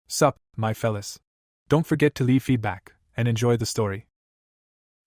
Sup, my fellas. Don't forget to leave feedback, and enjoy the story.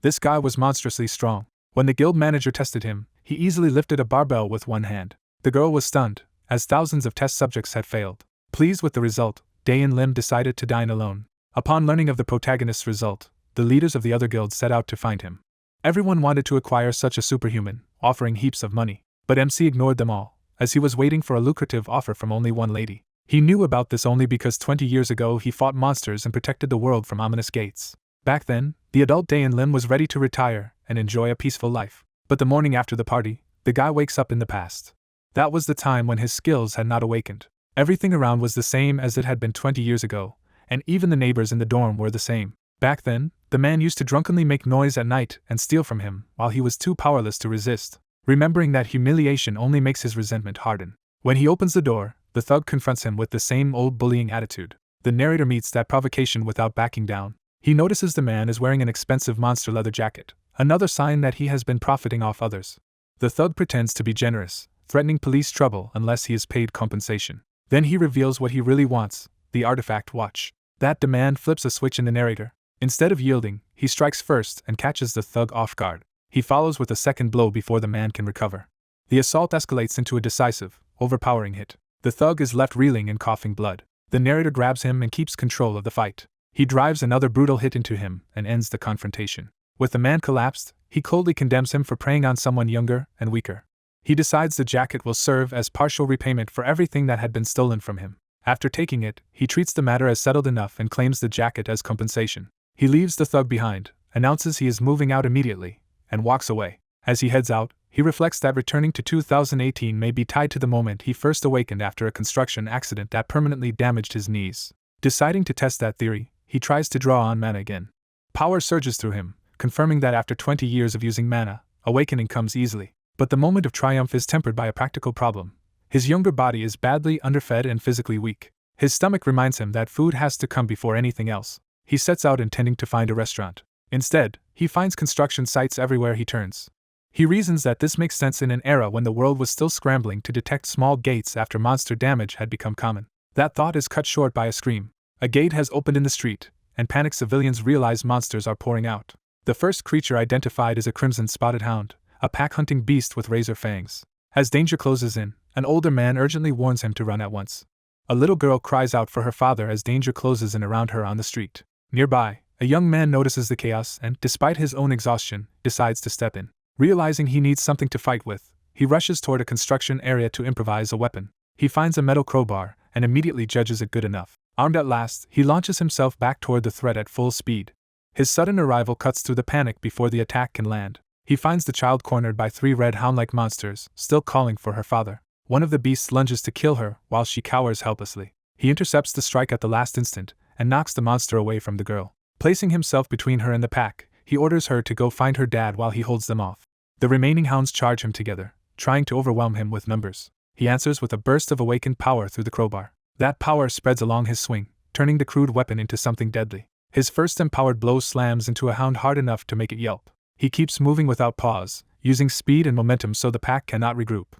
This guy was monstrously strong. When the guild manager tested him, he easily lifted a barbell with one hand. The girl was stunned, as thousands of test subjects had failed. Pleased with the result, Day and Lim decided to dine alone. Upon learning of the protagonist's result, the leaders of the other guilds set out to find him. Everyone wanted to acquire such a superhuman, offering heaps of money, but MC ignored them all, as he was waiting for a lucrative offer from only one lady. He knew about this only because 20 years ago he fought monsters and protected the world from ominous gates. Back then, the adult Day and Lim was ready to retire and enjoy a peaceful life. But the morning after the party, the guy wakes up in the past. That was the time when his skills had not awakened. Everything around was the same as it had been 20 years ago, and even the neighbors in the dorm were the same. Back then, the man used to drunkenly make noise at night and steal from him while he was too powerless to resist. Remembering that humiliation only makes his resentment harden. When he opens the door, the thug confronts him with the same old bullying attitude. The narrator meets that provocation without backing down. He notices the man is wearing an expensive monster leather jacket, another sign that he has been profiting off others. The thug pretends to be generous, threatening police trouble unless he is paid compensation. Then he reveals what he really wants, the artifact watch. That demand flips a switch in the narrator. Instead of yielding, he strikes first and catches the thug off guard. He follows with a second blow before the man can recover. The assault escalates into a decisive, overpowering hit. The thug is left reeling and coughing blood. The narrator grabs him and keeps control of the fight. He drives another brutal hit into him and ends the confrontation. With the man collapsed, he coldly condemns him for preying on someone younger and weaker. He decides the jacket will serve as partial repayment for everything that had been stolen from him. After taking it, he treats the matter as settled enough and claims the jacket as compensation. He leaves the thug behind, announces he is moving out immediately, and walks away. As he heads out, he reflects that returning to 2018 may be tied to the moment he first awakened after a construction accident that permanently damaged his knees. Deciding to test that theory, he tries to draw on mana again. Power surges through him, confirming that after 20 years of using mana, awakening comes easily. But the moment of triumph is tempered by a practical problem. His younger body is badly underfed and physically weak. His stomach reminds him that food has to come before anything else. He sets out intending to find a restaurant. Instead, he finds construction sites everywhere he turns. He reasons that this makes sense in an era when the world was still scrambling to detect small gates after monster damage had become common. That thought is cut short by a scream. A gate has opened in the street, and panicked civilians realize monsters are pouring out. The first creature identified is a crimson-spotted hound, a pack-hunting beast with razor fangs. As danger closes in, an older man urgently warns him to run at once. A little girl cries out for her father as danger closes in around her on the street. Nearby, a young man notices the chaos and, despite his own exhaustion, decides to step in. Realizing he needs something to fight with, he rushes toward a construction area to improvise a weapon. He finds a metal crowbar and immediately judges it good enough. Armed at last, he launches himself back toward the threat at full speed. His sudden arrival cuts through the panic before the attack can land. He finds the child cornered by 3 red hound-like monsters, still calling for her father. One of the beasts lunges to kill her while she cowers helplessly. He intercepts the strike at the last instant and knocks the monster away from the girl. Placing himself between her and the pack, he orders her to go find her dad while he holds them off. The remaining hounds charge him together, trying to overwhelm him with numbers. He answers with a burst of awakened power through the crowbar. That power spreads along his swing, turning the crude weapon into something deadly. His first empowered blow slams into a hound hard enough to make it yelp. He keeps moving without pause, using speed and momentum so the pack cannot regroup.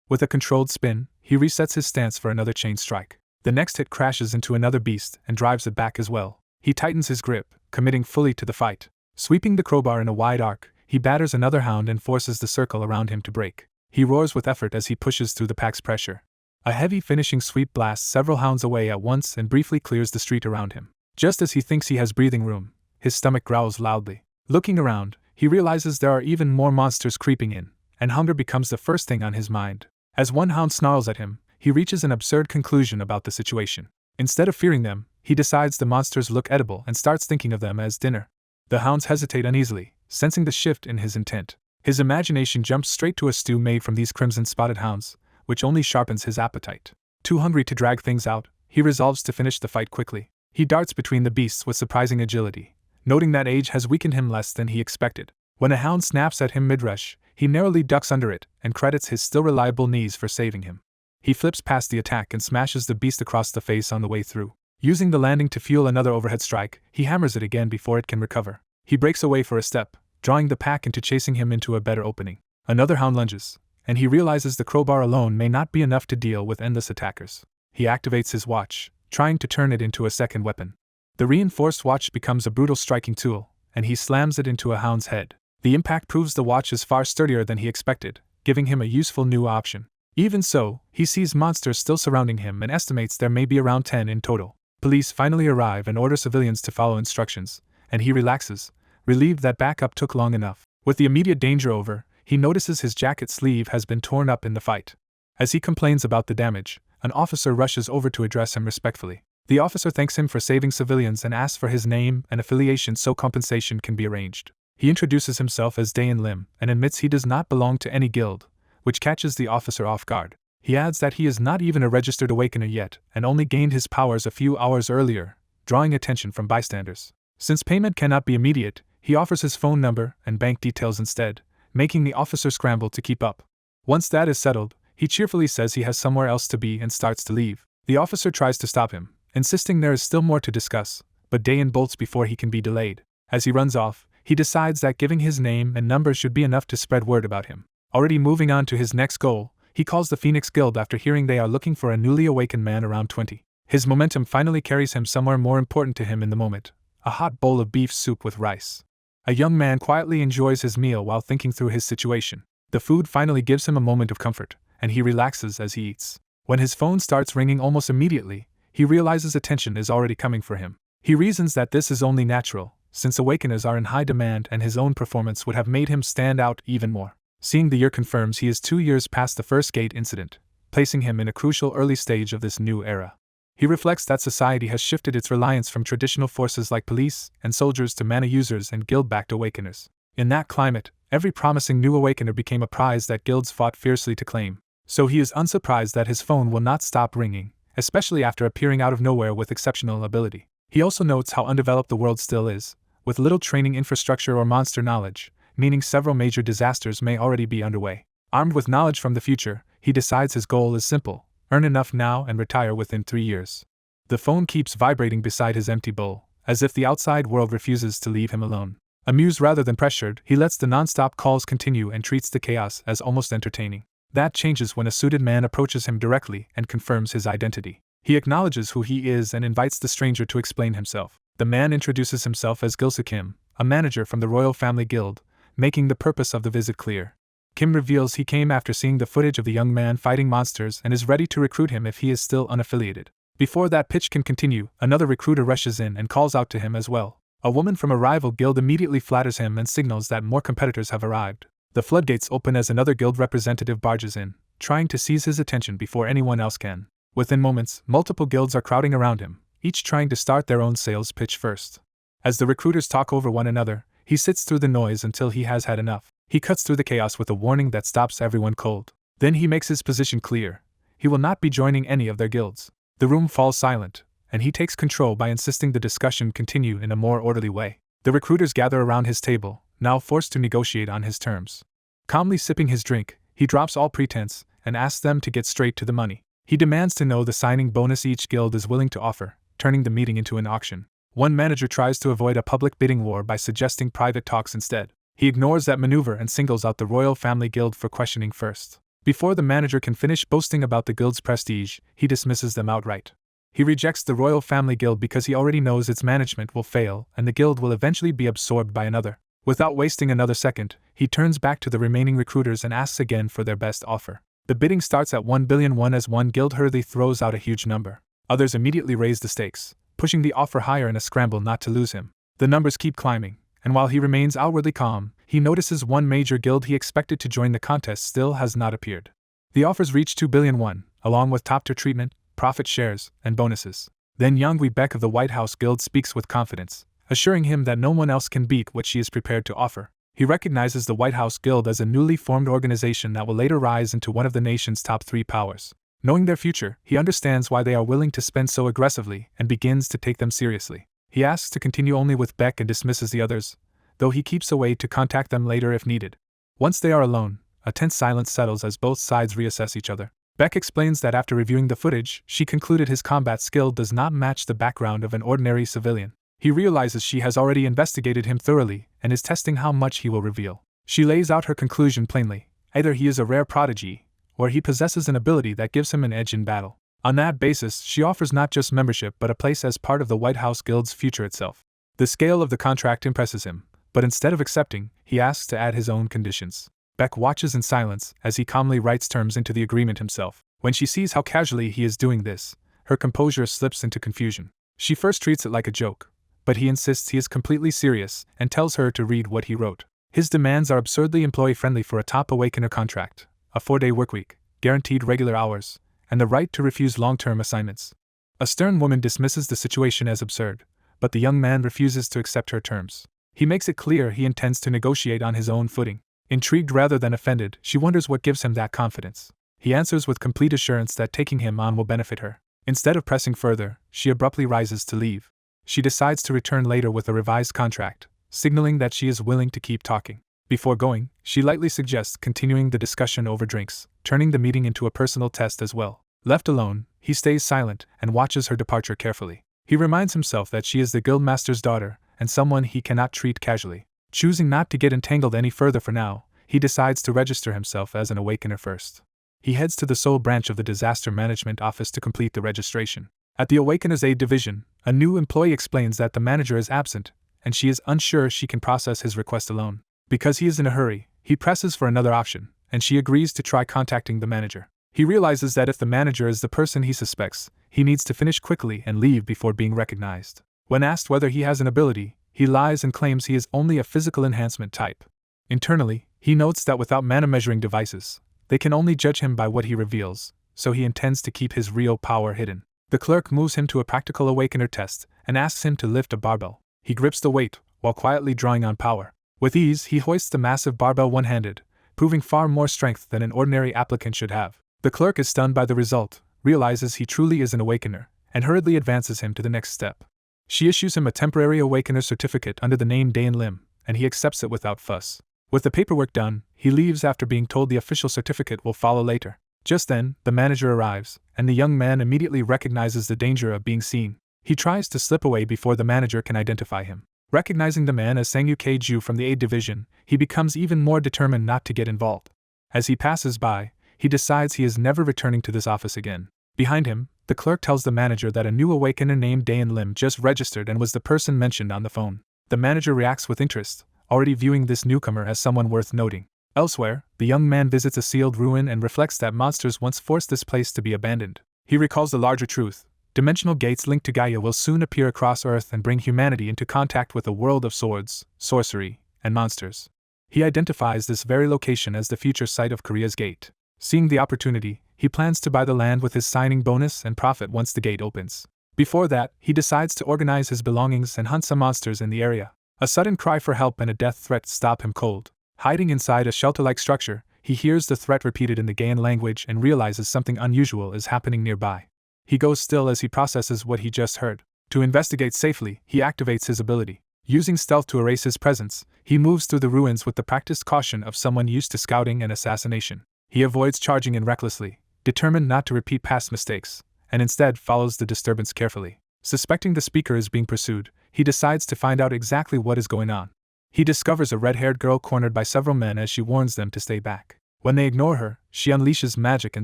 With a controlled spin, he resets his stance for another chain strike. The next hit crashes into another beast and drives it back as well. He tightens his grip, committing fully to the fight. Sweeping the crowbar in a wide arc, he batters another hound and forces the circle around him to break. He roars with effort as he pushes through the pack's pressure. A heavy finishing sweep blasts several hounds away at once and briefly clears the street around him. Just as he thinks he has breathing room, his stomach growls loudly. Looking around, he realizes there are even more monsters creeping in, and hunger becomes the first thing on his mind. As one hound snarls at him, he reaches an absurd conclusion about the situation. Instead of fearing them, he decides the monsters look edible and starts thinking of them as dinner. The hounds hesitate uneasily, sensing the shift in his intent. His imagination jumps straight to a stew made from these crimson-spotted hounds, which only sharpens his appetite. Too hungry to drag things out, he resolves to finish the fight quickly. He darts between the beasts with surprising agility, noting that age has weakened him less than he expected. When a hound snaps at him mid-rush, he narrowly ducks under it and credits his still reliable knees for saving him. He flips past the attack and smashes the beast across the face on the way through. Using the landing to fuel another overhead strike, he hammers it again before it can recover. He breaks away for a step, drawing the pack into chasing him into a better opening. Another hound lunges, and he realizes the crowbar alone may not be enough to deal with endless attackers. He activates his watch, trying to turn it into a second weapon. The reinforced watch becomes a brutal striking tool, and he slams it into a hound's head. The impact proves the watch is far sturdier than he expected, giving him a useful new option. Even so, he sees monsters still surrounding him and estimates there may be around 10 in total. Police finally arrive and order civilians to follow instructions, and he relaxes, relieved that backup took long enough. With the immediate danger over, he notices his jacket sleeve has been torn up in the fight. As he complains about the damage, an officer rushes over to address him respectfully. The officer thanks him for saving civilians and asks for his name and affiliation so compensation can be arranged. He introduces himself as Dayan Lim and admits he does not belong to any guild, which catches the officer off guard. He adds that he is not even a registered awakener yet and only gained his powers a few hours earlier, drawing attention from bystanders. Since payment cannot be immediate, he offers his phone number and bank details instead, making the officer scramble to keep up. Once that is settled, he cheerfully says he has somewhere else to be and starts to leave. The officer tries to stop him, insisting there is still more to discuss, but Dayan bolts before he can be delayed. As he runs off, he decides that giving his name and number should be enough to spread word about him. Already moving on to his next goal, he calls the Phoenix Guild after hearing they are looking for a newly awakened man around 20. His momentum finally carries him somewhere more important to him in the moment, a hot bowl of beef soup with rice. A young man quietly enjoys his meal while thinking through his situation. The food finally gives him a moment of comfort, and he relaxes as he eats. When his phone starts ringing almost immediately, he realizes attention is already coming for him. He reasons that this is only natural, since awakeners are in high demand and his own performance would have made him stand out even more. Seeing the year confirms he is 2 years past the first gate incident, placing him in a crucial early stage of this new era. He reflects that society has shifted its reliance from traditional forces like police and soldiers to mana users and guild-backed awakeners. In that climate, every promising new awakener became a prize that guilds fought fiercely to claim. So he is unsurprised that his phone will not stop ringing, especially after appearing out of nowhere with exceptional ability. He also notes how undeveloped the world still is, with little training infrastructure or monster knowledge, meaning several major disasters may already be underway. Armed with knowledge from the future, he decides his goal is simple: earn enough now and retire within 3 years. The phone keeps vibrating beside his empty bowl, as if the outside world refuses to leave him alone. Amused rather than pressured, he lets the non-stop calls continue and treats the chaos as almost entertaining. That changes when a suited man approaches him directly and confirms his identity. He acknowledges who he is and invites the stranger to explain himself. The man introduces himself as Gilsa Kim, a manager from the Royal Family Guild, making the purpose of the visit clear. Kim reveals he came after seeing the footage of the young man fighting monsters and is ready to recruit him if he is still unaffiliated. Before that pitch can continue, another recruiter rushes in and calls out to him as well. A woman from a rival guild immediately flatters him and signals that more competitors have arrived. The floodgates open as another guild representative barges in, trying to seize his attention before anyone else can. Within moments, multiple guilds are crowding around him, each trying to start their own sales pitch first. As the recruiters talk over one another, he sits through the noise until he has had enough. He cuts through the chaos with a warning that stops everyone cold. Then he makes his position clear. He will not be joining any of their guilds. The room falls silent, and he takes control by insisting the discussion continue in a more orderly way. The recruiters gather around his table, now forced to negotiate on his terms. Calmly sipping his drink, he drops all pretense and asks them to get straight to the money. He demands to know the signing bonus each guild is willing to offer, turning the meeting into an auction. One manager tries to avoid a public bidding war by suggesting private talks instead. He ignores that maneuver and singles out the Royal Family Guild for questioning first. Before the manager can finish boasting about the guild's prestige, he dismisses them outright. He rejects the Royal Family Guild because he already knows its management will fail and the guild will eventually be absorbed by another. Without wasting another second, he turns back to the remaining recruiters and asks again for their best offer. The bidding starts at 1 billion won as one guild hurriedly throws out a huge number. Others immediately raise the stakes, pushing the offer higher in a scramble not to lose him. The numbers keep climbing, and while he remains outwardly calm, he notices one major guild he expected to join the contest still has not appeared. The offers reach 2 billion won, along with top-tier treatment, profit shares, and bonuses. Then Youngwi Beck of the White House Guild speaks with confidence, assuring him that no one else can beat what she is prepared to offer. He recognizes the White House Guild as a newly formed organization that will later rise into one of the nation's top 3 powers. Knowing their future, he understands why they are willing to spend so aggressively and begins to take them seriously. He asks to continue only with Beck and dismisses the others, though he keeps away to contact them later if needed. Once they are alone, a tense silence settles as both sides reassess each other. Beck explains that after reviewing the footage, she concluded his combat skill does not match the background of an ordinary civilian. He realizes she has already investigated him thoroughly and is testing how much he will reveal. She lays out her conclusion plainly: either he is a rare prodigy, or he possesses an ability that gives him an edge in battle. On that basis, she offers not just membership but a place as part of the White House Guild's future itself. The scale of the contract impresses him, but instead of accepting, he asks to add his own conditions. Beck watches in silence as he calmly writes terms into the agreement himself. When she sees how casually he is doing this, her composure slips into confusion. She first treats it like a joke, but he insists he is completely serious and tells her to read what he wrote. His demands are absurdly employee-friendly for a top awakener contract, a 4-day workweek, guaranteed regular hours, and the right to refuse long-term assignments. A stern woman dismisses the situation as absurd, but the young man refuses to accept her terms. He makes it clear he intends to negotiate on his own footing. Intrigued rather than offended, she wonders what gives him that confidence. He answers with complete assurance that taking him on will benefit her. Instead of pressing further, she abruptly rises to leave. She decides to return later with a revised contract, signaling that she is willing to keep talking. Before going, she lightly suggests continuing the discussion over drinks, turning the meeting into a personal test as well. Left alone, he stays silent and watches her departure carefully. He reminds himself that she is the guildmaster's daughter and someone he cannot treat casually. Choosing not to get entangled any further for now, he decides to register himself as an awakener first. He heads to the Seoul branch of the Disaster Management Office to complete the registration. At the Awakeners Aid Division, a new employee explains that the manager is absent, and she is unsure she can process his request alone. Because he is in a hurry, he presses for another option, and she agrees to try contacting the manager. He realizes that if the manager is the person he suspects, he needs to finish quickly and leave before being recognized. When asked whether he has an ability, he lies and claims he is only a physical enhancement type. Internally, he notes that without mana measuring devices, they can only judge him by what he reveals, so he intends to keep his real power hidden. The clerk moves him to a practical awakener test and asks him to lift a barbell. He grips the weight, while quietly drawing on power. With ease, he hoists the massive barbell one-handed, proving far more strength than an ordinary applicant should have. The clerk is stunned by the result, realizes he truly is an awakener, and hurriedly advances him to the next step. She issues him a temporary awakener certificate under the name Dayan Lim, and he accepts it without fuss. With the paperwork done, he leaves after being told the official certificate will follow later. Just then, the manager arrives, and the young man immediately recognizes the danger of being seen. He tries to slip away before the manager can identify him. Recognizing the man as Sang-yu K-ju from the Aid Division, he becomes even more determined not to get involved. As he passes by, he decides he is never returning to this office again. Behind him, the clerk tells the manager that a new awakener named Dayan Lim just registered and was the person mentioned on the phone. The manager reacts with interest, already viewing this newcomer as someone worth noting. Elsewhere, the young man visits a sealed ruin and reflects that monsters once forced this place to be abandoned. He recalls the larger truth. Dimensional gates linked to Gaia will soon appear across Earth and bring humanity into contact with a world of swords, sorcery, and monsters. He identifies this very location as the future site of Korea's gate. Seeing the opportunity, he plans to buy the land with his signing bonus and profit once the gate opens. Before that, he decides to organize his belongings and hunt some monsters in the area. A sudden cry for help and a death threat stop him cold. Hiding inside a shelter-like structure, he hears the threat repeated in the Gaian language and realizes something unusual is happening nearby. He goes still as he processes what he just heard. To investigate safely, he activates his ability. Using stealth to erase his presence, he moves through the ruins with the practiced caution of someone used to scouting and assassination. He avoids charging in recklessly, determined not to repeat past mistakes, and instead follows the disturbance carefully. Suspecting the speaker is being pursued, he decides to find out exactly what is going on. He discovers a red-haired girl cornered by several men as she warns them to stay back. When they ignore her, she unleashes magic in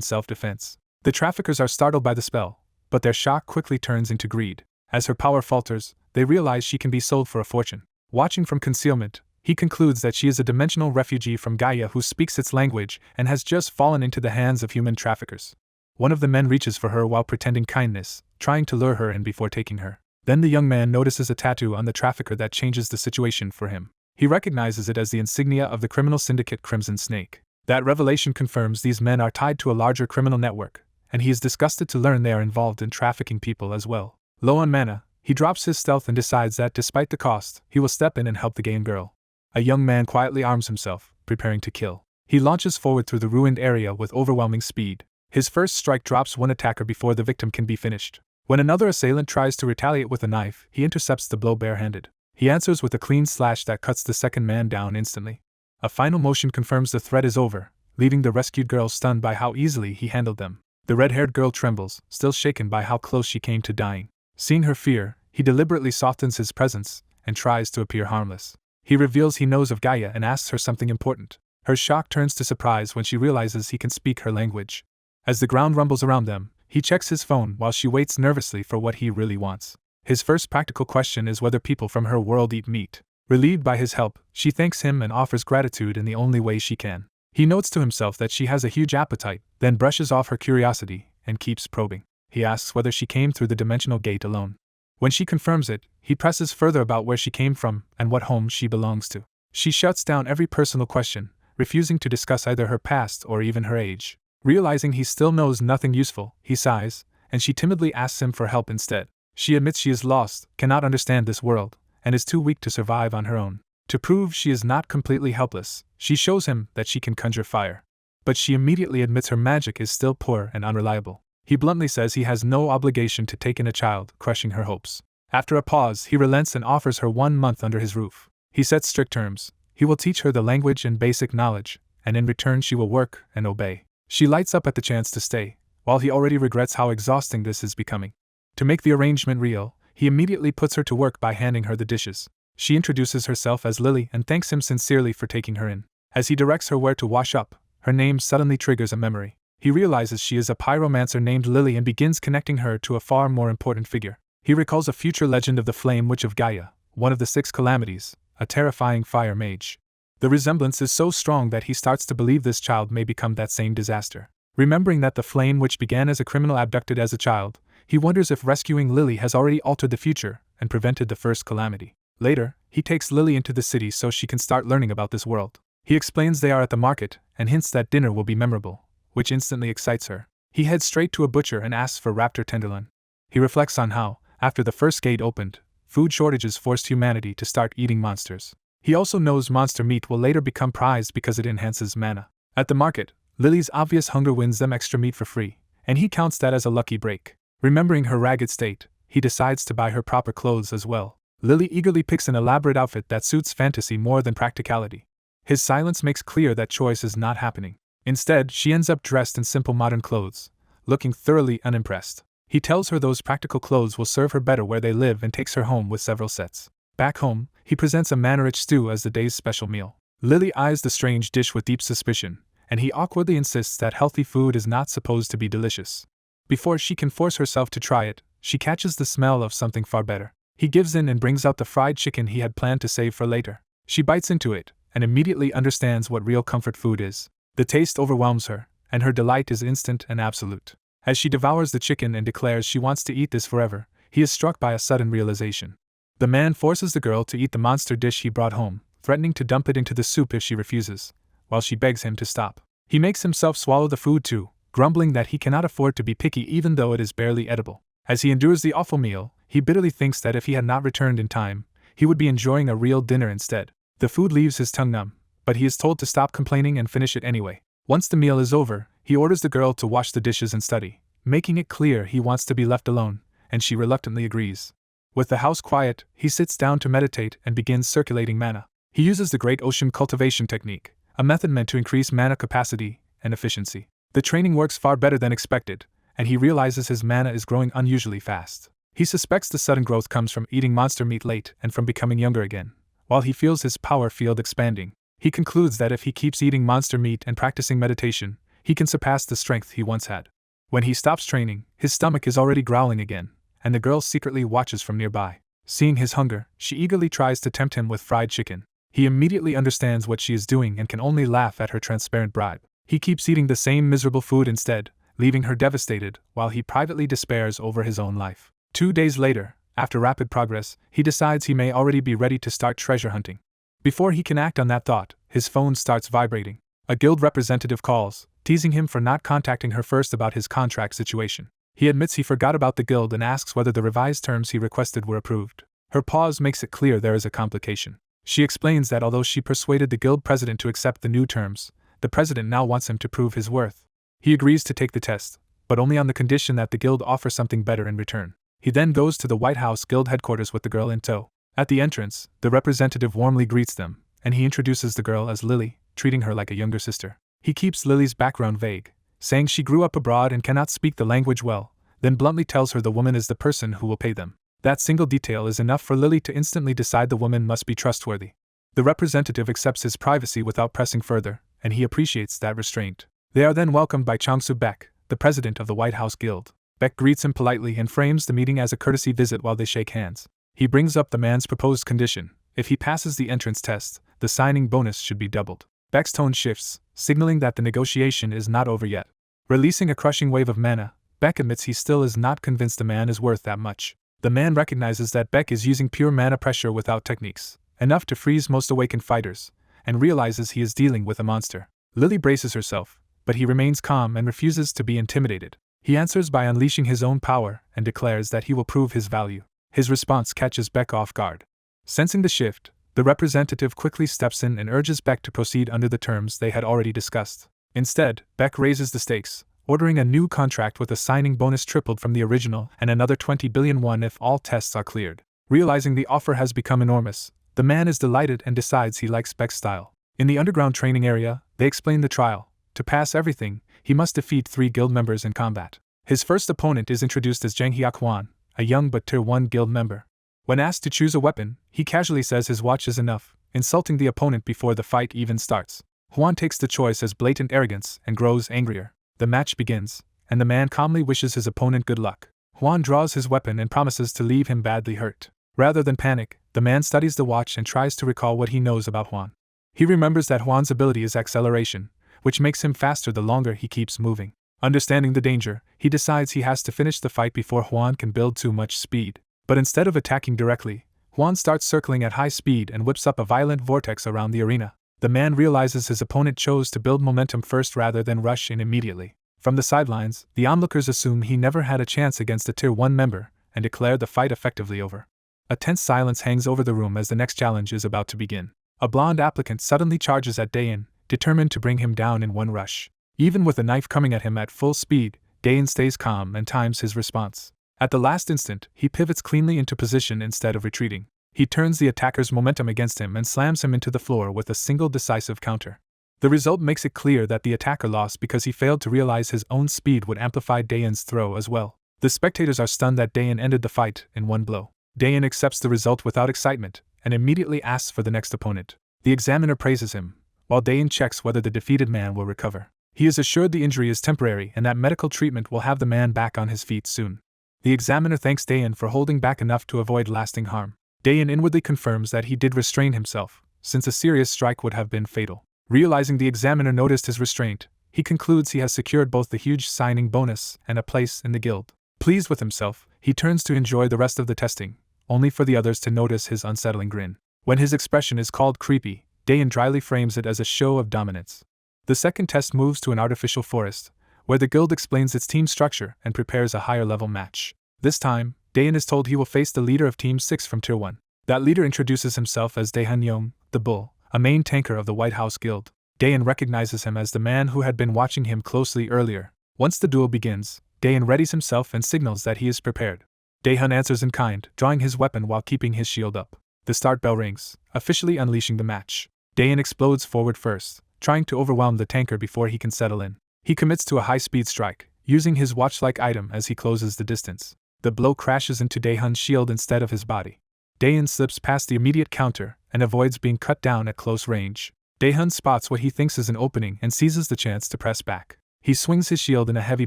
self-defense. The traffickers are startled by the spell, but their shock quickly turns into greed. As her power falters, they realize she can be sold for a fortune. Watching from concealment, he concludes that she is a dimensional refugee from Gaia who speaks its language and has just fallen into the hands of human traffickers. One of the men reaches for her while pretending kindness, trying to lure her in before taking her. Then the young man notices a tattoo on the trafficker that changes the situation for him. He recognizes it as the insignia of the criminal syndicate Crimson Snake. That revelation confirms these men are tied to a larger criminal network, and he is disgusted to learn they are involved in trafficking people as well. Low on mana, he drops his stealth and decides that despite the cost, he will step in and help the Gaian girl. A young man quietly arms himself, preparing to kill. He launches forward through the ruined area with overwhelming speed. His first strike drops one attacker before the victim can be finished. When another assailant tries to retaliate with a knife, he intercepts the blow barehanded. He answers with a clean slash that cuts the second man down instantly. A final motion confirms the threat is over, leaving the rescued girl stunned by how easily he handled them. The red-haired girl trembles, still shaken by how close she came to dying. Seeing her fear, he deliberately softens his presence and tries to appear harmless. He reveals he knows of Gaia and asks her something important. Her shock turns to surprise when she realizes he can speak her language. As the ground rumbles around them, He checks his phone while she waits nervously for what he really wants. His first practical question is whether people from her world eat meat. Relieved by his help, she thanks him and offers gratitude in the only way she can. He notes to himself that she has a huge appetite, then brushes off her curiosity and keeps probing. He asks whether she came through the dimensional gate alone. When she confirms it, he presses further about where she came from and what home she belongs to. She shuts down every personal question, refusing to discuss either her past or even her age. Realizing he still knows nothing useful, he sighs, and she timidly asks him for help instead. She admits she is lost, cannot understand this world, and is too weak to survive on her own. To prove she is not completely helpless, she shows him that she can conjure fire. But she immediately admits her magic is still poor and unreliable. He bluntly says he has no obligation to take in a child, crushing her hopes. After a pause, he relents and offers her 1 month under his roof. He sets strict terms. He will teach her the language and basic knowledge, and in return she will work and obey. She lights up at the chance to stay, while he already regrets how exhausting this is becoming. To make the arrangement real, he immediately puts her to work by handing her the dishes. She introduces herself as Lily and thanks him sincerely for taking her in. As he directs her where to wash up, her name suddenly triggers a memory. He realizes she is a pyromancer named Lily and begins connecting her to a far more important figure. He recalls a future legend of the Flame Witch of Gaia, one of the 6 calamities, a terrifying fire mage. The resemblance is so strong that he starts to believe this child may become that same disaster. Remembering that the Flame Witch began as a criminal abducted as a child, he wonders if rescuing Lily has already altered the future and prevented the first calamity. Later, he takes Lily into the city so she can start learning about this world. He explains they are at the market and hints that dinner will be memorable, which instantly excites her. He heads straight to a butcher and asks for raptor tenderloin. He reflects on how, after the first gate opened, food shortages forced humanity to start eating monsters. He also knows monster meat will later become prized because it enhances mana. At the market, Lily's obvious hunger wins them extra meat for free, and he counts that as a lucky break. Remembering her ragged state, he decides to buy her proper clothes as well. Lily eagerly picks an elaborate outfit that suits fantasy more than practicality. His silence makes clear that choice is not happening. Instead, she ends up dressed in simple modern clothes, looking thoroughly unimpressed. He tells her those practical clothes will serve her better where they live and takes her home with several sets. Back home, he presents a mannerich stew as the day's special meal. Lily eyes the strange dish with deep suspicion, and he awkwardly insists that healthy food is not supposed to be delicious. Before she can force herself to try it, she catches the smell of something far better. He gives in and brings out the fried chicken he had planned to save for later. She bites into it, and immediately understands what real comfort food is. The taste overwhelms her, and her delight is instant and absolute. As she devours the chicken and declares she wants to eat this forever, he is struck by a sudden realization. The man forces the girl to eat the monster dish he brought home, threatening to dump it into the soup if she refuses, while she begs him to stop. He makes himself swallow the food too, grumbling that he cannot afford to be picky even though it is barely edible. As he endures the awful meal, he bitterly thinks that if he had not returned in time, he would be enjoying a real dinner instead. The food leaves his tongue numb, but he is told to stop complaining and finish it anyway. Once the meal is over, he orders the girl to wash the dishes and study, making it clear he wants to be left alone, and she reluctantly agrees. With the house quiet, he sits down to meditate and begins circulating mana. He uses the Great Ocean Cultivation Technique, a method meant to increase mana capacity and efficiency. The training works far better than expected, and he realizes his mana is growing unusually fast. He suspects the sudden growth comes from eating monster meat late and from becoming younger again. While he feels his power field expanding, he concludes that if he keeps eating monster meat and practicing meditation, he can surpass the strength he once had. When he stops training, his stomach is already growling again, and the girl secretly watches from nearby. Seeing his hunger, she eagerly tries to tempt him with fried chicken. He immediately understands what she is doing and can only laugh at her transparent bribe. He keeps eating the same miserable food instead, leaving her devastated, while he privately despairs over his own life. 2 days later, after rapid progress, he decides he may already be ready to start treasure hunting. Before he can act on that thought, his phone starts vibrating. A guild representative calls, teasing him for not contacting her first about his contract situation. He admits he forgot about the guild and asks whether the revised terms he requested were approved. Her pause makes it clear there is a complication. She explains that although she persuaded the guild president to accept the new terms, the president now wants him to prove his worth. He agrees to take the test, but only on the condition that the guild offer something better in return. He then goes to the White House Guild headquarters with the girl in tow. At the entrance, the representative warmly greets them, and he introduces the girl as Lily, treating her like a younger sister. He keeps Lily's background vague, saying she grew up abroad and cannot speak the language well, then bluntly tells her the woman is the person who will pay them. That single detail is enough for Lily to instantly decide the woman must be trustworthy. The representative accepts his privacy without pressing further, and he appreciates that restraint. They are then welcomed by Changsu Beck, the president of the White House Guild. Beck greets him politely and frames the meeting as a courtesy visit while they shake hands. He brings up the man's proposed condition: if he passes the entrance test, the signing bonus should be doubled. Beck's tone shifts, signaling that the negotiation is not over yet. Releasing a crushing wave of mana, Beck admits he still is not convinced the man is worth that much. The man recognizes that Beck is using pure mana pressure without techniques, enough to freeze most awakened fighters, and realizes he is dealing with a monster. Lily braces herself, but he remains calm and refuses to be intimidated. He answers by unleashing his own power and declares that he will prove his value. His response catches Beck off guard. Sensing the shift, the representative quickly steps in and urges Beck to proceed under the terms they had already discussed. Instead, Beck raises the stakes, ordering a new contract with a signing bonus tripled from the original and another 20 billion won if all tests are cleared. Realizing the offer has become enormous, the man is delighted and decides he likes Beck's style. In the underground training area, they explain the trial. To pass everything, he must defeat 3 guild members in combat. His first opponent is introduced as Zhang Hyakuan, a young but Tier 1 guild member. When asked to choose a weapon, he casually says his watch is enough, insulting the opponent before the fight even starts. Huan takes the choice as blatant arrogance and grows angrier. The match begins, and the man calmly wishes his opponent good luck. Huan draws his weapon and promises to leave him badly hurt. Rather than panic, the man studies the watch and tries to recall what he knows about Huan. He remembers that Huan's ability is acceleration, which makes him faster the longer he keeps moving. Understanding the danger, he decides he has to finish the fight before Huan can build too much speed. But instead of attacking directly, Huan starts circling at high speed and whips up a violent vortex around the arena. The man realizes his opponent chose to build momentum first rather than rush in immediately. From the sidelines, the onlookers assume he never had a chance against a Tier 1 member and declare the fight effectively over. A tense silence hangs over the room as the next challenge is about to begin. A blonde applicant suddenly charges at Dayan, determined to bring him down in one rush. Even with a knife coming at him at full speed, Dayan stays calm and times his response. At the last instant, he pivots cleanly into position instead of retreating. He turns the attacker's momentum against him and slams him into the floor with a single decisive counter. The result makes it clear that the attacker lost because he failed to realize his own speed would amplify Dayan's throw as well. The spectators are stunned that Dayan ended the fight in one blow. Dayan accepts the result without excitement and immediately asks for the next opponent. The examiner praises him, while Dayan checks whether the defeated man will recover. He is assured the injury is temporary and that medical treatment will have the man back on his feet soon. The examiner thanks Dayan for holding back enough to avoid lasting harm. Dayan inwardly confirms that he did restrain himself, since a serious strike would have been fatal. Realizing the examiner noticed his restraint, he concludes he has secured both the huge signing bonus and a place in the guild. Pleased with himself, he turns to enjoy the rest of the testing, only for the others to notice his unsettling grin. When his expression is called creepy, Dayan dryly frames it as a show of dominance. The second test moves to an artificial forest, where the guild explains its team structure and prepares a higher-level match. This time, Dayan is told he will face the leader of Team 6 from Tier 1. That leader introduces himself as Daehan Yong, the Bull, a main tanker of the White House Guild. Dayan recognizes him as the man who had been watching him closely earlier. Once the duel begins, Dayan readies himself and signals that he is prepared. Daehan answers in kind, drawing his weapon while keeping his shield up. The start bell rings, officially unleashing the match. Dayan explodes forward first, trying to overwhelm the tanker before he can settle in. He commits to a high-speed strike, using his watch-like item as he closes the distance. The blow crashes into Daehan's shield instead of his body. Dayan slips past the immediate counter and avoids being cut down at close range. Daehan spots what he thinks is an opening and seizes the chance to press back. He swings his shield in a heavy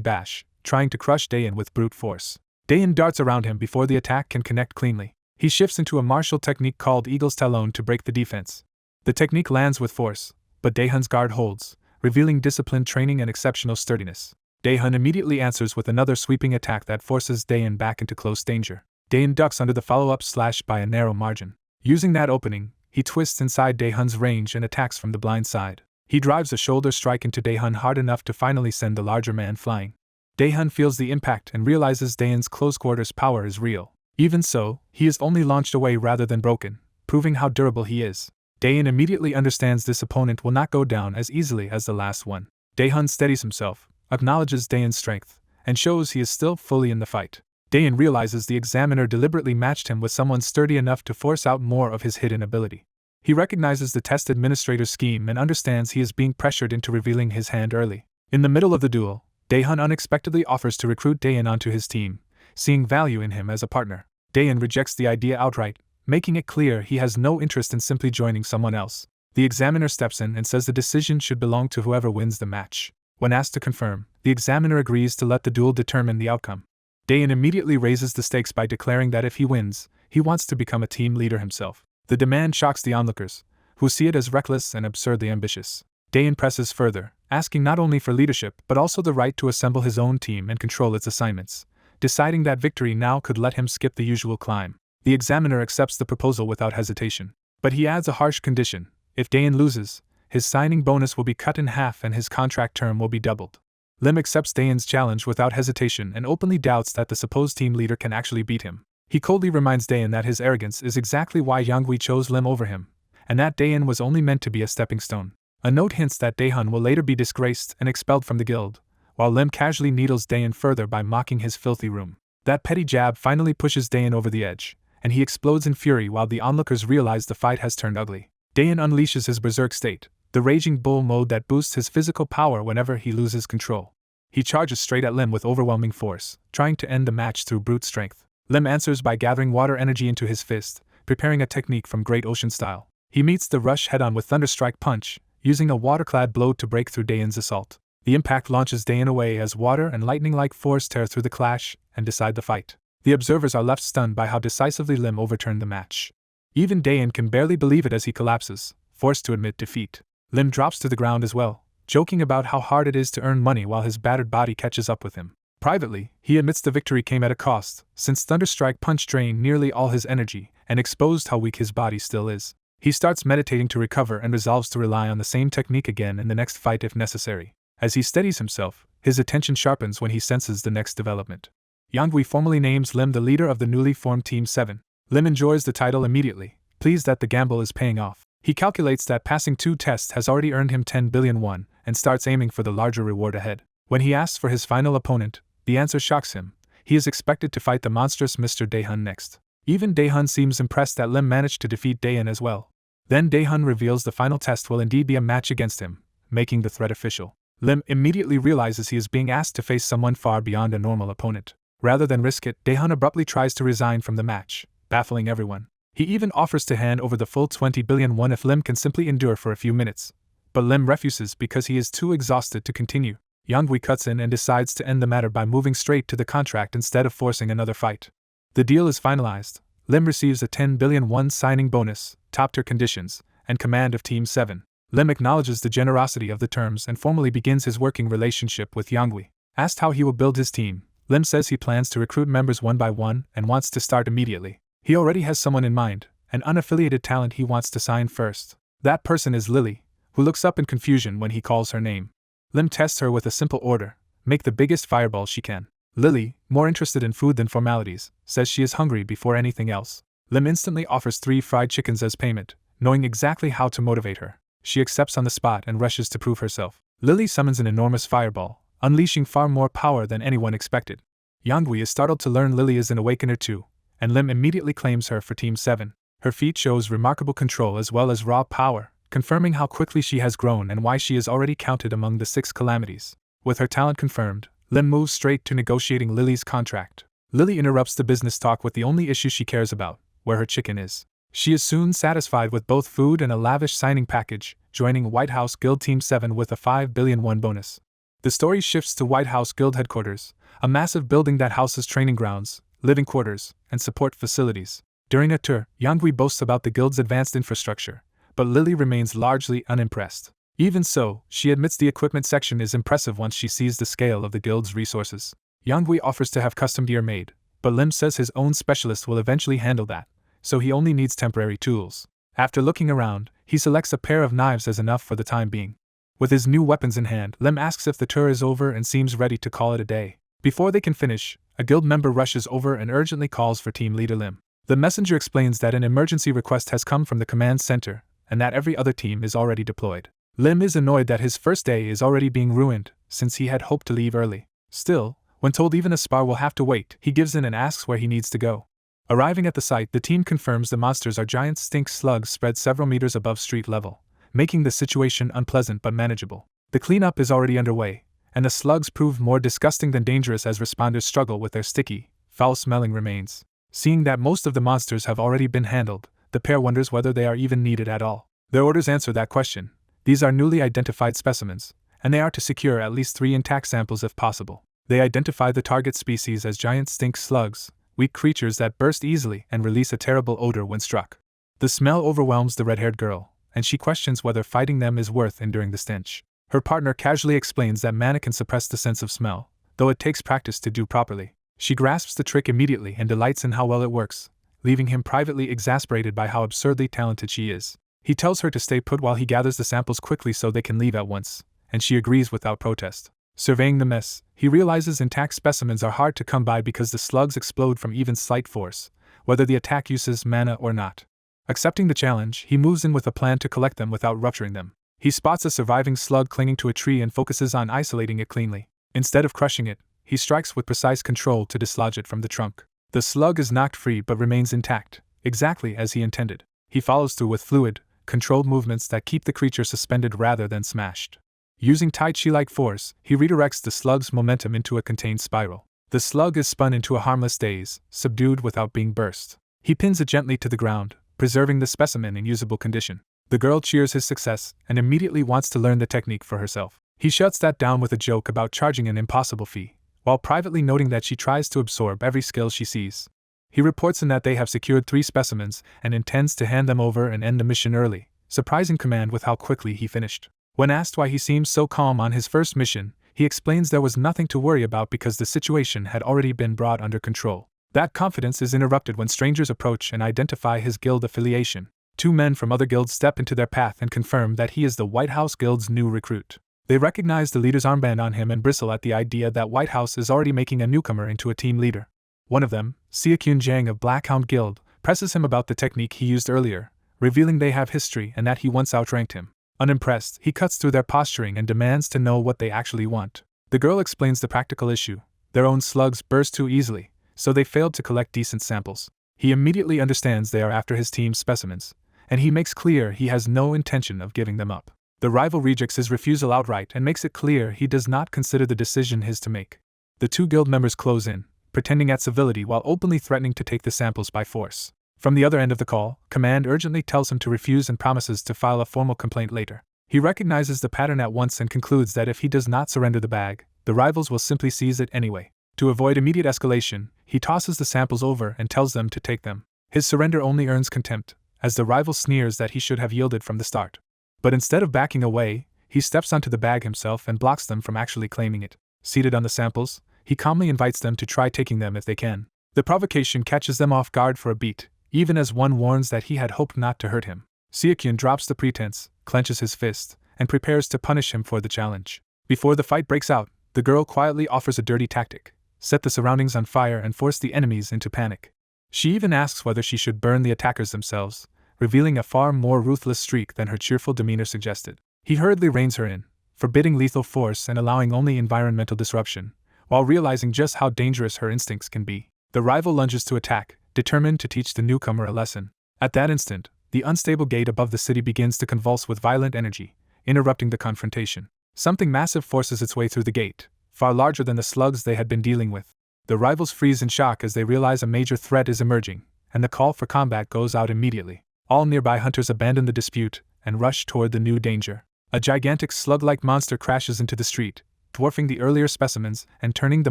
bash, trying to crush Dayan with brute force. Dayan darts around him before the attack can connect cleanly. He shifts into a martial technique called Eagle's Talon to break the defense. The technique lands with force, but Daehan's guard holds, revealing disciplined training and exceptional sturdiness. Daehan immediately answers with another sweeping attack that forces Dayan back into close danger. Dayan ducks under the follow-up slash by a narrow margin. Using that opening, he twists inside Daehan's range and attacks from the blind side. He drives a shoulder strike into Daehan hard enough to finally send the larger man flying. Daehan feels the impact and realizes Dayan's close-quarters power is real. Even so, he is only launched away rather than broken, proving how durable he is. Dayan immediately understands this opponent will not go down as easily as the last one. Daehan steadies himself, acknowledges Dayan's strength, and shows he is still fully in the fight. Dayan realizes the examiner deliberately matched him with someone sturdy enough to force out more of his hidden ability. He recognizes the test administrator's scheme and understands he is being pressured into revealing his hand early. In the middle of the duel, Daehan unexpectedly offers to recruit Dayan onto his team, seeing value in him as a partner. Dayan rejects the idea outright, making it clear he has no interest in simply joining someone else. The examiner steps in and says the decision should belong to whoever wins the match. When asked to confirm, the examiner agrees to let the duel determine the outcome. Dayan immediately raises the stakes by declaring that if he wins, he wants to become a team leader himself. The demand shocks the onlookers, who see it as reckless and absurdly ambitious. Dayan presses further, asking not only for leadership but also the right to assemble his own team and control its assignments, deciding that victory now could let him skip the usual climb. The examiner accepts the proposal without hesitation. But he adds a harsh condition: if Dayan loses, his signing bonus will be cut in half and his contract term will be doubled. Lim accepts Dayan's challenge without hesitation and openly doubts that the supposed team leader can actually beat him. He coldly reminds Dayan that his arrogance is exactly why Yangui chose Lim over him, and that Dayan was only meant to be a stepping stone. A note hints that Daehan will later be disgraced and expelled from the guild, while Lim casually needles Dayan further by mocking his filthy room. That petty jab finally pushes Dayan over the edge, and he explodes in fury while the onlookers realize the fight has turned ugly. Dayan unleashes his berserk state, the raging bull mode that boosts his physical power whenever he loses control. He charges straight at Lim with overwhelming force, trying to end the match through brute strength. Lim answers by gathering water energy into his fist, preparing a technique from Great Ocean style. He meets the rush head-on with Thunderstrike Punch, using a water-clad blow to break through Dayan's assault. The impact launches Dayan away as water and lightning-like force tear through the clash and decide the fight. The observers are left stunned by how decisively Lim overturned the match. Even Dayan can barely believe it as he collapses, forced to admit defeat. Lim drops to the ground as well, joking about how hard it is to earn money while his battered body catches up with him. Privately, he admits the victory came at a cost, since Thunderstrike Punch drained nearly all his energy and exposed how weak his body still is. He starts meditating to recover and resolves to rely on the same technique again in the next fight if necessary. As he steadies himself, his attention sharpens when he senses the next development. Yangui formally names Lim the leader of the newly formed Team 7. Lim enjoys the title immediately, pleased that the gamble is paying off. He calculates that passing 2 tests has already earned him 10 billion won and starts aiming for the larger reward ahead. When he asks for his final opponent, the answer shocks him. He is expected to fight the monstrous Mr. Daehan next. Even Daehan seems impressed that Lim managed to defeat Dayan as well. Then Daehan reveals the final test will indeed be a match against him, making the threat official. Lim immediately realizes he is being asked to face someone far beyond a normal opponent. Rather than risk it, Daehan abruptly tries to resign from the match, baffling everyone. He even offers to hand over the full 20 billion won if Lim can simply endure for a few minutes. But Lim refuses because he is too exhausted to continue. Yangui cuts in and decides to end the matter by moving straight to the contract instead of forcing another fight. The deal is finalized. Lim receives a 10 billion won signing bonus, top-tier conditions, and command of Team 7. Lim acknowledges the generosity of the terms and formally begins his working relationship with Yangui. Asked how he will build his team, Lim says he plans to recruit members one by one and wants to start immediately. He already has someone in mind, an unaffiliated talent he wants to sign first. That person is Lily, who looks up in confusion when he calls her name. Lim tests her with a simple order: make the biggest fireball she can. Lily, more interested in food than formalities, says she is hungry before anything else. Lim instantly offers 3 fried chickens as payment, knowing exactly how to motivate her. She accepts on the spot and rushes to prove herself. Lily summons an enormous fireball, unleashing far more power than anyone expected. Yangui is startled to learn Lily is an Awakener too, and Lim immediately claims her for Team 7. Her feat shows remarkable control as well as raw power, confirming how quickly she has grown and why she is already counted among the 6 calamities. With her talent confirmed, Lim moves straight to negotiating Lily's contract. Lily interrupts the business talk with the only issue she cares about, where her chicken is. She is soon satisfied with both food and a lavish signing package, joining White House Guild Team 7 with a 5 billion won bonus. The story shifts to White House Guild headquarters, a massive building that houses training grounds, living quarters, and support facilities. During a tour, Yangui boasts about the guild's advanced infrastructure, but Lily remains largely unimpressed. Even so, she admits the equipment section is impressive once she sees the scale of the guild's resources. Yangui offers to have custom gear made, but Lim says his own specialist will eventually handle that, so he only needs temporary tools. After looking around, he selects a pair of knives as enough for the time being. With his new weapons in hand, Lim asks if the tour is over and seems ready to call it a day. Before they can finish, a guild member rushes over and urgently calls for team leader Lim. The messenger explains that an emergency request has come from the command center, and that every other team is already deployed. Lim is annoyed that his first day is already being ruined, since he had hoped to leave early. Still, when told even a spar will have to wait, he gives in and asks where he needs to go. Arriving at the site, the team confirms the monsters are giant stink slugs spread several meters above street level, making the situation unpleasant but manageable. The cleanup is already underway, and the slugs prove more disgusting than dangerous as responders struggle with their sticky, foul-smelling remains. Seeing that most of the monsters have already been handled, the pair wonders whether they are even needed at all. Their orders answer that question. These are newly identified specimens, and they are to secure at least 3 intact samples if possible. They identify the target species as giant stink slugs, weak creatures that burst easily and release a terrible odor when struck. The smell overwhelms the red-haired girl, and she questions whether fighting them is worth enduring the stench. Her partner casually explains that mana can suppress the sense of smell, though it takes practice to do properly. She grasps the trick immediately and delights in how well it works, leaving him privately exasperated by how absurdly talented she is. He tells her to stay put while he gathers the samples quickly so they can leave at once, and she agrees without protest. Surveying the mess, he realizes intact specimens are hard to come by because the slugs explode from even slight force, whether the attack uses mana or not. Accepting the challenge, he moves in with a plan to collect them without rupturing them. He spots a surviving slug clinging to a tree and focuses on isolating it cleanly. Instead of crushing it, he strikes with precise control to dislodge it from the trunk. The slug is knocked free but remains intact, exactly as he intended. He follows through with fluid, controlled movements that keep the creature suspended rather than smashed. Using Tai Chi-like force, he redirects the slug's momentum into a contained spiral. The slug is spun into a harmless daze, subdued without being burst. He pins it gently to the ground, preserving the specimen in usable condition. The girl cheers his success and immediately wants to learn the technique for herself. He shuts that down with a joke about charging an impossible fee, while privately noting that she tries to absorb every skill she sees. He reports in that they have secured 3 specimens and intends to hand them over and end the mission early, surprising Command with how quickly he finished. When asked why he seemed so calm on his first mission, he explains there was nothing to worry about because the situation had already been brought under control. That confidence is interrupted when strangers approach and identify his guild affiliation. 2 men from other guilds step into their path and confirm that he is the White House Guild's new recruit. They recognize the leader's armband on him and bristle at the idea that White House is already making a newcomer into a team leader. One of them, Seokyun Jang of Blackhound Guild, presses him about the technique he used earlier, revealing they have history and that he once outranked him. Unimpressed, he cuts through their posturing and demands to know what they actually want. The girl explains the practical issue. Their own slugs burst too easily, so they failed to collect decent samples. He immediately understands they are after his team's specimens, and he makes clear he has no intention of giving them up. The rival rejects his refusal outright and makes it clear he does not consider the decision his to make. The 2 guild members close in, pretending at civility while openly threatening to take the samples by force. From the other end of the call, Command urgently tells him to refuse and promises to file a formal complaint later. He recognizes the pattern at once and concludes that if he does not surrender the bag, the rivals will simply seize it anyway. To avoid immediate escalation, he tosses the samples over and tells them to take them. His surrender only earns contempt, as the rival sneers that he should have yielded from the start. But instead of backing away, he steps onto the bag himself and blocks them from actually claiming it. Seated on the samples, he calmly invites them to try taking them if they can. The provocation catches them off guard for a beat, even as one warns that he had hoped not to hurt him. Seokyun drops the pretense, clenches his fist, and prepares to punish him for the challenge. Before the fight breaks out, the girl quietly offers a dirty tactic: set the surroundings on fire and force the enemies into panic. She even asks whether she should burn the attackers themselves, revealing a far more ruthless streak than her cheerful demeanor suggested. He hurriedly reins her in, forbidding lethal force and allowing only environmental disruption, while realizing just how dangerous her instincts can be. The rival lunges to attack, determined to teach the newcomer a lesson. At that instant, the unstable gate above the city begins to convulse with violent energy, interrupting the confrontation. Something massive forces its way through the gate, far larger than the slugs they had been dealing with. The rivals freeze in shock as they realize a major threat is emerging, and the call for combat goes out immediately. All nearby hunters abandon the dispute and rush toward the new danger. A gigantic slug-like monster crashes into the street, dwarfing the earlier specimens and turning the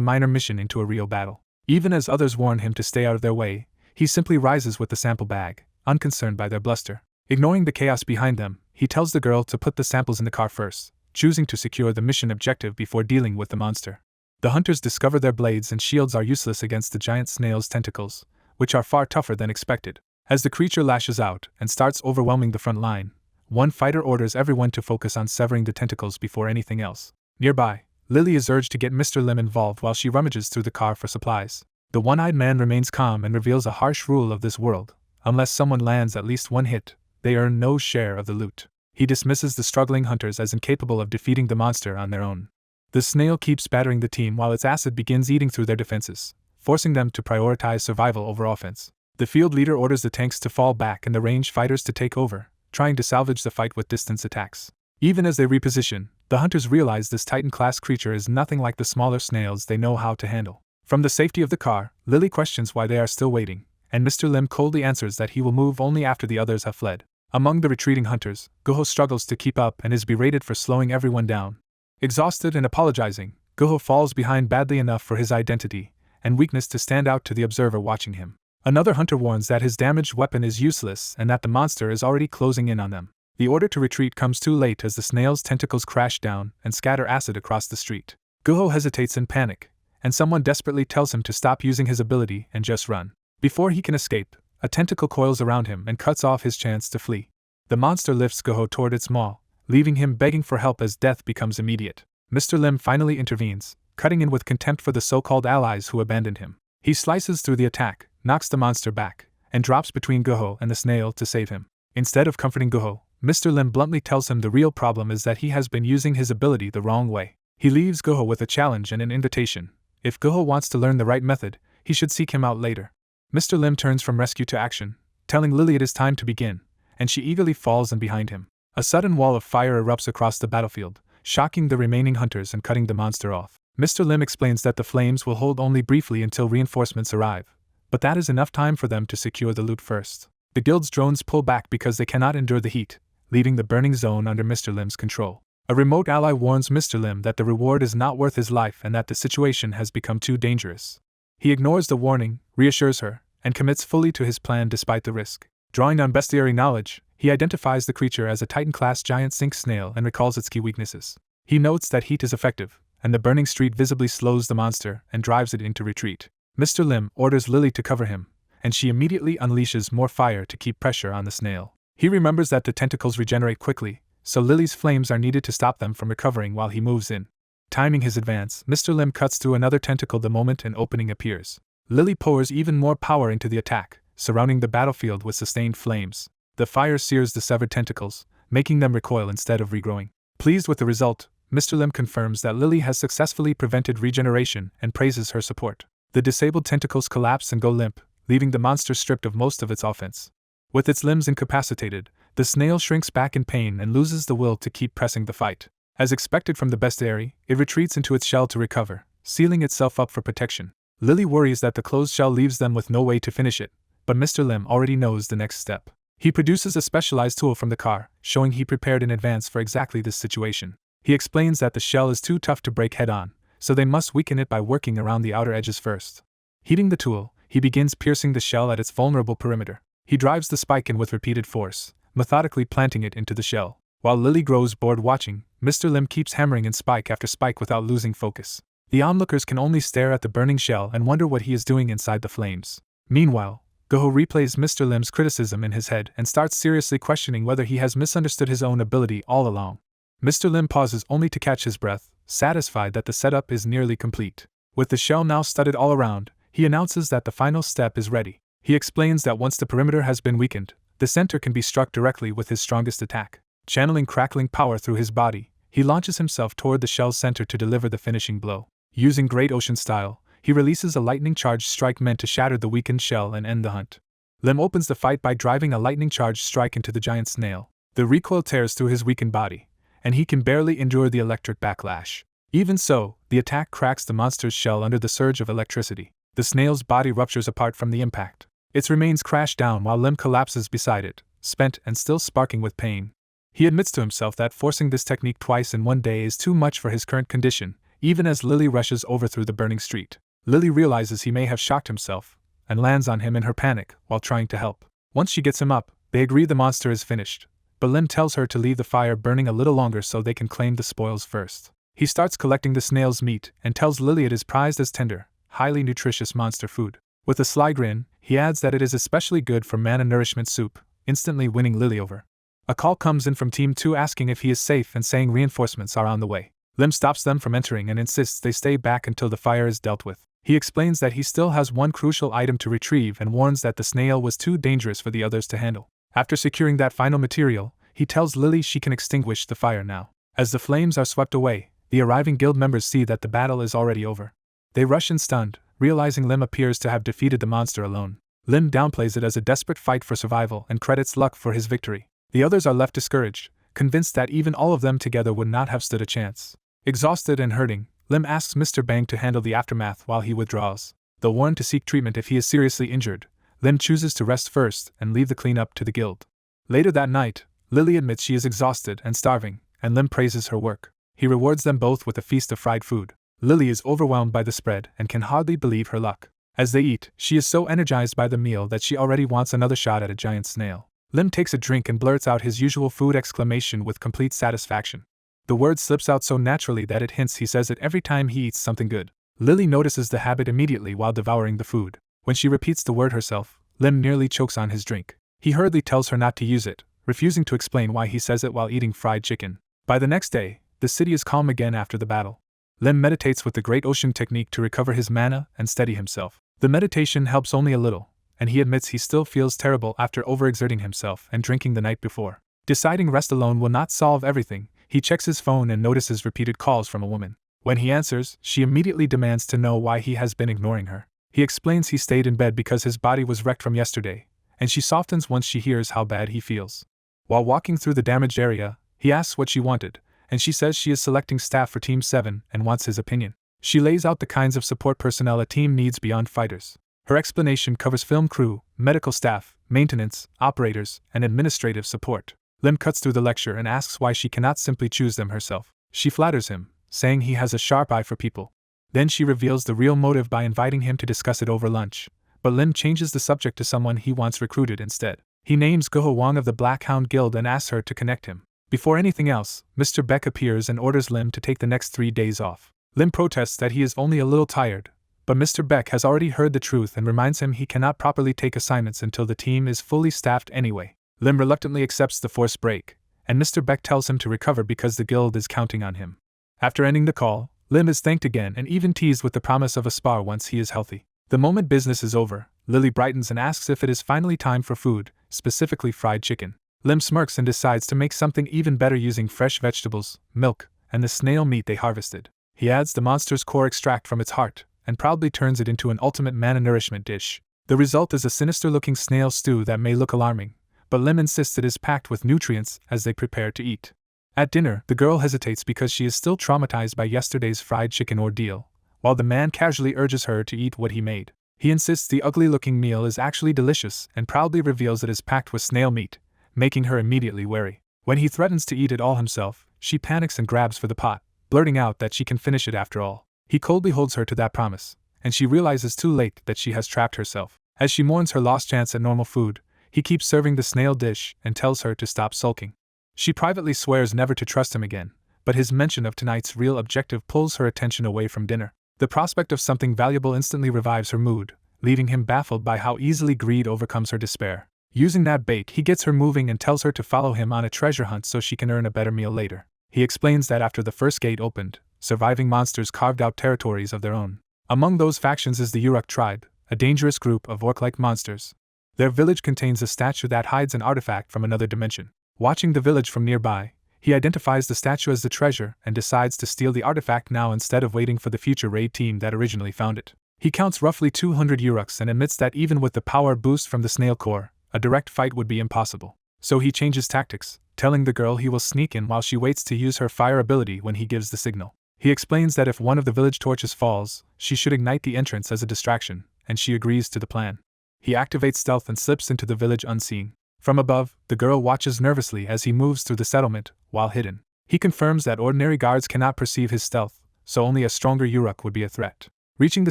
minor mission into a real battle. Even as others warn him to stay out of their way, he simply rises with the sample bag, unconcerned by their bluster. Ignoring the chaos behind them, he tells the girl to put the samples in the car first, choosing to secure the mission objective before dealing with the monster. The hunters discover their blades and shields are useless against the giant snail's tentacles, which are far tougher than expected. As the creature lashes out and starts overwhelming the front line, one fighter orders everyone to focus on severing the tentacles before anything else. Nearby, Lily is urged to get Mr. Lim involved while she rummages through the car for supplies. The one-eyed man remains calm and reveals a harsh rule of this world: unless someone lands at least one hit, they earn no share of the loot. He dismisses the struggling hunters as incapable of defeating the monster on their own. The snail keeps battering the team while its acid begins eating through their defenses, forcing them to prioritize survival over offense. The field leader orders the tanks to fall back and the ranged fighters to take over, trying to salvage the fight with distance attacks. Even as they reposition, the hunters realize this Titan-class creature is nothing like the smaller snails they know how to handle. From the safety of the car, Lily questions why they are still waiting, and Mr. Lim coldly answers that he will move only after the others have fled. Among the retreating hunters, Guho struggles to keep up and is berated for slowing everyone down. Exhausted and apologizing, Guho falls behind badly enough for his identity and weakness to stand out to the observer watching him. Another hunter warns that his damaged weapon is useless and that the monster is already closing in on them. The order to retreat comes too late as the snail's tentacles crash down and scatter acid across the street. Guho hesitates in panic, and someone desperately tells him to stop using his ability and just run. Before he can escape, a tentacle coils around him and cuts off his chance to flee. The monster lifts Guho toward its maw, leaving him begging for help as death becomes immediate. Mr. Lim finally intervenes, cutting in with contempt for the so-called allies who abandoned him. He slices through the attack, knocks the monster back, and drops between Guho and the snail to save him. Instead of comforting Guho, Mr. Lim bluntly tells him the real problem is that he has been using his ability the wrong way. He leaves Guho with a challenge and an invitation. If Guho wants to learn the right method, he should seek him out later. Mr. Lim turns from rescue to action, telling Lily it is time to begin, and she eagerly falls in behind him. A sudden wall of fire erupts across the battlefield, shocking the remaining hunters and cutting the monster off. Mr. Lim explains that the flames will hold only briefly until reinforcements arrive, but that is enough time for them to secure the loot first. The guild's drones pull back because they cannot endure the heat, leaving the burning zone under Mr. Lim's control. A remote ally warns Mr. Lim that the reward is not worth his life and that the situation has become too dangerous. He ignores the warning, reassures her, and commits fully to his plan despite the risk. Drawing on bestiary knowledge, he identifies the creature as a Titan-class giant sink snail and recalls its key weaknesses. He notes that heat is effective, and the burning street visibly slows the monster and drives it into retreat. Mr. Lim orders Lily to cover him, and she immediately unleashes more fire to keep pressure on the snail. He remembers that the tentacles regenerate quickly, so Lily's flames are needed to stop them from recovering while he moves in. Timing his advance, Mr. Lim cuts through another tentacle the moment an opening appears. Lily pours even more power into the attack, surrounding the battlefield with sustained flames. The fire sears the severed tentacles, making them recoil instead of regrowing. Pleased with the result, Mr. Lim confirms that Lily has successfully prevented regeneration and praises her support. The disabled tentacles collapse and go limp, leaving the monster stripped of most of its offense. With its limbs incapacitated, the snail shrinks back in pain and loses the will to keep pressing the fight. As expected from the bestiary, it retreats into its shell to recover, sealing itself up for protection. Lily worries that the closed shell leaves them with no way to finish it, but Mr. Lim already knows the next step. He produces a specialized tool from the car, showing he prepared in advance for exactly this situation. He explains that the shell is too tough to break head-on, so they must weaken it by working around the outer edges first. Heating the tool, he begins piercing the shell at its vulnerable perimeter. He drives the spike in with repeated force, methodically planting it into the shell. While Lily grows bored watching, Mr. Lim keeps hammering in spike after spike without losing focus. The onlookers can only stare at the burning shell and wonder what he is doing inside the flames. Meanwhile, Guho replays Mr. Lim's criticism in his head and starts seriously questioning whether he has misunderstood his own ability all along. Mr. Lim pauses only to catch his breath, satisfied that the setup is nearly complete. With the shell now studded all around, he announces that the final step is ready. He explains that once the perimeter has been weakened, the center can be struck directly with his strongest attack. Channeling crackling power through his body, he launches himself toward the shell's center to deliver the finishing blow. Using Great Ocean style, he releases a lightning-charged strike meant to shatter the weakened shell and end the hunt. Lim opens the fight by driving a lightning-charged strike into the giant snail. The recoil tears through his weakened body, and he can barely endure the electric backlash. Even so, the attack cracks the monster's shell under the surge of electricity. The snail's body ruptures apart from the impact. Its remains crash down while Lim collapses beside it, spent and still sparking with pain. He admits to himself that forcing this technique twice in one day is too much for his current condition, even as Lily rushes over through the burning street. Lily realizes he may have shocked himself, and lands on him in her panic while trying to help. Once she gets him up, they agree the monster is finished, but Lim tells her to leave the fire burning a little longer so they can claim the spoils first. He starts collecting the snail's meat and tells Lily it is prized as tender, highly nutritious monster food. With a sly grin, he adds that it is especially good for mana nourishment soup, instantly winning Lily over. A call comes in from Team 2 asking if he is safe and saying reinforcements are on the way. Lim stops them from entering and insists they stay back until the fire is dealt with. He explains that he still has one crucial item to retrieve and warns that the snail was too dangerous for the others to handle. After securing that final material, he tells Lily she can extinguish the fire now. As the flames are swept away, the arriving guild members see that the battle is already over. They rush in stunned, realizing Lim appears to have defeated the monster alone. Lim downplays it as a desperate fight for survival and credits luck for his victory. The others are left discouraged, convinced that even all of them together would not have stood a chance. Exhausted and hurting, Lim asks Mr. Bang to handle the aftermath while he withdraws. Though warned to seek treatment if he is seriously injured, Lim chooses to rest first and leave the cleanup to the guild. Later that night, Lily admits she is exhausted and starving, and Lim praises her work. He rewards them both with a feast of fried food. Lily is overwhelmed by the spread and can hardly believe her luck. As they eat, she is so energized by the meal that she already wants another shot at a giant snail. Lim takes a drink and blurts out his usual food exclamation with complete satisfaction. The word slips out so naturally that it hints he says it every time he eats something good. Lily notices the habit immediately while devouring the food. When she repeats the word herself, Lim nearly chokes on his drink. He hurriedly tells her not to use it, refusing to explain why he says it while eating fried chicken. By the next day, the city is calm again after the battle. Lim meditates with the Great Ocean technique to recover his mana and steady himself. The meditation helps only a little, and he admits he still feels terrible after overexerting himself and drinking the night before. Deciding rest alone will not solve everything, he checks his phone and notices repeated calls from a woman. When he answers, she immediately demands to know why he has been ignoring her. He explains he stayed in bed because his body was wrecked from yesterday, and she softens once she hears how bad he feels. While walking through the damaged area, he asks what she wanted, and she says she is selecting staff for Team 7 and wants his opinion. She lays out the kinds of support personnel a team needs beyond fighters. Her explanation covers film crew, medical staff, maintenance, operators, and administrative support. Lim cuts through the lecture and asks why she cannot simply choose them herself. She flatters him, saying he has a sharp eye for people. Then she reveals the real motive by inviting him to discuss it over lunch, but Lim changes the subject to someone he wants recruited instead. He names Goho Wang of the Black Hound Guild and asks her to connect him. Before anything else, Mr. Beck appears and orders Lim to take the next 3 days off. Lim protests that he is only a little tired, but Mr. Beck has already heard the truth and reminds him he cannot properly take assignments until the team is fully staffed anyway. Lim reluctantly accepts the forced break, and Mr. Beck tells him to recover because the guild is counting on him. After ending the call, Lim is thanked again and even teased with the promise of a spar once he is healthy. The moment business is over, Lily brightens and asks if it is finally time for food, specifically fried chicken. Lim smirks and decides to make something even better using fresh vegetables, milk, and the snail meat they harvested. He adds the monster's core extract from its heart, and proudly turns it into an ultimate mana nourishment dish. The result is a sinister-looking snail stew that may look alarming, but Lim insists it is packed with nutrients as they prepare to eat. At dinner, the girl hesitates because she is still traumatized by yesterday's fried chicken ordeal, while the man casually urges her to eat what he made. He insists the ugly-looking meal is actually delicious and proudly reveals it is packed with snail meat, making her immediately wary. When he threatens to eat it all himself, she panics and grabs for the pot, blurting out that she can finish it after all. He coldly holds her to that promise, and she realizes too late that she has trapped herself. As she mourns her lost chance at normal food, he keeps serving the snail dish and tells her to stop sulking. She privately swears never to trust him again, but his mention of tonight's real objective pulls her attention away from dinner. The prospect of something valuable instantly revives her mood, leaving him baffled by how easily greed overcomes her despair. Using that bait, he gets her moving and tells her to follow him on a treasure hunt so she can earn a better meal later. He explains that after the first gate opened, surviving monsters carved out territories of their own. Among those factions is the Uruk tribe, a dangerous group of orc-like monsters. Their village contains a statue that hides an artifact from another dimension. Watching the village from nearby, he identifies the statue as the treasure and decides to steal the artifact now instead of waiting for the future raid team that originally found it. He counts roughly 200 Uruks and admits that even with the power boost from the snail core, a direct fight would be impossible. So he changes tactics, telling the girl he will sneak in while she waits to use her fire ability when he gives the signal. He explains that if one of the village torches falls, she should ignite the entrance as a distraction, and she agrees to the plan. He activates stealth and slips into the village unseen. From above, the girl watches nervously as he moves through the settlement, while hidden. He confirms that ordinary guards cannot perceive his stealth, so only a stronger Uruk would be a threat. Reaching the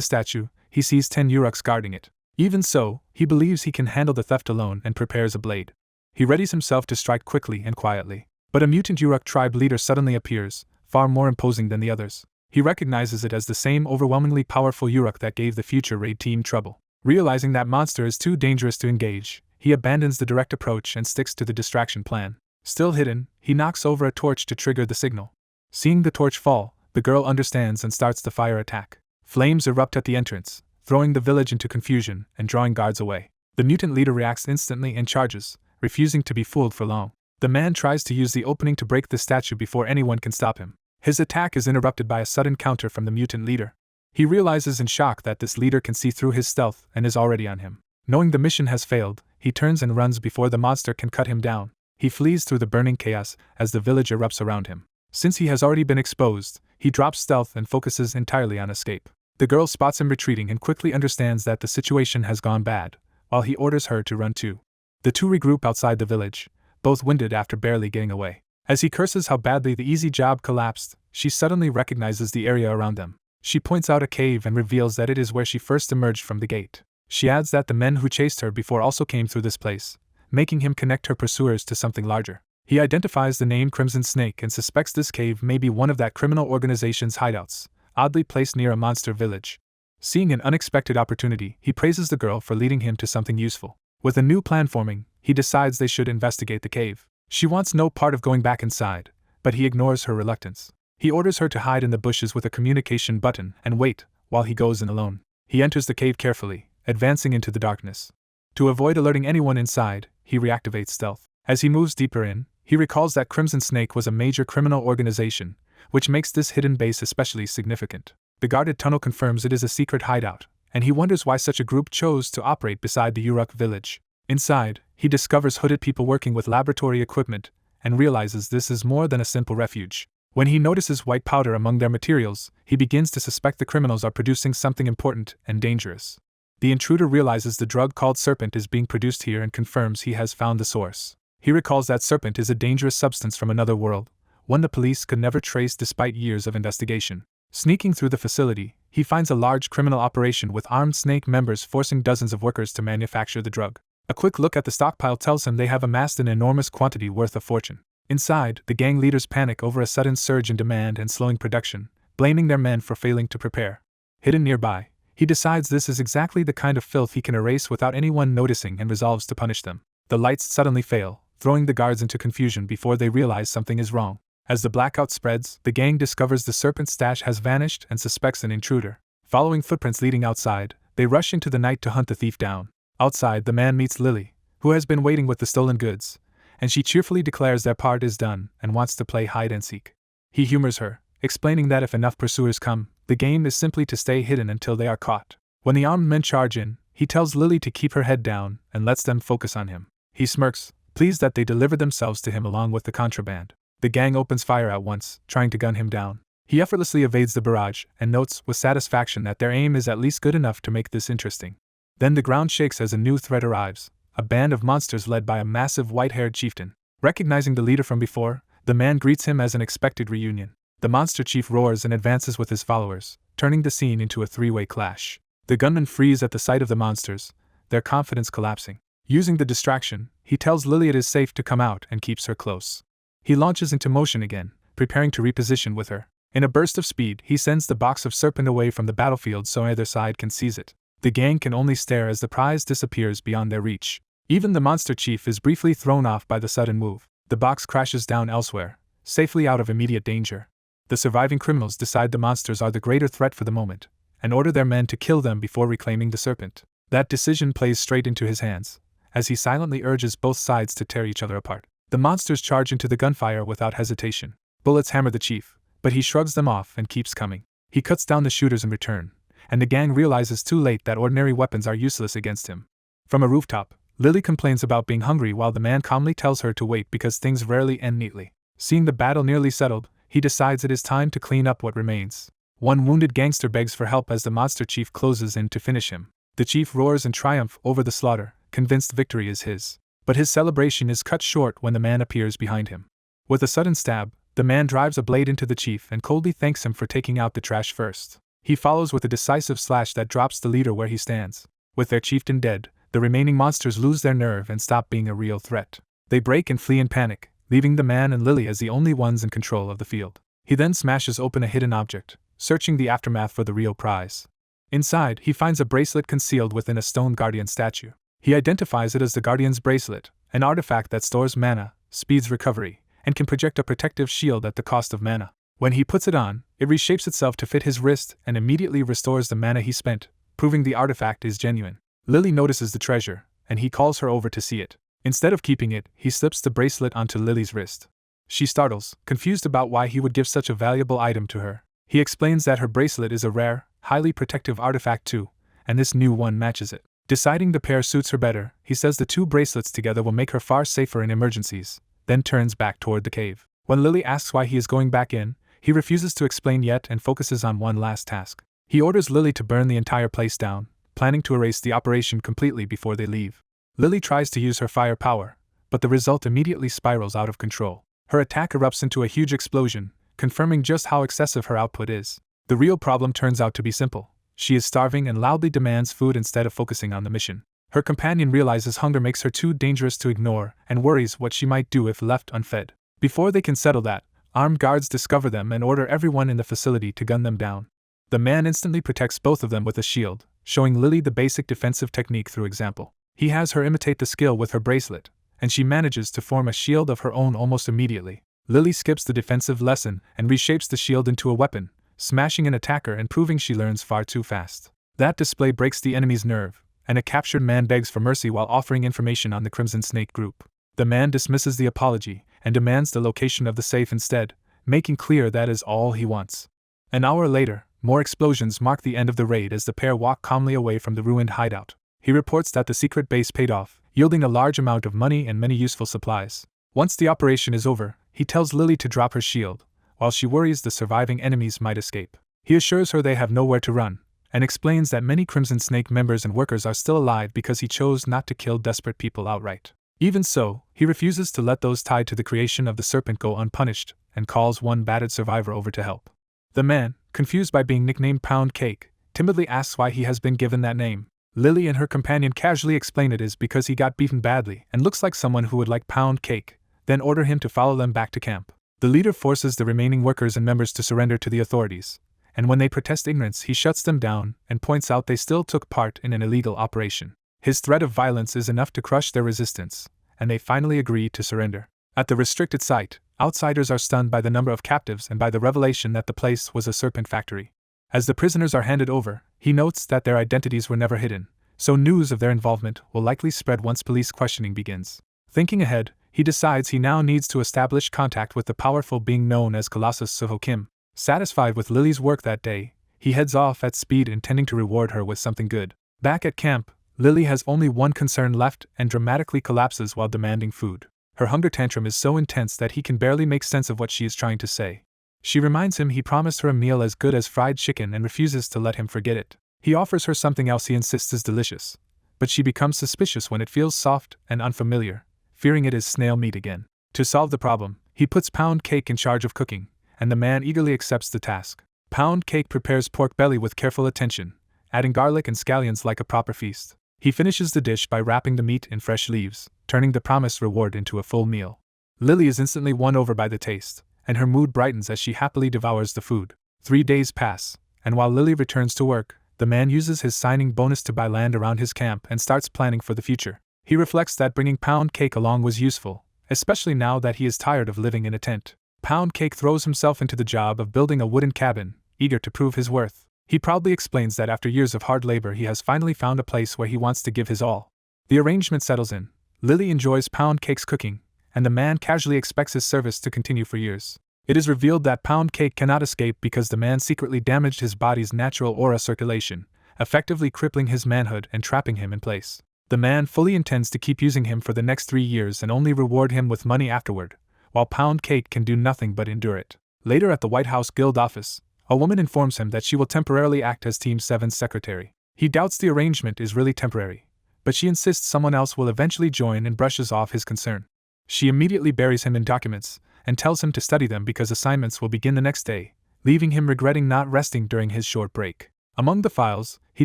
statue, he sees 10 Uruks guarding it. Even so, he believes he can handle the theft alone and prepares a blade. He readies himself to strike quickly and quietly. But a mutant Uruk tribe leader suddenly appears, far more imposing than the others. He recognizes it as the same overwhelmingly powerful Uruk that gave the future raid team trouble. Realizing that monster is too dangerous to engage, he abandons the direct approach and sticks to the distraction plan. Still hidden, he knocks over a torch to trigger the signal. Seeing the torch fall, the girl understands and starts the fire attack. Flames erupt at the entrance, throwing the village into confusion and drawing guards away. The mutant leader reacts instantly and charges, refusing to be fooled for long. The man tries to use the opening to break the statue before anyone can stop him. His attack is interrupted by a sudden counter from the mutant leader. He realizes in shock that this leader can see through his stealth and is already on him. Knowing the mission has failed, he turns and runs before the monster can cut him down. He flees through the burning chaos as the village erupts around him. Since he has already been exposed, he drops stealth and focuses entirely on escape. The girl spots him retreating and quickly understands that the situation has gone bad, while he orders her to run too. The two regroup outside the village, both winded after barely getting away. As he curses how badly the easy job collapsed, she suddenly recognizes the area around them. She points out a cave and reveals that it is where she first emerged from the gate. She adds that the men who chased her before also came through this place, making him connect her pursuers to something larger. He identifies the name Crimson Snake and suspects this cave may be one of that criminal organization's hideouts, oddly placed near a monster village. Seeing an unexpected opportunity, he praises the girl for leading him to something useful. With a new plan forming, he decides they should investigate the cave. She wants no part of going back inside, but he ignores her reluctance. He orders her to hide in the bushes with a communication button and wait while he goes in alone. He enters the cave carefully, advancing into the darkness. To avoid alerting anyone inside, he reactivates stealth. As he moves deeper in, he recalls that Crimson Snake was a major criminal organization, which makes this hidden base especially significant. The guarded tunnel confirms it is a secret hideout, and he wonders why such a group chose to operate beside the Uruk village. Inside, he discovers hooded people working with laboratory equipment, and realizes this is more than a simple refuge. When he notices white powder among their materials, he begins to suspect the criminals are producing something important and dangerous. The intruder realizes the drug called Serpent is being produced here and confirms he has found the source. He recalls that Serpent is a dangerous substance from another world, one the police could never trace despite years of investigation. Sneaking through the facility, he finds a large criminal operation with armed snake members forcing dozens of workers to manufacture the drug. A quick look at the stockpile tells him they have amassed an enormous quantity worth a fortune. Inside, the gang leaders panic over a sudden surge in demand and slowing production, blaming their men for failing to prepare. Hidden nearby, he decides this is exactly the kind of filth he can erase without anyone noticing and resolves to punish them. The lights suddenly fail, throwing the guards into confusion before they realize something is wrong. As the blackout spreads, the gang discovers the Serpent stash has vanished and suspects an intruder. Following footprints leading outside, they rush into the night to hunt the thief down. Outside, the man meets Lily, who has been waiting with the stolen goods, and she cheerfully declares their part is done and wants to play hide and seek. He humors her, explaining that if enough pursuers come, the game is simply to stay hidden until they are caught. When the armed men charge in, he tells Lily to keep her head down and lets them focus on him. He smirks, pleased that they deliver themselves to him along with the contraband. The gang opens fire at once, trying to gun him down. He effortlessly evades the barrage and notes with satisfaction that their aim is at least good enough to make this interesting. Then the ground shakes as a new threat arrives, a band of monsters led by a massive white-haired chieftain. Recognizing the leader from before, the man greets him as an expected reunion. The monster chief roars and advances with his followers, turning the scene into a three-way clash. The gunmen freeze at the sight of the monsters, their confidence collapsing. Using the distraction, he tells Lily it is safe to come out and keeps her close. He launches into motion again, preparing to reposition with her. In a burst of speed, he sends the box of Serpent away from the battlefield so either side can seize it. The gang can only stare as the prize disappears beyond their reach. Even the monster chief is briefly thrown off by the sudden move. The box crashes down elsewhere, safely out of immediate danger. The surviving criminals decide the monsters are the greater threat for the moment, and order their men to kill them before reclaiming the Serpent. That decision plays straight into his hands, as he silently urges both sides to tear each other apart. The monsters charge into the gunfire without hesitation. Bullets hammer the chief, but he shrugs them off and keeps coming. He cuts down the shooters in return, and the gang realizes too late that ordinary weapons are useless against him. From a rooftop, Lily complains about being hungry while the man calmly tells her to wait because things rarely end neatly. Seeing the battle nearly settled, he decides it is time to clean up what remains. One wounded gangster begs for help as the monster chief closes in to finish him. The chief roars in triumph over the slaughter, convinced victory is his. But his celebration is cut short when the man appears behind him. With a sudden stab, the man drives a blade into the chief and coldly thanks him for taking out the trash first. He follows with a decisive slash that drops the leader where he stands. With their chieftain dead, the remaining monsters lose their nerve and stop being a real threat. They break and flee in panic, leaving the man and Lily as the only ones in control of the field. He then smashes open a hidden object, searching the aftermath for the real prize. Inside, he finds a bracelet concealed within a stone guardian statue. He identifies it as the Guardian's Bracelet, an artifact that stores mana, speeds recovery, and can project a protective shield at the cost of mana. When he puts it on, it reshapes itself to fit his wrist and immediately restores the mana he spent, proving the artifact is genuine. Lily notices the treasure, and he calls her over to see it. Instead of keeping it, he slips the bracelet onto Lily's wrist. She startles, confused about why he would give such a valuable item to her. He explains that her bracelet is a rare, highly protective artifact too, and this new one matches it. Deciding the pair suits her better, he says the two bracelets together will make her far safer in emergencies, then turns back toward the cave. When Lily asks why he is going back in, he refuses to explain yet and focuses on one last task. He orders Lily to burn the entire place down, planning to erase the operation completely before they leave. Lily tries to use her fire power, but the result immediately spirals out of control. Her attack erupts into a huge explosion, confirming just how excessive her output is. The real problem turns out to be simple. She is starving and loudly demands food instead of focusing on the mission. Her companion realizes hunger makes her too dangerous to ignore and worries what she might do if left unfed. Before they can settle that, armed guards discover them and order everyone in the facility to gun them down. The man instantly protects both of them with a shield, showing Lily the basic defensive technique through example. He has her imitate the skill with her bracelet, and she manages to form a shield of her own almost immediately. Lily skips the defensive lesson and reshapes the shield into a weapon, smashing an attacker and proving she learns far too fast. That display breaks the enemy's nerve, and a captured man begs for mercy while offering information on the Crimson Snake group. The man dismisses the apology and demands the location of the safe instead, making clear that is all he wants. An hour later, more explosions mark the end of the raid as the pair walk calmly away from the ruined hideout. He reports that the secret base paid off, yielding a large amount of money and many useful supplies. Once the operation is over, he tells Lily to drop her shield, while she worries the surviving enemies might escape. He assures her they have nowhere to run, and explains that many Crimson Snake members and workers are still alive because he chose not to kill desperate people outright. Even so, he refuses to let those tied to the creation of the serpent go unpunished, and calls one battered survivor over to help. The man, confused by being nicknamed Pound Cake, timidly asks why he has been given that name. Lily and her companion casually explain it is because he got beaten badly and looks like someone who would like pound cake, then order him to follow them back to camp. The leader forces the remaining workers and members to surrender to the authorities, and when they protest ignorance he shuts them down and points out they still took part in an illegal operation. His threat of violence is enough to crush their resistance, and they finally agree to surrender. At the restricted site, outsiders are stunned by the number of captives and by the revelation that the place was a serpent factory. As the prisoners are handed over, he notes that their identities were never hidden, so news of their involvement will likely spread once police questioning begins. Thinking ahead, he decides he now needs to establish contact with the powerful being known as Colossus Soho Kim. Satisfied with Lily's work that day, he heads off at speed intending to reward her with something good. Back at camp, Lily has only one concern left and dramatically collapses while demanding food. Her hunger tantrum is so intense that he can barely make sense of what she is trying to say. She reminds him he promised her a meal as good as fried chicken and refuses to let him forget it. He offers her something else he insists is delicious, but she becomes suspicious when it feels soft and unfamiliar, fearing it is snail meat again. To solve the problem, he puts Pound Cake in charge of cooking, and the man eagerly accepts the task. Pound Cake prepares pork belly with careful attention, adding garlic and scallions like a proper feast. He finishes the dish by wrapping the meat in fresh leaves, turning the promised reward into a full meal. Lily is instantly won over by the taste, and her mood brightens as she happily devours the food. 3 days pass, and while Lily returns to work, the man uses his signing bonus to buy land around his camp and starts planning for the future. He reflects that bringing Pound Cake along was useful, especially now that he is tired of living in a tent. Pound Cake throws himself into the job of building a wooden cabin, eager to prove his worth. He proudly explains that after years of hard labor he has finally found a place where he wants to give his all. The arrangement settles in. Lily enjoys Pound Cake's cooking, and the man casually expects his service to continue for years. It is revealed that Pound Cake cannot escape because the man secretly damaged his body's natural aura circulation, effectively crippling his manhood and trapping him in place. The man fully intends to keep using him for the next 3 years and only reward him with money afterward, while Pound Cake can do nothing but endure it. Later at the White House Guild office, a woman informs him that she will temporarily act as Team 7's secretary. He doubts the arrangement is really temporary, but she insists someone else will eventually join and brushes off his concern. She immediately buries him in documents and tells him to study them because assignments will begin the next day, leaving him regretting not resting during his short break. Among the files, he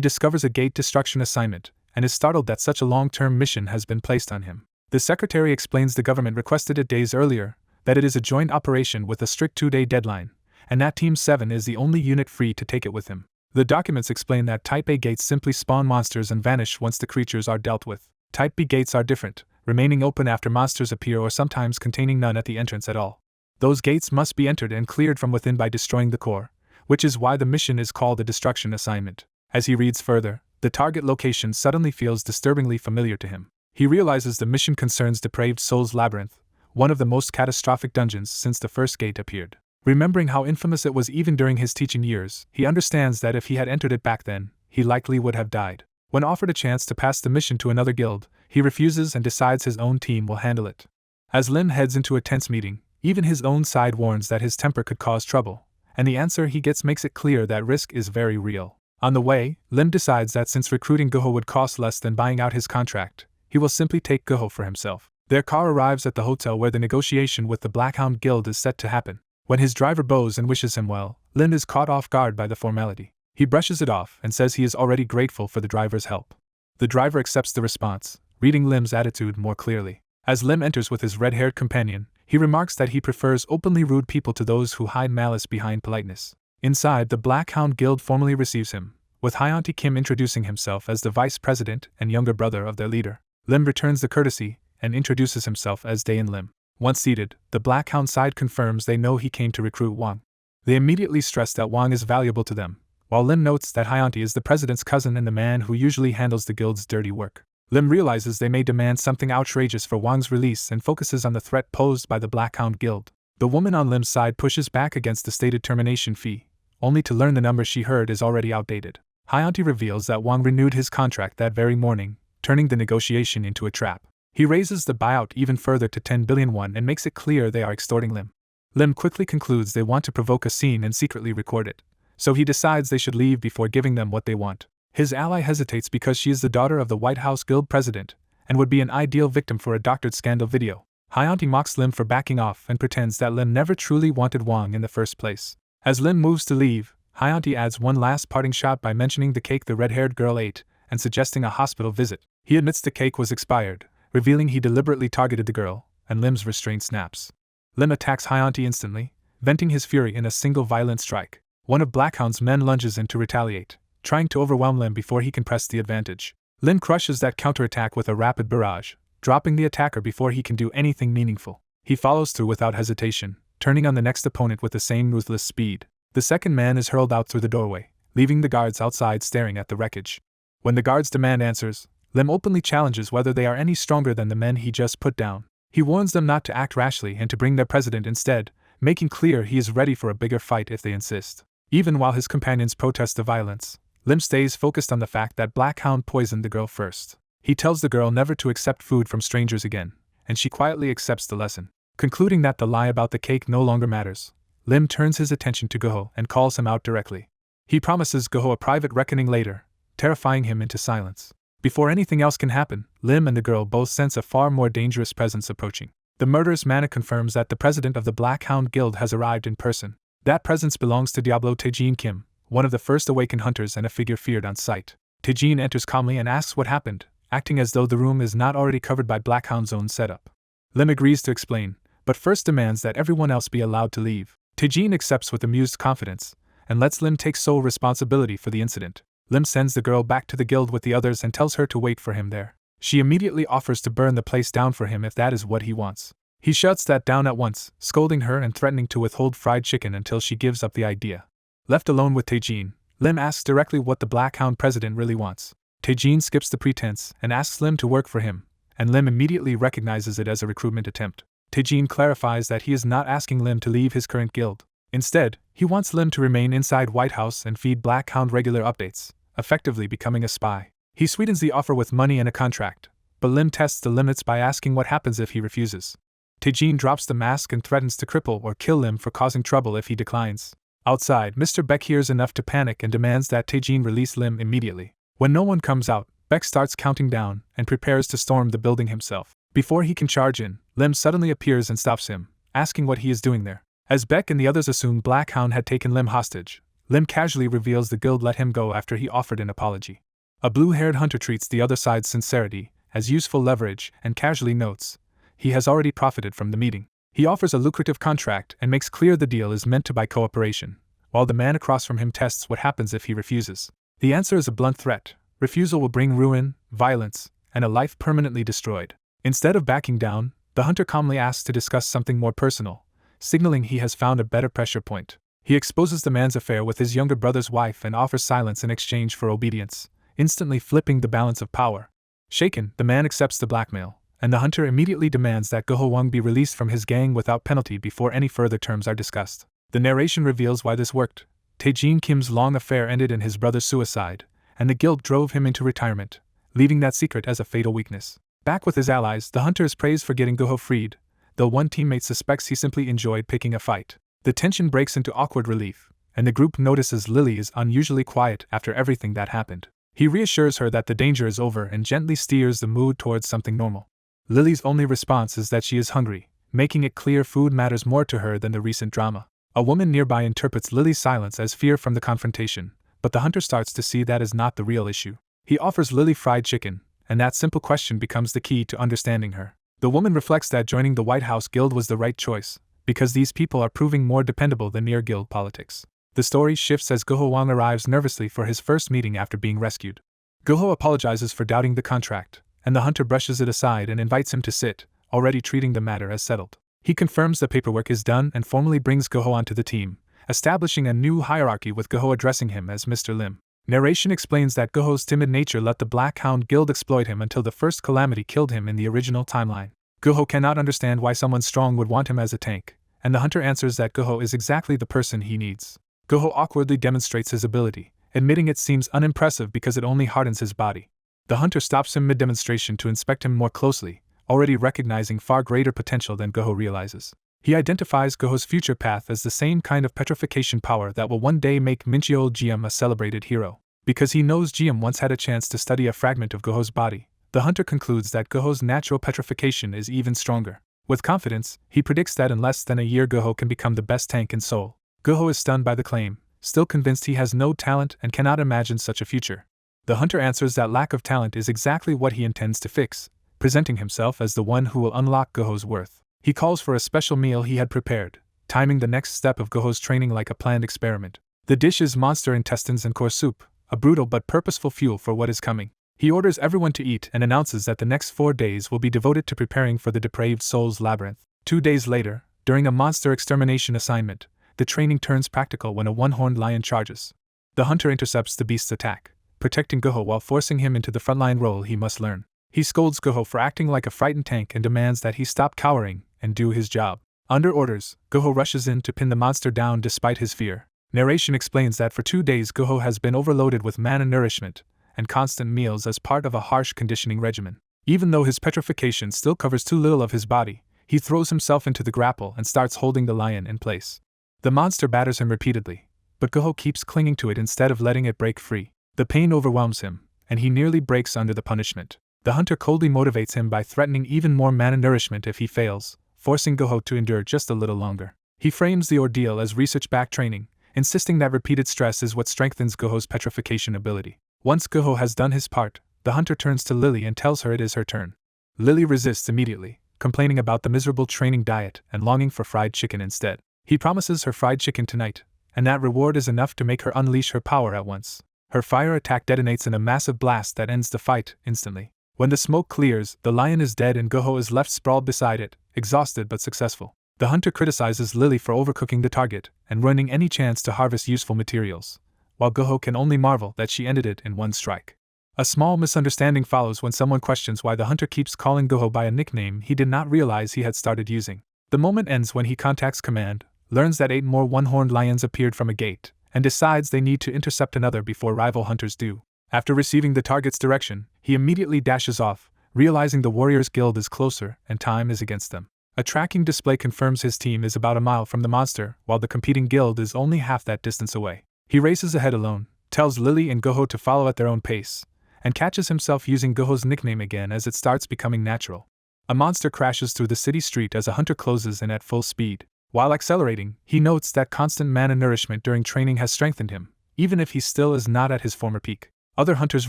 discovers a gate destruction assignment and is startled that such a long-term mission has been placed on him. The secretary explains the government requested it days earlier, that it is a joint operation with a strict 2-day deadline, and that Team 7 is the only unit free to take it with him. The documents explain that Type A gates simply spawn monsters and vanish once the creatures are dealt with. Type B gates are different, remaining open after monsters appear or sometimes containing none at the entrance at all. Those gates must be entered and cleared from within by destroying the core, which is why the mission is called a destruction assignment. As he reads further, the target location suddenly feels disturbingly familiar to him. He realizes the mission concerns Depraved Soul's Labyrinth, one of the most catastrophic dungeons since the first gate appeared. Remembering how infamous it was even during his teaching years, he understands that if he had entered it back then, he likely would have died. When offered a chance to pass the mission to another guild, he refuses and decides his own team will handle it. As Lin heads into a tense meeting, even his own side warns that his temper could cause trouble, and the answer he gets makes it clear that risk is very real. On the way, Lim decides that since recruiting Guho would cost less than buying out his contract, he will simply take Guho for himself. Their car arrives at the hotel where the negotiation with the Blackhound Guild is set to happen. When his driver bows and wishes him well, Lim is caught off guard by the formality. He brushes it off and says he is already grateful for the driver's help. The driver accepts the response, reading Lim's attitude more clearly. As Lim enters with his red-haired companion, he remarks that he prefers openly rude people to those who hide malice behind politeness. Inside, the Black Hound Guild formally receives him, with Hyuntae Kim introducing himself as the vice president and younger brother of their leader. Lim returns the courtesy and introduces himself as Dae-in Lim. Once seated, the Black Hound side confirms they know he came to recruit Wang. They immediately stress that Wang is valuable to them, while Lim notes that Hyuntae is the president's cousin and the man who usually handles the guild's dirty work. Lim realizes they may demand something outrageous for Wang's release and focuses on the threat posed by the Black Hound Guild. The woman on Lim's side pushes back against the stated termination fee, only to learn the number she heard is already outdated. Hyuntae reveals that Wang renewed his contract that very morning, turning the negotiation into a trap. He raises the buyout even further to 10 billion won and makes it clear they are extorting Lim. Lim quickly concludes they want to provoke a scene and secretly record it, so he decides they should leave before giving them what they want. His ally hesitates because she is the daughter of the White House Guild president and would be an ideal victim for a doctored scandal video. Hyuntae mocks Lim for backing off and pretends that Lim never truly wanted Wang in the first place. As Lim moves to leave, Hyuntae adds one last parting shot by mentioning the cake the red-haired girl ate and suggesting a hospital visit. He admits the cake was expired, revealing he deliberately targeted the girl, and Lim's restraint snaps. Lim attacks Hyuntae instantly, venting his fury in a single violent strike. One of Blackhound's men lunges in to retaliate, trying to overwhelm Lim before he can press the advantage. Lim crushes that counterattack with a rapid barrage, dropping the attacker before he can do anything meaningful. He follows through without hesitation, turning on the next opponent with the same ruthless speed. The second man is hurled out through the doorway, leaving the guards outside staring at the wreckage. When the guards demand answers, Lim openly challenges whether they are any stronger than the men he just put down. He warns them not to act rashly and to bring their president instead, making clear he is ready for a bigger fight if they insist. Even while his companions protest the violence, Lim stays focused on the fact that Blackhound poisoned the girl first. He tells the girl never to accept food from strangers again, and she quietly accepts the lesson. Concluding that the lie about the cake no longer matters, Lim turns his attention to Goho and calls him out directly. He promises Goho a private reckoning later, terrifying him into silence. Before anything else can happen, Lim and the girl both sense a far more dangerous presence approaching. The murderous Mana confirms that the president of the Black Hound Guild has arrived in person. That presence belongs to Diablo Taejin Kim, one of the first awakened hunters and a figure feared on sight. Taejin enters calmly and asks what happened, acting as though the room is not already covered by Blackhound's own setup. Lim agrees to explain, but first demands that everyone else be allowed to leave. Taejin accepts with amused confidence, and lets Lim take sole responsibility for the incident. Lim sends the girl back to the guild with the others and tells her to wait for him there. She immediately offers to burn the place down for him if that is what he wants. He shuts that down at once, scolding her and threatening to withhold fried chicken until she gives up the idea. Left alone with Taejin, Lim asks directly what the Black Hound president really wants. Taejin skips the pretense and asks Lim to work for him, and Lim immediately recognizes it as a recruitment attempt. Taejin clarifies that he is not asking Lim to leave his current guild. Instead, he wants Lim to remain inside White House and feed Black Hound regular updates, effectively becoming a spy. He sweetens the offer with money and a contract, but Lim tests the limits by asking what happens if he refuses. Taejin drops the mask and threatens to cripple or kill Lim for causing trouble if he declines. Outside, Mr. Beck hears enough to panic and demands that Taejin release Lim immediately. When no one comes out, Beck starts counting down and prepares to storm the building himself. Before he can charge in, Lim suddenly appears and stops him, asking what he is doing there. As Beck and the others assume Blackhound had taken Lim hostage, Lim casually reveals the guild let him go after he offered an apology. A blue-haired hunter treats the other side's sincerity as useful leverage and casually notes he has already profited from the meeting. He offers a lucrative contract and makes clear the deal is meant to buy cooperation, while the man across from him tests what happens if he refuses. The answer is a blunt threat. Refusal will bring ruin, violence, and a life permanently destroyed. Instead of backing down, the hunter calmly asks to discuss something more personal, signaling he has found a better pressure point. He exposes the man's affair with his younger brother's wife and offers silence in exchange for obedience, instantly flipping the balance of power. Shaken, the man accepts the blackmail, and the hunter immediately demands that Goho Wang be released from his gang without penalty before any further terms are discussed. The narration reveals why this worked. Taejin Kim's long affair ended in his brother's suicide, and the guild drove him into retirement, leaving that secret as a fatal weakness. Back with his allies, the hunter is praised for getting Goho freed, though one teammate suspects he simply enjoyed picking a fight. The tension breaks into awkward relief, and the group notices Lily is unusually quiet after everything that happened. He reassures her that the danger is over and gently steers the mood towards something normal. Lily's only response is that she is hungry, making it clear food matters more to her than the recent drama. A woman nearby interprets Lily's silence as fear from the confrontation, but the hunter starts to see that is not the real issue. He offers Lily fried chicken, and that simple question becomes the key to understanding her. The woman reflects that joining the White House Guild was the right choice, because these people are proving more dependable than mere guild politics. The story shifts as Goho Wang arrives nervously for his first meeting after being rescued. Goho apologizes for doubting the contract, and the hunter brushes it aside and invites him to sit, already treating the matter as settled. He confirms the paperwork is done and formally brings Goho onto the team, establishing a new hierarchy with Goho addressing him as Mr. Lim. Narration explains that Goho's timid nature let the Black Hound Guild exploit him until the first calamity killed him in the original timeline. Goho cannot understand why someone strong would want him as a tank, and the hunter answers that Goho is exactly the person he needs. Goho awkwardly demonstrates his ability, admitting it seems unimpressive because it only hardens his body. The hunter stops him mid-demonstration to inspect him more closely, already recognizing far greater potential than Goho realizes. He identifies Goho's future path as the same kind of petrification power that will one day make Minchio Jiam a celebrated hero. Because he knows Jiam once had a chance to study a fragment of Goho's body, the hunter concludes that Goho's natural petrification is even stronger. With confidence, he predicts that in less than a year Goho can become the best tank in Seoul. Goho is stunned by the claim, still convinced he has no talent and cannot imagine such a future. The hunter answers that lack of talent is exactly what he intends to fix, presenting himself as the one who will unlock Goho's worth. He calls for a special meal he had prepared, timing the next step of Goho's training like a planned experiment. The dish is monster intestines and core soup, a brutal but purposeful fuel for what is coming. He orders everyone to eat and announces that the next 4 days will be devoted to preparing for the depraved soul's labyrinth. 2 days later, during a monster extermination assignment, the training turns practical when a one-horned lion charges. The hunter intercepts the beast's attack, protecting Goho while forcing him into the frontline role he must learn. He scolds Goho for acting like a frightened tank and demands that he stop cowering and do his job. Under orders, Goho rushes in to pin the monster down despite his fear. Narration explains that for 2 days Goho has been overloaded with mana nourishment and constant meals as part of a harsh conditioning regimen. Even though his petrification still covers too little of his body, he throws himself into the grapple and starts holding the lion in place. The monster batters him repeatedly, but Goho keeps clinging to it instead of letting it break free. The pain overwhelms him, and he nearly breaks under the punishment. The hunter coldly motivates him by threatening even more mana nourishment if he fails, forcing Goho to endure just a little longer. He frames the ordeal as research-backed training, insisting that repeated stress is what strengthens Goho's petrification ability. Once Goho has done his part, the hunter turns to Lily and tells her it is her turn. Lily resists immediately, complaining about the miserable training diet and longing for fried chicken instead. He promises her fried chicken tonight, and that reward is enough to make her unleash her power at once. Her fire attack detonates in a massive blast that ends the fight instantly. When the smoke clears, the lion is dead and Goho is left sprawled beside it, exhausted but successful. The hunter criticizes Lily for overcooking the target and ruining any chance to harvest useful materials, while Goho can only marvel that she ended it in one strike. A small misunderstanding follows when someone questions why the hunter keeps calling Goho by a nickname he did not realize he had started using. The moment ends when he contacts command, learns that 8 more one-horned lions appeared from a gate, and decides they need to intercept another before rival hunters do. After receiving the target's direction, he immediately dashes off, realizing the Warriors Guild is closer and time is against them. A tracking display confirms his team is about a mile from the monster, while the competing guild is only half that distance away. He races ahead alone, tells Lily and Goho to follow at their own pace, and catches himself using Goho's nickname again as it starts becoming natural. A monster crashes through the city street as a hunter closes in at full speed. While accelerating, he notes that constant mana nourishment during training has strengthened him, even if he still is not at his former peak. Other hunters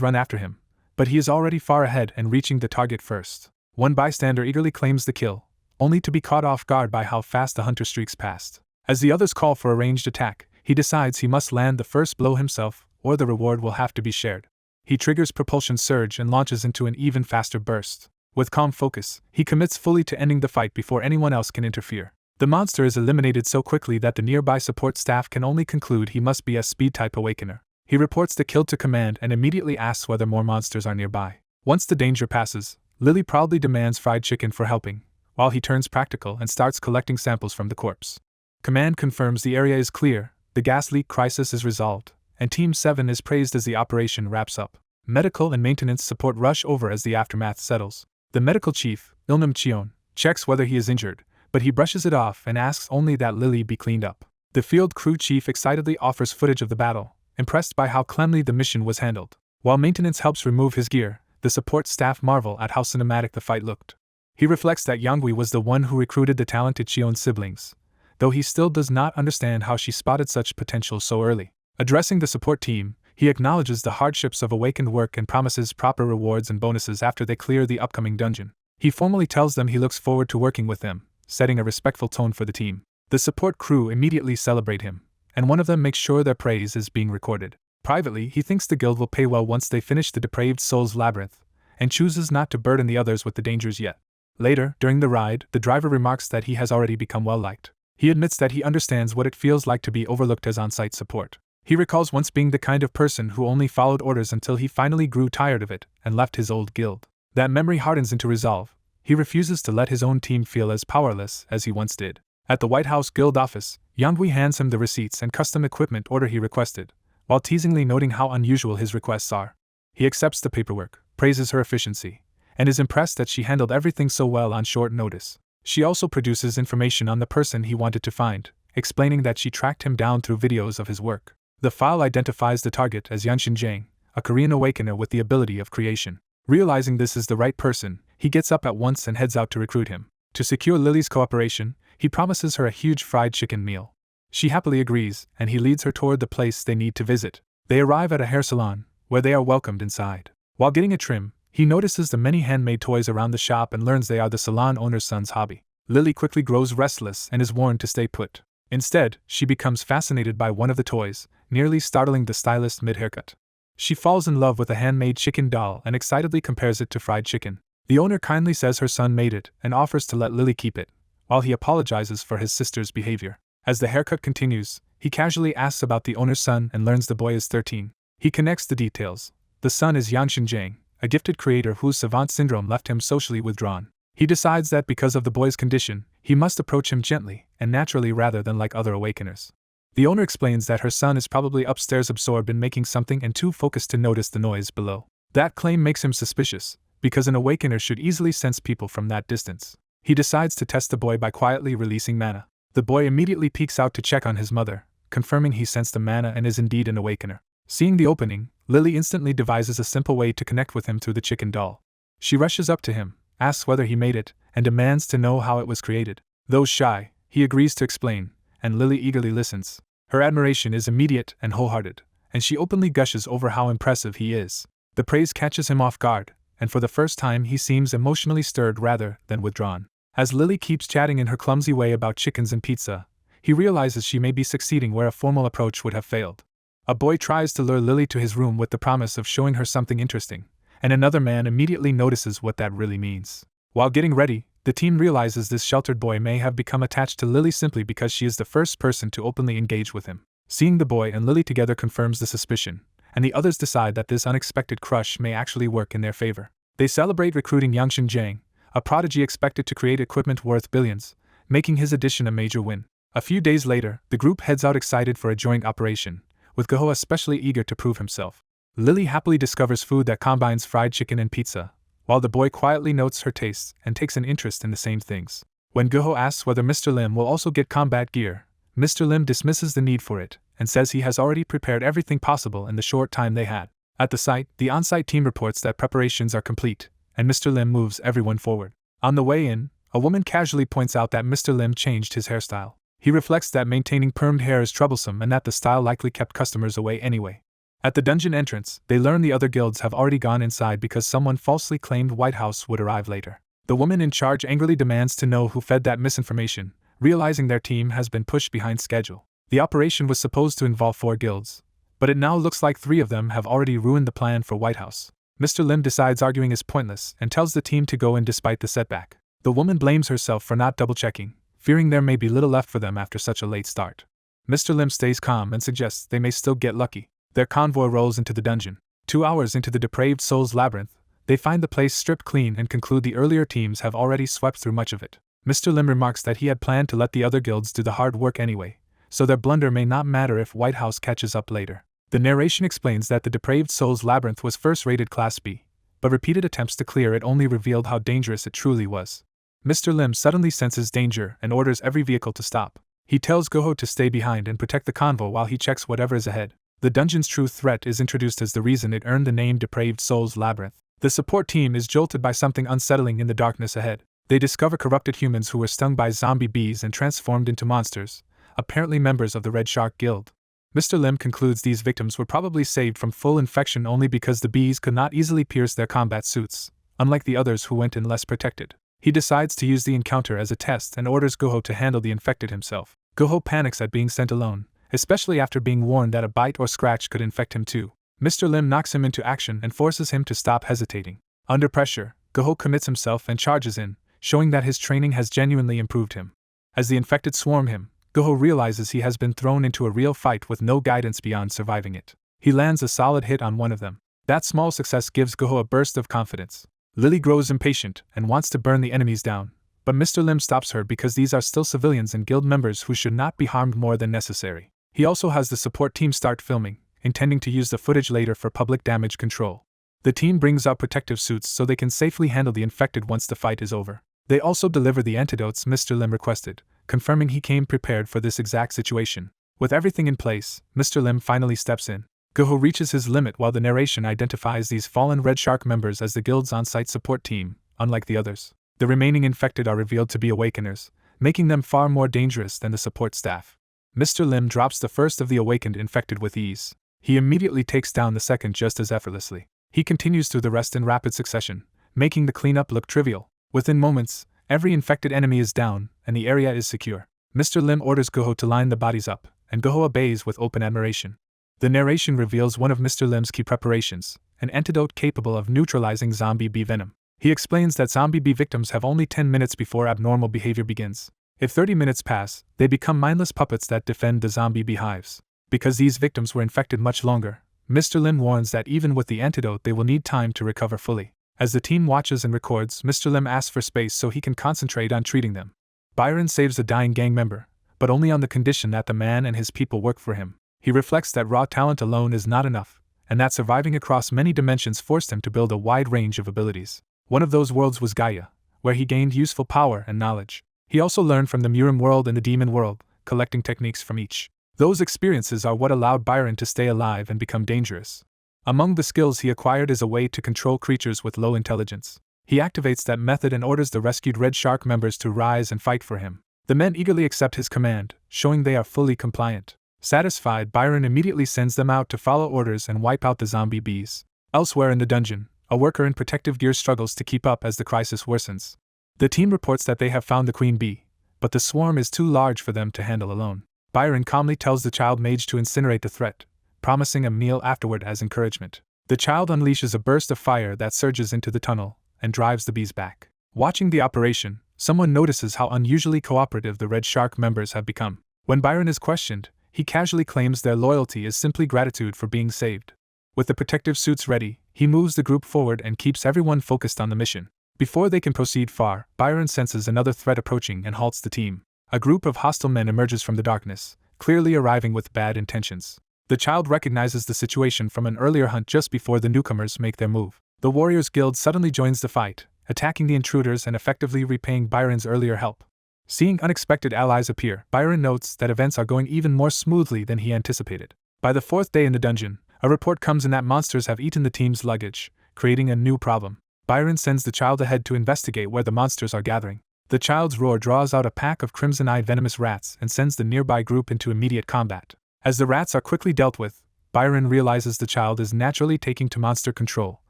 run after him, but he is already far ahead and reaching the target first. One bystander eagerly claims the kill, only to be caught off guard by how fast the hunter streaks past. As the others call for a ranged attack, he decides he must land the first blow himself, or the reward will have to be shared. He triggers propulsion surge and launches into an even faster burst. With calm focus, he commits fully to ending the fight before anyone else can interfere. The monster is eliminated so quickly that the nearby support staff can only conclude he must be a speed-type awakener. He reports the kill to command and immediately asks whether more monsters are nearby. Once the danger passes, Lily proudly demands fried chicken for helping, while he turns practical and starts collecting samples from the corpse. Command confirms the area is clear, the gas leak crisis is resolved, and Team 7 is praised as the operation wraps up. Medical and maintenance support rush over as the aftermath settles. The medical chief, Ilnam Cheon, checks whether he is injured, but he brushes it off and asks only that Lily be cleaned up. The field crew chief excitedly offers footage of the battle, impressed by how cleanly the mission was handled. While maintenance helps remove his gear, the support staff marvel at how cinematic the fight looked. He reflects that Yangui was the one who recruited the talented Cheon siblings, though he still does not understand how she spotted such potential so early. Addressing the support team, he acknowledges the hardships of awakened work and promises proper rewards and bonuses after they clear the upcoming dungeon. He formally tells them he looks forward to working with them, setting a respectful tone for the team. The support crew immediately celebrate him, and one of them makes sure their praise is being recorded. Privately, he thinks the guild will pay well once they finish the Depraved Souls Labyrinth, and chooses not to burden the others with the dangers yet. Later, during the ride, the driver remarks that he has already become well-liked. He admits that he understands what it feels like to be overlooked as on-site support. He recalls once being the kind of person who only followed orders until he finally grew tired of it and left his old guild. That memory hardens into resolve. He refuses to let his own team feel as powerless as he once did. At the White House Guild office, Yangui hands him the receipts and custom equipment order he requested, while teasingly noting how unusual his requests are. He accepts the paperwork, praises her efficiency, and is impressed that she handled everything so well on short notice. She also produces information on the person he wanted to find, explaining that she tracked him down through videos of his work. The file identifies the target as Yanshin Jiang, a Korean awakener with the ability of creation. Realizing this is the right person, he gets up at once and heads out to recruit him. To secure Lily's cooperation, he promises her a huge fried chicken meal. She happily agrees, and he leads her toward the place they need to visit. They arrive at a hair salon, where they are welcomed inside. While getting a trim, he notices the many handmade toys around the shop and learns they are the salon owner's son's hobby. Lily quickly grows restless and is warned to stay put. Instead, she becomes fascinated by one of the toys, nearly startling the stylist mid-haircut. She falls in love with a handmade chicken doll and excitedly compares it to fried chicken. The owner kindly says her son made it and offers to let Lily keep it, while he apologizes for his sister's behavior. As the haircut continues, he casually asks about the owner's son and learns the boy is 13. He connects the details. The son is Yanshin Jiang, a gifted creator whose savant syndrome left him socially withdrawn. He decides that because of the boy's condition, he must approach him gently and naturally rather than like other awakeners. The owner explains that her son is probably upstairs absorbed in making something and too focused to notice the noise below. That claim makes him suspicious, because an awakener should easily sense people from that distance. He decides to test the boy by quietly releasing mana. The boy immediately peeks out to check on his mother, confirming he sensed the mana and is indeed an awakener. Seeing the opening, Lily instantly devises a simple way to connect with him through the chicken doll. She rushes up to him, asks whether he made it, and demands to know how it was created. Though shy, he agrees to explain, and Lily eagerly listens. Her admiration is immediate and wholehearted, and she openly gushes over how impressive he is. The praise catches him off guard, and for the first time he seems emotionally stirred rather than withdrawn. As Lily keeps chatting in her clumsy way about chickens and pizza, he realizes she may be succeeding where a formal approach would have failed. A boy tries to lure Lily to his room with the promise of showing her something interesting, and another man immediately notices what that really means. While getting ready, the team realizes this sheltered boy may have become attached to Lily simply because she is the first person to openly engage with him. Seeing the boy and Lily together confirms the suspicion, and the others decide that this unexpected crush may actually work in their favor. They celebrate recruiting Yanshin Jiang, a prodigy expected to create equipment worth billions, making his addition a major win. A few days later, the group heads out excited for a joint operation, with Goho especially eager to prove himself. Lily happily discovers food that combines fried chicken and pizza, while the boy quietly notes her tastes and takes an interest in the same things. When Goho asks whether Mr. Lim will also get combat gear, Mr. Lim dismisses the need for it and says he has already prepared everything possible in the short time they had. At the site, the on-site team reports that preparations are complete, and Mr. Lim moves everyone forward. On the way in, a woman casually points out that Mr. Lim changed his hairstyle. He reflects that maintaining permed hair is troublesome and that the style likely kept customers away anyway. At the dungeon entrance, they learn the other guilds have already gone inside because someone falsely claimed White House would arrive later. The woman in charge angrily demands to know who fed that misinformation, realizing their team has been pushed behind schedule. The operation was supposed to involve 4 guilds, but it now looks like 3 of them have already ruined the plan for White House. Mr. Lim decides arguing is pointless and tells the team to go in despite the setback. The woman blames herself for not double-checking, fearing there may be little left for them after such a late start. Mr. Lim stays calm and suggests they may still get lucky. Their convoy rolls into the dungeon. 2 hours into the Depraved Souls Labyrinth, they find the place stripped clean and conclude the earlier teams have already swept through much of it. Mr. Lim remarks that he had planned to let the other guilds do the hard work anyway, so their blunder may not matter if White House catches up later. The narration explains that the Depraved Souls Labyrinth was first rated Class B, but repeated attempts to clear it only revealed how dangerous it truly was. Mr. Lim suddenly senses danger and orders every vehicle to stop. He tells Goho to stay behind and protect the convoy while he checks whatever is ahead. The dungeon's true threat is introduced as the reason it earned the name Depraved Souls Labyrinth. The support team is jolted by something unsettling in the darkness ahead. They discover corrupted humans who were stung by zombie bees and transformed into monsters, apparently members of the Red Shark Guild. Mr. Lim concludes these victims were probably saved from full infection only because the bees could not easily pierce their combat suits, unlike the others who went in less protected. He decides to use the encounter as a test and orders Goho to handle the infected himself. Goho panics at being sent alone, especially after being warned that a bite or scratch could infect him too. Mr. Lim knocks him into action and forces him to stop hesitating. Under pressure, Goho commits himself and charges in, showing that his training has genuinely improved him. As the infected swarm him, Goho realizes he has been thrown into a real fight with no guidance beyond surviving it. He lands a solid hit on one of them. That small success gives Goho a burst of confidence. Lily grows impatient and wants to burn the enemies down, but Mr. Lim stops her because these are still civilians and guild members who should not be harmed more than necessary. He also has the support team start filming, intending to use the footage later for public damage control. The team brings out protective suits so they can safely handle the infected once the fight is over. They also deliver the antidotes Mr. Lim requested, confirming he came prepared for this exact situation. With everything in place, Mr. Lim finally steps in. Goho reaches his limit while the narration identifies these fallen Red Shark members as the guild's on-site support team, unlike the others. The remaining infected are revealed to be awakeners, making them far more dangerous than the support staff. Mr. Lim drops the first of the awakened infected with ease. He immediately takes down the second just as effortlessly. He continues through the rest in rapid succession, making the cleanup look trivial. Within moments, every infected enemy is down, and the area is secure. Mr. Lim orders Goho to line the bodies up, and Goho obeys with open admiration. The narration reveals one of Mr. Lim's key preparations, an antidote capable of neutralizing zombie bee venom. He explains that zombie bee victims have only 10 minutes before abnormal behavior begins. If 30 minutes pass, they become mindless puppets that defend the zombie beehives. Because these victims were infected much longer, Mr. Lim warns that even with the antidote they will need time to recover fully. As the team watches and records, Mr. Lim asks for space so he can concentrate on treating them. Byron saves a dying gang member, but only on the condition that the man and his people work for him. He reflects that raw talent alone is not enough, and that surviving across many dimensions forced him to build a wide range of abilities. One of those worlds was Gaia, where he gained useful power and knowledge. He also learned from the Murim world and the Demon world, collecting techniques from each. Those experiences are what allowed Byron to stay alive and become dangerous. Among the skills he acquired is a way to control creatures with low intelligence. He activates that method and orders the rescued Red Shark members to rise and fight for him. The men eagerly accept his command, showing they are fully compliant. Satisfied, Byron immediately sends them out to follow orders and wipe out the zombie bees. Elsewhere in the dungeon, a worker in protective gear struggles to keep up as the crisis worsens. The team reports that they have found the queen bee, but the swarm is too large for them to handle alone. Byron calmly tells the child mage to incinerate the threat, promising a meal afterward as encouragement. The child unleashes a burst of fire that surges into the tunnel and drives the bees back. Watching the operation, someone notices how unusually cooperative the Red Shark members have become. When Byron is questioned, he casually claims their loyalty is simply gratitude for being saved. With the protective suits ready, he moves the group forward and keeps everyone focused on the mission. Before they can proceed far, Byron senses another threat approaching and halts the team. A group of hostile men emerges from the darkness, clearly arriving with bad intentions. The child recognizes the situation from an earlier hunt just before the newcomers make their move. The Warriors Guild suddenly joins the fight, attacking the intruders and effectively repaying Byron's earlier help. Seeing unexpected allies appear, Byron notes that events are going even more smoothly than he anticipated. By the fourth day in the dungeon, a report comes in that monsters have eaten the team's luggage, creating a new problem. Byron sends the child ahead to investigate where the monsters are gathering. The child's roar draws out a pack of crimson-eyed venomous rats and sends the nearby group into immediate combat. As the rats are quickly dealt with, Byron realizes the child is naturally taking to monster control,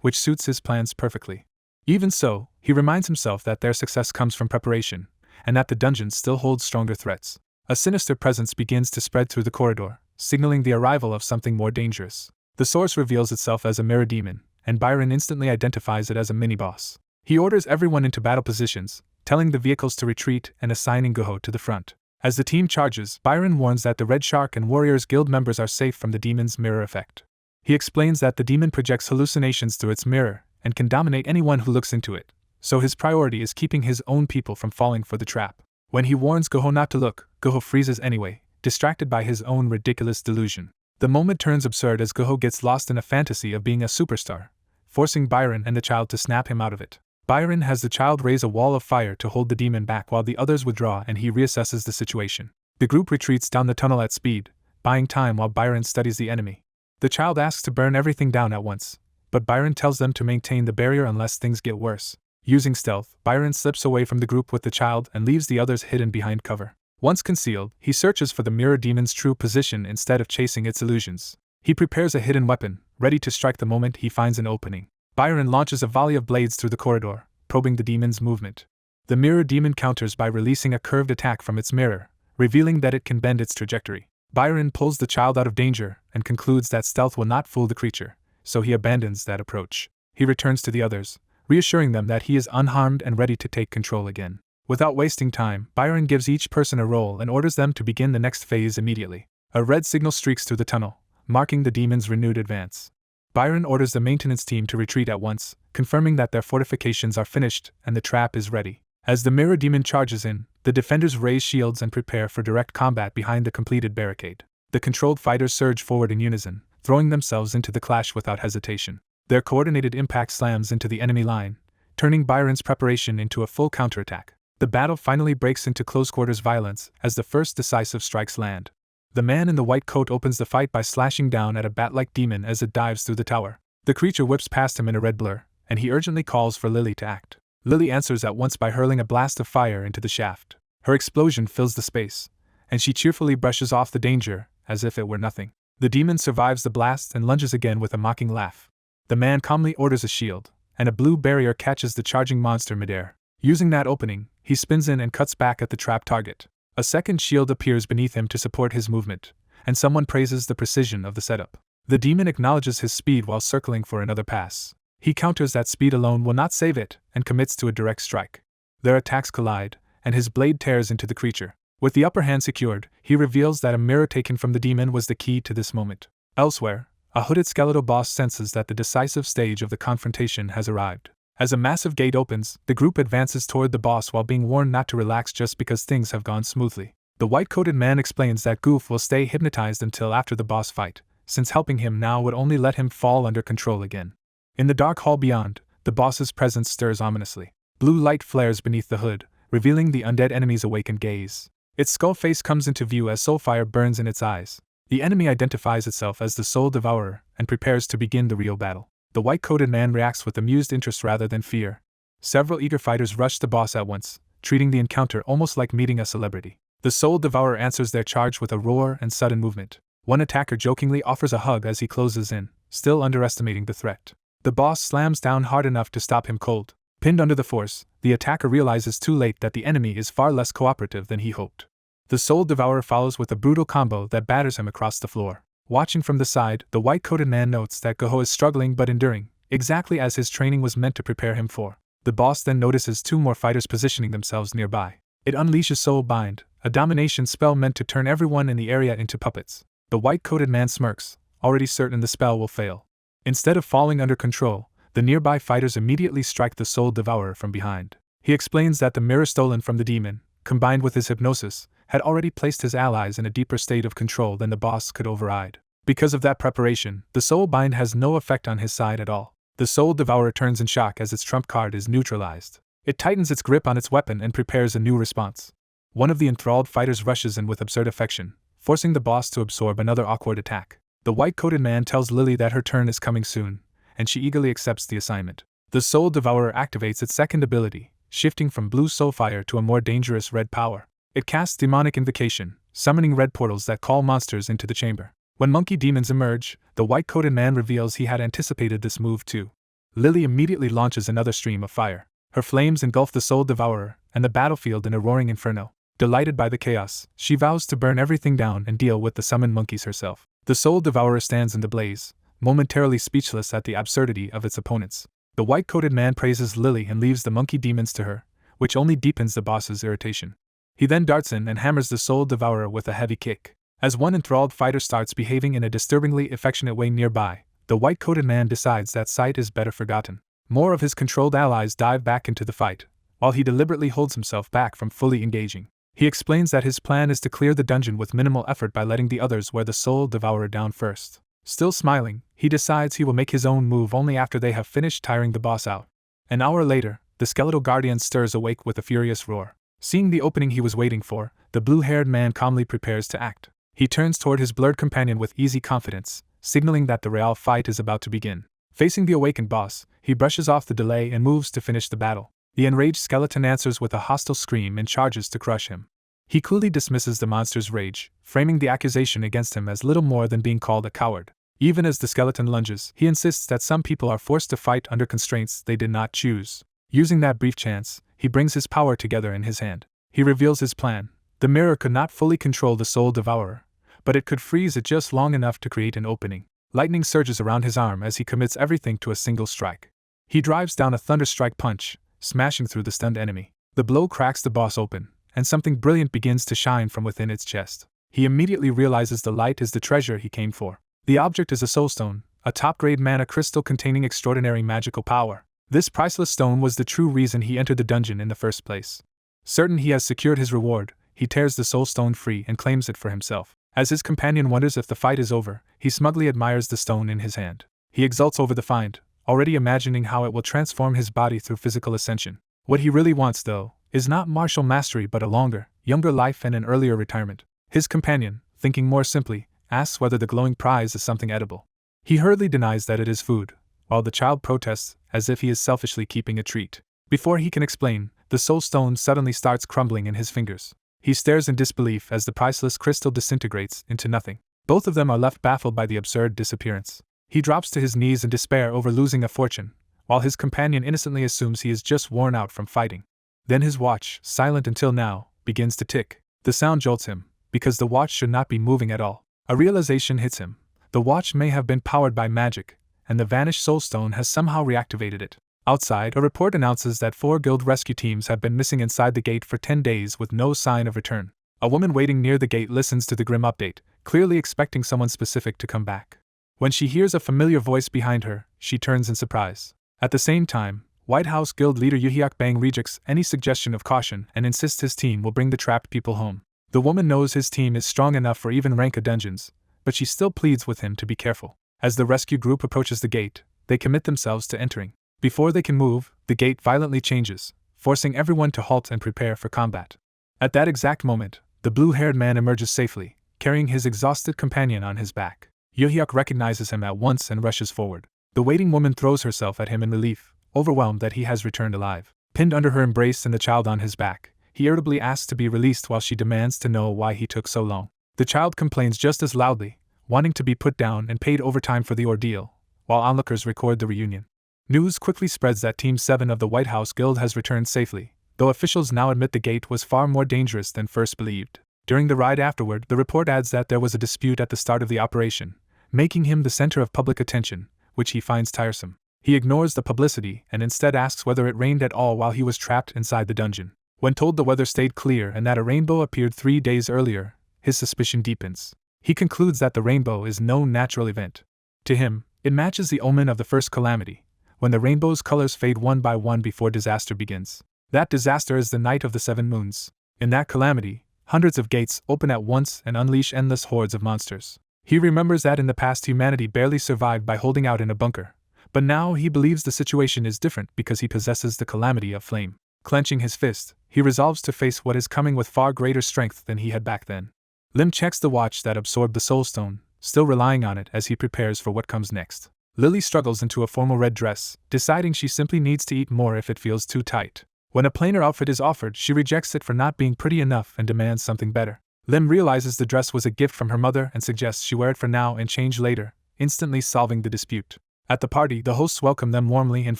which suits his plans perfectly. Even so, he reminds himself that their success comes from preparation, and that the dungeon still holds stronger threats. A sinister presence begins to spread through the corridor, signaling the arrival of something more dangerous. The source reveals itself as a mirror demon, and Byron instantly identifies it as a mini-boss. He orders everyone into battle positions, telling the vehicles to retreat and assigning Goho to the front. As the team charges, Byron warns that the Red Shark and Warriors Guild members are safe from the demon's mirror effect. He explains that the demon projects hallucinations through its mirror and can dominate anyone who looks into it, so his priority is keeping his own people from falling for the trap. When he warns Goho not to look, Goho freezes anyway, distracted by his own ridiculous delusion. The moment turns absurd as Goho gets lost in a fantasy of being a superstar, forcing Byron and the child to snap him out of it. Byron has the child raise a wall of fire to hold the demon back while the others withdraw, and he reassesses the situation. The group retreats down the tunnel at speed, buying time while Byron studies the enemy. The child asks to burn everything down at once, but Byron tells them to maintain the barrier unless things get worse. Using stealth, Byron slips away from the group with the child and leaves the others hidden behind cover. Once concealed, he searches for the mirror demon's true position instead of chasing its illusions. He prepares a hidden weapon, ready to strike the moment he finds an opening. Byron launches a volley of blades through the corridor, probing the demon's movement. The mirror demon counters by releasing a curved attack from its mirror, revealing that it can bend its trajectory. Byron pulls the child out of danger and concludes that stealth will not fool the creature, so he abandons that approach. He returns to the others, reassuring them that he is unharmed and ready to take control again. Without wasting time, Byron gives each person a role and orders them to begin the next phase immediately. A red signal streaks through the tunnel, marking the demon's renewed advance. Byron orders the maintenance team to retreat at once, confirming that their fortifications are finished and the trap is ready. As the mirror demon charges in, the defenders raise shields and prepare for direct combat behind the completed barricade. The controlled fighters surge forward in unison, throwing themselves into the clash without hesitation. Their coordinated impact slams into the enemy line, turning Byron's preparation into a full counterattack. The battle finally breaks into close-quarters violence as the first decisive strikes land. The man in the white coat opens the fight by slashing down at a bat-like demon as it dives through the tower. The creature whips past him in a red blur, and he urgently calls for Lily to act. Lily answers at once by hurling a blast of fire into the shaft. Her explosion fills the space, and she cheerfully brushes off the danger as if it were nothing. The demon survives the blast and lunges again with a mocking laugh. The man calmly orders a shield, and a blue barrier catches the charging monster midair. Using that opening, he spins in and cuts back at the trap target. A second shield appears beneath him to support his movement, and someone praises the precision of the setup. The demon acknowledges his speed while circling for another pass. He counters that speed alone will not save it and commits to a direct strike. Their attacks collide, and his blade tears into the creature. With the upper hand secured, he reveals that a mirror taken from the demon was the key to this moment. Elsewhere, a hooded skeletal boss senses that the decisive stage of the confrontation has arrived. As a massive gate opens, the group advances toward the boss while being warned not to relax just because things have gone smoothly. The white-coated man explains that Goof will stay hypnotized until after the boss fight, since helping him now would only let him fall under control again. In the dark hall beyond, the boss's presence stirs ominously. Blue light flares beneath the hood, revealing the undead enemy's awakened gaze. Its skull face comes into view as soulfire burns in its eyes. The enemy identifies itself as the Soul Devourer and prepares to begin the real battle. The white-coated man reacts with amused interest rather than fear. Several eager fighters rush the boss at once, treating the encounter almost like meeting a celebrity. The Soul Devourer answers their charge with a roar and sudden movement. One attacker jokingly offers a hug as he closes in, still underestimating the threat. The boss slams down hard enough to stop him cold. Pinned under the force, the attacker realizes too late that the enemy is far less cooperative than he hoped. The Soul Devourer follows with a brutal combo that batters him across the floor. Watching from the side, the white-coated man notes that Goho is struggling but enduring, exactly as his training was meant to prepare him for. The boss then notices two more fighters positioning themselves nearby. It unleashes Soul Bind, a domination spell meant to turn everyone in the area into puppets. The white-coated man smirks, already certain the spell will fail. Instead of falling under control, the nearby fighters immediately strike the Soul Devourer from behind. He explains that the mirror stolen from the demon, combined with his hypnosis, had already placed his allies in a deeper state of control than the boss could override. Because of that preparation, the Soul Bind has no effect on his side at all. The Soul Devourer turns in shock as its trump card is neutralized. It tightens its grip on its weapon and prepares a new response. One of the enthralled fighters rushes in with absurd affection, forcing the boss to absorb another awkward attack. The white-coated man tells Lily that her turn is coming soon, and she eagerly accepts the assignment. The Soul Devourer activates its second ability, shifting from blue soulfire to a more dangerous red power. It casts Demonic Invocation, summoning red portals that call monsters into the chamber. When monkey demons emerge, the white-coated man reveals he had anticipated this move too. Lily immediately launches another stream of fire. Her flames engulf the Soul Devourer and the battlefield in a roaring inferno. Delighted by the chaos, she vows to burn everything down and deal with the summoned monkeys herself. The Soul Devourer stands in the blaze, momentarily speechless at the absurdity of its opponents. The white-coated man praises Lily and leaves the monkey demons to her, which only deepens the boss's irritation. He then darts in and hammers the Soul Devourer with a heavy kick. As one enthralled fighter starts behaving in a disturbingly affectionate way nearby, the white-coated man decides that sight is better forgotten. More of his controlled allies dive back into the fight, while he deliberately holds himself back from fully engaging. He explains that his plan is to clear the dungeon with minimal effort by letting the others wear the Soul Devourer down first. Still smiling, he decides he will make his own move only after they have finished tiring the boss out. An hour later, the skeletal guardian stirs awake with a furious roar. Seeing the opening he was waiting for, the blue-haired man calmly prepares to act. He turns toward his blurred companion with easy confidence, signaling that the real fight is about to begin. Facing the awakened boss, he brushes off the delay and moves to finish the battle. The enraged skeleton answers with a hostile scream and charges to crush him. He coolly dismisses the monster's rage, framing the accusation against him as little more than being called a coward. Even as the skeleton lunges, he insists that some people are forced to fight under constraints they did not choose. Using that brief chance, he brings his power together in his hand. He reveals his plan. The mirror could not fully control the soul devourer, but it could freeze it just long enough to create an opening. Lightning surges around his arm as he commits everything to a single strike. He drives down a thunderstrike punch, smashing through the stunned enemy. The blow cracks the boss open, and something brilliant begins to shine from within its chest. He immediately realizes the light is the treasure he came for. The object is a soulstone, a top-grade mana crystal containing extraordinary magical power. This priceless stone was the true reason he entered the dungeon in the first place. Certain he has secured his reward, he tears the soulstone free and claims it for himself. As his companion wonders if the fight is over, he smugly admires the stone in his hand. He exults over the find, already imagining how it will transform his body through physical ascension. What he really wants, though, is not martial mastery but a longer, younger life and an earlier retirement. His companion, thinking more simply, asks whether the glowing prize is something edible. He hurriedly denies that it is food, while the child protests, as if he is selfishly keeping a treat. Before he can explain, the soul stone suddenly starts crumbling in his fingers. He stares in disbelief as the priceless crystal disintegrates into nothing. Both of them are left baffled by the absurd disappearance. He drops to his knees in despair over losing a fortune, while his companion innocently assumes he is just worn out from fighting. Then his watch, silent until now, begins to tick. The sound jolts him, because the watch should not be moving at all. A realization hits him. The watch may have been powered by magic, and the vanished soulstone has somehow reactivated it. Outside, a report announces that 4 guild rescue teams have been missing inside the gate for 10 days with no sign of return. A woman waiting near the gate listens to the grim update, clearly expecting someone specific to come back. When she hears a familiar voice behind her, she turns in surprise. At the same time, White House Guild leader Yuhyuk Bang rejects any suggestion of caution and insists his team will bring the trapped people home. The woman knows his team is strong enough for even rank of dungeons, but she still pleads with him to be careful. As the rescue group approaches the gate, they commit themselves to entering. Before they can move, the gate violently changes, forcing everyone to halt and prepare for combat. At that exact moment, the blue-haired man emerges safely, carrying his exhausted companion on his back. Yuhyuk recognizes him at once and rushes forward. The waiting woman throws herself at him in relief, overwhelmed that he has returned alive. Pinned under her embrace and the child on his back, he irritably asks to be released while she demands to know why he took so long. The child complains just as loudly, wanting to be put down and paid overtime for the ordeal, while onlookers record the reunion. News quickly spreads that Team 7 of the White House Guild has returned safely, though officials now admit the gate was far more dangerous than first believed. During the ride afterward, the report adds that there was a dispute at the start of the operation, making him the center of public attention, which he finds tiresome. He ignores the publicity and instead asks whether it rained at all while he was trapped inside the dungeon. When told the weather stayed clear and that a rainbow appeared 3 days earlier, his suspicion deepens. He concludes that the rainbow is no natural event. To him, it matches the omen of the first calamity, when the rainbow's colors fade one by one before disaster begins. That disaster is the Night of the 7 Moons. In that calamity, hundreds of gates open at once and unleash endless hordes of monsters. He remembers that in the past humanity barely survived by holding out in a bunker, but now he believes the situation is different because he possesses the calamity of flame. Clenching his fist, he resolves to face what is coming with far greater strength than he had back then. Lim checks the watch that absorbed the soulstone, still relying on it as he prepares for what comes next. Lily struggles into a formal red dress, deciding she simply needs to eat more if it feels too tight. When a plainer outfit is offered, she rejects it for not being pretty enough and demands something better. Lim realizes the dress was a gift from her mother and suggests she wear it for now and change later, instantly solving the dispute. At the party, the hosts welcome them warmly and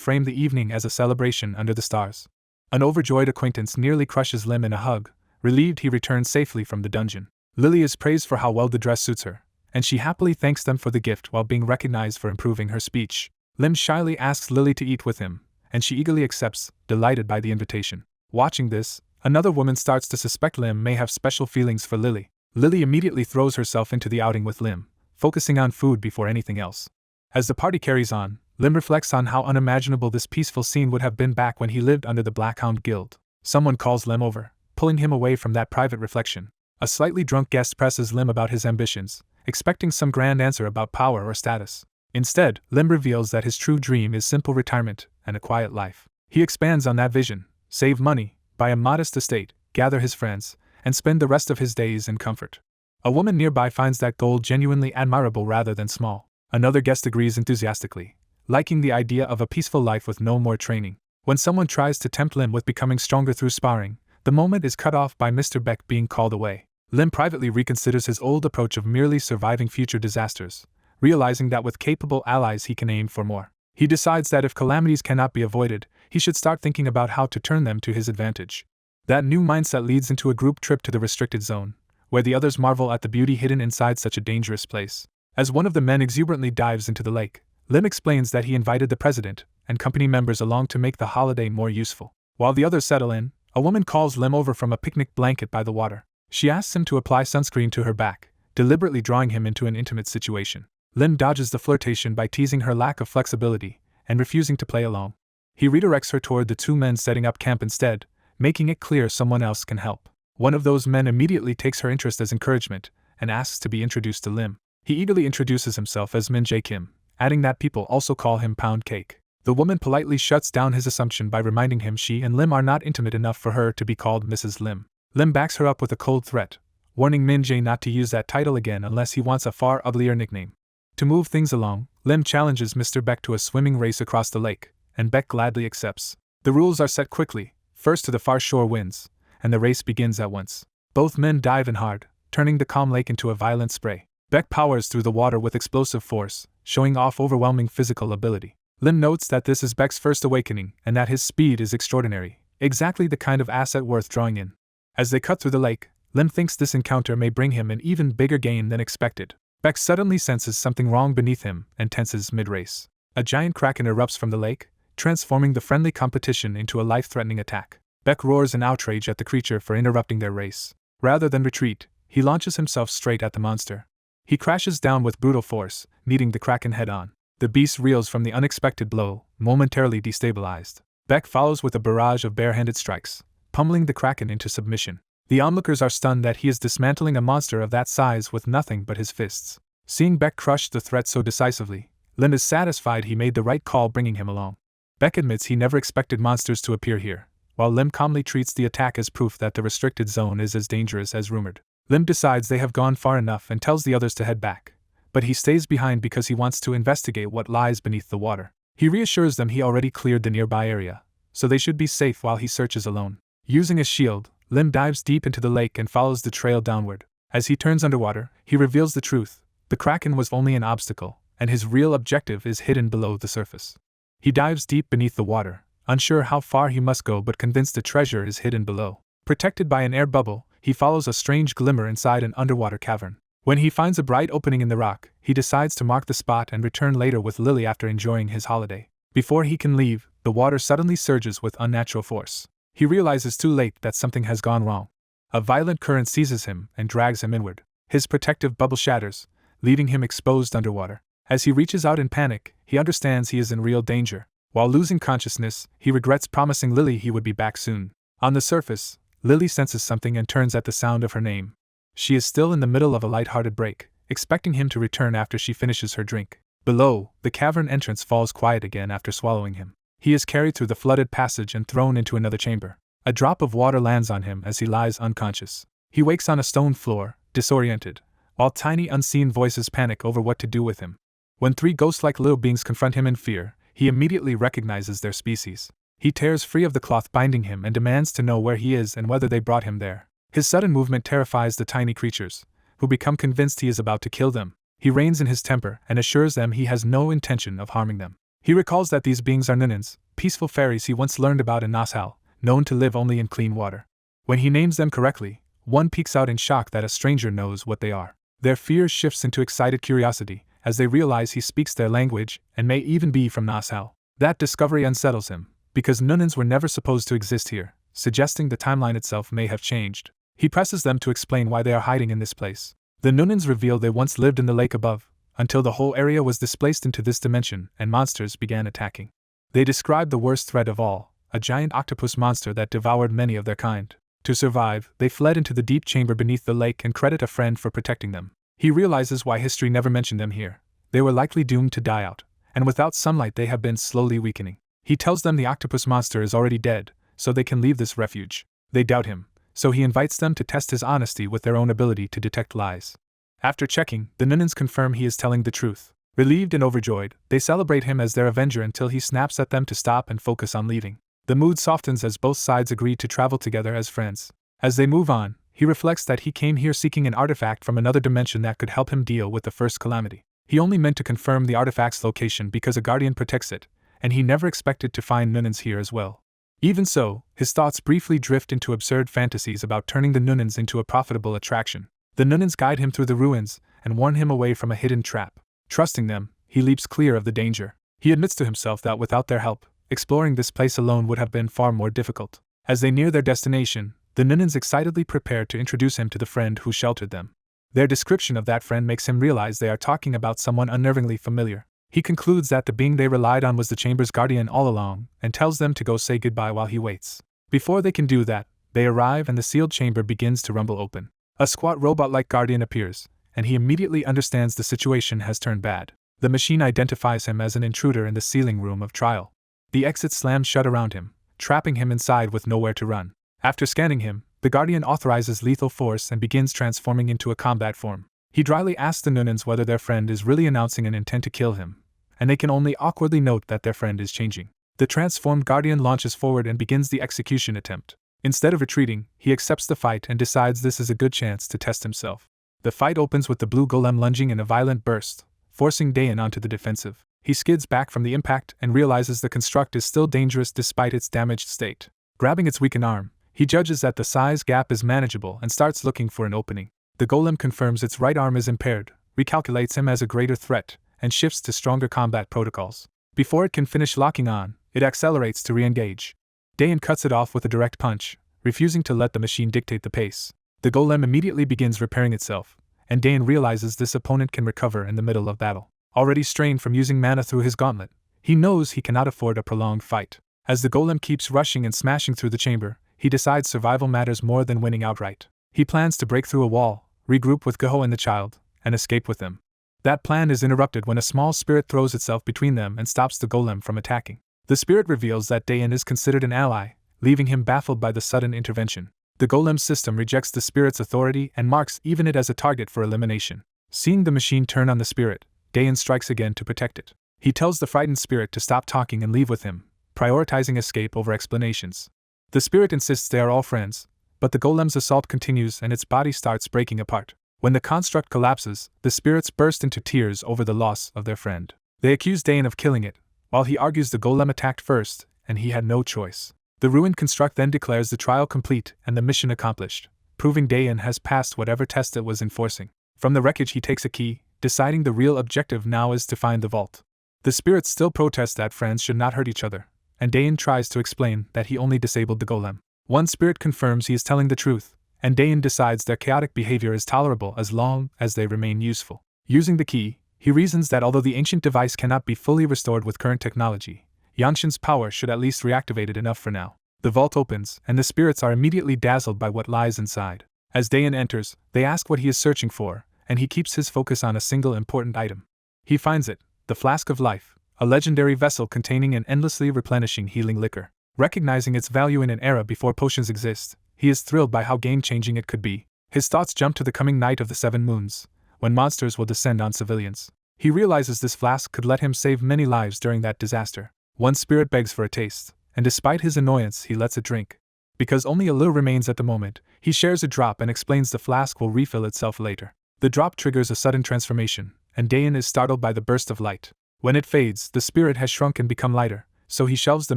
frame the evening as a celebration under the stars. An overjoyed acquaintance nearly crushes Lim in a hug, relieved he returns safely from the dungeon. Lily is praised for how well the dress suits her, and she happily thanks them for the gift while being recognized for improving her speech. Lim shyly asks Lily to eat with him, and she eagerly accepts, delighted by the invitation. Watching this, another woman starts to suspect Lim may have special feelings for Lily. Lily immediately throws herself into the outing with Lim, focusing on food before anything else. As the party carries on, Lim reflects on how unimaginable this peaceful scene would have been back when he lived under the Blackhound Guild. Someone calls Lim over, pulling him away from that private reflection. A slightly drunk guest presses Lim about his ambitions, expecting some grand answer about power or status. Instead, Lim reveals that his true dream is simple retirement and a quiet life. He expands on that vision: save money, buy a modest estate, gather his friends, and spend the rest of his days in comfort. A woman nearby finds that goal genuinely admirable rather than small. Another guest agrees enthusiastically, liking the idea of a peaceful life with no more training. When someone tries to tempt Lim with becoming stronger through sparring, the moment is cut off by Mr. Beck being called away. Lim privately reconsiders his old approach of merely surviving future disasters, realizing that with capable allies he can aim for more. He decides that if calamities cannot be avoided, he should start thinking about how to turn them to his advantage. That new mindset leads into a group trip to the restricted zone, where the others marvel at the beauty hidden inside such a dangerous place. As one of the men exuberantly dives into the lake, Lim explains that he invited the president and company members along to make the holiday more useful. While the others settle in, a woman calls Lim over from a picnic blanket by the water. She asks him to apply sunscreen to her back, deliberately drawing him into an intimate situation. Lim dodges the flirtation by teasing her lack of flexibility and refusing to play along. He redirects her toward the two men setting up camp instead, making it clear someone else can help. One of those men immediately takes her interest as encouragement and asks to be introduced to Lim. He eagerly introduces himself as Min Jae Kim, adding that people also call him Pound Cake. The woman politely shuts down his assumption by reminding him she and Lim are not intimate enough for her to be called Mrs. Lim. Lim backs her up with a cold threat, warning Min Jae not to use that title again unless he wants a far uglier nickname. To move things along, Lim challenges Mr. Beck to a swimming race across the lake, and Beck gladly accepts. The rules are set quickly: first to the far shore wins, and the race begins at once. Both men dive in hard, turning the calm lake into a violent spray. Beck powers through the water with explosive force, showing off overwhelming physical ability. Lim notes that this is Beck's first awakening and that his speed is extraordinary, exactly the kind of asset worth drawing in. As they cut through the lake, Lim thinks this encounter may bring him an even bigger gain than expected. Beck suddenly senses something wrong beneath him and tenses mid-race. A giant kraken erupts from the lake, transforming the friendly competition into a life-threatening attack. Beck roars in outrage at the creature for interrupting their race. Rather than retreat, he launches himself straight at the monster. He crashes down with brutal force, meeting the kraken head-on. The beast reels from the unexpected blow, momentarily destabilized. Beck follows with a barrage of bare-handed strikes, pummeling the kraken into submission. The onlookers are stunned that he is dismantling a monster of that size with nothing but his fists. Seeing Beck crush the threat so decisively, Lim is satisfied he made the right call bringing him along. Beck admits he never expected monsters to appear here, while Lim calmly treats the attack as proof that the restricted zone is as dangerous as rumored. Lim decides they have gone far enough and tells the others to head back, but he stays behind because he wants to investigate what lies beneath the water. He reassures them he already cleared the nearby area, so they should be safe while he searches alone. Using his shield, Lim dives deep into the lake and follows the trail downward. As he turns underwater, he reveals the truth: the kraken was only an obstacle, and his real objective is hidden below the surface. He dives deep beneath the water, unsure how far he must go but convinced the treasure is hidden below. Protected by an air bubble, he follows a strange glimmer inside an underwater cavern. When he finds a bright opening in the rock, he decides to mark the spot and return later with Lily after enjoying his holiday. Before he can leave, the water suddenly surges with unnatural force. He realizes too late that something has gone wrong. A violent current seizes him and drags him inward. His protective bubble shatters, leaving him exposed underwater. As he reaches out in panic, he understands he is in real danger. While losing consciousness, he regrets promising Lily he would be back soon. On the surface, Lily senses something and turns at the sound of her name. She is still in the middle of a light-hearted break, expecting him to return after she finishes her drink. Below, the cavern entrance falls quiet again after swallowing him. He is carried through the flooded passage and thrown into another chamber. A drop of water lands on him as he lies unconscious. He wakes on a stone floor, disoriented, while tiny unseen voices panic over what to do with him. When three ghost-like little beings confront him in fear, he immediately recognizes their species. He tears free of the cloth binding him and demands to know where he is and whether they brought him there. His sudden movement terrifies the tiny creatures, who become convinced he is about to kill them. He reins in his temper and assures them he has no intention of harming them. He recalls that these beings are Nunins, peaceful fairies he once learned about in Nashal, known to live only in clean water. When he names them correctly, one peeks out in shock that a stranger knows what they are. Their fear shifts into excited curiosity, as they realize he speaks their language and may even be from Nashal. That discovery unsettles him, because Nunins were never supposed to exist here, suggesting the timeline itself may have changed. He presses them to explain why they are hiding in this place. The Nunins reveal they once lived in the lake above, until the whole area was displaced into this dimension and monsters began attacking. They describe the worst threat of all, a giant octopus monster that devoured many of their kind. To survive, they fled into the deep chamber beneath the lake and credit a friend for protecting them. He realizes why history never mentioned them here. They were likely doomed to die out, and without sunlight they have been slowly weakening. He tells them the octopus monster is already dead, so they can leave this refuge. They doubt him, so he invites them to test his honesty with their own ability to detect lies. After checking, the Nunins confirm he is telling the truth. Relieved and overjoyed, they celebrate him as their avenger until he snaps at them to stop and focus on leaving. The mood softens as both sides agree to travel together as friends. As they move on, he reflects that he came here seeking an artifact from another dimension that could help him deal with the first calamity. He only meant to confirm the artifact's location because a guardian protects it, and he never expected to find Nunans here as well. Even so, his thoughts briefly drift into absurd fantasies about turning the Nunans into a profitable attraction. The Nunans guide him through the ruins and warn him away from a hidden trap. Trusting them, he leaps clear of the danger. He admits to himself that without their help, exploring this place alone would have been far more difficult. As they near their destination, the Nunans excitedly prepare to introduce him to the friend who sheltered them. Their description of that friend makes him realize they are talking about someone unnervingly familiar. He concludes that the being they relied on was the chamber's guardian all along, and tells them to go say goodbye while he waits. Before they can do that, they arrive and the sealed chamber begins to rumble open. A squat robot-like guardian appears, and he immediately understands the situation has turned bad. The machine identifies him as an intruder in the sealing room of trial. The exit slams shut around him, trapping him inside with nowhere to run. After scanning him, the guardian authorizes lethal force and begins transforming into a combat form. He dryly asks the Nunans whether their friend is really announcing an intent to kill him, and they can only awkwardly note that their friend is changing. The transformed guardian launches forward and begins the execution attempt. Instead of retreating, he accepts the fight and decides this is a good chance to test himself. The fight opens with the blue golem lunging in a violent burst, forcing Dayan onto the defensive. He skids back from the impact and realizes the construct is still dangerous despite its damaged state. Grabbing its weakened arm, he judges that the size gap is manageable and starts looking for an opening. The golem confirms its right arm is impaired, recalculates him as a greater threat, and shifts to stronger combat protocols. Before it can finish locking on, it accelerates to re-engage. Dayan cuts it off with a direct punch, refusing to let the machine dictate the pace. The golem immediately begins repairing itself, and Dayan realizes this opponent can recover in the middle of battle. Already strained from using mana through his gauntlet, he knows he cannot afford a prolonged fight. As the golem keeps rushing and smashing through the chamber, he decides survival matters more than winning outright. He plans to break through a wall, regroup with Geho and the child, and escape with them. That plan is interrupted when a small spirit throws itself between them and stops the golem from attacking. The spirit reveals that Dayan is considered an ally, leaving him baffled by the sudden intervention. The golem's system rejects the spirit's authority and marks even it as a target for elimination. Seeing the machine turn on the spirit, Dayan strikes again to protect it. He tells the frightened spirit to stop talking and leave with him, prioritizing escape over explanations. The spirit insists they are all friends, but the golem's assault continues and its body starts breaking apart. When the construct collapses, the spirits burst into tears over the loss of their friend. They accuse Dayan of killing it, while he argues the golem attacked first, and he had no choice. The ruined construct then declares the trial complete and the mission accomplished, proving Dayan has passed whatever test it was enforcing. From the wreckage he takes a key, deciding the real objective now is to find the vault. The spirits still protest that friends should not hurt each other, and Dayan tries to explain that he only disabled the golem. One spirit confirms he is telling the truth, and Dayan decides their chaotic behavior is tolerable as long as they remain useful. Using the key, he reasons that although the ancient device cannot be fully restored with current technology, Yanshin's power should at least reactivate it enough for now. The vault opens, and the spirits are immediately dazzled by what lies inside. As Dayan enters, they ask what he is searching for, and he keeps his focus on a single important item. He finds it, the Flask of Life, a legendary vessel containing an endlessly replenishing healing liquor. Recognizing its value in an era before potions exist, he is thrilled by how game-changing it could be. His thoughts jump to the coming night of the 7 moons, when monsters will descend on civilians. He realizes this flask could let him save many lives during that disaster. One spirit begs for a taste, and despite his annoyance he lets it drink. Because only a little remains at the moment, he shares a drop and explains the flask will refill itself later. The drop triggers a sudden transformation, and Dayan is startled by the burst of light. When it fades, the spirit has shrunk and become lighter, so he shelves the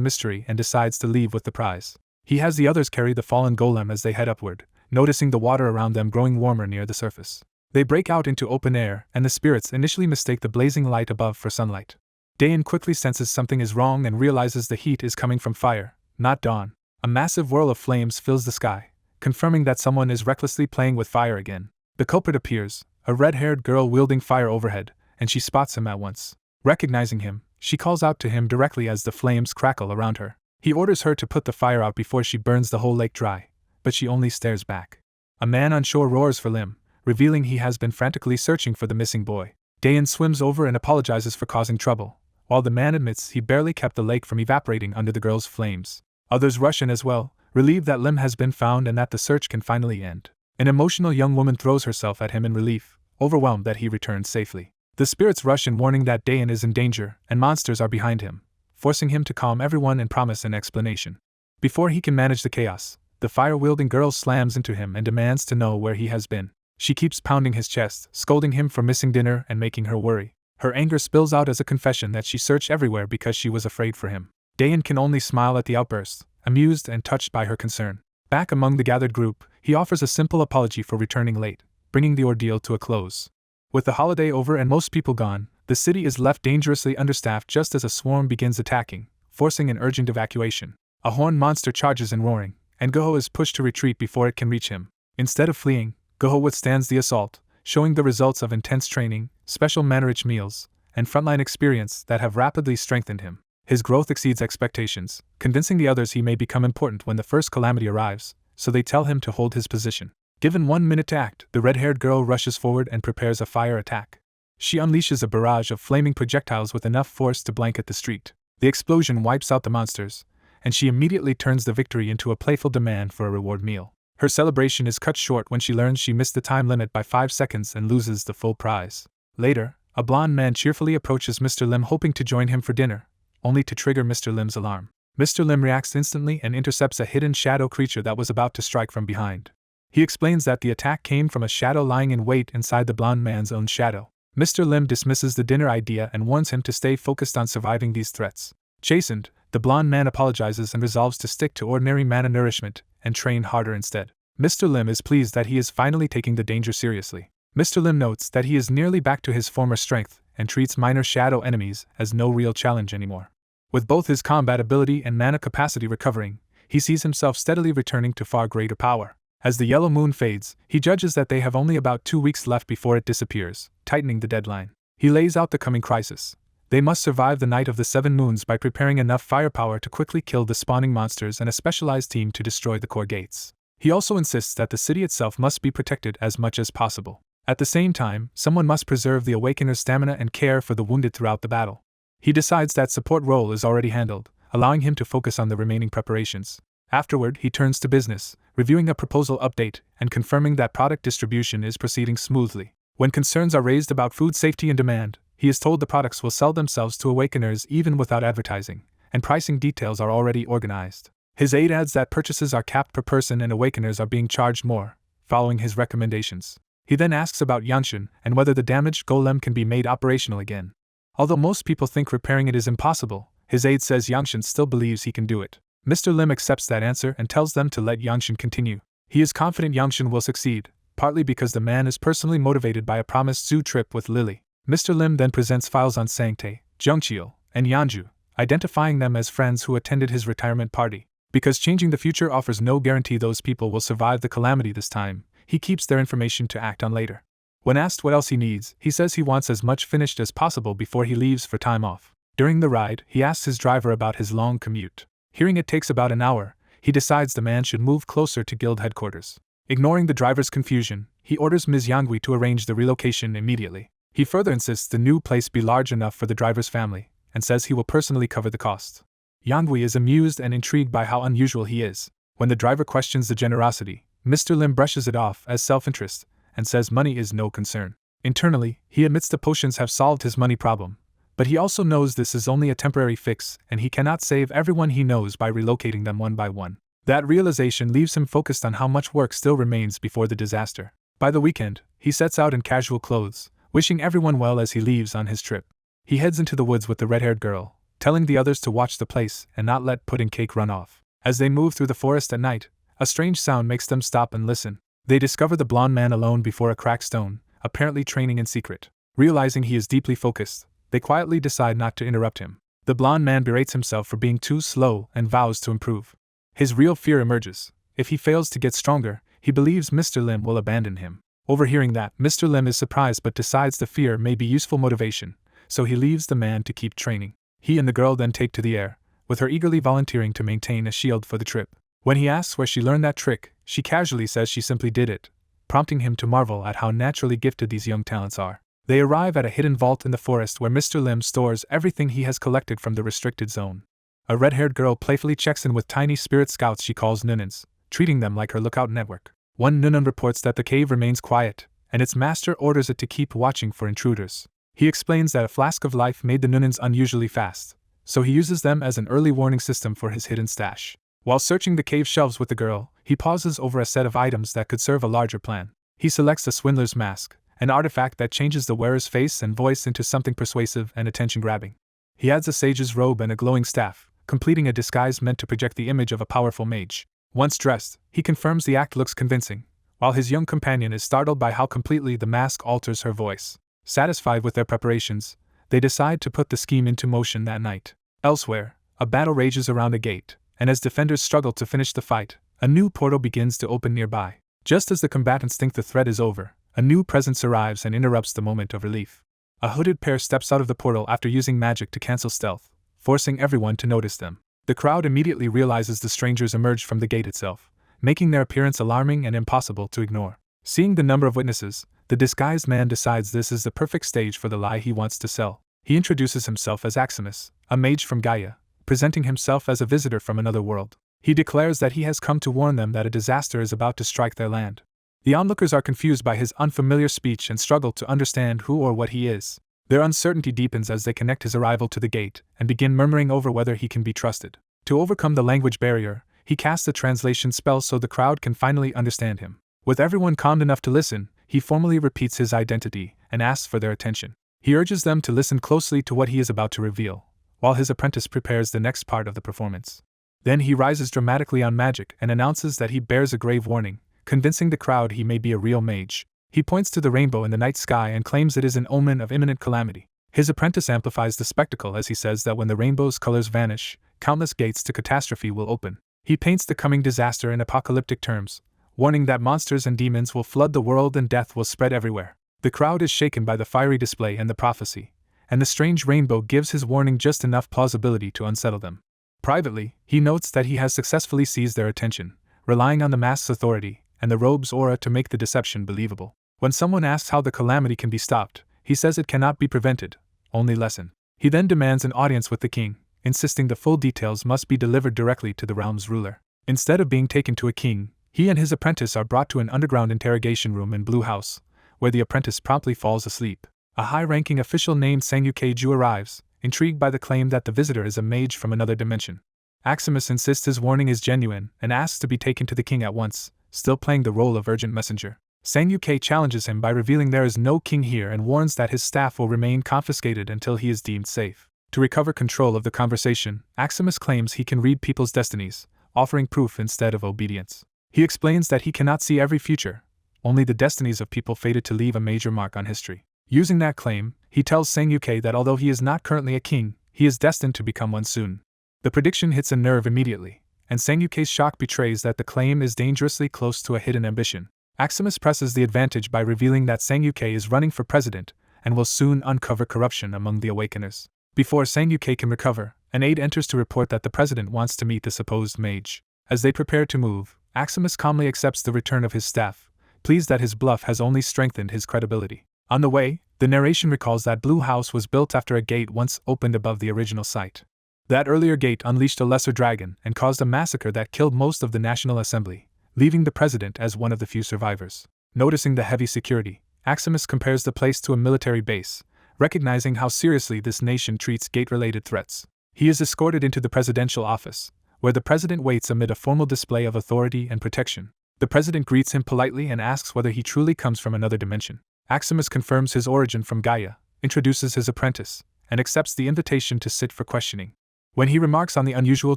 mystery and decides to leave with the prize. He has the others carry the fallen golem as they head upward, noticing the water around them growing warmer near the surface. They break out into open air, and the spirits initially mistake the blazing light above for sunlight. Dayan quickly senses something is wrong and realizes the heat is coming from fire, not dawn. A massive whirl of flames fills the sky, confirming that someone is recklessly playing with fire again. The culprit appears, a red-haired girl wielding fire overhead, and she spots him at once. Recognizing him, she calls out to him directly as the flames crackle around her. He orders her to put the fire out before she burns the whole lake dry, but she only stares back. A man on shore roars for Lim, revealing he has been frantically searching for the missing boy. Dayan swims over and apologizes for causing trouble, while the man admits he barely kept the lake from evaporating under the girl's flames. Others rush in as well, relieved that Lim has been found and that the search can finally end. An emotional young woman throws herself at him in relief, overwhelmed that he returned safely. The spirits rush in warning that Dayan is in danger and monsters are behind him, forcing him to calm everyone and promise an explanation. Before he can manage the chaos, the fire-wielding girl slams into him and demands to know where he has been. She keeps pounding his chest, scolding him for missing dinner and making her worry. Her anger spills out as a confession that she searched everywhere because she was afraid for him. Dayan can only smile at the outburst, amused and touched by her concern. Back among the gathered group, he offers a simple apology for returning late, bringing the ordeal to a close. With the holiday over and most people gone, the city is left dangerously understaffed just as a swarm begins attacking, forcing an urgent evacuation. A horned monster charges in roaring, and Goho is pushed to retreat before it can reach him. Instead of fleeing, Goho withstands the assault, showing the results of intense training, special manner-rich meals, and frontline experience that have rapidly strengthened him. His growth exceeds expectations, convincing the others he may become important when the first calamity arrives, so they tell him to hold his position. Given 1 minute to act, the red-haired girl rushes forward and prepares a fire attack. She unleashes a barrage of flaming projectiles with enough force to blanket the street. The explosion wipes out the monsters, and she immediately turns the victory into a playful demand for a reward meal. Her celebration is cut short when she learns she missed the time limit by 5 seconds and loses the full prize. Later, a blond man cheerfully approaches Mr. Lim hoping to join him for dinner, only to trigger Mr. Lim's alarm. Mr. Lim reacts instantly and intercepts a hidden shadow creature that was about to strike from behind. He explains that the attack came from a shadow lying in wait inside the blond man's own shadow. Mr. Lim dismisses the dinner idea and warns him to stay focused on surviving these threats. Chastened, the blond man apologizes and resolves to stick to ordinary mana nourishment and train harder instead. Mr. Lim is pleased that he is finally taking the danger seriously. Mr. Lim notes that he is nearly back to his former strength and treats minor shadow enemies as no real challenge anymore. With both his combat ability and mana capacity recovering, he sees himself steadily returning to far greater power. As the yellow moon fades, he judges that they have only about 2 weeks left before it disappears, tightening the deadline. He lays out the coming crisis. They must survive the Night of the 7 Moons by preparing enough firepower to quickly kill the spawning monsters and a specialized team to destroy the core gates. He also insists that the city itself must be protected as much as possible. At the same time, someone must preserve the Awakener's stamina and care for the wounded throughout the battle. He decides that support role is already handled, allowing him to focus on the remaining preparations. Afterward, he turns to business, reviewing a proposal update and confirming that product distribution is proceeding smoothly. When concerns are raised about food safety and demand, he is told the products will sell themselves to Awakeners even without advertising, and pricing details are already organized. His aide adds that purchases are capped per person and Awakeners are being charged more, following his recommendations. He then asks about Yanshin and whether the damaged golem can be made operational again. Although most people think repairing it is impossible, his aide says Yanshin still believes he can do it. Mr. Lim accepts that answer and tells them to let Yanshin continue. He is confident Yanshin will succeed, partly because the man is personally motivated by a promised zoo trip with Lily. Mr. Lim then presents files on Sangtae, Jungcheol, and Yanju, identifying them as friends who attended his retirement party. Because changing the future offers no guarantee those people will survive the calamity this time, he keeps their information to act on later. When asked what else he needs, he says he wants as much finished as possible before he leaves for time off. During the ride, he asks his driver about his long commute. Hearing it takes about an hour, he decides the man should move closer to guild headquarters. Ignoring the driver's confusion, he orders Ms. Yangui to arrange the relocation immediately. He further insists the new place be large enough for the driver's family, and says he will personally cover the costs. Yangui is amused and intrigued by how unusual he is. When the driver questions the generosity, Mr. Lim brushes it off as self-interest, and says money is no concern. Internally, he admits the potions have solved his money problem, but he also knows this is only a temporary fix and he cannot save everyone he knows by relocating them one by one. That realization leaves him focused on how much work still remains before the disaster. By the weekend, he sets out in casual clothes, wishing everyone well as he leaves on his trip. He heads into the woods with the red-haired girl, telling the others to watch the place and not let pudding cake run off. As they move through the forest at night, a strange sound makes them stop and listen. They discover the blond man alone before a cracked stone, apparently training in secret. Realizing he is deeply focused, they quietly decide not to interrupt him. The blond man berates himself for being too slow and vows to improve. His real fear emerges. If he fails to get stronger, he believes Mr. Lim will abandon him. Overhearing that, Mr. Lim is surprised but decides the fear may be useful motivation, so he leaves the man to keep training. He and the girl then take to the air, with her eagerly volunteering to maintain a shield for the trip. When he asks where she learned that trick, she casually says she simply did it, prompting him to marvel at how naturally gifted these young talents are. They arrive at a hidden vault in the forest where Mr. Lim stores everything he has collected from the restricted zone. A red-haired girl playfully checks in with tiny spirit scouts she calls Nunans, treating them like her lookout network. One Nunan reports that the cave remains quiet, and its master orders it to keep watching for intruders. He explains that a flask of life made the Nunans unusually fast, so he uses them as an early warning system for his hidden stash. While searching the cave shelves with the girl, he pauses over a set of items that could serve a larger plan. He selects a swindler's mask, an artifact that changes the wearer's face and voice into something persuasive and attention-grabbing. He adds a sage's robe and a glowing staff, completing a disguise meant to project the image of a powerful mage. Once dressed, he confirms the act looks convincing, while his young companion is startled by how completely the mask alters her voice. Satisfied with their preparations, they decide to put the scheme into motion that night. Elsewhere, a battle rages around a gate, and as defenders struggle to finish the fight, a new portal begins to open nearby. Just as the combatants think the threat is over, a new presence arrives and interrupts the moment of relief. A hooded pair steps out of the portal after using magic to cancel stealth, forcing everyone to notice them. The crowd immediately realizes the strangers emerged from the gate itself, making their appearance alarming and impossible to ignore. Seeing the number of witnesses, the disguised man decides this is the perfect stage for the lie he wants to sell. He introduces himself as Aximus, a mage from Gaia, presenting himself as a visitor from another world. He declares that he has come to warn them that a disaster is about to strike their land. The onlookers are confused by his unfamiliar speech and struggle to understand who or what he is. Their uncertainty deepens as they connect his arrival to the gate and begin murmuring over whether he can be trusted. To overcome the language barrier, he casts a translation spell so the crowd can finally understand him. With everyone calmed enough to listen, he formally repeats his identity and asks for their attention. He urges them to listen closely to what he is about to reveal, while his apprentice prepares the next part of the performance. Then he rises dramatically on magic and announces that he bears a grave warning, convincing the crowd he may be a real mage. He points to the rainbow in the night sky and claims it is an omen of imminent calamity. His apprentice amplifies the spectacle as he says that when the rainbow's colors vanish, countless gates to catastrophe will open. He paints the coming disaster in apocalyptic terms, warning that monsters and demons will flood the world and death will spread everywhere. The crowd is shaken by the fiery display and the prophecy, and the strange rainbow gives his warning just enough plausibility to unsettle them. Privately, he notes that he has successfully seized their attention, relying on the mask's authority and the robe's aura to make the deception believable. When someone asks how the calamity can be stopped, he says it cannot be prevented, only lessened. He then demands an audience with the king, insisting the full details must be delivered directly to the realm's ruler. Instead of being taken to a king, he and his apprentice are brought to an underground interrogation room in Blue House, where the apprentice promptly falls asleep. A high-ranking official named Sangyuke Ju arrives, intrigued by the claim that the visitor is a mage from another dimension. Aximus insists his warning is genuine and asks to be taken to the king at once, still playing the role of urgent messenger. Sangyuke challenges him by revealing there is no king here and warns that his staff will remain confiscated until he is deemed safe. To recover control of the conversation, Aximus claims he can read people's destinies, offering proof instead of obedience. He explains that he cannot see every future, only the destinies of people fated to leave a major mark on history. Using that claim, he tells Sangyuke that although he is not currently a king, he is destined to become one soon. The prediction hits a nerve immediately, and Sangyuke's shock betrays that the claim is dangerously close to a hidden ambition. Aximus presses the advantage by revealing that Sangyuke is running for president and will soon uncover corruption among the Awakeners. Before Sangyuke can recover, an aide enters to report that the president wants to meet the supposed mage. As they prepare to move, Aximus calmly accepts the return of his staff, pleased that his bluff has only strengthened his credibility. On the way, the narration recalls that Blue House was built after a gate once opened above the original site. That earlier gate unleashed a lesser dragon and caused a massacre that killed most of the National Assembly, leaving the president as one of the few survivors. Noticing the heavy security, Aximus compares the place to a military base, recognizing how seriously this nation treats gate-related threats. He is escorted into the presidential office, where the president waits amid a formal display of authority and protection. The president greets him politely and asks whether he truly comes from another dimension. Aximus confirms his origin from Gaia, introduces his apprentice, and accepts the invitation to sit for questioning. When he remarks on the unusual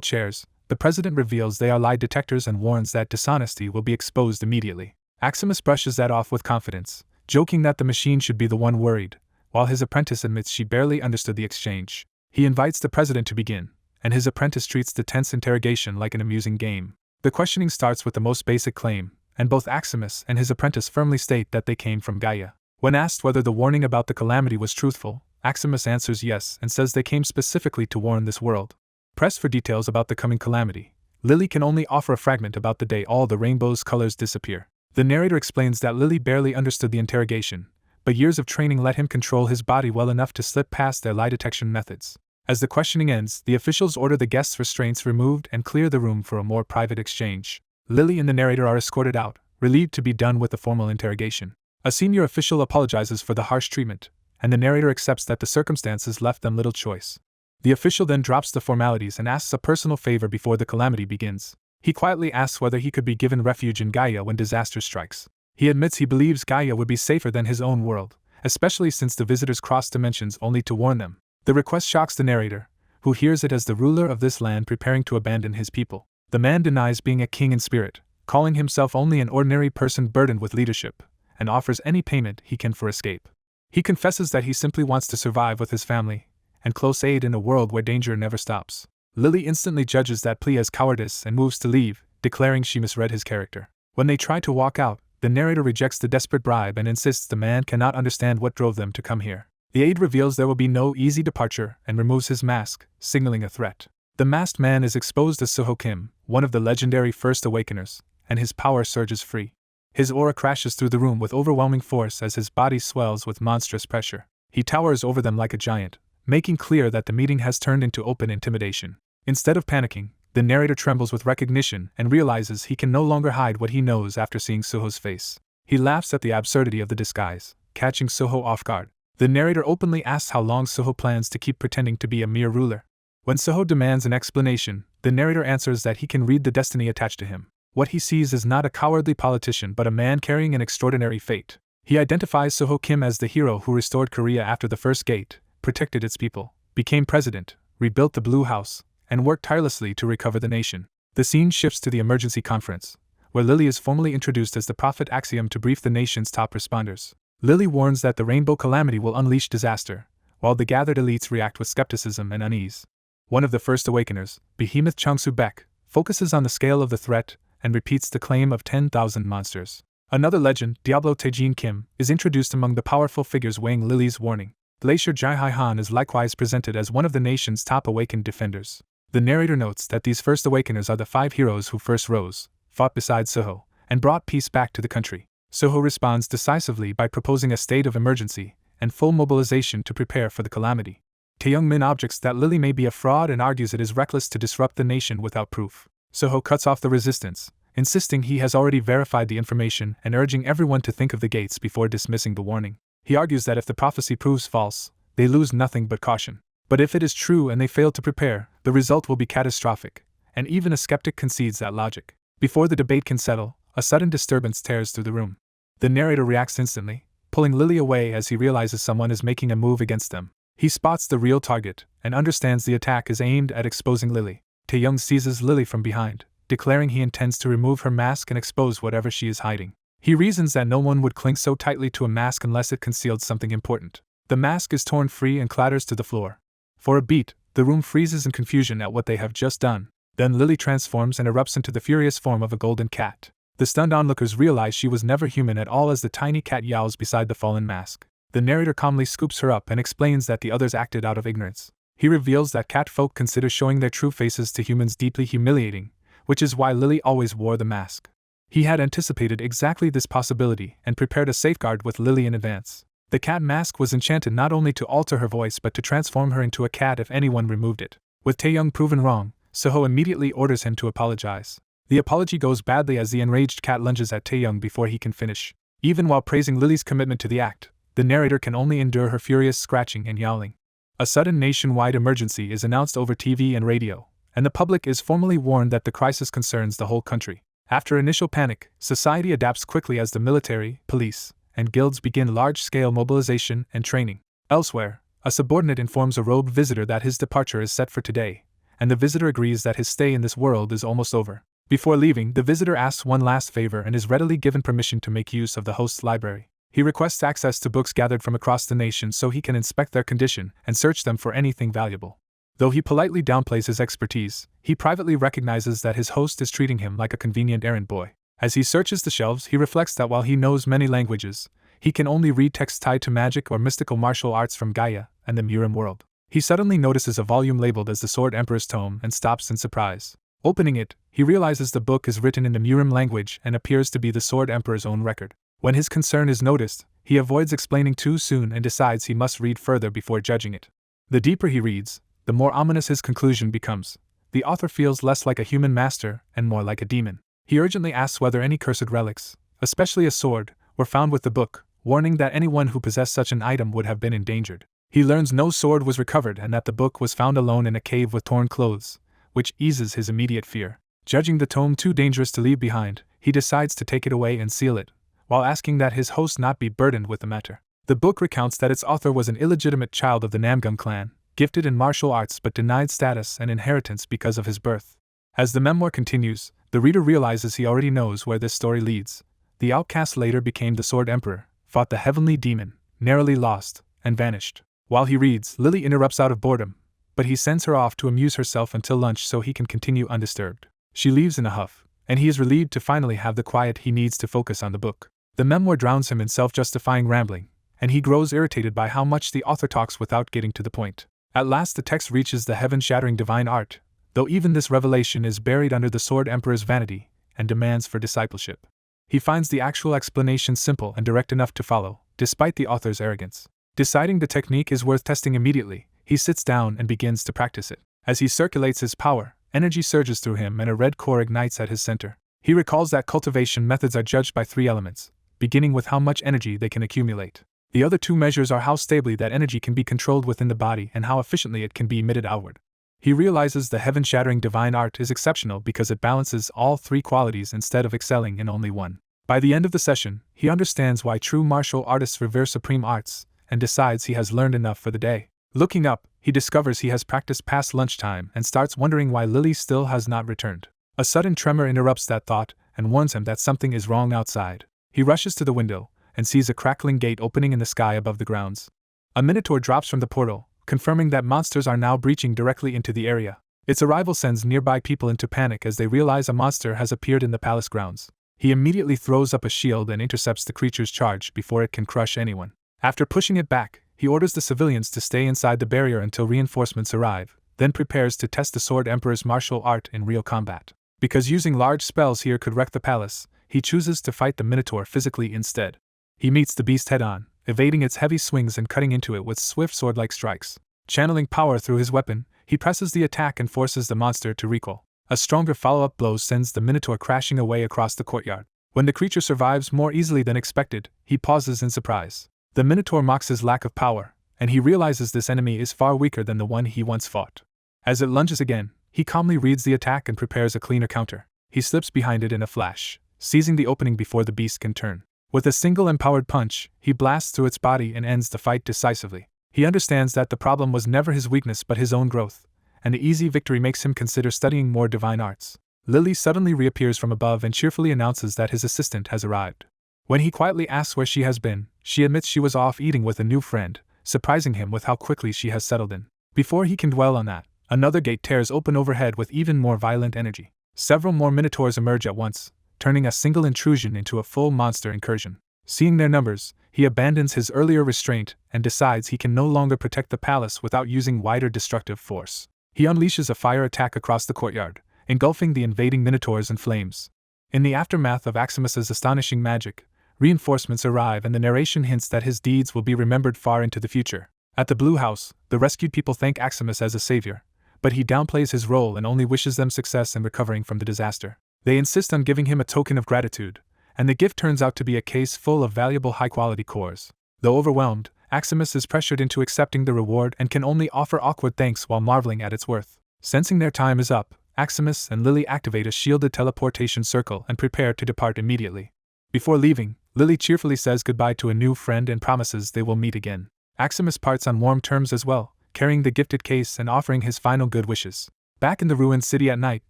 chairs, the president reveals they are lie detectors and warns that dishonesty will be exposed immediately. Aximus brushes that off with confidence, joking that the machine should be the one worried, while his apprentice admits she barely understood the exchange. He invites the president to begin, and his apprentice treats the tense interrogation like an amusing game. The questioning starts with the most basic claim, and both Aximus and his apprentice firmly state that they came from Gaia. When asked whether the warning about the calamity was truthful, Aximus answers yes and says they came specifically to warn this world. Pressed for details about the coming calamity, Lily can only offer a fragment about the day all the rainbow's colors disappear. The narrator explains that Lily barely understood the interrogation, but years of training let him control his body well enough to slip past their lie detection methods. As the questioning ends, the officials order the guests' restraints removed and clear the room for a more private exchange. Lily and the narrator are escorted out, relieved to be done with the formal interrogation. A senior official apologizes for the harsh treatment, and the narrator accepts that the circumstances left them little choice. The official then drops the formalities and asks a personal favor before the calamity begins. He quietly asks whether he could be given refuge in Gaia when disaster strikes. He admits he believes Gaia would be safer than his own world, especially since the visitors cross dimensions only to warn them. The request shocks the narrator, who hears it as the ruler of this land preparing to abandon his people. The man denies being a king in spirit, calling himself only an ordinary person burdened with leadership, and offers any payment he can for escape. He confesses that he simply wants to survive with his family and close aid in a world where danger never stops. Lily instantly judges that plea as cowardice and moves to leave, declaring she misread his character. When they try to walk out, the narrator rejects the desperate bribe and insists the man cannot understand what drove them to come here. The aide reveals there will be no easy departure and removes his mask, signaling a threat. The masked man is exposed as Soho Kim, one of the legendary First Awakeners, and his power surges free. His aura crashes through the room with overwhelming force as his body swells with monstrous pressure. He towers over them like a giant, making clear that the meeting has turned into open intimidation. Instead of panicking, the narrator trembles with recognition and realizes he can no longer hide what he knows after seeing Soho's face. He laughs at the absurdity of the disguise, catching Soho off guard. The narrator openly asks how long Soho plans to keep pretending to be a mere ruler. When Soho demands an explanation, the narrator answers that he can read the destiny attached to him. What he sees is not a cowardly politician but a man carrying an extraordinary fate. He identifies Soho Kim as the hero who restored Korea after the First Gate, protected its people, became president, rebuilt the Blue House, and worked tirelessly to recover the nation. The scene shifts to the emergency conference, where Lily is formally introduced as the prophet Axiom to brief the nation's top responders. Lily warns that the Rainbow Calamity will unleash disaster, while the gathered elites react with skepticism and unease. One of the First Awakeners, Behemoth Changsu Baek, focuses on the scale of the threat and repeats the claim of 10,000 monsters. Another legend, Diablo Taejin Kim, is introduced among the powerful figures weighing Lily's warning. Glacier Jai Han is likewise presented as one of the nation's top awakened defenders. The narrator notes that these First Awakeners are the 5 heroes who first rose, fought beside Soho, and brought peace back to the country. Soho responds decisively by proposing a state of emergency and full mobilization to prepare for the calamity. Taeyoung Min objects that Lily may be a fraud and argues it is reckless to disrupt the nation without proof. Soho cuts off the resistance, insisting he has already verified the information and urging everyone to think of the gates before dismissing the warning. He argues that if the prophecy proves false, they lose nothing but caution. But if it is true and they fail to prepare, the result will be catastrophic, and even a skeptic concedes that logic. Before the debate can settle, a sudden disturbance tears through the room. The narrator reacts instantly, pulling Lily away as he realizes someone is making a move against them. He spots the real target and understands the attack is aimed at exposing Lily. Taeyoung seizes Lily from behind, declaring he intends to remove her mask and expose whatever she is hiding. He reasons that no one would cling so tightly to a mask unless it concealed something important. The mask is torn free and clatters to the floor. For a beat, the room freezes in confusion at what they have just done. Then Lily transforms and erupts into the furious form of a golden cat. The stunned onlookers realize she was never human at all as the tiny cat yowls beside the fallen mask. The narrator calmly scoops her up and explains that the others acted out of ignorance. He reveals that cat folk consider showing their true faces to humans deeply humiliating, which is why Lily always wore the mask. He had anticipated exactly this possibility and prepared a safeguard with Lily in advance. The cat mask was enchanted not only to alter her voice but to transform her into a cat if anyone removed it. With Taeyoung proven wrong, Soho immediately orders him to apologize. The apology goes badly as the enraged cat lunges at Taeyoung before he can finish. Even while praising Lily's commitment to the act, the narrator can only endure her furious scratching and yowling. A sudden nationwide emergency is announced over TV and radio, and the public is formally warned that the crisis concerns the whole country. After initial panic, society adapts quickly as the military, police, and guilds begin large-scale mobilization and training. Elsewhere, a subordinate informs a robed visitor that his departure is set for today, and the visitor agrees that his stay in this world is almost over. Before leaving, the visitor asks one last favor and is readily given permission to make use of the host's library. He requests access to books gathered from across the nation so he can inspect their condition and search them for anything valuable. Though he politely downplays his expertise, he privately recognizes that his host is treating him like a convenient errand boy. As he searches the shelves, he reflects that while he knows many languages, he can only read texts tied to magic or mystical martial arts from Gaia and the Murim world. He suddenly notices a volume labeled as the Sword Emperor's Tome and stops in surprise. Opening it, he realizes the book is written in the Murim language and appears to be the Sword Emperor's own record. When his concern is noticed, he avoids explaining too soon and decides he must read further before judging it. The deeper he reads, the more ominous his conclusion becomes. The author feels less like a human master and more like a demon. He urgently asks whether any cursed relics, especially a sword, were found with the book, warning that anyone who possessed such an item would have been endangered. He learns no sword was recovered and that the book was found alone in a cave with torn clothes, which eases his immediate fear. Judging the tome too dangerous to leave behind, he decides to take it away and seal it, while asking that his host not be burdened with the matter. The book recounts that its author was an illegitimate child of the Namgung clan, gifted in martial arts but denied status and inheritance because of his birth. As the memoir continues, the reader realizes he already knows where this story leads. The outcast later became the Sword Emperor, fought the heavenly demon, narrowly lost, and vanished. While he reads, Lily interrupts out of boredom, but he sends her off to amuse herself until lunch so he can continue undisturbed. She leaves in a huff, and he is relieved to finally have the quiet he needs to focus on the book. The memoir drowns him in self-justifying rambling, and he grows irritated by how much the author talks without getting to the point. At last the text reaches the heaven-shattering divine art, though even this revelation is buried under the Sword Emperor's vanity and demands for discipleship. He finds the actual explanation simple and direct enough to follow, despite the author's arrogance. Deciding the technique is worth testing immediately, he sits down and begins to practice it. As he circulates his power, energy surges through him and a red core ignites at his center. He recalls that cultivation methods are judged by 3 elements, beginning with how much energy they can accumulate. The other 2 measures are how stably that energy can be controlled within the body and how efficiently it can be emitted outward. He realizes the heaven-shattering divine art is exceptional because it balances all 3 qualities instead of excelling in only one. By the end of the session, he understands why true martial artists revere supreme arts, and decides he has learned enough for the day. Looking up, he discovers he has practiced past lunchtime and starts wondering why Lily still has not returned. A sudden tremor interrupts that thought and warns him that something is wrong outside. He rushes to the window and sees a crackling gate opening in the sky above the grounds. A minotaur drops from the portal, confirming that monsters are now breaching directly into the area. Its arrival sends nearby people into panic as they realize a monster has appeared in the palace grounds. He immediately throws up a shield and intercepts the creature's charge before it can crush anyone. After pushing it back, he orders the civilians to stay inside the barrier until reinforcements arrive, then prepares to test the Sword Emperor's martial art in real combat. Because using large spells here could wreck the palace, he chooses to fight the Minotaur physically instead. He meets the beast head-on, evading its heavy swings and cutting into it with swift sword-like strikes. Channeling power through his weapon, he presses the attack and forces the monster to recoil. A stronger follow-up blow sends the Minotaur crashing away across the courtyard. When the creature survives more easily than expected, he pauses in surprise. The Minotaur mocks his lack of power, and he realizes this enemy is far weaker than the one he once fought. As it lunges again, he calmly reads the attack and prepares a cleaner counter. He slips behind it in a flash, seizing the opening before the beast can turn. With a single empowered punch, he blasts through its body and ends the fight decisively. He understands that the problem was never his weakness but his own growth, and the easy victory makes him consider studying more divine arts. Lily suddenly reappears from above and cheerfully announces that his assistant has arrived. When he quietly asks where she has been, she admits she was off eating with a new friend, surprising him with how quickly she has settled in. Before he can dwell on that, another gate tears open overhead with even more violent energy. Several more minotaurs emerge at once, turning a single intrusion into a full monster incursion. Seeing their numbers, he abandons his earlier restraint and decides he can no longer protect the palace without using wider destructive force. He unleashes a fire attack across the courtyard, engulfing the invading minotaurs in flames. In the aftermath of Aximus's astonishing magic, reinforcements arrive and the narration hints that his deeds will be remembered far into the future. At the Blue House, the rescued people thank Aximus as a savior, but he downplays his role and only wishes them success in recovering from the disaster. They insist on giving him a token of gratitude, and the gift turns out to be a case full of valuable high-quality cores. Though overwhelmed, Aximus is pressured into accepting the reward and can only offer awkward thanks while marveling at its worth. Sensing their time is up, Aximus and Lily activate a shielded teleportation circle and prepare to depart immediately. Before leaving, Lily cheerfully says goodbye to a new friend and promises they will meet again. Aximus parts on warm terms as well, carrying the gifted case and offering his final good wishes. Back in the ruined city at night,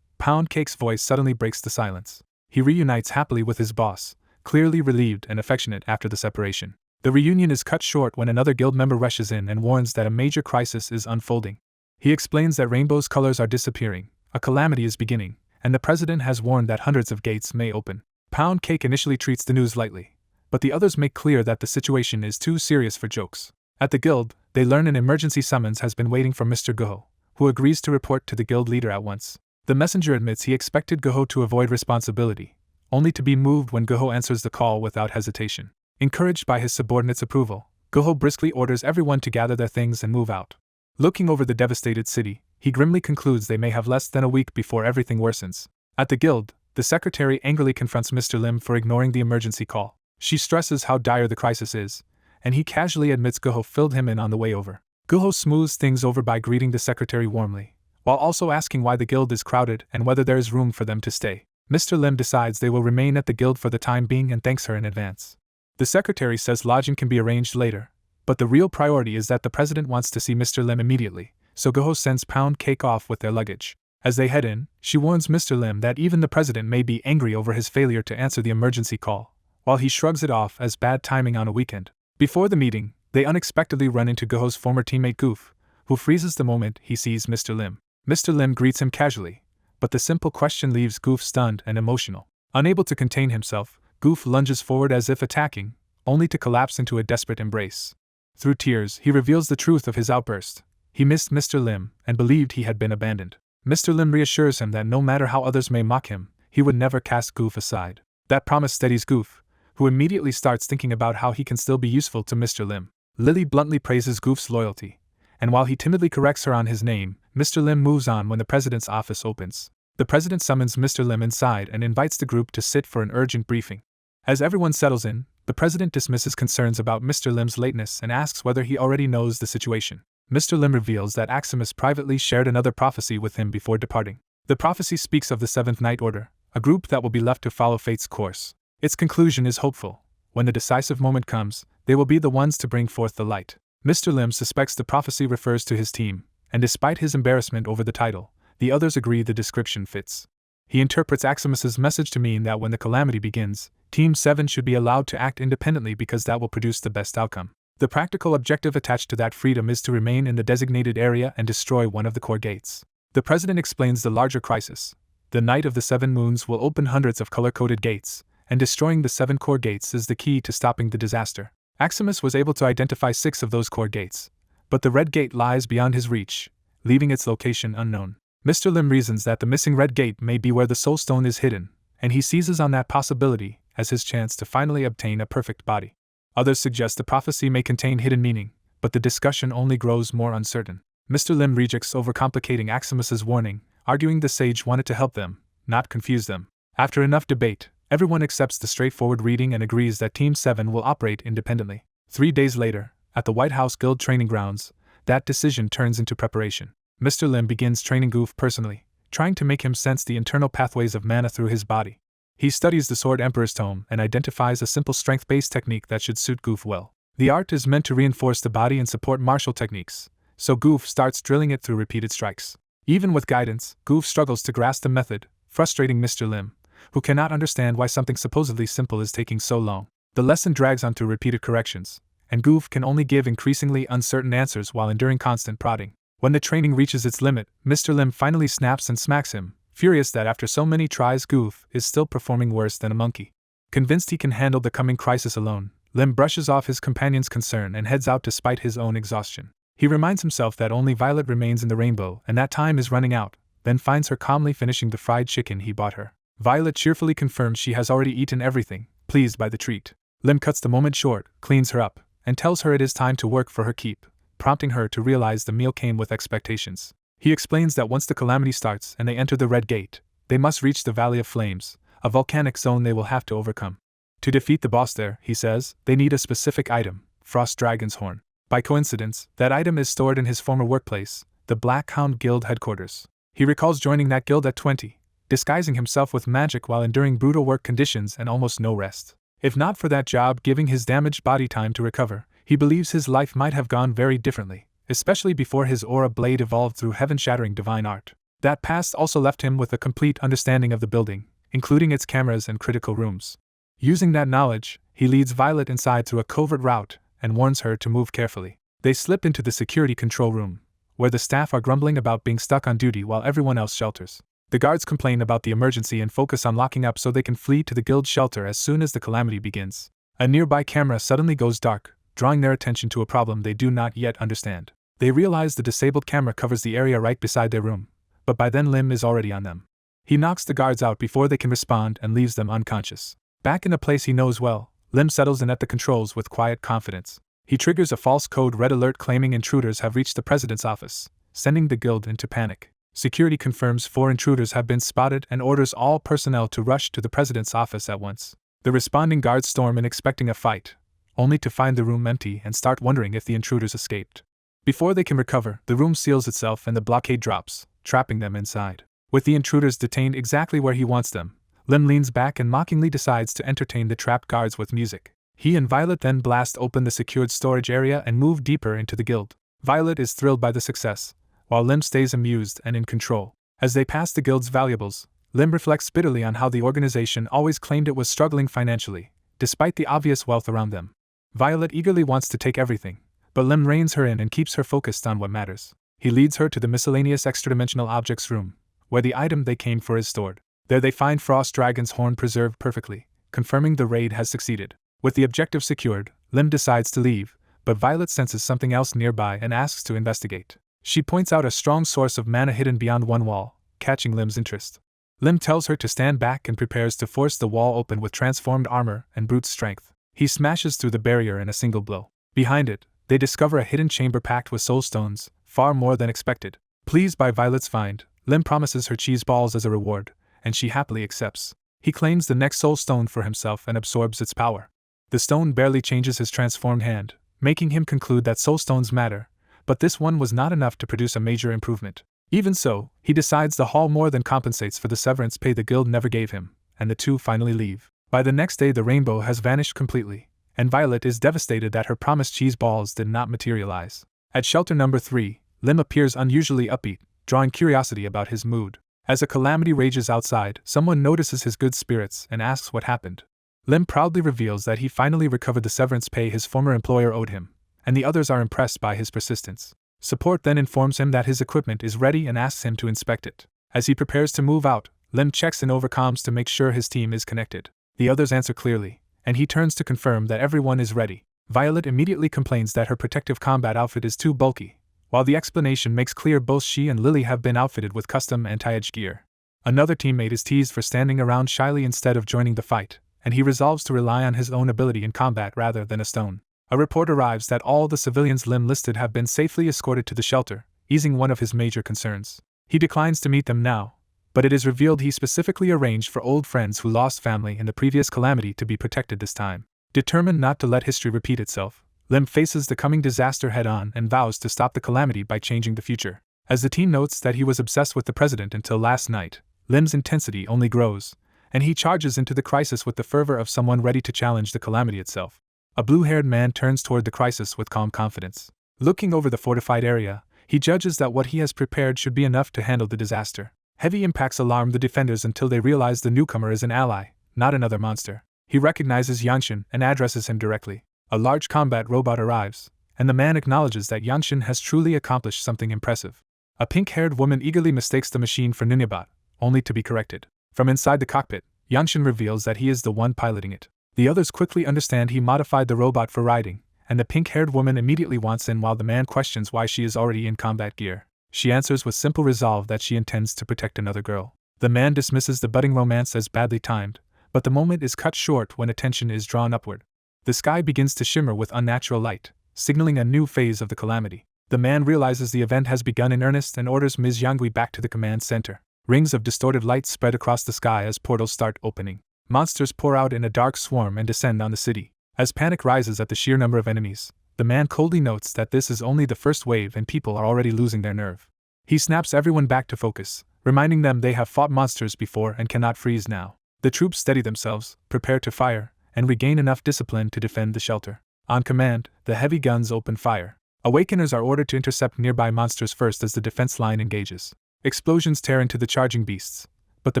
Pound Cake's voice suddenly breaks the silence. He reunites happily with his boss, clearly relieved and affectionate after the separation. The reunion is cut short when another guild member rushes in and warns that a major crisis is unfolding. He explains that Rainbow's colors are disappearing, a calamity is beginning, and the president has warned that hundreds of gates may open. Pound Cake initially treats the news lightly, but the others make clear that the situation is too serious for jokes. At the guild, they learn an emergency summons has been waiting for Mr. Guho, who agrees to report to the guild leader at once. The messenger admits he expected Guho to avoid responsibility, only to be moved when Guho answers the call without hesitation. Encouraged by his subordinates' approval, Guho briskly orders everyone to gather their things and move out. Looking over the devastated city, he grimly concludes they may have less than a week before everything worsens. At the guild, the secretary angrily confronts Mr. Lim for ignoring the emergency call. She stresses how dire the crisis is, and he casually admits Guho filled him in on the way over. Guho smooths things over by greeting the secretary warmly, while also asking why the guild is crowded and whether there is room for them to stay. Mr. Lim decides they will remain at the guild for the time being and thanks her in advance. The secretary says lodging can be arranged later, but the real priority is that the president wants to see Mr. Lim immediately, so Guho sends Pound Cake off with their luggage. As they head in, she warns Mr. Lim that even the president may be angry over his failure to answer the emergency call, while he shrugs it off as bad timing on a weekend. Before the meeting, they unexpectedly run into Guho's former teammate Goof, who freezes the moment he sees Mr. Lim. Mr. Lim greets him casually, but the simple question leaves Goof stunned and emotional. Unable to contain himself, Goof lunges forward as if attacking, only to collapse into a desperate embrace. Through tears, he reveals the truth of his outburst. He missed Mr. Lim and believed he had been abandoned. Mr. Lim reassures him that no matter how others may mock him, he would never cast Goof aside. That promise steadies Goof, who immediately starts thinking about how he can still be useful to Mr. Lim. Lily bluntly praises Goof's loyalty, and while he timidly corrects her on his name, Mr. Lim moves on when the president's office opens. The president summons Mr. Lim inside and invites the group to sit for an urgent briefing. As everyone settles in, the president dismisses concerns about Mr. Lim's lateness and asks whether he already knows the situation. Mr. Lim reveals that Aximus privately shared another prophecy with him before departing. The prophecy speaks of the Seventh Night Order, a group that will be left to follow fate's course. Its conclusion is hopeful. When the decisive moment comes, they will be the ones to bring forth the light. Mr. Lim suspects the prophecy refers to his team, and despite his embarrassment over the title, the others agree the description fits. He interprets Aximus's message to mean that when the calamity begins, Team 7 should be allowed to act independently because that will produce the best outcome. The practical objective attached to that freedom is to remain in the designated area and destroy one of the core gates. The president explains the larger crisis. The Night of the Seven Moons will open hundreds of color-coded gates, and destroying the 7 core gates is the key to stopping the disaster. Aximus was able to identify 6 of those core gates, but the red gate lies beyond his reach, leaving its location unknown. Mr. Lim reasons that the missing red gate may be where the soul stone is hidden, and he seizes on that possibility as his chance to finally obtain a perfect body. Others suggest the prophecy may contain hidden meaning, but the discussion only grows more uncertain. Mr. Lim rejects overcomplicating Aximus's warning, arguing the sage wanted to help them, not confuse them. After enough debate, everyone accepts the straightforward reading and agrees that Team 7 will operate independently. 3 days later, at the White House Guild training grounds, that decision turns into preparation. Mr. Lim begins training Goof personally, trying to make him sense the internal pathways of mana through his body. He studies the Sword Emperor's Tome and identifies a simple strength-based technique that should suit Goof well. The art is meant to reinforce the body and support martial techniques, so Goof starts drilling it through repeated strikes. Even with guidance, Goof struggles to grasp the method, frustrating Mr. Lim, who cannot understand why something supposedly simple is taking so long. The lesson drags on through repeated corrections, and Goof can only give increasingly uncertain answers while enduring constant prodding. When the training reaches its limit, Mr. Lim finally snaps and smacks him, furious that after so many tries Goof is still performing worse than a monkey. Convinced he can handle the coming crisis alone, Lim brushes off his companion's concern and heads out despite his own exhaustion. He reminds himself that only Violet remains in the rainbow and that time is running out, then finds her calmly finishing the fried chicken he bought her. Violet cheerfully confirms she has already eaten everything, pleased by the treat. Lim cuts the moment short, cleans her up, and tells her it is time to work for her keep, prompting her to realize the meal came with expectations. He explains that once the calamity starts and they enter the Red Gate, they must reach the Valley of Flames, a volcanic zone they will have to overcome. To defeat the boss there, he says, they need a specific item, Frost Dragon's Horn. By coincidence, that item is stored in his former workplace, the Black Hound Guild headquarters. He recalls joining that guild at 20, disguising himself with magic while enduring brutal work conditions and almost no rest. If not for that job giving his damaged body time to recover, he believes his life might have gone very differently, especially before his aura blade evolved through heaven-shattering divine art. That past also left him with a complete understanding of the building, including its cameras and critical rooms. Using that knowledge, he leads Violet inside through a covert route and warns her to move carefully. They slip into the security control room, where the staff are grumbling about being stuck on duty while everyone else shelters. The guards complain about the emergency and focus on locking up so they can flee to the guild shelter as soon as the calamity begins. A nearby camera suddenly goes dark, drawing their attention to a problem they do not yet understand. They realize the disabled camera covers the area right beside their room, but by then Lim is already on them. He knocks the guards out before they can respond and leaves them unconscious. Back in a place he knows well, Lim settles in at the controls with quiet confidence. He triggers a false code red alert claiming intruders have reached the president's office, sending the guild into panic. Security confirms 4 intruders have been spotted and orders all personnel to rush to the president's office at once. The responding guards storm in expecting a fight, only to find the room empty and start wondering if the intruders escaped. Before they can recover, the room seals itself and the blockade drops, trapping them inside. With the intruders detained exactly where he wants them, Lim leans back and mockingly decides to entertain the trapped guards with music. He and Violet then blast open the secured storage area and move deeper into the guild. Violet is thrilled by the success, while Lim stays amused and in control. As they pass the guild's valuables, Lim reflects bitterly on how the organization always claimed it was struggling financially, despite the obvious wealth around them. Violet eagerly wants to take everything, but Lim reins her in and keeps her focused on what matters. He leads her to the miscellaneous extra-dimensional objects room, where the item they came for is stored. There they find Frost Dragon's horn preserved perfectly, confirming the raid has succeeded. With the objective secured, Lim decides to leave, but Violet senses something else nearby and asks to investigate. She points out a strong source of mana hidden beyond one wall, catching Lim's interest. Lim tells her to stand back and prepares to force the wall open with transformed armor and brute strength. He smashes through the barrier in a single blow. Behind it, they discover a hidden chamber packed with soul stones, far more than expected. Pleased by Violet's find, Lim promises her cheese balls as a reward, and she happily accepts. He claims the next soul stone for himself and absorbs its power. The stone barely changes his transformed hand, making him conclude that soul stones matter, but this one was not enough to produce a major improvement. Even so, he decides the haul more than compensates for the severance pay the guild never gave him, and the two finally leave. By the next day, the rainbow has vanished completely, and Violet is devastated that her promised cheese balls did not materialize. At shelter number 3, Lim appears unusually upbeat, drawing curiosity about his mood. As a calamity rages outside, someone notices his good spirits and asks what happened. Lim proudly reveals that he finally recovered the severance pay his former employer owed him, and the others are impressed by his persistence. Support then informs him that his equipment is ready and asks him to inspect it. As he prepares to move out, Lim checks in over comms to make sure his team is connected. The others answer clearly, and he turns to confirm that everyone is ready. Violet immediately complains that her protective combat outfit is too bulky, while the explanation makes clear both she and Lily have been outfitted with custom anti-edge gear. Another teammate is teased for standing around shyly instead of joining the fight, and he resolves to rely on his own ability in combat rather than a stone. A report arrives that all the civilians Lim listed have been safely escorted to the shelter, easing one of his major concerns. He declines to meet them now, but it is revealed he specifically arranged for old friends who lost family in the previous calamity to be protected this time. Determined not to let history repeat itself, Lim faces the coming disaster head-on and vows to stop the calamity by changing the future. As the team notes that he was obsessed with the president until last night, Lim's intensity only grows, and he charges into the crisis with the fervor of someone ready to challenge the calamity itself. A blue-haired man turns toward the crisis with calm confidence. Looking over the fortified area, he judges that what he has prepared should be enough to handle the disaster. Heavy impacts alarm the defenders until they realize the newcomer is an ally, not another monster. He recognizes Yangshin and addresses him directly. A large combat robot arrives, and the man acknowledges that Yangshin has truly accomplished something impressive. A pink-haired woman eagerly mistakes the machine for Ninjabot, only to be corrected. From inside the cockpit, Yangshin reveals that he is the one piloting it. The others quickly understand he modified the robot for riding, and the pink-haired woman immediately wants in while the man questions why she is already in combat gear. She answers with simple resolve that she intends to protect another girl. The man dismisses the budding romance as badly timed, but the moment is cut short when attention is drawn upward. The sky begins to shimmer with unnatural light, signaling a new phase of the calamity. The man realizes the event has begun in earnest and orders Ms. Yangui back to the command center. Rings of distorted light spread across the sky as portals start opening. Monsters pour out in a dark swarm and descend on the city. As panic rises at the sheer number of enemies, the man coldly notes that this is only the first wave and people are already losing their nerve. He snaps everyone back to focus, reminding them they have fought monsters before and cannot freeze now. The troops steady themselves, prepare to fire, and regain enough discipline to defend the shelter. On command, the heavy guns open fire. Awakeners are ordered to intercept nearby monsters first as the defense line engages. Explosions tear into the charging beasts, but the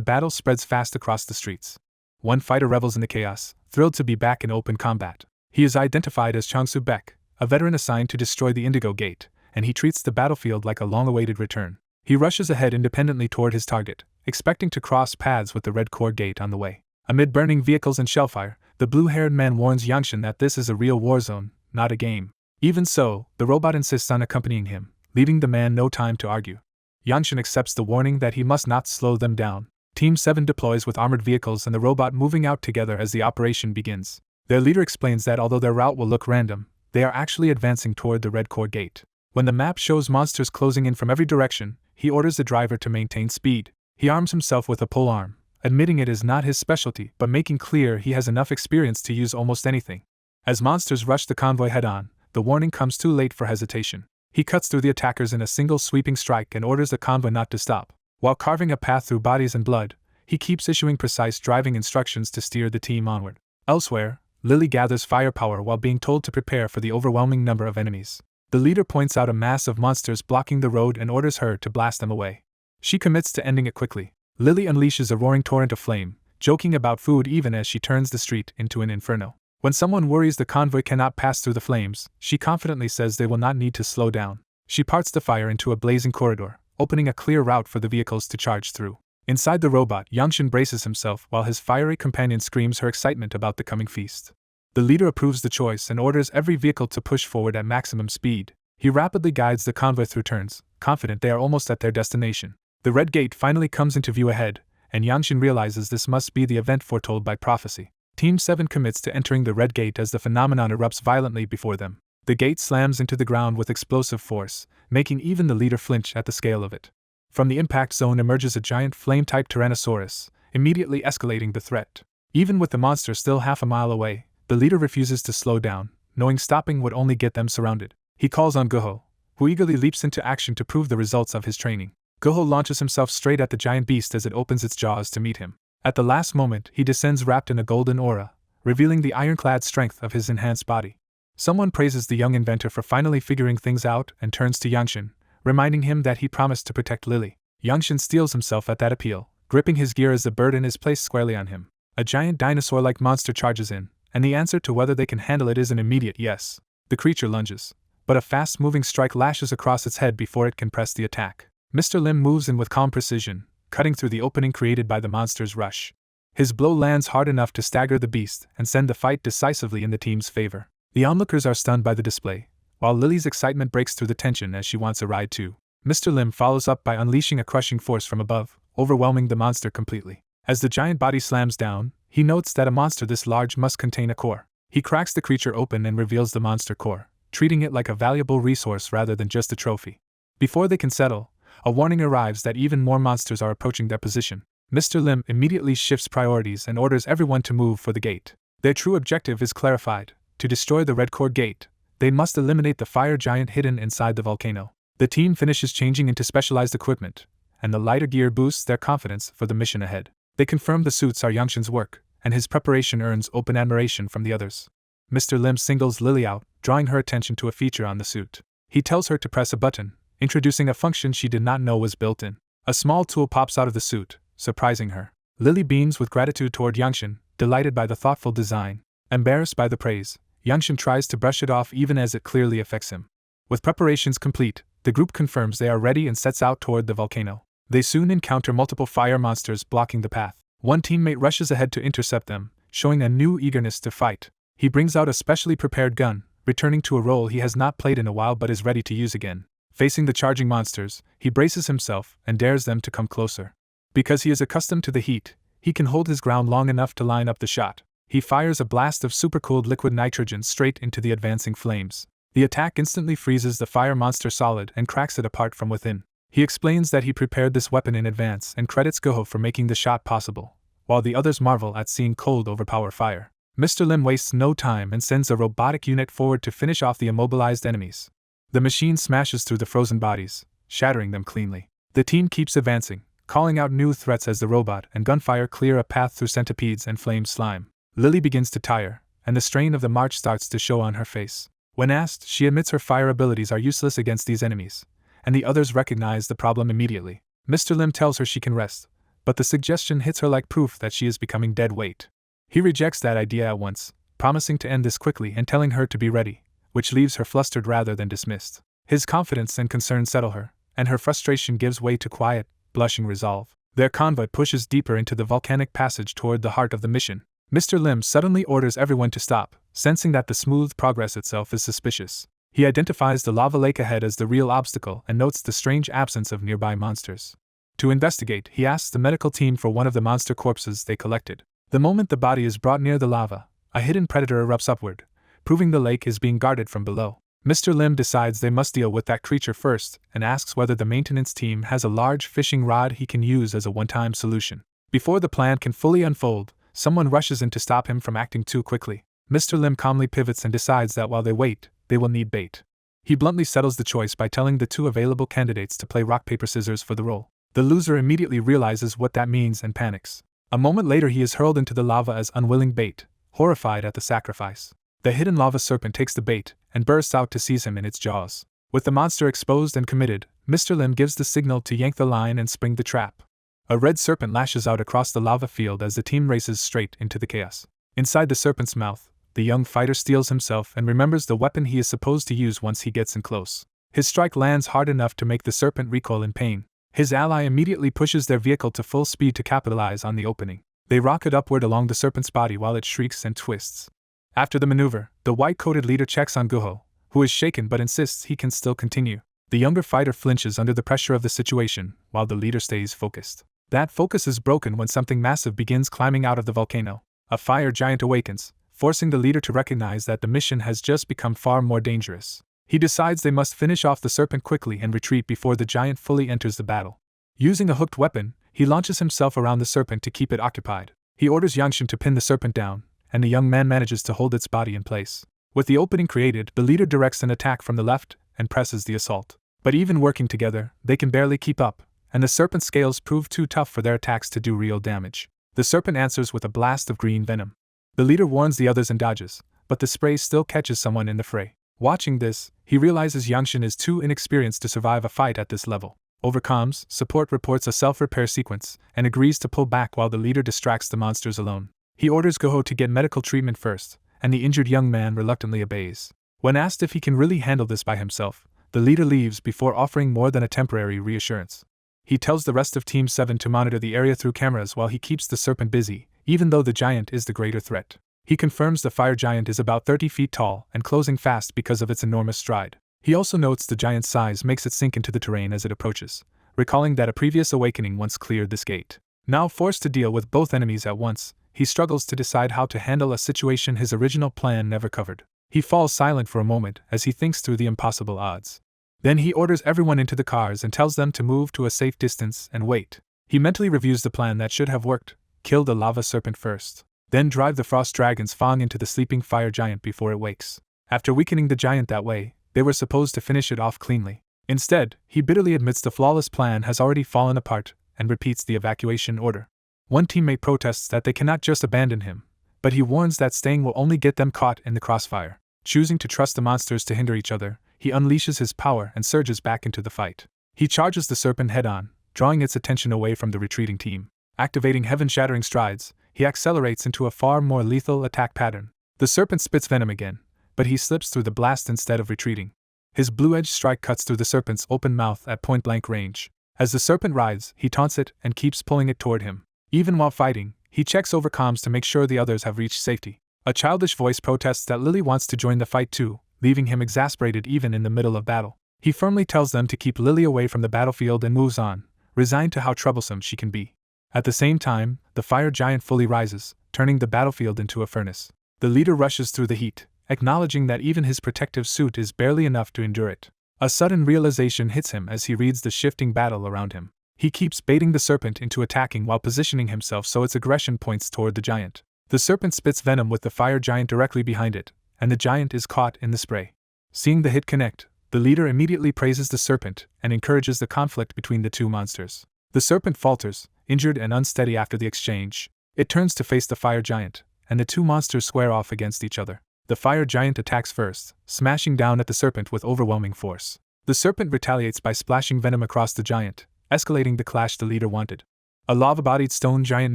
battle spreads fast across the streets. One fighter revels in the chaos, thrilled to be back in open combat. He is identified as Changsu Beck, a veteran assigned to destroy the Indigo Gate, and he treats the battlefield like a long-awaited return. He rushes ahead independently toward his target, expecting to cross paths with the Red Core Gate on the way. Amid burning vehicles and shellfire, the blue-haired man warns Yangshin that this is a real war zone, not a game. Even so, the robot insists on accompanying him, leaving the man no time to argue. Yangshin accepts the warning that he must not slow them down. Team 7 deploys with armored vehicles and the robot moving out together as the operation begins. Their leader explains that although their route will look random, they are actually advancing toward the Red Core Gate. When the map shows monsters closing in from every direction, he orders the driver to maintain speed. He arms himself with a polearm, admitting it is not his specialty but making clear he has enough experience to use almost anything. As monsters rush the convoy head-on, the warning comes too late for hesitation. He cuts through the attackers in a single sweeping strike and orders the convoy not to stop. While carving a path through bodies and blood, he keeps issuing precise driving instructions to steer the team onward. Elsewhere, Lily gathers firepower while being told to prepare for the overwhelming number of enemies. The leader points out a mass of monsters blocking the road and orders her to blast them away. She commits to ending it quickly. Lily unleashes a roaring torrent of flame, joking about food even as she turns the street into an inferno. When someone worries the convoy cannot pass through the flames, she confidently says they will not need to slow down. She parts the fire into a blazing corridor, opening a clear route for the vehicles to charge through. Inside the robot, Yangshin braces himself while his fiery companion screams her excitement about the coming feast. The leader approves the choice and orders every vehicle to push forward at maximum speed. He rapidly guides the convoy through turns, confident they are almost at their destination. The red gate finally comes into view ahead, and Yangshin realizes this must be the event foretold by prophecy. Team 7 commits to entering the red gate as the phenomenon erupts violently before them. The gate slams into the ground with explosive force, making even the leader flinch at the scale of it. From the impact zone emerges a giant flame-type Tyrannosaurus, immediately escalating the threat. Even with the monster still half a mile away, the leader refuses to slow down, knowing stopping would only get them surrounded. He calls on Goho, who eagerly leaps into action to prove the results of his training. Goho launches himself straight at the giant beast as it opens its jaws to meet him. At the last moment, he descends wrapped in a golden aura, revealing the ironclad strength of his enhanced body. Someone praises the young inventor for finally figuring things out and turns to Yangshin, reminding him that he promised to protect Lily. Yangshin steels himself at that appeal, gripping his gear as the burden is placed squarely on him. A giant dinosaur-like monster charges in, and the answer to whether they can handle it is an immediate yes. The creature lunges, but a fast-moving strike lashes across its head before it can press the attack. Mr. Lim moves in with calm precision, cutting through the opening created by the monster's rush. His blow lands hard enough to stagger the beast and send the fight decisively in the team's favor. The onlookers are stunned by the display, while Lily's excitement breaks through the tension as she wants a ride too. Mr. Lim follows up by unleashing a crushing force from above, overwhelming the monster completely. As the giant body slams down, he notes that a monster this large must contain a core. He cracks the creature open and reveals the monster core, treating it like a valuable resource rather than just a trophy. Before they can settle, a warning arrives that even more monsters are approaching their position. Mr. Lim immediately shifts priorities and orders everyone to move for the gate. Their true objective is clarified: to destroy the red core gate, they must eliminate the fire giant hidden inside the volcano. The team finishes changing into specialized equipment, and the lighter gear boosts their confidence for the mission ahead. They confirm the suits are Yangshin's work, and his preparation earns open admiration from the others. Mr. Lim singles Lily out, drawing her attention to a feature on the suit. He tells her to press a button, introducing a function she did not know was built in. A small tool pops out of the suit, surprising her. Lily beams with gratitude toward Yangshin, delighted by the thoughtful design. Embarrassed by the praise, Yangshin tries to brush it off even as it clearly affects him. With preparations complete, the group confirms they are ready and sets out toward the volcano. They soon encounter multiple fire monsters blocking the path. One teammate rushes ahead to intercept them, showing a new eagerness to fight. He brings out a specially prepared gun, returning to a role he has not played in a while but is ready to use again. Facing the charging monsters, he braces himself and dares them to come closer. Because he is accustomed to the heat, he can hold his ground long enough to line up the shot. He fires a blast of supercooled liquid nitrogen straight into the advancing flames. The attack instantly freezes the fire monster solid and cracks it apart from within. He explains that he prepared this weapon in advance and credits Goho for making the shot possible, while the others marvel at seeing cold overpower fire. Mr. Lim wastes no time and sends a robotic unit forward to finish off the immobilized enemies. The machine smashes through the frozen bodies, shattering them cleanly. The team keeps advancing, calling out new threats as the robot and gunfire clear a path through centipedes and flame slime. Lily begins to tire, and the strain of the march starts to show on her face. When asked, she admits her fire abilities are useless against these enemies, and the others recognize the problem immediately. Mr. Lim tells her she can rest, but the suggestion hits her like proof that she is becoming dead weight. He rejects that idea at once, promising to end this quickly and telling her to be ready, which leaves her flustered rather than dismissed. His confidence and concern settle her, and her frustration gives way to quiet, blushing resolve. Their convoy pushes deeper into the volcanic passage toward the heart of the mission. Mr. Lim suddenly orders everyone to stop, sensing that the smooth progress itself is suspicious. He identifies the lava lake ahead as the real obstacle and notes the strange absence of nearby monsters. To investigate, he asks the medical team for one of the monster corpses they collected. The moment the body is brought near the lava, a hidden predator erupts upward, proving the lake is being guarded from below. Mr. Lim decides they must deal with that creature first and asks whether the maintenance team has a large fishing rod he can use as a one-time solution. Before the plan can fully unfold, someone rushes in to stop him from acting too quickly. Mr. Lim calmly pivots and decides that while they wait, they will need bait. He bluntly settles the choice by telling the two available candidates to play rock, paper, scissors for the role. The loser immediately realizes what that means and panics. A moment later, he is hurled into the lava as unwilling bait, horrified at the sacrifice. The hidden lava serpent takes the bait and bursts out to seize him in its jaws. With the monster exposed and committed, Mr. Lim gives the signal to yank the line and spring the trap. A red serpent lashes out across the lava field as the team races straight into the chaos. Inside the serpent's mouth, the young fighter steels himself and remembers the weapon he is supposed to use once he gets in close. His strike lands hard enough to make the serpent recoil in pain. His ally immediately pushes their vehicle to full speed to capitalize on the opening. They rocket upward along the serpent's body while it shrieks and twists. After the maneuver, the white-coated leader checks on Guho, who is shaken but insists he can still continue. The younger fighter flinches under the pressure of the situation, while the leader stays focused. That focus is broken when something massive begins climbing out of the volcano. A fire giant awakens, forcing the leader to recognize that the mission has just become far more dangerous. He decides they must finish off the serpent quickly and retreat before the giant fully enters the battle. Using a hooked weapon, he launches himself around the serpent to keep it occupied. He orders Yangshin to pin the serpent down, and the young man manages to hold its body in place. With the opening created, the leader directs an attack from the left and presses the assault. But even working together, they can barely keep up, and the serpent's scales prove too tough for their attacks to do real damage. The serpent answers with a blast of green venom. The leader warns the others and dodges, but the spray still catches someone in the fray. Watching this, he realizes Yangshin is too inexperienced to survive a fight at this level. Over comms, support reports a self-repair sequence and agrees to pull back while the leader distracts the monsters alone. He orders Guho to get medical treatment first, and the injured young man reluctantly obeys. When asked if he can really handle this by himself, the leader leaves before offering more than a temporary reassurance. He tells the rest of Team 7 to monitor the area through cameras while he keeps the serpent busy, even though the giant is the greater threat. He confirms the fire giant is about 30 feet tall and closing fast because of its enormous stride. He also notes the giant's size makes it sink into the terrain as it approaches, recalling that a previous awakening once cleared this gate. Now forced to deal with both enemies at once, he struggles to decide how to handle a situation his original plan never covered. He falls silent for a moment as he thinks through the impossible odds. Then he orders everyone into the cars and tells them to move to a safe distance and wait. He mentally reviews the plan that should have worked: kill the lava serpent first, then drive the frost dragon's fang into the sleeping fire giant before it wakes. After weakening the giant that way, they were supposed to finish it off cleanly. Instead, he bitterly admits the flawless plan has already fallen apart and repeats the evacuation order. One teammate protests that they cannot just abandon him, but he warns that staying will only get them caught in the crossfire. Choosing to trust the monsters to hinder each other, he unleashes his power and surges back into the fight. He charges the serpent head-on, drawing its attention away from the retreating team. Activating heaven-shattering strides, he accelerates into a far more lethal attack pattern. The serpent spits venom again, but he slips through the blast instead of retreating. His blue-edged strike cuts through the serpent's open mouth at point-blank range. As the serpent writhes, he taunts it and keeps pulling it toward him. Even while fighting, he checks over comms to make sure the others have reached safety. A childish voice protests that Lily wants to join the fight too, leaving him exasperated even in the middle of battle. He firmly tells them to keep Lily away from the battlefield and moves on, resigned to how troublesome she can be. At the same time, the fire giant fully rises, turning the battlefield into a furnace. The leader rushes through the heat, acknowledging that even his protective suit is barely enough to endure it. A sudden realization hits him as he reads the shifting battle around him. He keeps baiting the serpent into attacking while positioning himself so its aggression points toward the giant. The serpent spits venom with the fire giant directly behind it, and the giant is caught in the spray. Seeing the hit connect, the leader immediately praises the serpent and encourages the conflict between the two monsters. The serpent falters, injured and unsteady after the exchange. It turns to face the fire giant, and the two monsters square off against each other. The fire giant attacks first, smashing down at the serpent with overwhelming force. The serpent retaliates by splashing venom across the giant, escalating the clash the leader wanted. A lava-bodied stone giant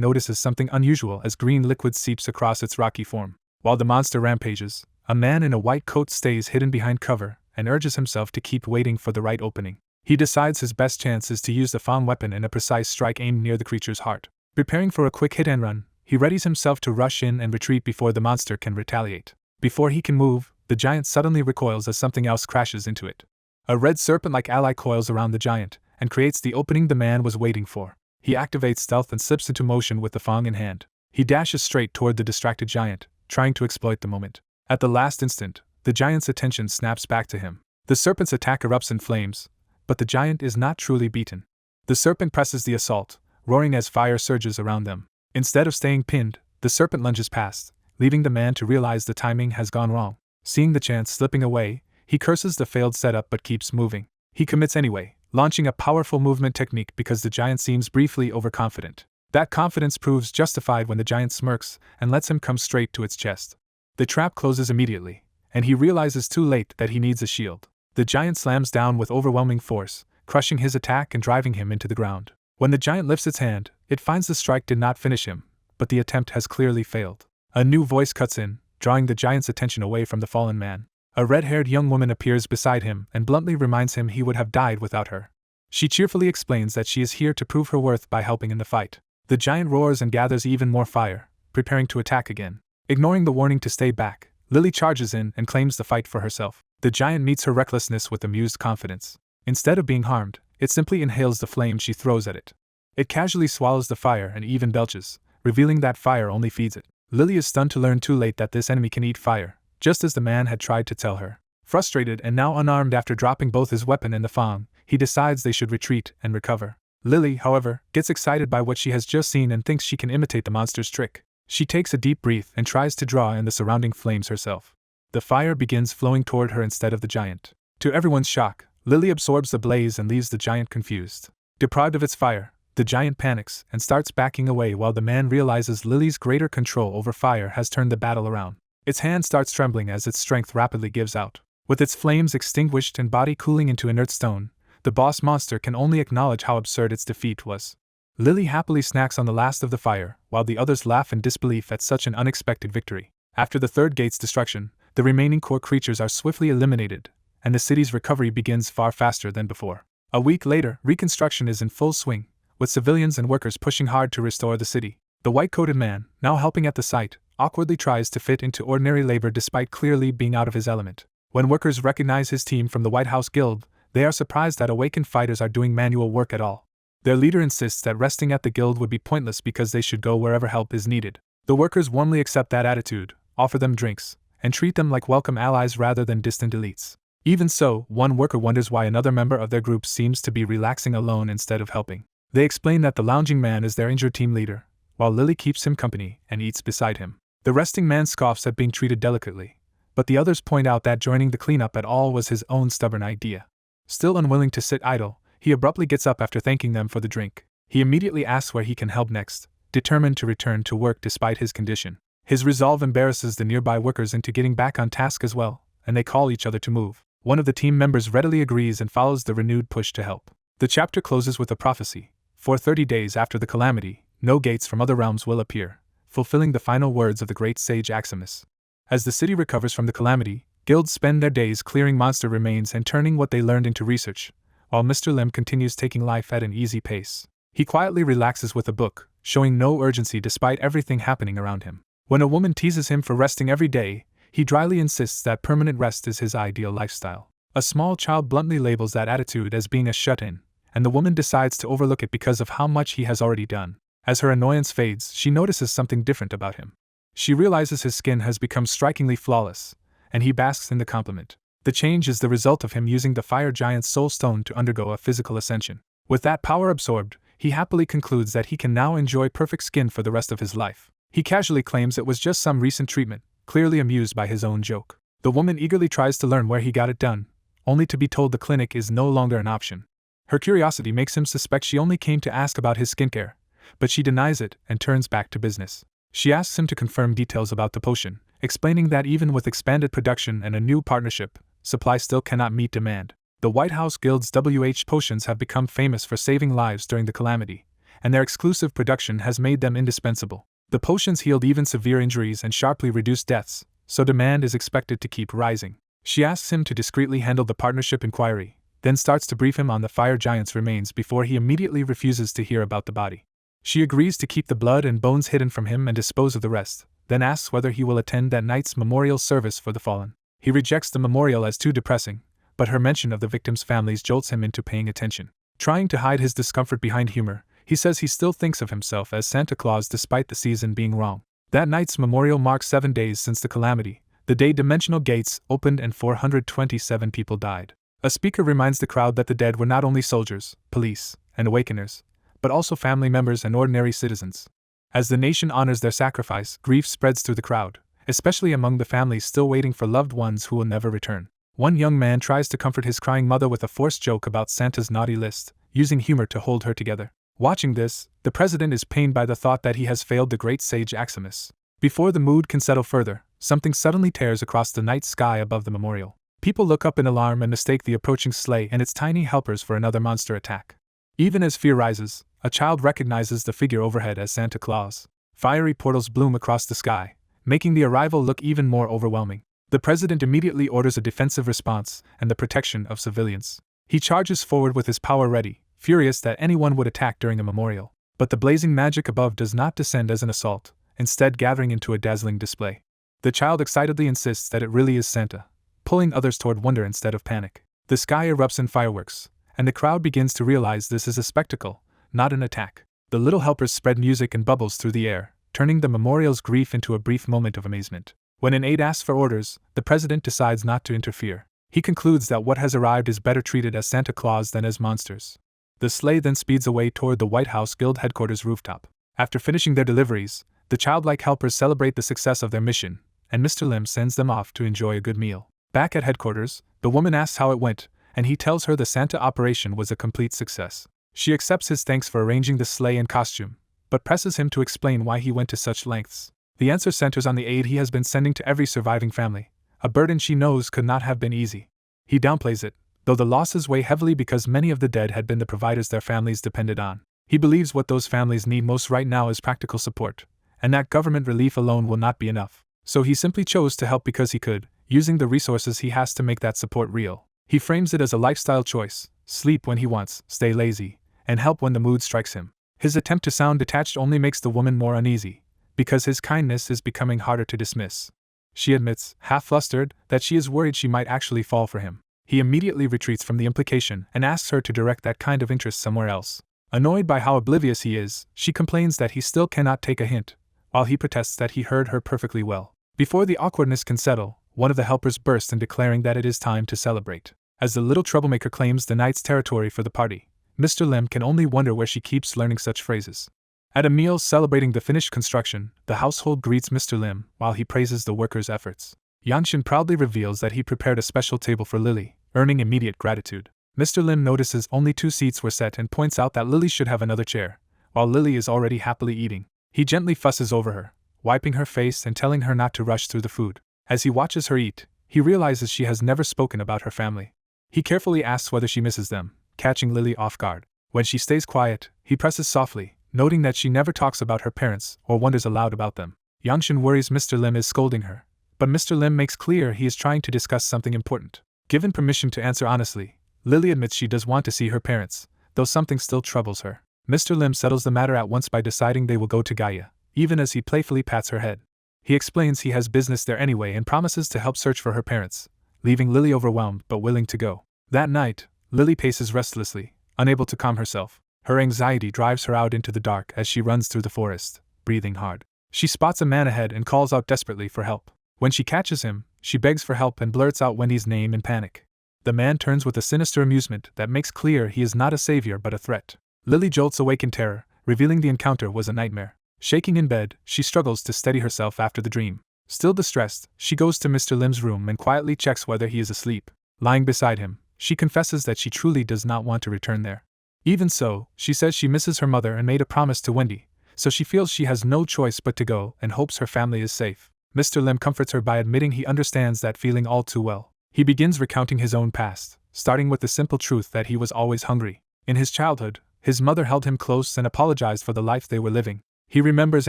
notices something unusual as green liquid seeps across its rocky form. While the monster rampages, a man in a white coat stays hidden behind cover and urges himself to keep waiting for the right opening. He decides his best chance is to use the fang weapon in a precise strike aimed near the creature's heart. Preparing for a quick hit and run, he readies himself to rush in and retreat before the monster can retaliate. Before he can move, the giant suddenly recoils as something else crashes into it. A red serpent-like ally coils around the giant and creates the opening the man was waiting for. He activates stealth and slips into motion with the fang in hand. He dashes straight toward the distracted giant, trying to exploit the moment. At the last instant, the giant's attention snaps back to him. The serpent's attack erupts in flames, but the giant is not truly beaten. The serpent presses the assault, roaring as fire surges around them. Instead of staying pinned, the serpent lunges past, leaving the man to realize the timing has gone wrong. Seeing the chance slipping away, He curses the failed setup but keeps moving. He commits anyway, launching a powerful movement technique because the giant seems briefly overconfident. That confidence proves justified when the giant smirks and lets him come straight to its chest. The trap closes immediately, and he realizes too late that he needs a shield. The giant slams down with overwhelming force, crushing his attack and driving him into the ground. When the giant lifts its hand, it finds the strike did not finish him, but the attempt has clearly failed. A new voice cuts in, drawing the giant's attention away from the fallen man. A red-haired young woman appears beside him and bluntly reminds him he would have died without her. She cheerfully explains that she is here to prove her worth by helping in the fight. The giant roars and gathers even more fire, preparing to attack again. Ignoring the warning to stay back, Lily charges in and claims the fight for herself. The giant meets her recklessness with amused confidence. Instead of being harmed, it simply inhales the flame she throws at it. It casually swallows the fire and even belches, revealing that fire only feeds it. Lily is stunned to learn too late that this enemy can eat fire, just as the man had tried to tell her. Frustrated and now unarmed after dropping both his weapon and the fang, he decides they should retreat and recover. Lily, however, gets excited by what she has just seen and thinks she can imitate the monster's trick. She takes a deep breath and tries to draw in the surrounding flames herself. The fire begins flowing toward her instead of the giant. To everyone's shock, Lily absorbs the blaze and leaves the giant confused. Deprived of its fire, the giant panics and starts backing away while the man realizes Lily's greater control over fire has turned the battle around. Its hand starts trembling as its strength rapidly gives out. With its flames extinguished and body cooling into inert stone, the boss monster can only acknowledge how absurd its defeat was. Lily happily snacks on the last of the fire, while the others laugh in disbelief at such an unexpected victory. After the third gate's destruction, the remaining core creatures are swiftly eliminated, and the city's recovery begins far faster than before. A week later, reconstruction is in full swing, with civilians and workers pushing hard to restore the city. The white-coated man, now helping at the site, awkwardly tries to fit into ordinary labor despite clearly being out of his element. When workers recognize his team from the White House Guild, they are surprised that awakened fighters are doing manual work at all. Their leader insists that resting at the guild would be pointless because they should go wherever help is needed. The workers warmly accept that attitude, offer them drinks, and treat them like welcome allies rather than distant elites. Even so, one worker wonders why another member of their group seems to be relaxing alone instead of helping. They explain that the lounging man is their injured team leader, while Lily keeps him company and eats beside him. The resting man scoffs at being treated delicately, but the others point out that joining the cleanup at all was his own stubborn idea. Still unwilling to sit idle, he abruptly gets up after thanking them for the drink. He immediately asks where he can help next, determined to return to work despite his condition. His resolve embarrasses the nearby workers into getting back on task as well, and they call each other to move. One of the team members readily agrees and follows the renewed push to help. The chapter closes with a prophecy. For 30 days after the calamity, no gates from other realms will appear, fulfilling the final words of the great sage Aximus. As the city recovers from the calamity, guilds spend their days clearing monster remains and turning what they learned into research, while Mr. Lim continues taking life at an easy pace. He quietly relaxes with a book, showing no urgency despite everything happening around him. When a woman teases him for resting every day, he dryly insists that permanent rest is his ideal lifestyle. A small child bluntly labels that attitude as being a shut-in, and the woman decides to overlook it because of how much he has already done. As her annoyance fades, she notices something different about him. She realizes his skin has become strikingly flawless, and he basks in the compliment. The change is the result of him using the fire giant's soul stone to undergo a physical ascension. With that power absorbed, he happily concludes that he can now enjoy perfect skin for the rest of his life. He casually claims it was just some recent treatment, clearly amused by his own joke. The woman eagerly tries to learn where he got it done, only to be told the clinic is no longer an option. Her curiosity makes him suspect she only came to ask about his skincare, but she denies it and turns back to business. She asks him to confirm details about the potion, explaining that even with expanded production and a new partnership, supply still cannot meet demand. The White House Guild's WH potions have become famous for saving lives during the calamity, and their exclusive production has made them indispensable. The potions healed even severe injuries and sharply reduced deaths, so demand is expected to keep rising. She asks him to discreetly handle the partnership inquiry, then starts to brief him on the fire giant's remains before he immediately refuses to hear about the body. She agrees to keep the blood and bones hidden from him and dispose of the rest, then asks whether he will attend that night's memorial service for the fallen. He rejects the memorial as too depressing, but her mention of the victims' families jolts him into paying attention. Trying to hide his discomfort behind humor, he says he still thinks of himself as Santa Claus despite the season being wrong. That night's memorial marks 7 days since the calamity, the day dimensional gates opened and 427 people died. A speaker reminds the crowd that the dead were not only soldiers, police, and awakeners, but also family members and ordinary citizens. As the nation honors their sacrifice, grief spreads through the crowd, especially among the families still waiting for loved ones who will never return. One young man tries to comfort his crying mother with a forced joke about Santa's naughty list, using humor to hold her together. Watching this, the president is pained by the thought that he has failed the great sage Maximus. Before the mood can settle further, something suddenly tears across the night sky above the memorial. People look up in alarm and mistake the approaching sleigh and its tiny helpers for another monster attack. Even as fear rises, a child recognizes the figure overhead as Santa Claus. Fiery portals bloom across the sky, making the arrival look even more overwhelming. The president immediately orders a defensive response and the protection of civilians. He charges forward with his power ready, furious that anyone would attack during a memorial. But the blazing magic above does not descend as an assault, instead gathering into a dazzling display. The child excitedly insists that it really is Santa, pulling others toward wonder instead of panic. The sky erupts in fireworks, and the crowd begins to realize this is a spectacle, not an attack. The little helpers spread music and bubbles through the air, turning the memorial's grief into a brief moment of amazement. When an aide asks for orders, the president decides not to interfere. He concludes that what has arrived is better treated as Santa Claus than as monsters. The sleigh then speeds away toward the White House Guild headquarters rooftop. After finishing their deliveries, the childlike helpers celebrate the success of their mission, and Mr. Lim sends them off to enjoy a good meal. Back at headquarters, the woman asks how it went, and he tells her the Santa operation was a complete success. She accepts his thanks for arranging the sleigh and costume, but presses him to explain why he went to such lengths. The answer centers on the aid he has been sending to every surviving family, a burden she knows could not have been easy. He downplays it, though the losses weigh heavily because many of the dead had been the providers their families depended on. He believes what those families need most right now is practical support, and that government relief alone will not be enough. So he simply chose to help because he could, using the resources he has to make that support real. He frames it as a lifestyle choice: sleep when he wants, stay lazy, and help when the mood strikes him. His attempt to sound detached only makes the woman more uneasy, because his kindness is becoming harder to dismiss. She admits, half flustered, that she is worried she might actually fall for him. He immediately retreats from the implication and asks her to direct that kind of interest somewhere else. Annoyed by how oblivious he is, she complains that he still cannot take a hint, while he protests that he heard her perfectly well. Before the awkwardness can settle, one of the helpers bursts in declaring that it is time to celebrate. As the little troublemaker claims the night's territory for the party, Mr. Lim can only wonder where she keeps learning such phrases. At a meal celebrating the finished construction, the household greets Mr. Lim while he praises the workers' efforts. Yanshin proudly reveals that he prepared a special table for Lily, earning immediate gratitude. Mr. Lim notices only 2 seats were set and points out that Lily should have another chair, while Lily is already happily eating. He gently fusses over her, wiping her face and telling her not to rush through the food. As he watches her eat, he realizes she has never spoken about her family. He carefully asks whether she misses them, catching Lily off guard. When she stays quiet, he presses softly, noting that she never talks about her parents or wonders aloud about them. Yanshin worries Mr. Lim is scolding her, but Mr. Lim makes clear he is trying to discuss something important. Given permission to answer honestly, Lily admits she does want to see her parents, though something still troubles her. Mr. Lim settles the matter at once by deciding they will go to Gaia, even as he playfully pats her head. He explains he has business there anyway and promises to help search for her parents, leaving Lily overwhelmed but willing to go. That night, Lily paces restlessly, unable to calm herself. Her anxiety drives her out into the dark as she runs through the forest, breathing hard. She spots a man ahead and calls out desperately for help. When she catches him, she begs for help and blurts out Wendy's name in panic. The man turns with a sinister amusement that makes clear he is not a savior but a threat. Lily jolts awake in terror, revealing the encounter was a nightmare. Shaking in bed, she struggles to steady herself after the dream. Still distressed, she goes to Mr. Lim's room and quietly checks whether he is asleep. Lying beside him, she confesses that she truly does not want to return there. Even so, she says she misses her mother and made a promise to Wendy, so she feels she has no choice but to go and hopes her family is safe. Mr. Lim comforts her by admitting he understands that feeling all too well. He begins recounting his own past, starting with the simple truth that he was always hungry. In his childhood, his mother held him close and apologized for the life they were living. He remembers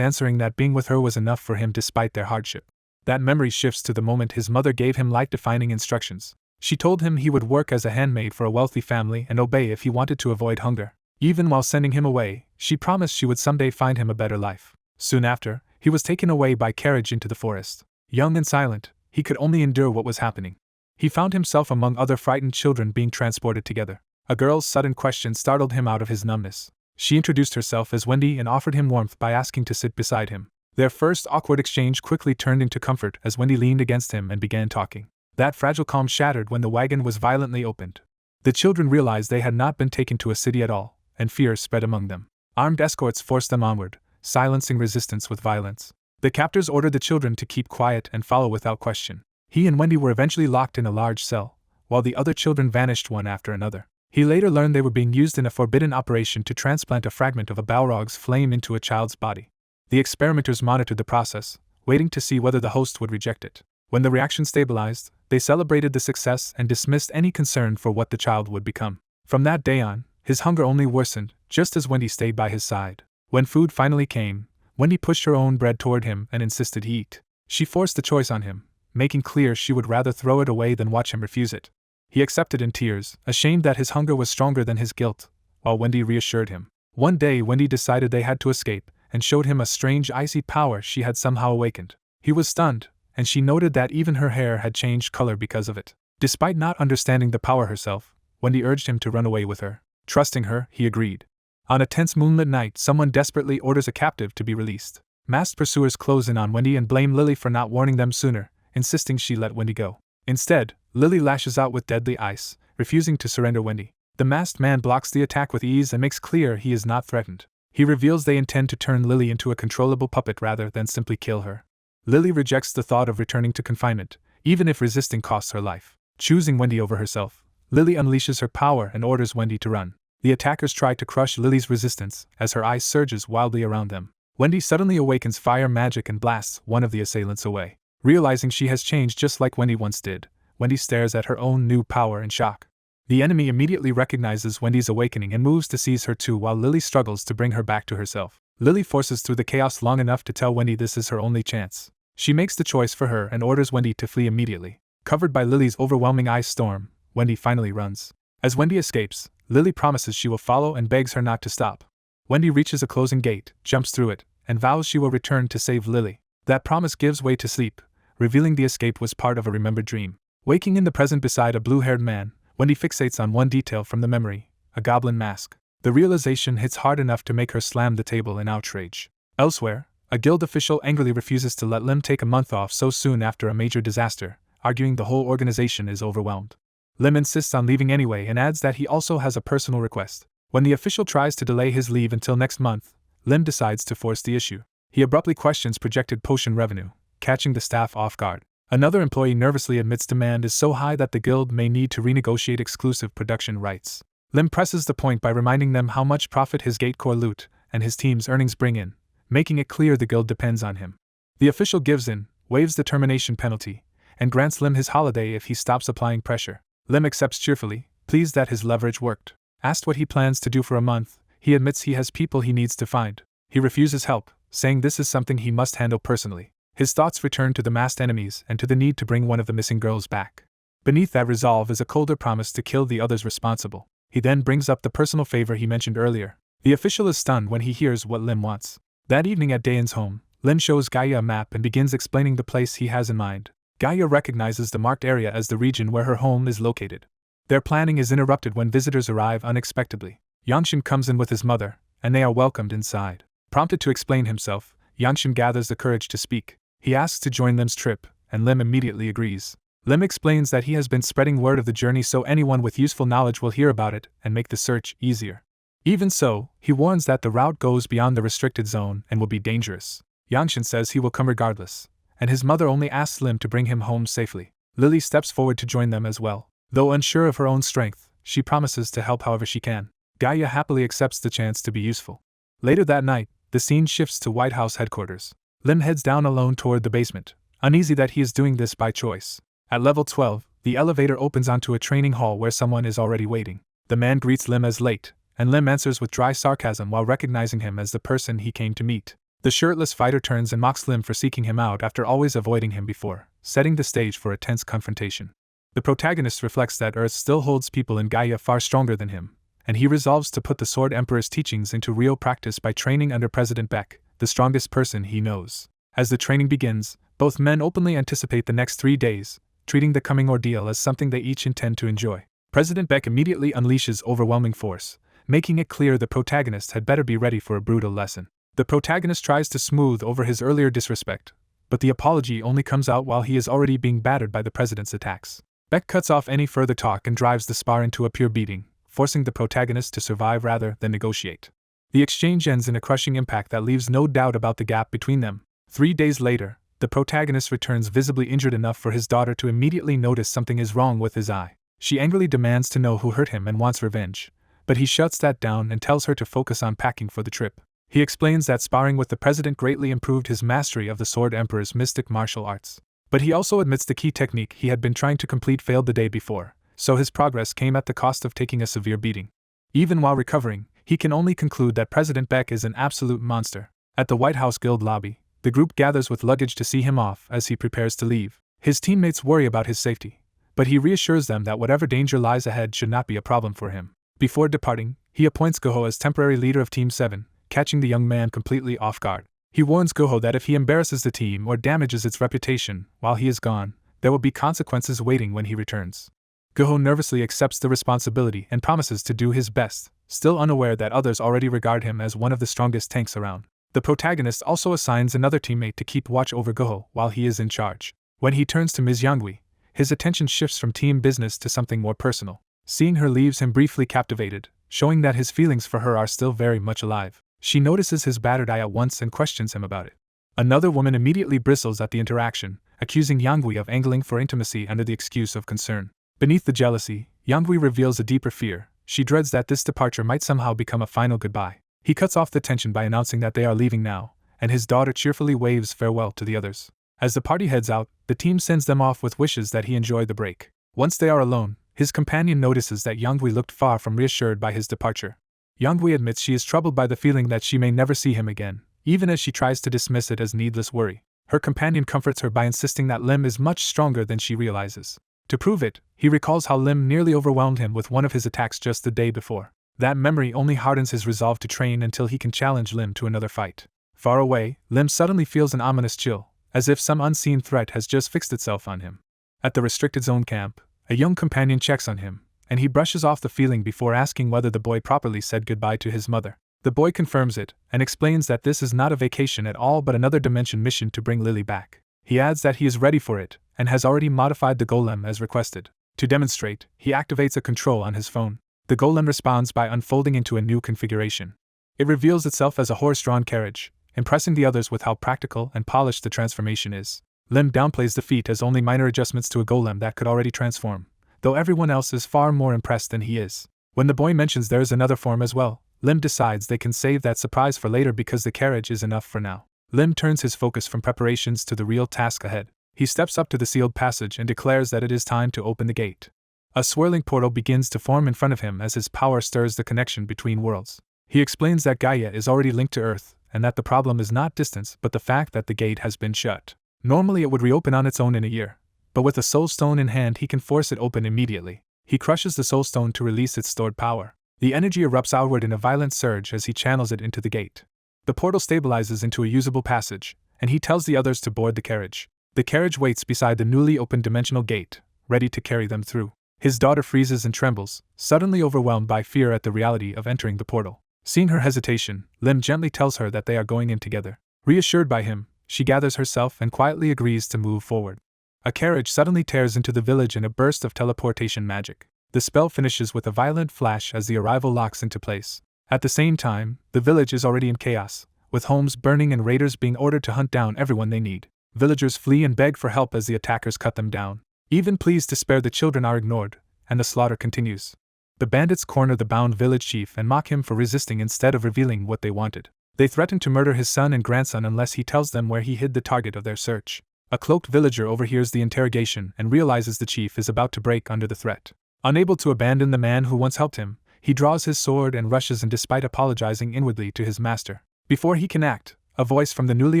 answering that being with her was enough for him despite their hardship. That memory shifts to the moment his mother gave him life-defining instructions. She told him he would work as a handmaid for a wealthy family and obey if he wanted to avoid hunger. Even while sending him away, she promised she would someday find him a better life. Soon after, he was taken away by carriage into the forest. Young and silent, he could only endure what was happening. He found himself among other frightened children being transported together. A girl's sudden question startled him out of his numbness. She introduced herself as Wendy and offered him warmth by asking to sit beside him. Their first awkward exchange quickly turned into comfort as Wendy leaned against him and began talking. That fragile calm shattered when the wagon was violently opened. The children realized they had not been taken to a city at all, and fear spread among them. Armed escorts forced them onward, silencing resistance with violence. The captors ordered the children to keep quiet and follow without question. He and Wendy were eventually locked in a large cell, while the other children vanished one after another. He later learned they were being used in a forbidden operation to transplant a fragment of a Balrog's flame into a child's body. The experimenters monitored the process, waiting to see whether the host would reject it. When the reaction stabilized, they celebrated the success and dismissed any concern for what the child would become. From that day on, his hunger only worsened, just as Wendy stayed by his side. When food finally came, Wendy pushed her own bread toward him and insisted he eat. She forced the choice on him, making clear she would rather throw it away than watch him refuse it. He accepted in tears, ashamed that his hunger was stronger than his guilt, while Wendy reassured him. One day Wendy decided they had to escape, and showed him a strange icy power she had somehow awakened. He was stunned, and she noted that even her hair had changed color because of it. Despite not understanding the power herself, Wendy urged him to run away with her. Trusting her, he agreed. On a tense moonlit night, someone desperately orders a captive to be released. Masked pursuers close in on Wendy and blame Lily for not warning them sooner, insisting she let Wendy go. Instead, Lily lashes out with deadly ice, refusing to surrender Wendy. The masked man blocks the attack with ease and makes clear he is not threatened. He reveals they intend to turn Lily into a controllable puppet rather than simply kill her. Lily rejects the thought of returning to confinement, even if resisting costs her life. Choosing Wendy over herself, Lily unleashes her power and orders Wendy to run. The attackers try to crush Lily's resistance as her ice surges wildly around them. Wendy suddenly awakens fire magic and blasts one of the assailants away. Realizing she has changed just like Wendy once did, Wendy stares at her own new power in shock. The enemy immediately recognizes Wendy's awakening and moves to seize her too while Lily struggles to bring her back to herself. Lily forces through the chaos long enough to tell Wendy this is her only chance. She makes the choice for her and orders Wendy to flee immediately. Covered by Lily's overwhelming ice storm, Wendy finally runs. As Wendy escapes, Lily promises she will follow and begs her not to stop. Wendy reaches a closing gate, jumps through it, and vows she will return to save Lily. That promise gives way to sleep, revealing the escape was part of a remembered dream. Waking in the present beside a blue-haired man, Wendy fixates on one detail from the memory, a goblin mask. The realization hits hard enough to make her slam the table in outrage. Elsewhere, a guild official angrily refuses to let Lim take a month off so soon after a major disaster, arguing the whole organization is overwhelmed. Lim insists on leaving anyway and adds that he also has a personal request. When the official tries to delay his leave until next month, Lim decides to force the issue. He abruptly questions projected potion revenue, catching the staff off guard. Another employee nervously admits demand is so high that the guild may need to renegotiate exclusive production rights. Lim presses the point by reminding them how much profit his Gatecore loot and his team's earnings bring in, making it clear the guild depends on him. The official gives in, waives the termination penalty, and grants Lim his holiday if he stops applying pressure. Lim accepts cheerfully, pleased that his leverage worked. Asked what he plans to do for a month, he admits he has people he needs to find. He refuses help, saying this is something he must handle personally. His thoughts return to the masked enemies and to the need to bring one of the missing girls back. Beneath that resolve is a colder promise to kill the others responsible. He then brings up the personal favor he mentioned earlier. The official is stunned when he hears what Lim wants. That evening at Dayan's home, Lim shows Gaia a map and begins explaining the place he has in mind. Gaia recognizes the marked area as the region where her home is located. Their planning is interrupted when visitors arrive unexpectedly. Yanshin comes in with his mother, and they are welcomed inside. Prompted to explain himself, Yanshin gathers the courage to speak. He asks to join Lim's trip, and Lim immediately agrees. Lim explains that he has been spreading word of the journey so anyone with useful knowledge will hear about it and make the search easier. Even so, he warns that the route goes beyond the restricted zone and will be dangerous. Yanshin says he will come regardless, and his mother only asks Lim to bring him home safely. Lily steps forward to join them as well. Though unsure of her own strength, she promises to help however she can. Gaia happily accepts the chance to be useful. Later that night, the scene shifts to White House headquarters. Lim heads down alone toward the basement, uneasy that he is doing this by choice. At level 12, the elevator opens onto a training hall where someone is already waiting. The man greets Lim as late, and Lim answers with dry sarcasm while recognizing him as the person he came to meet. The shirtless fighter turns and mocks Lim for seeking him out after always avoiding him before, setting the stage for a tense confrontation. The protagonist reflects that Earth still holds people in Gaia far stronger than him, and he resolves to put the Sword Emperor's teachings into real practice by training under President Beck, the strongest person he knows. As the training begins, both men openly anticipate the next 3 days, treating the coming ordeal as something they each intend to enjoy. President Beck immediately unleashes overwhelming force, making it clear the protagonist had better be ready for a brutal lesson. The protagonist tries to smooth over his earlier disrespect, but the apology only comes out while he is already being battered by the president's attacks. Beck cuts off any further talk and drives the spar into a pure beating, forcing the protagonist to survive rather than negotiate. The exchange ends in a crushing impact that leaves no doubt about the gap between them. 3 days later, the protagonist returns visibly injured enough for his daughter to immediately notice something is wrong with his eye. She angrily demands to know who hurt him and wants revenge, but he shuts that down and tells her to focus on packing for the trip. He explains that sparring with the president greatly improved his mastery of the Sword Emperor's mystic martial arts. But he also admits the key technique he had been trying to complete failed the day before, so his progress came at the cost of taking a severe beating. Even while recovering, he can only conclude that President Beck is an absolute monster. At the White House Guild lobby, the group gathers with luggage to see him off as he prepares to leave. His teammates worry about his safety, but he reassures them that whatever danger lies ahead should not be a problem for him. Before departing, he appoints Goho as temporary leader of Team 7, catching the young man completely off guard. He warns Goho that if he embarrasses the team or damages its reputation while he is gone, there will be consequences waiting when he returns. Goho nervously accepts the responsibility and promises to do his best, still unaware that others already regard him as one of the strongest tanks around. The protagonist also assigns another teammate to keep watch over Goho while he is in charge. When he turns to Ms. Yangui, his attention shifts from team business to something more personal. Seeing her leaves him briefly captivated, showing that his feelings for her are still very much alive. She notices his battered eye at once and questions him about it. Another woman immediately bristles at the interaction, accusing Yangui of angling for intimacy under the excuse of concern. Beneath the jealousy, Yangui reveals a deeper fear. She dreads that this departure might somehow become a final goodbye. He cuts off the tension by announcing that they are leaving now, and his daughter cheerfully waves farewell to the others. As the party heads out, the team sends them off with wishes that he enjoy the break. Once they are alone, his companion notices that Yangui looked far from reassured by his departure. Yangui admits she is troubled by the feeling that she may never see him again, even as she tries to dismiss it as needless worry. Her companion comforts her by insisting that Lim is much stronger than she realizes. To prove it, he recalls how Lim nearly overwhelmed him with one of his attacks just the day before. That memory only hardens his resolve to train until he can challenge Lim to another fight. Far away, Lim suddenly feels an ominous chill, as if some unseen threat has just fixed itself on him. At the restricted zone camp, a young companion checks on him, and he brushes off the feeling before asking whether the boy properly said goodbye to his mother. The boy confirms it, and explains that this is not a vacation at all but another dimension mission to bring Lily back. He adds that he is ready for it, and has already modified the golem as requested. To demonstrate, he activates a control on his phone. The golem responds by unfolding into a new configuration. It reveals itself as a horse-drawn carriage, impressing the others with how practical and polished the transformation is. Lim downplays the feat as only minor adjustments to a golem that could already transform, though everyone else is far more impressed than he is. When the boy mentions there is another form as well, Lim decides they can save that surprise for later because the carriage is enough for now. Lim turns his focus from preparations to the real task ahead. He steps up to the sealed passage and declares that it is time to open the gate. A swirling portal begins to form in front of him as his power stirs the connection between worlds. He explains that Gaia is already linked to Earth, and that the problem is not distance but the fact that the gate has been shut. Normally it would reopen on its own in a year, but with a soul stone in hand he can force it open immediately. He crushes the soul stone to release its stored power. The energy erupts outward in a violent surge as he channels it into the gate. The portal stabilizes into a usable passage, and he tells the others to board the carriage. The carriage waits beside the newly opened dimensional gate, ready to carry them through. His daughter freezes and trembles, suddenly overwhelmed by fear at the reality of entering the portal. Seeing her hesitation, Lim gently tells her that they are going in together. Reassured by him, she gathers herself and quietly agrees to move forward. A carriage suddenly tears into the village in a burst of teleportation magic. The spell finishes with a violent flash as the arrival locks into place. At the same time, the village is already in chaos, with homes burning and raiders being ordered to hunt down everyone they need. Villagers flee and beg for help as the attackers cut them down. Even pleas to spare the children are ignored, and the slaughter continues. The bandits corner the bound village chief and mock him for resisting instead of revealing what they wanted. They threaten to murder his son and grandson unless he tells them where he hid the target of their search. A cloaked villager overhears the interrogation and realizes the chief is about to break under the threat. Unable to abandon the man who once helped him, he draws his sword and rushes in despite apologizing inwardly to his master. Before he can act, a voice from the newly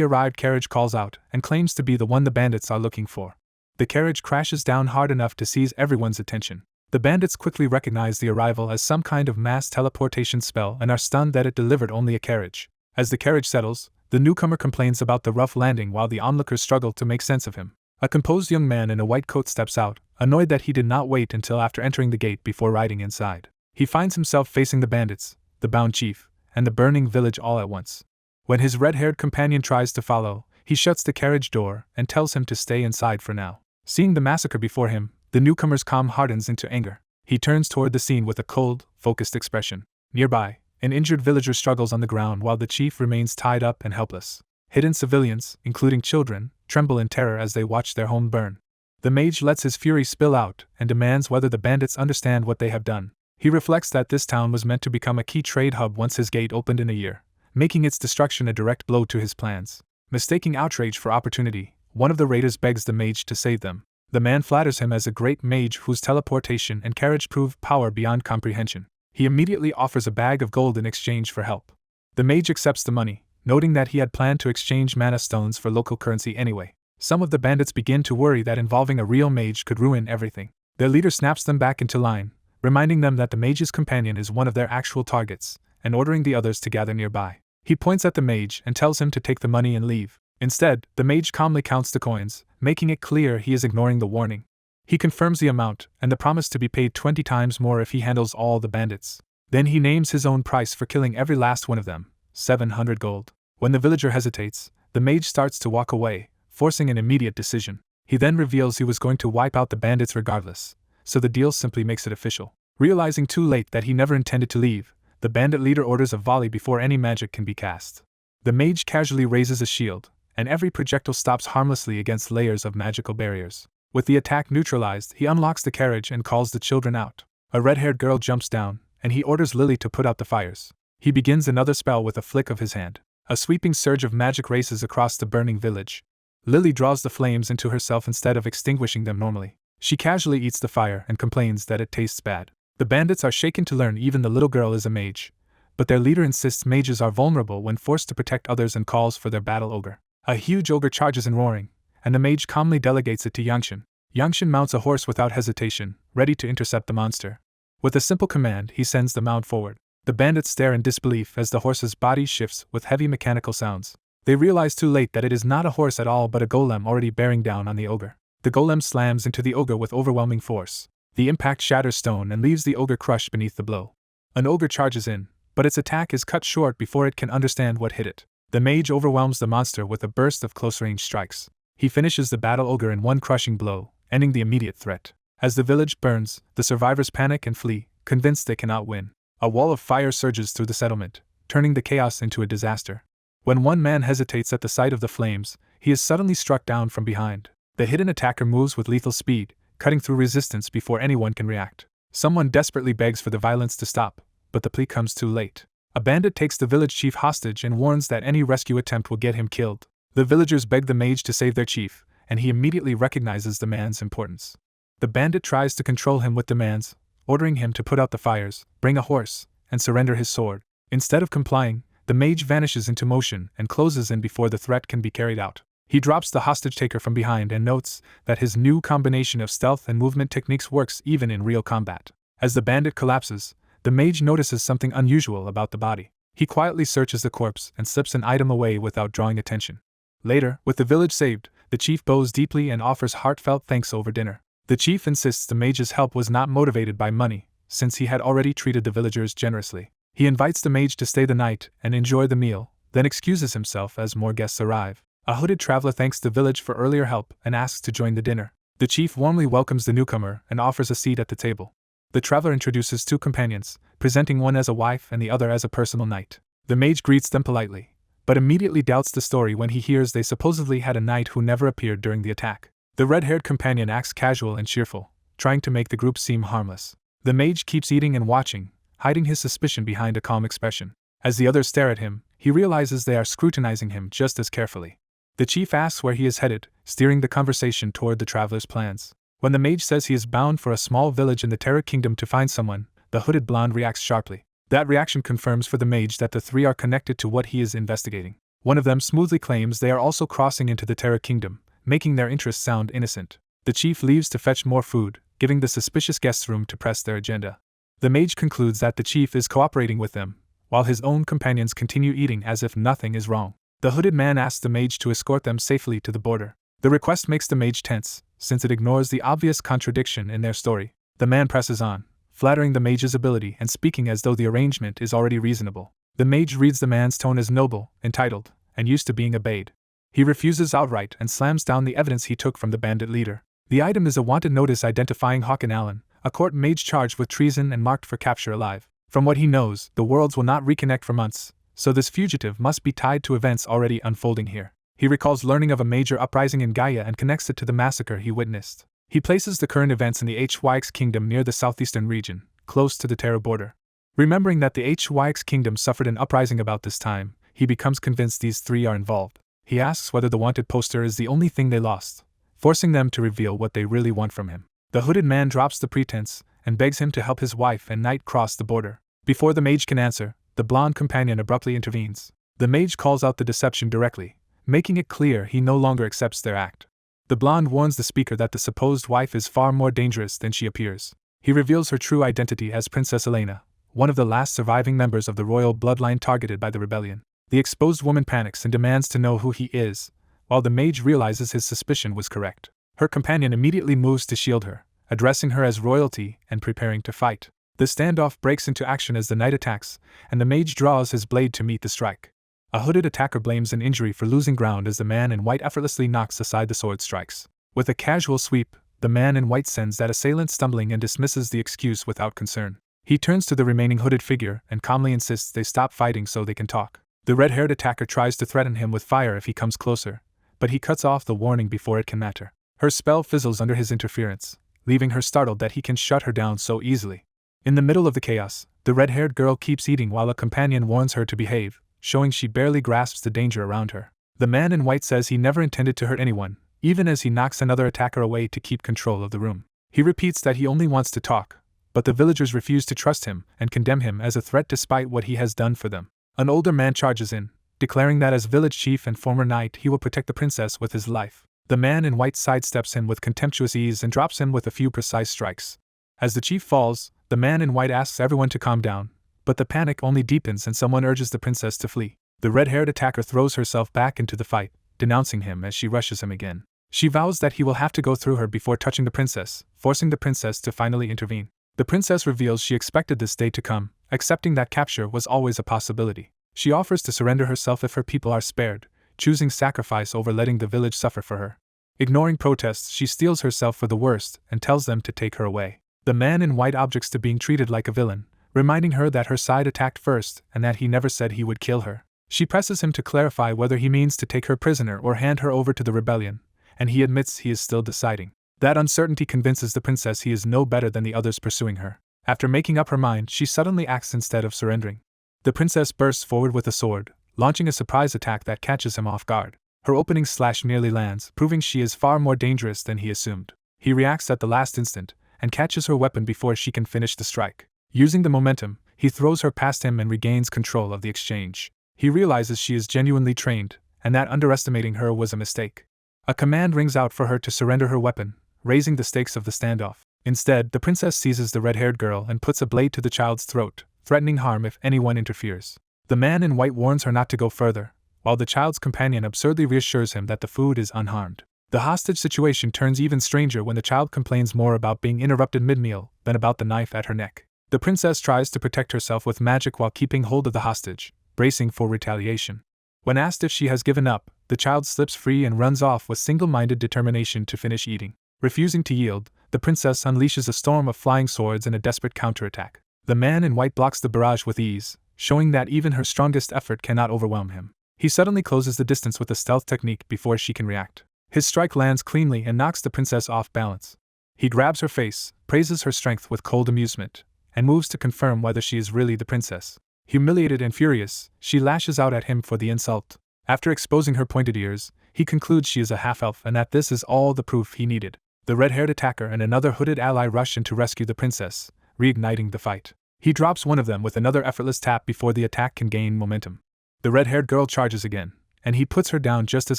arrived carriage calls out and claims to be the one the bandits are looking for. The carriage crashes down hard enough to seize everyone's attention. The bandits quickly recognize the arrival as some kind of mass teleportation spell and are stunned that it delivered only a carriage. As the carriage settles, the newcomer complains about the rough landing while the onlookers struggle to make sense of him. A composed young man in a white coat steps out, annoyed that he did not wait until after entering the gate before riding inside. He finds himself facing the bandits, the bound chief, and the burning village all at once. When his red-haired companion tries to follow, he shuts the carriage door and tells him to stay inside for now. Seeing the massacre before him, the newcomer's calm hardens into anger. He turns toward the scene with a cold, focused expression. Nearby, an injured villager struggles on the ground while the chief remains tied up and helpless. Hidden civilians, including children, tremble in terror as they watch their home burn. The mage lets his fury spill out and demands whether the bandits understand what they have done. He reflects that this town was meant to become a key trade hub once his gate opened in a year, making its destruction a direct blow to his plans. Mistaking outrage for opportunity, one of the raiders begs the mage to save them. The man flatters him as a great mage whose teleportation and carriage prove power beyond comprehension. He immediately offers a bag of gold in exchange for help. The mage accepts the money, noting that he had planned to exchange mana stones for local currency anyway. Some of the bandits begin to worry that involving a real mage could ruin everything. Their leader snaps them back into line, reminding them that the mage's companion is one of their actual targets, and ordering the others to gather nearby. He points at the mage and tells him to take the money and leave. Instead, the mage calmly counts the coins, making it clear he is ignoring the warning. He confirms the amount and the promise to be paid 20 times more if he handles all the bandits. Then he names his own price for killing every last one of them, 700 gold. When the villager hesitates, the mage starts to walk away, forcing an immediate decision. He then reveals he was going to wipe out the bandits regardless, so the deal simply makes it official. Realizing too late that he never intended to leave, the bandit leader orders a volley before any magic can be cast. The mage casually raises a shield, and every projectile stops harmlessly against layers of magical barriers. With the attack neutralized, he unlocks the carriage and calls the children out. A red-haired girl jumps down, and he orders Lily to put out the fires. He begins another spell with a flick of his hand. A sweeping surge of magic races across the burning village. Lily draws the flames into herself instead of extinguishing them normally. She casually eats the fire and complains that it tastes bad. The bandits are shaken to learn even the little girl is a mage, but their leader insists mages are vulnerable when forced to protect others and calls for their battle ogre. A huge ogre charges in roaring, and the mage calmly delegates it to Yangshin. Yangshin mounts a horse without hesitation, ready to intercept the monster. With a simple command, he sends the mount forward. The bandits stare in disbelief as the horse's body shifts with heavy mechanical sounds. They realize too late that it is not a horse at all but a golem already bearing down on the ogre. The golem slams into the ogre with overwhelming force. The impact shatters stone and leaves the ogre crushed beneath the blow. An ogre charges in, but its attack is cut short before it can understand what hit it. The mage overwhelms the monster with a burst of close-range strikes. He finishes the battle ogre in one crushing blow, ending the immediate threat. As the village burns, the survivors panic and flee, convinced they cannot win. A wall of fire surges through the settlement, turning the chaos into a disaster. When one man hesitates at the sight of the flames, he is suddenly struck down from behind. The hidden attacker moves with lethal speed, cutting through resistance before anyone can react. Someone desperately begs for the violence to stop, but the plea comes too late. A bandit takes the village chief hostage and warns that any rescue attempt will get him killed. The villagers beg the mage to save their chief, and he immediately recognizes the man's importance. The bandit tries to control him with demands, ordering him to put out the fires, bring a horse, and surrender his sword. Instead of complying, the mage vanishes into motion and closes in before the threat can be carried out. He drops the hostage-taker from behind and notes that his new combination of stealth and movement techniques works even in real combat. As the bandit collapses, the mage notices something unusual about the body. He quietly searches the corpse and slips an item away without drawing attention. Later, with the village saved, the chief bows deeply and offers heartfelt thanks over dinner. The chief insists the mage's help was not motivated by money, since he had already treated the villagers generously. He invites the mage to stay the night and enjoy the meal, then excuses himself as more guests arrive. A hooded traveler thanks the village for earlier help and asks to join the dinner. The chief warmly welcomes the newcomer and offers a seat at the table. The traveler introduces two companions, presenting one as a wife and the other as a personal knight. The mage greets them politely, but immediately doubts the story when he hears they supposedly had a knight who never appeared during the attack. The red-haired companion acts casual and cheerful, trying to make the group seem harmless. The mage keeps eating and watching, hiding his suspicion behind a calm expression. As the others stare at him, he realizes they are scrutinizing him just as carefully. The chief asks where he is headed, steering the conversation toward the traveler's plans. When the mage says he is bound for a small village in the Terra Kingdom to find someone, the hooded blonde reacts sharply. That reaction confirms for the mage that the three are connected to what he is investigating. One of them smoothly claims they are also crossing into the Terra Kingdom, making their interests sound innocent. The chief leaves to fetch more food, giving the suspicious guests room to press their agenda. The mage concludes that the chief is cooperating with them, while his own companions continue eating as if nothing is wrong. The hooded man asks the mage to escort them safely to the border. The request makes the mage tense, since it ignores the obvious contradiction in their story. The man presses on, flattering the mage's ability and speaking as though the arrangement is already reasonable. The mage reads the man's tone as noble, entitled, and used to being obeyed. He refuses outright and slams down the evidence he took from the bandit leader. The item is a wanted notice identifying Hawken Allen, a court mage charged with treason and marked for capture alive. From what he knows, the worlds will not reconnect for months, so this fugitive must be tied to events already unfolding here. He recalls learning of a major uprising in Gaia and connects it to the massacre he witnessed. He places the current events in the HYX kingdom near the southeastern region, close to the Terra border. Remembering that the HYX kingdom suffered an uprising about this time, he becomes convinced these three are involved. He asks whether the wanted poster is the only thing they lost, forcing them to reveal what they really want from him. The hooded man drops the pretense and begs him to help his wife and knight cross the border. Before the mage can answer, the blonde companion abruptly intervenes. The mage calls out the deception directly, making it clear he no longer accepts their act. The blonde warns the speaker that the supposed wife is far more dangerous than she appears. He reveals her true identity as Princess Elena, one of the last surviving members of the royal bloodline targeted by the rebellion. The exposed woman panics and demands to know who he is, while the mage realizes his suspicion was correct. Her companion immediately moves to shield her, addressing her as royalty and preparing to fight. The standoff breaks into action as the knight attacks, and the mage draws his blade to meet the strike. A hooded attacker blames an injury for losing ground as the man in white effortlessly knocks aside the sword strikes. With a casual sweep, the man in white sends that assailant stumbling and dismisses the excuse without concern. He turns to the remaining hooded figure and calmly insists they stop fighting so they can talk. The red-haired attacker tries to threaten him with fire if he comes closer, but he cuts off the warning before it can matter. Her spell fizzles under his interference, leaving her startled that he can shut her down so easily. In the middle of the chaos, the red-haired girl keeps eating while a companion warns her to behave, showing she barely grasps the danger around her. The man in white says he never intended to hurt anyone, even as he knocks another attacker away to keep control of the room. He repeats that he only wants to talk, but the villagers refuse to trust him and condemn him as a threat despite what he has done for them. An older man charges in, declaring that as village chief and former knight he will protect the princess with his life. The man in white sidesteps him with contemptuous ease and drops him with a few precise strikes. As the chief falls, the man in white asks everyone to calm down, but the panic only deepens and someone urges the princess to flee. The red-haired attacker throws herself back into the fight, denouncing him as she rushes him again. She vows that he will have to go through her before touching the princess, forcing the princess to finally intervene. The princess reveals she expected this day to come, accepting that capture was always a possibility. She offers to surrender herself if her people are spared, choosing sacrifice over letting the village suffer for her. Ignoring protests, she steels herself for the worst and tells them to take her away. The man in white objects to being treated like a villain, reminding her that her side attacked first and that he never said he would kill her. She presses him to clarify whether he means to take her prisoner or hand her over to the rebellion, and he admits he is still deciding. That uncertainty convinces the princess he is no better than the others pursuing her. After making up her mind, she suddenly acts instead of surrendering. The princess bursts forward with a sword, launching a surprise attack that catches him off guard. Her opening slash nearly lands, proving she is far more dangerous than he assumed. He reacts at the last instant, and catches her weapon before she can finish the strike. Using the momentum, he throws her past him and regains control of the exchange. He realizes she is genuinely trained, and that underestimating her was a mistake. A command rings out for her to surrender her weapon, raising the stakes of the standoff. Instead, the princess seizes the red-haired girl and puts a blade to the child's throat, threatening harm if anyone interferes. The man in white warns her not to go further, while the child's companion absurdly reassures him that the food is unharmed. The hostage situation turns even stranger when the child complains more about being interrupted mid-meal than about the knife at her neck. The princess tries to protect herself with magic while keeping hold of the hostage, bracing for retaliation. When asked if she has given up, the child slips free and runs off with single-minded determination to finish eating. Refusing to yield, the princess unleashes a storm of flying swords in a desperate counterattack. The man in white blocks the barrage with ease, showing that even her strongest effort cannot overwhelm him. He suddenly closes the distance with a stealth technique before she can react. His strike lands cleanly and knocks the princess off balance. He grabs her face, praises her strength with cold amusement, and moves to confirm whether she is really the princess. Humiliated and furious, she lashes out at him for the insult. After exposing her pointed ears, he concludes she is a half-elf and that this is all the proof he needed. The red-haired attacker and another hooded ally rush in to rescue the princess, reigniting the fight. He drops one of them with another effortless tap before the attack can gain momentum. The red-haired girl charges again, and he puts her down just as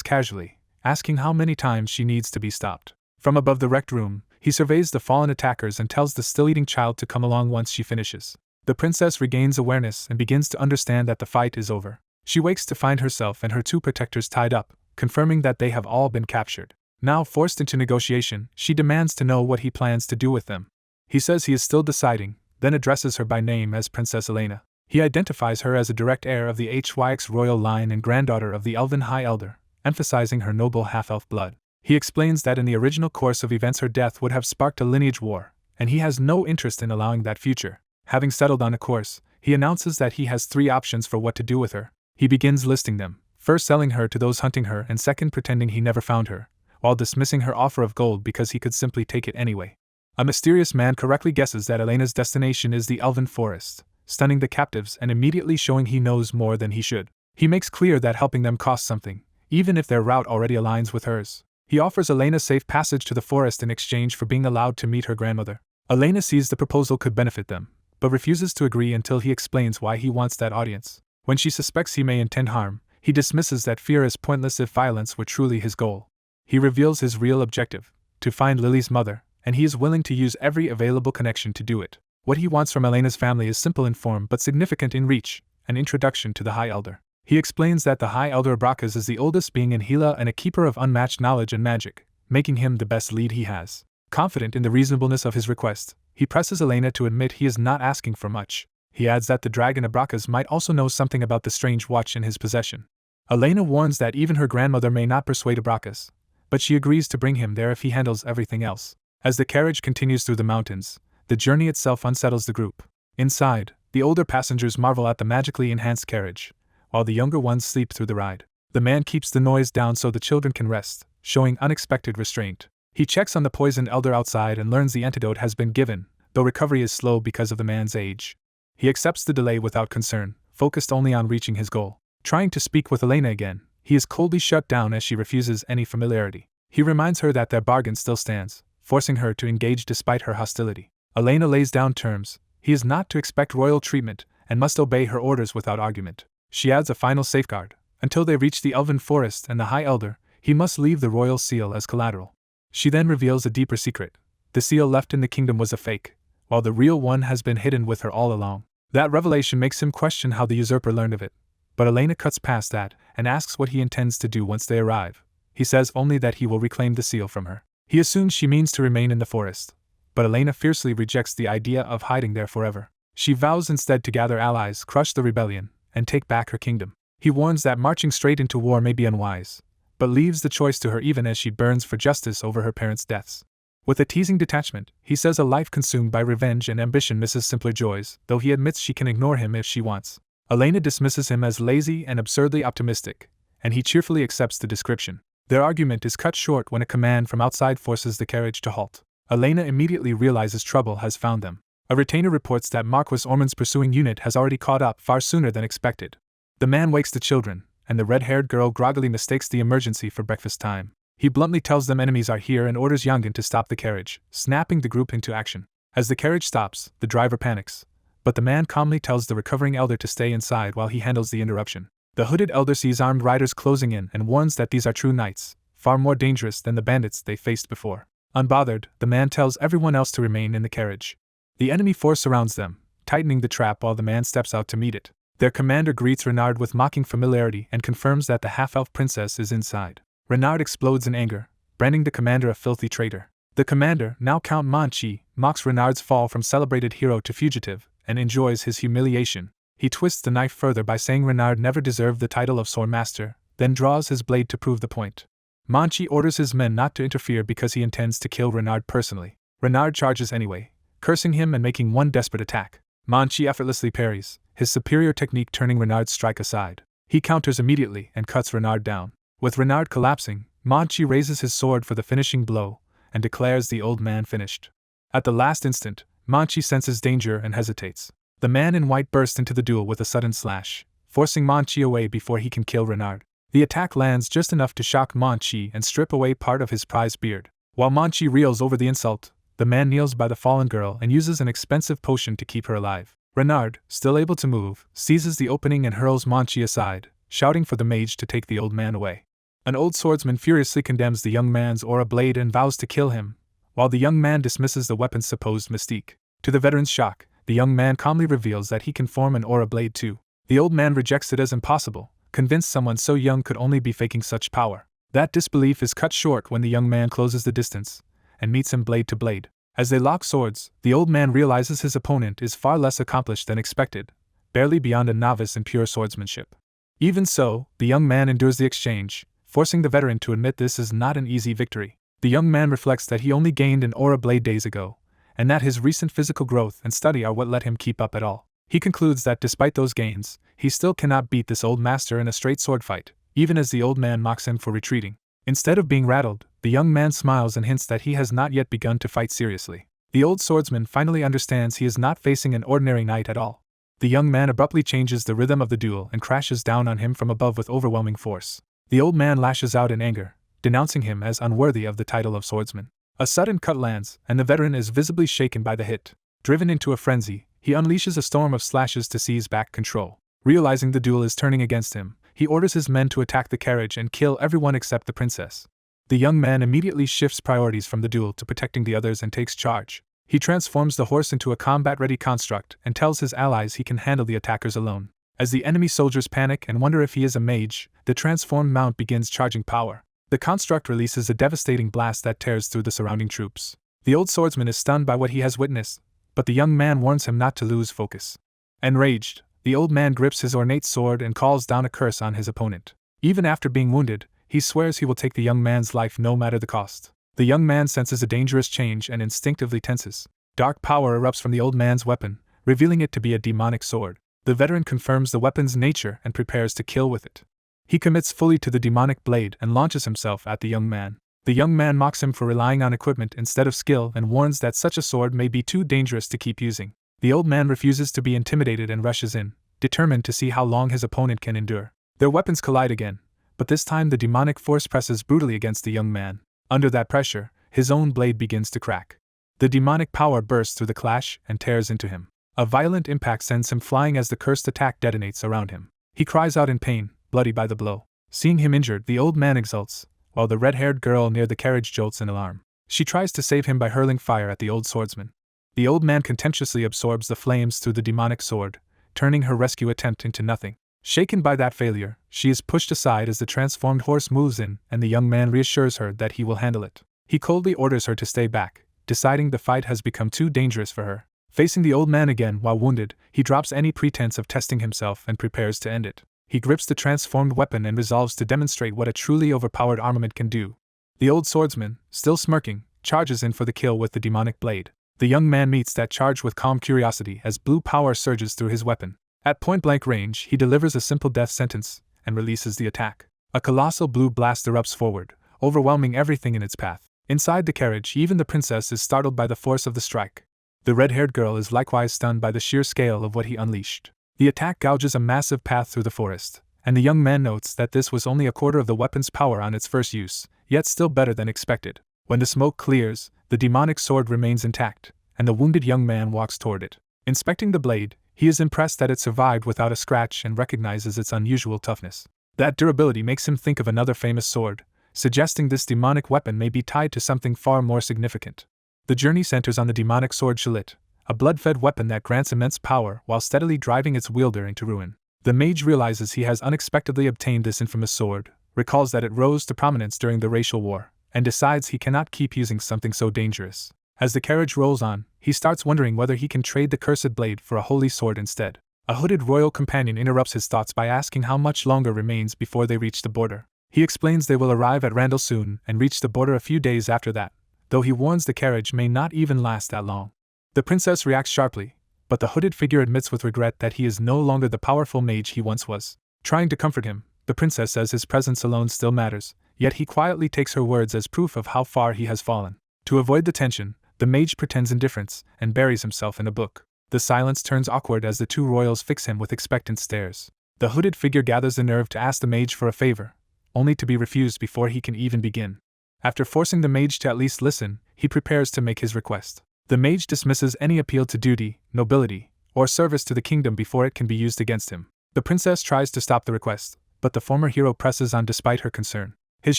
casually, asking how many times she needs to be stopped. From above the wrecked room, he surveys the fallen attackers and tells the still-eating child to come along once she finishes. The princess regains awareness and begins to understand that the fight is over. She wakes to find herself and her two protectors tied up, confirming that they have all been captured. Now forced into negotiation, she demands to know what he plans to do with them. He says he is still deciding, then addresses her by name as Princess Elena. He identifies her as a direct heir of the HYX royal line and granddaughter of the Elven High Elder, emphasizing her noble half-elf blood. He explains that in the original course of events her death would have sparked a lineage war, and he has no interest in allowing that future. Having settled on a course, he announces that he has 3 options for what to do with her. He begins listing them, first selling her to those hunting her and second pretending he never found her, while dismissing her offer of gold because he could simply take it anyway. A mysterious man correctly guesses that Elena's destination is the elven forest, stunning the captives and immediately showing he knows more than he should. He makes clear that helping them costs something, even if their route already aligns with hers. He offers Elena safe passage to the forest in exchange for being allowed to meet her grandmother. Elena sees the proposal could benefit them, but refuses to agree until he explains why he wants that audience. When she suspects he may intend harm, he dismisses that fear as pointless if violence were truly his goal. He reveals his real objective, to find Lily's mother, and he is willing to use every available connection to do it. What he wants from Elena's family is simple in form but significant in reach, an introduction to the High Elder. He explains that the High Elder Abrakas is the oldest being in Hela and a keeper of unmatched knowledge and magic, making him the best lead he has. Confident in the reasonableness of his request, he presses Elena to admit he is not asking for much. He adds that the dragon Abrakas might also know something about the strange watch in his possession. Elena warns that even her grandmother may not persuade Abrakas, but she agrees to bring him there if he handles everything else. As the carriage continues through the mountains, the journey itself unsettles the group. Inside, the older passengers marvel at the magically enhanced carriage, while the younger ones sleep through the ride. The man keeps the noise down so the children can rest, showing unexpected restraint. He checks on the poisoned elder outside and learns the antidote has been given, though recovery is slow because of the man's age. He accepts the delay without concern, focused only on reaching his goal. Trying to speak with Elena again, he is coldly shut down as she refuses any familiarity. He reminds her that their bargain still stands, forcing her to engage despite her hostility. Elena lays down terms. He is not to expect royal treatment and must obey her orders without argument. She adds a final safeguard. Until they reach the elven forest and the High Elder, he must leave the royal seal as collateral. She then reveals a deeper secret. The seal left in the kingdom was a fake, while the real one has been hidden with her all along. That revelation makes him question how the usurper learned of it. But Elena cuts past that and asks what he intends to do once they arrive. He says only that he will reclaim the seal from her. He assumes she means to remain in the forest, but Elena fiercely rejects the idea of hiding there forever. She vows instead to gather allies, crush the rebellion, and take back her kingdom. He warns that marching straight into war may be unwise, but leaves the choice to her even as she burns for justice over her parents' deaths. With a teasing detachment, he says a life consumed by revenge and ambition misses simpler joys, though he admits she can ignore him if she wants. Elena dismisses him as lazy and absurdly optimistic, and he cheerfully accepts the description. Their argument is cut short when a command from outside forces the carriage to halt. Elena immediately realizes trouble has found them. A retainer reports that Marquis Ormond's pursuing unit has already caught up far sooner than expected. The man wakes the children, and the red-haired girl groggily mistakes the emergency for breakfast time. He bluntly tells them enemies are here and orders Youngin to stop the carriage, snapping the group into action. As the carriage stops, the driver panics, but the man calmly tells the recovering elder to stay inside while he handles the interruption. The hooded elder sees armed riders closing in and warns that these are true knights, far more dangerous than the bandits they faced before. Unbothered, the man tells everyone else to remain in the carriage. The enemy force surrounds them, tightening the trap while the man steps out to meet it. Their commander greets Renard with mocking familiarity and confirms that the half-elf princess is inside. Renard explodes in anger, branding the commander a filthy traitor. The commander, now Count Manchi, mocks Renard's fall from celebrated hero to fugitive, and enjoys his humiliation. He twists the knife further by saying Renard never deserved the title of sword master, then draws his blade to prove the point. Manchi orders his men not to interfere because he intends to kill Renard personally. Renard charges anyway, cursing him and making one desperate attack. Manchi effortlessly parries, his superior technique turning Renard's strike aside. He counters immediately and cuts Renard down. With Renard collapsing, Manchi raises his sword for the finishing blow and declares the old man finished. At the last instant, Manchi senses danger and hesitates. The man in white bursts into the duel with a sudden slash, forcing Manchi away before he can kill Renard. The attack lands just enough to shock Manchi and strip away part of his prized beard. While Manchi reels over the insult, the man kneels by the fallen girl and uses an expensive potion to keep her alive. Renard, still able to move, seizes the opening and hurls Manchi aside, shouting for the mage to take the old man away. An old swordsman furiously condemns the young man's aura blade and vows to kill him, while the young man dismisses the weapon's supposed mystique. To the veteran's shock, the young man calmly reveals that he can form an aura blade too. The old man rejects it as impossible, convinced someone so young could only be faking such power. That disbelief is cut short when the young man closes the distance and meets him blade to blade. As they lock swords, the old man realizes his opponent is far less accomplished than expected, barely beyond a novice in pure swordsmanship. Even so, the young man endures the exchange, forcing the veteran to admit this is not an easy victory. The young man reflects that he only gained an aura blade days ago, and that his recent physical growth and study are what let him keep up at all. He concludes that despite those gains, he still cannot beat this old master in a straight sword fight, even as the old man mocks him for retreating. Instead of being rattled, The young man smiles and hints that he has not yet begun to fight seriously. The old swordsman finally understands he is not facing an ordinary knight at all. The young man abruptly changes the rhythm of the duel and crashes down on him from above with overwhelming force. The old man lashes out in anger, denouncing him as unworthy of the title of swordsman. A sudden cut lands, and the veteran is visibly shaken by the hit. Driven into a frenzy, he unleashes a storm of slashes to seize back control. Realizing the duel is turning against him, he orders his men to attack the carriage and kill everyone except the princess. The young man immediately shifts priorities from the duel to protecting the others and takes charge. He transforms the horse into a combat-ready construct and tells his allies he can handle the attackers alone. As the enemy soldiers panic and wonder if he is a mage, the transformed mount begins charging power. The construct releases a devastating blast that tears through the surrounding troops. The old swordsman is stunned by what he has witnessed, but the young man warns him not to lose focus. Enraged, the old man grips his ornate sword and calls down a curse on his opponent. Even after being wounded, he swears he will take the young man's life no matter the cost. The young man senses a dangerous change and instinctively tenses. Dark power erupts from the old man's weapon, revealing it to be a demonic sword. The veteran confirms the weapon's nature and prepares to kill with it. He commits fully to the demonic blade and launches himself at the young man. The young man mocks him for relying on equipment instead of skill and warns that such a sword may be too dangerous to keep using. The old man refuses to be intimidated and rushes in, determined to see how long his opponent can endure. Their weapons collide again, but this time the demonic force presses brutally against the young man. Under that pressure, his own blade begins to crack. The demonic power bursts through the clash and tears into him. A violent impact sends him flying as the cursed attack detonates around him. He cries out in pain, bloody by the blow. Seeing him injured, the old man exults, while the red-haired girl near the carriage jolts in alarm. She tries to save him by hurling fire at the old swordsman. The old man contemptuously absorbs the flames through the demonic sword, turning her rescue attempt into nothing. Shaken by that failure, she is pushed aside as the transformed horse moves in, and the young man reassures her that he will handle it. He coldly orders her to stay back, deciding the fight has become too dangerous for her. Facing the old man again while wounded, he drops any pretense of testing himself and prepares to end it. He grips the transformed weapon and resolves to demonstrate what a truly overpowered armament can do. The old swordsman, still smirking, charges in for the kill with the demonic blade. The young man meets that charge with calm curiosity as blue power surges through his weapon. At point-blank range, he delivers a simple death sentence and releases the attack. A colossal blue blast erupts forward, overwhelming everything in its path. Inside the carriage, even the princess is startled by the force of the strike. The red-haired girl is likewise stunned by the sheer scale of what he unleashed. The attack gouges a massive path through the forest, and the young man notes that this was only a quarter of the weapon's power on its first use, yet still better than expected. When the smoke clears, the demonic sword remains intact, and the wounded young man walks toward it. Inspecting the blade, he is impressed that it survived without a scratch and recognizes its unusual toughness. That durability makes him think of another famous sword, suggesting this demonic weapon may be tied to something far more significant. The journey centers on the demonic sword Shalit, a blood-fed weapon that grants immense power while steadily driving its wielder into ruin. The mage realizes he has unexpectedly obtained this infamous sword, recalls that it rose to prominence during the racial war, and decides he cannot keep using something so dangerous. As the carriage rolls on, he starts wondering whether he can trade the cursed blade for a holy sword instead. A hooded royal companion interrupts his thoughts by asking how much longer remains before they reach the border. He explains they will arrive at Randall soon and reach the border a few days after that, though he warns the carriage may not even last that long. The princess reacts sharply, but the hooded figure admits with regret that he is no longer the powerful mage he once was. Trying to comfort him, the princess says his presence alone still matters, yet he quietly takes her words as proof of how far he has fallen. To avoid the tension, the mage pretends indifference and buries himself in a book. The silence turns awkward as the two royals fix him with expectant stares. The hooded figure gathers the nerve to ask the mage for a favor, only to be refused before he can even begin. After forcing the mage to at least listen, he prepares to make his request. The mage dismisses any appeal to duty, nobility, or service to the kingdom before it can be used against him. The princess tries to stop the request, but the former hero presses on despite her concern. His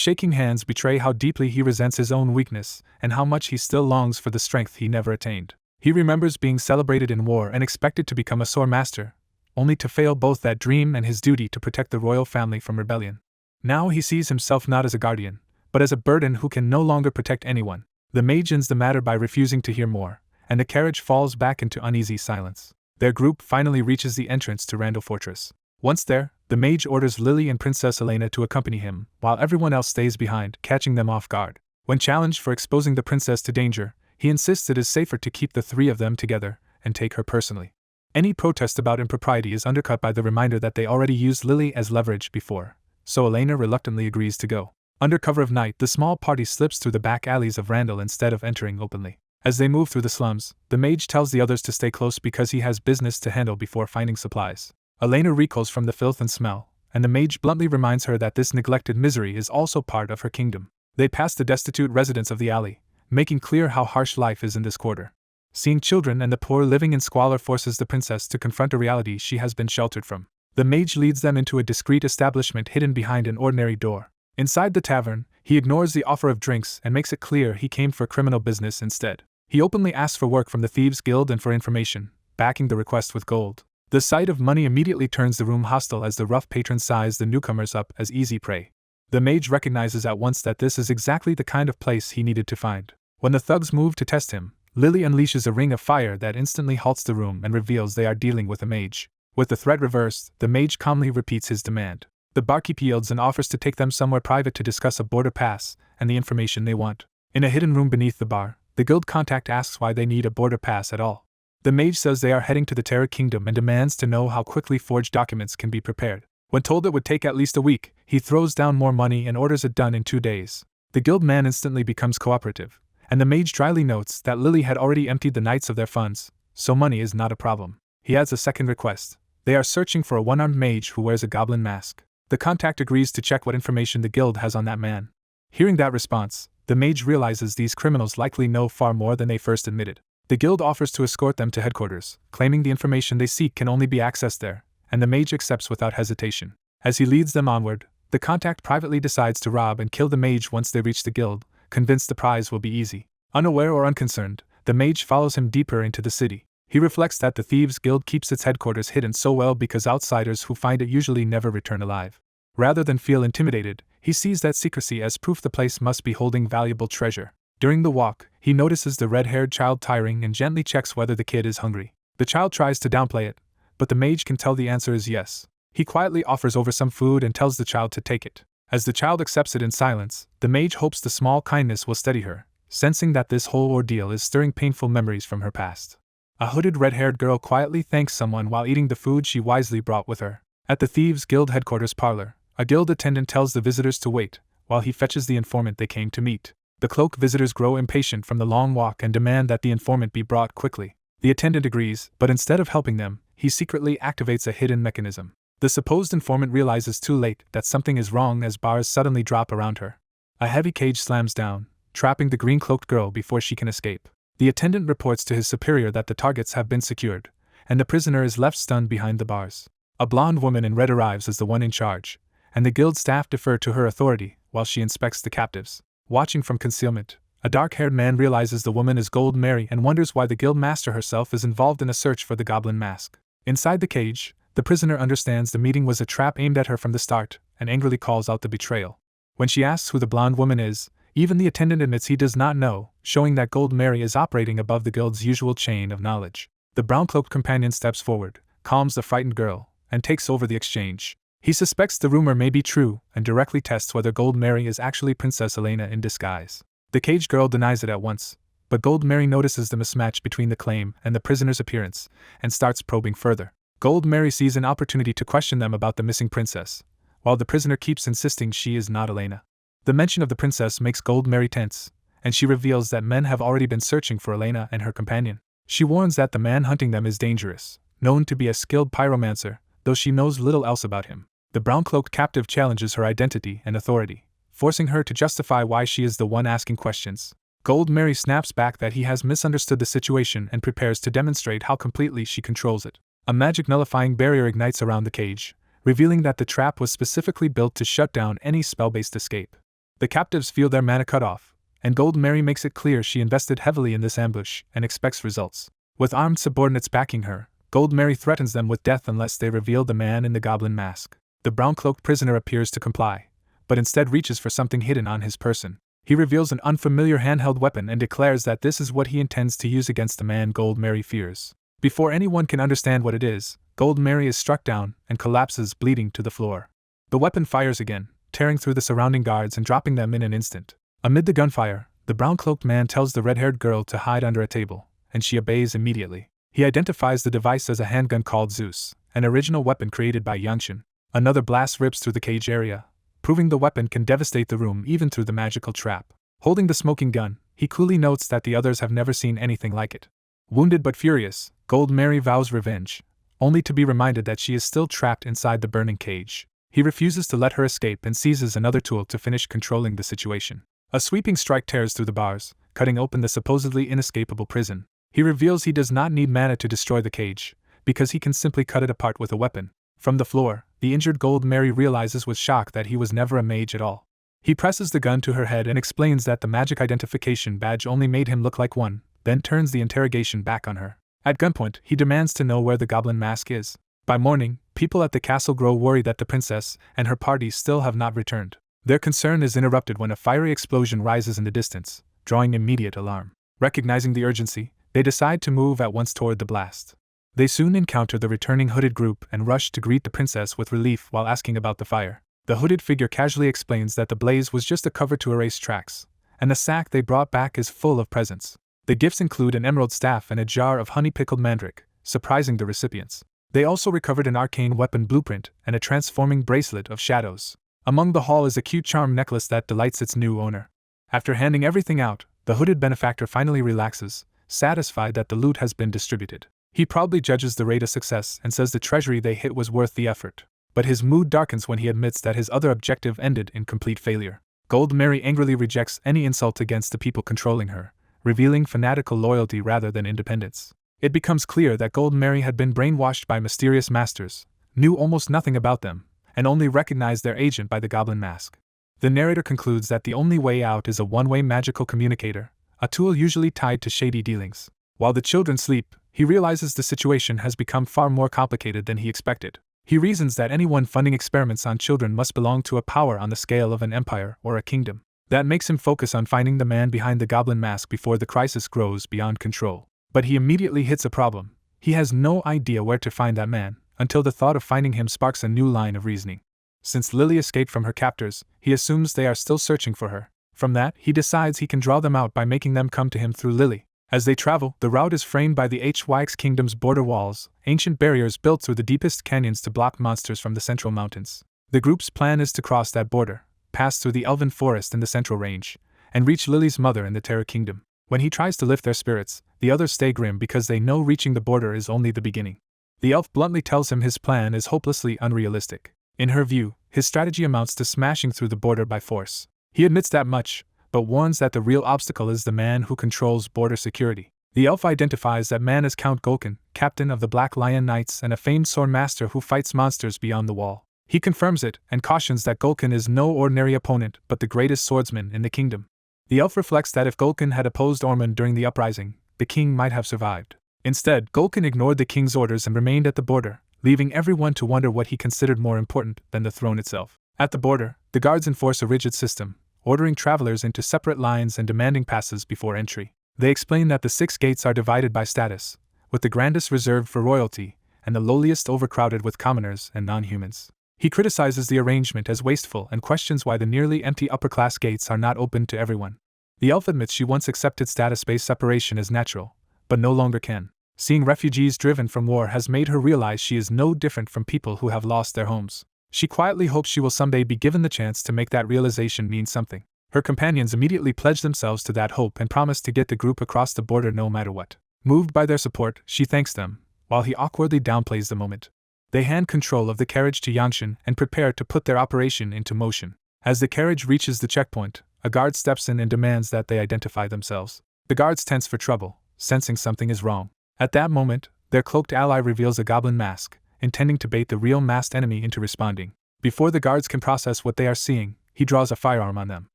shaking hands betray how deeply he resents his own weakness and how much he still longs for the strength he never attained. He remembers being celebrated in war and expected to become a sword master, only to fail both that dream and his duty to protect the royal family from rebellion. Now he sees himself not as a guardian, but as a burden who can no longer protect anyone. The mage ends the matter by refusing to hear more, and the carriage falls back into uneasy silence. Their group finally reaches the entrance to Randall Fortress. Once there, the mage orders Lily and Princess Elena to accompany him, while everyone else stays behind, catching them off guard. When challenged for exposing the princess to danger, he insists it is safer to keep the three of them together and take her personally. Any protest about impropriety is undercut by the reminder that they already used Lily as leverage before, so Elena reluctantly agrees to go. Under cover of night, the small party slips through the back alleys of Randall instead of entering openly. As they move through the slums, the mage tells the others to stay close because he has business to handle before finding supplies. Elena recoils from the filth and smell, and the mage bluntly reminds her that this neglected misery is also part of her kingdom. They pass the destitute residents of the alley, making clear how harsh life is in this quarter. Seeing children and the poor living in squalor forces the princess to confront a reality she has been sheltered from. The mage leads them into a discreet establishment hidden behind an ordinary door. Inside the tavern, he ignores the offer of drinks and makes it clear he came for criminal business instead. He openly asks for work from the Thieves' Guild and for information, backing the request with gold. The sight of money immediately turns the room hostile as the rough patrons size the newcomers up as easy prey. The mage recognizes at once that this is exactly the kind of place he needed to find. When the thugs move to test him, Lily unleashes a ring of fire that instantly halts the room and reveals they are dealing with a mage. With the threat reversed, the mage calmly repeats his demand. The barkeep yields and offers to take them somewhere private to discuss a border pass and the information they want. In a hidden room beneath the bar, the guild contact asks why they need a border pass at all. The mage says they are heading to the Terror Kingdom and demands to know how quickly forged documents can be prepared. When told it would take at least a week, he throws down more money and orders it done in 2 days. The guild man instantly becomes cooperative, and the mage dryly notes that Lily had already emptied the knights of their funds, so money is not a problem. He adds a second request. They are searching for a one-armed mage who wears a goblin mask. The contact agrees to check what information the guild has on that man. Hearing that response, the mage realizes these criminals likely know far more than they first admitted. The guild offers to escort them to headquarters, claiming the information they seek can only be accessed there, and the mage accepts without hesitation. As he leads them onward, the contact privately decides to rob and kill the mage once they reach the guild, convinced the prize will be easy. Unaware or unconcerned, the mage follows him deeper into the city. He reflects that the Thieves' Guild keeps its headquarters hidden so well because outsiders who find it usually never return alive. Rather than feel intimidated, he sees that secrecy as proof the place must be holding valuable treasure. During the walk, he notices the red-haired child tiring and gently checks whether the kid is hungry. The child tries to downplay it, but the mage can tell the answer is yes. He quietly offers over some food and tells the child to take it. As the child accepts it in silence, the mage hopes the small kindness will steady her, sensing that this whole ordeal is stirring painful memories from her past. A hooded red-haired girl quietly thanks someone while eating the food she wisely brought with her. At the Thieves' Guild headquarters parlor, a guild attendant tells the visitors to wait, while he fetches the informant they came to meet. The cloaked visitors grow impatient from the long walk and demand that the informant be brought quickly. The attendant agrees, but instead of helping them, he secretly activates a hidden mechanism. The supposed informant realizes too late that something is wrong as bars suddenly drop around her. A heavy cage slams down, trapping the green-cloaked girl before she can escape. The attendant reports to his superior that the targets have been secured, and the prisoner is left stunned behind the bars. A blonde woman in red arrives as the one in charge, and the guild staff defer to her authority while she inspects the captives. Watching from concealment, a dark-haired man realizes the woman is Gold Mary and wonders why the guild master herself is involved in a search for the goblin mask. Inside the cage, the prisoner understands the meeting was a trap aimed at her from the start and angrily calls out the betrayal. When she asks who the blonde woman is, even the attendant admits he does not know, showing that Gold Mary is operating above the guild's usual chain of knowledge. The brown-cloaked companion steps forward, calms the frightened girl, and takes over the exchange. He suspects the rumor may be true and directly tests whether Gold Mary is actually Princess Elena in disguise. The caged girl denies it at once, but Gold Mary notices the mismatch between the claim and the prisoner's appearance and starts probing further. Gold Mary sees an opportunity to question them about the missing princess, while the prisoner keeps insisting she is not Elena. The mention of the princess makes Gold Mary tense, and she reveals that men have already been searching for Elena and her companion. She warns that the man hunting them is dangerous, known to be a skilled pyromancer, though she knows little else about him. The brown-cloaked captive challenges her identity and authority, forcing her to justify why she is the one asking questions. Gold Mary snaps back that he has misunderstood the situation and prepares to demonstrate how completely she controls it. A magic nullifying barrier ignites around the cage, revealing that the trap was specifically built to shut down any spell-based escape. The captives feel their mana cut off, and Gold Mary makes it clear she invested heavily in this ambush and expects results. With armed subordinates backing her, Gold Mary threatens them with death unless they reveal the man in the goblin mask. The brown-cloaked prisoner appears to comply, but instead reaches for something hidden on his person. He reveals an unfamiliar handheld weapon and declares that this is what he intends to use against the man Gold Mary fears. Before anyone can understand what it is, Gold Mary is struck down and collapses bleeding to the floor. The weapon fires again, tearing through the surrounding guards and dropping them in an instant. Amid the gunfire, the brown-cloaked man tells the red-haired girl to hide under a table, and she obeys immediately. He identifies the device as a handgun called Zeus, an original weapon created by Yangshin. Another blast rips through the cage area, proving the weapon can devastate the room even through the magical trap. Holding the smoking gun, he coolly notes that the others have never seen anything like it. Wounded but furious, Gold Mary vows revenge, only to be reminded that she is still trapped inside the burning cage. He refuses to let her escape and seizes another tool to finish controlling the situation. A sweeping strike tears through the bars, cutting open the supposedly inescapable prison. He reveals he does not need mana to destroy the cage, because he can simply cut it apart with a weapon. From the floor, the injured Gold Mary realizes with shock that he was never a mage at all. He presses the gun to her head and explains that the magic identification badge only made him look like one, then turns the interrogation back on her. At gunpoint, he demands to know where the goblin mask is. By morning, people at the castle grow worried that the princess and her party still have not returned. Their concern is interrupted when a fiery explosion rises in the distance, drawing immediate alarm. Recognizing the urgency, they decide to move at once toward the blast. They soon encounter the returning hooded group and rush to greet the princess with relief while asking about the fire. The hooded figure casually explains that the blaze was just a cover to erase tracks, and the sack they brought back is full of presents. The gifts include an emerald staff and a jar of honey-pickled mandrake, surprising the recipients. They also recovered an arcane weapon blueprint and a transforming bracelet of shadows. Among the haul is a cute charm necklace that delights its new owner. After handing everything out, the hooded benefactor finally relaxes, satisfied that the loot has been distributed. He proudly judges the raid a success and says the treasury they hit was worth the effort. But his mood darkens when he admits that his other objective ended in complete failure. Gold Mary angrily rejects any insult against the people controlling her, revealing fanatical loyalty rather than independence. It becomes clear that Gold Mary had been brainwashed by mysterious masters, knew almost nothing about them, and only recognized their agent by the goblin mask. The narrator concludes that the only way out is a one-way magical communicator, a tool usually tied to shady dealings. While the children sleep, he realizes the situation has become far more complicated than he expected. He reasons that anyone funding experiments on children must belong to a power on the scale of an empire or a kingdom. That makes him focus on finding the man behind the goblin mask before the crisis grows beyond control. But he immediately hits a problem. He has no idea where to find that man, until the thought of finding him sparks a new line of reasoning. Since Lily escaped from her captors, he assumes they are still searching for her. From that, he decides he can draw them out by making them come to him through Lily. As they travel, the route is framed by the HYX Kingdom's border walls, ancient barriers built through the deepest canyons to block monsters from the central mountains. The group's plan is to cross that border, pass through the elven forest in the central range, and reach Lily's mother in the Terror Kingdom. When he tries to lift their spirits, the others stay grim because they know reaching the border is only the beginning. The elf bluntly tells him his plan is hopelessly unrealistic. In her view, his strategy amounts to smashing through the border by force. He admits that much, but warns that the real obstacle is the man who controls border security. The elf identifies that man as Count Golkin, captain of the Black Lion Knights and a famed sword master who fights monsters beyond the wall. He confirms it and cautions that Golkin is no ordinary opponent but the greatest swordsman in the kingdom. The elf reflects that if Golkin had opposed Ormond during the uprising, the king might have survived. Instead, Golkin ignored the king's orders and remained at the border, leaving everyone to wonder what he considered more important than the throne itself. At the border, the guards enforce a rigid system, ordering travelers into separate lines and demanding passes before entry. They explain that the 6 gates are divided by status, with the grandest reserved for royalty, and the lowliest overcrowded with commoners and non-humans. He criticizes the arrangement as wasteful and questions why the nearly empty upper-class gates are not open to everyone. The elf admits she once accepted status-based separation as natural, but no longer can. Seeing refugees driven from war has made her realize she is no different from people who have lost their homes. She quietly hopes she will someday be given the chance to make that realization mean something. Her companions immediately pledge themselves to that hope and promise to get the group across the border no matter what. Moved by their support, she thanks them, while he awkwardly downplays the moment. They hand control of the carriage to Yanshin and prepare to put their operation into motion. As the carriage reaches the checkpoint, a guard steps in and demands that they identify themselves. The guards tense for trouble, sensing something is wrong. At that moment, their cloaked ally reveals a goblin mask, intending to bait the real masked enemy into responding. Before the guards can process what they are seeing, he draws a firearm on them.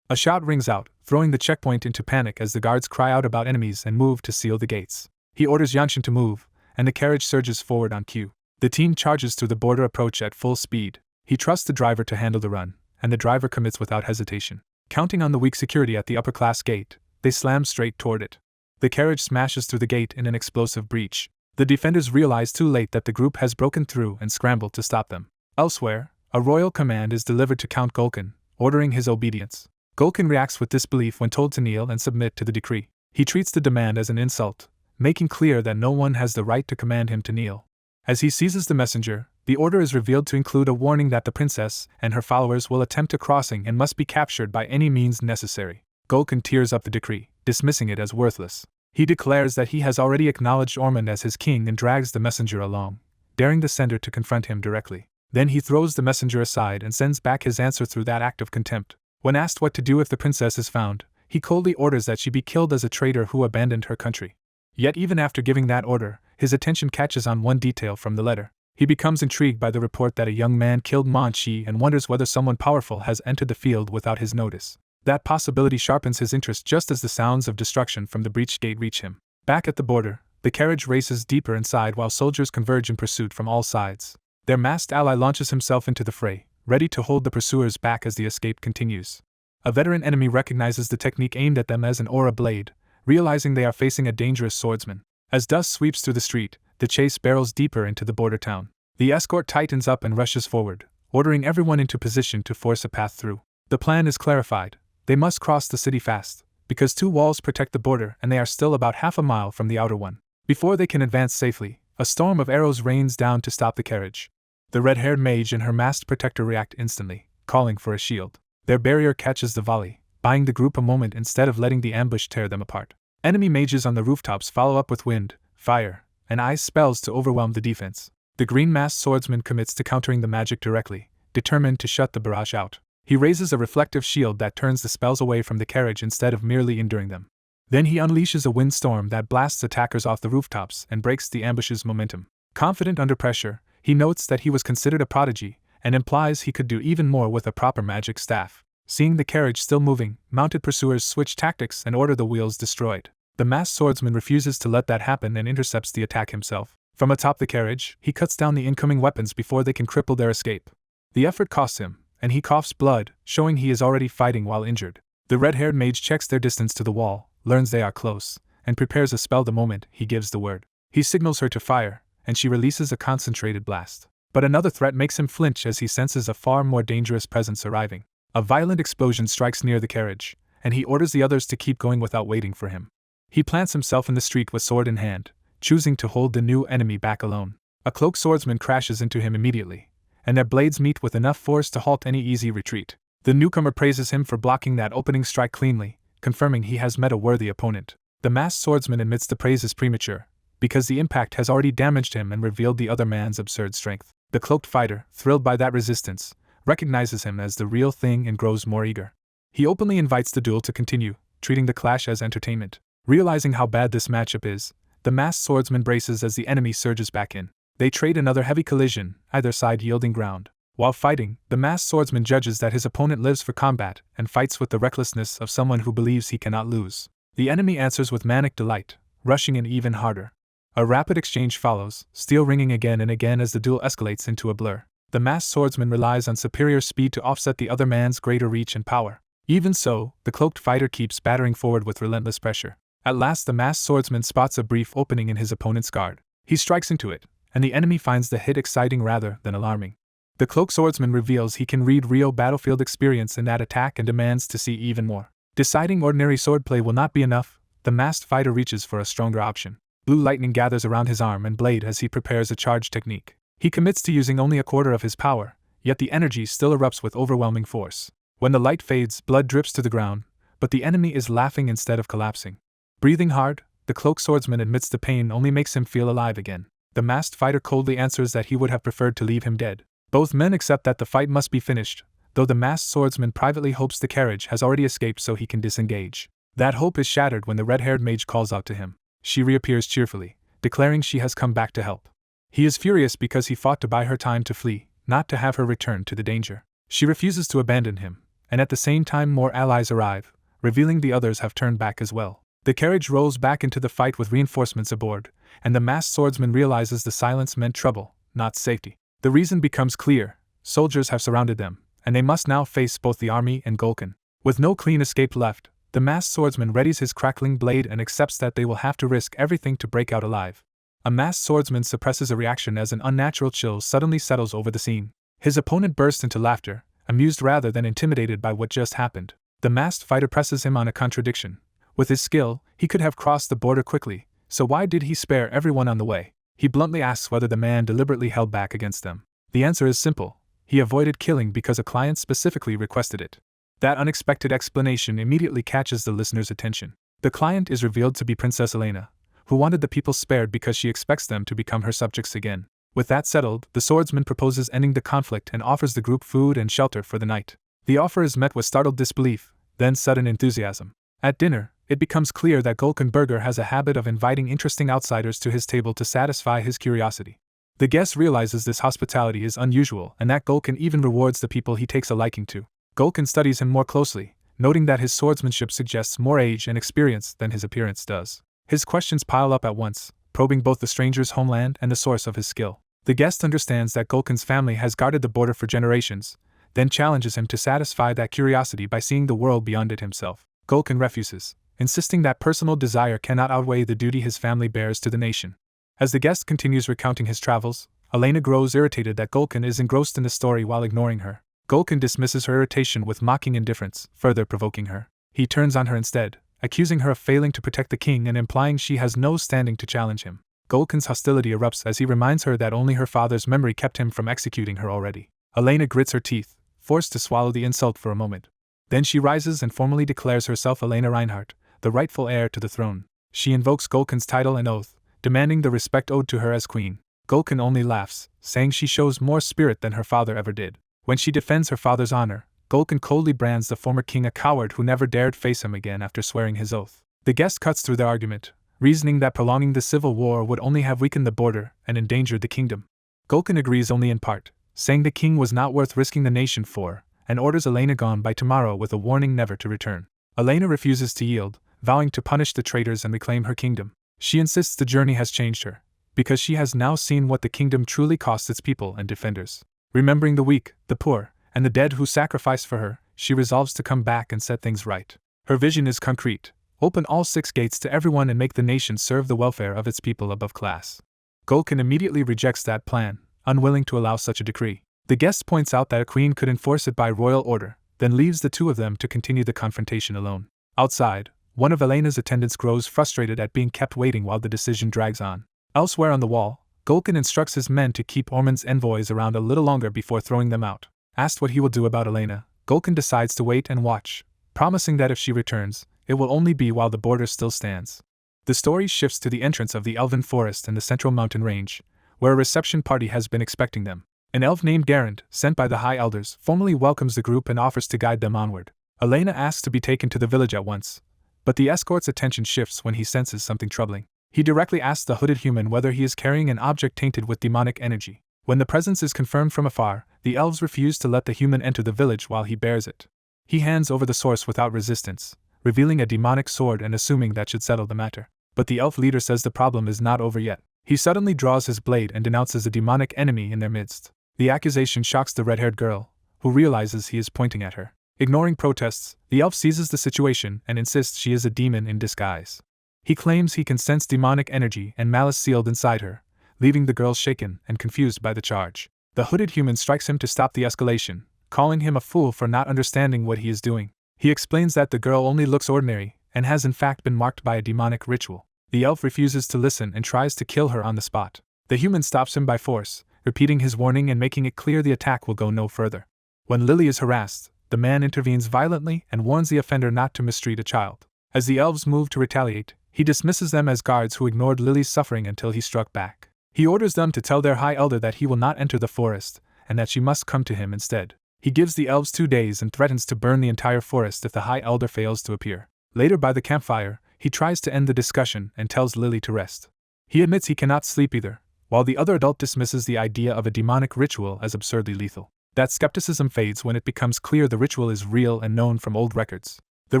A shout rings out, throwing the checkpoint into panic as the guards cry out about enemies and move to seal the gates. He orders Yanshin to move, and the carriage surges forward on cue. The team charges through the border approach at full speed. He trusts the driver to handle the run, and the driver commits without hesitation. Counting on the weak security at the upper-class gate, they slam straight toward it. The carriage smashes through the gate in an explosive breach. The defenders realize too late that the group has broken through and scramble to stop them. Elsewhere, a royal command is delivered to Count Golkin, ordering his obedience. Golkin reacts with disbelief when told to kneel and submit to the decree. He treats the demand as an insult, making clear that no one has the right to command him to kneel. As he seizes the messenger, The order is revealed to include a warning that the princess and her followers will attempt a crossing and must be captured by any means necessary. Gulkin tears up the decree, dismissing it as worthless. He declares that he has already acknowledged Ormond as his king and drags the messenger along, daring the sender to confront him directly. Then he throws the messenger aside and sends back his answer through that act of contempt. When asked what to do if the princess is found, he coldly orders that she be killed as a traitor who abandoned her country. Yet even after giving that order, his attention catches on one detail from the letter. He becomes intrigued by the report that a young man killed Manchi and wonders whether someone powerful has entered the field without his notice. That possibility sharpens his interest just as the sounds of destruction from the breached gate reach him. Back at the border, the carriage races deeper inside while soldiers converge in pursuit from all sides. Their masked ally launches himself into the fray, ready to hold the pursuers back as the escape continues. A veteran enemy recognizes the technique aimed at them as an aura blade, realizing they are facing a dangerous swordsman. As dust sweeps through the street, the chase barrels deeper into the border town. The escort tightens up and rushes forward, ordering everyone into position to force a path through. The plan is clarified. They must cross the city fast, because 2 walls protect the border and they are still about half a mile from the outer one. Before they can advance safely, a storm of arrows rains down to stop the carriage. The red-haired mage and her masked protector react instantly, calling for a shield. Their barrier catches the volley, buying the group a moment instead of letting the ambush tear them apart. Enemy mages on the rooftops follow up with wind, fire, and ice spells to overwhelm the defense. The green-masked swordsman commits to countering the magic directly, determined to shut the barrage out. He raises a reflective shield that turns the spells away from the carriage instead of merely enduring them. Then he unleashes a windstorm that blasts attackers off the rooftops and breaks the ambush's momentum. Confident under pressure, he notes that he was considered a prodigy, and implies he could do even more with a proper magic staff. Seeing the carriage still moving, mounted pursuers switch tactics and order the wheels destroyed. The masked swordsman refuses to let that happen and intercepts the attack himself. From atop the carriage, he cuts down the incoming weapons before they can cripple their escape. The effort costs him, and he coughs blood, showing he is already fighting while injured. The red-haired mage checks their distance to the wall, learns they are close, and prepares a spell the moment he gives the word. He signals her to fire, and she releases a concentrated blast. But another threat makes him flinch as he senses a far more dangerous presence arriving. A violent explosion strikes near the carriage, and he orders the others to keep going without waiting for him. He plants himself in the street with sword in hand, choosing to hold the new enemy back alone. A cloaked swordsman crashes into him immediately, and their blades meet with enough force to halt any easy retreat. The newcomer praises him for blocking that opening strike cleanly, confirming he has met a worthy opponent. The masked swordsman admits the praise is premature, because the impact has already damaged him and revealed the other man's absurd strength. The cloaked fighter, thrilled by that resistance, recognizes him as the real thing and grows more eager. He openly invites the duel to continue, treating the clash as entertainment. Realizing how bad this matchup is, the masked swordsman braces as the enemy surges back in. They trade another heavy collision, either side yielding ground. While fighting, the masked swordsman judges that his opponent lives for combat and fights with the recklessness of someone who believes he cannot lose. The enemy answers with manic delight, rushing in even harder. A rapid exchange follows, steel ringing again and again as the duel escalates into a blur. The masked swordsman relies on superior speed to offset the other man's greater reach and power. Even so, the cloaked fighter keeps battering forward with relentless pressure. At last the masked swordsman spots a brief opening in his opponent's guard. He strikes into it, and the enemy finds the hit exciting rather than alarming. The cloaked swordsman reveals he can read real battlefield experience in that attack and demands to see even more. Deciding ordinary swordplay will not be enough, the masked fighter reaches for a stronger option. Blue lightning gathers around his arm and blade as he prepares a charge technique. He commits to using only a quarter of his power, yet the energy still erupts with overwhelming force. When the light fades, blood drips to the ground, but the enemy is laughing instead of collapsing. Breathing hard, the cloaked swordsman admits the pain only makes him feel alive again. The masked fighter coldly answers that he would have preferred to leave him dead. Both men accept that the fight must be finished, though the masked swordsman privately hopes the carriage has already escaped so he can disengage. That hope is shattered when the red-haired mage calls out to him. She reappears cheerfully, declaring she has come back to help. He is furious because he fought to buy her time to flee, not to have her return to the danger. She refuses to abandon him, and at the same time more allies arrive, revealing the others have turned back as well. The carriage rolls back into the fight with reinforcements aboard, and the masked swordsman realizes the silence meant trouble, not safety. The reason becomes clear: soldiers have surrounded them, and they must now face both the army and Gulkin. With no clean escape left, the masked swordsman readies his crackling blade and accepts that they will have to risk everything to break out alive. A masked swordsman suppresses a reaction as an unnatural chill suddenly settles over the scene. His opponent bursts into laughter, amused rather than intimidated by what just happened. The masked fighter presses him on a contradiction. With his skill, he could have crossed the border quickly, so why did he spare everyone on the way? He bluntly asks whether the man deliberately held back against them. The answer is simple: he avoided killing because a client specifically requested it. That unexpected explanation immediately catches the listener's attention. The client is revealed to be Princess Elena, who wanted the people spared because she expects them to become her subjects again. With that settled, the swordsman proposes ending the conflict and offers the group food and shelter for the night. The offer is met with startled disbelief, then sudden enthusiasm. At dinner, it becomes clear that Gulkenberger has a habit of inviting interesting outsiders to his table to satisfy his curiosity. The guest realizes this hospitality is unusual and that Gulken even rewards the people he takes a liking to. Gulken studies him more closely, noting that his swordsmanship suggests more age and experience than his appearance does. His questions pile up at once, probing both the stranger's homeland and the source of his skill. The guest understands that Gulken's family has guarded the border for generations, then challenges him to satisfy that curiosity by seeing the world beyond it himself. Gulken refuses, insisting that personal desire cannot outweigh the duty his family bears to the nation. As the guest continues recounting his travels, Elena grows irritated that Gulken is engrossed in the story while ignoring her. Gulken dismisses her irritation with mocking indifference, further provoking her. He turns on her instead, accusing her of failing to protect the king and implying she has no standing to challenge him. Gulken's hostility erupts as he reminds her that only her father's memory kept him from executing her already. Elena grits her teeth, forced to swallow the insult for a moment. Then she rises and formally declares herself Elena Reinhardt, the rightful heir to the throne. She invokes Gulken's title and oath, demanding the respect owed to her as queen. Gulken only laughs, saying she shows more spirit than her father ever did. When she defends her father's honor, Gulken coldly brands the former king a coward who never dared face him again after swearing his oath. The guest cuts through their argument, reasoning that prolonging the civil war would only have weakened the border and endangered the kingdom. Gulken agrees only in part, saying the king was not worth risking the nation for, and orders Elena gone by tomorrow with a warning never to return. Elena refuses to yield, vowing to punish the traitors and reclaim her kingdom. She insists the journey has changed her, because she has now seen what the kingdom truly costs its people and defenders. Remembering the weak, the poor, and the dead who sacrificed for her, she resolves to come back and set things right. Her vision is concrete: open all 6 gates to everyone and make the nation serve the welfare of its people above class. Gulken immediately rejects that plan, unwilling to allow such a decree. The guest points out that a queen could enforce it by royal order, then leaves the two of them to continue the confrontation alone. Outside, one of Elena's attendants grows frustrated at being kept waiting while the decision drags on. Elsewhere on the wall, Gulken instructs his men to keep Ormond's envoys around a little longer before throwing them out. Asked what he will do about Elena, Gulken decides to wait and watch, promising that if she returns, it will only be while the border still stands. The story shifts to the entrance of the Elven Forest in the central mountain range, where a reception party has been expecting them. An elf named Garand, sent by the High Elders, formally welcomes the group and offers to guide them onward. Elena asks to be taken to the village at once, but the escort's attention shifts when he senses something troubling. He directly asks the hooded human whether he is carrying an object tainted with demonic energy. When the presence is confirmed from afar, the elves refuse to let the human enter the village while he bears it. He hands over the source without resistance, revealing a demonic sword and assuming that should settle the matter. But the elf leader says the problem is not over yet. He suddenly draws his blade and denounces a demonic enemy in their midst. The accusation shocks the red-haired girl, who realizes he is pointing at her. Ignoring protests, the elf seizes the situation and insists she is a demon in disguise. He claims he can sense demonic energy and malice sealed inside her, leaving the girl shaken and confused by the charge. The hooded human strikes him to stop the escalation, calling him a fool for not understanding what he is doing. He explains that the girl only looks ordinary, and has in fact been marked by a demonic ritual. The elf refuses to listen and tries to kill her on the spot. The human stops him by force, repeating his warning and making it clear the attack will go no further. When Lily is harassed, the man intervenes violently and warns the offender not to mistreat a child. As the elves move to retaliate, he dismisses them as guards who ignored Lily's suffering until he struck back. He orders them to tell their high elder that he will not enter the forest, and that she must come to him instead. He gives the elves 2 days and threatens to burn the entire forest if the high elder fails to appear. Later by the campfire, he tries to end the discussion and tells Lily to rest. He admits he cannot sleep either, while the other adult dismisses the idea of a demonic ritual as absurdly lethal. That skepticism fades when it becomes clear the ritual is real and known from old records. The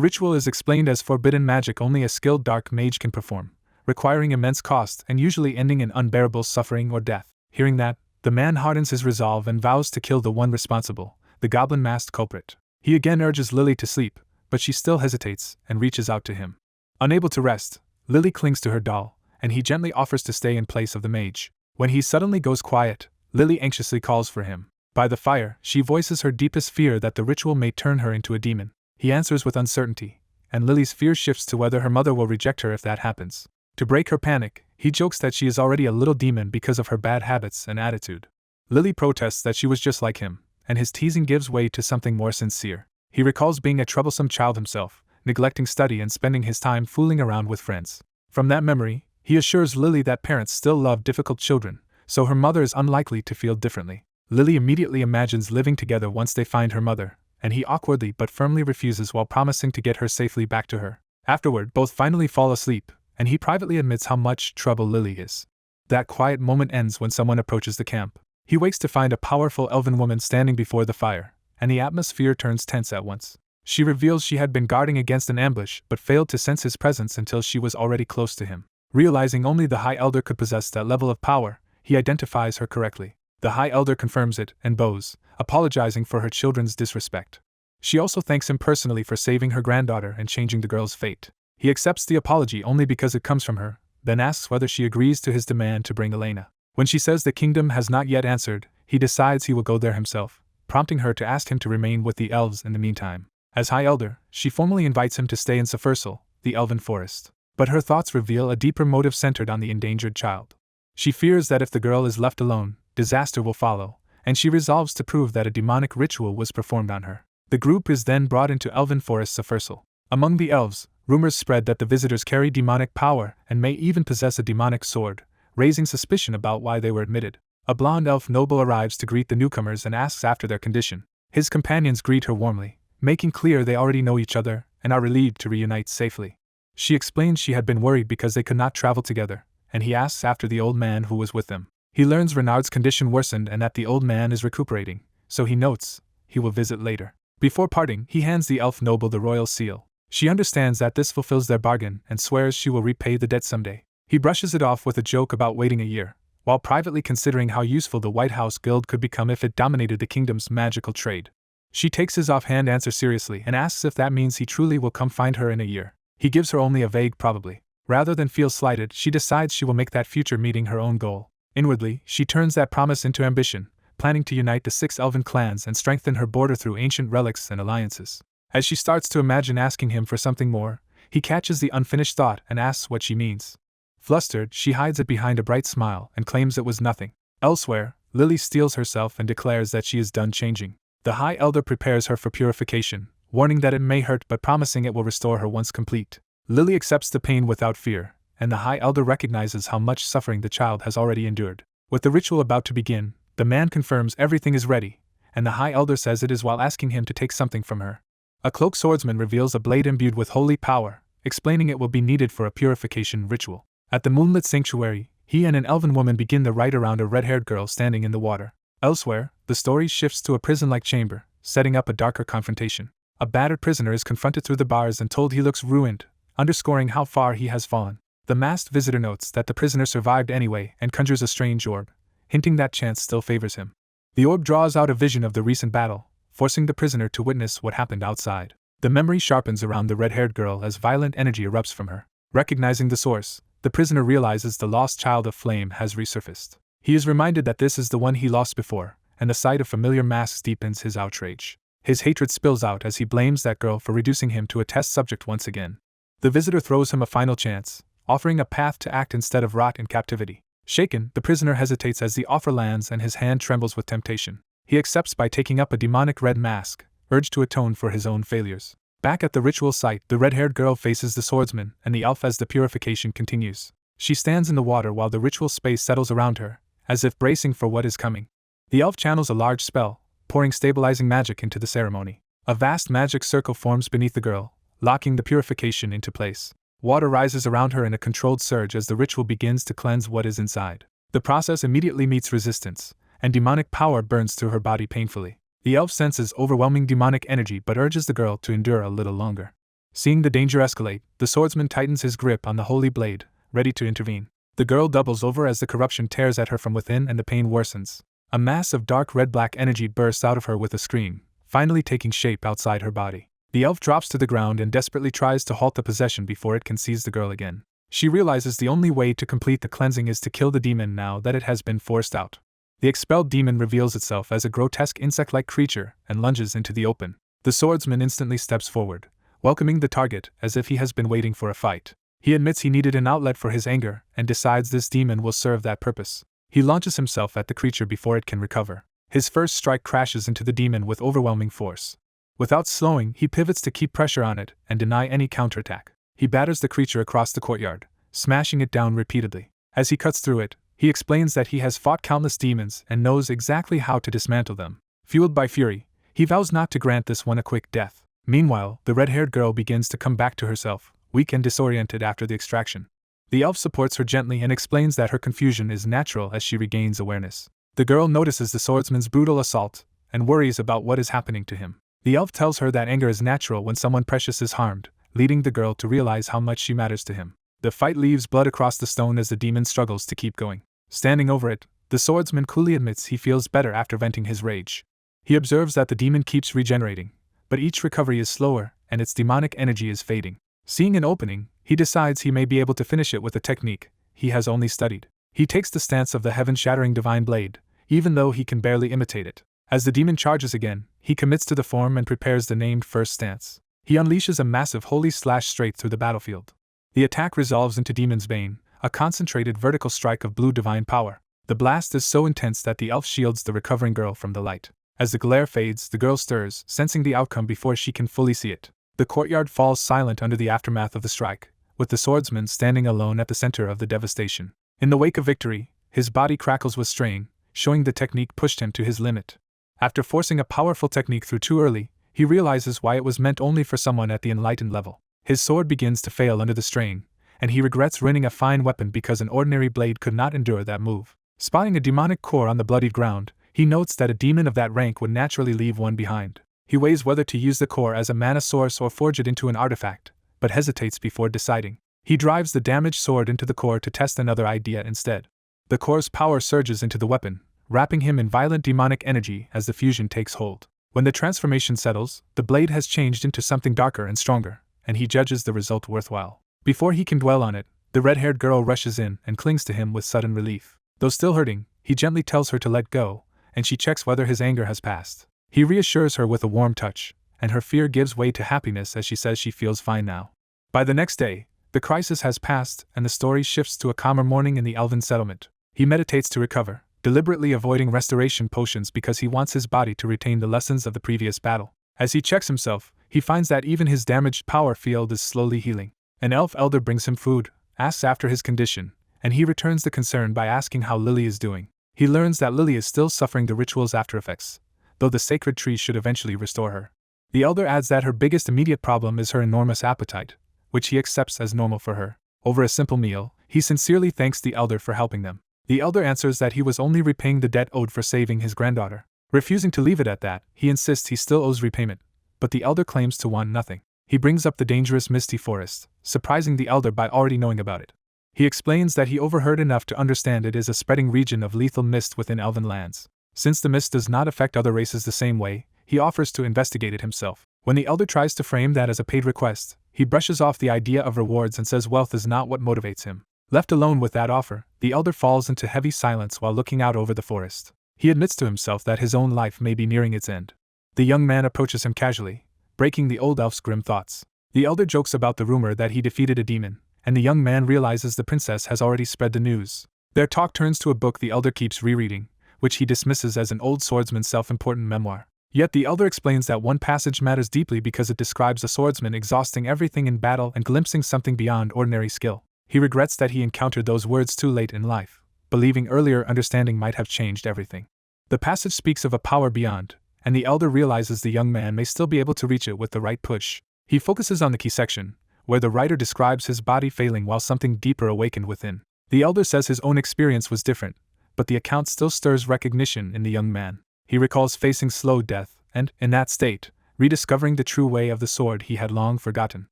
ritual is explained as forbidden magic only a skilled dark mage can perform, requiring immense cost and usually ending in unbearable suffering or death. Hearing that, the man hardens his resolve and vows to kill the one responsible, the goblin-masked culprit. He again urges Lily to sleep, but she still hesitates and reaches out to him. Unable to rest, Lily clings to her doll, and he gently offers to stay in place of the mage. When he suddenly goes quiet, Lily anxiously calls for him. By the fire, she voices her deepest fear that the ritual may turn her into a demon. He answers with uncertainty, and Lily's fear shifts to whether her mother will reject her if that happens. To break her panic, he jokes that she is already a little demon because of her bad habits and attitude. Lily protests that she was just like him, and his teasing gives way to something more sincere. He recalls being a troublesome child himself, neglecting study and spending his time fooling around with friends. From that memory, he assures Lily that parents still love difficult children, so her mother is unlikely to feel differently. Lily immediately imagines living together once they find her mother, and he awkwardly but firmly refuses while promising to get her safely back to her. Afterward, both finally fall asleep, and he privately admits how much trouble Lily is. That quiet moment ends when someone approaches the camp. He wakes to find a powerful elven woman standing before the fire, and the atmosphere turns tense at once. She reveals she had been guarding against an ambush but failed to sense his presence until she was already close to him. Realizing only the High Elder could possess that level of power, he identifies her correctly. The High Elder confirms it and bows, apologizing for her children's disrespect. She also thanks him personally for saving her granddaughter and changing the girl's fate. He accepts the apology only because it comes from her, then asks whether she agrees to his demand to bring Elena. When she says the kingdom has not yet answered, he decides he will go there himself, prompting her to ask him to remain with the elves in the meantime. As High Elder, she formally invites him to stay in Sephirsal, the elven forest. But her thoughts reveal a deeper motive centered on the endangered child. She fears that if the girl is left alone, disaster will follow, and she resolves to prove that a demonic ritual was performed on her. The group is then brought into elven forest Sephirsal. Among the elves, rumors spread that the visitors carry demonic power and may even possess a demonic sword, raising suspicion about why they were admitted. A blonde elf noble arrives to greet the newcomers and asks after their condition. His companions greet her warmly, making clear they already know each other and are relieved to reunite safely. She explains she had been worried because they could not travel together, and he asks after the old man who was with them. He learns Renard's condition worsened and that the old man is recuperating, so he notes he will visit later. Before parting, he hands the elf noble the royal seal. She understands that this fulfills their bargain and swears she will repay the debt someday. He brushes it off with a joke about waiting a year, while privately considering how useful the White House Guild could become if it dominated the kingdom's magical trade. She takes his offhand answer seriously and asks if that means he truly will come find her in a year. He gives her only a vague probably. Rather than feel slighted, she decides she will make that future meeting her own goal. Inwardly, she turns that promise into ambition, planning to unite the 6 elven clans and strengthen her border through ancient relics and alliances. As she starts to imagine asking him for something more, he catches the unfinished thought and asks what she means. Flustered, she hides it behind a bright smile and claims it was nothing. Elsewhere, Lily steels herself and declares that she is done changing. The High Elder prepares her for purification, warning that it may hurt but promising it will restore her once complete. Lily accepts the pain without fear, and the High Elder recognizes how much suffering the child has already endured. With the ritual about to begin, the man confirms everything is ready, and the High Elder says it is while asking him to take something from her. A cloaked swordsman reveals a blade imbued with holy power, explaining it will be needed for a purification ritual. At the moonlit sanctuary, he and an elven woman begin the rite around a red-haired girl standing in the water. Elsewhere, the story shifts to a prison-like chamber, setting up a darker confrontation. A battered prisoner is confronted through the bars and told he looks ruined, underscoring how far he has fallen. The masked visitor notes that the prisoner survived anyway and conjures a strange orb, hinting that chance still favors him. The orb draws out a vision of the recent battle, forcing the prisoner to witness what happened outside. The memory sharpens around the red-haired girl as violent energy erupts from her. Recognizing the source, the prisoner realizes the lost child of flame has resurfaced. He is reminded that this is the one he lost before, and the sight of familiar masks deepens his outrage. His hatred spills out as he blames that girl for reducing him to a test subject once again. The visitor throws him a final chance, offering a path to act instead of rot in captivity. Shaken, the prisoner hesitates as the offer lands and his hand trembles with temptation. He accepts by taking up a demonic red mask, urged to atone for his own failures. Back at the ritual site, the red-haired girl faces the swordsman and the elf as the purification continues. She stands in the water while the ritual space settles around her, as if bracing for what is coming. The elf channels a large spell, pouring stabilizing magic into the ceremony. A vast magic circle forms beneath the girl, locking the purification into place. Water rises around her in a controlled surge as the ritual begins to cleanse what is inside. The process immediately meets resistance, and demonic power burns through her body painfully. The elf senses overwhelming demonic energy but urges the girl to endure a little longer. Seeing the danger escalate, the swordsman tightens his grip on the holy blade, ready to intervene. The girl doubles over as the corruption tears at her from within and the pain worsens. A mass of dark red-black energy bursts out of her with a scream, finally taking shape outside her body. The elf drops to the ground and desperately tries to halt the possession before it can seize the girl again. She realizes the only way to complete the cleansing is to kill the demon now that it has been forced out. The expelled demon reveals itself as a grotesque insect-like creature and lunges into the open. The swordsman instantly steps forward, welcoming the target as if he has been waiting for a fight. He admits he needed an outlet for his anger and decides this demon will serve that purpose. He launches himself at the creature before it can recover. His first strike crashes into the demon with overwhelming force. Without slowing, he pivots to keep pressure on it and deny any counterattack. He batters the creature across the courtyard, smashing it down repeatedly. As he cuts through it, he explains that he has fought countless demons and knows exactly how to dismantle them. Fueled by fury, he vows not to grant this one a quick death. Meanwhile, the red-haired girl begins to come back to herself, weak and disoriented after the extraction. The elf supports her gently and explains that her confusion is natural as she regains awareness. The girl notices the swordsman's brutal assault and worries about what is happening to him. The elf tells her that anger is natural when someone precious is harmed, leading the girl to realize how much she matters to him. The fight leaves blood across the stone as the demon struggles to keep going. Standing over it, the swordsman coolly admits he feels better after venting his rage. He observes that the demon keeps regenerating, but each recovery is slower and its demonic energy is fading. Seeing an opening, he decides he may be able to finish it with a technique he has only studied. He takes the stance of the heaven-shattering divine blade, even though he can barely imitate it. As the demon charges again, he commits to the form and prepares the named first stance. He unleashes a massive holy slash straight through the battlefield. The attack resolves into Demon's Bane, a concentrated vertical strike of blue divine power. The blast is so intense that the elf shields the recovering girl from the light. As the glare fades, the girl stirs, sensing the outcome before she can fully see it. The courtyard falls silent under the aftermath of the strike, with the swordsman standing alone at the center of the devastation. In the wake of victory, his body crackles with strain, showing the technique pushed him to his limit. After forcing a powerful technique through too early, he realizes why it was meant only for someone at the enlightened level. His sword begins to fail under the strain, and he regrets ruining a fine weapon because an ordinary blade could not endure that move. Spotting a demonic core on the bloodied ground, he notes that a demon of that rank would naturally leave one behind. He weighs whether to use the core as a mana source or forge it into an artifact, but hesitates before deciding. He drives the damaged sword into the core to test another idea instead. The core's power surges into the weapon, wrapping him in violent demonic energy as the fusion takes hold. When the transformation settles, the blade has changed into something darker and stronger, and he judges the result worthwhile. Before he can dwell on it, the red-haired girl rushes in and clings to him with sudden relief. Though still hurting, he gently tells her to let go, and she checks whether his anger has passed. He reassures her with a warm touch, and her fear gives way to happiness as she says she feels fine now. By the next day, the crisis has passed and the story shifts to a calmer morning in the elven settlement. He meditates to recover, deliberately avoiding restoration potions because he wants his body to retain the lessons of the previous battle. As he checks himself, he finds that even his damaged power field is slowly healing. An elf elder brings him food, asks after his condition, and he returns the concern by asking how Lily is doing. He learns that Lily is still suffering the ritual's aftereffects, though the sacred tree should eventually restore her. The elder adds that her biggest immediate problem is her enormous appetite, which he accepts as normal for her. Over a simple meal, he sincerely thanks the elder for helping them. The elder answers that he was only repaying the debt owed for saving his granddaughter. Refusing to leave it at that, he insists he still owes repayment, but the elder claims to want nothing. He brings up the dangerous misty forest, surprising the elder by already knowing about it. He explains that he overheard enough to understand it is a spreading region of lethal mist within elven lands. Since the mist does not affect other races the same way, he offers to investigate it himself. When the elder tries to frame that as a paid request, he brushes off the idea of rewards and says wealth is not what motivates him. Left alone with that offer, the elder falls into heavy silence while looking out over the forest. He admits to himself that his own life may be nearing its end. The young man approaches him casually, breaking the old elf's grim thoughts. The elder jokes about the rumor that he defeated a demon, and the young man realizes the princess has already spread the news. Their talk turns to a book the elder keeps rereading, which he dismisses as an old swordsman's self-important memoir. Yet the elder explains that one passage matters deeply because it describes a swordsman exhausting everything in battle and glimpsing something beyond ordinary skill. He regrets that he encountered those words too late in life, believing earlier understanding might have changed everything. The passage speaks of a power beyond, and the elder realizes the young man may still be able to reach it with the right push. He focuses on the key section, where the writer describes his body failing while something deeper awakened within. The elder says his own experience was different, but the account still stirs recognition in the young man. He recalls facing slow death, and, in that state, rediscovering the true way of the sword he had long forgotten.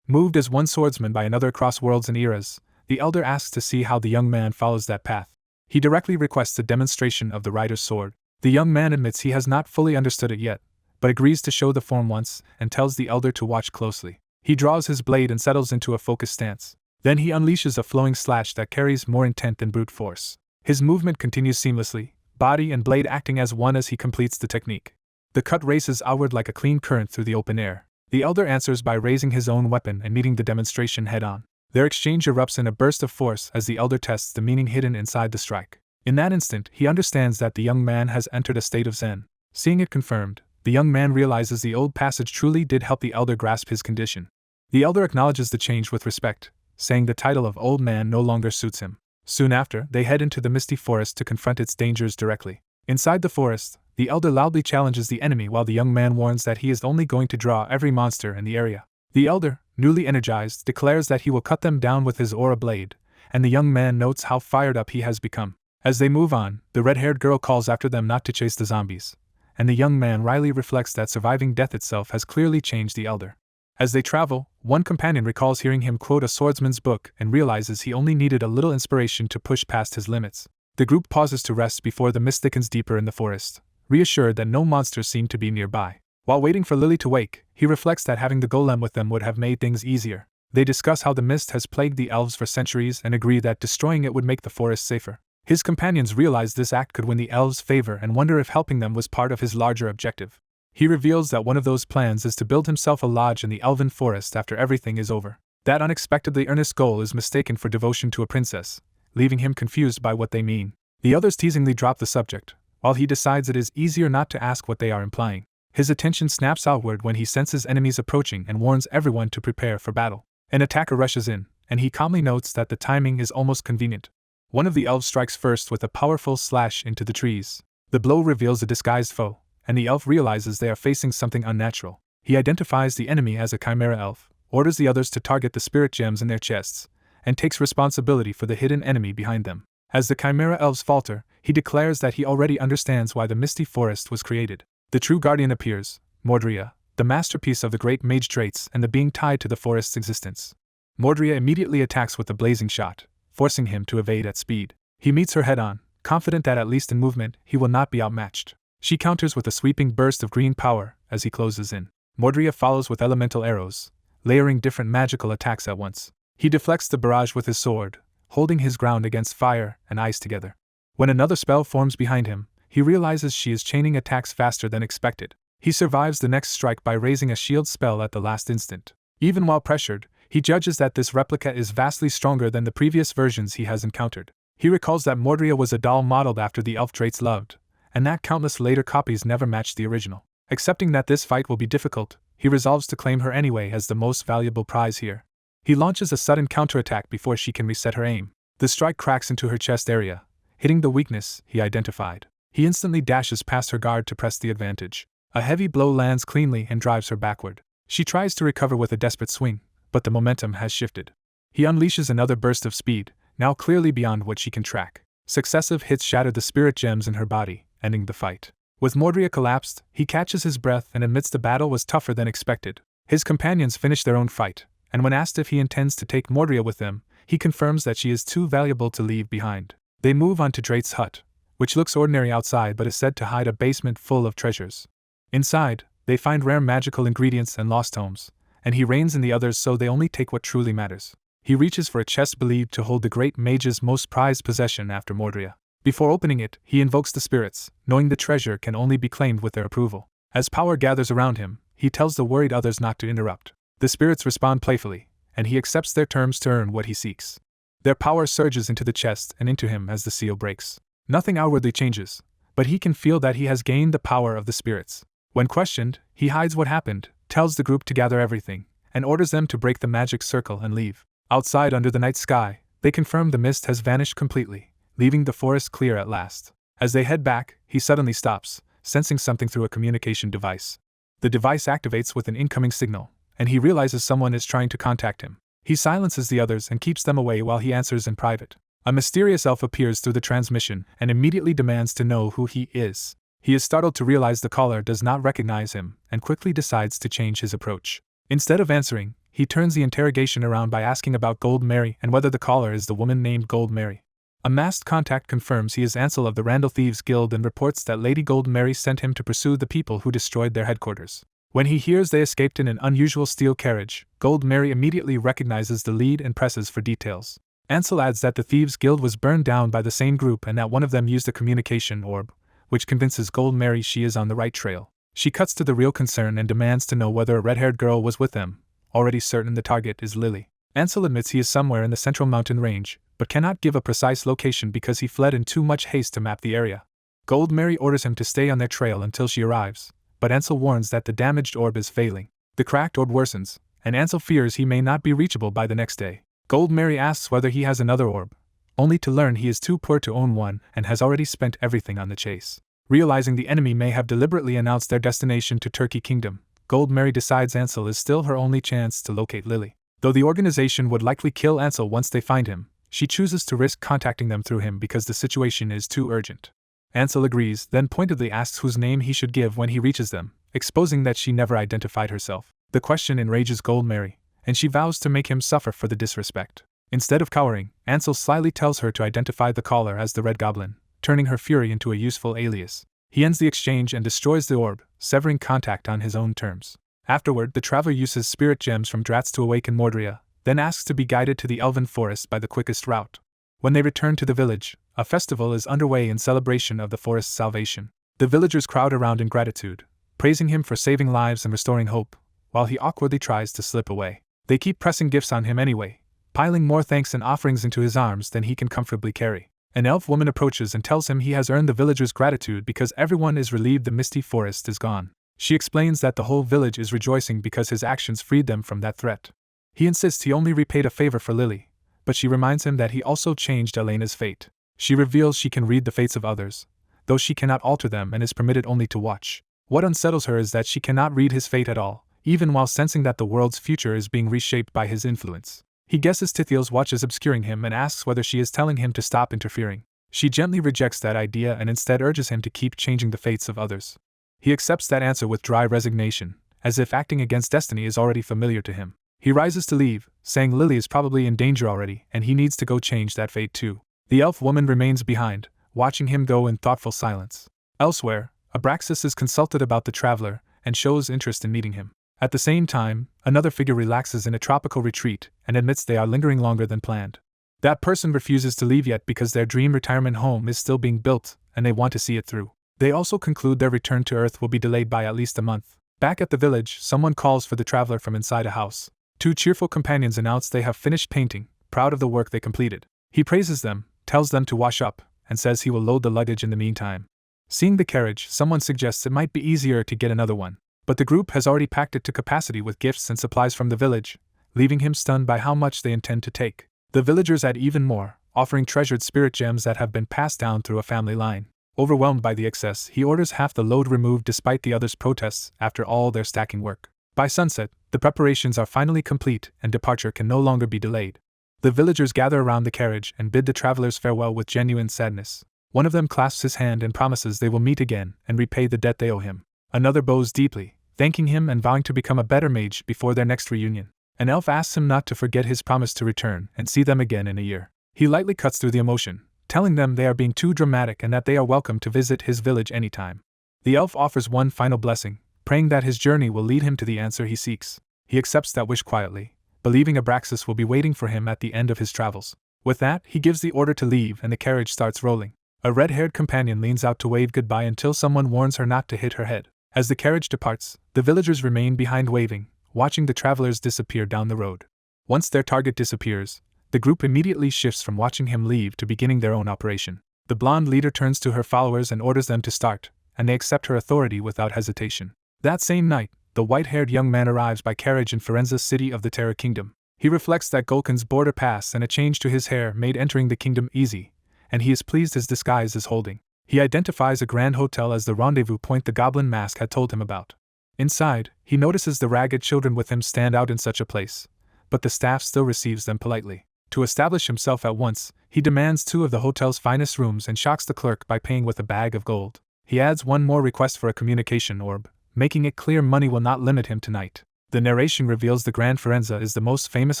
Moved as one swordsman by another across worlds and eras, the elder asks to see how the young man follows that path. He directly requests a demonstration of the writer's sword. The young man admits he has not fully understood it yet, but agrees to show the form once and tells the elder to watch closely. He draws his blade and settles into a focused stance. Then he unleashes a flowing slash that carries more intent than brute force. His movement continues seamlessly, body and blade acting as one as he completes the technique. The cut races outward like a clean current through the open air. The elder answers by raising his own weapon and meeting the demonstration head-on. Their exchange erupts in a burst of force as the elder tests the meaning hidden inside the strike. In that instant, he understands that the young man has entered a state of zen. Seeing it confirmed, the young man realizes the old passage truly did help the elder grasp his condition. The elder acknowledges the change with respect, saying the title of old man no longer suits him. Soon after, they head into the misty forest to confront its dangers directly. Inside the forest, the elder loudly challenges the enemy while the young man warns that he is only going to draw every monster in the area. The elder, newly energized, declares that he will cut them down with his aura blade, and the young man notes how fired up he has become. As they move on, the red-haired girl calls after them not to chase the zombies, and the young man wryly reflects that surviving death itself has clearly changed the elder. As they travel, one companion recalls hearing him quote a swordsman's book and realizes he only needed a little inspiration to push past his limits. The group pauses to rest before the mist thickens deeper in the forest, reassured that no monsters seem to be nearby. While waiting for Lily to wake, he reflects that having the golem with them would have made things easier. They discuss how the mist has plagued the elves for centuries and agree that destroying it would make the forest safer. His companions realize this act could win the elves' favor and wonder if helping them was part of his larger objective. He reveals that one of those plans is to build himself a lodge in the elven forest after everything is over. That unexpectedly earnest goal is mistaken for devotion to a princess, leaving him confused by what they mean. The others teasingly drop the subject, while he decides it is easier not to ask what they are implying. His attention snaps outward when he senses enemies approaching and warns everyone to prepare for battle. An attacker rushes in, and he calmly notes that the timing is almost convenient. One of the elves strikes first with a powerful slash into the trees. The blow reveals a disguised foe, and the elf realizes they are facing something unnatural. He identifies the enemy as a chimera elf, orders the others to target the spirit gems in their chests, and takes responsibility for the hidden enemy behind them. As the chimera elves falter, he declares that he already understands why the misty forest was created. The true guardian appears, Mordria, the masterpiece of the great mage traits and the being tied to the forest's existence. Mordria immediately attacks with a blazing shot, forcing him to evade at speed. He meets her head-on, confident that at least in movement he will not be outmatched. She counters with a sweeping burst of green power as he closes in. Mordria follows with elemental arrows, layering different magical attacks at once. He deflects the barrage with his sword, holding his ground against fire and ice together. When another spell forms behind him, he realizes she is chaining attacks faster than expected. He survives the next strike by raising a shield spell at the last instant. Even while pressured, he judges that this replica is vastly stronger than the previous versions he has encountered. He recalls that Mordria was a doll modeled after the elf traits loved, and that countless later copies never matched the original. Accepting that this fight will be difficult, he resolves to claim her anyway as the most valuable prize here. He launches a sudden counterattack before she can reset her aim. The strike cracks into her chest area, hitting the weakness he identified. He instantly dashes past her guard to press the advantage. A heavy blow lands cleanly and drives her backward. She tries to recover with a desperate swing, but the momentum has shifted. He unleashes another burst of speed, now clearly beyond what she can track. Successive hits shatter the spirit gems in her body, ending the fight. With Mordria collapsed, he catches his breath and admits the battle was tougher than expected. His companions finish their own fight, and when asked if he intends to take Mordria with them, he confirms that she is too valuable to leave behind. They move on to Drake's hut, which looks ordinary outside but is said to hide a basement full of treasures. Inside, they find rare magical ingredients and lost tomes, and he reins in the others so they only take what truly matters. He reaches for a chest believed to hold the great mage's most prized possession after Mordria. Before opening it, he invokes the spirits, knowing the treasure can only be claimed with their approval. As power gathers around him, he tells the worried others not to interrupt. The spirits respond playfully, and he accepts their terms to earn what he seeks. Their power surges into the chest and into him as the seal breaks. Nothing outwardly changes, but he can feel that he has gained the power of the spirits. When questioned, he hides what happened, tells the group to gather everything, and orders them to break the magic circle and leave. Outside under the night sky, they confirm the mist has vanished completely, leaving the forest clear at last. As they head back, he suddenly stops, sensing something through a communication device. The device activates with an incoming signal, and he realizes someone is trying to contact him. He silences the others and keeps them away while he answers in private. A mysterious elf appears through the transmission and immediately demands to know who he is. He is startled to realize the caller does not recognize him and quickly decides to change his approach. Instead of answering, he turns the interrogation around by asking about Gold Mary and whether the caller is the woman named Gold Mary. A masked contact confirms he is Ansel of the Randall Thieves Guild and reports that Lady Gold Mary sent him to pursue the people who destroyed their headquarters. When he hears they escaped in an unusual steel carriage, Gold Mary immediately recognizes the lead and presses for details. Ansel adds that the Thieves Guild was burned down by the same group and that one of them used a communication orb, which convinces Gold Mary she is on the right trail. She cuts to the real concern and demands to know whether a red-haired girl was with them, already certain the target is Lily. Ansel admits he is somewhere in the central mountain range, but cannot give a precise location because he fled in too much haste to map the area. Gold Mary orders him to stay on their trail until she arrives, but Ansel warns that the damaged orb is failing. The cracked orb worsens, and Ansel fears he may not be reachable by the next day. Gold Mary asks whether he has another orb, only to learn he is too poor to own one and has already spent everything on the chase. Realizing the enemy may have deliberately announced their destination to Turkey Kingdom, Gold Mary decides Ansel is still her only chance to locate Lily. Though the organization would likely kill Ansel once they find him, she chooses to risk contacting them through him because the situation is too urgent. Ansel agrees, then pointedly asks whose name he should give when he reaches them, exposing that she never identified herself. The question enrages Gold Mary, and she vows to make him suffer for the disrespect. Instead of cowering, Ansel slyly tells her to identify the caller as the Red Goblin, turning her fury into a useful alias. He ends the exchange and destroys the orb, severing contact on his own terms. Afterward, the traveler uses spirit gems from Dratz to awaken Mordria, then asks to be guided to the elven forest by the quickest route. When they return to the village, a festival is underway in celebration of the forest's salvation. The villagers crowd around in gratitude, praising him for saving lives and restoring hope, while he awkwardly tries to slip away. They keep pressing gifts on him anyway, piling more thanks and offerings into his arms than he can comfortably carry. An elf woman approaches and tells him he has earned the villagers' gratitude because everyone is relieved the misty forest is gone. She explains that the whole village is rejoicing because his actions freed them from that threat. He insists he only repaid a favor for Lily, but she reminds him that he also changed Elena's fate. She reveals she can read the fates of others, though she cannot alter them and is permitted only to watch. What unsettles her is that she cannot read his fate at all, even while sensing that the world's future is being reshaped by his influence. He guesses Tithiel's watch is obscuring him and asks whether she is telling him to stop interfering. She gently rejects that idea and instead urges him to keep changing the fates of others. He accepts that answer with dry resignation, as if acting against destiny is already familiar to him. He rises to leave, saying Lily is probably in danger already and he needs to go change that fate too. The elf woman remains behind, watching him go in thoughtful silence. Elsewhere, Abraxas is consulted about the traveler and shows interest in meeting him. At the same time, another figure relaxes in a tropical retreat and admits they are lingering longer than planned. That person refuses to leave yet because their dream retirement home is still being built and they want to see it through. They also conclude their return to Earth will be delayed by at least a month. Back at the village, someone calls for the traveler from inside a house. Two cheerful companions announce they have finished painting, proud of the work they completed. He praises them, tells them to wash up, and says he will load the luggage in the meantime. Seeing the carriage, someone suggests it might be easier to get another one, but the group has already packed it to capacity with gifts and supplies from the village, leaving him stunned by how much they intend to take. The villagers add even more, offering treasured spirit gems that have been passed down through a family line. Overwhelmed by the excess, he orders half the load removed despite the others' protests after all their stacking work. By sunset, the preparations are finally complete and departure can no longer be delayed. The villagers gather around the carriage and bid the travelers farewell with genuine sadness. One of them clasps his hand and promises they will meet again and repay the debt they owe him. Another bows deeply, thanking him and vowing to become a better mage before their next reunion. An elf asks him not to forget his promise to return and see them again in a year. He lightly cuts through the emotion, telling them they are being too dramatic and that they are welcome to visit his village anytime. The elf offers one final blessing, praying that his journey will lead him to the answer he seeks. He accepts that wish quietly, believing Abraxas will be waiting for him at the end of his travels. With that, he gives the order to leave and the carriage starts rolling. A red-haired companion leans out to wave goodbye until someone warns her not to hit her head. As the carriage departs, the villagers remain behind waving, watching the travelers disappear down the road. Once their target disappears, the group immediately shifts from watching him leave to beginning their own operation. The blonde leader turns to her followers and orders them to start, and they accept her authority without hesitation. That same night, the white-haired young man arrives by carriage in Firenze city of the Terror Kingdom. He reflects that Gulkin's border pass and a change to his hair made entering the kingdom easy, and he is pleased his disguise is holding. He identifies a grand hotel as the rendezvous point the goblin mask had told him about. Inside, he notices the ragged children with him stand out in such a place, but the staff still receives them politely. To establish himself at once, he demands 2 of the hotel's finest rooms and shocks the clerk by paying with a bag of gold. He adds one more request for a communication orb, making it clear money will not limit him tonight. The narration reveals the Grand Firenze is the most famous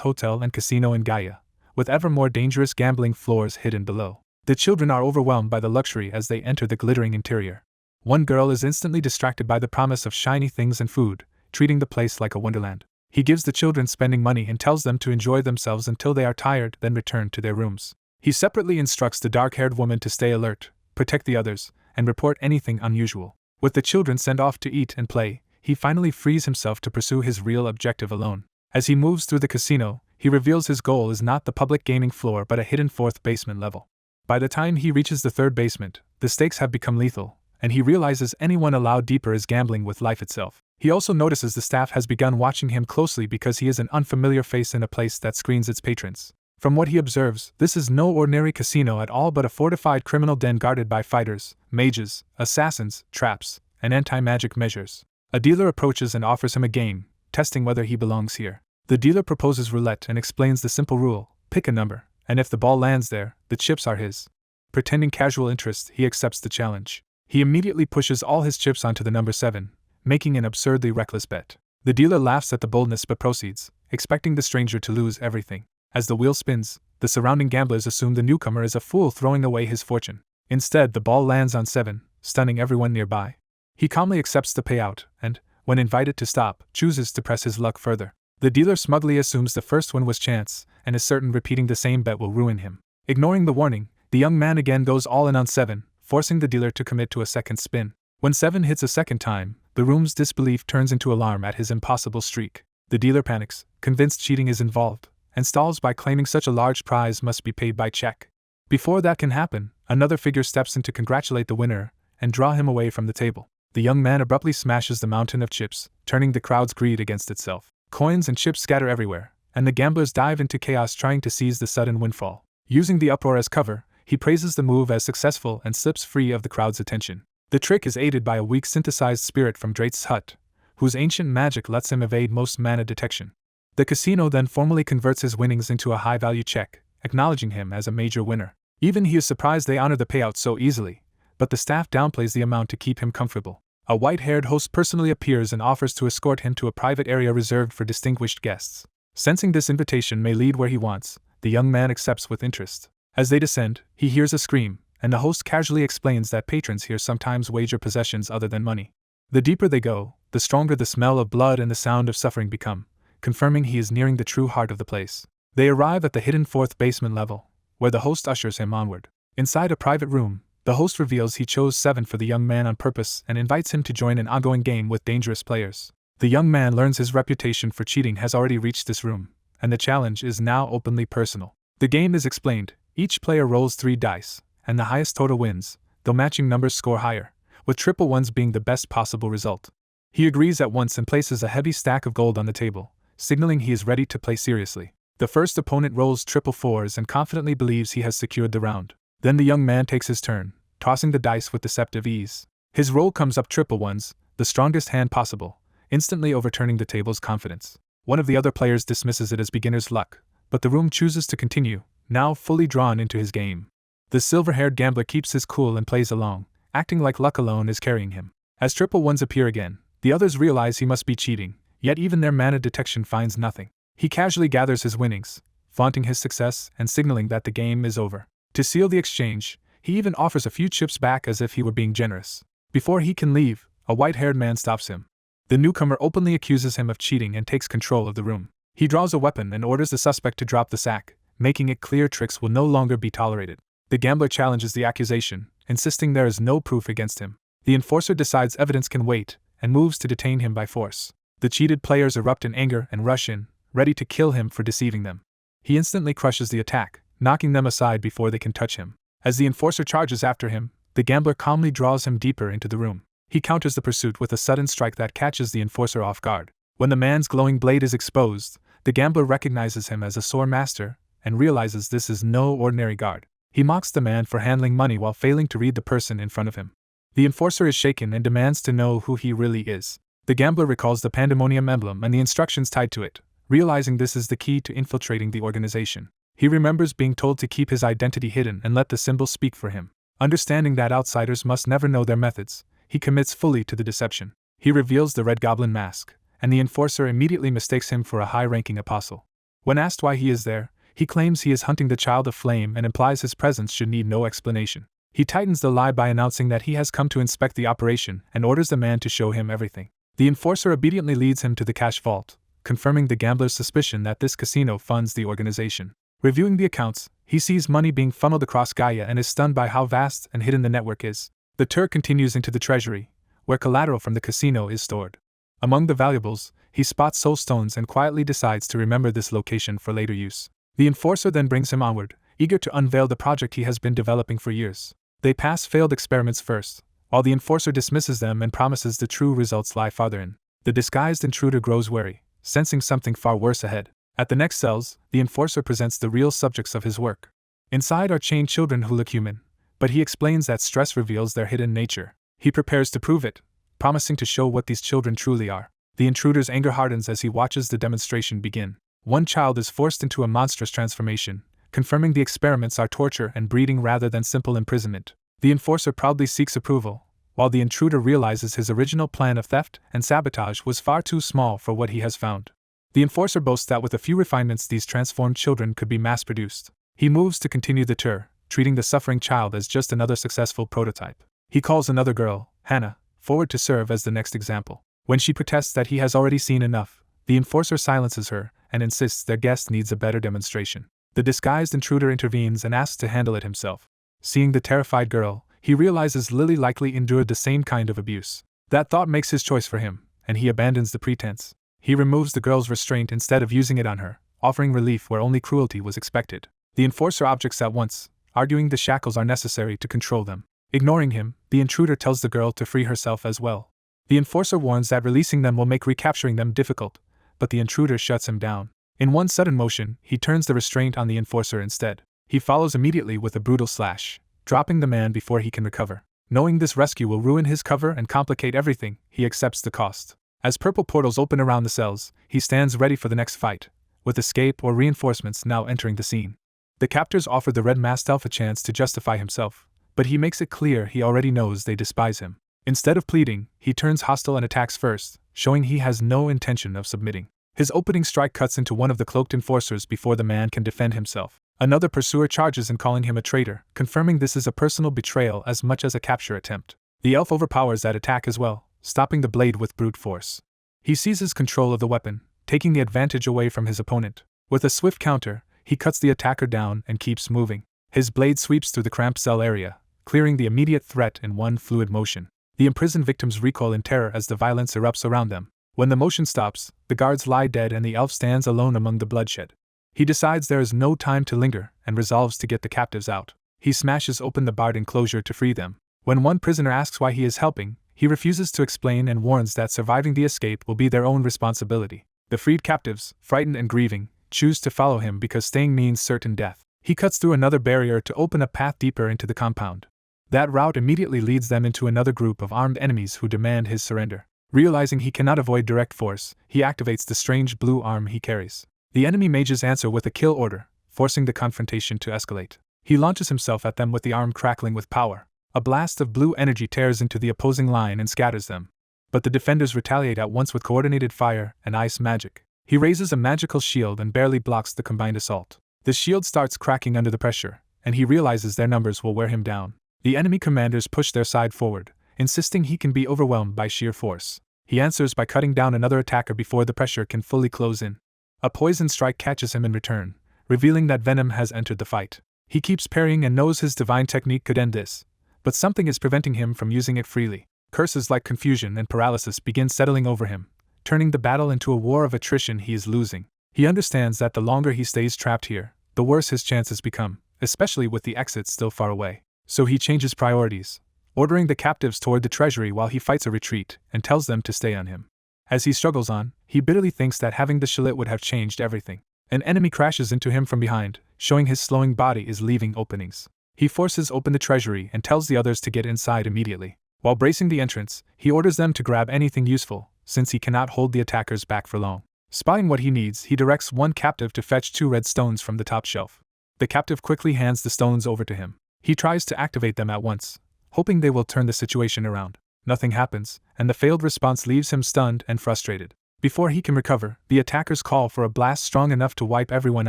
hotel and casino in Gaia, with ever more dangerous gambling floors hidden below. The children are overwhelmed by the luxury as they enter the glittering interior. One girl is instantly distracted by the promise of shiny things and food, treating the place like a wonderland. He gives the children spending money and tells them to enjoy themselves until they are tired, then return to their rooms. He separately instructs the dark-haired woman to stay alert, protect the others, and report anything unusual. With the children sent off to eat and play, he finally frees himself to pursue his real objective alone. As he moves through the casino, he reveals his goal is not the public gaming floor but a hidden fourth basement level. By the time he reaches the third basement, the stakes have become lethal, and he realizes anyone allowed deeper is gambling with life itself. He also notices the staff has begun watching him closely because he is an unfamiliar face in a place that screens its patrons. From what he observes, this is no ordinary casino at all but a fortified criminal den guarded by fighters, mages, assassins, traps, and anti-magic measures. A dealer approaches and offers him a game, testing whether he belongs here. The dealer proposes roulette and explains the simple rule: pick a number, and if the ball lands there, the chips are his. Pretending casual interest, he accepts the challenge. He immediately pushes all his chips onto the number 7, making an absurdly reckless bet. The dealer laughs at the boldness but proceeds, expecting the stranger to lose everything. As the wheel spins, the surrounding gamblers assume the newcomer is a fool throwing away his fortune. Instead, the ball lands on 7, stunning everyone nearby. He calmly accepts the payout and, when invited to stop, chooses to press his luck further. The dealer smugly assumes the first one was chance, and is certain repeating the same bet will ruin him. Ignoring the warning, the young man again goes all in on 7, forcing the dealer to commit to a second spin. When 7 hits a second time, the room's disbelief turns into alarm at his impossible streak. The dealer panics, convinced cheating is involved, and stalls by claiming such a large prize must be paid by check. Before that can happen, another figure steps in to congratulate the winner and draw him away from the table. The young man abruptly smashes the mountain of chips, turning the crowd's greed against itself. Coins and chips scatter everywhere, and the gamblers dive into chaos trying to seize the sudden windfall. Using the uproar as cover, he praises the move as successful and slips free of the crowd's attention. The trick is aided by a weak synthesized spirit from Drake's hut, whose ancient magic lets him evade most mana detection. The casino then formally converts his winnings into a high-value check, acknowledging him as a major winner. Even he is surprised they honor the payout so easily, but the staff downplays the amount to keep him comfortable. A white-haired host personally appears and offers to escort him to a private area reserved for distinguished guests. Sensing this invitation may lead where he wants, the young man accepts with interest. As they descend, he hears a scream, and the host casually explains that patrons here sometimes wager possessions other than money. The deeper they go, the stronger the smell of blood and the sound of suffering become, confirming he is nearing the true heart of the place. They arrive at the hidden fourth basement level, where the host ushers him onward. Inside a private room, the host reveals he chose 7 for the young man on purpose and invites him to join an ongoing game with dangerous players. The young man learns his reputation for cheating has already reached this room, and the challenge is now openly personal. The game is explained: each player rolls 3 dice, and the highest total wins, though matching numbers score higher, with triple ones being the best possible result. He agrees at once and places a heavy stack of gold on the table, signaling he is ready to play seriously. The first opponent rolls triple 4s and confidently believes he has secured the round. Then the young man takes his turn, tossing the dice with deceptive ease. His roll comes up triple 1s, the strongest hand possible, instantly overturning the table's confidence. One of the other players dismisses it as beginner's luck, but the room chooses to continue, now fully drawn into his game. The silver-haired gambler keeps his cool and plays along, acting like luck alone is carrying him. As triple 1s appear again, the others realize he must be cheating, yet even their mana detection finds nothing. He casually gathers his winnings, flaunting his success and signaling that the game is over. To seal the exchange, he even offers a few chips back as if he were being generous. Before he can leave, a white-haired man stops him. The newcomer openly accuses him of cheating and takes control of the room. He draws a weapon and orders the suspect to drop the sack, making it clear tricks will no longer be tolerated. The gambler challenges the accusation, insisting there is no proof against him. The enforcer decides evidence can wait, and moves to detain him by force. The cheated players erupt in anger and rush in, ready to kill him for deceiving them. He instantly crushes the attack, knocking them aside before they can touch him. As the enforcer charges after him, the gambler calmly draws him deeper into the room. He counters the pursuit with a sudden strike that catches the enforcer off guard. When the man's glowing blade is exposed, the gambler recognizes him as a sore master and realizes this is no ordinary guard. He mocks the man for handling money while failing to read the person in front of him. The enforcer is shaken and demands to know who he really is. The gambler recalls the pandemonium emblem and the instructions tied to it, realizing this is the key to infiltrating the organization. He remembers being told to keep his identity hidden and let the symbol speak for him. Understanding that outsiders must never know their methods, he commits fully to the deception. He reveals the Red Goblin mask, and the enforcer immediately mistakes him for a high-ranking apostle. When asked why he is there, he claims he is hunting the Child of Flame and implies his presence should need no explanation. He tightens the lie by announcing that he has come to inspect the operation and orders the man to show him everything. The enforcer obediently leads him to the cash vault, confirming the gambler's suspicion that this casino funds the organization. Reviewing the accounts, he sees money being funneled across Gaia and is stunned by how vast and hidden the network is. The tour continues into the treasury, where collateral from the casino is stored. Among the valuables, He spots soul stones and quietly decides to remember this location for later use. The enforcer then brings him onward, eager to unveil the project he has been developing for years. They pass failed experiments first, while the enforcer dismisses them and promises the true results lie farther in. The disguised intruder grows wary, sensing something far worse ahead. At the next cells, the enforcer presents the real subjects of his work. Inside are chained children who look human, but he explains that stress reveals their hidden nature. He prepares to prove it, promising to show what these children truly are. The intruder's anger hardens as he watches the demonstration begin. One child is forced into a monstrous transformation, confirming the experiments are torture and breeding rather than simple imprisonment. The enforcer proudly seeks approval, while the intruder realizes his original plan of theft and sabotage was far too small for what he has found. The enforcer boasts that with a few refinements these transformed children could be mass-produced. He moves to continue the tour, treating the suffering child as just another successful prototype. He calls another girl, Hannah, forward to serve as the next example. When she protests that he has already seen enough, the enforcer silences her and insists their guest needs a better demonstration. The disguised intruder intervenes and asks to handle it himself. Seeing the terrified girl, he realizes Lily likely endured the same kind of abuse. That thought makes his choice for him, and he abandons the pretense. He removes the girl's restraint instead of using it on her, offering relief where only cruelty was expected. The enforcer objects at once, arguing the shackles are necessary to control them. Ignoring him, the intruder tells the girl to free herself as well. The enforcer warns that releasing them will make recapturing them difficult, but the intruder shuts him down. In one sudden motion, he turns the restraint on the enforcer instead. He follows immediately with a brutal slash, dropping the man before he can recover. Knowing this rescue will ruin his cover and complicate everything, he accepts the cost. As purple portals open around the cells, he stands ready for the next fight, with escape or reinforcements now entering the scene. The captors offer the red-masked elf a chance to justify himself, but he makes it clear he already knows they despise him. Instead of pleading, he turns hostile and attacks first, showing he has no intention of submitting. His opening strike cuts into one of the cloaked enforcers before the man can defend himself. Another pursuer charges in calling him a traitor, confirming this is a personal betrayal as much as a capture attempt. The elf overpowers that attack as well, stopping the blade with brute force. He seizes control of the weapon, taking the advantage away from his opponent. With a swift counter, he cuts the attacker down and keeps moving. His blade sweeps through the cramped cell area, clearing the immediate threat in one fluid motion. The imprisoned victims recoil in terror as the violence erupts around them. When the motion stops, the guards lie dead and the elf stands alone among the bloodshed. He decides there is no time to linger and resolves to get the captives out. He smashes open the barred enclosure to free them. When one prisoner asks why he is helping, he refuses to explain and warns that surviving the escape will be their own responsibility. The freed captives, frightened and grieving, choose to follow him because staying means certain death. He cuts through another barrier to open a path deeper into the compound. That route immediately leads them into another group of armed enemies who demand his surrender. Realizing he cannot avoid direct force, he activates the strange blue arm he carries. The enemy mages answer with a kill order, forcing the confrontation to escalate. He launches himself at them with the arm crackling with power. A blast of blue energy tears into the opposing line and scatters them. But the defenders retaliate at once with coordinated fire and ice magic. He raises a magical shield and barely blocks the combined assault. The shield starts cracking under the pressure, and he realizes their numbers will wear him down. The enemy commanders push their side forward, insisting he can be overwhelmed by sheer force. He answers by cutting down another attacker before the pressure can fully close in. A poison strike catches him in return, revealing that venom has entered the fight. He keeps parrying and knows his divine technique could end this, but something is preventing him from using it freely. Curses like confusion and paralysis begin settling over him, turning the battle into a war of attrition he is losing. He understands that the longer he stays trapped here, the worse his chances become, especially with the exit still far away. So he changes priorities, ordering the captives toward the treasury while he fights a retreat and tells them to stay on him. As he struggles on, he bitterly thinks that having the shillet would have changed everything. An enemy crashes into him from behind, showing his slowing body is leaving openings. He forces open the treasury and tells the others to get inside immediately. While bracing the entrance, he orders them to grab anything useful, since he cannot hold the attackers back for long. Spotting what he needs, he directs one captive to fetch 2 red stones from the top shelf. The captive quickly hands the stones over to him. He tries to activate them at once, hoping they will turn the situation around. Nothing happens, and the failed response leaves him stunned and frustrated. Before he can recover, the attackers call for a blast strong enough to wipe everyone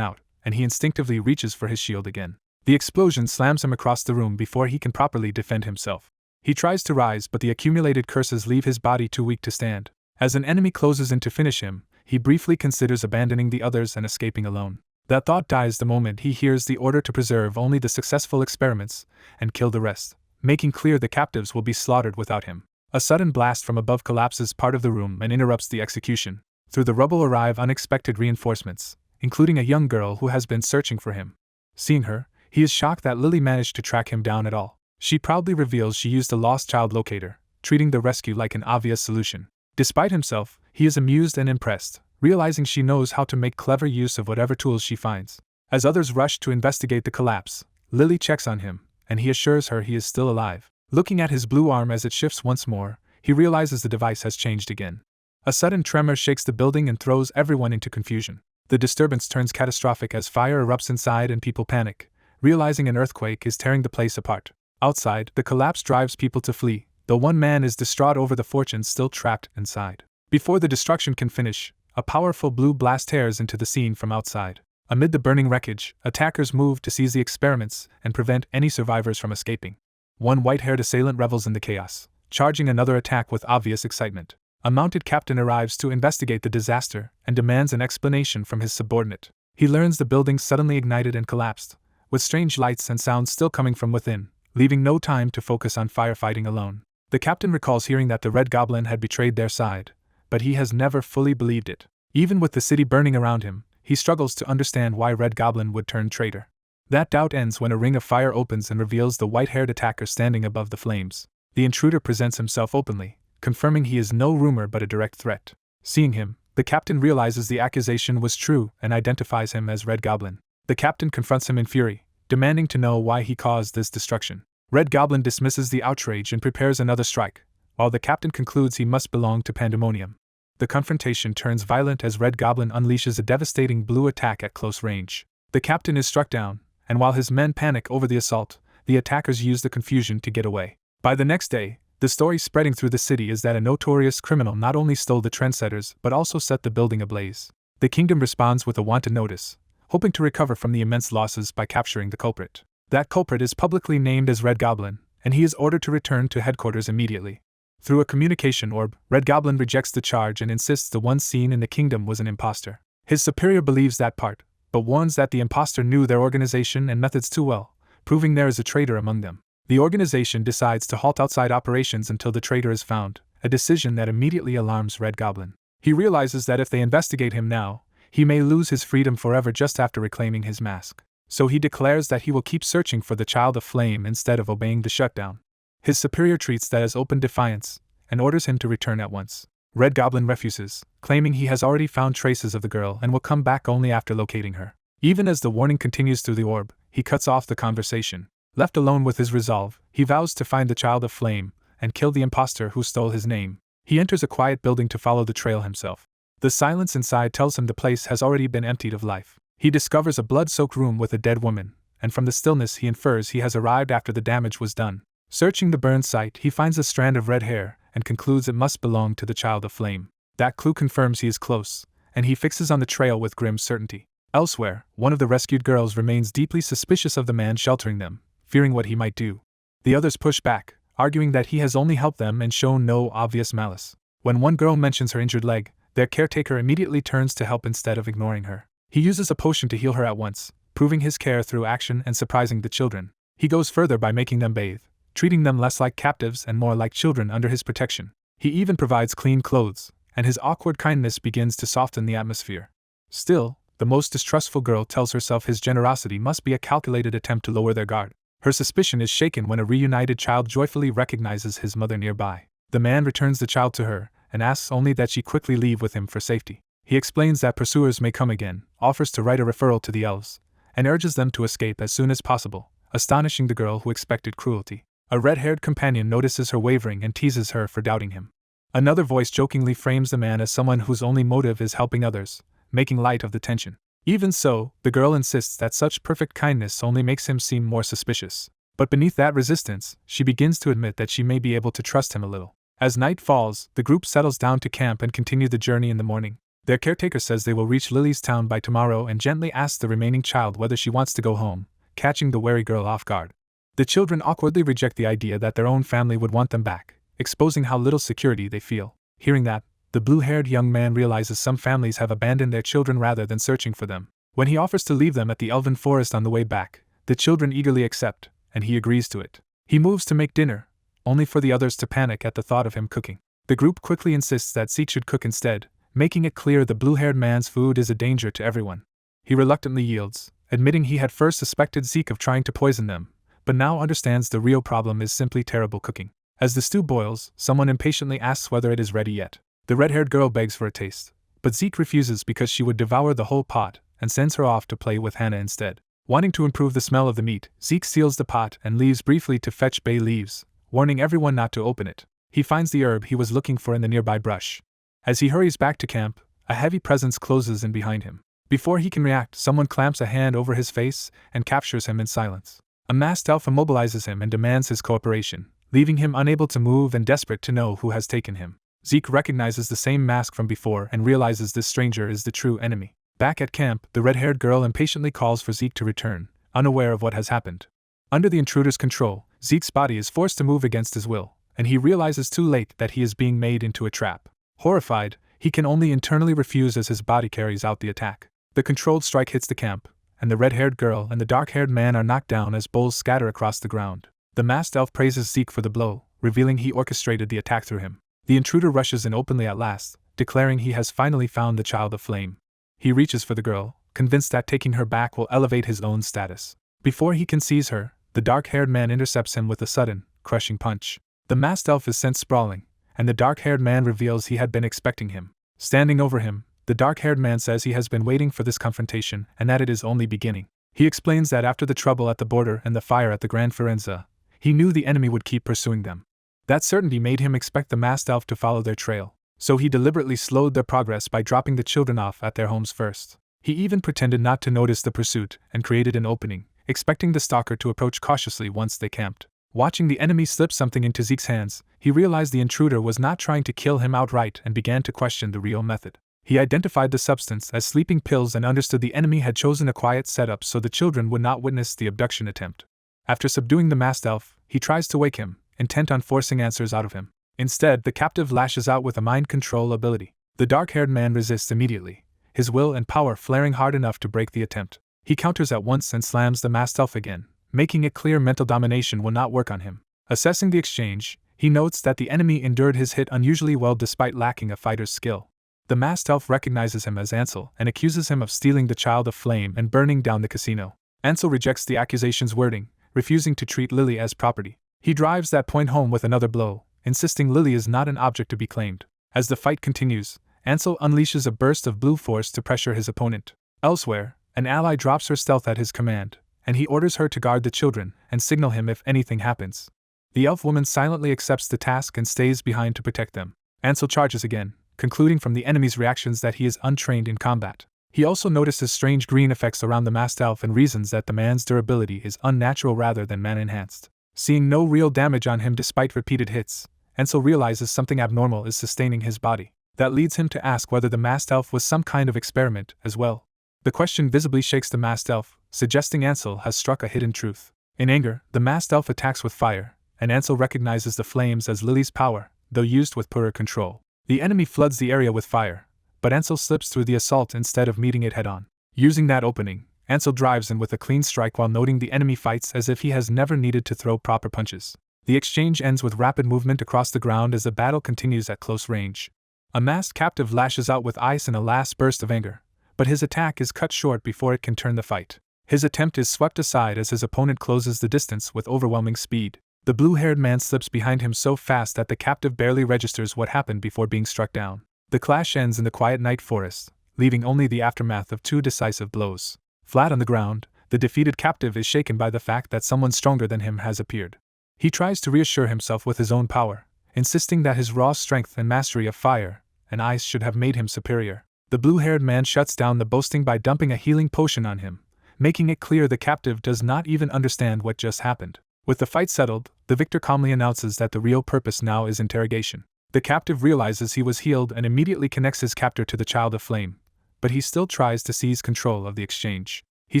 out, and he instinctively reaches for his shield again. The explosion slams him across the room before he can properly defend himself. He tries to rise, but the accumulated curses leave his body too weak to stand. As an enemy closes in to finish him, he briefly considers abandoning the others and escaping alone. That thought dies the moment he hears the order to preserve only the successful experiments and kill the rest, making clear the captives will be slaughtered without him. A sudden blast from above collapses part of the room and interrupts the execution. Through the rubble arrive unexpected reinforcements, including a young girl who has been searching for him. Seeing her, he is shocked that Lily managed to track him down at all. She proudly reveals she used a lost child locator, treating the rescue like an obvious solution. Despite himself, he is amused and impressed, realizing she knows how to make clever use of whatever tools she finds. As others rush to investigate the collapse, Lily checks on him, and he assures her he is still alive. Looking at his blue arm as it shifts once more, he realizes the device has changed again. A sudden tremor shakes the building and throws everyone into confusion. The disturbance turns catastrophic as fire erupts inside and people panic, realizing an earthquake is tearing the place apart. Outside, the collapse drives people to flee, though one man is distraught over the fortune still trapped inside. Before the destruction can finish, a powerful blue blast tears into the scene from outside. Amid the burning wreckage, attackers move to seize the experiments and prevent any survivors from escaping. One white-haired assailant revels in the chaos, charging another attack with obvious excitement. A mounted captain arrives to investigate the disaster and demands an explanation from his subordinate. He learns the building suddenly ignited and collapsed, with strange lights and sounds still coming from within, leaving no time to focus on firefighting alone. The captain recalls hearing that the Red Goblin had betrayed their side, but he has never fully believed it. Even with the city burning around him, he struggles to understand why Red Goblin would turn traitor. That doubt ends when a ring of fire opens and reveals the white-haired attacker standing above the flames. The intruder presents himself openly, confirming he is no rumor but a direct threat. Seeing him, the captain realizes the accusation was true and identifies him as Red Goblin. The captain confronts him in fury, demanding to know why he caused this destruction. Red Goblin dismisses the outrage and prepares another strike, while the captain concludes he must belong to Pandemonium. The confrontation turns violent as Red Goblin unleashes a devastating blue attack at close range. The captain is struck down, and while his men panic over the assault, the attackers use the confusion to get away. By the next day, the story spreading through the city is that a notorious criminal not only stole the trendsetters but also set the building ablaze. The kingdom responds with a wanted notice, hoping to recover from the immense losses by capturing the culprit. That culprit is publicly named as Red Goblin, and he is ordered to return to headquarters immediately. Through a communication orb, Red Goblin rejects the charge and insists the one seen in the kingdom was an imposter. His superior believes that part, but warns that the imposter knew their organization and methods too well, proving there is a traitor among them. The organization decides to halt outside operations until the traitor is found, a decision that immediately alarms Red Goblin. He realizes that if they investigate him now, he may lose his freedom forever just after reclaiming his mask. So he declares that he will keep searching for the Child of Flame instead of obeying the shutdown. His superior treats that as open defiance, and orders him to return at once. Red Goblin refuses, claiming he has already found traces of the girl and will come back only after locating her. Even as the warning continues through the orb, he cuts off the conversation. Left alone with his resolve, he vows to find the Child of Flame and kill the imposter who stole his name. He enters a quiet building to follow the trail himself. The silence inside tells him the place has already been emptied of life. He discovers a blood-soaked room with a dead woman, and from the stillness he infers he has arrived after the damage was done. Searching the burned site, he finds a strand of red hair and concludes it must belong to the Child of Flame. That clue confirms he is close, and he fixes on the trail with grim certainty. Elsewhere, one of the rescued girls remains deeply suspicious of the man sheltering them, fearing what he might do. The others push back, arguing that he has only helped them and shown no obvious malice. When one girl mentions her injured leg, their caretaker immediately turns to help instead of ignoring her. He uses a potion to heal her at once, proving his care through action and surprising the children. He goes further by making them bathe, treating them less like captives and more like children under his protection. He even provides clean clothes, and his awkward kindness begins to soften the atmosphere. Still, the most distrustful girl tells herself his generosity must be a calculated attempt to lower their guard. Her suspicion is shaken when a reunited child joyfully recognizes his mother nearby. The man returns the child to her, and asks only that she quickly leave with him for safety. He explains that pursuers may come again, offers to write a referral to the elves, and urges them to escape as soon as possible, astonishing the girl who expected cruelty. A red-haired companion notices her wavering and teases her for doubting him. Another voice jokingly frames the man as someone whose only motive is helping others, making light of the tension. Even so, the girl insists that such perfect kindness only makes him seem more suspicious. But beneath that resistance, she begins to admit that she may be able to trust him a little. As night falls, the group settles down to camp and continue the journey in the morning. Their caretaker says they will reach Lily's town by tomorrow and gently asks the remaining child whether she wants to go home, catching the wary girl off guard. The children awkwardly reject the idea that their own family would want them back, exposing how little security they feel. Hearing that, the blue-haired young man realizes some families have abandoned their children rather than searching for them. When he offers to leave them at the elven forest on the way back, the children eagerly accept, and he agrees to it. He moves to make dinner, only for the others to panic at the thought of him cooking. The group quickly insists that Zeke should cook instead, making it clear the blue-haired man's food is a danger to everyone. He reluctantly yields, admitting he had first suspected Zeke of trying to poison them, but now understands the real problem is simply terrible cooking. As the stew boils, someone impatiently asks whether it is ready yet. The red-haired girl begs for a taste, but Zeke refuses because she would devour the whole pot and sends her off to play with Hannah instead. Wanting to improve the smell of the meat, Zeke seals the pot and leaves briefly to fetch bay leaves, warning everyone not to open it. He finds the herb he was looking for in the nearby brush. As he hurries back to camp, a heavy presence closes in behind him. Before he can react, someone clamps a hand over his face and captures him in silence. A masked elf immobilizes him and demands his cooperation, leaving him unable to move and desperate to know who has taken him. Zeke recognizes the same mask from before and realizes this stranger is the true enemy. Back at camp, the red-haired girl impatiently calls for Zeke to return, unaware of what has happened. Under the intruder's control, Zeke's body is forced to move against his will, and he realizes too late that he is being made into a trap. Horrified, he can only internally refuse as his body carries out the attack. The controlled strike hits the camp, and the red-haired girl and the dark-haired man are knocked down as bowls scatter across the ground. The masked elf praises Zeke for the blow, revealing he orchestrated the attack through him. The intruder rushes in openly at last, declaring he has finally found the child of flame. He reaches for the girl, convinced that taking her back will elevate his own status. Before he can seize her, the dark-haired man intercepts him with a sudden, crushing punch. The masked elf is sent sprawling, and the dark-haired man reveals he had been expecting him. Standing over him, the dark-haired man says he has been waiting for this confrontation and that it is only beginning. He explains that after the trouble at the border and the fire at the Grand Firenze, he knew the enemy would keep pursuing them. That certainty made him expect the masked elf to follow their trail, so he deliberately slowed their progress by dropping the children off at their homes first. He even pretended not to notice the pursuit and created an opening, expecting the stalker to approach cautiously once they camped. Watching the enemy slip something into Zeke's hands, he realized the intruder was not trying to kill him outright and began to question the real method. He identified the substance as sleeping pills and understood the enemy had chosen a quiet setup so the children would not witness the abduction attempt. After subduing the masked elf, he tries to wake him, intent on forcing answers out of him. Instead, the captive lashes out with a mind control ability. The dark-haired man resists immediately, his will and power flaring hard enough to break the attempt. He counters at once and slams the masked elf again, making it clear mental domination will not work on him. Assessing the exchange, he notes that the enemy endured his hit unusually well despite lacking a fighter's skill. The masked elf recognizes him as Ansel and accuses him of stealing the child of flame and burning down the casino. Ansel rejects the accusation's wording, refusing to treat Lily as property. He drives that point home with another blow, insisting Lily is not an object to be claimed. As the fight continues, Ansel unleashes a burst of blue force to pressure his opponent. Elsewhere, an ally drops her stealth at his command, and he orders her to guard the children and signal him if anything happens. The elf woman silently accepts the task and stays behind to protect them. Ansel charges again, concluding from the enemy's reactions that he is untrained in combat. He also notices strange green effects around the masked elf and reasons that the man's durability is unnatural rather than man-enhanced. Seeing no real damage on him despite repeated hits, Ansel realizes something abnormal is sustaining his body. That leads him to ask whether the masked elf was some kind of experiment as well. The question visibly shakes the masked elf, suggesting Ansel has struck a hidden truth. In anger, the masked elf attacks with fire, and Ansel recognizes the flames as Lily's power, though used with poorer control. The enemy floods the area with fire, but Ansel slips through the assault instead of meeting it head-on. Using that opening, Ansel drives in with a clean strike while noting the enemy fights as if he has never needed to throw proper punches. The exchange ends with rapid movement across the ground as the battle continues at close range. A masked captive lashes out with ice in a last burst of anger, but his attack is cut short before it can turn the fight. His attempt is swept aside as his opponent closes the distance with overwhelming speed. The blue-haired man slips behind him so fast that the captive barely registers what happened before being struck down. The clash ends in the quiet night forest, leaving only the aftermath of two decisive blows. Flat on the ground, the defeated captive is shaken by the fact that someone stronger than him has appeared. He tries to reassure himself with his own power, insisting that his raw strength and mastery of fire and ice should have made him superior. The blue-haired man shuts down the boasting by dumping a healing potion on him, making it clear the captive does not even understand what just happened. With the fight settled, the victor calmly announces that the real purpose now is interrogation. The captive realizes he was healed and immediately connects his captor to the child of flame, but he still tries to seize control of the exchange. He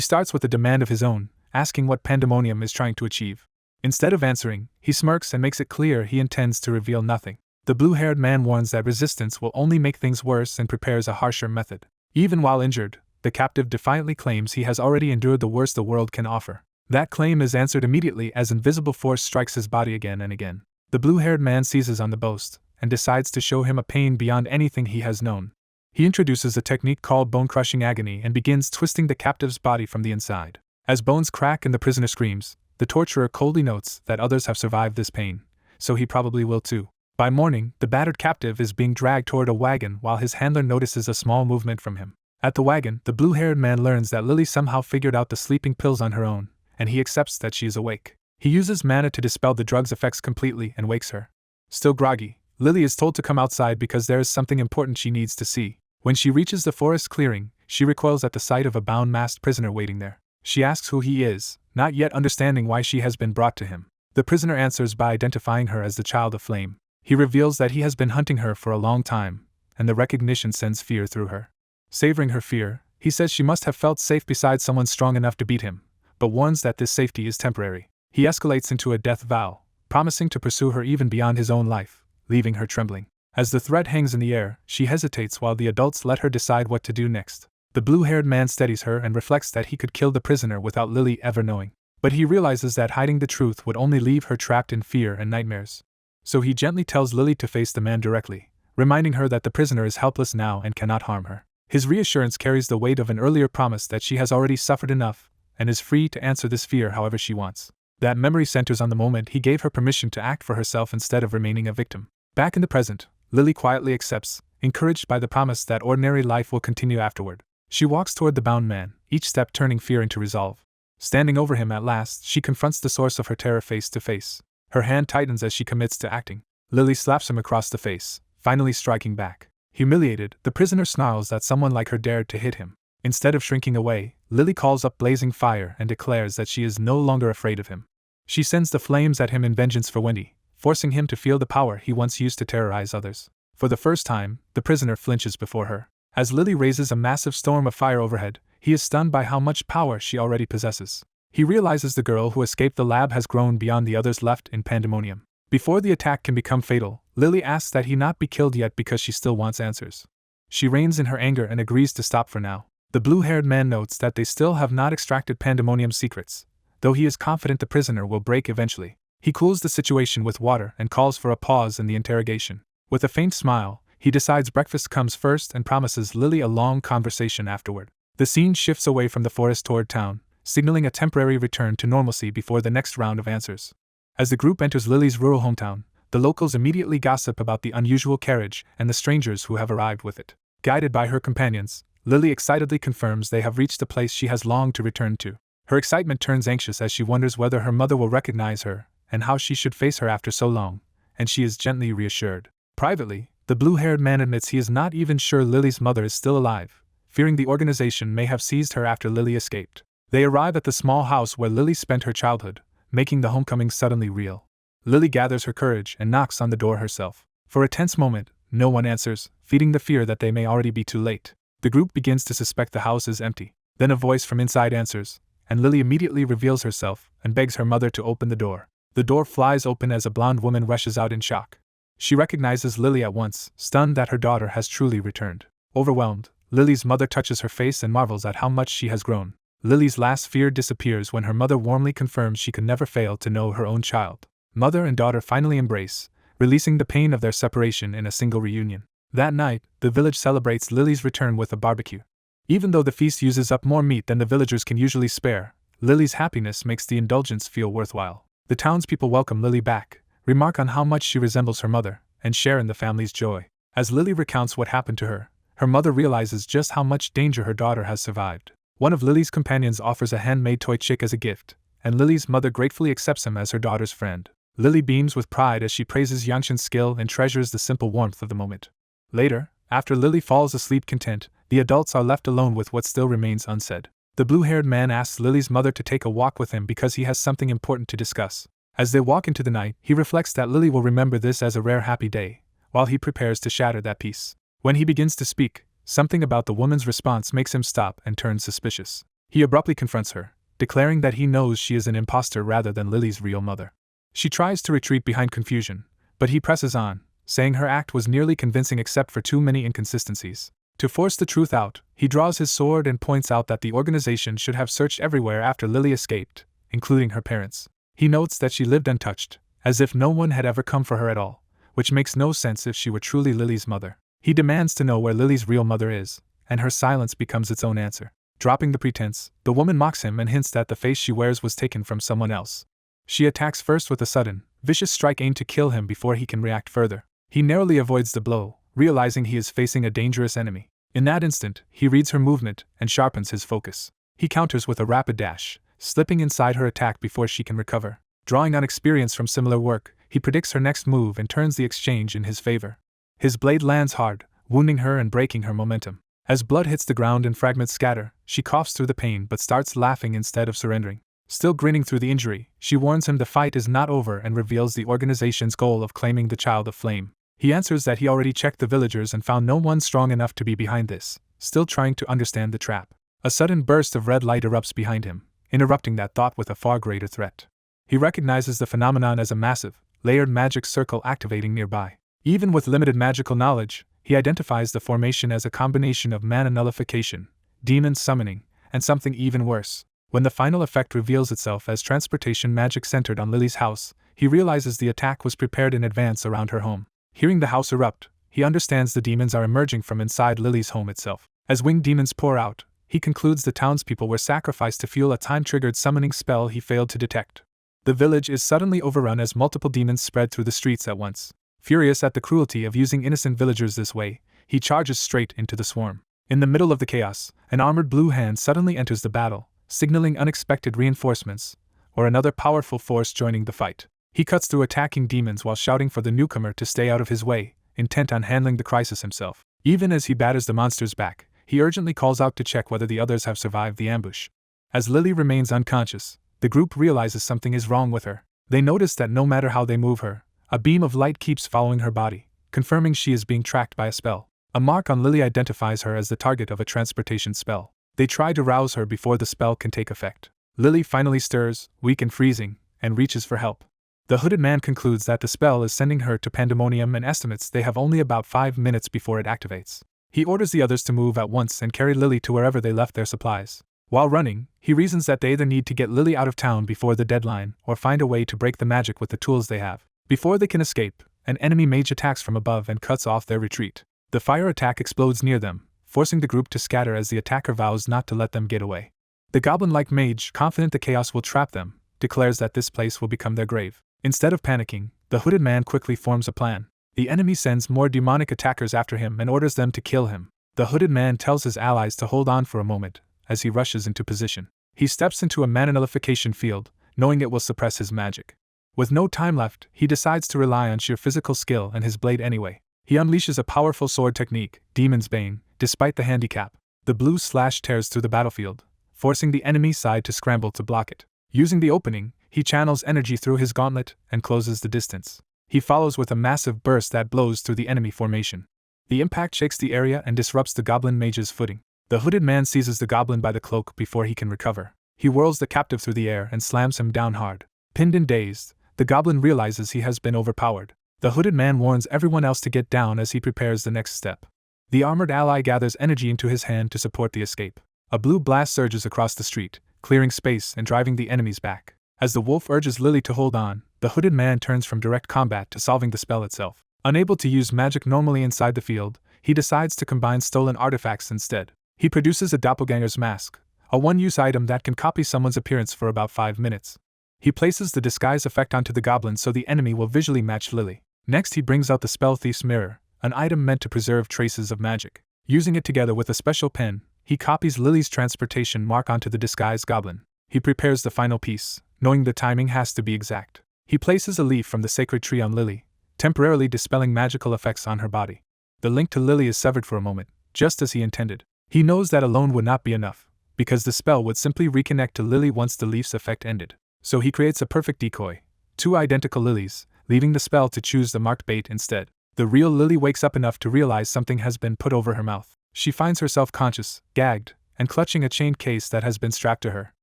starts with a demand of his own, asking what Pandemonium is trying to achieve. Instead of answering, he smirks and makes it clear he intends to reveal nothing. The blue-haired man warns that resistance will only make things worse and prepares a harsher method. Even while injured, the captive defiantly claims he has already endured the worst the world can offer. That claim is answered immediately as invisible force strikes his body again and again. The blue-haired man seizes on the boast and decides to show him a pain beyond anything he has known. He introduces a technique called bone-crushing agony and begins twisting the captive's body from the inside. As bones crack and the prisoner screams, the torturer coldly notes that others have survived this pain, so he probably will too. By morning, the battered captive is being dragged toward a wagon while his handler notices a small movement from him. At the wagon, the blue-haired man learns that Lily somehow figured out the sleeping pills on her own, and he accepts that she is awake. He uses mana to dispel the drug's effects completely and wakes her. Still groggy, Lily is told to come outside because there is something important she needs to see. When she reaches the forest clearing, she recoils at the sight of a bound masked prisoner waiting there. She asks who he is, not yet understanding why she has been brought to him. The prisoner answers by identifying her as the Child of Flame. He reveals that he has been hunting her for a long time, and the recognition sends fear through her. Savoring her fear, he says she must have felt safe beside someone strong enough to beat him, but warns that this safety is temporary. He escalates into a death vow, promising to pursue her even beyond his own life, leaving her trembling. As the threat hangs in the air, she hesitates while the adults let her decide what to do next. The blue-haired man steadies her and reflects that he could kill the prisoner without Lily ever knowing. But he realizes that hiding the truth would only leave her trapped in fear and nightmares. So he gently tells Lily to face the man directly, reminding her that the prisoner is helpless now and cannot harm her. His reassurance carries the weight of an earlier promise that she has already suffered enough, and is free to answer this fear however she wants. That memory centers on the moment he gave her permission to act for herself instead of remaining a victim. Back in the present, Lily quietly accepts, encouraged by the promise that ordinary life will continue afterward. She walks toward the bound man, each step turning fear into resolve. Standing over him at last, she confronts the source of her terror face to face. Her hand tightens as she commits to acting. Lily slaps him across the face, finally striking back. Humiliated, the prisoner snarls that someone like her dared to hit him. Instead of shrinking away, Lily calls up blazing fire and declares that she is no longer afraid of him. She sends the flames at him in vengeance for Wendy, forcing him to feel the power he once used to terrorize others. For the first time, the prisoner flinches before her. As Lily raises a massive storm of fire overhead, he is stunned by how much power she already possesses. He realizes the girl who escaped the lab has grown beyond the others left in Pandemonium. Before the attack can become fatal, Lily asks that he not be killed yet because she still wants answers. She reins in her anger and agrees to stop for now. The blue-haired man notes that they still have not extracted Pandemonium's secrets, though he is confident the prisoner will break eventually. He cools the situation with water and calls for a pause in the interrogation. With a faint smile, he decides breakfast comes first and promises Lily a long conversation afterward. The scene shifts away from the forest toward town, signaling a temporary return to normalcy before the next round of answers. As the group enters Lily's rural hometown, the locals immediately gossip about the unusual carriage and the strangers who have arrived with it. Guided by her companions, Lily excitedly confirms they have reached the place she has longed to return to. Her excitement turns anxious as she wonders whether her mother will recognize her and how she should face her after so long, and she is gently reassured. Privately, the blue-haired man admits he is not even sure Lily's mother is still alive, fearing the organization may have seized her after Lily escaped. They arrive at the small house where Lily spent her childhood, making the homecoming suddenly real. Lily gathers her courage and knocks on the door herself. For a tense moment, no one answers, feeding the fear that they may already be too late. The group begins to suspect the house is empty. Then a voice from inside answers, and Lily immediately reveals herself and begs her mother to open the door. The door flies open as a blonde woman rushes out in shock. She recognizes Lily at once, stunned that her daughter has truly returned. Overwhelmed, Lily's mother touches her face and marvels at how much she has grown. Lily's last fear disappears when her mother warmly confirms she could never fail to know her own child. Mother and daughter finally embrace, releasing the pain of their separation in a single reunion. That night, the village celebrates Lily's return with a barbecue. Even though the feast uses up more meat than the villagers can usually spare, Lily's happiness makes the indulgence feel worthwhile. The townspeople welcome Lily back, remark on how much she resembles her mother, and share in the family's joy. As Lily recounts what happened to her, her mother realizes just how much danger her daughter has survived. One of Lily's companions offers a handmade toy chick as a gift, and Lily's mother gratefully accepts him as her daughter's friend. Lily beams with pride as she praises Yangshin's skill and treasures the simple warmth of the moment. Later, after Lily falls asleep content, the adults are left alone with what still remains unsaid. The blue-haired man asks Lily's mother to take a walk with him because he has something important to discuss. As they walk into the night, he reflects that Lily will remember this as a rare happy day, while he prepares to shatter that peace. When he begins to speak, something about the woman's response makes him stop and turn suspicious. He abruptly confronts her, declaring that he knows she is an imposter rather than Lily's real mother. She tries to retreat behind confusion, but he presses on, saying her act was nearly convincing except for too many inconsistencies. To force the truth out, he draws his sword and points out that the organization should have searched everywhere after Lily escaped, including her parents. He notes that she lived untouched, as if no one had ever come for her at all, which makes no sense if she were truly Lily's mother. He demands to know where Lily's real mother is, and her silence becomes its own answer. Dropping the pretense, the woman mocks him and hints that the face she wears was taken from someone else. She attacks first with a sudden, vicious strike aimed to kill him before he can react further. He narrowly avoids the blow, realizing he is facing a dangerous enemy. In that instant, he reads her movement and sharpens his focus. He counters with a rapid dash, slipping inside her attack before she can recover. Drawing on experience from similar work, he predicts her next move and turns the exchange in his favor. His blade lands hard, wounding her and breaking her momentum. As blood hits the ground and fragments scatter, she coughs through the pain but starts laughing instead of surrendering. Still grinning through the injury, she warns him the fight is not over and reveals the organization's goal of claiming the Child of Flame. He answers that he already checked the villagers and found no one strong enough to be behind this, still trying to understand the trap. A sudden burst of red light erupts behind him, interrupting that thought with a far greater threat. He recognizes the phenomenon as a massive, layered magic circle activating nearby. Even with limited magical knowledge, he identifies the formation as a combination of mana nullification, demon summoning, and something even worse. When the final effect reveals itself as transportation magic centered on Lily's house, he realizes the attack was prepared in advance around her home. Hearing the house erupt, he understands the demons are emerging from inside Lily's home itself. As winged demons pour out, he concludes the townspeople were sacrificed to fuel a time-triggered summoning spell he failed to detect. The village is suddenly overrun as multiple demons spread through the streets at once. Furious at the cruelty of using innocent villagers this way, he charges straight into the swarm. In the middle of the chaos, an armored blue hand suddenly enters the battle, signaling unexpected reinforcements, or another powerful force joining the fight. He cuts through attacking demons while shouting for the newcomer to stay out of his way, intent on handling the crisis himself. Even as he batters the monsters back, he urgently calls out to check whether the others have survived the ambush. As Lily remains unconscious, the group realizes something is wrong with her. They notice that no matter how they move her, a beam of light keeps following her body, confirming she is being tracked by a spell. A mark on Lily identifies her as the target of a transportation spell. They try to rouse her before the spell can take effect. Lily finally stirs, weak and freezing, and reaches for help. The hooded man concludes that the spell is sending her to Pandemonium and estimates they have only about 5 minutes before it activates. He orders the others to move at once and carry Lily to wherever they left their supplies. While running, he reasons that they either need to get Lily out of town before the deadline or find a way to break the magic with the tools they have. Before they can escape, an enemy mage attacks from above and cuts off their retreat. The fire attack explodes near them, forcing the group to scatter as the attacker vows not to let them get away. The goblin-like mage, confident the chaos will trap them, declares that this place will become their grave. Instead of panicking, the hooded man quickly forms a plan. The enemy sends more demonic attackers after him and orders them to kill him. The hooded man tells his allies to hold on for a moment, as he rushes into position. He steps into a mana nullification field, knowing it will suppress his magic. With no time left, he decides to rely on sheer physical skill and his blade anyway. He unleashes a powerful sword technique, Demon's Bane, despite the handicap. The blue slash tears through the battlefield, forcing the enemy side to scramble to block it. Using the opening, he channels energy through his gauntlet and closes the distance. He follows with a massive burst that blows through the enemy formation. The impact shakes the area and disrupts the goblin mage's footing. The hooded man seizes the goblin by the cloak before he can recover. He whirls the captive through the air and slams him down hard. Pinned and dazed, the goblin realizes he has been overpowered. The hooded man warns everyone else to get down as he prepares the next step. The armored ally gathers energy into his hand to support the escape. A blue blast surges across the street, clearing space and driving the enemies back. As the wolf urges Lily to hold on, the hooded man turns from direct combat to solving the spell itself. Unable to use magic normally inside the field, he decides to combine stolen artifacts instead. He produces a doppelganger's mask, a one-use item that can copy someone's appearance for about 5 minutes. He places the disguise effect onto the goblin so the enemy will visually match Lily. Next he brings out the Spell Thief's Mirror, an item meant to preserve traces of magic. Using it together with a special pen, he copies Lily's transportation mark onto the disguised goblin. He prepares the final piece, knowing the timing has to be exact. He places a leaf from the sacred tree on Lily, temporarily dispelling magical effects on her body. The link to Lily is severed for a moment, just as he intended. He knows that alone would not be enough, because the spell would simply reconnect to Lily once the leaf's effect ended. So he creates a perfect decoy, 2 identical lilies, leaving the spell to choose the marked bait instead. The real Lily wakes up enough to realize something has been put over her mouth. She finds herself conscious, gagged, and clutching a chain case that has been strapped to her.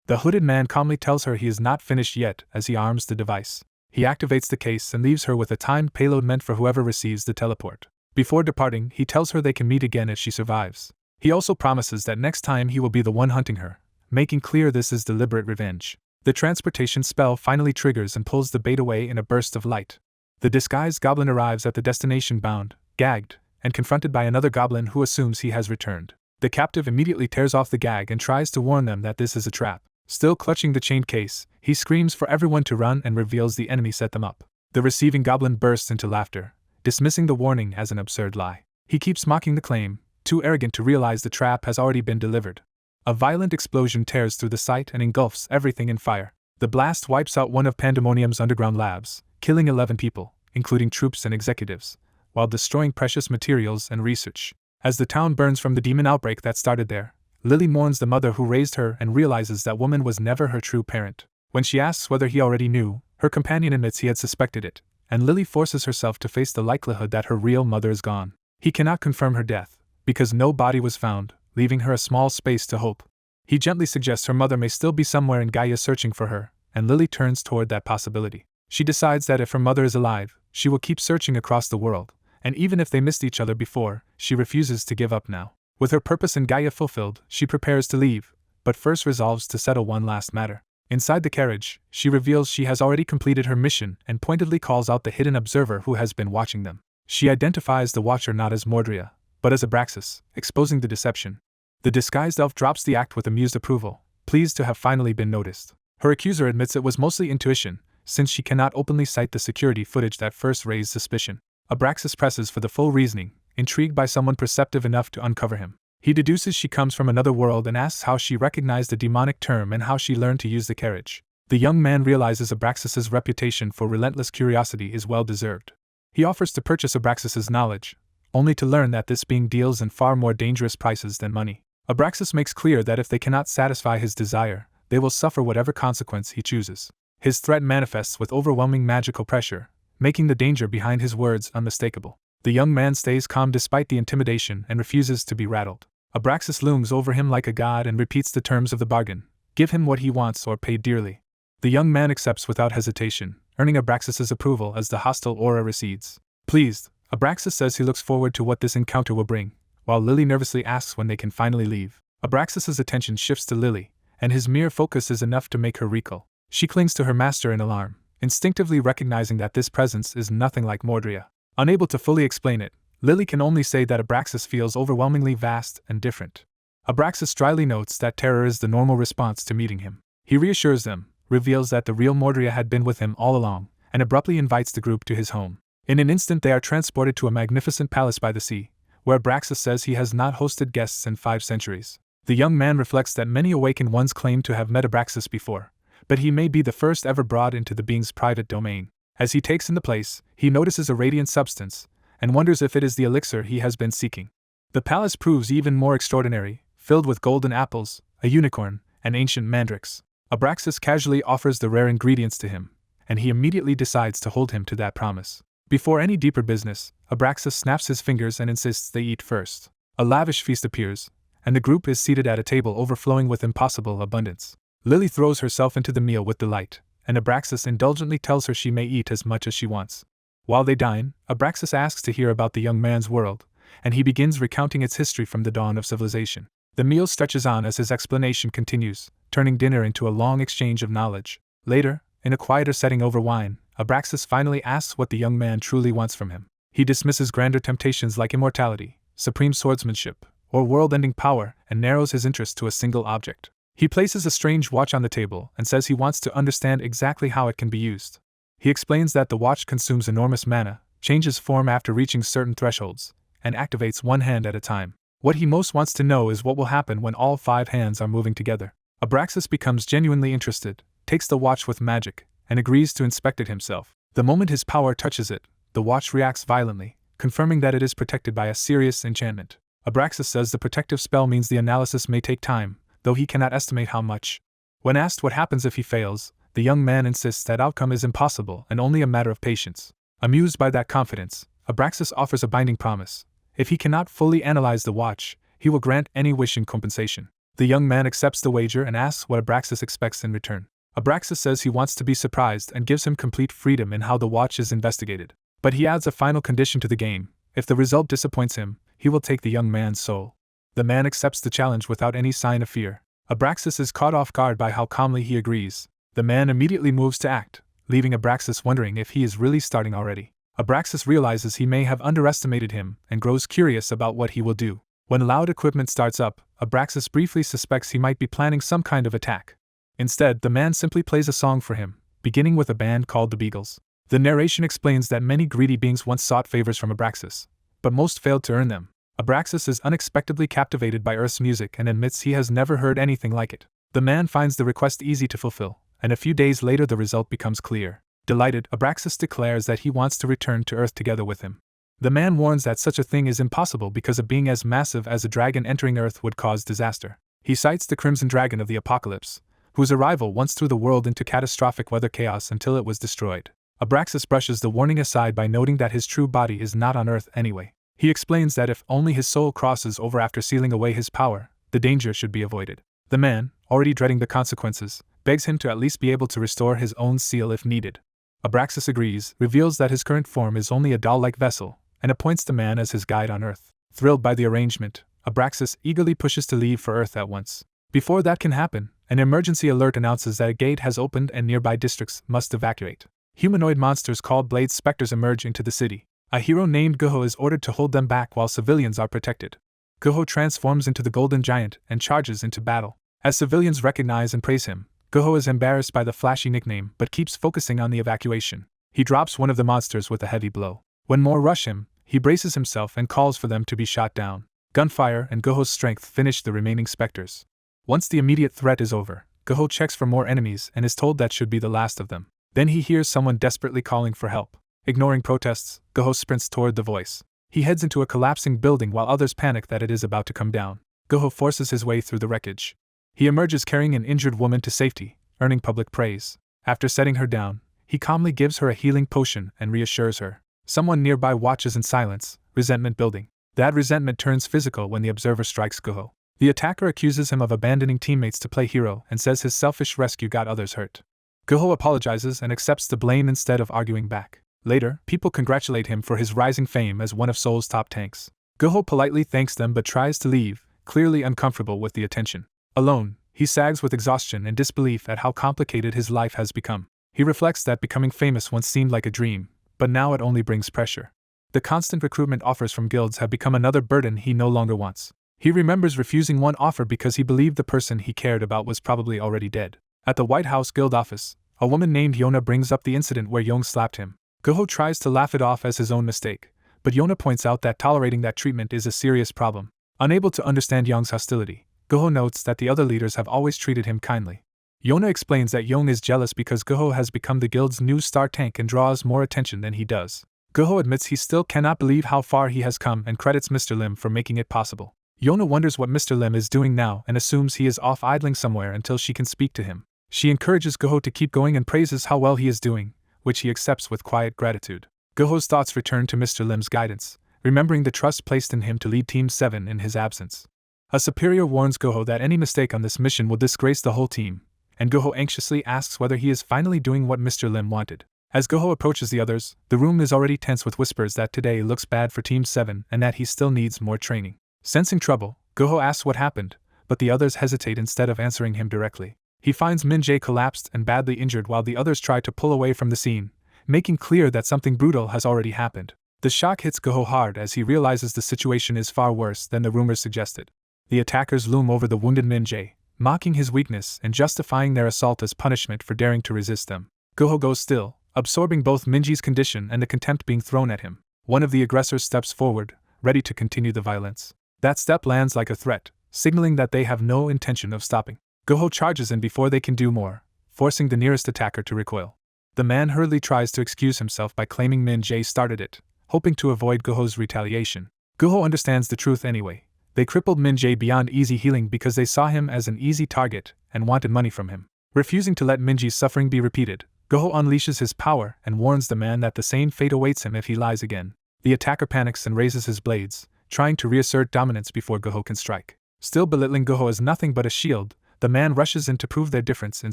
The hooded man calmly tells her he is not finished yet as he arms the device. He activates the case and leaves her with a timed payload meant for whoever receives the teleport. Before departing, he tells her they can meet again if she survives. He also promises that next time he will be the one hunting her, making clear this is deliberate revenge. The transportation spell finally triggers and pulls the bait away in a burst of light. The disguised goblin arrives at the destination bound, gagged, and confronted by another goblin who assumes he has returned. The captive immediately tears off the gag and tries to warn them that this is a trap. Still clutching the chained case, he screams for everyone to run and reveals the enemy set them up. The receiving goblin bursts into laughter, dismissing the warning as an absurd lie. He keeps mocking the claim, too arrogant to realize the trap has already been delivered. A violent explosion tears through the site and engulfs everything in fire. The blast wipes out one of Pandemonium's underground labs, killing 11 people, including troops and executives, while destroying precious materials and research. As the town burns from the demon outbreak that started there, Lily mourns the mother who raised her and realizes that woman was never her true parent. When she asks whether he already knew, her companion admits he had suspected it, and Lily forces herself to face the likelihood that her real mother is gone. He cannot confirm her death, because no body was found, leaving her a small space to hope. He gently suggests her mother may still be somewhere in Gaia searching for her, and Lily turns toward that possibility. She decides that if her mother is alive, she will keep searching across the world, and even if they missed each other before, she refuses to give up now. With her purpose in Gaia fulfilled, she prepares to leave, but first resolves to settle one last matter. Inside the carriage, she reveals she has already completed her mission and pointedly calls out the hidden observer who has been watching them. She identifies the watcher not as Mordria, but as Abraxas, exposing the deception. The disguised elf drops the act with amused approval, pleased to have finally been noticed. Her accuser admits it was mostly intuition, since she cannot openly cite the security footage that first raised suspicion. Abraxas presses for the full reasoning, intrigued by someone perceptive enough to uncover him. He deduces she comes from another world and asks how she recognized a demonic term and how she learned to use the carriage. The young man realizes Abraxas's reputation for relentless curiosity is well deserved. He offers to purchase Abraxas's knowledge, only to learn that this being deals in far more dangerous prices than money. Abraxas makes clear that if they cannot satisfy his desire, they will suffer whatever consequence he chooses. His threat manifests with overwhelming magical pressure, making the danger behind his words unmistakable. The young man stays calm despite the intimidation and refuses to be rattled. Abraxas looms over him like a god and repeats the terms of the bargain: give him what he wants or pay dearly. The young man accepts without hesitation, earning Abraxas's approval as the hostile aura recedes. Pleased, Abraxas says he looks forward to what this encounter will bring, while Lily nervously asks when they can finally leave. Abraxas's attention shifts to Lily, and his mere focus is enough to make her recoil. She clings to her master in alarm, instinctively recognizing that this presence is nothing like Mordria. Unable to fully explain it, Lily can only say that Abraxas feels overwhelmingly vast and different. Abraxas dryly notes that terror is the normal response to meeting him. He reassures them, reveals that the real Mordria had been with him all along, and abruptly invites the group to his home. In an instant they are transported to a magnificent palace by the sea, where Abraxas says he has not hosted guests in 5 centuries. The young man reflects that many awakened ones claim to have met Abraxas before, but he may be the first ever brought into the being's private domain. As he takes in the place, he notices a radiant substance, and wonders if it is the elixir he has been seeking. The palace proves even more extraordinary, filled with golden apples, a unicorn, and ancient mandrakes. Abraxas casually offers the rare ingredients to him, and he immediately decides to hold him to that promise. Before any deeper business, Abraxas snaps his fingers and insists they eat first. A lavish feast appears, and the group is seated at a table overflowing with impossible abundance. Lily throws herself into the meal with delight, and Abraxas indulgently tells her she may eat as much as she wants. While they dine, Abraxas asks to hear about the young man's world, and he begins recounting its history from the dawn of civilization. The meal stretches on as his explanation continues, turning dinner into a long exchange of knowledge. Later, in a quieter setting over wine, Abraxas finally asks what the young man truly wants from him. He dismisses grander temptations like immortality, supreme swordsmanship, or world-ending power, and narrows his interest to a single object. He places a strange watch on the table and says he wants to understand exactly how it can be used. He explains that the watch consumes enormous mana, changes form after reaching certain thresholds, and activates one hand at a time. What he most wants to know is what will happen when all 5 hands are moving together. Abraxas becomes genuinely interested, takes the watch with magic, and agrees to inspect it himself. The moment his power touches it, the watch reacts violently, confirming that it is protected by a serious enchantment. Abraxas says the protective spell means the analysis may take time, though he cannot estimate how much. When asked what happens if he fails, the young man insists that outcome is impossible and only a matter of patience. Amused by that confidence, Abraxas offers a binding promise. If he cannot fully analyze the watch, he will grant any wish in compensation. The young man accepts the wager and asks what Abraxas expects in return. Abraxas says he wants to be surprised and gives him complete freedom in how the watch is investigated. But he adds a final condition to the game: if the result disappoints him, he will take the young man's soul. The man accepts the challenge without any sign of fear. Abraxas is caught off guard by how calmly he agrees. The man immediately moves to act, leaving Abraxas wondering if he is really starting already. Abraxas realizes he may have underestimated him and grows curious about what he will do. When loud equipment starts up, Abraxas briefly suspects he might be planning some kind of attack. Instead, the man simply plays a song for him, beginning with a band called the Beagles. The narration explains that many greedy beings once sought favors from Abraxas, but most failed to earn them. Abraxas is unexpectedly captivated by Earth's music and admits he has never heard anything like it. The man finds the request easy to fulfill, and a few days later the result becomes clear. Delighted, Abraxas declares that he wants to return to Earth together with him. The man warns that such a thing is impossible because a being as massive as a dragon entering Earth would cause disaster. He cites the Crimson Dragon of the Apocalypse, whose arrival once threw the world into catastrophic weather chaos until it was destroyed. Abraxas brushes the warning aside by noting that his true body is not on Earth anyway. He explains that if only his soul crosses over after sealing away his power, the danger should be avoided. The man, already dreading the consequences, begs him to at least be able to restore his own seal if needed. Abraxas agrees, reveals that his current form is only a doll-like vessel, and appoints the man as his guide on Earth. Thrilled by the arrangement, Abraxas eagerly pushes to leave for Earth at once. Before that can happen, an emergency alert announces that a gate has opened and nearby districts must evacuate. Humanoid monsters called Blade Specters emerge into the city. A hero named Guho is ordered to hold them back while civilians are protected. Guho transforms into the Golden Giant and charges into battle. As civilians recognize and praise him, Guho is embarrassed by the flashy nickname but keeps focusing on the evacuation. He drops one of the monsters with a heavy blow. When more rush him, he braces himself and calls for them to be shot down. Gunfire and Guho's strength finish the remaining specters. Once the immediate threat is over, Guho checks for more enemies and is told that should be the last of them. Then he hears someone desperately calling for help. Ignoring protests, Guho sprints toward the voice. He heads into a collapsing building while others panic that it is about to come down. Guho forces his way through the wreckage. He emerges carrying an injured woman to safety, earning public praise. After setting her down, he calmly gives her a healing potion and reassures her. Someone nearby watches in silence, resentment building. That resentment turns physical when the observer strikes Guho. The attacker accuses him of abandoning teammates to play hero and says his selfish rescue got others hurt. Guho apologizes and accepts the blame instead of arguing back. Later, people congratulate him for his rising fame as one of Seoul's top tanks. Guho politely thanks them but tries to leave, clearly uncomfortable with the attention. Alone, he sags with exhaustion and disbelief at how complicated his life has become. He reflects that becoming famous once seemed like a dream, but now it only brings pressure. The constant recruitment offers from guilds have become another burden he no longer wants. He remembers refusing one offer because he believed the person he cared about was probably already dead. At the White House Guild office, a woman named Yona brings up the incident where Yong slapped him. Guho tries to laugh it off as his own mistake, but Yona points out that tolerating that treatment is a serious problem. Unable to understand Yong's hostility, Guho notes that the other leaders have always treated him kindly. Yona explains that Yong is jealous because Guho has become the guild's new star tank and draws more attention than he does. Guho admits he still cannot believe how far he has come and credits Mr. Lim for making it possible. Yona wonders what Mr. Lim is doing now and assumes he is off idling somewhere until she can speak to him. She encourages Guho to keep going and praises how well he is doing, which he accepts with quiet gratitude. Guho's thoughts return to Mr. Lim's guidance, remembering the trust placed in him to lead Team 7 in his absence. A superior warns Guho that any mistake on this mission will disgrace the whole team, and Guho anxiously asks whether he is finally doing what Mr. Lim wanted. As Guho approaches the others, the room is already tense with whispers that today looks bad for Team 7 and that he still needs more training. Sensing trouble, Guho asks what happened, but the others hesitate instead of answering him directly. He finds Min-jae collapsed and badly injured while the others try to pull away from the scene, making clear that something brutal has already happened. The shock hits Guho hard as he realizes the situation is far worse than the rumors suggested. The attackers loom over the wounded Min-jae, mocking his weakness and justifying their assault as punishment for daring to resist them. Guho goes still, absorbing both Min-jae's condition and the contempt being thrown at him. One of the aggressors steps forward, ready to continue the violence. That step lands like a threat, signaling that they have no intention of stopping. Guho charges in before they can do more, forcing the nearest attacker to recoil. The man hurriedly tries to excuse himself by claiming Min-jae started it, hoping to avoid Guho's retaliation. Guho understands the truth anyway. They crippled Min-jae beyond easy healing because they saw him as an easy target and wanted money from him. Refusing to let Min-jae's suffering be repeated, Guho unleashes his power and warns the man that the same fate awaits him if he lies again. The attacker panics and raises his blades, trying to reassert dominance before Guho can strike. Still belittling Guho as nothing but a shield, the man rushes in to prove their difference in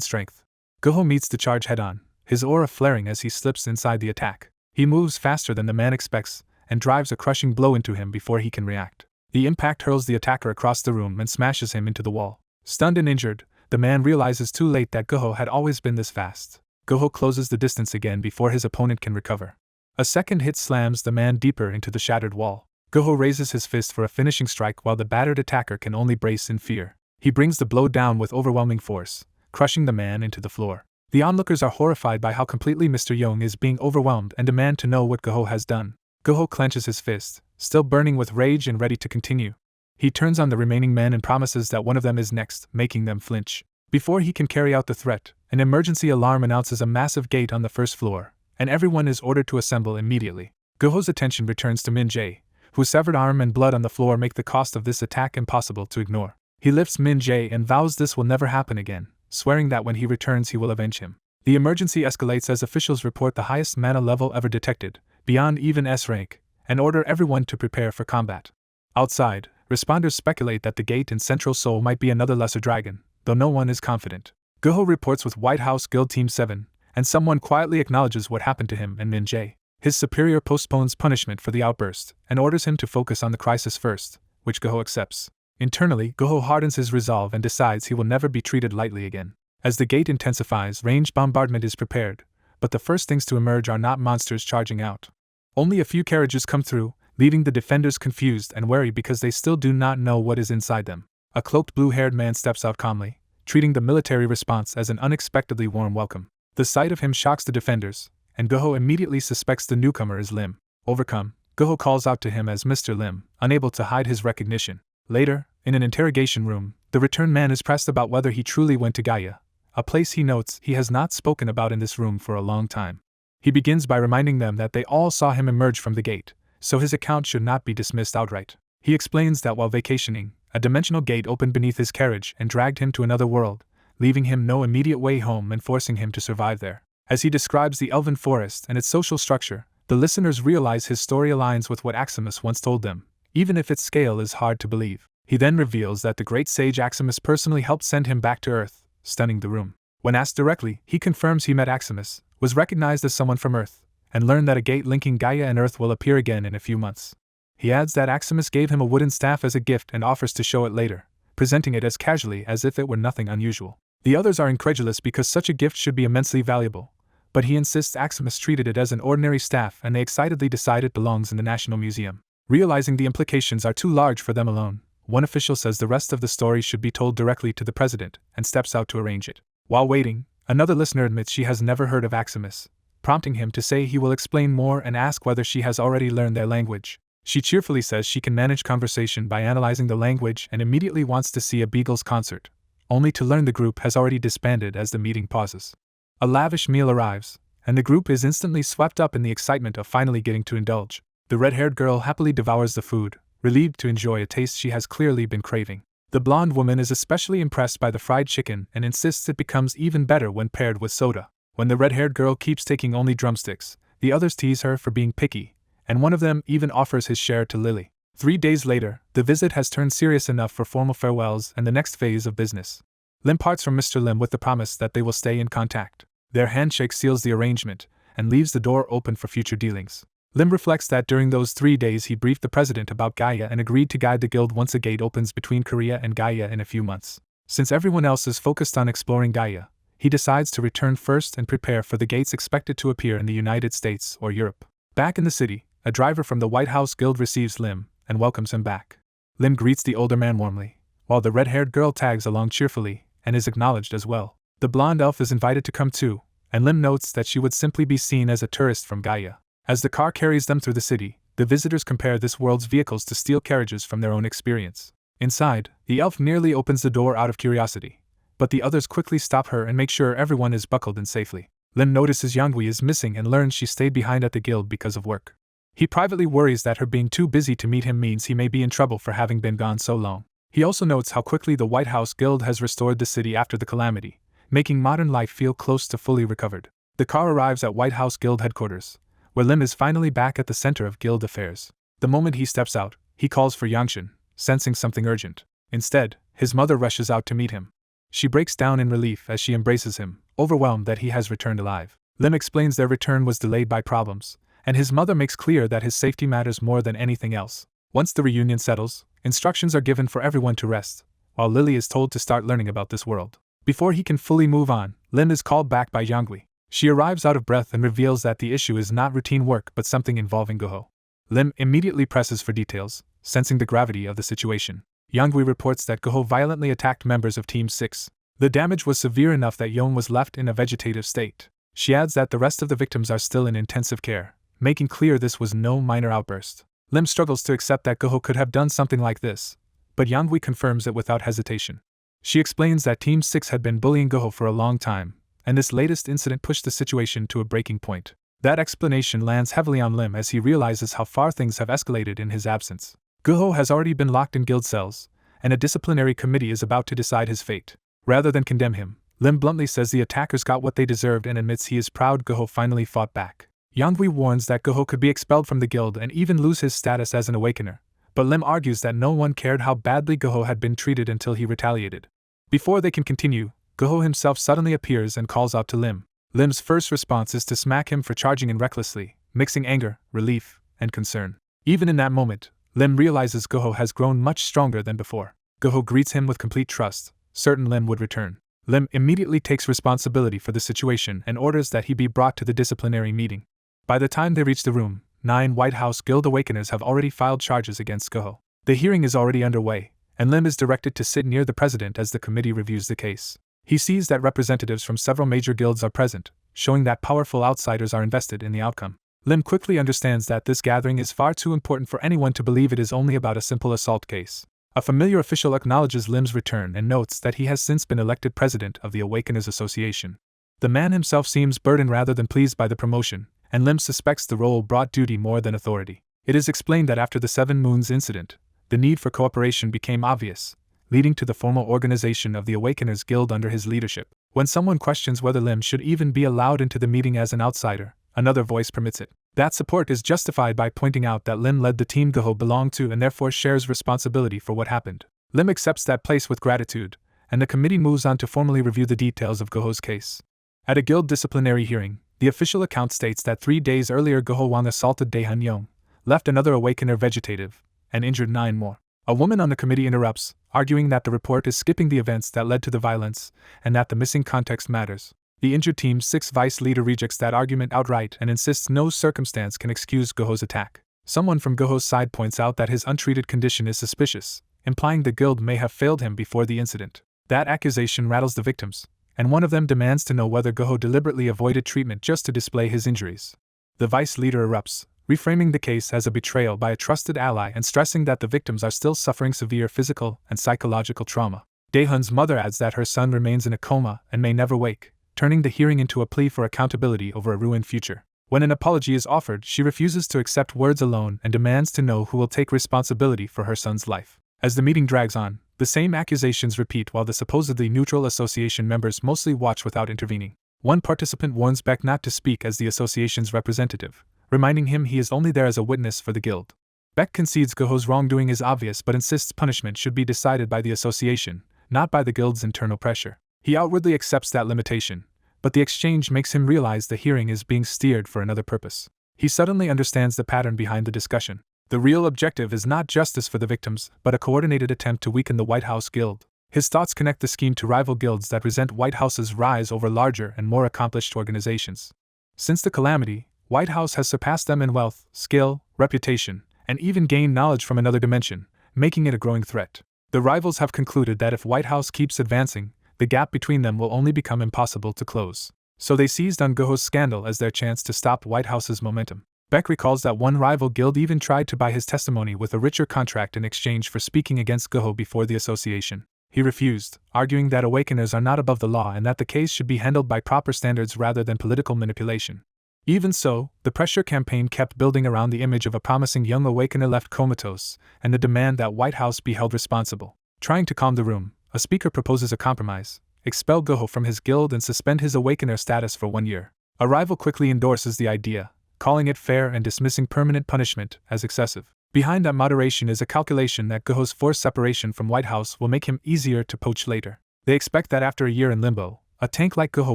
strength. Guho meets the charge head-on, his aura flaring as he slips inside the attack. He moves faster than the man expects, and drives a crushing blow into him before he can react. The impact hurls the attacker across the room and smashes him into the wall. Stunned and injured, the man realizes too late that Guho had always been this fast. Guho closes the distance again before his opponent can recover. A second hit slams the man deeper into the shattered wall. Goho raises his fist for a finishing strike while the battered attacker can only brace in fear. He brings the blow down with overwhelming force, crushing the man into the floor. The onlookers are horrified by how completely Mr. Young is being overwhelmed and demand to know what Goho has done. Goho clenches his fist, still burning with rage and ready to continue. He turns on the remaining men and promises that one of them is next, making them flinch. Before he can carry out the threat, an emergency alarm announces a massive gate on the first floor, and everyone is ordered to assemble immediately. Goho's attention returns to Min Jae, whose severed arm and blood on the floor make the cost of this attack impossible to ignore. He lifts Min Jae and vows this will never happen again, swearing that when he returns he will avenge him. The emergency escalates as officials report the highest mana level ever detected, beyond even S rank, and order everyone to prepare for combat. Outside, responders speculate that the gate in Central Seoul might be another lesser dragon, though no one is confident. Goho reports with White House Guild Team 7, and someone quietly acknowledges what happened to him and Min Jae. His superior postpones punishment for the outburst and orders him to focus on the crisis first, which Goho accepts. Internally, Goho hardens his resolve and decides he will never be treated lightly again. As the gate intensifies, ranged bombardment is prepared, but the first things to emerge are not monsters charging out. Only a few carriages come through, leaving the defenders confused and wary because they still do not know what is inside them. A cloaked blue-haired man steps out calmly, treating the military response as an unexpectedly warm welcome. The sight of him shocks the defenders, and Goho immediately suspects the newcomer is Lim. Overcome, Goho calls out to him as Mr. Lim, unable to hide his recognition. Later, in an interrogation room, the returned man is pressed about whether he truly went to Gaia, a place he notes he has not spoken about in this room for a long time. He begins by reminding them that they all saw him emerge from the gate, so his account should not be dismissed outright. He explains that while vacationing, a dimensional gate opened beneath his carriage and dragged him to another world, leaving him no immediate way home and forcing him to survive there. As he describes the elven forest and its social structure, the listeners realize his story aligns with what Aximus once told them, even if its scale is hard to believe. He then reveals that the great sage Aximus personally helped send him back to Earth, stunning the room. When asked directly, he confirms he met Aximus, was recognized as someone from Earth, and learned that a gate linking Gaia and Earth will appear again in a few months. He adds that Aximus gave him a wooden staff as a gift and offers to show it later, presenting it as casually as if it were nothing unusual. The others are incredulous because such a gift should be immensely valuable, but he insists Aximus treated it as an ordinary staff and they excitedly decide it belongs in the National Museum. Realizing the implications are too large for them alone, one official says the rest of the story should be told directly to the president and steps out to arrange it. While waiting, another listener admits she has never heard of Aximus, prompting him to say he will explain more and ask whether she has already learned their language. She cheerfully says she can manage conversation by analyzing the language and immediately wants to see a Beagles concert, only to learn the group has already disbanded as the meeting pauses. A lavish meal arrives, and the group is instantly swept up in the excitement of finally getting to indulge. The red-haired girl happily devours the food, relieved to enjoy a taste she has clearly been craving. The blonde woman is especially impressed by the fried chicken and insists it becomes even better when paired with soda. When the red-haired girl keeps taking only drumsticks, the others tease her for being picky, and one of them even offers his share to Lily. 3 days later, the visit has turned serious enough for formal farewells and the next phase of business. Lim parts from Mr. Lim with the promise that they will stay in contact. Their handshake seals the arrangement and leaves the door open for future dealings. Lim reflects that during those 3 days he briefed the president about Gaia and agreed to guide the guild once a gate opens between Korea and Gaia in a few months. Since everyone else is focused on exploring Gaia, he decides to return first and prepare for the gates expected to appear in the United States or Europe. Back in the city, a driver from the White House Guild receives Lim and welcomes him back. Lim greets the older man warmly, while the red-haired girl tags along cheerfully and is acknowledged as well. The blonde elf is invited to come too, and Lim notes that she would simply be seen as a tourist from Gaia. As the car carries them through the city, the visitors compare this world's vehicles to steel carriages from their own experience. Inside, the elf nearly opens the door out of curiosity, but the others quickly stop her and make sure everyone is buckled in safely. Lim notices Yonghui is missing and learns she stayed behind at the guild because of work. He privately worries that her being too busy to meet him means he may be in trouble for having been gone so long. He also notes how quickly the White House Guild has restored the city after the calamity, making modern life feel close to fully recovered. The car arrives at White House Guild headquarters, where Lim is finally back at the center of guild affairs. The moment he steps out, he calls for Yangshin, sensing something urgent. Instead, his mother rushes out to meet him. She breaks down in relief as she embraces him, overwhelmed that he has returned alive. Lim explains their return was delayed by problems, and his mother makes clear that his safety matters more than anything else. Once the reunion settles, instructions are given for everyone to rest, while Lily is told to start learning about this world. Before he can fully move on, Lim is called back by Yonghui. She arrives out of breath and reveals that the issue is not routine work but something involving Goho. Lim immediately presses for details, sensing the gravity of the situation. Yongui reports that Goho violently attacked members of Team 6. The damage was severe enough that Yong was left in a vegetative state. She adds that the rest of the victims are still in intensive care, making clear this was no minor outburst. Lim struggles to accept that Goho could have done something like this, but Yongui confirms it without hesitation. She explains that Team 6 had been bullying Goho for a long time, and this latest incident pushed the situation to a breaking point. That explanation lands heavily on Lim as he realizes how far things have escalated in his absence. Goho has already been locked in guild cells, and a disciplinary committee is about to decide his fate. Rather than condemn him, Lim bluntly says the attackers got what they deserved and admits he is proud Goho finally fought back. Yongui warns that Goho could be expelled from the guild and even lose his status as an awakener, but Lim argues that no one cared how badly Goho had been treated until he retaliated. Before they can continue, Goho himself suddenly appears and calls out to Lim. Lim's first response is to smack him for charging in recklessly, mixing anger, relief, and concern. Even in that moment, Lim realizes Goho has grown much stronger than before. Goho greets him with complete trust, certain Lim would return. Lim immediately takes responsibility for the situation and orders that he be brought to the disciplinary meeting. By the time they reach the room, 9 White House Guild Awakeners have already filed charges against Goho. The hearing is already underway, and Lim is directed to sit near the president as the committee reviews the case. He sees that representatives from several major guilds are present, showing that powerful outsiders are invested in the outcome. Lim quickly understands that this gathering is far too important for anyone to believe it is only about a simple assault case. A familiar official acknowledges Lim's return and notes that he has since been elected president of the Awakeners Association. The man himself seems burdened rather than pleased by the promotion, and Lim suspects the role brought duty more than authority. It is explained that after the 7 Moons incident, the need for cooperation became obvious, leading to the formal organization of the Awakeners Guild under his leadership. When someone questions whether Lim should even be allowed into the meeting as an outsider, another voice permits it. That support is justified by pointing out that Lim led the team Goho belonged to and therefore shares responsibility for what happened. Lim accepts that place with gratitude, and the committee moves on to formally review the details of Goho's case. At a guild disciplinary hearing, the official account states that 3 days earlier Goho Wang assaulted Daehan Yong, left another awakener vegetative, and injured 9 more. A woman on the committee interrupts, arguing that the report is skipping the events that led to the violence, and that the missing context matters. The injured Team 6 vice leader rejects that argument outright and insists no circumstance can excuse Goho's attack. Someone from Goho's side points out that his untreated condition is suspicious, implying the guild may have failed him before the incident. That accusation rattles the victims, and one of them demands to know whether Goho deliberately avoided treatment just to display his injuries. The vice leader erupts, reframing the case as a betrayal by a trusted ally and stressing that the victims are still suffering severe physical and psychological trauma. Daehan's mother adds that her son remains in a coma and may never wake, turning the hearing into a plea for accountability over a ruined future. When an apology is offered, she refuses to accept words alone and demands to know who will take responsibility for her son's life. As the meeting drags on, the same accusations repeat while the supposedly neutral association members mostly watch without intervening. One participant warns Beck not to speak as the association's representative, reminding him he is only there as a witness for the guild. Beck concedes Goho's wrongdoing is obvious but insists punishment should be decided by the association, not by the guild's internal pressure. He outwardly accepts that limitation, but the exchange makes him realize the hearing is being steered for another purpose. He suddenly understands the pattern behind the discussion. The real objective is not justice for the victims, but a coordinated attempt to weaken the White House Guild. His thoughts connect the scheme to rival guilds that resent White House's rise over larger and more accomplished organizations. Since the calamity, White House has surpassed them in wealth, skill, reputation, and even gained knowledge from another dimension, making it a growing threat. The rivals have concluded that if White House keeps advancing, the gap between them will only become impossible to close. So they seized on Goho's scandal as their chance to stop White House's momentum. Beck recalls that one rival guild even tried to buy his testimony with a richer contract in exchange for speaking against Goho before the association. He refused, arguing that awakeners are not above the law and that the case should be handled by proper standards rather than political manipulation. Even so, the pressure campaign kept building around the image of a promising young awakener left comatose, and the demand that White House be held responsible. Trying to calm the room, a speaker proposes a compromise: expel Goho from his guild and suspend his awakener status for 1 year. A rival quickly endorses the idea, calling it fair and dismissing permanent punishment as excessive. Behind that moderation is a calculation that Goho's forced separation from White House will make him easier to poach later. They expect that after a year in limbo, a tank like Goho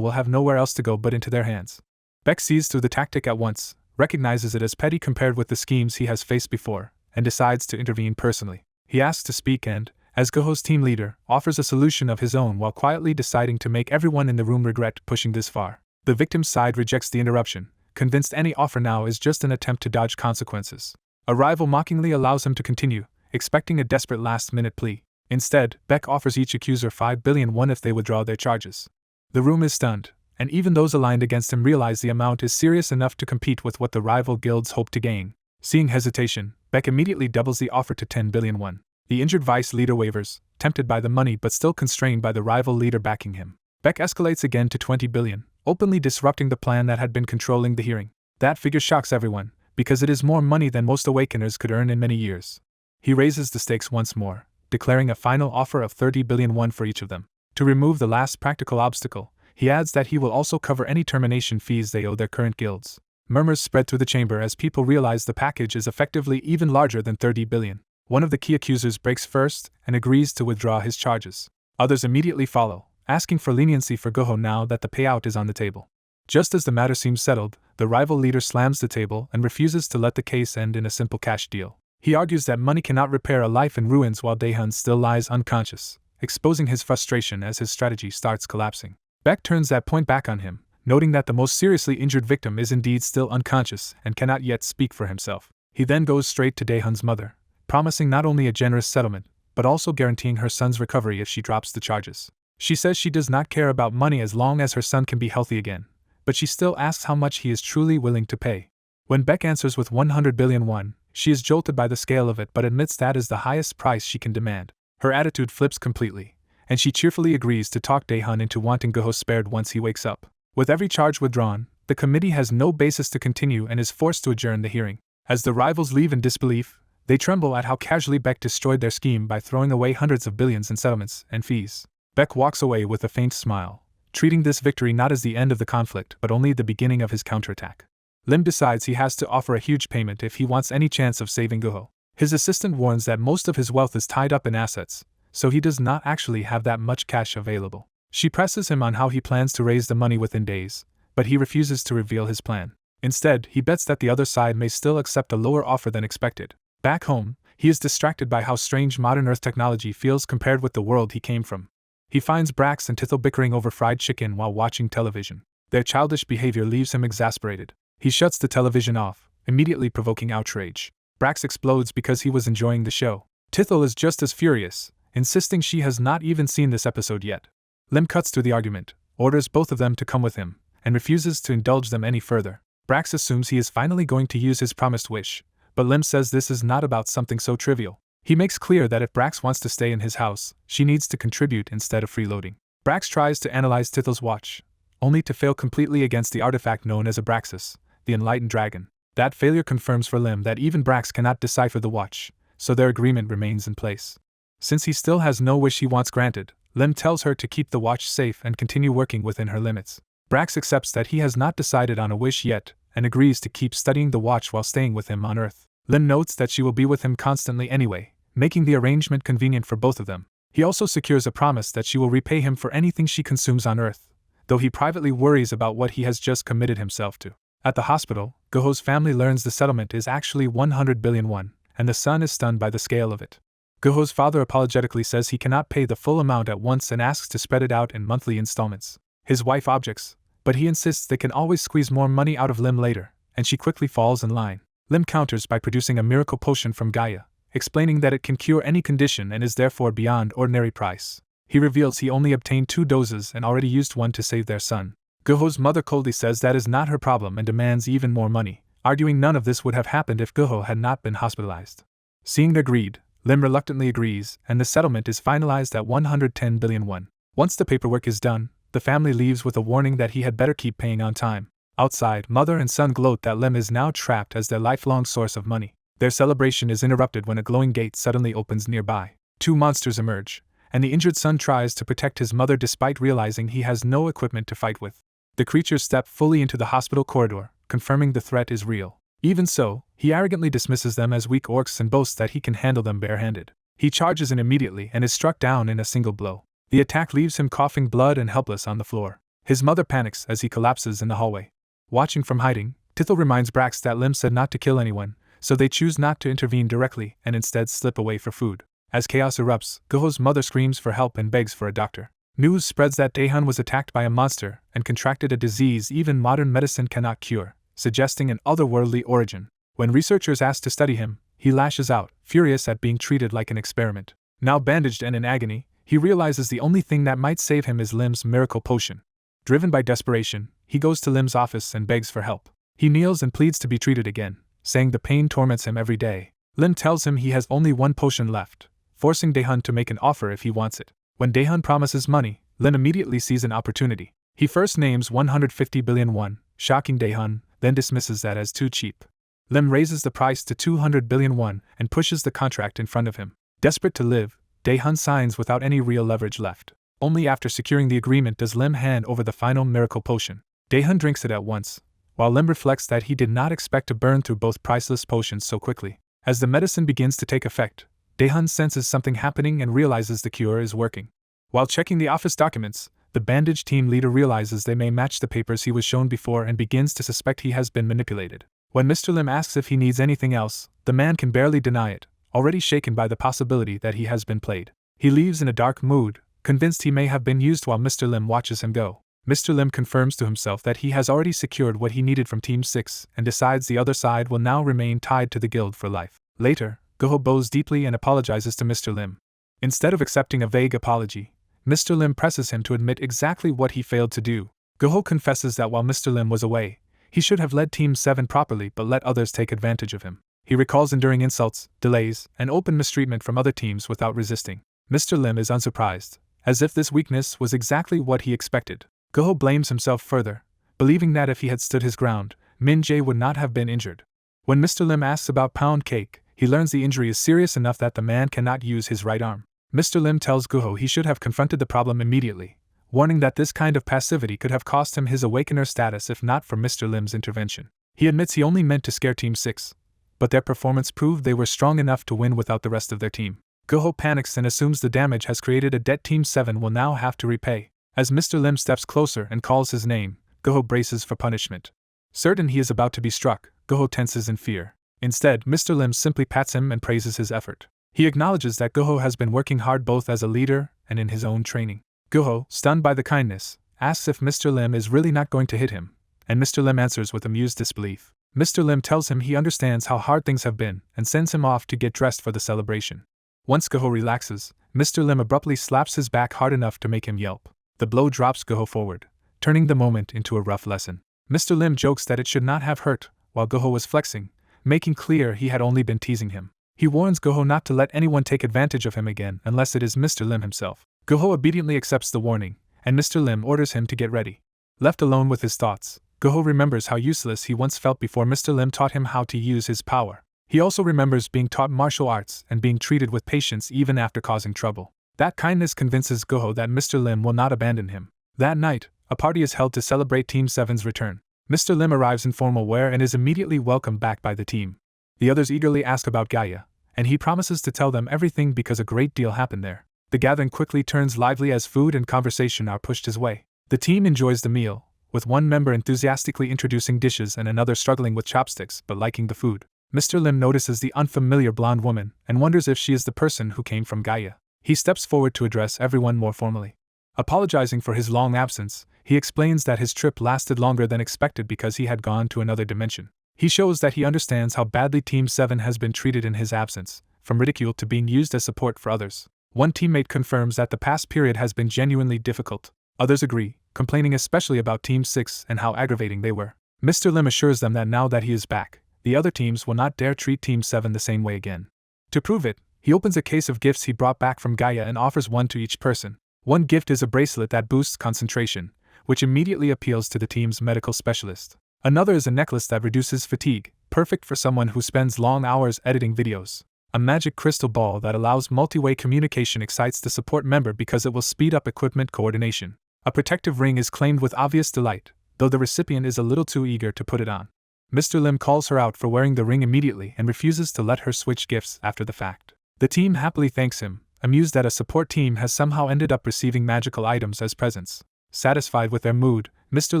will have nowhere else to go but into their hands. Beck sees through the tactic at once, recognizes it as petty compared with the schemes he has faced before, and decides to intervene personally. He asks to speak and, as Goho's team leader, offers a solution of his own while quietly deciding to make everyone in the room regret pushing this far. The victim's side rejects the interruption, convinced any offer now is just an attempt to dodge consequences. A rival mockingly allows him to continue, expecting a desperate last-minute plea. Instead, Beck offers each accuser 5 billion won if they withdraw their charges. The room is stunned, and even those aligned against him realize the amount is serious enough to compete with what the rival guilds hope to gain. Seeing hesitation, Beck immediately doubles the offer to 10 billion won. The injured vice leader wavers, tempted by the money but still constrained by the rival leader backing him. Beck escalates again to 20 billion, openly disrupting the plan that had been controlling the hearing. That figure shocks everyone, because it is more money than most awakeners could earn in many years. He raises the stakes once more, declaring a final offer of 30 billion won for each of them. To remove the last practical obstacle, he adds that he will also cover any termination fees they owe their current guilds. Murmurs spread through the chamber as people realize the package is effectively even larger than 30 billion. One of the key accusers breaks first and agrees to withdraw his charges. Others immediately follow, asking for leniency for Goho now that the payout is on the table. Just as the matter seems settled, the rival leader slams the table and refuses to let the case end in a simple cash deal. He argues that money cannot repair a life in ruins while Daehyun still lies unconscious, exposing his frustration as his strategy starts collapsing. Beck turns that point back on him, noting that the most seriously injured victim is indeed still unconscious and cannot yet speak for himself. He then goes straight to Daehyun's mother, promising not only a generous settlement, but also guaranteeing her son's recovery if she drops the charges. She says she does not care about money as long as her son can be healthy again, but she still asks how much he is truly willing to pay. When Beck answers with 100 billion won, she is jolted by the scale of it but admits that is the highest price she can demand. Her attitude flips completely, and she cheerfully agrees to talk Daehyun into wanting Goho spared once he wakes up. With every charge withdrawn, the committee has no basis to continue and is forced to adjourn the hearing. As the rivals leave in disbelief, they tremble at how casually Beck destroyed their scheme by throwing away hundreds of billions in settlements and fees. Beck walks away with a faint smile, treating this victory not as the end of the conflict but only the beginning of his counterattack. Lim decides he has to offer a huge payment if he wants any chance of saving Goho. His assistant warns that most of his wealth is tied up in assets, so he does not actually have that much cash available. She presses him on how he plans to raise the money within days, but he refuses to reveal his plan. Instead, he bets that the other side may still accept a lower offer than expected. Back home, he is distracted by how strange modern Earth technology feels compared with the world he came from. He finds Brax and Tithel bickering over fried chicken while watching television. Their childish behavior leaves him exasperated. He shuts the television off, immediately provoking outrage. Brax explodes because he was enjoying the show. Tithel is just as furious, insisting she has not even seen this episode yet. Lim cuts through the argument, orders both of them to come with him, and refuses to indulge them any further. Brax assumes he is finally going to use his promised wish, but Lim says this is not about something so trivial. He makes clear that if Brax wants to stay in his house, she needs to contribute instead of freeloading. Brax tries to analyze Tithel's watch, only to fail completely against the artifact known as Abraxas, the enlightened dragon. That failure confirms for Lim that even Brax cannot decipher the watch, so their agreement remains in place. Since he still has no wish he wants granted, Lim tells her to keep the watch safe and continue working within her limits. Brax accepts that he has not decided on a wish yet, and agrees to keep studying the watch while staying with him on Earth. Lim notes that she will be with him constantly anyway, making the arrangement convenient for both of them. He also secures a promise that she will repay him for anything she consumes on Earth, though he privately worries about what he has just committed himself to. At the hospital, Goho's family learns the settlement is actually 100 billion won, and the son is stunned by the scale of it. Goho's father apologetically says he cannot pay the full amount at once and asks to spread it out in monthly installments. His wife objects, but he insists they can always squeeze more money out of Lim later, and she quickly falls in line. Lim counters by producing a miracle potion from Gaia, explaining that it can cure any condition and is therefore beyond ordinary price. He reveals he only obtained 2 doses and already used one to save their son. Goho's mother coldly says that is not her problem and demands even more money, arguing none of this would have happened if Goho had not been hospitalized. Seeing their greed, Lim reluctantly agrees, and the settlement is finalized at 110 billion won. Once the paperwork is done, the family leaves with a warning that he had better keep paying on time. Outside, mother and son gloat that Lim is now trapped as their lifelong source of money. Their celebration is interrupted when a glowing gate suddenly opens nearby. 2 monsters emerge, and the injured son tries to protect his mother despite realizing he has no equipment to fight with. The creatures step fully into the hospital corridor, confirming the threat is real. Even so, he arrogantly dismisses them as weak orcs and boasts that he can handle them barehanded. He charges in immediately and is struck down in a single blow. The attack leaves him coughing blood and helpless on the floor. His mother panics as he collapses in the hallway. Watching from hiding, Tithel reminds Brax that Lim said not to kill anyone, so they choose not to intervene directly and instead slip away for food. As chaos erupts, Goho's mother screams for help and begs for a doctor. News spreads that Daehan was attacked by a monster and contracted a disease even modern medicine cannot cure, suggesting an otherworldly origin. When researchers ask to study him, he lashes out, furious at being treated like an experiment. Now bandaged and in agony, he realizes the only thing that might save him is Lim's miracle potion. Driven by desperation, he goes to Lim's office and begs for help. He kneels and pleads to be treated again, saying the pain torments him every day. Lim tells him he has only one potion left, forcing Daehan to make an offer if he wants it. When Daehan promises money, Lim immediately sees an opportunity. He first names 150 billion won, shocking Daehan, then dismisses that as too cheap. Lim raises the price to 200 billion won and pushes the contract in front of him. Desperate to live, Daehan signs without any real leverage left. Only after securing the agreement does Lim hand over the final miracle potion. Daehan drinks it at once, while Lim reflects that he did not expect to burn through both priceless potions so quickly. As the medicine begins to take effect, Daehan senses something happening and realizes the cure is working. While checking the office documents, the bandage team leader realizes they may match the papers he was shown before and begins to suspect he has been manipulated. When Mr. Lim asks if he needs anything else, the man can barely deny it, already shaken by the possibility that he has been played. He leaves in a dark mood, convinced he may have been used while Mr. Lim watches him go. Mr. Lim confirms to himself that he has already secured what he needed from Team 6 and decides the other side will now remain tied to the guild for life. Later, Goho bows deeply and apologizes to Mr. Lim. Instead of accepting a vague apology, Mr. Lim presses him to admit exactly what he failed to do. Goho confesses that while Mr. Lim was away, he should have led Team 7 properly but let others take advantage of him. He recalls enduring insults, delays, and open mistreatment from other teams without resisting. Mr. Lim is unsurprised, as if this weakness was exactly what he expected. Goho blames himself further, believing that if he had stood his ground, Min Jae would not have been injured. When Mr. Lim asks about pound cake, he learns the injury is serious enough that the man cannot use his right arm. Mr. Lim tells Goho he should have confronted the problem immediately, warning that this kind of passivity could have cost him his Awakener status if not for Mr. Lim's intervention. He admits he only meant to scare Team 6, but their performance proved they were strong enough to win without the rest of their team. Goho panics and assumes the damage has created a debt Team 7 will now have to repay. As Mr. Lim steps closer and calls his name, Goho braces for punishment. Certain he is about to be struck, Goho tenses in fear. Instead, Mr. Lim simply pats him and praises his effort. He acknowledges that Goho has been working hard both as a leader and in his own training. Goho, stunned by the kindness, asks if Mr. Lim is really not going to hit him, and Mr. Lim answers with amused disbelief. Mr. Lim tells him he understands how hard things have been and sends him off to get dressed for the celebration. Once Goho relaxes, Mr. Lim abruptly slaps his back hard enough to make him yelp. The blow drops Goho forward, turning the moment into a rough lesson. Mr. Lim jokes that it should not have hurt, while Goho was flexing, making clear he had only been teasing him. He warns Goho not to let anyone take advantage of him again unless it is Mr. Lim himself. Goho obediently accepts the warning, and Mr. Lim orders him to get ready. Left alone with his thoughts, Goho remembers how useless he once felt before Mr. Lim taught him how to use his power. He also remembers being taught martial arts and being treated with patience even after causing trouble. That kindness convinces Goho that Mr. Lim will not abandon him. That night, a party is held to celebrate Team 7's return. Mr. Lim arrives in formal wear and is immediately welcomed back by the team. The others eagerly ask about Gaia, and he promises to tell them everything because a great deal happened there. The gathering quickly turns lively as food and conversation are pushed his way. The team enjoys the meal, with one member enthusiastically introducing dishes and another struggling with chopsticks but liking the food. Mr. Lim notices the unfamiliar blonde woman and wonders if she is the person who came from Gaia. He steps forward to address everyone more formally. Apologizing for his long absence, he explains that his trip lasted longer than expected because he had gone to another dimension. He shows that he understands how badly Team 7 has been treated in his absence, from ridicule to being used as support for others. One teammate confirms that the past period has been genuinely difficult. Others agree, complaining especially about Team 6 and how aggravating they were. Mr. Lim assures them that now that he is back, the other teams will not dare treat Team 7 the same way again. To prove it, he opens a case of gifts he brought back from Gaia and offers one to each person. One gift is a bracelet that boosts concentration, which immediately appeals to the team's medical specialist. Another is a necklace that reduces fatigue, perfect for someone who spends long hours editing videos. A magic crystal ball that allows multi-way communication excites the support member because it will speed up equipment coordination. A protective ring is claimed with obvious delight, though the recipient is a little too eager to put it on. Mr. Lim calls her out for wearing the ring immediately and refuses to let her switch gifts after the fact. The team happily thanks him, amused that a support team has somehow ended up receiving magical items as presents. Satisfied with their mood, Mr.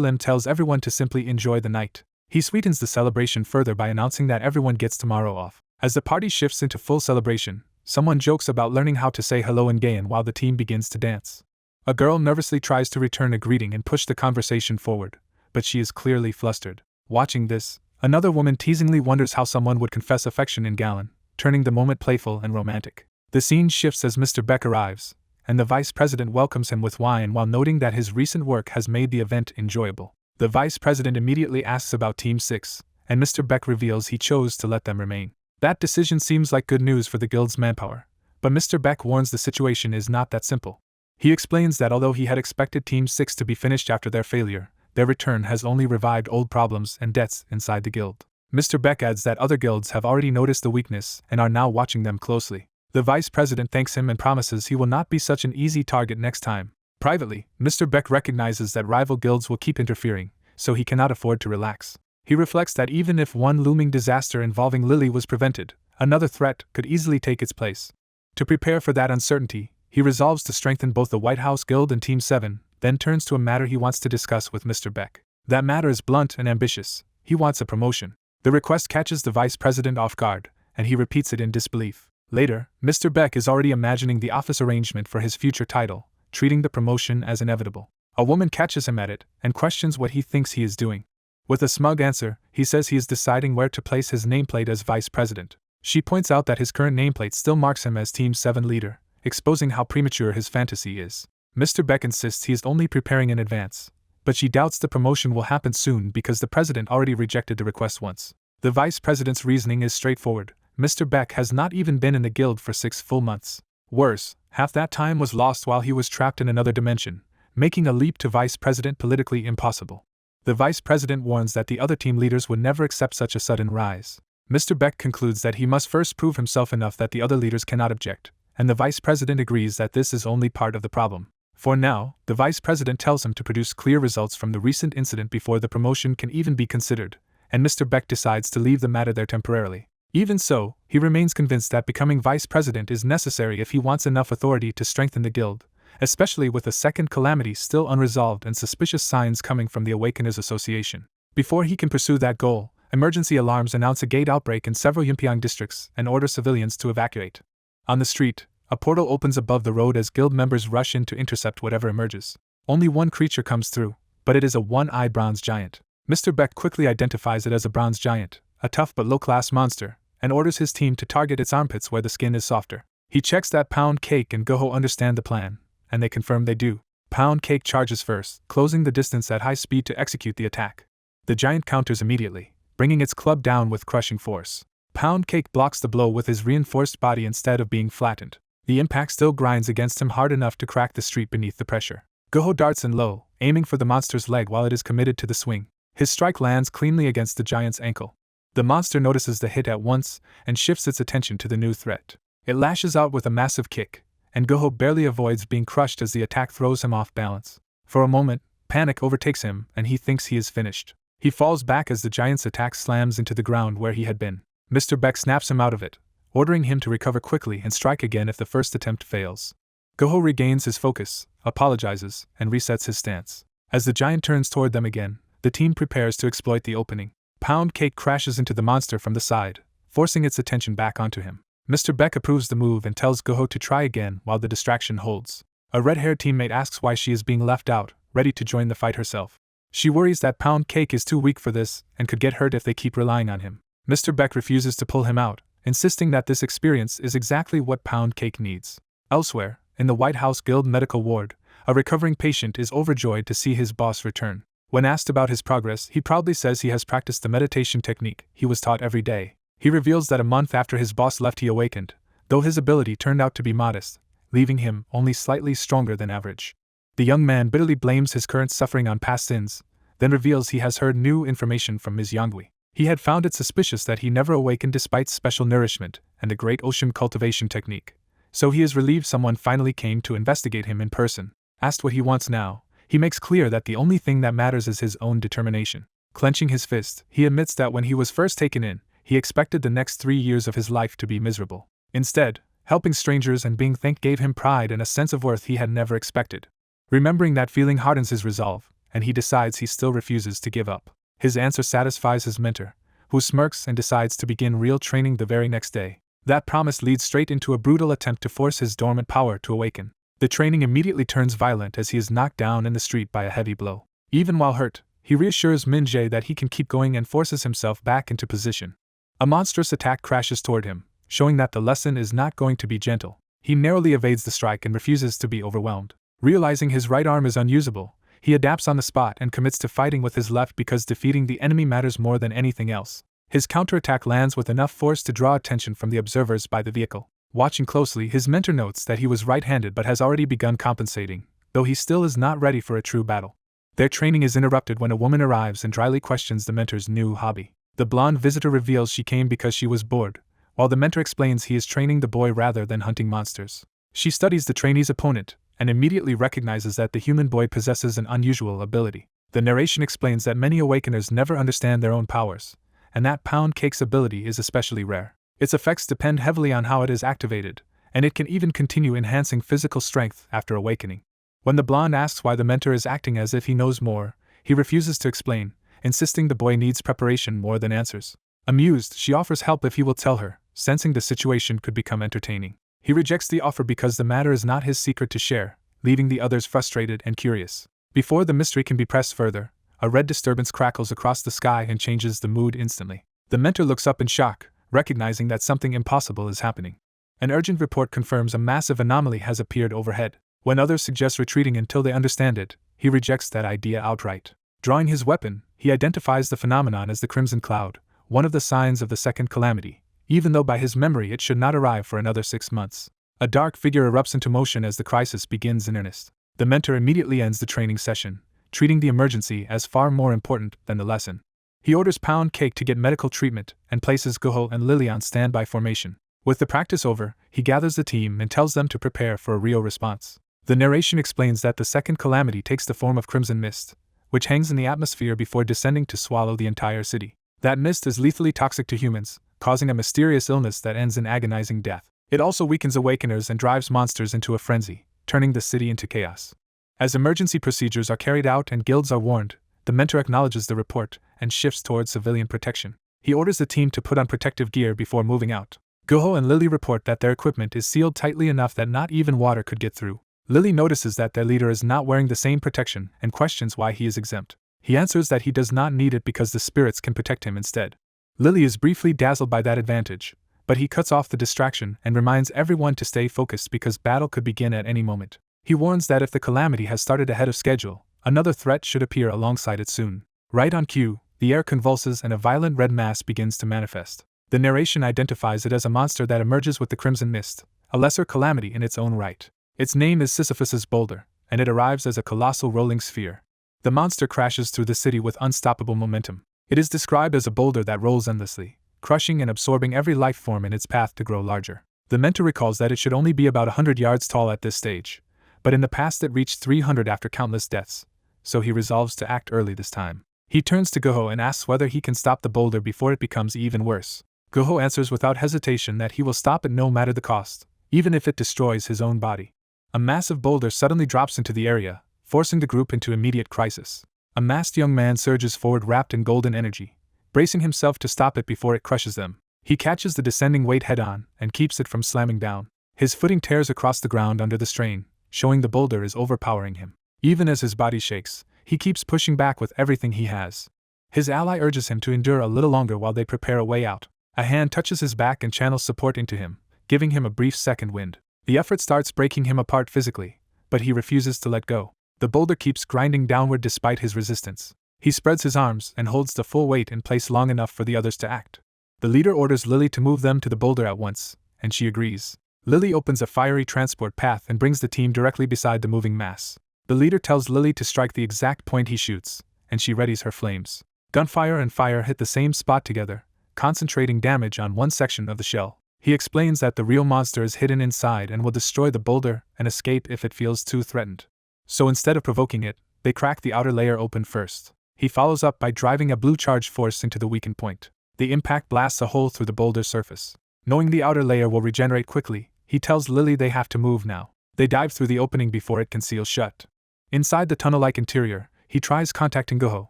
Lim tells everyone to simply enjoy the night. He sweetens the celebration further by announcing that everyone gets tomorrow off. As the party shifts into full celebration, someone jokes about learning how to say hello in Gaian while the team begins to dance. A girl nervously tries to return a greeting and push the conversation forward, but she is clearly flustered. Watching this, another woman teasingly wonders how someone would confess affection in Gallon, turning the moment playful and romantic. The scene shifts as Mr. Beck arrives, and the vice president welcomes him with wine while noting that his recent work has made the event enjoyable. The vice president immediately asks about Team 6, and Mr. Beck reveals he chose to let them remain. That decision seems like good news for the guild's manpower, but Mr. Beck warns the situation is not that simple. He explains that although he had expected Team 6 to be finished after their failure, their return has only revived old problems and debts inside the guild. Mr. Beck adds that other guilds have already noticed the weakness and are now watching them closely. The vice president thanks him and promises he will not be such an easy target next time. Privately, Mr. Beck recognizes that rival guilds will keep interfering, so he cannot afford to relax. He reflects that even if one looming disaster involving Lily was prevented, another threat could easily take its place. To prepare for that uncertainty, he resolves to strengthen both the White House Guild and Team 7, then turns to a matter he wants to discuss with Mr. Beck. That matter is blunt and ambitious. He wants a promotion. The request catches the vice president off guard, and he repeats it in disbelief. Later, Mr. Beck is already imagining the office arrangement for his future title, treating the promotion as inevitable. A woman catches him at it and questions what he thinks he is doing. With a smug answer, he says he is deciding where to place his nameplate as vice president. She points out that his current nameplate still marks him as Team 7 leader, exposing how premature his fantasy is. Mr. Beck insists he is only preparing in advance, but she doubts the promotion will happen soon because the president already rejected the request once. The vice president's reasoning is straightforward. Mr. Beck has not even been in the guild for 6 full months. Worse, half that time was lost while he was trapped in another dimension, making a leap to vice president politically impossible. The vice president warns that the other team leaders would never accept such a sudden rise. Mr. Beck concludes that he must first prove himself enough that the other leaders cannot object, and the vice president agrees that this is only part of the problem. For now, the vice president tells him to produce clear results from the recent incident before the promotion can even be considered, and Mr. Beck decides to leave the matter there temporarily. Even so, he remains convinced that becoming vice president is necessary if he wants enough authority to strengthen the guild, especially with a second calamity still unresolved and suspicious signs coming from the Awakeners Association. Before he can pursue that goal, emergency alarms announce a gate outbreak in several Yunpyang districts and order civilians to evacuate. On the street, a portal opens above the road as guild members rush in to intercept whatever emerges. Only one creature comes through, but it is a one-eyed bronze giant. Mr. Beck quickly identifies it as a bronze giant, a tough but low-class monster, and orders his team to target its armpits where the skin is softer. He checks that Pound Cake and Goho understand the plan, and they confirm they do. Pound Cake charges first, closing the distance at high speed to execute the attack. The giant counters immediately, bringing its club down with crushing force. Pound Cake blocks the blow with his reinforced body instead of being flattened. The impact still grinds against him hard enough to crack the street beneath the pressure. Goho darts in low, aiming for the monster's leg while it is committed to the swing. His strike lands cleanly against the giant's ankle. The monster notices the hit at once and shifts its attention to the new threat. It lashes out with a massive kick, and Goho barely avoids being crushed as the attack throws him off balance. For a moment, panic overtakes him and he thinks he is finished. He falls back as the giant's attack slams into the ground where he had been. Mr. Beck snaps him out of it, ordering him to recover quickly and strike again if the first attempt fails. Goho regains his focus, apologizes, and resets his stance. As the giant turns toward them again, the team prepares to exploit the opening. Pound Cake crashes into the monster from the side, forcing its attention back onto him. Mr. Beck approves the move and tells Goho to try again while the distraction holds. A red-haired teammate asks why she is being left out, ready to join the fight herself. She worries that Pound Cake is too weak for this and could get hurt if they keep relying on him. Mr. Beck refuses to pull him out, insisting that this experience is exactly what Pound Cake needs. Elsewhere, in the White House Guild medical ward, a recovering patient is overjoyed to see his boss return. When asked about his progress, he proudly says he has practiced the meditation technique he was taught every day. He reveals that a month after his boss left he awakened, though his ability turned out to be modest, leaving him only slightly stronger than average. The young man bitterly blames his current suffering on past sins, then reveals he has heard new information from Ms. Yangui. He had found it suspicious that he never awakened despite special nourishment and the Great Ocean cultivation technique, so he is relieved someone finally came to investigate him in person. Asked what he wants now, he makes clear that the only thing that matters is his own determination. Clenching his fist, he admits that when he was first taken in, he expected the next 3 years of his life to be miserable. Instead, helping strangers and being thanked gave him pride and a sense of worth he had never expected. Remembering that feeling hardens his resolve, and he decides he still refuses to give up. His answer satisfies his mentor, who smirks and decides to begin real training the very next day. That promise leads straight into a brutal attempt to force his dormant power to awaken. The training immediately turns violent as he is knocked down in the street by a heavy blow. Even while hurt, he reassures Min-jae that he can keep going and forces himself back into position. A monstrous attack crashes toward him, showing that the lesson is not going to be gentle. He narrowly evades the strike and refuses to be overwhelmed. Realizing his right arm is unusable, he adapts on the spot and commits to fighting with his left because defeating the enemy matters more than anything else. His counterattack lands with enough force to draw attention from the observers by the vehicle. Watching closely, his mentor notes that he was right-handed but has already begun compensating, though he still is not ready for a true battle. Their training is interrupted when a woman arrives and dryly questions the mentor's new hobby. The blonde visitor reveals she came because she was bored, while the mentor explains he is training the boy rather than hunting monsters. She studies the trainee's opponent, and immediately recognizes that the human boy possesses an unusual ability. The narration explains that many awakeners never understand their own powers, and that Pound Cake's ability is especially rare. Its effects depend heavily on how it is activated, and it can even continue enhancing physical strength after awakening. When the blonde asks why the mentor is acting as if he knows more, he refuses to explain, insisting the boy needs preparation more than answers. Amused, she offers help if he will tell her, sensing the situation could become entertaining. He rejects the offer because the matter is not his secret to share, leaving the others frustrated and curious. Before the mystery can be pressed further, a red disturbance crackles across the sky and changes the mood instantly. The mentor looks up in shock, recognizing that something impossible is happening. An urgent report confirms a massive anomaly has appeared overhead. When others suggest retreating until they understand it, he rejects that idea outright. Drawing his weapon, he identifies the phenomenon as the Crimson Cloud, one of the signs of the second calamity, even though by his memory it should not arrive for another 6 months. A dark figure erupts into motion as the crisis begins in earnest. The mentor immediately ends the training session, treating the emergency as far more important than the lesson. He orders Pound Cake to get medical treatment and places Guho and Lily on standby formation. With the practice over, he gathers the team and tells them to prepare for a real response. The narration explains that the second calamity takes the form of crimson mist, which hangs in the atmosphere before descending to swallow the entire city. That mist is lethally toxic to humans, causing a mysterious illness that ends in agonizing death. It also weakens awakeners and drives monsters into a frenzy, turning the city into chaos. As emergency procedures are carried out and guilds are warned, the mentor acknowledges the report and shifts towards civilian protection. He orders the team to put on protective gear before moving out. Guho and Lily report that their equipment is sealed tightly enough that not even water could get through. Lily notices that their leader is not wearing the same protection and questions why he is exempt. He answers that he does not need it because the spirits can protect him instead. Lily is briefly dazzled by that advantage, but he cuts off the distraction and reminds everyone to stay focused because battle could begin at any moment. He warns that if the calamity has started ahead of schedule, another threat should appear alongside it soon. Right on cue, the air convulses and a violent red mass begins to manifest. The narration identifies it as a monster that emerges with the crimson mist, a lesser calamity in its own right. Its name is Sisyphus's boulder, and it arrives as a colossal rolling sphere. The monster crashes through the city with unstoppable momentum. It is described as a boulder that rolls endlessly, crushing and absorbing every life form in its path to grow larger. The mentor recalls that it should only be about 100 yards tall at this stage, but in the past it reached 300 after countless deaths, so he resolves to act early this time. He turns to Guho and asks whether he can stop the boulder before it becomes even worse. Guho answers without hesitation that he will stop it no matter the cost, even if it destroys his own body. A massive boulder suddenly drops into the area, forcing the group into immediate crisis. A masked young man surges forward wrapped in golden energy, bracing himself to stop it before it crushes them. He catches the descending weight head-on and keeps it from slamming down. His footing tears across the ground under the strain, showing the boulder is overpowering him. Even as his body shakes, he keeps pushing back with everything he has. His ally urges him to endure a little longer while they prepare a way out. A hand touches his back and channels support into him, giving him a brief second wind. The effort starts breaking him apart physically, but he refuses to let go. The boulder keeps grinding downward despite his resistance. He spreads his arms and holds the full weight in place long enough for the others to act. The leader orders Lily to move them to the boulder at once, and she agrees. Lily opens a fiery transport path and brings the team directly beside the moving mass. The leader tells Lily to strike the exact point he shoots, and she readies her flames. Gunfire and fire hit the same spot together, concentrating damage on one section of the shell. He explains that the real monster is hidden inside and will destroy the boulder and escape if it feels too threatened. So instead of provoking it, they crack the outer layer open first. He follows up by driving a blue charge force into the weakened point. The impact blasts a hole through the boulder's surface. Knowing the outer layer will regenerate quickly, he tells Lily they have to move now. They dive through the opening before it can seal shut. Inside the tunnel-like interior, he tries contacting Guho,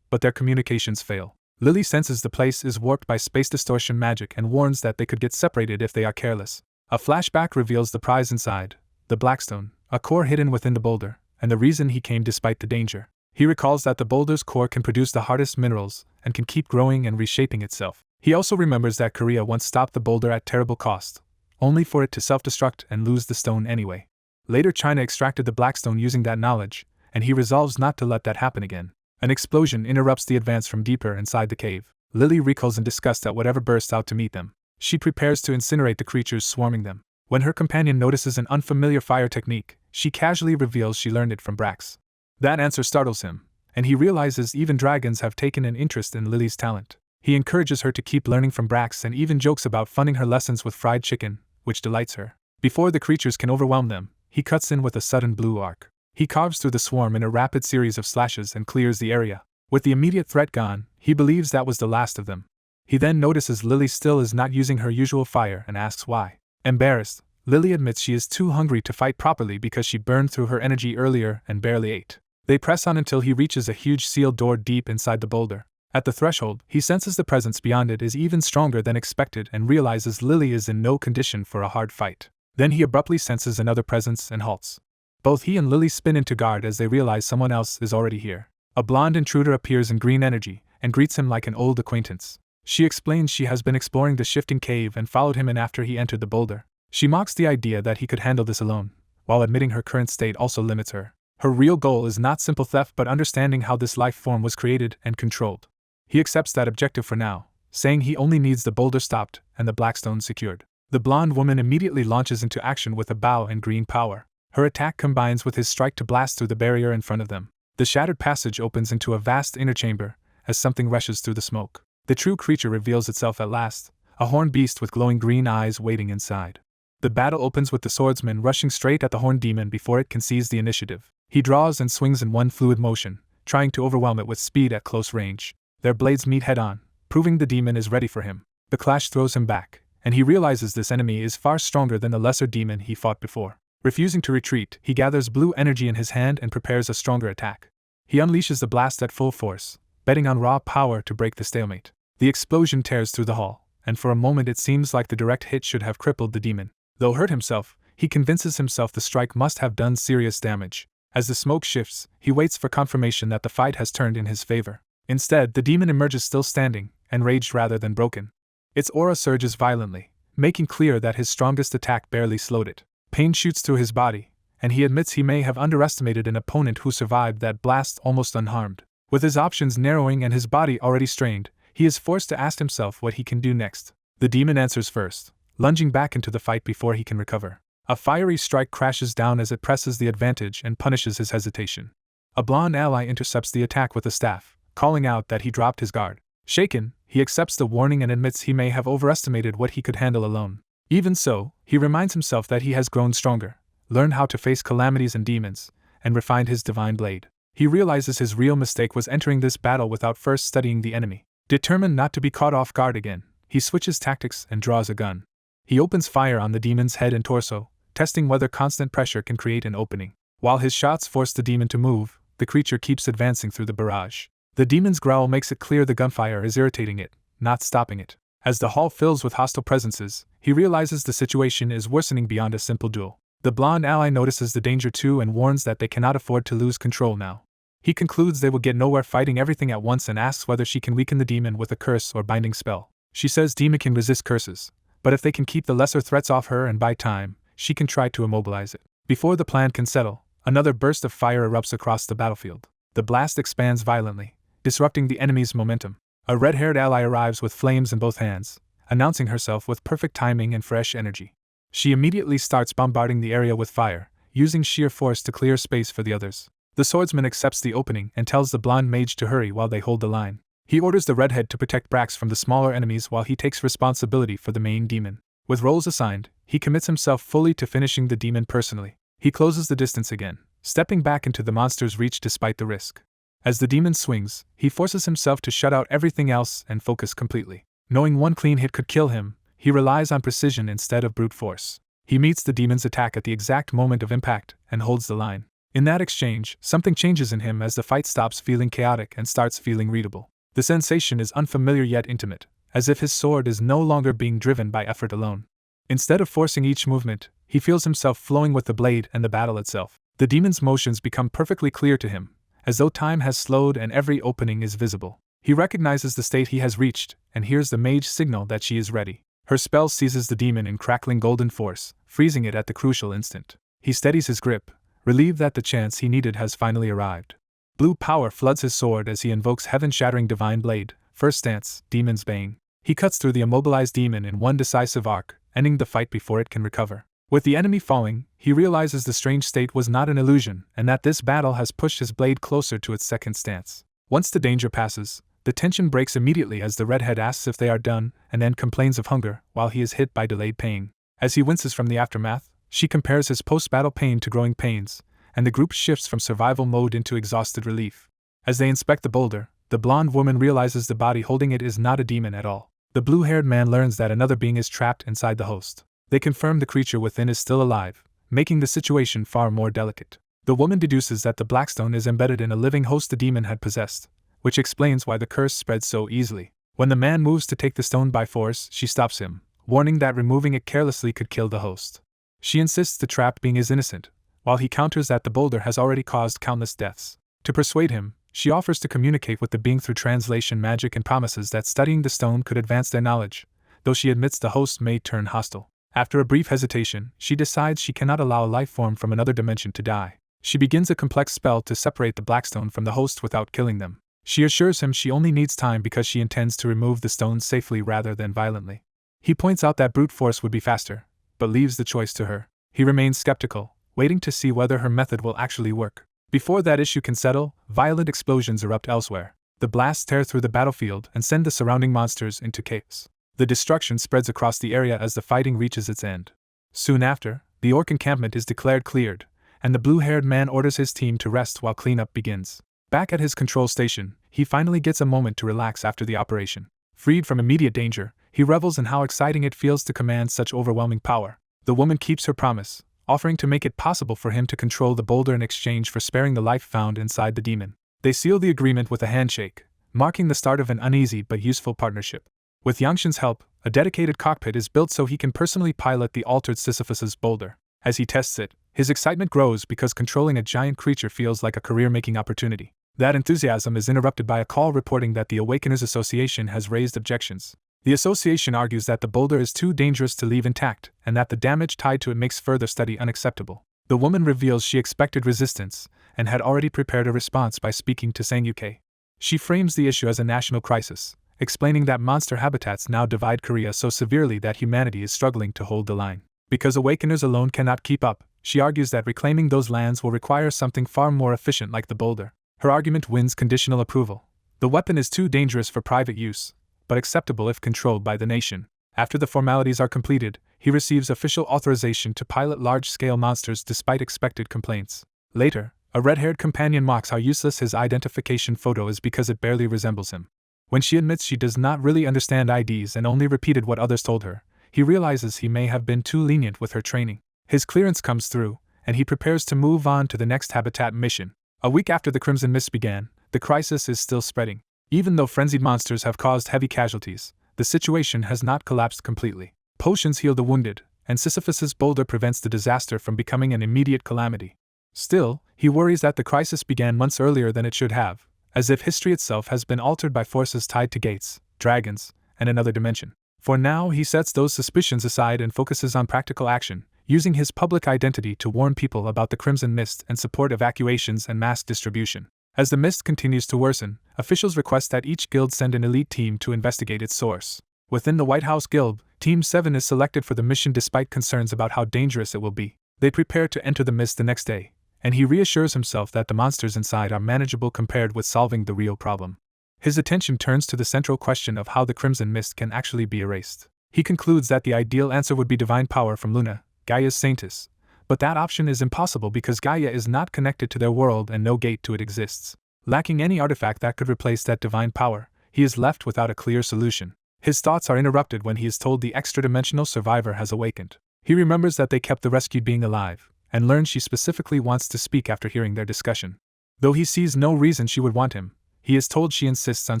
but their communications fail. Lily senses the place is warped by space distortion magic and warns that they could get separated if they are careless. A flashback reveals the prize inside, the Blackstone, a core hidden within the boulder, and the reason he came despite the danger. He recalls that the boulder's core can produce the hardest minerals and can keep growing and reshaping itself. He also remembers that Korea once stopped the boulder at terrible cost, only for it to self-destruct and lose the stone anyway. Later, China extracted the black stone using that knowledge, and he resolves not to let that happen again. An explosion interrupts the advance from deeper inside the cave. Lily recoils in disgust at whatever bursts out to meet them. She prepares to incinerate the creatures swarming them. When her companion notices an unfamiliar fire technique, she casually reveals she learned it from Brax. That answer startles him, and he realizes even dragons have taken an interest in Lily's talent. He encourages her to keep learning from Brax and even jokes about funding her lessons with fried chicken, which delights her. Before the creatures can overwhelm them, he cuts in with a sudden blue arc. He carves through the swarm in a rapid series of slashes and clears the area. With the immediate threat gone, he believes that was the last of them. He then notices Lily still is not using her usual fire and asks why. Embarrassed, Lily admits she is too hungry to fight properly because she burned through her energy earlier and barely ate. They press on until he reaches a huge sealed door deep inside the boulder. At the threshold, he senses the presence beyond it is even stronger than expected and realizes Lily is in no condition for a hard fight. Then he abruptly senses another presence and halts. Both he and Lily spin into guard as they realize someone else is already here. A blonde intruder appears in green energy and greets him like an old acquaintance. She explains she has been exploring the shifting cave and followed him in after he entered the boulder. She mocks the idea that he could handle this alone, while admitting her current state also limits her. Her real goal is not simple theft but understanding how this life form was created and controlled. He accepts that objective for now, saying he only needs the boulder stopped and the blackstone secured. The blonde woman immediately launches into action with a bow and green power. Her attack combines with his strike to blast through the barrier in front of them. The shattered passage opens into a vast inner chamber as something rushes through the smoke. The true creature reveals itself at last, a horned beast with glowing green eyes waiting inside. The battle opens with the swordsman rushing straight at the horned demon before it can seize the initiative. He draws and swings in one fluid motion, trying to overwhelm it with speed at close range. Their blades meet head-on, proving the demon is ready for him. The clash throws him back, and he realizes this enemy is far stronger than the lesser demon he fought before. Refusing to retreat, he gathers blue energy in his hand and prepares a stronger attack. He unleashes the blast at full force, betting on raw power to break the stalemate. The explosion tears through the hall, and for a moment it seems like the direct hit should have crippled the demon. Though hurt himself, he convinces himself the strike must have done serious damage. As the smoke shifts, he waits for confirmation that the fight has turned in his favor. Instead, the demon emerges still standing, enraged rather than broken. Its aura surges violently, making clear that his strongest attack barely slowed it. Pain shoots through his body, and he admits he may have underestimated an opponent who survived that blast almost unharmed. With his options narrowing and his body already strained, he is forced to ask himself what he can do next. The demon answers first, lunging back into the fight before he can recover. A fiery strike crashes down as it presses the advantage and punishes his hesitation. A blonde ally intercepts the attack with a staff, calling out that he dropped his guard. Shaken, he accepts the warning and admits he may have overestimated what he could handle alone. Even so, he reminds himself that he has grown stronger, learned how to face calamities and demons, and refined his divine blade. He realizes his real mistake was entering this battle without first studying the enemy. Determined not to be caught off guard again, he switches tactics and draws a gun. He opens fire on the demon's head and torso, testing whether constant pressure can create an opening. While his shots force the demon to move, the creature keeps advancing through the barrage. The demon's growl makes it clear the gunfire is irritating it, not stopping it. As the hall fills with hostile presences, he realizes the situation is worsening beyond a simple duel. The blonde ally notices the danger too and warns that they cannot afford to lose control now. He concludes they will get nowhere fighting everything at once and asks whether she can weaken the demon with a curse or binding spell. She says demon can resist curses, but if they can keep the lesser threats off her and buy time, she can try to immobilize it. Before the plan can settle, another burst of fire erupts across the battlefield. The blast expands violently, disrupting the enemy's momentum. A red-haired ally arrives with flames in both hands, announcing herself with perfect timing and fresh energy. She immediately starts bombarding the area with fire, using sheer force to clear space for the others. The swordsman accepts the opening and tells the blonde mage to hurry while they hold the line. He orders the redhead to protect Brax from the smaller enemies while he takes responsibility for the main demon. With roles assigned, he commits himself fully to finishing the demon personally. He closes the distance again, stepping back into the monster's reach despite the risk. As the demon swings, he forces himself to shut out everything else and focus completely. Knowing one clean hit could kill him, he relies on precision instead of brute force. He meets the demon's attack at the exact moment of impact and holds the line. In that exchange, something changes in him as the fight stops feeling chaotic and starts feeling readable. The sensation is unfamiliar yet intimate, as if his sword is no longer being driven by effort alone. Instead of forcing each movement, he feels himself flowing with the blade and the battle itself. The demon's motions become perfectly clear to him, as though time has slowed and every opening is visible. He recognizes the state he has reached, and hears the mage signal that she is ready. Her spell seizes the demon in crackling golden force, freezing it at the crucial instant. He steadies his grip, relieved that the chance he needed has finally arrived. Blue power floods his sword as he invokes heaven-shattering divine blade. First stance, Demon's Bane. He cuts through the immobilized demon in one decisive arc, ending the fight before it can recover. With the enemy falling, he realizes the strange state was not an illusion, and that this battle has pushed his blade closer to its second stance. Once the danger passes, the tension breaks immediately as the redhead asks if they are done, and then complains of hunger, while he is hit by delayed pain. As he winces from the aftermath, she compares his post-battle pain to growing pains, and the group shifts from survival mode into exhausted relief. As they inspect the boulder, the blonde woman realizes the body holding it is not a demon at all. The blue-haired man learns that another being is trapped inside the host. They confirm the creature within is still alive, making the situation far more delicate. The woman deduces that the blackstone is embedded in a living host the demon had possessed, which explains why the curse spread so easily. When the man moves to take the stone by force, she stops him, warning that removing it carelessly could kill the host. She insists the trapped being is innocent, while he counters that the boulder has already caused countless deaths. To persuade him, she offers to communicate with the being through translation magic and promises that studying the stone could advance their knowledge, though she admits the host may turn hostile. After a brief hesitation, she decides she cannot allow a life form from another dimension to die. She begins a complex spell to separate the blackstone from the host without killing them. She assures him she only needs time because she intends to remove the stone safely rather than violently. He points out that brute force would be faster, but leaves the choice to her. He remains skeptical, waiting to see whether her method will actually work. Before that issue can settle, violent explosions erupt elsewhere. The blasts tear through the battlefield and send the surrounding monsters into chaos. The destruction spreads across the area as the fighting reaches its end. Soon after, the orc encampment is declared cleared, and the blue-haired man orders his team to rest while cleanup begins. Back at his control station, he finally gets a moment to relax after the operation. Freed from immediate danger, he revels in how exciting it feels to command such overwhelming power. The woman keeps her promise, offering to make it possible for him to control the boulder in exchange for sparing the life found inside the demon. They seal the agreement with a handshake, marking the start of an uneasy but useful partnership. With Yangshin's help, a dedicated cockpit is built so he can personally pilot the altered Sisyphus's boulder. As he tests it, his excitement grows because controlling a giant creature feels like a career-making opportunity. That enthusiasm is interrupted by a call reporting that the Awakeners Association has raised objections. The association argues that the boulder is too dangerous to leave intact, and that the damage tied to it makes further study unacceptable. The woman reveals she expected resistance, and had already prepared a response by speaking to Sang-UK. She frames the issue as a national crisis, explaining that monster habitats now divide Korea so severely that humanity is struggling to hold the line. Because Awakeners alone cannot keep up, she argues that reclaiming those lands will require something far more efficient like the boulder. Her argument wins conditional approval. The weapon is too dangerous for private use, but acceptable if controlled by the nation. After the formalities are completed, he receives official authorization to pilot large-scale monsters despite expected complaints. Later, a red-haired companion mocks how useless his identification photo is because it barely resembles him. When she admits she does not really understand IDs and only repeated what others told her, he realizes he may have been too lenient with her training. His clearance comes through, and he prepares to move on to the next habitat mission. A week after the Crimson Mist began, the crisis is still spreading. Even though frenzied monsters have caused heavy casualties, the situation has not collapsed completely. Potions heal the wounded, and Sisyphus's boulder prevents the disaster from becoming an immediate calamity. Still, he worries that the crisis began months earlier than it should have, as if history itself has been altered by forces tied to gates, dragons, and another dimension. For now, he sets those suspicions aside and focuses on practical action, using his public identity to warn people about the Crimson Mist and support evacuations and mass distribution. As the mist continues to worsen, officials request that each guild send an elite team to investigate its source. Within the White House Guild, Team 7 is selected for the mission despite concerns about how dangerous it will be. They prepare to enter the mist the next day, and he reassures himself that the monsters inside are manageable compared with solving the real problem. His attention turns to the central question of how the Crimson Mist can actually be erased. He concludes that the ideal answer would be divine power from Luna, Gaia's saintess, but that option is impossible because Gaia is not connected to their world and no gate to it exists. Lacking any artifact that could replace that divine power, he is left without a clear solution. His thoughts are interrupted when he is told the extra-dimensional survivor has awakened. He remembers that they kept the rescued being alive, and learns she specifically wants to speak after hearing their discussion. Though he sees no reason she would want him, he is told she insists on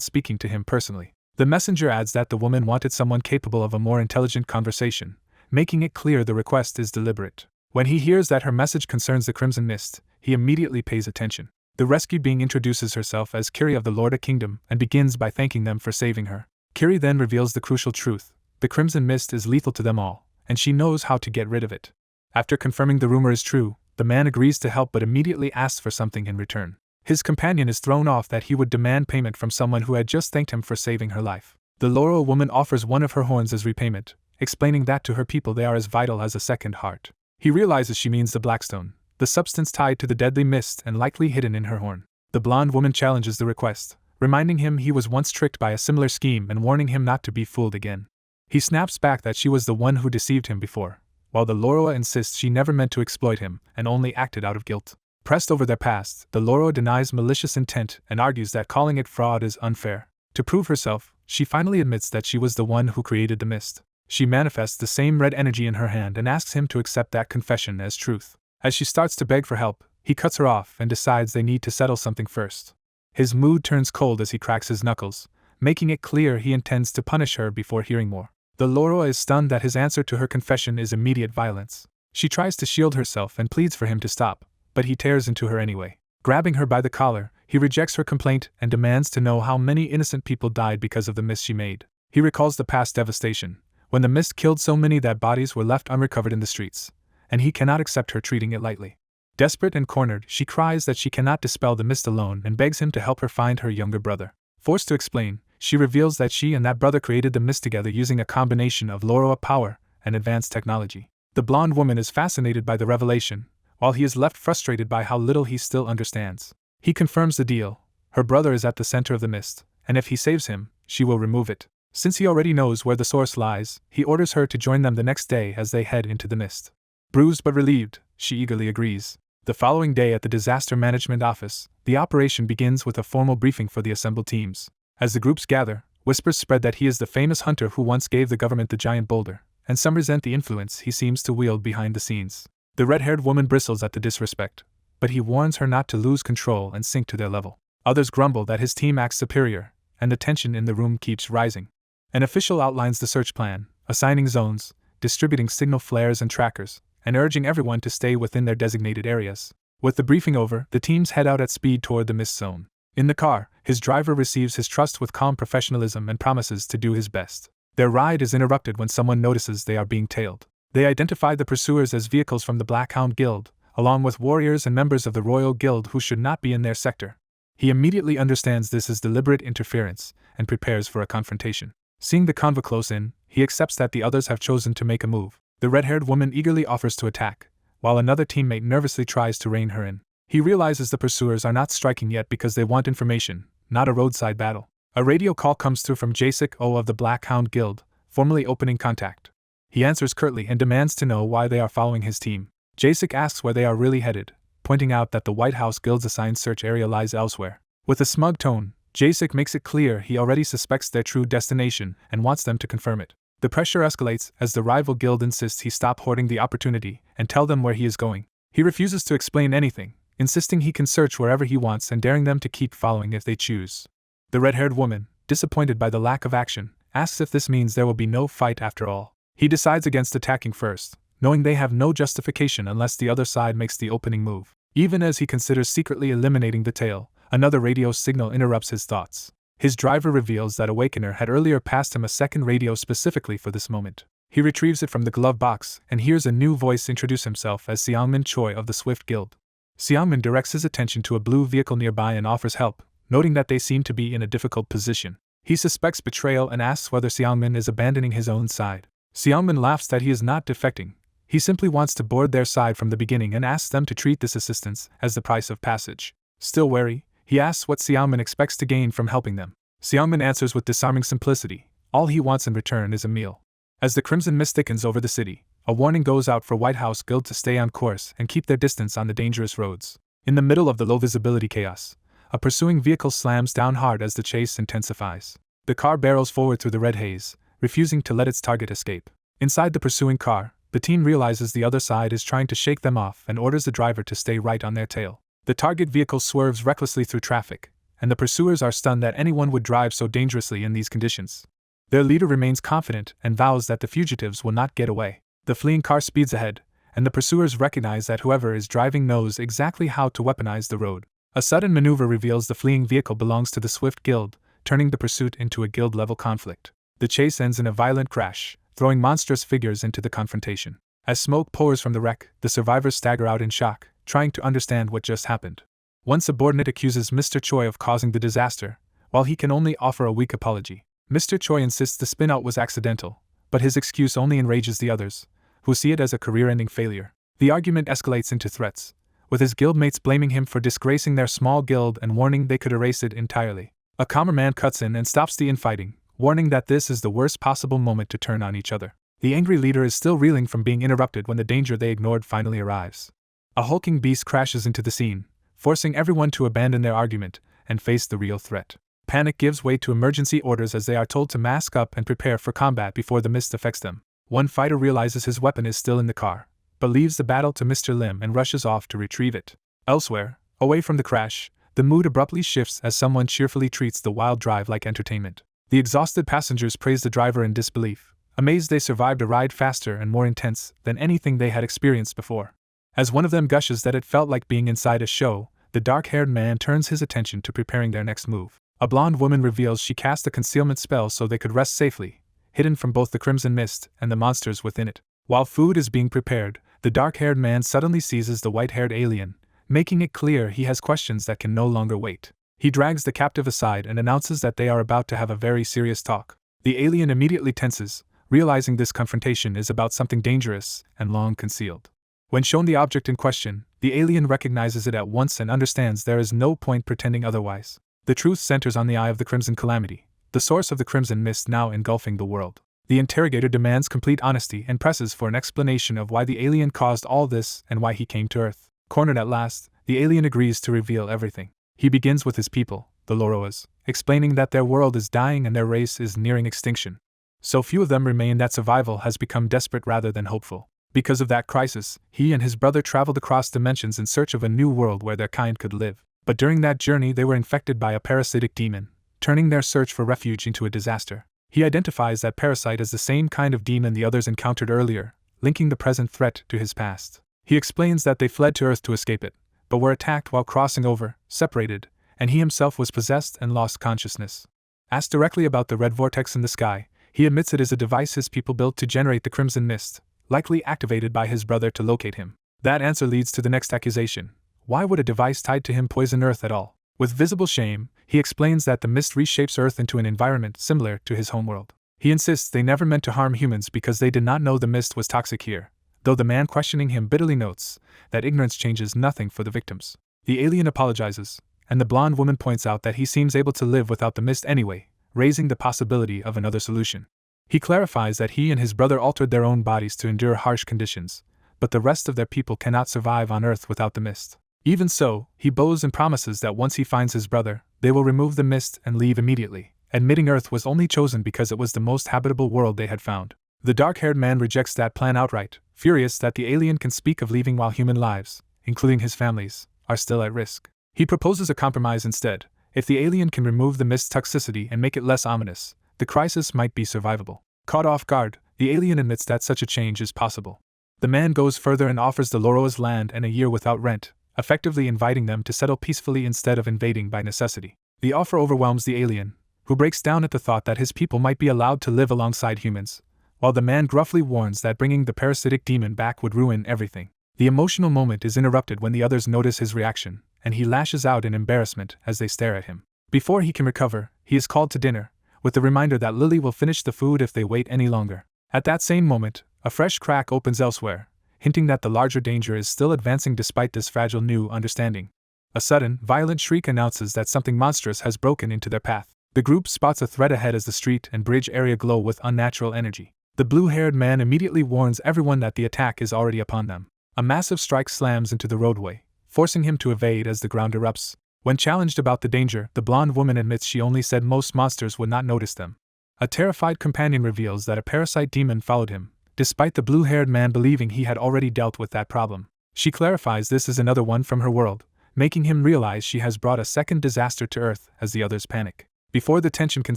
speaking to him personally. The messenger adds that the woman wanted someone capable of a more intelligent conversation, making it clear the request is deliberate. When he hears that her message concerns the Crimson Mist, he immediately pays attention. The rescued being introduces herself as Kiri of the Lorda Kingdom and begins by thanking them for saving her. Kiri then reveals the crucial truth: the Crimson Mist is lethal to them all, and she knows how to get rid of it. After confirming the rumor is true, the man agrees to help but immediately asks for something in return. His companion is thrown off that he would demand payment from someone who had just thanked him for saving her life. The Laurel woman offers one of her horns as repayment, explaining that to her people they are as vital as a second heart. He realizes she means the Blackstone, the substance tied to the deadly mist and likely hidden in her horn. The blonde woman challenges the request, reminding him he was once tricked by a similar scheme and warning him not to be fooled again. He snaps back that she was the one who deceived him before, while the Loroa insists she never meant to exploit him and only acted out of guilt. Pressed over their past, the Loroa denies malicious intent and argues that calling it fraud is unfair. To prove herself, she finally admits that she was the one who created the mist. She manifests the same red energy in her hand and asks him to accept that confession as truth. As she starts to beg for help, he cuts her off and decides they need to settle something first. His mood turns cold as he cracks his knuckles, making it clear he intends to punish her before hearing more. The Loroa is stunned that his answer to her confession is immediate violence. She tries to shield herself and pleads for him to stop, but he tears into her anyway. Grabbing her by the collar, he rejects her complaint and demands to know how many innocent people died because of the mist she made. He recalls the past devastation, when the mist killed so many that bodies were left unrecovered in the streets, and he cannot accept her treating it lightly. Desperate and cornered, she cries that she cannot dispel the mist alone and begs him to help her find her younger brother. Forced to explain, she reveals that she and that brother created the mist together using a combination of Loroa power and advanced technology. The blonde woman is fascinated by the revelation, while he is left frustrated by how little he still understands. He confirms the deal: her brother is at the center of the mist, and if he saves him, she will remove it. Since he already knows where the source lies, he orders her to join them the next day as they head into the mist. Bruised but relieved, she eagerly agrees. The following day at the Disaster Management Office, the operation begins with a formal briefing for the assembled teams. As the groups gather, whispers spread that he is the famous hunter who once gave the government the giant boulder, and some resent the influence he seems to wield behind the scenes. The red-haired woman bristles at the disrespect, but he warns her not to lose control and sink to their level. Others grumble that his team acts superior, and the tension in the room keeps rising. An official outlines the search plan, assigning zones, distributing signal flares and trackers, and urging everyone to stay within their designated areas. With the briefing over, the teams head out at speed toward the mist zone. In the car, his driver receives his trust with calm professionalism and promises to do his best. Their ride is interrupted when someone notices they are being tailed. They identify the pursuers as vehicles from the Black Hound Guild, along with warriors and members of the Royal Guild who should not be in their sector. He immediately understands this is deliberate interference and prepares for a confrontation. Seeing the convoy close in, he accepts that the others have chosen to make a move. The red-haired woman eagerly offers to attack, while another teammate nervously tries to rein her in. He realizes the pursuers are not striking yet because they want information, not a roadside battle. A radio call comes through from Jasek O of the Black Hound Guild, formally opening contact. He answers curtly and demands to know why they are following his team. Jasek asks where they are really headed, pointing out that the White House Guild's assigned search area lies elsewhere. With a smug tone, Jasek makes it clear he already suspects their true destination and wants them to confirm it. The pressure escalates as the rival guild insists he stop hoarding the opportunity and tell them where he is going. He refuses to explain anything, insisting he can search wherever he wants and daring them to keep following if they choose. The red-haired woman, disappointed by the lack of action, asks if this means there will be no fight after all. He decides against attacking first, knowing they have no justification unless the other side makes the opening move. Even as he considers secretly eliminating the tail, another radio signal interrupts his thoughts. His driver reveals that Awakener had earlier passed him a second radio specifically for this moment. He retrieves it from the glove box and hears a new voice introduce himself as Xiangmin Choi of the Swift Guild. Xiangmin directs his attention to a blue vehicle nearby and offers help, noting that they seem to be in a difficult position. He suspects betrayal and asks whether Xiangmin is abandoning his own side. Xiangmin laughs that he is not defecting. He simply wants to board their side from the beginning and asks them to treat this assistance as the price of passage. Still wary, he asks what Xiangmin expects to gain from helping them. Xiangmin answers with disarming simplicity: all he wants in return is a meal. As the crimson mist thickens over the city, a warning goes out for White House Guild to stay on course and keep their distance on the dangerous roads. In the middle of the low-visibility chaos, a pursuing vehicle slams down hard as the chase intensifies. The car barrels forward through the red haze, refusing to let its target escape. Inside the pursuing car, the team realizes the other side is trying to shake them off and orders the driver to stay right on their tail. The target vehicle swerves recklessly through traffic, and the pursuers are stunned that anyone would drive so dangerously in these conditions. Their leader remains confident and vows that the fugitives will not get away. The fleeing car speeds ahead, and the pursuers recognize that whoever is driving knows exactly how to weaponize the road. A sudden maneuver reveals the fleeing vehicle belongs to the Swift Guild, turning the pursuit into a guild-level conflict. The chase ends in a violent crash, throwing monstrous figures into the confrontation. As smoke pours from the wreck, the survivors stagger out in shock, trying to understand what just happened. One subordinate accuses Mr. Choi of causing the disaster, while he can only offer a weak apology. Mr. Choi insists the spin-out was accidental, but his excuse only enrages the others, who see it as a career-ending failure. The argument escalates into threats, with his guildmates blaming him for disgracing their small guild and warning they could erase it entirely. A calmer man cuts in and stops the infighting, warning that this is the worst possible moment to turn on each other. The angry leader is still reeling from being interrupted when the danger they ignored finally arrives. A hulking beast crashes into the scene, forcing everyone to abandon their argument and face the real threat. Panic gives way to emergency orders as they are told to mask up and prepare for combat before the mist affects them. One fighter realizes his weapon is still in the car, but leaves the battle to Mr. Lim and rushes off to retrieve it. Elsewhere, away from the crash, the mood abruptly shifts as someone cheerfully treats the wild drive like entertainment. The exhausted passengers praise the driver in disbelief, amazed they survived a ride faster and more intense than anything they had experienced before. As one of them gushes that it felt like being inside a show, the dark-haired man turns his attention to preparing their next move. A blonde woman reveals she cast a concealment spell so they could rest safely, hidden from both the crimson mist and the monsters within it. While food is being prepared, the dark-haired man suddenly seizes the white-haired alien, making it clear he has questions that can no longer wait. He drags the captive aside and announces that they are about to have a very serious talk. The alien immediately tenses, realizing this confrontation is about something dangerous and long concealed. When shown the object in question, the alien recognizes it at once and understands there is no point pretending otherwise. The truth centers on the Eye of the Crimson Calamity, the source of the crimson mist now engulfing the world. The interrogator demands complete honesty and presses for an explanation of why the alien caused all this and why he came to Earth. Cornered at last, the alien agrees to reveal everything. He begins with his people, the Loroas, explaining that their world is dying and their race is nearing extinction. So few of them remain that survival has become desperate rather than hopeful. Because of that crisis, he and his brother traveled across dimensions in search of a new world where their kind could live. But during that journey they were infected by a parasitic demon, turning their search for refuge into a disaster. He identifies that parasite as the same kind of demon the others encountered earlier, linking the present threat to his past. He explains that they fled to Earth to escape it, but were attacked while crossing over, separated, and he himself was possessed and lost consciousness. Asked directly about the red vortex in the sky, he admits it is a device his people built to generate the crimson mist, likely activated by his brother to locate him. That answer leads to the next accusation. Why would a device tied to him poison Earth at all? With visible shame, he explains that the mist reshapes Earth into an environment similar to his homeworld. He insists they never meant to harm humans because they did not know the mist was toxic here, though the man questioning him bitterly notes that ignorance changes nothing for the victims. The alien apologizes, and the blonde woman points out that he seems able to live without the mist anyway, raising the possibility of another solution. He clarifies that he and his brother altered their own bodies to endure harsh conditions, but the rest of their people cannot survive on Earth without the mist. Even so, he bows and promises that once he finds his brother, they will remove the mist and leave immediately, admitting Earth was only chosen because it was the most habitable world they had found. The dark-haired man rejects that plan outright, furious that the alien can speak of leaving while human lives, including his family's, are still at risk. He proposes a compromise instead. If the alien can remove the mist's toxicity and make it less ominous, the crisis might be survivable. Caught off guard, the alien admits that such a change is possible. The man goes further and offers the Loroas land and a year without rent, effectively inviting them to settle peacefully instead of invading by necessity. The offer overwhelms the alien, who breaks down at the thought that his people might be allowed to live alongside humans, while the man gruffly warns that bringing the parasitic demon back would ruin everything. The emotional moment is interrupted when the others notice his reaction, and he lashes out in embarrassment as they stare at him. Before he can recover, he is called to dinner, with the reminder that Lily will finish the food if they wait any longer. At that same moment, a fresh crack opens elsewhere, hinting that the larger danger is still advancing despite this fragile new understanding. A sudden, violent shriek announces that something monstrous has broken into their path. The group spots a threat ahead as the street and bridge area glow with unnatural energy. The blue-haired man immediately warns everyone that the attack is already upon them. A massive strike slams into the roadway, forcing him to evade as the ground erupts. When challenged about the danger, the blonde woman admits she only said most monsters would not notice them. A terrified companion reveals that a parasite demon followed him, despite the blue-haired man believing he had already dealt with that problem. She clarifies this is another one from her world, making him realize she has brought a second disaster to Earth as the others panic. Before the tension can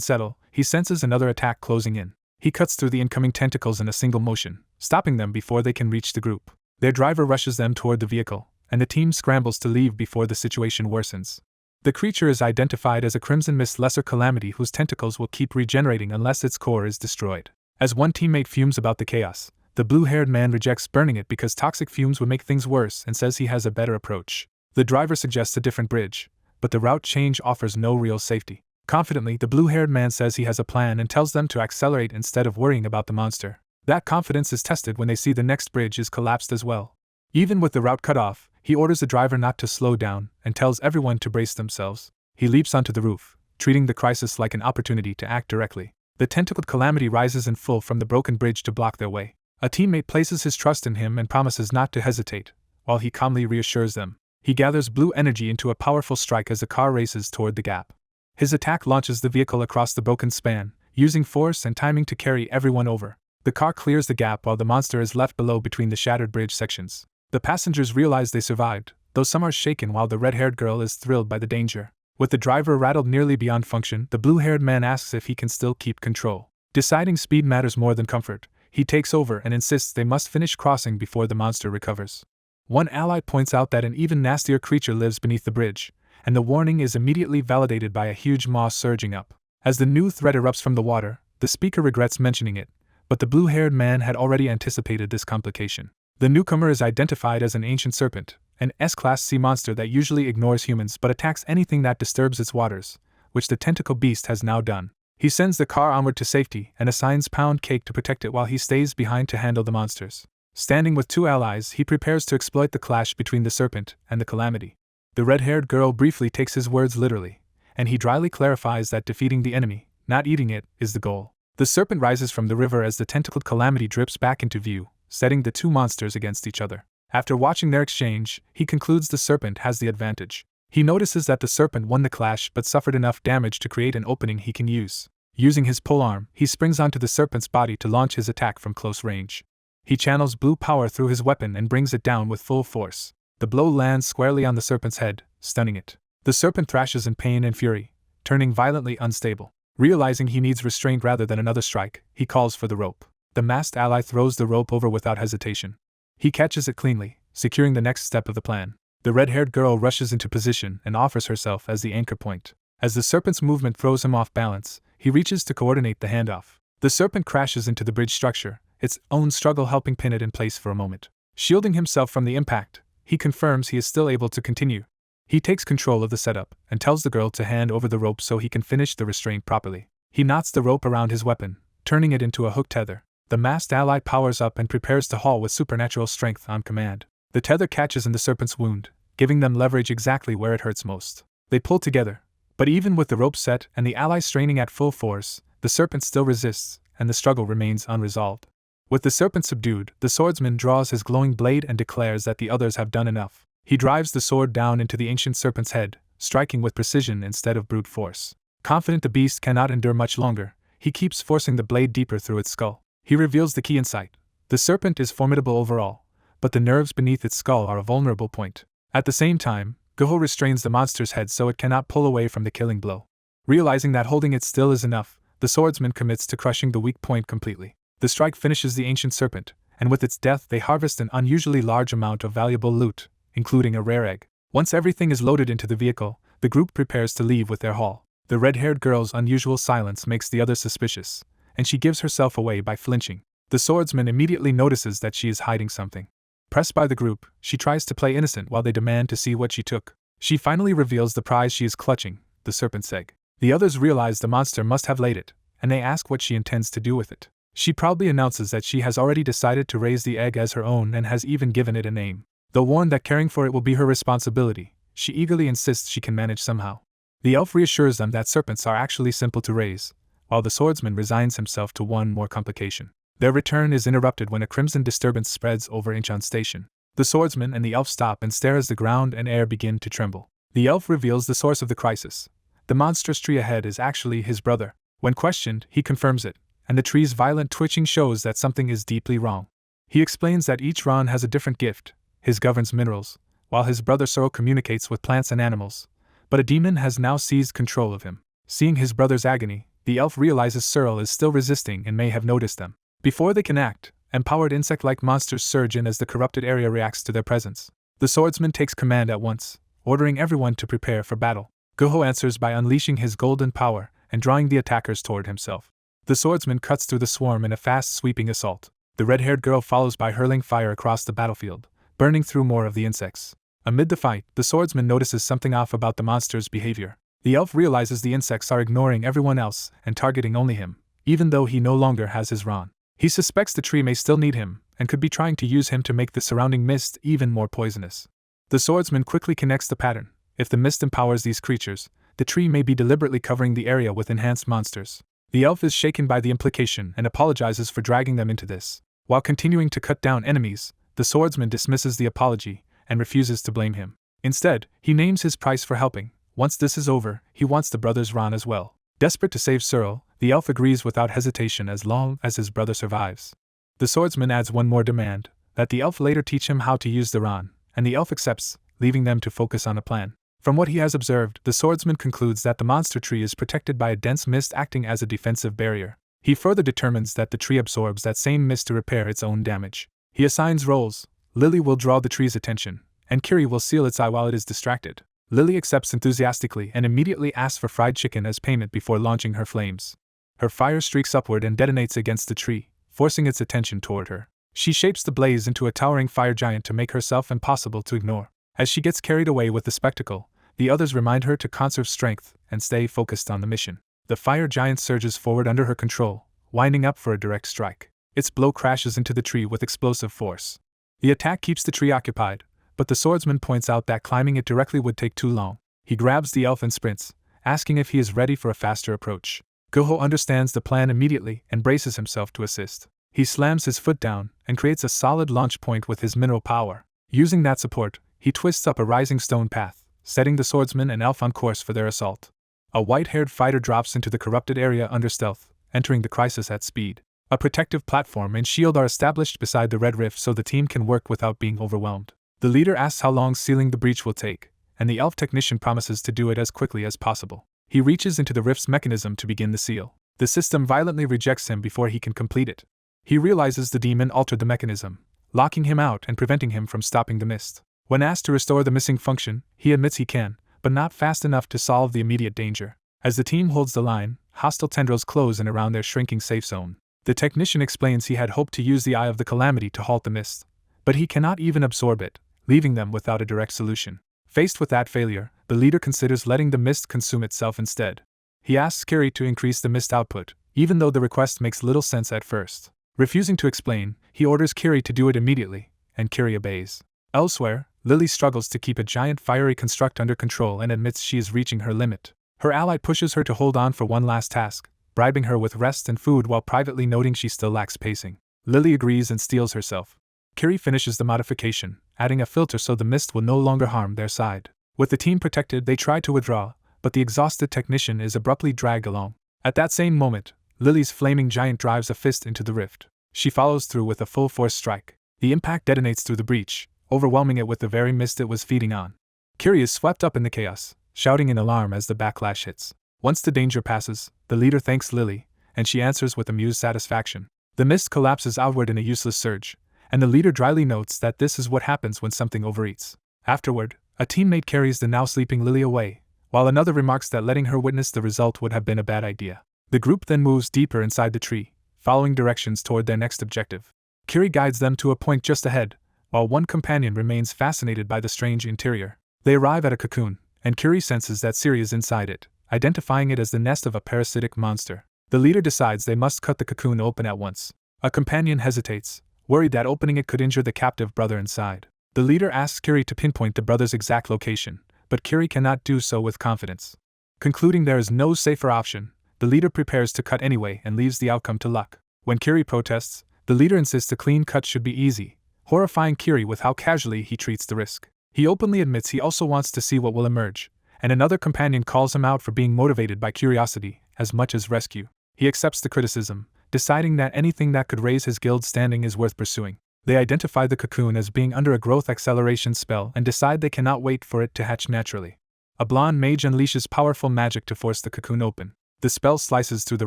settle, he senses another attack closing in. He cuts through the incoming tentacles in a single motion, stopping them before they can reach the group. Their driver rushes them toward the vehicle, and the team scrambles to leave before the situation worsens. The creature is identified as a Crimson Mist lesser calamity whose tentacles will keep regenerating unless its core is destroyed. As one teammate fumes about the chaos, the blue-haired man rejects burning it because toxic fumes would make things worse and says he has a better approach. The driver suggests a different bridge, but the route change offers no real safety. Confidently, the blue-haired man says he has a plan and tells them to accelerate instead of worrying about the monster. That confidence is tested when they see the next bridge is collapsed as well. Even with the route cut off, he orders the driver not to slow down and tells everyone to brace themselves. He leaps onto the roof, treating the crisis like an opportunity to act directly. The tentacled calamity rises in full from the broken bridge to block their way. A teammate places his trust in him and promises not to hesitate, while he calmly reassures them. He gathers blue energy into a powerful strike as the car races toward the gap. His attack launches the vehicle across the broken span, using force and timing to carry everyone over. The car clears the gap while the monster is left below between the shattered bridge sections. The passengers realize they survived, though some are shaken while the red-haired girl is thrilled by the danger. With the driver rattled nearly beyond function, the blue-haired man asks if he can still keep control. Deciding speed matters more than comfort, he takes over and insists they must finish crossing before the monster recovers. One ally points out that an even nastier creature lives beneath the bridge, and the warning is immediately validated by a huge maw surging up. As the new threat erupts from the water, the speaker regrets mentioning it, but the blue-haired man had already anticipated this complication. The newcomer is identified as an ancient serpent, an S-class sea monster that usually ignores humans but attacks anything that disturbs its waters, which the tentacle beast has now done. He sends the car onward to safety and assigns Pound Cake to protect it while he stays behind to handle the monsters. Standing with two allies, he prepares to exploit the clash between the serpent and the calamity. The red-haired girl briefly takes his words literally, and he dryly clarifies that defeating the enemy, not eating it, is the goal. The serpent rises from the river as the tentacled calamity drips back into view, setting the two monsters against each other. After watching their exchange, he concludes the serpent has the advantage. He notices that the serpent won the clash but suffered enough damage to create an opening he can use. Using his polearm, he springs onto the serpent's body to launch his attack from close range. He channels blue power through his weapon and brings it down with full force. The blow lands squarely on the serpent's head, stunning it. The serpent thrashes in pain and fury, turning violently unstable. Realizing he needs restraint rather than another strike, he calls for the rope. The masked ally throws the rope over without hesitation. He catches it cleanly, securing the next step of the plan. The red-haired girl rushes into position and offers herself as the anchor point. As the serpent's movement throws him off balance, he reaches to coordinate the handoff. The serpent crashes into the bridge structure, its own struggle helping pin it in place for a moment. Shielding himself from the impact, he confirms he is still able to continue. He takes control of the setup and tells the girl to hand over the rope so he can finish the restraint properly. He knots the rope around his weapon, turning it into a hook tether. The masked ally powers up and prepares to haul with supernatural strength on command. The tether catches in the serpent's wound, giving them leverage exactly where it hurts most. They pull together, but even with the rope set and the ally straining at full force, the serpent still resists, and the struggle remains unresolved. With the serpent subdued, the swordsman draws his glowing blade and declares that the others have done enough. He drives the sword down into the ancient serpent's head, striking with precision instead of brute force. Confident the beast cannot endure much longer, he keeps forcing the blade deeper through its skull. He reveals the key insight. The serpent is formidable overall, but the nerves beneath its skull are a vulnerable point. At the same time, Guho restrains the monster's head so it cannot pull away from the killing blow. Realizing that holding it still is enough, the swordsman commits to crushing the weak point completely. The strike finishes the ancient serpent, and with its death they harvest an unusually large amount of valuable loot, including a rare egg. Once everything is loaded into the vehicle, the group prepares to leave with their haul. The red-haired girl's unusual silence makes the others suspicious, and she gives herself away by flinching. The swordsman immediately notices that she is hiding something. Pressed by the group, she tries to play innocent while they demand to see what she took. She finally reveals the prize she is clutching, the serpent's egg. The others realize the monster must have laid it, and they ask what she intends to do with it. She proudly announces that she has already decided to raise the egg as her own and has even given it a name. Though warned that caring for it will be her responsibility, she eagerly insists she can manage somehow. The elf reassures them that serpents are actually simple to raise, while the swordsman resigns himself to one more complication. Their return is interrupted when a crimson disturbance spreads over Incheon Station. The swordsman and the elf stop and stare as the ground and air begin to tremble. The elf reveals the source of the crisis. The monstrous tree ahead is actually his brother. When questioned, he confirms it, and the tree's violent twitching shows that something is deeply wrong. He explains that each Ron has a different gift. His governs minerals, while his brother Soro communicates with plants and animals. But a demon has now seized control of him. Seeing his brother's agony, the elf realizes Searle is still resisting and may have noticed them. Before they can act, empowered insect-like monsters surge in as the corrupted area reacts to their presence. The swordsman takes command at once, ordering everyone to prepare for battle. Goho answers by unleashing his golden power and drawing the attackers toward himself. The swordsman cuts through the swarm in a fast, sweeping assault. The red-haired girl follows by hurling fire across the battlefield, burning through more of the insects. Amid the fight, the swordsman notices something off about the monster's behavior. The elf realizes the insects are ignoring everyone else and targeting only him, even though he no longer has his Ron. He suspects the tree may still need him, and could be trying to use him to make the surrounding mist even more poisonous. The swordsman quickly connects the pattern. If the mist empowers these creatures, the tree may be deliberately covering the area with enhanced monsters. The elf is shaken by the implication and apologizes for dragging them into this. While continuing to cut down enemies, the swordsman dismisses the apology and refuses to blame him. Instead, he names his price for helping. Once this is over, he wants the brother's Ron as well. Desperate to save Searle, the elf agrees without hesitation as long as his brother survives. The swordsman adds one more demand, that the elf later teach him how to use the Ron, and the elf accepts, leaving them to focus on a plan. From what he has observed, the swordsman concludes that the monster tree is protected by a dense mist acting as a defensive barrier. He further determines that the tree absorbs that same mist to repair its own damage. He assigns roles. Lily will draw the tree's attention, and Kiri will seal its eye while it is distracted. Lily accepts enthusiastically and immediately asks for fried chicken as payment before launching her flames. Her fire streaks upward and detonates against the tree, forcing its attention toward her. She shapes the blaze into a towering fire giant to make herself impossible to ignore. As she gets carried away with the spectacle, the others remind her to conserve strength and stay focused on the mission. The fire giant surges forward under her control, winding up for a direct strike. Its blow crashes into the tree with explosive force. The attack keeps the tree occupied, but the swordsman points out that climbing it directly would take too long. He grabs the elf and sprints, asking if he is ready for a faster approach. Goho understands the plan immediately and braces himself to assist. He slams his foot down and creates a solid launch point with his mineral power. Using that support, he twists up a rising stone path, setting the swordsman and elf on course for their assault. A white-haired fighter drops into the corrupted area under stealth, entering the crisis at speed. A protective platform and shield are established beside the red rift so the team can work without being overwhelmed. The leader asks how long sealing the breach will take, and the elf technician promises to do it as quickly as possible. He reaches into the rift's mechanism to begin the seal. The system violently rejects him before he can complete it. He realizes the demon altered the mechanism, locking him out and preventing him from stopping the mist. When asked to restore the missing function, he admits he can, but not fast enough to solve the immediate danger. As the team holds the line, hostile tendrils close in around their shrinking safe zone. The technician explains he had hoped to use the Eye of the Calamity to halt the mist, but he cannot even absorb it, leaving them without a direct solution. Faced with that failure, the leader considers letting the mist consume itself instead. He asks Kiri to increase the mist output, even though the request makes little sense at first. Refusing to explain, he orders Kiri to do it immediately, and Kiri obeys. Elsewhere, Lily struggles to keep a giant fiery construct under control and admits she is reaching her limit. Her ally pushes her to hold on for one last task, bribing her with rest and food while privately noting she still lacks pacing. Lily agrees and steels herself. Kiri finishes the modification, adding a filter so the mist will no longer harm their side. With the team protected, they try to withdraw, but the exhausted technician is abruptly dragged along. At that same moment, Lily's flaming giant drives a fist into the rift. She follows through with a full-force strike. The impact detonates through the breach, overwhelming it with the very mist it was feeding on. Kiri is swept up in the chaos, shouting in alarm as the backlash hits. Once the danger passes, the leader thanks Lily, and she answers with amused satisfaction. The mist collapses outward in a useless surge, and the leader dryly notes that this is what happens when something overeats. Afterward, a teammate carries the now sleeping Lily away, while another remarks that letting her witness the result would have been a bad idea. The group then moves deeper inside the tree, following directions toward their next objective. Kiri guides them to a point just ahead, while one companion remains fascinated by the strange interior. They arrive at a cocoon, and Kiri senses that Siri is inside it, identifying it as the nest of a parasitic monster. The leader decides they must cut the cocoon open at once. A companion hesitates, worried that opening it could injure the captive brother inside. The leader asks Kiri to pinpoint the brother's exact location, but Kiri cannot do so with confidence. Concluding there is no safer option, the leader prepares to cut anyway and leaves the outcome to luck. When Kiri protests, the leader insists a clean cut should be easy, horrifying Kiri with how casually he treats the risk. He openly admits he also wants to see what will emerge, and another companion calls him out for being motivated by curiosity as much as rescue. He accepts the criticism, deciding that anything that could raise his guild's standing is worth pursuing. They identify the cocoon as being under a growth acceleration spell and decide they cannot wait for it to hatch naturally. A blonde mage unleashes powerful magic to force the cocoon open. The spell slices through the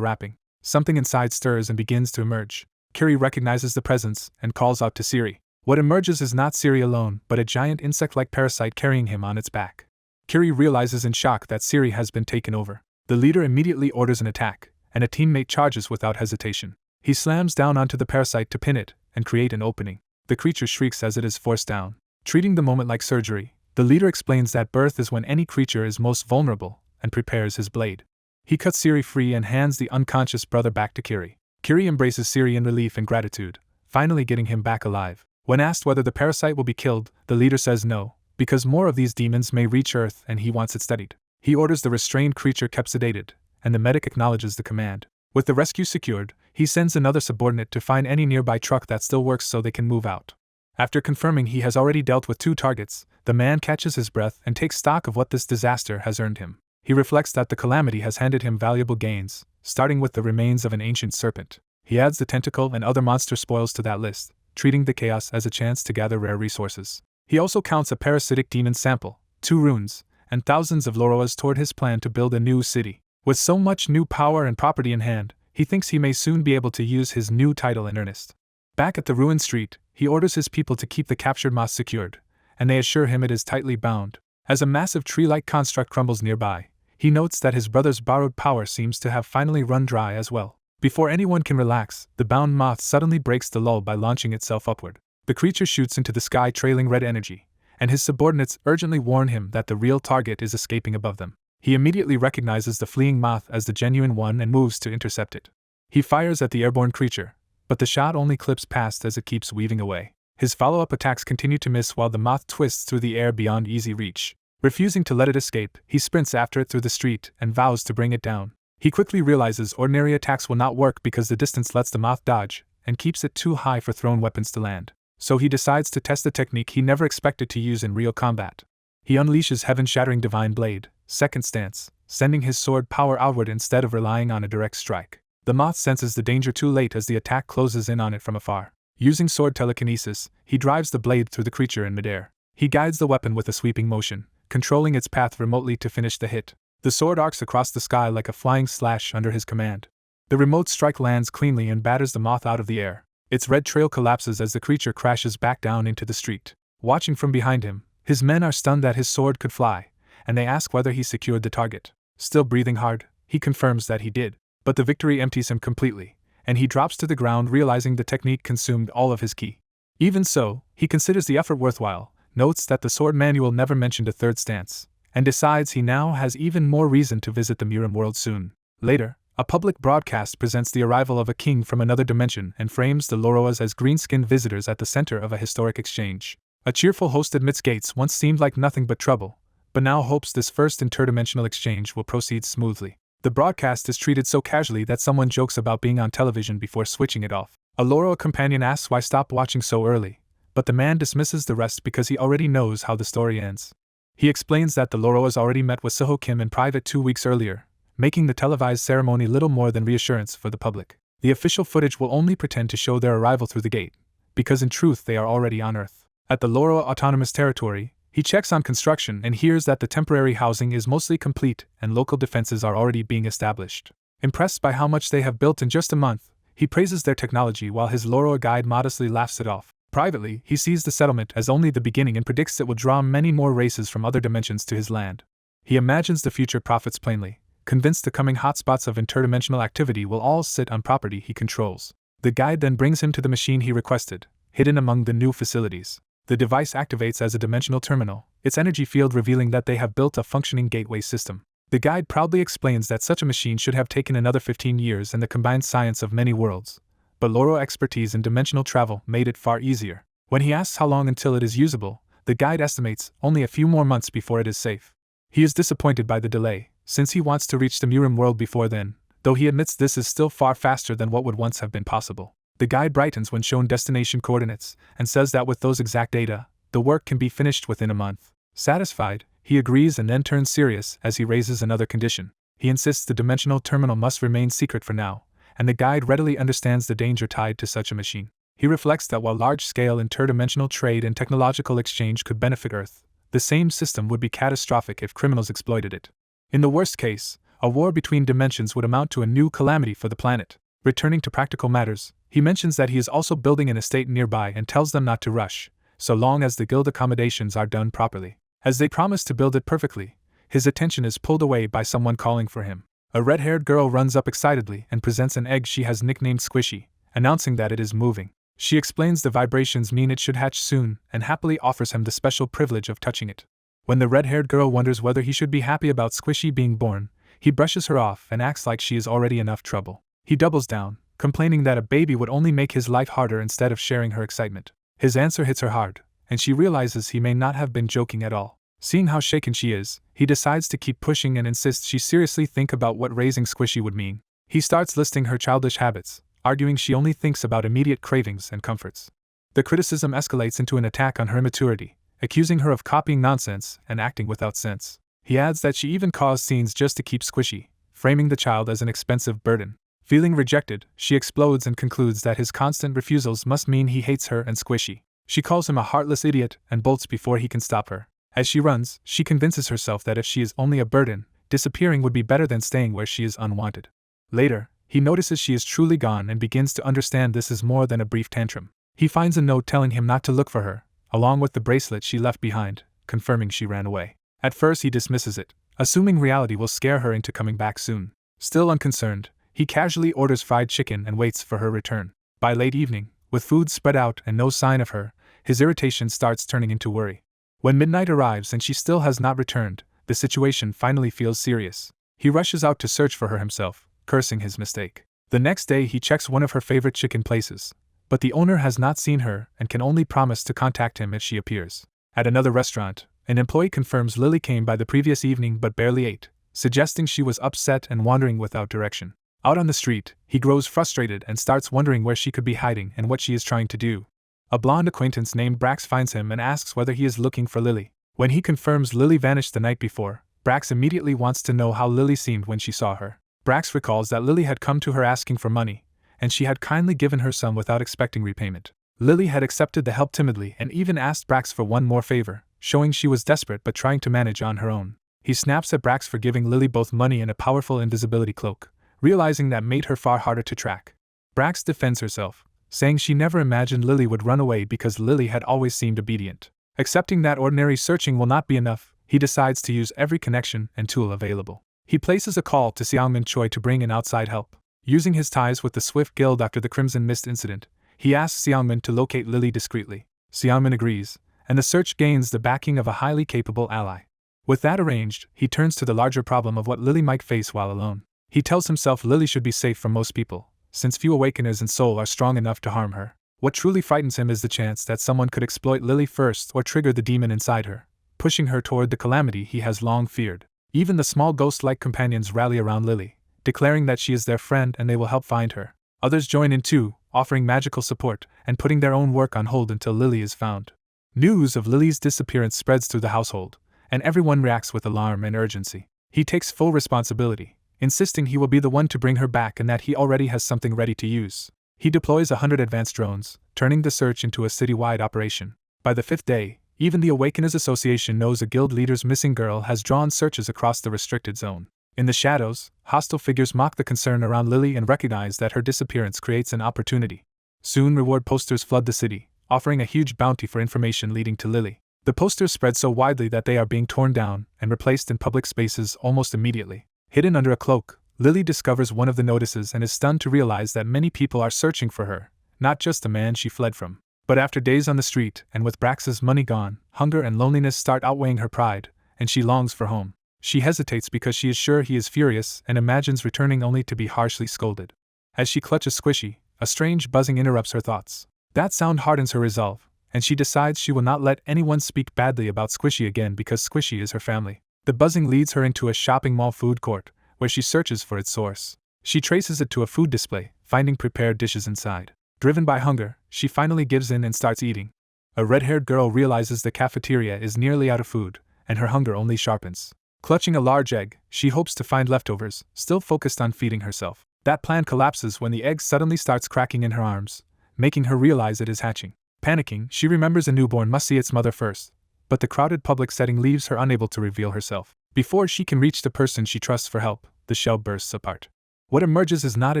wrapping. Something inside stirs and begins to emerge. Kiri recognizes the presence and calls out to Siri. What emerges is not Siri alone, but a giant insect-like parasite carrying him on its back. Kiri realizes in shock that Siri has been taken over. The leader immediately orders an attack, and a teammate charges without hesitation. He slams down onto the parasite to pin it and create an opening. The creature shrieks as it is forced down. Treating the moment like surgery, the leader explains that birth is when any creature is most vulnerable, and prepares his blade. He cuts Siri free and hands the unconscious brother back to Kiri. Kiri embraces Siri in relief and gratitude, finally getting him back alive. When asked whether the parasite will be killed, the leader says no, because more of these demons may reach Earth and he wants it studied. He orders the restrained creature kept sedated, and the medic acknowledges the command. With the rescue secured, he sends another subordinate to find any nearby truck that still works so they can move out. After confirming he has already dealt with 2 targets, the man catches his breath and takes stock of what this disaster has earned him. He reflects that the calamity has handed him valuable gains, starting with the remains of an ancient serpent. He adds the tentacle and other monster spoils to that list, treating the chaos as a chance to gather rare resources. He also counts a parasitic demon sample, 2 runes, and thousands of Loroas toward his plan to build a new city. With so much new power and property in hand, he thinks he may soon be able to use his new title in earnest. Back at the ruined street, he orders his people to keep the captured moth secured, and they assure him it is tightly bound. As a massive tree-like construct crumbles nearby, he notes that his brother's borrowed power seems to have finally run dry as well. Before anyone can relax, the bound moth suddenly breaks the lull by launching itself upward. The creature shoots into the sky trailing red energy, and his subordinates urgently warn him that the real target is escaping above them. He immediately recognizes the fleeing moth as the genuine one and moves to intercept it. He fires at the airborne creature, but the shot only clips past as it keeps weaving away. His follow-up attacks continue to miss while the moth twists through the air beyond easy reach. Refusing to let it escape, he sprints after it through the street and vows to bring it down. He quickly realizes ordinary attacks will not work because the distance lets the moth dodge and keeps it too high for thrown weapons to land. So he decides to test a technique he never expected to use in real combat. He unleashes heaven-shattering Divine Blade, second stance, sending his sword power outward instead of relying on a direct strike. The moth senses the danger too late as the attack closes in on it from afar. Using sword telekinesis, he drives the blade through the creature in midair. He guides the weapon with a sweeping motion, controlling its path remotely to finish the hit. The sword arcs across the sky like a flying slash under his command. The remote strike lands cleanly and batters the moth out of the air. Its red trail collapses as the creature crashes back down into the street. Watching from behind him, his men are stunned that his sword could fly, and they ask whether he secured the target. Still breathing hard, he confirms that he did. But the victory empties him completely, and he drops to the ground realizing the technique consumed all of his ki. Even so, he considers the effort worthwhile, notes that the sword manual never mentioned a third stance, and decides he now has even more reason to visit the Murim world soon. Later, a public broadcast presents the arrival of a king from another dimension and frames the Loroas as green-skinned visitors at the center of a historic exchange. A cheerful host admits Gates once seemed like nothing but trouble, but now hopes this first interdimensional exchange will proceed smoothly. The broadcast is treated so casually that someone jokes about being on television before switching it off. A Loroa companion asks why stop watching so early, but the man dismisses the rest because he already knows how the story ends. He explains that the Loroas already met with Seho Kim in private 2 weeks earlier, making the televised ceremony little more than reassurance for the public. The official footage will only pretend to show their arrival through the gate, because in truth they are already on Earth. At the Loroa Autonomous Territory, he checks on construction and hears that the temporary housing is mostly complete and local defenses are already being established. Impressed by how much they have built in just a month, he praises their technology while his Loroa guide modestly laughs it off. Privately, he sees the settlement as only the beginning and predicts it will draw many more races from other dimensions to his land. He imagines the future prophets plainly, convinced the coming hotspots of interdimensional activity will all sit on property he controls. The guide then brings him to the machine he requested, hidden among the new facilities. The device activates as a dimensional terminal, its energy field revealing that they have built a functioning gateway system. The guide proudly explains that such a machine should have taken another 15 years and the combined science of many worlds, but Loroa expertise in dimensional travel made it far easier. When he asks how long until it is usable, the guide estimates only a few more months before it is safe. He is disappointed by the delay, since he wants to reach the Murim world before then, though he admits this is still far faster than what would once have been possible. The guide brightens when shown destination coordinates, and says that with those exact data, the work can be finished within a month. Satisfied, he agrees and then turns serious as he raises another condition. He insists the dimensional terminal must remain secret for now, and the guide readily understands the danger tied to such a machine. He reflects that while large-scale interdimensional trade and technological exchange could benefit Earth, the same system would be catastrophic if criminals exploited it. In the worst case, a war between dimensions would amount to a new calamity for the planet. Returning to practical matters, he mentions that he is also building an estate nearby and tells them not to rush, so long as the guild accommodations are done properly. As they promise to build it perfectly, his attention is pulled away by someone calling for him. A red-haired girl runs up excitedly and presents an egg she has nicknamed Squishy, announcing that it is moving. She explains the vibrations mean it should hatch soon and happily offers him the special privilege of touching it. When the red-haired girl wonders whether he should be happy about Squishy being born, he brushes her off and acts like she is already enough trouble. He doubles down, complaining that a baby would only make his life harder instead of sharing her excitement. His answer hits her hard, and she realizes he may not have been joking at all. Seeing how shaken she is, he decides to keep pushing and insists she seriously think about what raising Squishy would mean. He starts listing her childish habits, arguing she only thinks about immediate cravings and comforts. The criticism escalates into an attack on her immaturity, accusing her of copying nonsense and acting without sense. He adds that she even caused scenes just to keep Squishy, framing the child as an expensive burden. Feeling rejected, she explodes and concludes that his constant refusals must mean he hates her and Squishy. She calls him a heartless idiot and bolts before he can stop her. As she runs, she convinces herself that if she is only a burden, disappearing would be better than staying where she is unwanted. Later, he notices she is truly gone and begins to understand this is more than a brief tantrum. He finds a note telling him not to look for her, along with the bracelet she left behind, confirming she ran away. At first he dismisses it, assuming reality will scare her into coming back soon. Still unconcerned, he casually orders fried chicken and waits for her return. By late evening, with food spread out and no sign of her, his irritation starts turning into worry. When midnight arrives and she still has not returned, the situation finally feels serious. He rushes out to search for her himself, cursing his mistake. The next day he checks one of her favorite chicken places, but the owner has not seen her and can only promise to contact him if she appears. At another restaurant, an employee confirms Lily came by the previous evening but barely ate, suggesting she was upset and wandering without direction. Out on the street, he grows frustrated and starts wondering where she could be hiding and what she is trying to do. A blonde acquaintance named Brax finds him and asks whether he is looking for Lily. When he confirms Lily vanished the night before, Brax immediately wants to know how Lily seemed when she saw her. Brax recalls that Lily had come to her asking for money, and she had kindly given her some without expecting repayment. Lily had accepted the help timidly and even asked Brax for one more favor, showing she was desperate but trying to manage on her own. He snaps at Brax for giving Lily both money and a powerful invisibility cloak, realizing that made her far harder to track. Brax defends herself, saying she never imagined Lily would run away because Lily had always seemed obedient. Accepting that ordinary searching will not be enough, he decides to use every connection and tool available. He places a call to Xiangmin Choi to bring in outside help. Using his ties with the Swift Guild after the Crimson Mist incident, he asks Xiangmin to locate Lily discreetly. Xiangmin agrees, and the search gains the backing of a highly capable ally. With that arranged, he turns to the larger problem of what Lily might face while alone. He tells himself Lily should be safe from most people, since few awakeners in Seoul are strong enough to harm her. What truly frightens him is the chance that someone could exploit Lily first or trigger the demon inside her, pushing her toward the calamity he has long feared. Even the small ghost-like companions rally around Lily, declaring that she is their friend and they will help find her. Others join in too, offering magical support and putting their own work on hold until Lily is found. News of Lily's disappearance spreads through the household, and everyone reacts with alarm and urgency. He takes full responsibility, insisting he will be the one to bring her back and that he already has something ready to use. He deploys 100 advanced drones, turning the search into a citywide operation. By the 5th day, even the Awakeners Association knows a guild leader's missing girl has drawn searches across the restricted zone. In the shadows, hostile figures mock the concern around Lily and recognize that her disappearance creates an opportunity. Soon reward posters flood the city, offering a huge bounty for information leading to Lily. The posters spread so widely that they are being torn down and replaced in public spaces almost immediately. Hidden under a cloak, Lily discovers one of the notices and is stunned to realize that many people are searching for her, not just the man she fled from. But after days on the street and with Brax's money gone, hunger and loneliness start outweighing her pride, and she longs for home. She hesitates because she is sure he is furious and imagines returning only to be harshly scolded. As she clutches Squishy, a strange buzzing interrupts her thoughts. That sound hardens her resolve, and she decides she will not let anyone speak badly about Squishy again because Squishy is her family. The buzzing leads her into a shopping mall food court, where she searches for its source. She traces it to a food display, finding prepared dishes inside. Driven by hunger, she finally gives in and starts eating. A red-haired girl realizes the cafeteria is nearly out of food, and her hunger only sharpens. Clutching a large egg, she hopes to find leftovers, still focused on feeding herself. That plan collapses when the egg suddenly starts cracking in her arms, making her realize it is hatching. Panicking, she remembers a newborn must see its mother first, but the crowded public setting leaves her unable to reveal herself. Before she can reach the person she trusts for help, the shell bursts apart. What emerges is not a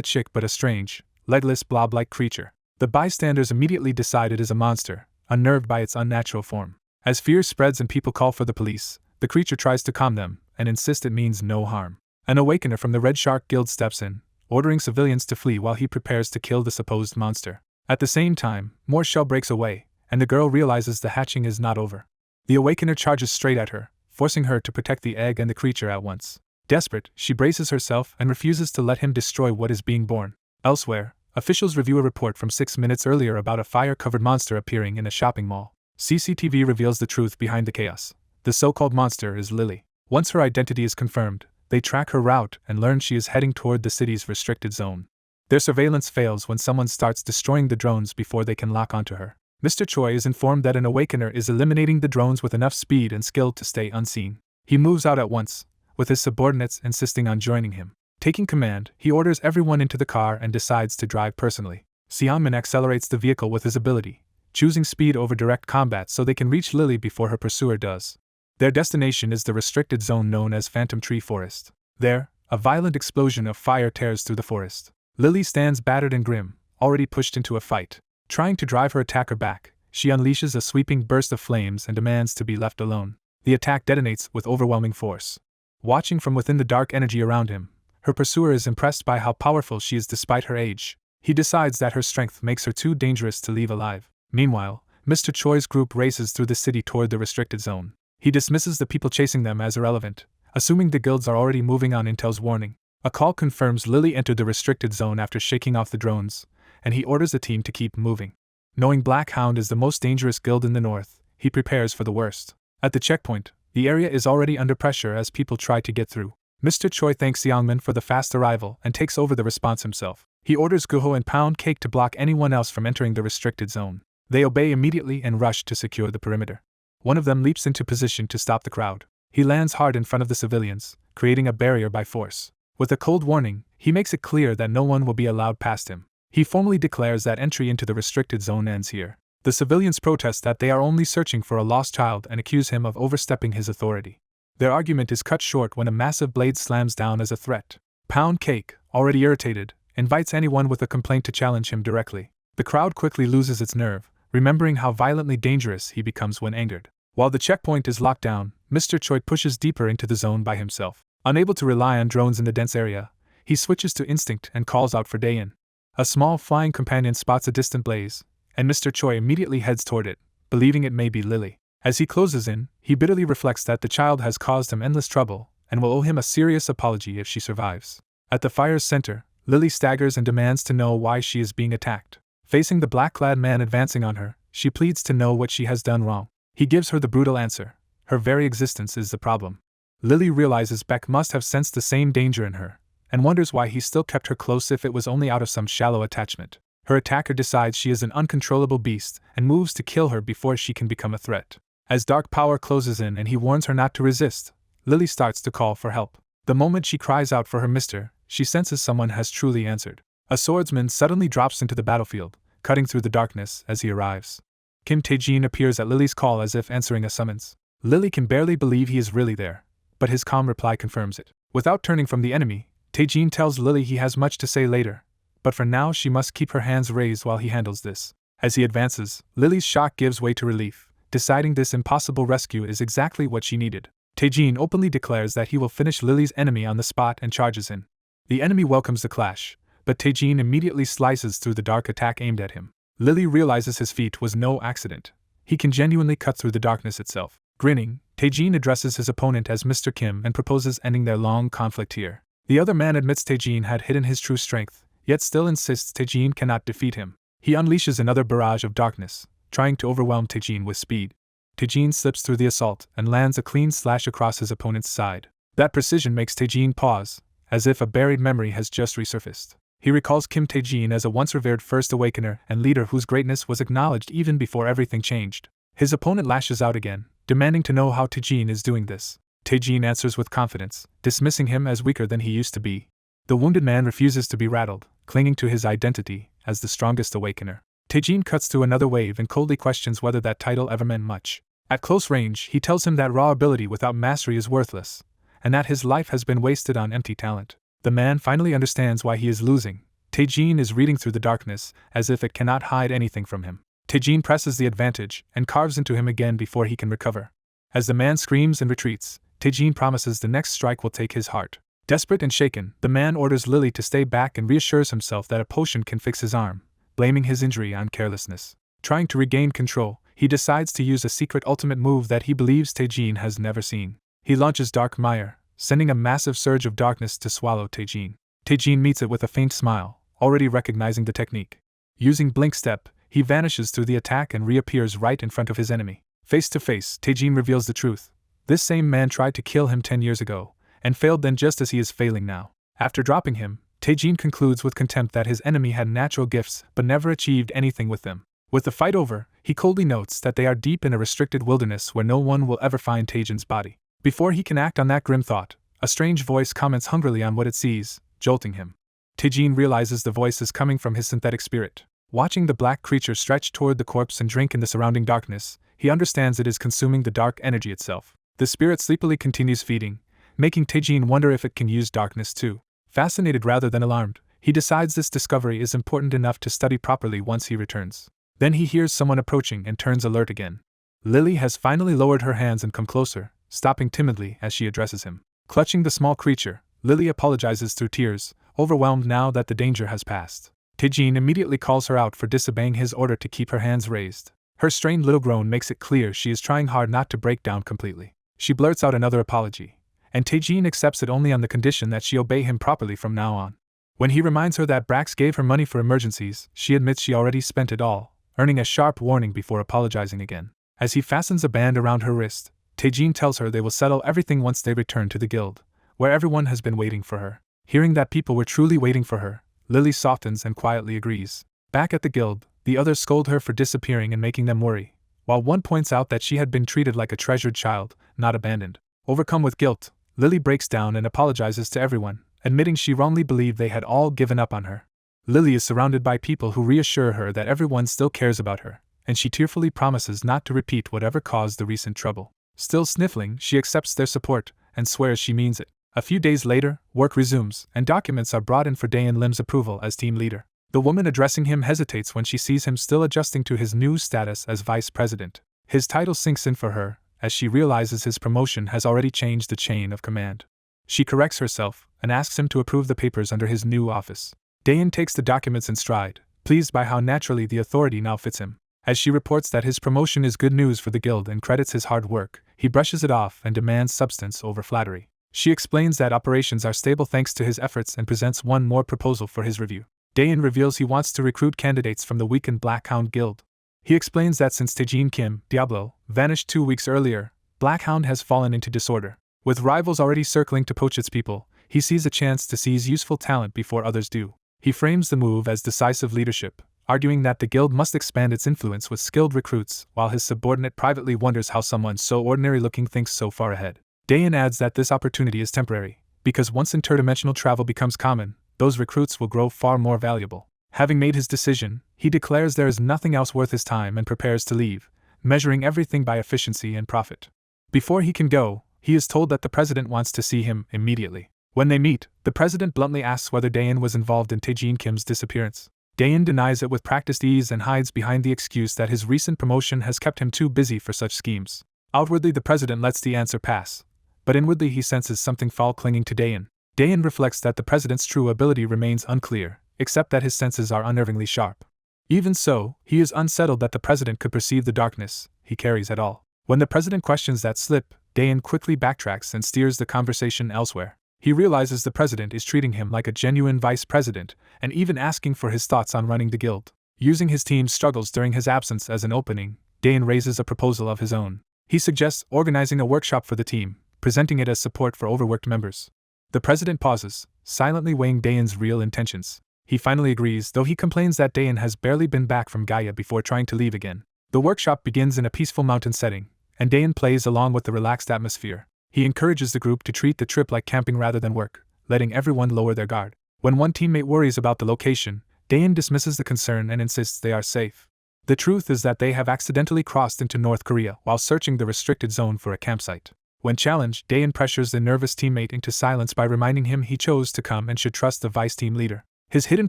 chick but a strange, legless blob-like creature. The bystanders immediately decide it is a monster, unnerved by its unnatural form. As fear spreads and people call for the police, the creature tries to calm them and insists it means no harm. An awakener from the Red Shark Guild steps in, ordering civilians to flee while he prepares to kill the supposed monster. At the same time, more shell breaks away, and the girl realizes the hatching is not over. The awakener charges straight at her, forcing her to protect the egg and the creature at once. Desperate, she braces herself and refuses to let him destroy what is being born. Elsewhere, officials review a report from 6 minutes earlier about a fire-covered monster appearing in a shopping mall. CCTV reveals the truth behind the chaos. The so-called monster is Lily. Once her identity is confirmed, they track her route and learn she is heading toward the city's restricted zone. Their surveillance fails when someone starts destroying the drones before they can lock onto her. Mr. Choi is informed that an awakener is eliminating the drones with enough speed and skill to stay unseen. He moves out at once, with his subordinates insisting on joining him. Taking command, he orders everyone into the car and decides to drive personally. Seonmin accelerates the vehicle with his ability, choosing speed over direct combat so they can reach Lily before her pursuer does. Their destination is the restricted zone known as Phantom Tree Forest. There, a violent explosion of fire tears through the forest. Lily stands battered and grim, already pushed into a fight. Trying to drive her attacker back, she unleashes a sweeping burst of flames and demands to be left alone. The attack detonates with overwhelming force. Watching from within the dark energy around him, her pursuer is impressed by how powerful she is despite her age. He decides that her strength makes her too dangerous to leave alive. Meanwhile, Mr. Choi's group races through the city toward the restricted zone. He dismisses the people chasing them as irrelevant, assuming the guilds are already moving on Intel's warning. A call confirms Lily entered the restricted zone after shaking off the drones, and he orders the team to keep moving. Knowing Black Hound is the most dangerous guild in the north, he prepares for the worst. At the checkpoint, the area is already under pressure as people try to get through. Mr. Choi thanks Seongmin for the fast arrival and takes over the response himself. He orders Guho and Pound Cake to block anyone else from entering the restricted zone. They obey immediately and rush to secure the perimeter. One of them leaps into position to stop the crowd. He lands hard in front of the civilians, creating a barrier by force. With a cold warning, he makes it clear that no one will be allowed past him. He formally declares that entry into the restricted zone ends here. The civilians protest that they are only searching for a lost child and accuse him of overstepping his authority. Their argument is cut short when a massive blade slams down as a threat. Pound Cake, already irritated, invites anyone with a complaint to challenge him directly. The crowd quickly loses its nerve, remembering how violently dangerous he becomes when angered. While the checkpoint is locked down, Mr. Choi pushes deeper into the zone by himself. Unable to rely on drones in the dense area, he switches to instinct and calls out for Daein. A small flying companion spots a distant blaze, and Mr. Choi immediately heads toward it, believing it may be Lily. As he closes in, he bitterly reflects that the child has caused him endless trouble and will owe him a serious apology if she survives. At the fire's center, Lily staggers and demands to know why she is being attacked. Facing the black-clad man advancing on her, she pleads to know what she has done wrong. He gives her the brutal answer: her very existence is the problem. Lily realizes Beck must have sensed the same danger in her, and wonders why he still kept her close if it was only out of some shallow attachment. Her attacker decides she is an uncontrollable beast and moves to kill her before she can become a threat. As dark power closes in and he warns her not to resist, Lily starts to call for help. The moment she cries out for her mister, she senses someone has truly answered. A swordsman suddenly drops into the battlefield, cutting through the darkness as he arrives. Kim Tae-jin appears at Lily's call as if answering a summons. Lily can barely believe he is really there, but his calm reply confirms it. Without turning from the enemy, Tae-jin tells Lily he has much to say later, but for now she must keep her hands raised while he handles this. As he advances, Lily's shock gives way to relief, deciding this impossible rescue is exactly what she needed. Tae-jin openly declares that he will finish Lily's enemy on the spot and charges in. The enemy welcomes the clash, but Tae-jin immediately slices through the dark attack aimed at him. Lily realizes his feat was no accident. He can genuinely cut through the darkness itself. Grinning, Tae-jin addresses his opponent as Mr. Kim and proposes ending their long conflict here. The other man admits Tae-jin had hidden his true strength, yet still insists Tae-jin cannot defeat him. He unleashes another barrage of darkness, trying to overwhelm Tae-jin with speed. Tae-jin slips through the assault and lands a clean slash across his opponent's side. That precision makes Tae-jin pause, as if a buried memory has just resurfaced. He recalls Kim Tae-jin as a once-revered First Awakener and leader whose greatness was acknowledged even before everything changed. His opponent lashes out again, demanding to know how Tae-jin is doing this. Tae-jin answers with confidence, dismissing him as weaker than he used to be. The wounded man refuses to be rattled, clinging to his identity as the strongest Awakener. Tae-jin cuts through another wave and coldly questions whether that title ever meant much. At close range, he tells him that raw ability without mastery is worthless, and that his life has been wasted on empty talent. The man finally understands why he is losing. Taejin is reading through the darkness, as if it cannot hide anything from him. Taejin presses the advantage and carves into him again before he can recover. As the man screams and retreats, Taejin promises the next strike will take his heart. Desperate and shaken, the man orders Lily to stay back and reassures himself that a potion can fix his arm, blaming his injury on carelessness. Trying to regain control, he decides to use a secret ultimate move that he believes Taejin has never seen. He launches Dark Mire, sending a massive surge of darkness to swallow Taejin. Taejin meets it with a faint smile, already recognizing the technique. Using Blink Step, he vanishes through the attack and reappears right in front of his enemy. Face to face, Taejin reveals the truth. This same man tried to kill him 10 years ago, and failed then just as he is failing now. After dropping him, Taejin concludes with contempt that his enemy had natural gifts but never achieved anything with them. With the fight over, he coldly notes that they are deep in a restricted wilderness where no one will ever find Taejin's body. Before he can act on that grim thought, a strange voice comments hungrily on what it sees, jolting him. Taejin realizes the voice is coming from his synthetic spirit. Watching the black creature stretch toward the corpse and drink in the surrounding darkness, he understands it is consuming the dark energy itself. The spirit sleepily continues feeding, making Taejin wonder if it can use darkness too. Fascinated rather than alarmed, he decides this discovery is important enough to study properly once he returns. Then he hears someone approaching and turns alert again. Lily has finally lowered her hands and come closer, stopping timidly as she addresses him. Clutching the small creature, Lily apologizes through tears, overwhelmed now that the danger has passed. Taejin immediately calls her out for disobeying his order to keep her hands raised. Her strained little groan makes it clear she is trying hard not to break down completely. She blurts out another apology, and Taejin accepts it only on the condition that she obey him properly from now on. When he reminds her that Brax gave her money for emergencies, she admits she already spent it all, earning a sharp warning before apologizing again. As he fastens a band around her wrist, Taejin tells her they will settle everything once they return to the guild, where everyone has been waiting for her. Hearing that people were truly waiting for her, Lily softens and quietly agrees. Back at the guild, the others scold her for disappearing and making them worry, while one points out that she had been treated like a treasured child, not abandoned. Overcome with guilt, Lily breaks down and apologizes to everyone, admitting she wrongly believed they had all given up on her. Lily is surrounded by people who reassure her that everyone still cares about her, and she tearfully promises not to repeat whatever caused the recent trouble. Still sniffling, she accepts their support and swears she means it. A few days later, work resumes, and documents are brought in for Daein Lim's approval as team leader. The woman addressing him hesitates when she sees him still adjusting to his new status as vice president. His title sinks in for her, as she realizes his promotion has already changed the chain of command. She corrects herself and asks him to approve the papers under his new office. Daein takes the documents in stride, pleased by how naturally the authority now fits him. As she reports that his promotion is good news for the guild and credits his hard work, he brushes it off and demands substance over flattery. She explains that operations are stable thanks to his efforts and presents one more proposal for his review. Daein reveals he wants to recruit candidates from the weakened Blackhound Guild. He explains that since Taejin Kim, Diablo, vanished 2 weeks earlier, Blackhound has fallen into disorder. With rivals already circling to poach its people, he sees a chance to seize useful talent before others do. He frames the move as decisive leadership, arguing that the guild must expand its influence with skilled recruits, while his subordinate privately wonders how someone so ordinary-looking thinks so far ahead. Daein adds that this opportunity is temporary, because once interdimensional travel becomes common, those recruits will grow far more valuable. Having made his decision, he declares there is nothing else worth his time and prepares to leave, measuring everything by efficiency and profit. Before he can go, he is told that the president wants to see him immediately. When they meet, the president bluntly asks whether Daein was involved in Taejin Kim's disappearance. Daein denies it with practiced ease and hides behind the excuse that his recent promotion has kept him too busy for such schemes. Outwardly, the president lets the answer pass, but inwardly he senses something foul clinging to Daein. Daein reflects that the president's true ability remains unclear, except that his senses are unnervingly sharp. Even so, he is unsettled that the president could perceive the darkness he carries at all. When the president questions that slip, Daein quickly backtracks and steers the conversation elsewhere. He realizes the president is treating him like a genuine vice president, and even asking for his thoughts on running the guild. Using his team's struggles during his absence as an opening, Daein raises a proposal of his own. He suggests organizing a workshop for the team, presenting it as support for overworked members. The president pauses, silently weighing Daein's real intentions. He finally agrees, though he complains that Daein has barely been back from Gaia before trying to leave again. The workshop begins in a peaceful mountain setting, and Daein plays along with the relaxed atmosphere. He encourages the group to treat the trip like camping rather than work, letting everyone lower their guard. When one teammate worries about the location, Daein dismisses the concern and insists they are safe. The truth is that they have accidentally crossed into North Korea while searching the restricted zone for a campsite. When challenged, Dayan pressures the nervous teammate into silence by reminding him he chose to come and should trust the vice team leader. His hidden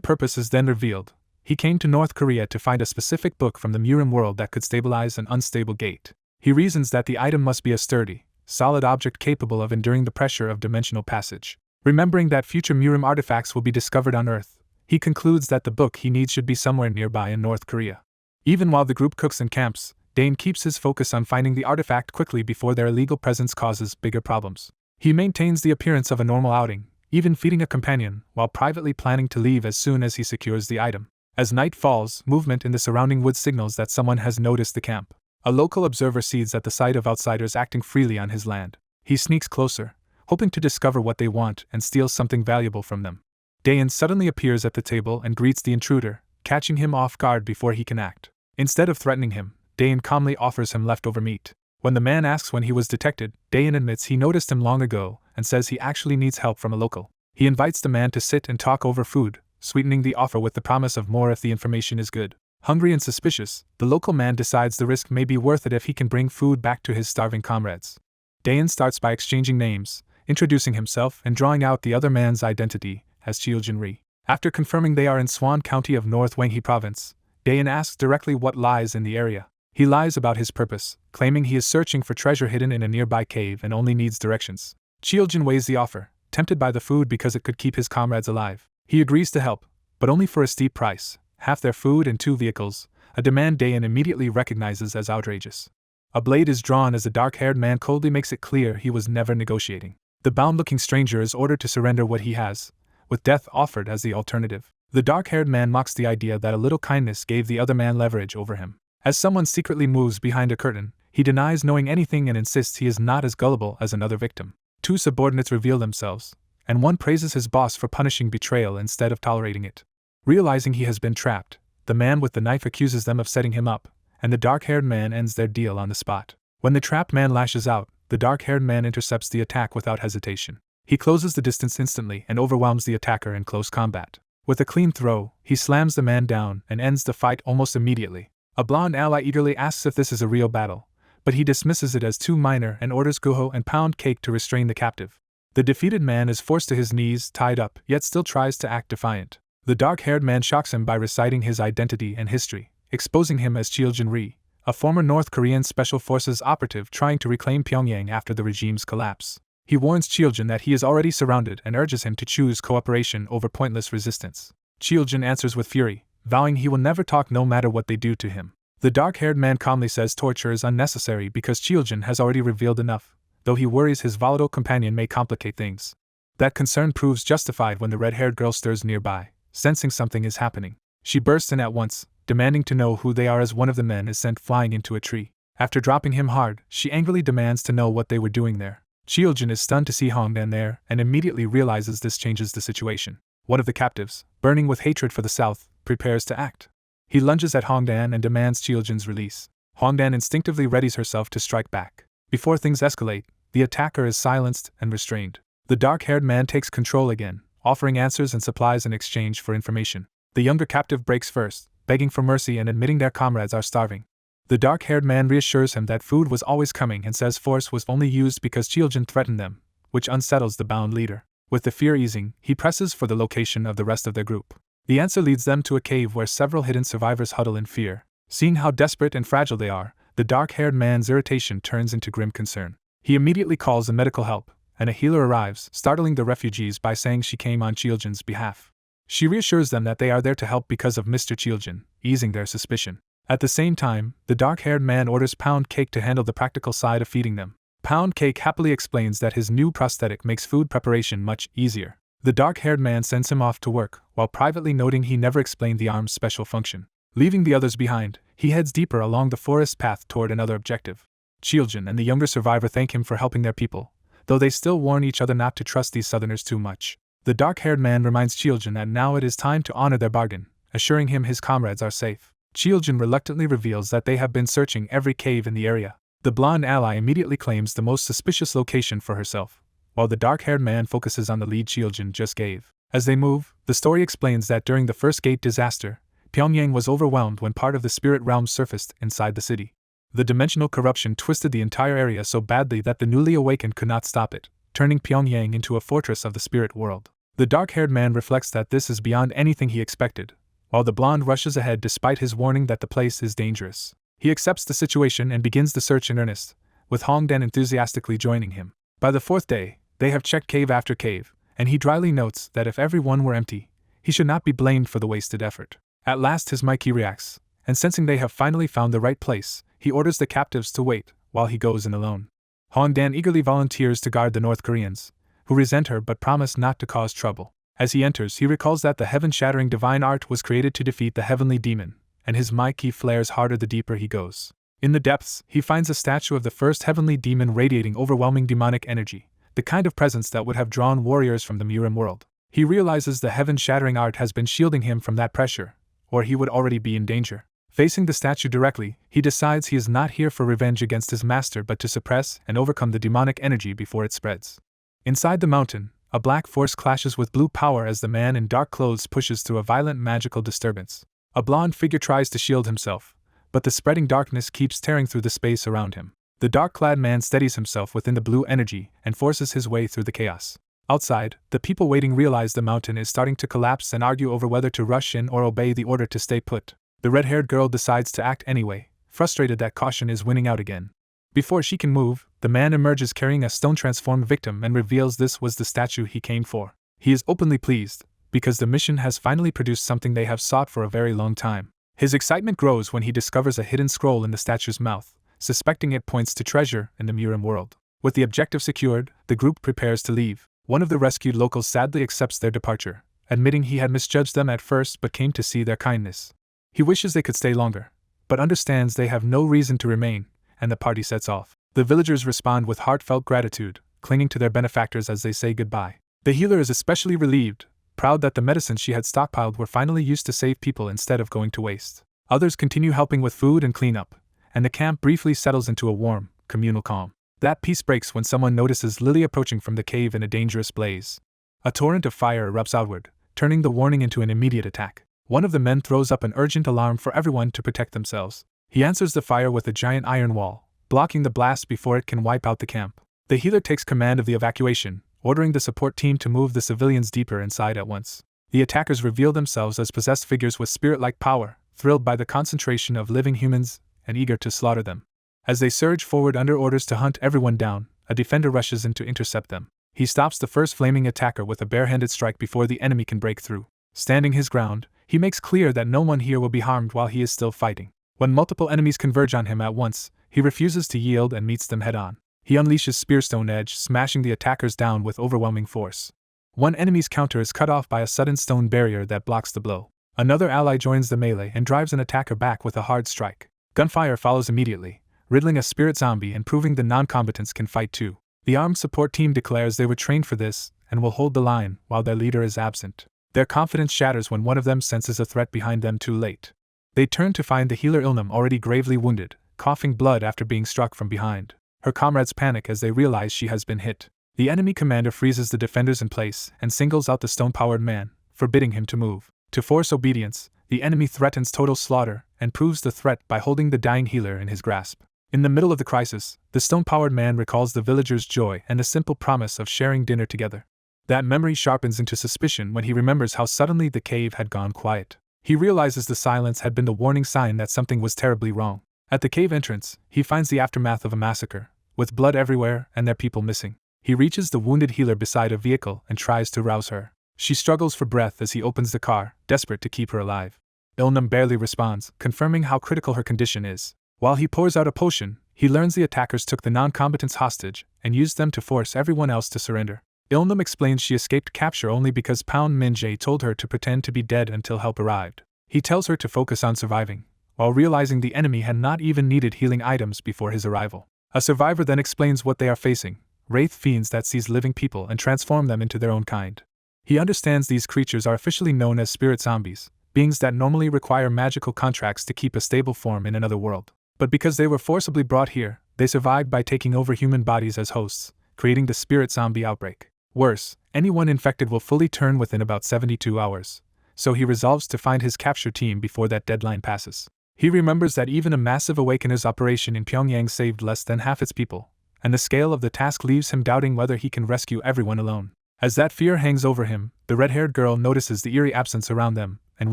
purpose is then revealed. He came to North Korea to find a specific book from the Murim world that could stabilize an unstable gate. He reasons that the item must be a sturdy, solid object capable of enduring the pressure of dimensional passage. Remembering that future Murim artifacts will be discovered on Earth, he concludes that the book he needs should be somewhere nearby in North Korea. Even while the group cooks and camps, Dane keeps his focus on finding the artifact quickly before their illegal presence causes bigger problems. He maintains the appearance of a normal outing, even feeding a companion, while privately planning to leave as soon as he secures the item. As night falls, movement in the surrounding woods signals that someone has noticed the camp. A local observer sees at the sight of outsiders acting freely on his land. He sneaks closer, hoping to discover what they want and steal something valuable from them. Dayan suddenly appears at the table and greets the intruder, catching him off guard before he can act. Instead of threatening him, Dayan calmly offers him leftover meat. When the man asks when he was detected, Dayan admits he noticed him long ago and says he actually needs help from a local. He invites the man to sit and talk over food, sweetening the offer with the promise of more if the information is good. Hungry and suspicious, the local man decides the risk may be worth it if he can bring food back to his starving comrades. Dayan starts by exchanging names, introducing himself and drawing out the other man's identity as Cheoljin Ri. After confirming they are in Swan County of North Gyeonggi Province, Dayan asks directly what lies in the area. He lies about his purpose, claiming he is searching for treasure hidden in a nearby cave and only needs directions. Cheoljin weighs the offer, tempted by the food because it could keep his comrades alive. He agrees to help, but only for a steep price, half their food and 2 vehicles, a demand Dayan immediately recognizes as outrageous. A blade is drawn as the dark-haired man coldly makes it clear he was never negotiating. The bound-looking stranger is ordered to surrender what he has, with death offered as the alternative. The dark-haired man mocks the idea that a little kindness gave the other man leverage over him. As someone secretly moves behind a curtain, he denies knowing anything and insists he is not as gullible as another victim. 2 subordinates reveal themselves, and one praises his boss for punishing betrayal instead of tolerating it. Realizing he has been trapped, the man with the knife accuses them of setting him up, and the dark-haired man ends their deal on the spot. When the trapped man lashes out, the dark-haired man intercepts the attack without hesitation. He closes the distance instantly and overwhelms the attacker in close combat. With a clean throw, he slams the man down and ends the fight almost immediately. A blonde ally eagerly asks if this is a real battle, but he dismisses it as too minor and orders Guho and Pound Cake to restrain the captive. The defeated man is forced to his knees, tied up, yet still tries to act defiant. The dark-haired man shocks him by reciting his identity and history, exposing him as Cheoljin Ri, a former North Korean Special Forces operative trying to reclaim Pyongyang after the regime's collapse. He warns Cheoljin that he is already surrounded and urges him to choose cooperation over pointless resistance. Cheoljin answers with fury, vowing he will never talk no matter what they do to him. The dark-haired man calmly says torture is unnecessary because Cheoljin has already revealed enough, though he worries his volatile companion may complicate things. That concern proves justified when the red-haired girl stirs nearby, sensing something is happening. She bursts in at once, demanding to know who they are as one of the men is sent flying into a tree. After dropping him hard, she angrily demands to know what they were doing there. Cheoljin is stunned to see Hongdan there and immediately realizes this changes the situation. One of the captives, burning with hatred for the South, prepares to act. He lunges at Hongdan and demands Cheoljin's release. Hongdan instinctively readies herself to strike back. Before things escalate, the attacker is silenced and restrained. The dark-haired man takes control again, offering answers and supplies in exchange for information. The younger captive breaks first, begging for mercy and admitting their comrades are starving. The dark-haired man reassures him that food was always coming and says force was only used because Cheoljin threatened them, which unsettles the bound leader. With the fear easing, he presses for the location of the rest of their group. The answer leads them to a cave where several hidden survivors huddle in fear. Seeing how desperate and fragile they are, the dark-haired man's irritation turns into grim concern. He immediately calls the medical help, and a healer arrives, startling the refugees by saying she came on Cheoljin's behalf. She reassures them that they are there to help because of Mr. Cheoljin, easing their suspicion. At the same time, the dark-haired man orders Pound Cake to handle the practical side of feeding them. Pound Cake happily explains that his new prosthetic makes food preparation much easier. The dark-haired man sends him off to work, while privately noting he never explained the arm's special function. Leaving the others behind, he heads deeper along the forest path toward another objective. Cheoljin and the younger survivor thank him for helping their people, though they still warn each other not to trust these southerners too much. The dark-haired man reminds Cheoljin that now it is time to honor their bargain, assuring him his comrades are safe. Cheoljin reluctantly reveals that they have been searching every cave in the area. The blonde ally immediately claims the most suspicious location for herself, while the dark-haired man focuses on the lead Cheoljin just gave. As they move, the story explains that during the first gate disaster, Pyongyang was overwhelmed when part of the spirit realm surfaced inside the city. The dimensional corruption twisted the entire area so badly that the newly awakened could not stop it, turning Pyongyang into a fortress of the spirit world. The dark-haired man reflects that this is beyond anything he expected, while the blonde rushes ahead despite his warning that the place is dangerous. He accepts the situation and begins the search in earnest, with Hongdan enthusiastically joining him. By the fourth day, they have checked cave after cave, and he dryly notes that if every one were empty, he should not be blamed for the wasted effort. At last his Mikey reacts, and sensing they have finally found the right place, he orders the captives to wait while he goes in alone. Hongdan eagerly volunteers to guard the North Koreans, who resent her but promise not to cause trouble. As he enters, he recalls that the heaven-shattering divine art was created to defeat the heavenly demon, and his Mikey flares harder the deeper he goes. In the depths, he finds a statue of the first heavenly demon radiating overwhelming demonic energy, the kind of presence that would have drawn warriors from the Murim world. He realizes the heaven-shattering art has been shielding him from that pressure, or he would already be in danger. Facing the statue directly, he decides he is not here for revenge against his master but to suppress and overcome the demonic energy before it spreads. Inside the mountain, a black force clashes with blue power as the man in dark clothes pushes through a violent magical disturbance. A blonde figure tries to shield himself, but the spreading darkness keeps tearing through the space around him. The dark-clad man steadies himself within the blue energy and forces his way through the chaos. Outside, the people waiting realize the mountain is starting to collapse and argue over whether to rush in or obey the order to stay put. The red-haired girl decides to act anyway, frustrated that caution is winning out again. Before she can move, the man emerges carrying a stone-transformed victim and reveals this was the statue he came for. He is openly pleased, because the mission has finally produced something they have sought for a very long time. His excitement grows when he discovers a hidden scroll in the statue's mouth, suspecting it points to treasure in the Murim world. With the objective secured, the group prepares to leave. One of the rescued locals sadly accepts their departure, admitting he had misjudged them at first but came to see their kindness. He wishes they could stay longer, but understands they have no reason to remain, and the party sets off. The villagers respond with heartfelt gratitude, clinging to their benefactors as they say goodbye. The healer is especially relieved, proud that the medicines she had stockpiled were finally used to save people instead of going to waste. Others continue helping with food and cleanup, and the camp briefly settles into a warm, communal calm. That peace breaks when someone notices Lily approaching from the cave in a dangerous blaze. A torrent of fire erupts outward, turning the warning into an immediate attack. One of the men throws up an urgent alarm for everyone to protect themselves. He answers the fire with a giant iron wall, blocking the blast before it can wipe out the camp. The healer takes command of the evacuation, ordering the support team to move the civilians deeper inside at once. The attackers reveal themselves as possessed figures with spirit-like power, thrilled by the concentration of living humans and eager to slaughter them. As they surge forward under orders to hunt everyone down, a defender rushes in to intercept them. He stops the first flaming attacker with a barehanded strike before the enemy can break through. Standing his ground, he makes clear that no one here will be harmed while he is still fighting. When multiple enemies converge on him at once, he refuses to yield and meets them head-on. He unleashes Spearstone Edge, smashing the attackers down with overwhelming force. One enemy's counter is cut off by a sudden stone barrier that blocks the blow. Another ally joins the melee and drives an attacker back with a hard strike. Gunfire follows immediately, riddling a spirit zombie and proving the non-combatants can fight too. The armed support team declares they were trained for this and will hold the line while their leader is absent. Their confidence shatters when one of them senses a threat behind them too late. They turn to find the healer Ilnam already gravely wounded, coughing blood after being struck from behind. Her comrades panic as they realize she has been hit. The enemy commander freezes the defenders in place and singles out the stone-powered man, forbidding him to move. To force obedience, the enemy threatens total slaughter and proves the threat by holding the dying healer in his grasp. In the middle of the crisis, the stone-powered man recalls the villagers' joy and the simple promise of sharing dinner together. That memory sharpens into suspicion when he remembers how suddenly the cave had gone quiet. He realizes the silence had been the warning sign that something was terribly wrong. At the cave entrance, he finds the aftermath of a massacre, with blood everywhere and their people missing. He reaches the wounded healer beside a vehicle and tries to rouse her. She struggles for breath as he opens the car, desperate to keep her alive. Ilnam barely responds, confirming how critical her condition is. While he pours out a potion, he learns the attackers took the non-combatants hostage and used them to force everyone else to surrender. Ilnam explains she escaped capture only because Pound Min-jae told her to pretend to be dead until help arrived. He tells her to focus on surviving, while realizing the enemy had not even needed healing items before his arrival. A survivor then explains what they are facing: wraith fiends that seize living people and transform them into their own kind. He understands these creatures are officially known as spirit zombies, beings that normally require magical contracts to keep a stable form in another world. But because they were forcibly brought here, they survived by taking over human bodies as hosts, creating the spirit zombie outbreak. Worse, anyone infected will fully turn within about 72 hours, so he resolves to find his capture team before that deadline passes. He remembers that even a massive Awakeners operation in Pyongyang saved less than half its people, and the scale of the task leaves him doubting whether he can rescue everyone alone. As that fear hangs over him, the red-haired girl notices the eerie absence around them and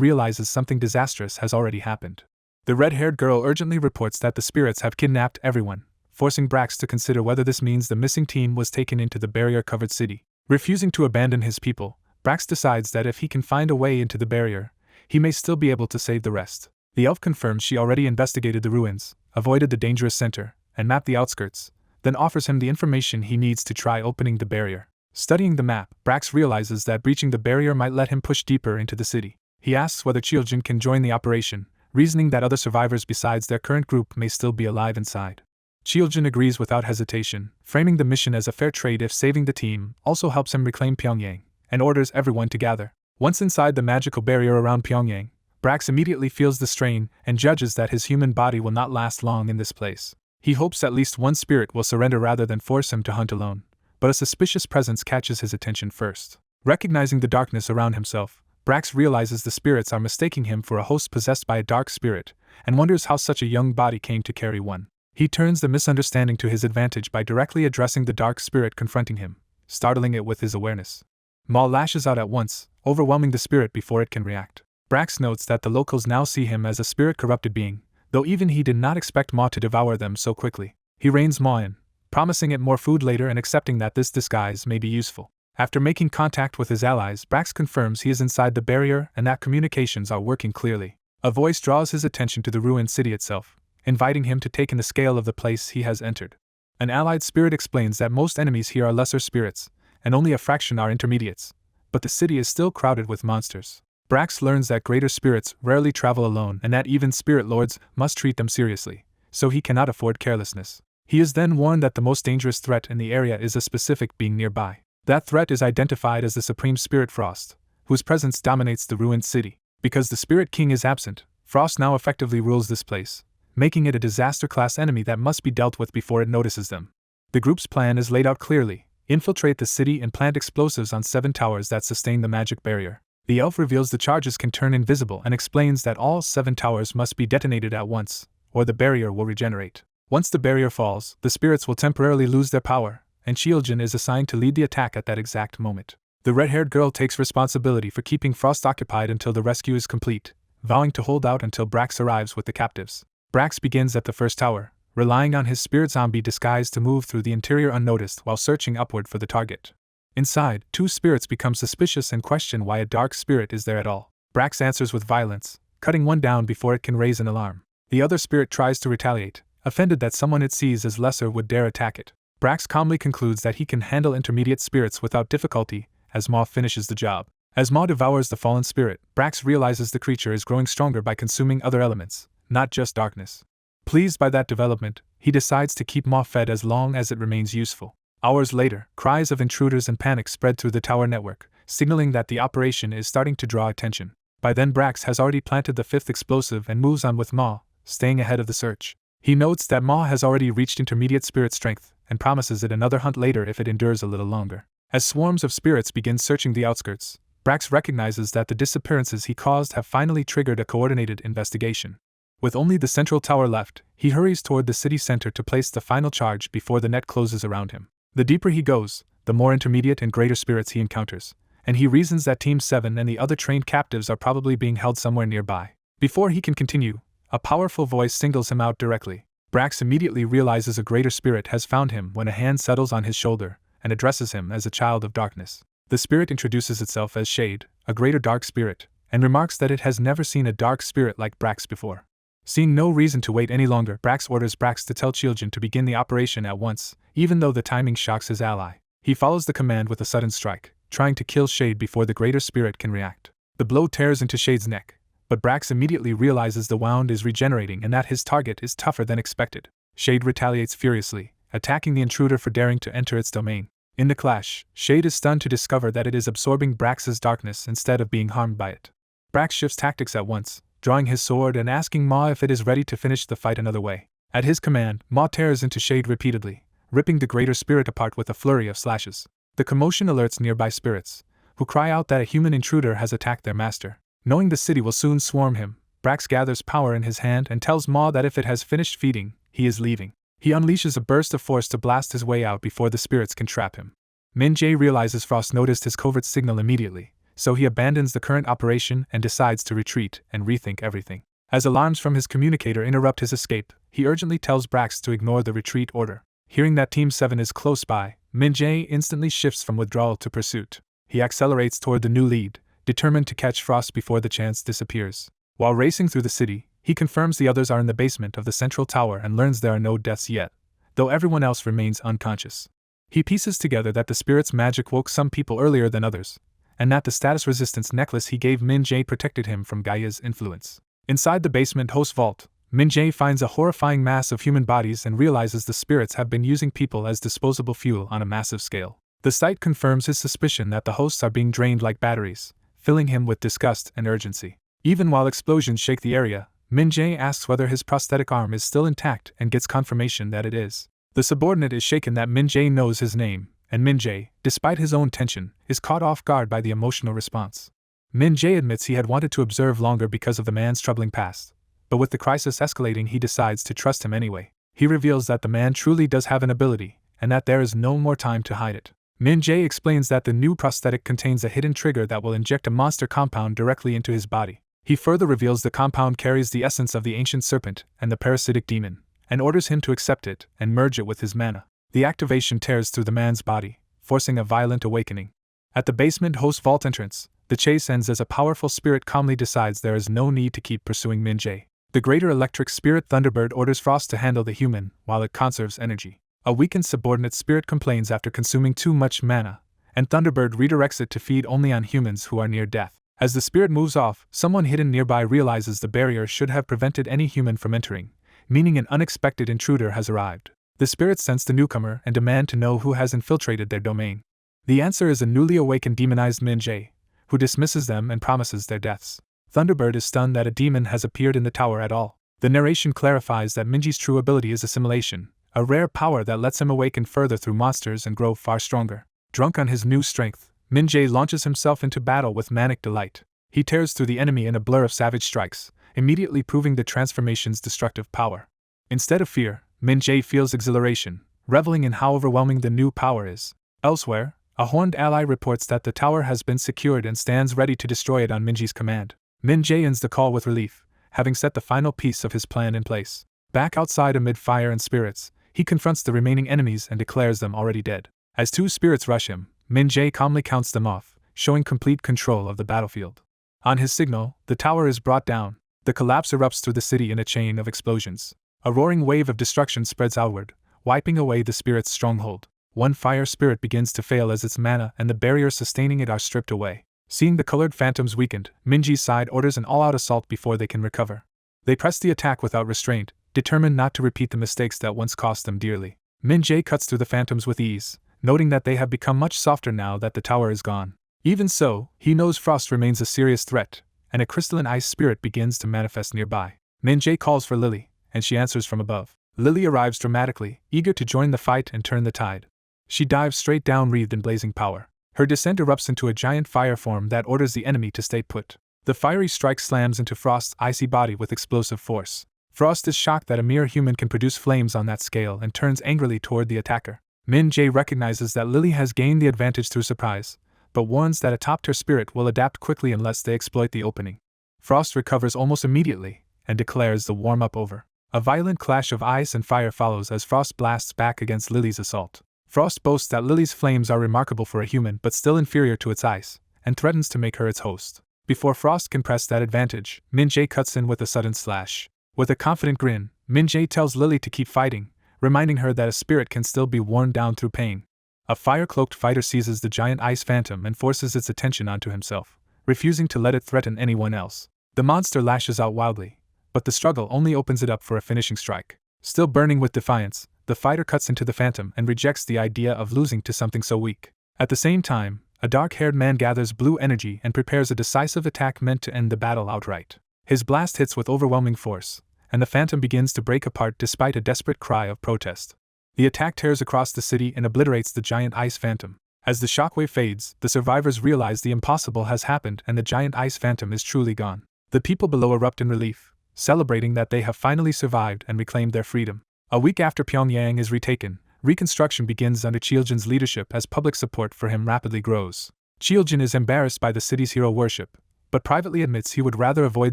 realizes something disastrous has already happened. The red-haired girl urgently reports that the spirits have kidnapped everyone, forcing Brax to consider whether this means the missing team was taken into the barrier-covered city. Refusing to abandon his people, Brax decides that if he can find a way into the barrier, he may still be able to save the rest. The elf confirms she already investigated the ruins, avoided the dangerous center, and mapped the outskirts, then offers him the information he needs to try opening the barrier. Studying the map, Brax realizes that breaching the barrier might let him push deeper into the city. He asks whether Cheoljin can join the operation, reasoning that other survivors besides their current group may still be alive inside. Cheoljin agrees without hesitation, framing the mission as a fair trade if saving the team also helps him reclaim Pyongyang, and orders everyone to gather. Once inside the magical barrier around Pyongyang, Brax immediately feels the strain and judges that his human body will not last long in this place. He hopes at least one spirit will surrender rather than force him to hunt alone, but a suspicious presence catches his attention first. Recognizing the darkness around himself, Brax realizes the spirits are mistaking him for a host possessed by a dark spirit, and wonders how such a young body came to carry one. He turns the misunderstanding to his advantage by directly addressing the dark spirit confronting him, startling it with his awareness. Ma lashes out at once, overwhelming the spirit before it can react. Brax notes that the locals now see him as a spirit-corrupted being, though even he did not expect Ma to devour them so quickly. He reins Ma in, promising it more food later and accepting that this disguise may be useful. After making contact with his allies, Brax confirms he is inside the barrier and that communications are working clearly. A voice draws his attention to the ruined city itself, inviting him to take in the scale of the place he has entered. An allied spirit explains that most enemies here are lesser spirits, and only a fraction are intermediates, but the city is still crowded with monsters. Brax learns that greater spirits rarely travel alone and that even spirit lords must treat them seriously, so he cannot afford carelessness. He is then warned that the most dangerous threat in the area is a specific being nearby. That threat is identified as the Supreme Spirit Frost, whose presence dominates the ruined city. Because the Spirit King is absent, Frost now effectively rules this place, making it a disaster-class enemy that must be dealt with before it notices them. The group's plan is laid out clearly: infiltrate the city and plant explosives on 7 towers that sustain the magic barrier. The elf reveals the charges can turn invisible and explains that all 7 towers must be detonated at once, or the barrier will regenerate. Once the barrier falls, the spirits will temporarily lose their power, and Cheoljin is assigned to lead the attack at that exact moment. The red-haired girl takes responsibility for keeping Frost occupied until the rescue is complete, vowing to hold out until Brax arrives with the captives. Brax begins at the first tower, relying on his spirit zombie disguise to move through the interior unnoticed while searching upward for the target. Inside, 2 spirits become suspicious and question why a dark spirit is there at all. Brax answers with violence, cutting one down before it can raise an alarm. The other spirit tries to retaliate, offended that someone it sees as lesser would dare attack it. Brax calmly concludes that he can handle intermediate spirits without difficulty, as Ma finishes the job. As Ma devours the fallen spirit, Brax realizes the creature is growing stronger by consuming other elements, not just darkness. Pleased by that development, he decides to keep Ma fed as long as it remains useful. Hours later, cries of intruders and panic spread through the tower network, signaling that the operation is starting to draw attention. By then Brax has already planted the 5th explosive and moves on with Ma, staying ahead of the search. He notes that Ma has already reached intermediate spirit strength, and promises it another hunt later if it endures a little longer. As swarms of spirits begin searching the outskirts, Brax recognizes that the disappearances he caused have finally triggered a coordinated investigation. With only the central tower left, he hurries toward the city center to place the final charge before the net closes around him. The deeper he goes, the more intermediate and greater spirits he encounters, and he reasons that Team 7 and the other trained captives are probably being held somewhere nearby. Before he can continue, a powerful voice singles him out directly. Brax immediately realizes a greater spirit has found him when a hand settles on his shoulder and addresses him as a child of darkness. The spirit introduces itself as Shade, a greater dark spirit, and remarks that it has never seen a dark spirit like Brax before. Seeing no reason to wait any longer, Brax orders Brax to tell Cheoljin to begin the operation at once, even though the timing shocks his ally. He follows the command with a sudden strike, trying to kill Shade before the greater spirit can react. The blow tears into Shade's neck, but Brax immediately realizes the wound is regenerating and that his target is tougher than expected. Shade retaliates furiously, attacking the intruder for daring to enter its domain. In the clash, Shade is stunned to discover that it is absorbing Brax's darkness instead of being harmed by it. Brax shifts tactics at once, drawing his sword and asking Ma if it is ready to finish the fight another way. At his command, Ma tears into Shade repeatedly, ripping the greater spirit apart with a flurry of slashes. The commotion alerts nearby spirits, who cry out that a human intruder has attacked their master. Knowing the city will soon swarm him, Brax gathers power in his hand and tells Maw that if it has finished feeding, he is leaving. He unleashes a burst of force to blast his way out before the spirits can trap him. Min-jae realizes Frost noticed his covert signal immediately, so he abandons the current operation and decides to retreat and rethink everything. As alarms from his communicator interrupt his escape, he urgently tells Brax to ignore the retreat order. Hearing that Team 7 is close by, Min-jae instantly shifts from withdrawal to pursuit. He accelerates toward the new lead, determined to catch Frost before the chance disappears. While racing through the city, he confirms the others are in the basement of the central tower and learns there are no deaths yet, though everyone else remains unconscious. He pieces together that the spirit's magic woke some people earlier than others, and that the status resistance necklace he gave Min-jae protected him from Gaia's influence. Inside the basement host vault, Min-jae finds a horrifying mass of human bodies and realizes the spirits have been using people as disposable fuel on a massive scale. The sight confirms his suspicion that the hosts are being drained like batteries, filling him with disgust and urgency. Even while explosions shake the area, Min-jae asks whether his prosthetic arm is still intact and gets confirmation that it is. The subordinate is shaken that Min-jae knows his name, and Min-jae, despite his own tension, is caught off guard by the emotional response. Min-jae admits he had wanted to observe longer because of the man's troubling past, but with the crisis escalating he decides to trust him anyway. He reveals that the man truly does have an ability, and that there is no more time to hide it. Min-jae explains that the new prosthetic contains a hidden trigger that will inject a monster compound directly into his body. He further reveals the compound carries the essence of the ancient serpent and the parasitic demon, and orders him to accept it and merge it with his mana. The activation tears through the man's body, forcing a violent awakening. At the basement host vault entrance, the chase ends as a powerful spirit calmly decides there is no need to keep pursuing Min-jae. The greater electric spirit Thunderbird orders Frost to handle the human, while it conserves energy. A weakened subordinate spirit complains after consuming too much mana, and Thunderbird redirects it to feed only on humans who are near death. As the spirit moves off, someone hidden nearby realizes the barrier should have prevented any human from entering, meaning an unexpected intruder has arrived. The spirits sense the newcomer and demand to know who has infiltrated their domain. The answer is a newly awakened demonized Min-jae, who dismisses them and promises their deaths. Thunderbird is stunned that a demon has appeared in the tower at all. The narration clarifies that Min-jae's true ability is assimilation, a rare power that lets him awaken further through monsters and grow far stronger. Drunk on his new strength, Min-jae launches himself into battle with manic delight. He tears through the enemy in a blur of savage strikes, immediately proving the transformation's destructive power. Instead of fear, Min-jae feels exhilaration, reveling in how overwhelming the new power is. Elsewhere, a horned ally reports that the tower has been secured and stands ready to destroy it on Min-jae's command. Min-jae ends the call with relief, having set the final piece of his plan in place. Back outside amid fire and spirits, he confronts the remaining enemies and declares them already dead. As two spirits rush him, Min-jae calmly counts them off, showing complete control of the battlefield. On his signal, the tower is brought down. The collapse erupts through the city in a chain of explosions. A roaring wave of destruction spreads outward, wiping away the spirit's stronghold. One fire spirit begins to fail as its mana and the barriers sustaining it are stripped away. Seeing the colored phantoms weakened, Min-jae's side orders an all-out assault before they can recover. They press the attack without restraint, determined not to repeat the mistakes that once cost them dearly. Min-jae cuts through the phantoms with ease, noting that they have become much softer now that the tower is gone. Even so, he knows Frost remains a serious threat, and a crystalline ice spirit begins to manifest nearby. Min-jae calls for Lily, and she answers from above. Lily arrives dramatically, eager to join the fight and turn the tide. She dives straight down wreathed in blazing power. Her descent erupts into a giant fire form that orders the enemy to stay put. The fiery strike slams into Frost's icy body with explosive force. Frost is shocked that a mere human can produce flames on that scale and turns angrily toward the attacker. Min-jae recognizes that Lily has gained the advantage through surprise, but warns that a top-tier spirit will adapt quickly unless they exploit the opening. Frost recovers almost immediately, and declares the warm-up over. A violent clash of ice and fire follows as Frost blasts back against Lily's assault. Frost boasts that Lily's flames are remarkable for a human but still inferior to its ice, and threatens to make her its host. Before Frost can press that advantage, Min-jae cuts in with a sudden slash. With a confident grin, Min-jae tells Lily to keep fighting, reminding her that a spirit can still be worn down through pain. A fire-cloaked fighter seizes the giant ice phantom and forces its attention onto himself, refusing to let it threaten anyone else. The monster lashes out wildly, but the struggle only opens it up for a finishing strike. Still burning with defiance, the fighter cuts into the phantom and rejects the idea of losing to something so weak. At the same time, a dark-haired man gathers blue energy and prepares a decisive attack meant to end the battle outright. His blast hits with overwhelming force, and the phantom begins to break apart despite a desperate cry of protest. The attack tears across the city and obliterates the giant ice phantom. As the shockwave fades, the survivors realize the impossible has happened and the giant ice phantom is truly gone. The people below erupt in relief, celebrating that they have finally survived and reclaimed their freedom. A week after Pyongyang is retaken, reconstruction begins under Cheoljin's leadership as public support for him rapidly grows. Cheoljin is embarrassed by the city's hero worship, but privately admits he would rather avoid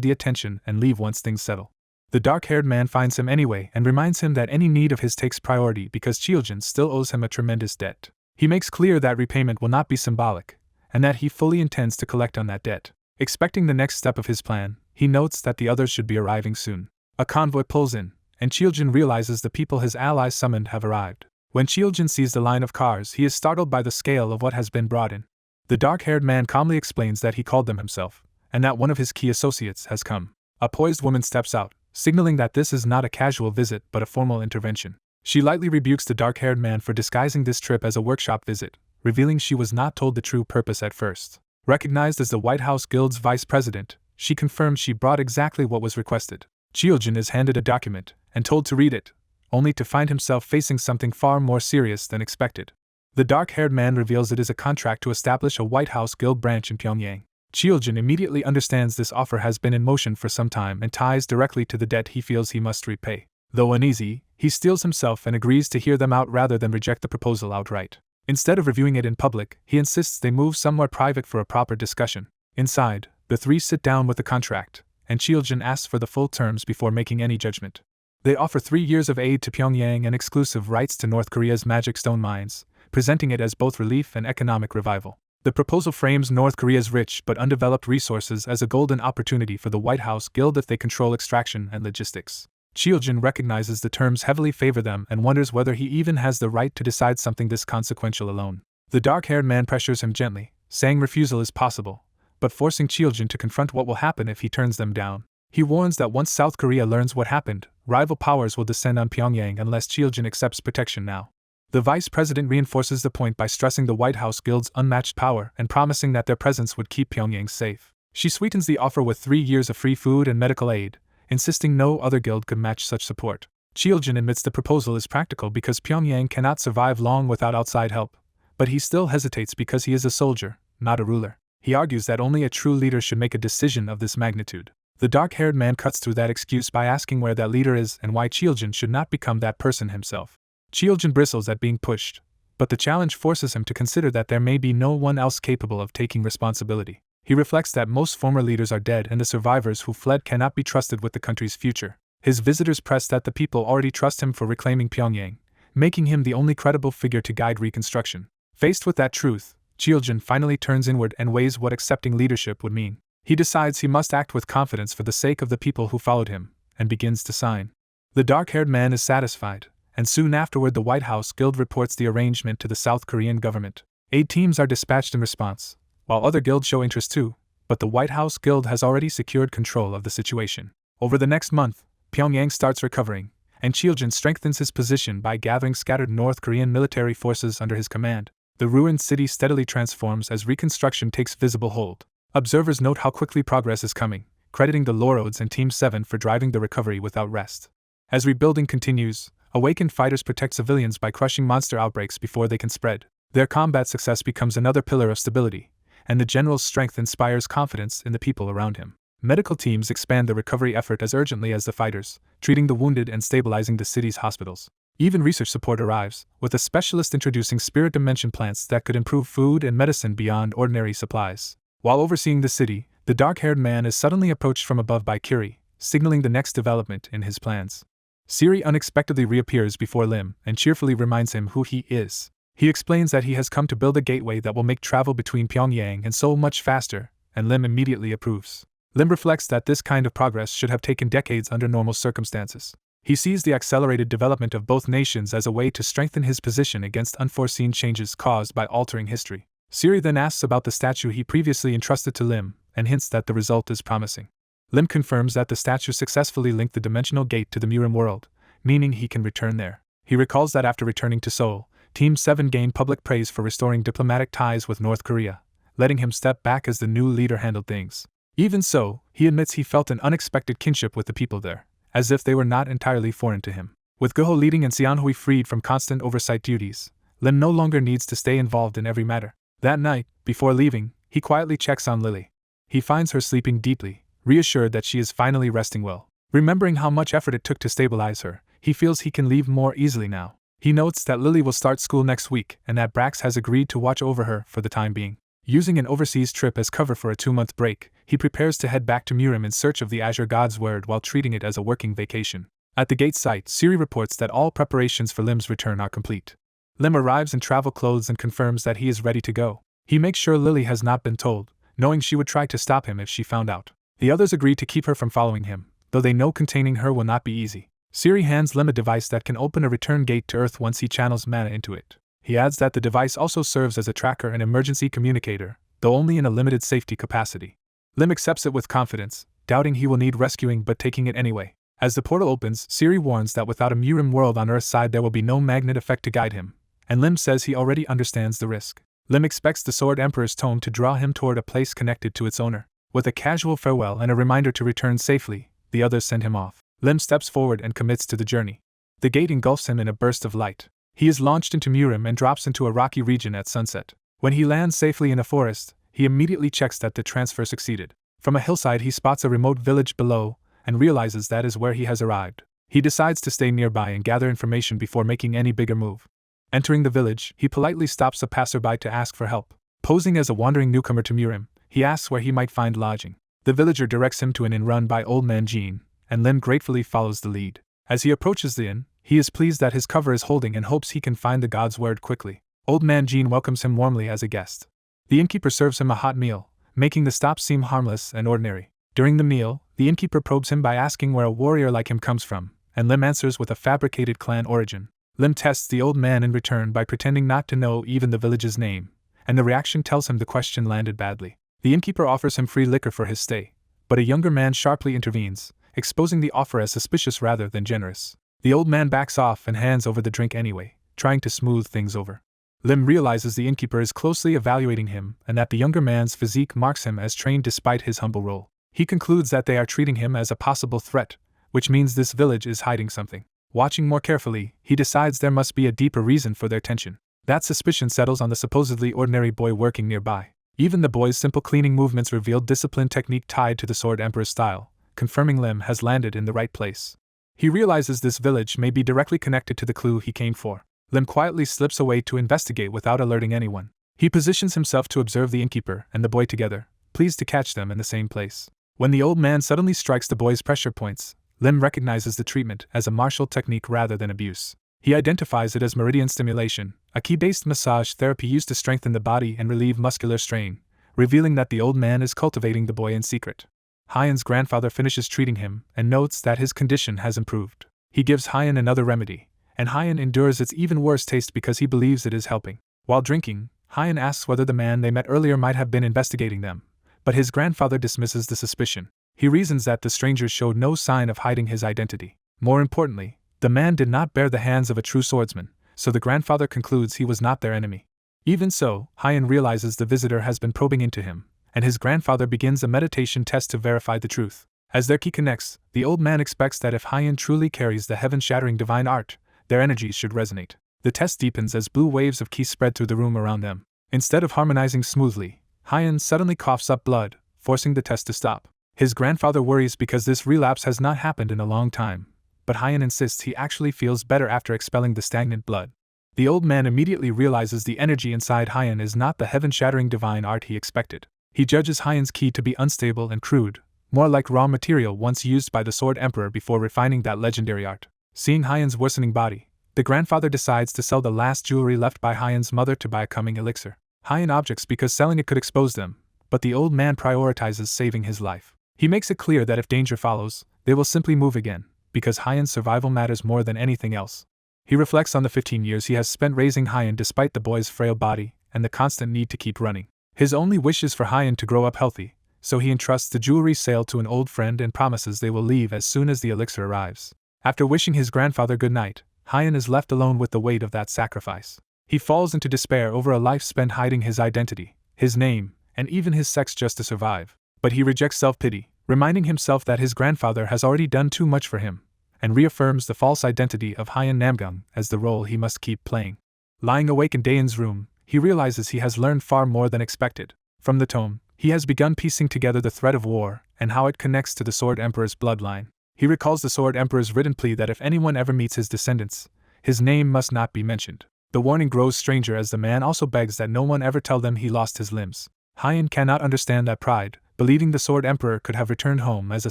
the attention and leave once things settle. The dark-haired man finds him anyway and reminds him that any need of his takes priority because Cheoljin still owes him a tremendous debt. He makes clear that repayment will not be symbolic, and that he fully intends to collect on that debt. Expecting the next step of his plan, he notes that the others should be arriving soon. A convoy pulls in, and Cheoljin realizes the people his allies summoned have arrived. When Cheoljin sees the line of cars, he is startled by the scale of what has been brought in. The dark-haired man calmly explains that he called them himself, and that one of his key associates has come. A poised woman steps out, signaling that this is not a casual visit but a formal intervention. She lightly rebukes the dark-haired man for disguising this trip as a workshop visit, revealing she was not told the true purpose at first. Recognized as the White House Guild's vice president, she confirms she brought exactly what was requested. Cheoljin is handed a document and told to read it, only to find himself facing something far more serious than expected. The dark-haired man reveals it is a contract to establish a White House Guild branch in Pyongyang. Cheoljin immediately understands this offer has been in motion for some time and ties directly to the debt he feels he must repay. Though uneasy, he steels himself and agrees to hear them out rather than reject the proposal outright. Instead of reviewing it in public, he insists they move somewhere private for a proper discussion. Inside, the three sit down with the contract, and Cheoljin asks for the full terms before making any judgment. They offer 3 years of aid to Pyongyang and exclusive rights to North Korea's magic stone mines, presenting it as both relief and economic revival. The proposal frames North Korea's rich but undeveloped resources as a golden opportunity for the White House Guild if they control extraction and logistics. Cheoljin recognizes the terms heavily favor them and wonders whether he even has the right to decide something this consequential alone. The dark-haired man pressures him gently, saying refusal is possible, but forcing Cheoljin to confront what will happen if he turns them down. He warns that once South Korea learns what happened, rival powers will descend on Pyongyang unless Cheoljin accepts protection now. The vice president reinforces the point by stressing the White House Guild's unmatched power and promising that their presence would keep Pyongyang safe. She sweetens the offer with 3 years of free food and medical aid, insisting no other guild could match such support. Cheoljin admits the proposal is practical because Pyongyang cannot survive long without outside help, but he still hesitates because he is a soldier, not a ruler. He argues that only a true leader should make a decision of this magnitude. The dark-haired man cuts through that excuse by asking where that leader is and why Cheoljin should not become that person himself. Cheoljin bristles at being pushed, but the challenge forces him to consider that there may be no one else capable of taking responsibility. He reflects that most former leaders are dead and the survivors who fled cannot be trusted with the country's future. His visitors press that the people already trust him for reclaiming Pyongyang, making him the only credible figure to guide reconstruction. Faced with that truth, Cheoljin finally turns inward and weighs what accepting leadership would mean. He decides he must act with confidence for the sake of the people who followed him, and begins to sign. The dark-haired man is satisfied, and soon afterward the White House Guild reports the arrangement to the South Korean government. Aid teams are dispatched in response, while other guilds show interest too, but the White House Guild has already secured control of the situation. Over the next month, Pyongyang starts recovering, and Cheoljin strengthens his position by gathering scattered North Korean military forces under his command. The ruined city steadily transforms as reconstruction takes visible hold. Observers note how quickly progress is coming, crediting the Lorods and Team 7 for driving the recovery without rest. As rebuilding continues, awakened fighters protect civilians by crushing monster outbreaks before they can spread. Their combat success becomes another pillar of stability, and the general's strength inspires confidence in the people around him. Medical teams expand the recovery effort as urgently as the fighters, treating the wounded and stabilizing the city's hospitals. Even research support arrives, with a specialist introducing spirit dimension plants that could improve food and medicine beyond ordinary supplies. While overseeing the city, the dark-haired man is suddenly approached from above by Kiri, signaling the next development in his plans. Siri unexpectedly reappears before Lim and cheerfully reminds him who he is. He explains that he has come to build a gateway that will make travel between Pyongyang and Seoul much faster, and Lim immediately approves. Lim reflects that this kind of progress should have taken decades under normal circumstances. He sees the accelerated development of both nations as a way to strengthen his position against unforeseen changes caused by altering history. Siri then asks about the statue he previously entrusted to Lim, and hints that the result is promising. Lim confirms that the statue successfully linked the dimensional gate to the Murim world, meaning he can return there. He recalls that after returning to Seoul, Team 7 gained public praise for restoring diplomatic ties with North Korea, letting him step back as the new leader handled things. Even so, he admits he felt an unexpected kinship with the people there, as if they were not entirely foreign to him. With Goho leading and Seonhui freed from constant oversight duties, Lim no longer needs to stay involved in every matter. That night, before leaving, he quietly checks on Lily. He finds her sleeping deeply, reassured that she is finally resting well. Remembering how much effort it took to stabilize her, he feels he can leave more easily now. He notes that Lily will start school next week and that Brax has agreed to watch over her for the time being. Using an overseas trip as cover for a 2-month break, he prepares to head back to Murim in search of the Azure God's Word while treating it as a working vacation. At the gate site, Siri reports that all preparations for Lim's return are complete. Lim arrives in travel clothes and confirms that he is ready to go. He makes sure Lily has not been told, knowing she would try to stop him if she found out. The others agree to keep her from following him, though they know containing her will not be easy. Siri hands Lim a device that can open a return gate to Earth once he channels mana into it. He adds that the device also serves as a tracker and emergency communicator, though only in a limited safety capacity. Lim accepts it with confidence, doubting he will need rescuing but taking it anyway. As the portal opens, Siri warns that without a Murim world on Earth's side there will be no magnet effect to guide him, and Lim says he already understands the risk. Lim expects the Sword Emperor's tome to draw him toward a place connected to its owner. With a casual farewell and a reminder to return safely, the others send him off. Lim steps forward and commits to the journey. The gate engulfs him in a burst of light. He is launched into Murim and drops into a rocky region at sunset. When he lands safely in a forest, he immediately checks that the transfer succeeded. From a hillside he spots a remote village below, and realizes that is where he has arrived. He decides to stay nearby and gather information before making any bigger move. Entering the village, he politely stops a passerby to ask for help. Posing as a wandering newcomer to Murim, he asks where he might find lodging. The villager directs him to an inn run by Old Man Jean, and Lim gratefully follows the lead. As he approaches the inn, he is pleased that his cover is holding and hopes he can find the God's Word quickly. Old Man Jean welcomes him warmly as a guest. The innkeeper serves him a hot meal, making the stop seem harmless and ordinary. During the meal, the innkeeper probes him by asking where a warrior like him comes from, and Lim answers with a fabricated clan origin. Lim tests the old man in return by pretending not to know even the village's name, and the reaction tells him the question landed badly. The innkeeper offers him free liquor for his stay, but a younger man sharply intervenes, exposing the offer as suspicious rather than generous. The old man backs off and hands over the drink anyway, trying to smooth things over. Lim realizes the innkeeper is closely evaluating him and that the younger man's physique marks him as trained despite his humble role. He concludes that they are treating him as a possible threat, which means this village is hiding something. Watching more carefully, he decides there must be a deeper reason for their tension. That suspicion settles on the supposedly ordinary boy working nearby. Even the boy's simple cleaning movements revealed disciplined technique tied to the Sword Emperor's style, confirming Lim has landed in the right place. He realizes this village may be directly connected to the clue he came for. Lim quietly slips away to investigate without alerting anyone. He positions himself to observe the innkeeper and the boy together, pleased to catch them in the same place. When the old man suddenly strikes the boy's pressure points, Lim recognizes the treatment as a martial technique rather than abuse. He identifies it as meridian stimulation, a ki-based massage therapy used to strengthen the body and relieve muscular strain, revealing that the old man is cultivating the boy in secret. Hyen's grandfather finishes treating him and notes that his condition has improved. He gives Hyen another remedy, and Hyen endures its even worse taste because he believes it is helping. While drinking, Hyen asks whether the man they met earlier might have been investigating them, but his grandfather dismisses the suspicion. He reasons that the stranger showed no sign of hiding his identity. More importantly, the man did not bear the hands of a true swordsman, so the grandfather concludes he was not their enemy. Even so, Hyen realizes the visitor has been probing into him, and his grandfather begins a meditation test to verify the truth. As their ki connects, the old man expects that if Hyen truly carries the heaven-shattering divine art, their energies should resonate. The test deepens as blue waves of ki spread through the room around them. Instead of harmonizing smoothly, Hyen suddenly coughs up blood, forcing the test to stop. His grandfather worries because this relapse has not happened in a long time, but Hyen insists he actually feels better after expelling the stagnant blood. The old man immediately realizes the energy inside Hyen is not the heaven-shattering divine art he expected. He judges Hyen's ki to be unstable and crude, more like raw material once used by the Sword Emperor before refining that legendary art. Seeing Hyen's worsening body, the grandfather decides to sell the last jewelry left by Hyen's mother to buy a coming elixir. Hyen objects because selling it could expose them, but the old man prioritizes saving his life. He makes it clear that if danger follows, they will simply move again, because Hyen's survival matters more than anything else. He reflects on the 15 years he has spent raising Hyen despite the boy's frail body and the constant need to keep running. His only wish is for Hyen to grow up healthy, so he entrusts the jewelry sale to an old friend and promises they will leave as soon as the elixir arrives. After wishing his grandfather good night, Hyen is left alone with the weight of that sacrifice. He falls into despair over a life spent hiding his identity, his name, and even his sex just to survive. But he rejects self-pity, reminding himself that his grandfather has already done too much for him, and reaffirms the false identity of Hyen Namgung as the role he must keep playing. Lying awake in Daeun's room, he realizes he has learned far more than expected. From the tome, He has begun piecing together the thread of war and how it connects to the Sword Emperor's bloodline. He recalls the Sword Emperor's written plea that if anyone ever meets his descendants, his name must not be mentioned. The warning grows stranger as the man also begs that no one ever tell them he lost his limbs. Hyen cannot understand that pride, believing the Sword Emperor could have returned home as a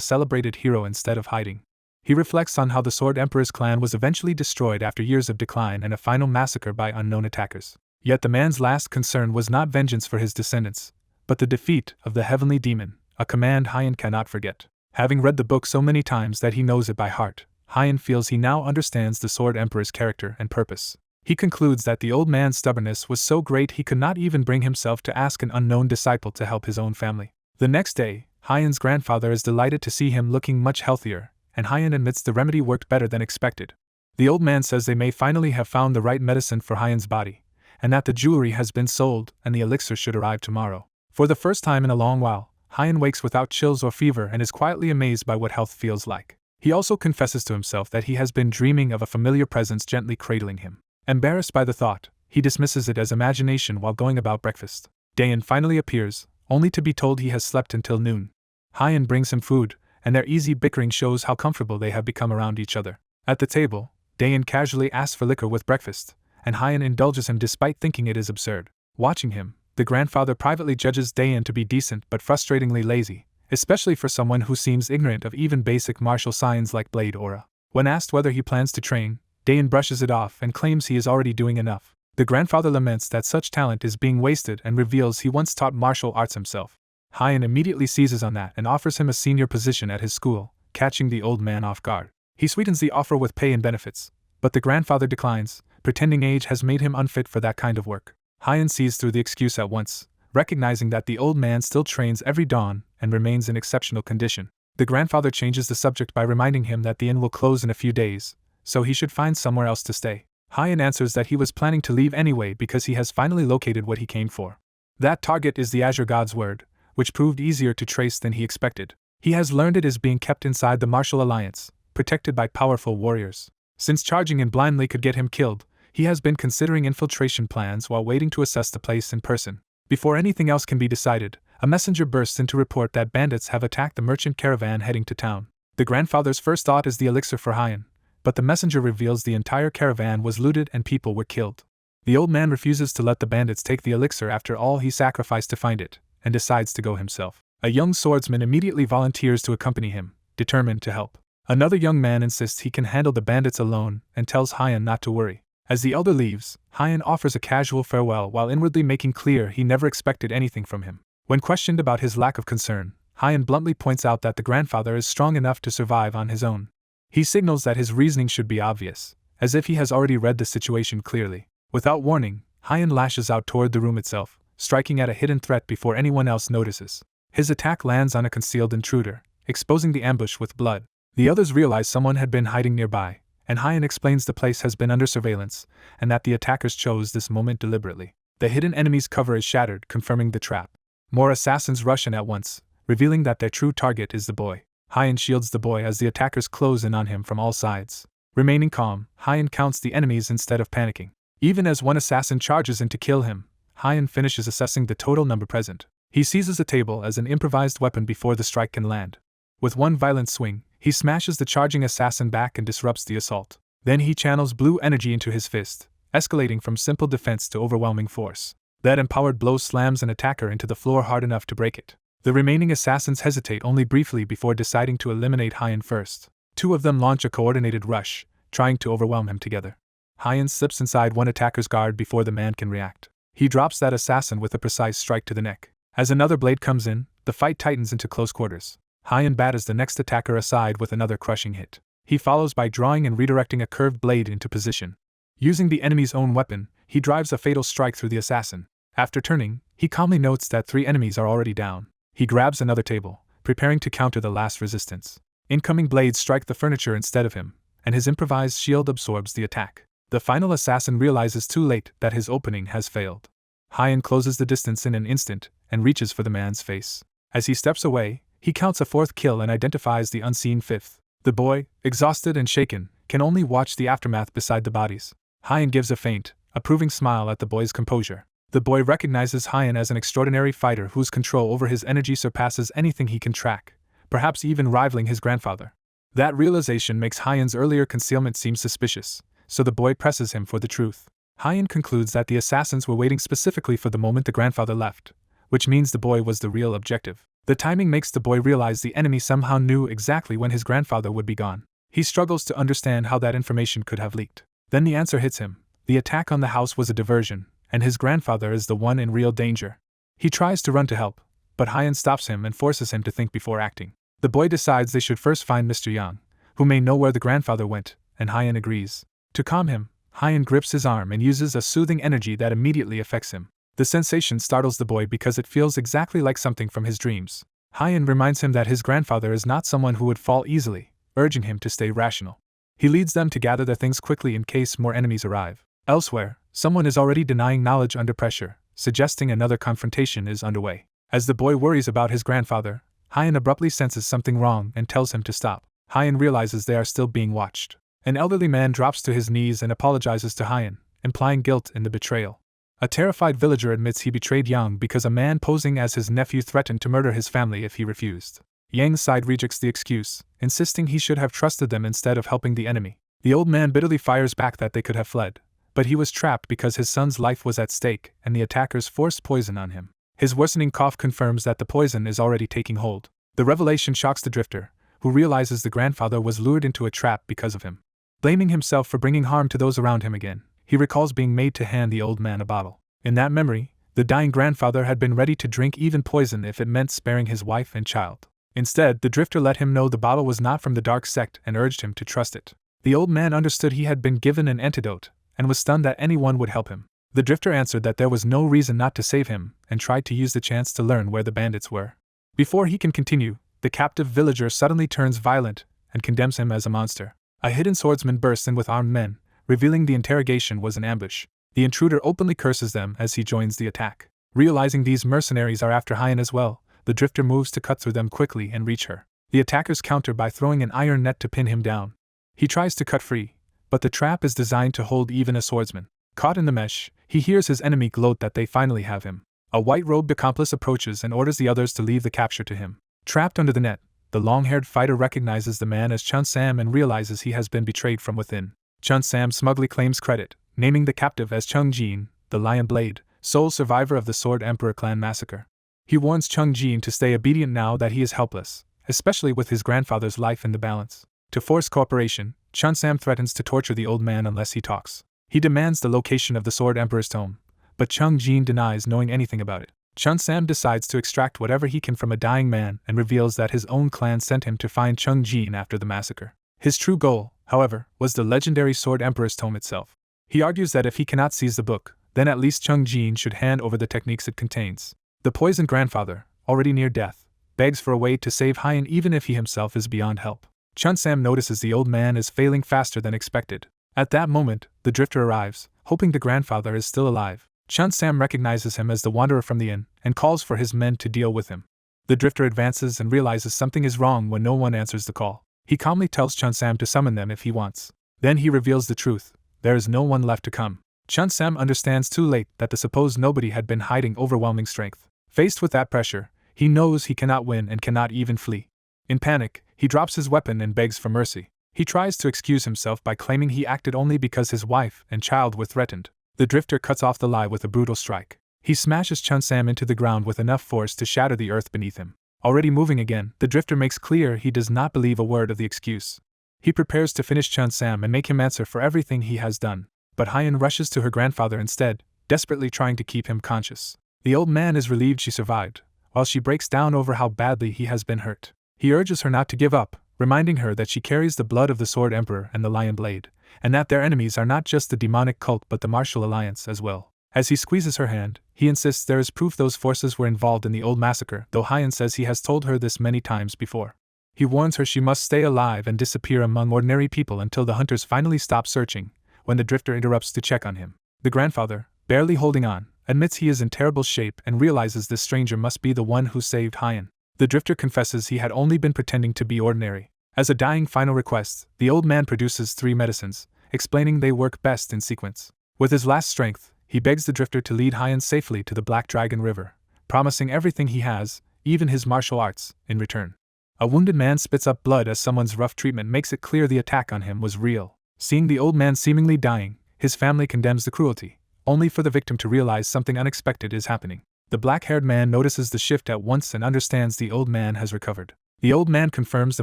celebrated hero instead of hiding. He reflects on how the Sword Emperor's clan was eventually destroyed after years of decline and a final massacre by unknown attackers. Yet the man's last concern was not vengeance for his descendants, but the defeat of the heavenly demon, a command Hyen cannot forget. Having read the book so many times that he knows it by heart, Hyen feels he now understands the Sword Emperor's character and purpose. He concludes that the old man's stubbornness was so great he could not even bring himself to ask an unknown disciple to help his own family. The next day, Hyen's grandfather is delighted to see him looking much healthier, and Hyen admits the remedy worked better than expected. The old man says they may finally have found the right medicine for Hyen's body, and that the jewelry has been sold and the elixir should arrive tomorrow. For the first time in a long while, Hyen wakes without chills or fever and is quietly amazed by what health feels like. He also confesses to himself that he has been dreaming of a familiar presence gently cradling him. Embarrassed by the thought, he dismisses it as imagination while going about breakfast. Dayan finally appears, only to be told he has slept until noon. Hyen brings him food, and their easy bickering shows how comfortable they have become around each other. At the table, Dayan casually asks for liquor with breakfast, and Hyen indulges him despite thinking it is absurd. Watching him, the grandfather privately judges Dayan to be decent but frustratingly lazy, especially for someone who seems ignorant of even basic martial science like blade aura. When asked whether he plans to train, Dayan brushes it off and claims he is already doing enough. The grandfather laments that such talent is being wasted and reveals he once taught martial arts himself. Hyen immediately seizes on that and offers him a senior position at his school, catching the old man off guard. He sweetens the offer with pay and benefits, but the grandfather declines, pretending age has made him unfit for that kind of work. Hyen sees through the excuse at once, recognizing that the old man still trains every dawn and remains in exceptional condition. The grandfather changes the subject by reminding him that the inn will close in a few days, so he should find somewhere else to stay. Hyen answers that he was planning to leave anyway because he has finally located what he came for. That target is the Azure God's word, which proved easier to trace than he expected. He has learned it is being kept inside the martial alliance, protected by powerful warriors. Since charging in blindly could get him killed, he has been considering infiltration plans while waiting to assess the place in person. Before anything else can be decided, a messenger bursts in to report that bandits have attacked the merchant caravan heading to town. The grandfather's first thought is the elixir for Hyen, but the messenger reveals the entire caravan was looted and people were killed. The old man refuses to let the bandits take the elixir after all he sacrificed to find it, and decides to go himself. A young swordsman immediately volunteers to accompany him, determined to help. Another young man insists he can handle the bandits alone and tells Hyen not to worry. As the elder leaves, Hyen offers a casual farewell while inwardly making clear he never expected anything from him. When questioned about his lack of concern, Hyen bluntly points out that the grandfather is strong enough to survive on his own. He signals that his reasoning should be obvious, as if he has already read the situation clearly. Without warning, Hyen lashes out toward the room itself, striking at a hidden threat before anyone else notices. His attack lands on a concealed intruder, exposing the ambush with blood. The others realize someone had been hiding nearby, and Hyen explains the place has been under surveillance, and that the attackers chose this moment deliberately. The hidden enemy's cover is shattered, confirming the trap. More assassins rush in at once, revealing that their true target is the boy. Hyen shields the boy as the attackers close in on him from all sides. Remaining calm, Hyen counts the enemies instead of panicking. Even as one assassin charges in to kill him, Hyen finishes assessing the total number present. He seizes a table as an improvised weapon before the strike can land. With one violent swing, he smashes the charging assassin back and disrupts the assault. Then he channels blue energy into his fist, escalating from simple defense to overwhelming force. That empowered blow slams an attacker into the floor hard enough to break it. The remaining assassins hesitate only briefly before deciding to eliminate Hyen first. Two of them launch a coordinated rush, trying to overwhelm him together. Hyen slips inside one attacker's guard before the man can react. He drops that assassin with a precise strike to the neck. As another blade comes in, the fight tightens into close quarters. Hyen batters the next attacker aside with another crushing hit. He follows by drawing and redirecting a curved blade into position. Using the enemy's own weapon, he drives a fatal strike through the assassin. After turning, he calmly notes that 3 enemies are already down. He grabs another table, preparing to counter the last resistance. Incoming blades strike the furniture instead of him, and his improvised shield absorbs the attack. The final assassin realizes too late that his opening has failed. Hyen closes the distance in an instant and reaches for the man's face. As he steps away, he counts a 4th kill and identifies the unseen 5th. The boy, exhausted and shaken, can only watch the aftermath beside the bodies. Hyen gives a faint, approving smile at the boy's composure. The boy recognizes Hyan as an extraordinary fighter whose control over his energy surpasses anything he can track, perhaps even rivaling his grandfather. That realization makes Hyan's earlier concealment seem suspicious, so the boy presses him for the truth. Hyan concludes that the assassins were waiting specifically for the moment the grandfather left, which means the boy was the real objective. The timing makes the boy realize the enemy somehow knew exactly when his grandfather would be gone. He struggles to understand how that information could have leaked. Then the answer hits him. The attack on the house was a diversion, and his grandfather is the one in real danger. He tries to run to help, but Hyan stops him and forces him to think before acting. The boy decides they should first find Mr. Yang, who may know where the grandfather went, and Hyan agrees. To calm him, Hyan grips his arm and uses a soothing energy that immediately affects him. The sensation startles the boy because it feels exactly like something from his dreams. Hyan reminds him that his grandfather is not someone who would fall easily, urging him to stay rational. He leads them to gather their things quickly in case more enemies arrive. Elsewhere, someone is already denying knowledge under pressure, suggesting another confrontation is underway. As the boy worries about his grandfather, Hyan abruptly senses something wrong and tells him to stop. Hyan realizes they are still being watched. An elderly man drops to his knees and apologizes to Hyan, implying guilt in the betrayal. A terrified villager admits he betrayed Yang because a man posing as his nephew threatened to murder his family if he refused. Yang's side rejects the excuse, insisting he should have trusted them instead of helping the enemy. The old man bitterly fires back that they could have fled, but he was trapped because his son's life was at stake and the attackers forced poison on him. His worsening cough confirms that the poison is already taking hold. The revelation shocks the drifter, who realizes the grandfather was lured into a trap because of him. Blaming himself for bringing harm to those around him again, he recalls being made to hand the old man a bottle. In that memory, the dying grandfather had been ready to drink even poison if it meant sparing his wife and child. Instead, the drifter let him know the bottle was not from the dark sect and urged him to trust it. The old man understood he had been given an antidote, and was stunned that anyone would help him. The drifter answered that there was no reason not to save him, and tried to use the chance to learn where the bandits were. Before he can continue, the captive villager suddenly turns violent, and condemns him as a monster. A hidden swordsman bursts in with armed men, revealing the interrogation was an ambush. The intruder openly curses them as he joins the attack. Realizing these mercenaries are after Hyan as well, the drifter moves to cut through them quickly and reach her. The attackers counter by throwing an iron net to pin him down. He tries to cut free, but the trap is designed to hold even a swordsman. Caught in the mesh, he hears his enemy gloat that they finally have him. A white-robed accomplice approaches and orders the others to leave the capture to him. Trapped under the net, the long-haired fighter recognizes the man as Chun Sam and realizes he has been betrayed from within. Chun Sam smugly claims credit, naming the captive as Chung Jin, the Lion Blade, sole survivor of the Sword Emperor clan massacre. He warns Chung Jin to stay obedient now that he is helpless, especially with his grandfather's life in the balance. To force cooperation, Chun Sam threatens to torture the old man unless he talks. He demands the location of the Sword Emperor's tomb, but Chung Jin denies knowing anything about it. Chun Sam decides to extract whatever he can from a dying man and reveals that his own clan sent him to find Chung Jin after the massacre. His true goal, however, was the legendary Sword Emperor's tome itself. He argues that if he cannot seize the book, then at least Chung Jin should hand over the techniques it contains. The poisoned grandfather, already near death, begs for a way to save Hyan even if he himself is beyond help. Chun Sam notices the old man is failing faster than expected. At that moment, the drifter arrives, hoping the grandfather is still alive. Chun Sam recognizes him as the wanderer from the inn, and calls for his men to deal with him. The drifter advances and realizes something is wrong when no one answers the call. He calmly tells Chun Sam to summon them if he wants. Then he reveals the truth: there is no one left to come. Chun Sam understands too late that the supposed nobody had been hiding overwhelming strength. Faced with that pressure, he knows he cannot win and cannot even flee. In panic, he drops his weapon and begs for mercy. He tries to excuse himself by claiming he acted only because his wife and child were threatened. The drifter cuts off the lie with a brutal strike. He smashes Chun Sam into the ground with enough force to shatter the earth beneath him. Already moving again, the drifter makes clear he does not believe a word of the excuse. He prepares to finish Chun Sam and make him answer for everything he has done. But Hyan rushes to her grandfather instead, desperately trying to keep him conscious. The old man is relieved she survived, while she breaks down over how badly he has been hurt. He urges her not to give up, reminding her that she carries the blood of the Sword Emperor and the Lion Blade, and that their enemies are not just the demonic cult but the Martial Alliance as well. As he squeezes her hand, he insists there is proof those forces were involved in the old massacre, though Hyan says he has told her this many times before. He warns her she must stay alive and disappear among ordinary people until the hunters finally stop searching, when the drifter interrupts to check on him. The grandfather, barely holding on, admits he is in terrible shape and realizes this stranger must be the one who saved Hyan. The drifter confesses he had only been pretending to be ordinary. As a dying final request, the old man produces 3 medicines, explaining they work best in sequence. With his last strength, he begs the drifter to lead Hyan safely to the Black Dragon River, promising everything he has, even his martial arts, in return. A wounded man spits up blood as someone's rough treatment makes it clear the attack on him was real. Seeing the old man seemingly dying, his family condemns the cruelty, only for the victim to realize something unexpected is happening. The black-haired man notices the shift at once and understands the old man has recovered. The old man confirms the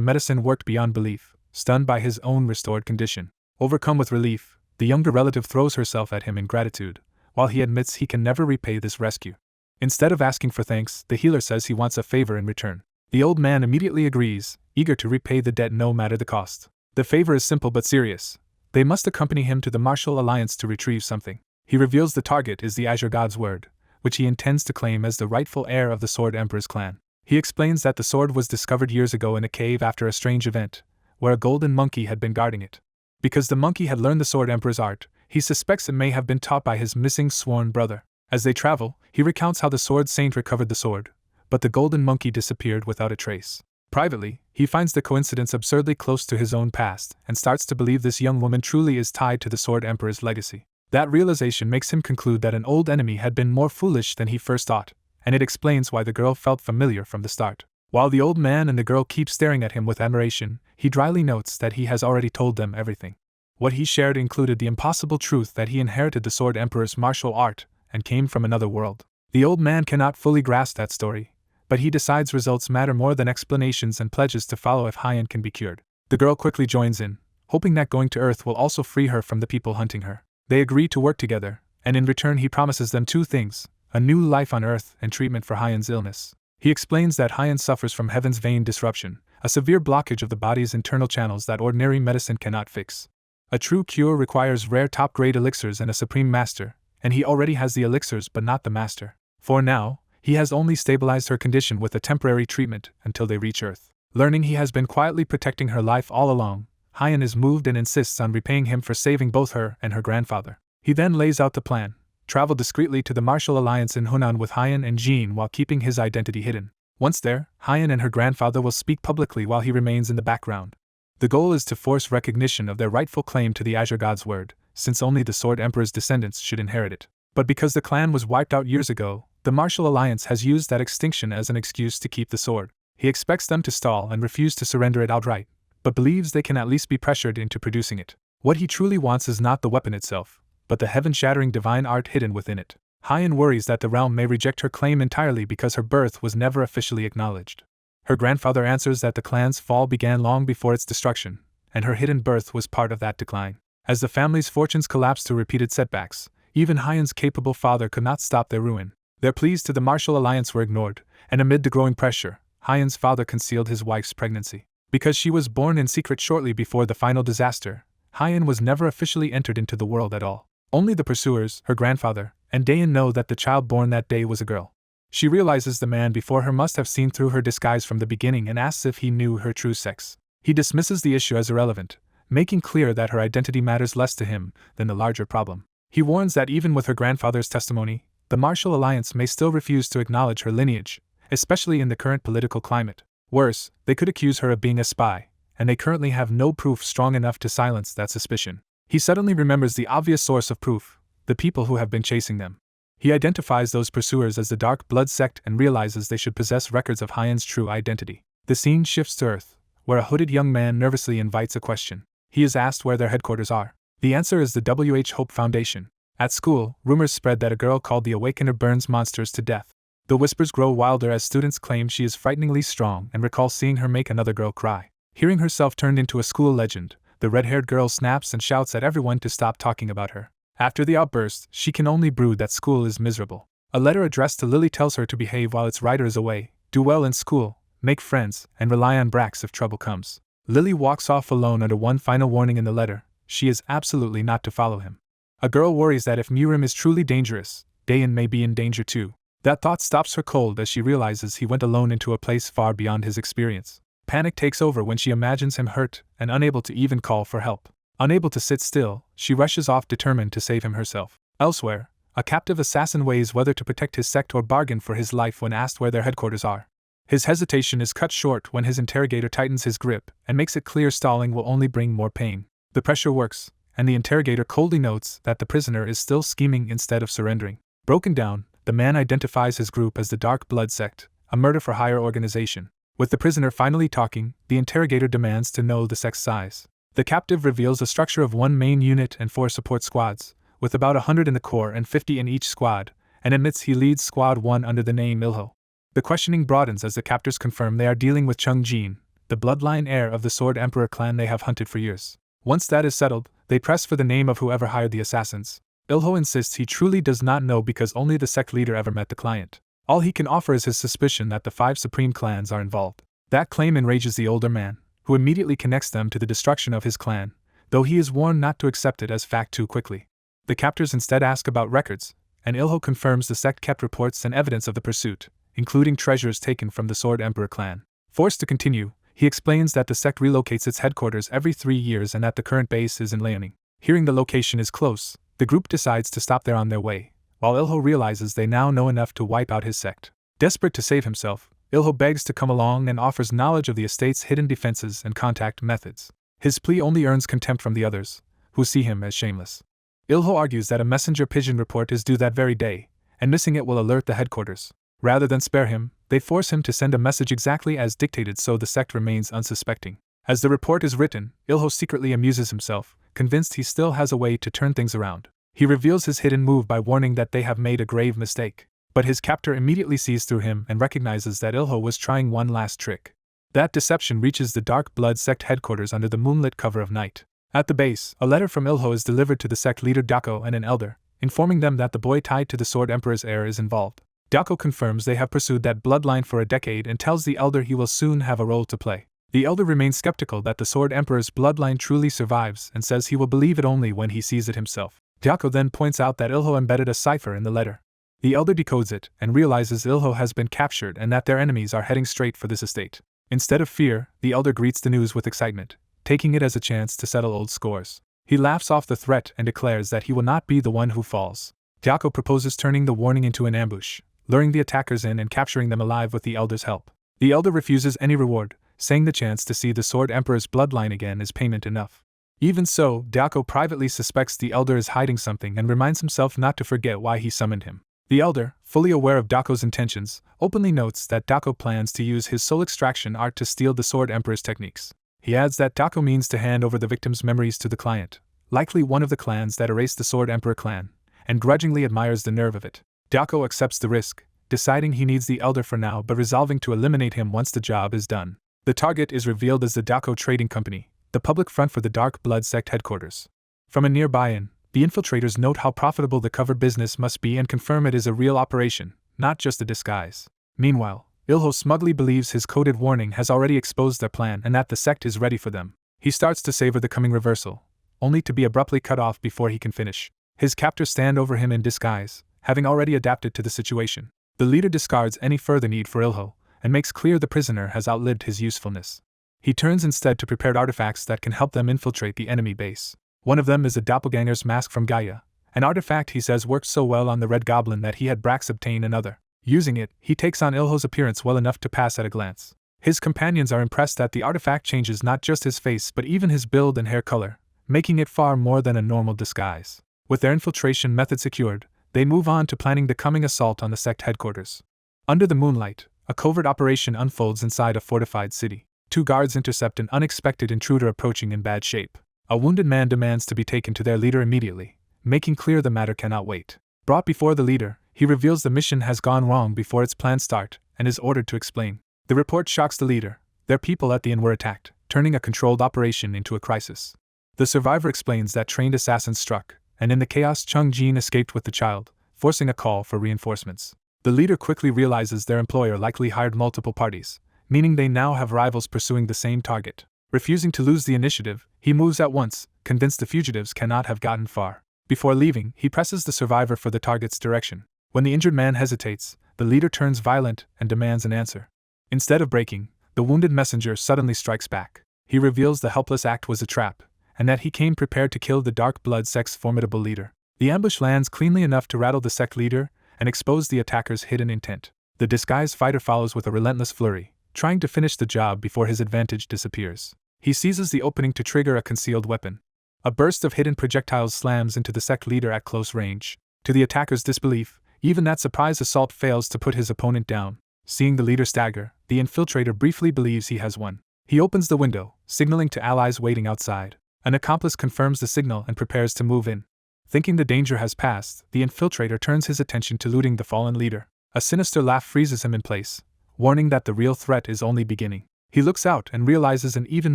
medicine worked beyond belief, stunned by his own restored condition. Overcome with relief, the younger relative throws herself at him in gratitude, while he admits he can never repay this rescue. Instead of asking for thanks, the healer says he wants a favor in return. The old man immediately agrees, eager to repay the debt no matter the cost. The favor is simple but serious. They must accompany him to the Martial Alliance to retrieve something. He reveals the target is the Azure God's word, which he intends to claim as the rightful heir of the Sword Emperor's clan. He explains that the sword was discovered years ago in a cave after a strange event, where a golden monkey had been guarding it. Because the monkey had learned the Sword Emperor's art, he suspects it may have been taught by his missing sworn brother. As they travel, he recounts how the Sword Saint recovered the sword, but the golden monkey disappeared without a trace. Privately, he finds the coincidence absurdly close to his own past and starts to believe this young woman truly is tied to the Sword Emperor's legacy. That realization makes him conclude that an old enemy had been more foolish than he first thought, and it explains why the girl felt familiar from the start. While the old man and the girl keep staring at him with admiration, he dryly notes that he has already told them everything. What he shared included the impossible truth that he inherited the Sword Emperor's martial art and came from another world. The old man cannot fully grasp that story, but he decides results matter more than explanations and pledges to follow if Hyan can be cured. The girl quickly joins in, hoping that going to Earth will also free her from the people hunting her. They agree to work together, and in return he promises them two things: a new life on Earth and treatment for Hyan's illness. He explains that Hyan suffers from Heaven's vein disruption, a severe blockage of the body's internal channels that ordinary medicine cannot fix. A true cure requires rare top-grade elixirs and a supreme master, and he already has the elixirs but not the master. For now, he has only stabilized her condition with a temporary treatment until they reach Earth. Learning he has been quietly protecting her life all along, Hyan is moved and insists on repaying him for saving both her and her grandfather. He then lays out the plan: travel discreetly to the Martial Alliance in Hunan with Hyan and Jean while keeping his identity hidden. Once there, Hyan and her grandfather will speak publicly while he remains in the background. The goal is to force recognition of their rightful claim to the Azure God's word, since only the Sword Emperor's descendants should inherit it. But because the clan was wiped out years ago, the Martial Alliance has used that extinction as an excuse to keep the sword. He expects them to stall and refuse to surrender it outright, but believes they can at least be pressured into producing it. What he truly wants is not the weapon itself, but the heaven-shattering divine art hidden within it. Hyan worries that the realm may reject her claim entirely because her birth was never officially acknowledged. Her grandfather answers that the clan's fall began long before its destruction, and her hidden birth was part of that decline. As the family's fortunes collapsed through repeated setbacks, even Hyan's capable father could not stop their ruin. Their pleas to the Martial Alliance were ignored, and amid the growing pressure, Hyan's father concealed his wife's pregnancy. Because she was born in secret shortly before the final disaster, Hyan was never officially entered into the world at all. Only the pursuers, her grandfather, and Dayan know that the child born that day was a girl. She realizes the man before her must have seen through her disguise from the beginning and asks if he knew her true sex. He dismisses the issue as irrelevant, making clear that her identity matters less to him than the larger problem. He warns that even with her grandfather's testimony, the Martial Alliance may still refuse to acknowledge her lineage, especially in the current political climate. Worse, they could accuse her of being a spy, and they currently have no proof strong enough to silence that suspicion. He suddenly remembers the obvious source of proof: the people who have been chasing them. He identifies those pursuers as the Dark Blood sect and realizes they should possess records of Hyan's true identity. The scene shifts to Earth, where a hooded young man nervously invites a question. He is asked where their headquarters are. The answer is the W.H. Hope Foundation. At school, rumors spread that a girl called the Awakener burns monsters to death. The whispers grow wilder as students claim she is frighteningly strong and recall seeing her make another girl cry. Hearing herself turned into a school legend, the red-haired girl snaps and shouts at everyone to stop talking about her. After the outburst, she can only brood that school is miserable. A letter addressed to Lily tells her to behave while its writer is away, do well in school, make friends, and rely on Brax if trouble comes. Lily walks off alone under one final warning in the letter: she is absolutely not to follow him. A girl worries that if Murim is truly dangerous, Dayan may be in danger too. That thought stops her cold as she realizes he went alone into a place far beyond his experience. Panic takes over when she imagines him hurt and unable to even call for help. Unable to sit still, she rushes off determined to save him herself. Elsewhere, a captive assassin weighs whether to protect his sect or bargain for his life when asked where their headquarters are. His hesitation is cut short when his interrogator tightens his grip and makes it clear stalling will only bring more pain. The pressure works, and the interrogator coldly notes that the prisoner is still scheming instead of surrendering. Broken down, the man identifies his group as the Dark Blood Sect, a murder-for-hire organization. With the prisoner finally talking, the interrogator demands to know the sect's size. The captive reveals a structure of 1 main unit and 4 support squads, with about 100 in the core and 50 in each squad, and admits he leads Squad 1 under the name Ilho. The questioning broadens as the captors confirm they are dealing with Chung Jin, the bloodline heir of the Sword Emperor clan they have hunted for years. Once that is settled, they press for the name of whoever hired the assassins. Ilho insists he truly does not know because only the sect leader ever met the client. All he can offer is his suspicion that the 5 supreme clans are involved. That claim enrages the older man, who immediately connects them to the destruction of his clan, though he is warned not to accept it as fact too quickly. The captors instead ask about records, and Ilho confirms the sect kept reports and evidence of the pursuit, including treasures taken from the Sword Emperor clan. Forced to continue, he explains that the sect relocates its headquarters every 3 years and that the current base is in Liaoning. Hearing the location is close, the group decides to stop there on their way, while Ilho realizes they now know enough to wipe out his sect. Desperate to save himself, Ilho begs to come along and offers knowledge of the estate's hidden defenses and contact methods. His plea only earns contempt from the others, who see him as shameless. Ilho argues that a messenger pigeon report is due that very day, and missing it will alert the headquarters. Rather than spare him, they force him to send a message exactly as dictated so the sect remains unsuspecting. As the report is written, Ilho secretly amuses himself, convinced he still has a way to turn things around. He reveals his hidden move by warning that they have made a grave mistake. But his captor immediately sees through him and recognizes that Ilho was trying one last trick. That deception reaches the Dark Blood Sect headquarters under the moonlit cover of night. At the base, a letter from Ilho is delivered to the sect leader Dako and an elder, informing them that the boy tied to the Sword Emperor's heir is involved. Dako confirms they have pursued that bloodline for a decade and tells the elder he will soon have a role to play. The elder remains skeptical that the Sword Emperor's bloodline truly survives and says he will believe it only when he sees it himself. Dako then points out that Ilho embedded a cipher in the letter. The elder decodes it and realizes Ilho has been captured and that their enemies are heading straight for this estate. Instead of fear, the elder greets the news with excitement, taking it as a chance to settle old scores. He laughs off the threat and declares that he will not be the one who falls. Dako proposes turning the warning into an ambush, luring the attackers in and capturing them alive with the elder's help. The elder refuses any reward, saying the chance to see the Sword Emperor's bloodline again is payment enough. Even so, Dako privately suspects the elder is hiding something and reminds himself not to forget why he summoned him. The elder, fully aware of Dako's intentions, openly notes that Dako plans to use his soul extraction art to steal the Sword Emperor's techniques. He adds that Dako means to hand over the victim's memories to the client, likely one of the clans that erased the Sword Emperor clan, and grudgingly admires the nerve of it. Dako accepts the risk, deciding he needs the elder for now but resolving to eliminate him once the job is done. The target is revealed as the Dako Trading Company, the public front for the Dark Blood Sect headquarters. From a nearby inn, the infiltrators note how profitable the cover business must be and confirm it is a real operation, not just a disguise. Meanwhile, Ilho smugly believes his coded warning has already exposed their plan and that the sect is ready for them. He starts to savor the coming reversal, only to be abruptly cut off before he can finish. His captors stand over him in disguise, having already adapted to the situation. The leader discards any further need for Ilho, and makes clear the prisoner has outlived his usefulness. He turns instead to prepared artifacts that can help them infiltrate the enemy base. One of them is a doppelganger's mask from Gaia, an artifact he says worked so well on the Red Goblin that he had Brax obtain another. Using it, he takes on Ilho's appearance well enough to pass at a glance. His companions are impressed that the artifact changes not just his face but even his build and hair color, making it far more than a normal disguise. With their infiltration method secured, they move on to planning the coming assault on the sect headquarters. Under the moonlight, a covert operation unfolds inside a fortified city. 2 guards intercept an unexpected intruder approaching in bad shape. A wounded man demands to be taken to their leader immediately, making clear the matter cannot wait. Brought before the leader, he reveals the mission has gone wrong before its planned start and is ordered to explain. The report shocks the leader. Their people at the inn were attacked, turning a controlled operation into a crisis. The survivor explains that trained assassins struck, and in the chaos Chung Jin escaped with the child, forcing a call for reinforcements. The leader quickly realizes their employer likely hired multiple parties, meaning they now have rivals pursuing the same target. Refusing to lose the initiative, he moves at once, convinced the fugitives cannot have gotten far. Before leaving, he presses the survivor for the target's direction. When the injured man hesitates, the leader turns violent and demands an answer. Instead of breaking, the wounded messenger suddenly strikes back. He reveals the helpless act was a trap, and that he came prepared to kill the Dark Blood Sect's formidable leader. The ambush lands cleanly enough to rattle the sect leader and expose the attacker's hidden intent. The disguised fighter follows with a relentless flurry, trying to finish the job before his advantage disappears. He seizes the opening to trigger a concealed weapon. A burst of hidden projectiles slams into the sect leader at close range. To the attacker's disbelief, even that surprise assault fails to put his opponent down. Seeing the leader stagger, the infiltrator briefly believes he has won. He opens the window, signaling to allies waiting outside. An accomplice confirms the signal and prepares to move in. Thinking the danger has passed, the infiltrator turns his attention to looting the fallen leader. A sinister laugh freezes him in place, warning that the real threat is only beginning. He looks out and realizes an even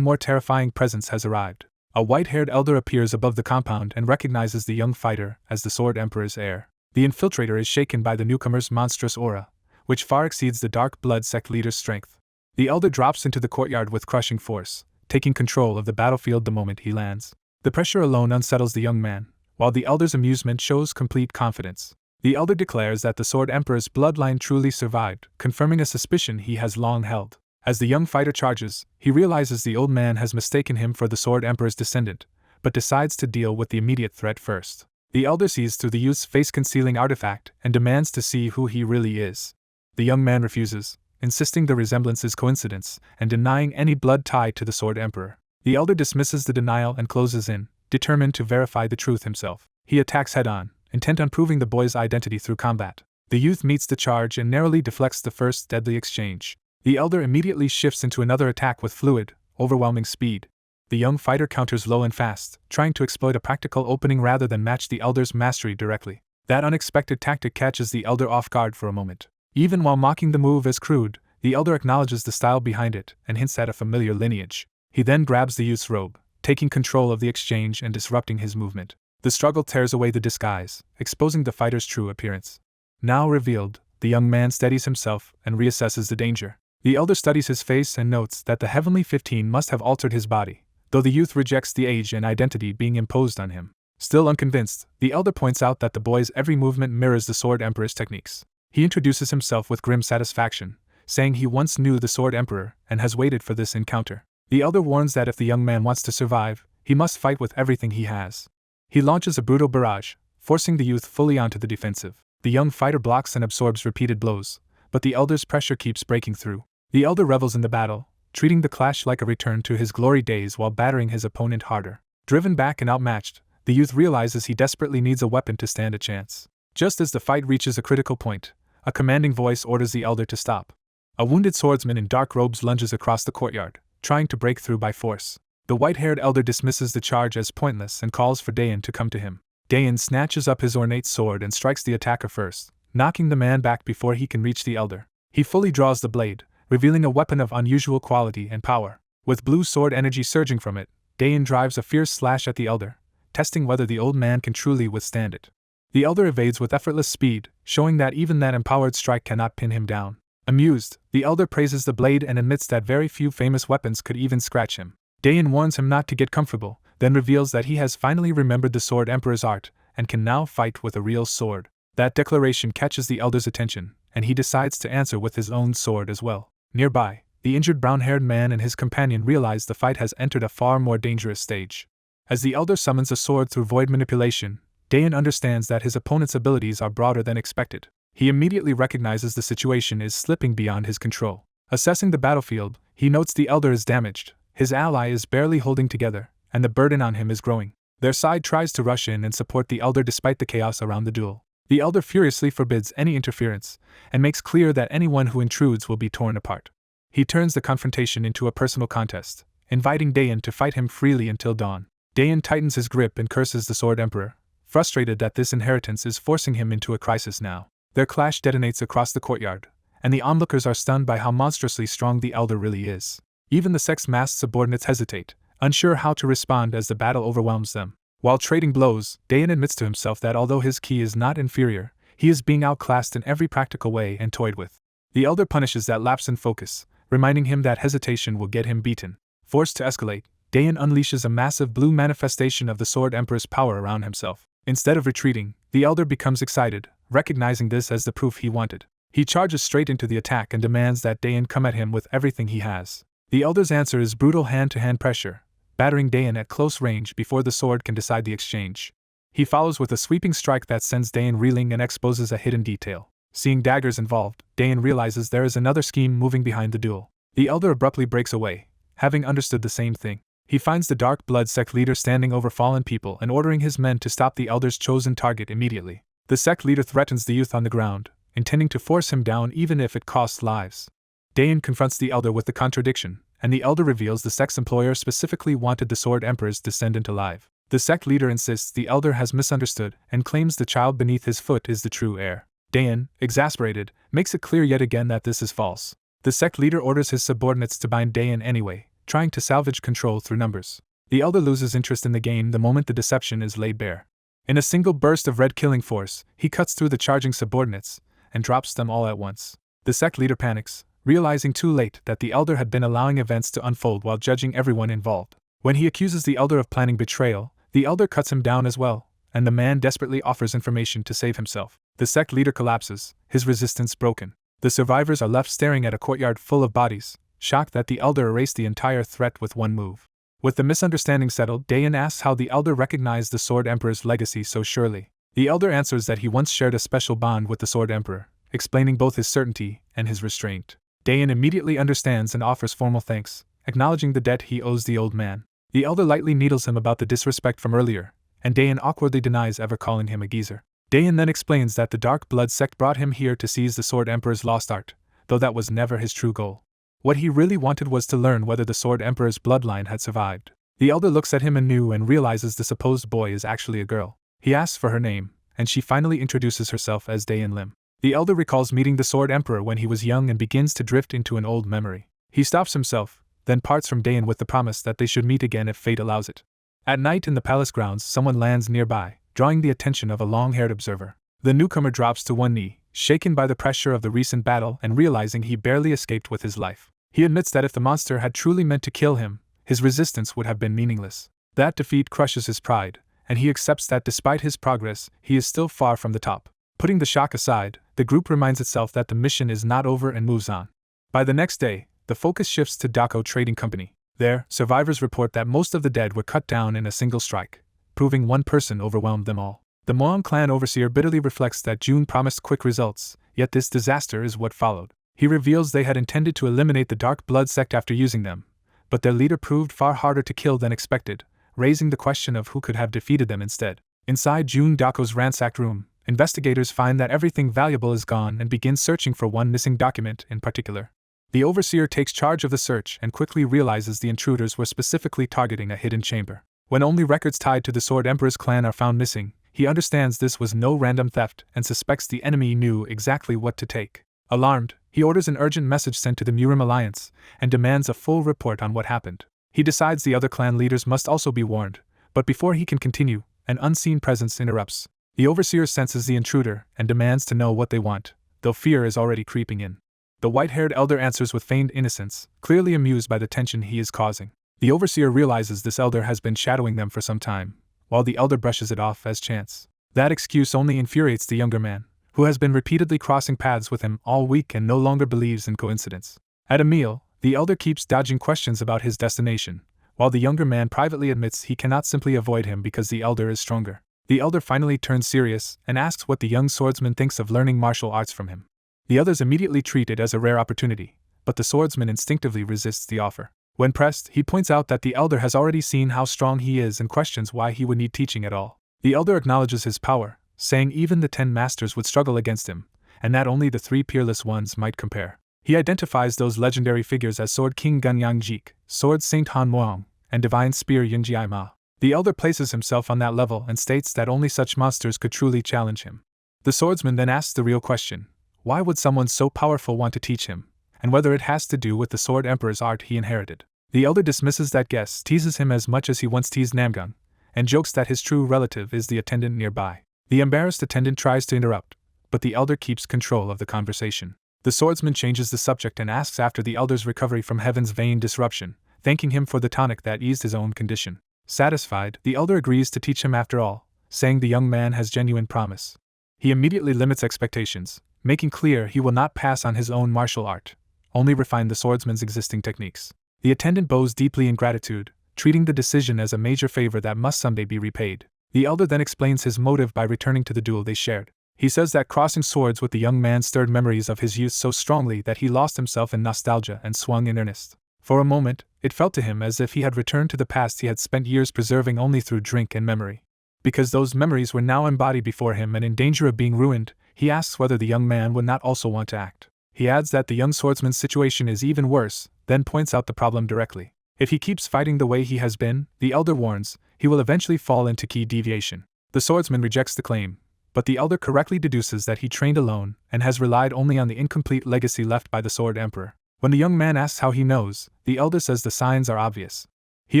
more terrifying presence has arrived. A white-haired elder appears above the compound and recognizes the young fighter as the Sword Emperor's heir. The infiltrator is shaken by the newcomer's monstrous aura, which far exceeds the Dark Blood sect leader's strength. The elder drops into the courtyard with crushing force, taking control of the battlefield the moment he lands. The pressure alone unsettles the young man, while the elder's amusement shows complete confidence. The elder declares that the Sword Emperor's bloodline truly survived, confirming a suspicion he has long held. As the young fighter charges, he realizes the old man has mistaken him for the Sword Emperor's descendant, but decides to deal with the immediate threat first. The elder sees through the youth's face-concealing artifact and demands to see who he really is. The young man refuses, insisting the resemblance is coincidence and denying any blood tie to the Sword Emperor. The elder dismisses the denial and closes in, determined to verify the truth himself. He attacks head-on, intent on proving the boy's identity through combat. The youth meets the charge and narrowly deflects the first deadly exchange. The elder immediately shifts into another attack with fluid, overwhelming speed. The young fighter counters low and fast, trying to exploit a practical opening rather than match the elder's mastery directly. That unexpected tactic catches the elder off guard for a moment. Even while mocking the move as crude, the elder acknowledges the style behind it and hints at a familiar lineage. He then grabs the youth's robe, taking control of the exchange and disrupting his movement. The struggle tears away the disguise, exposing the fighter's true appearance. Now revealed, the young man steadies himself and reassesses the danger. The elder studies his face and notes that the Heavenly 15 must have altered his body, though the youth rejects the age and identity being imposed on him. Still unconvinced, the elder points out that the boy's every movement mirrors the Sword Emperor's techniques. He introduces himself with grim satisfaction, saying he once knew the Sword Emperor and has waited for this encounter. The elder warns that if the young man wants to survive, he must fight with everything he has. He launches a brutal barrage, forcing the youth fully onto the defensive. The young fighter blocks and absorbs repeated blows, but the elder's pressure keeps breaking through. The elder revels in the battle, treating the clash like a return to his glory days while battering his opponent harder. Driven back and outmatched, the youth realizes he desperately needs a weapon to stand a chance. Just as the fight reaches a critical point, a commanding voice orders the elder to stop. A wounded swordsman in dark robes lunges across the courtyard, trying to break through by force. The white-haired elder dismisses the charge as pointless and calls for Dayan to come to him. Dayan snatches up his ornate sword and strikes the attacker first, knocking the man back before he can reach the elder. He fully draws the blade, revealing a weapon of unusual quality and power. With blue sword energy surging from it, Dayan drives a fierce slash at the elder, testing whether the old man can truly withstand it. The elder evades with effortless speed, showing that even that empowered strike cannot pin him down. Amused, the elder praises the blade and admits that very few famous weapons could even scratch him. Dayan warns him not to get comfortable, then reveals that he has finally remembered the Sword Emperor's art and can now fight with a real sword. That declaration catches the elder's attention, and he decides to answer with his own sword as well. Nearby, the injured brown-haired man and his companion realize the fight has entered a far more dangerous stage. As the elder summons a sword through void manipulation, Dayan understands that his opponent's abilities are broader than expected. He immediately recognizes the situation is slipping beyond his control. Assessing the battlefield, he notes the elder is damaged, his ally is barely holding together, and the burden on him is growing. Their side tries to rush in and support the elder despite the chaos around the duel. The elder furiously forbids any interference, and makes clear that anyone who intrudes will be torn apart. He turns the confrontation into a personal contest, inviting Dayan to fight him freely until dawn. Dayan tightens his grip and curses the Sword Emperor, frustrated that this inheritance is forcing him into a crisis now. Their clash detonates across the courtyard, and the onlookers are stunned by how monstrously strong the elder really is. Even the sect's masked subordinates hesitate, unsure how to respond as the battle overwhelms them. While trading blows, Dayan admits to himself that although his ki is not inferior, he is being outclassed in every practical way and toyed with. The elder punishes that lapse in focus, reminding him that hesitation will get him beaten. Forced to escalate, Dayan unleashes a massive blue manifestation of the Sword Emperor's power around himself. Instead of retreating, the elder becomes excited, recognizing this as the proof he wanted. He charges straight into the attack and demands that Dayan come at him with everything he has. The elder's answer is brutal hand-to-hand pressure, battering Dayan at close range before the sword can decide the exchange. He follows with a sweeping strike that sends Dayan reeling and exposes a hidden detail. Seeing daggers involved, Dayan realizes there is another scheme moving behind the duel. The elder abruptly breaks away, having understood the same thing. He finds the Dark Blood sect leader standing over fallen people and ordering his men to stop the elder's chosen target immediately. The sect leader threatens the youth on the ground, intending to force him down even if it costs lives. Dayan confronts the elder with the contradiction, and the elder reveals the sect's employer specifically wanted the Sword Emperor's descendant alive. The sect leader insists the elder has misunderstood and claims the child beneath his foot is the true heir. Dayan, exasperated, makes it clear yet again that this is false. The sect leader orders his subordinates to bind Dayan anyway, trying to salvage control through numbers. The elder loses interest in the game the moment the deception is laid bare. In a single burst of red killing force, he cuts through the charging subordinates and drops them all at once. The sect leader panics, realizing too late that the elder had been allowing events to unfold while judging everyone involved. When he accuses the elder of planning betrayal, the elder cuts him down as well, and the man desperately offers information to save himself. The sect leader collapses, his resistance broken. The survivors are left staring at a courtyard full of bodies, shocked that the elder erased the entire threat with one move. With the misunderstanding settled, Dayan asks how the elder recognized the Sword Emperor's legacy so surely. The elder answers that he once shared a special bond with the Sword Emperor, explaining both his certainty and his restraint. Dayan immediately understands and offers formal thanks, acknowledging the debt he owes the old man. The elder lightly needles him about the disrespect from earlier, and Dayan awkwardly denies ever calling him a geezer. Dayan then explains that the Dark Blood sect brought him here to seize the Sword Emperor's lost art, though that was never his true goal. What he really wanted was to learn whether the Sword Emperor's bloodline had survived. The elder looks at him anew and realizes the supposed boy is actually a girl. He asks for her name, and she finally introduces herself as Dayan Lim. The elder recalls meeting the Sword Emperor when he was young and begins to drift into an old memory. He stops himself, then parts from Dayan with the promise that they should meet again if fate allows it. At night in the palace grounds, someone lands nearby, drawing the attention of a long-haired observer. The newcomer drops to one knee, shaken by the pressure of the recent battle and realizing he barely escaped with his life. He admits that if the monster had truly meant to kill him, his resistance would have been meaningless. That defeat crushes his pride, and he accepts that despite his progress, he is still far from the top. Putting the shock aside, the group reminds itself that the mission is not over and moves on. By the next day, the focus shifts to Dako Trading Company. There, survivors report that most of the dead were cut down in a single strike, proving one person overwhelmed them all. The Moang clan overseer bitterly reflects that June promised quick results, yet this disaster is what followed. He reveals they had intended to eliminate the Dark Blood sect after using them, but their leader proved far harder to kill than expected, raising the question of who could have defeated them instead. Inside June Dako's ransacked room, investigators find that everything valuable is gone and begin searching for one missing document in particular. The overseer takes charge of the search and quickly realizes the intruders were specifically targeting a hidden chamber. When only records tied to the Sword Emperor's clan are found missing, he understands this was no random theft and suspects the enemy knew exactly what to take. Alarmed, he orders an urgent message sent to the Murim Alliance and demands a full report on what happened. He decides the other clan leaders must also be warned, but before he can continue, an unseen presence interrupts. The overseer senses the intruder and demands to know what they want, though fear is already creeping in. The white-haired elder answers with feigned innocence, clearly amused by the tension he is causing. The overseer realizes this elder has been shadowing them for some time, while the elder brushes it off as chance. That excuse only infuriates the younger man, who has been repeatedly crossing paths with him all week and no longer believes in coincidence. At a meal, the elder keeps dodging questions about his destination, while the younger man privately admits he cannot simply avoid him because the elder is stronger. The elder finally turns serious and asks what the young swordsman thinks of learning martial arts from him. The others immediately treat it as a rare opportunity, but the swordsman instinctively resists the offer. When pressed, he points out that the elder has already seen how strong he is and questions why he would need teaching at all. The elder acknowledges his power, saying even the 10 masters would struggle against him, and that only the 3 peerless ones might compare. He identifies those legendary figures as Sword King Gunyang Jik, Sword Saint Han Muang, and Divine Spear Yinjiai Ma. The elder places himself on that level and states that only such monsters could truly challenge him. The swordsman then asks the real question: why would someone so powerful want to teach him, and whether it has to do with the Sword Emperor's art he inherited. The elder dismisses that guess, teases him as much as he once teased Namgung, and jokes that his true relative is the attendant nearby. The embarrassed attendant tries to interrupt, but the elder keeps control of the conversation. The swordsman changes the subject and asks after the elder's recovery from Heaven's vein disruption, thanking him for the tonic that eased his own condition. Satisfied, the elder agrees to teach him after all, saying the young man has genuine promise. He immediately limits expectations, making clear he will not pass on his own martial art, only refine the swordsman's existing techniques. The attendant bows deeply in gratitude, treating the decision as a major favor that must someday be repaid. The elder then explains his motive by returning to the duel they shared. He says that crossing swords with the young man stirred memories of his youth so strongly that he lost himself in nostalgia and swung in earnest. For a moment, It felt to him as if he had returned to the past he had spent years preserving only through drink and memory. Because those memories were now embodied before him and in danger of being ruined, he asks whether the young man would not also want to act. He adds that the young swordsman's situation is even worse, then points out the problem directly. If he keeps fighting the way he has been, the elder warns, he will eventually fall into key deviation. The swordsman rejects the claim, but the elder correctly deduces that he trained alone and has relied only on the incomplete legacy left by the Sword Emperor. When the young man asks how he knows, the elder says the signs are obvious. He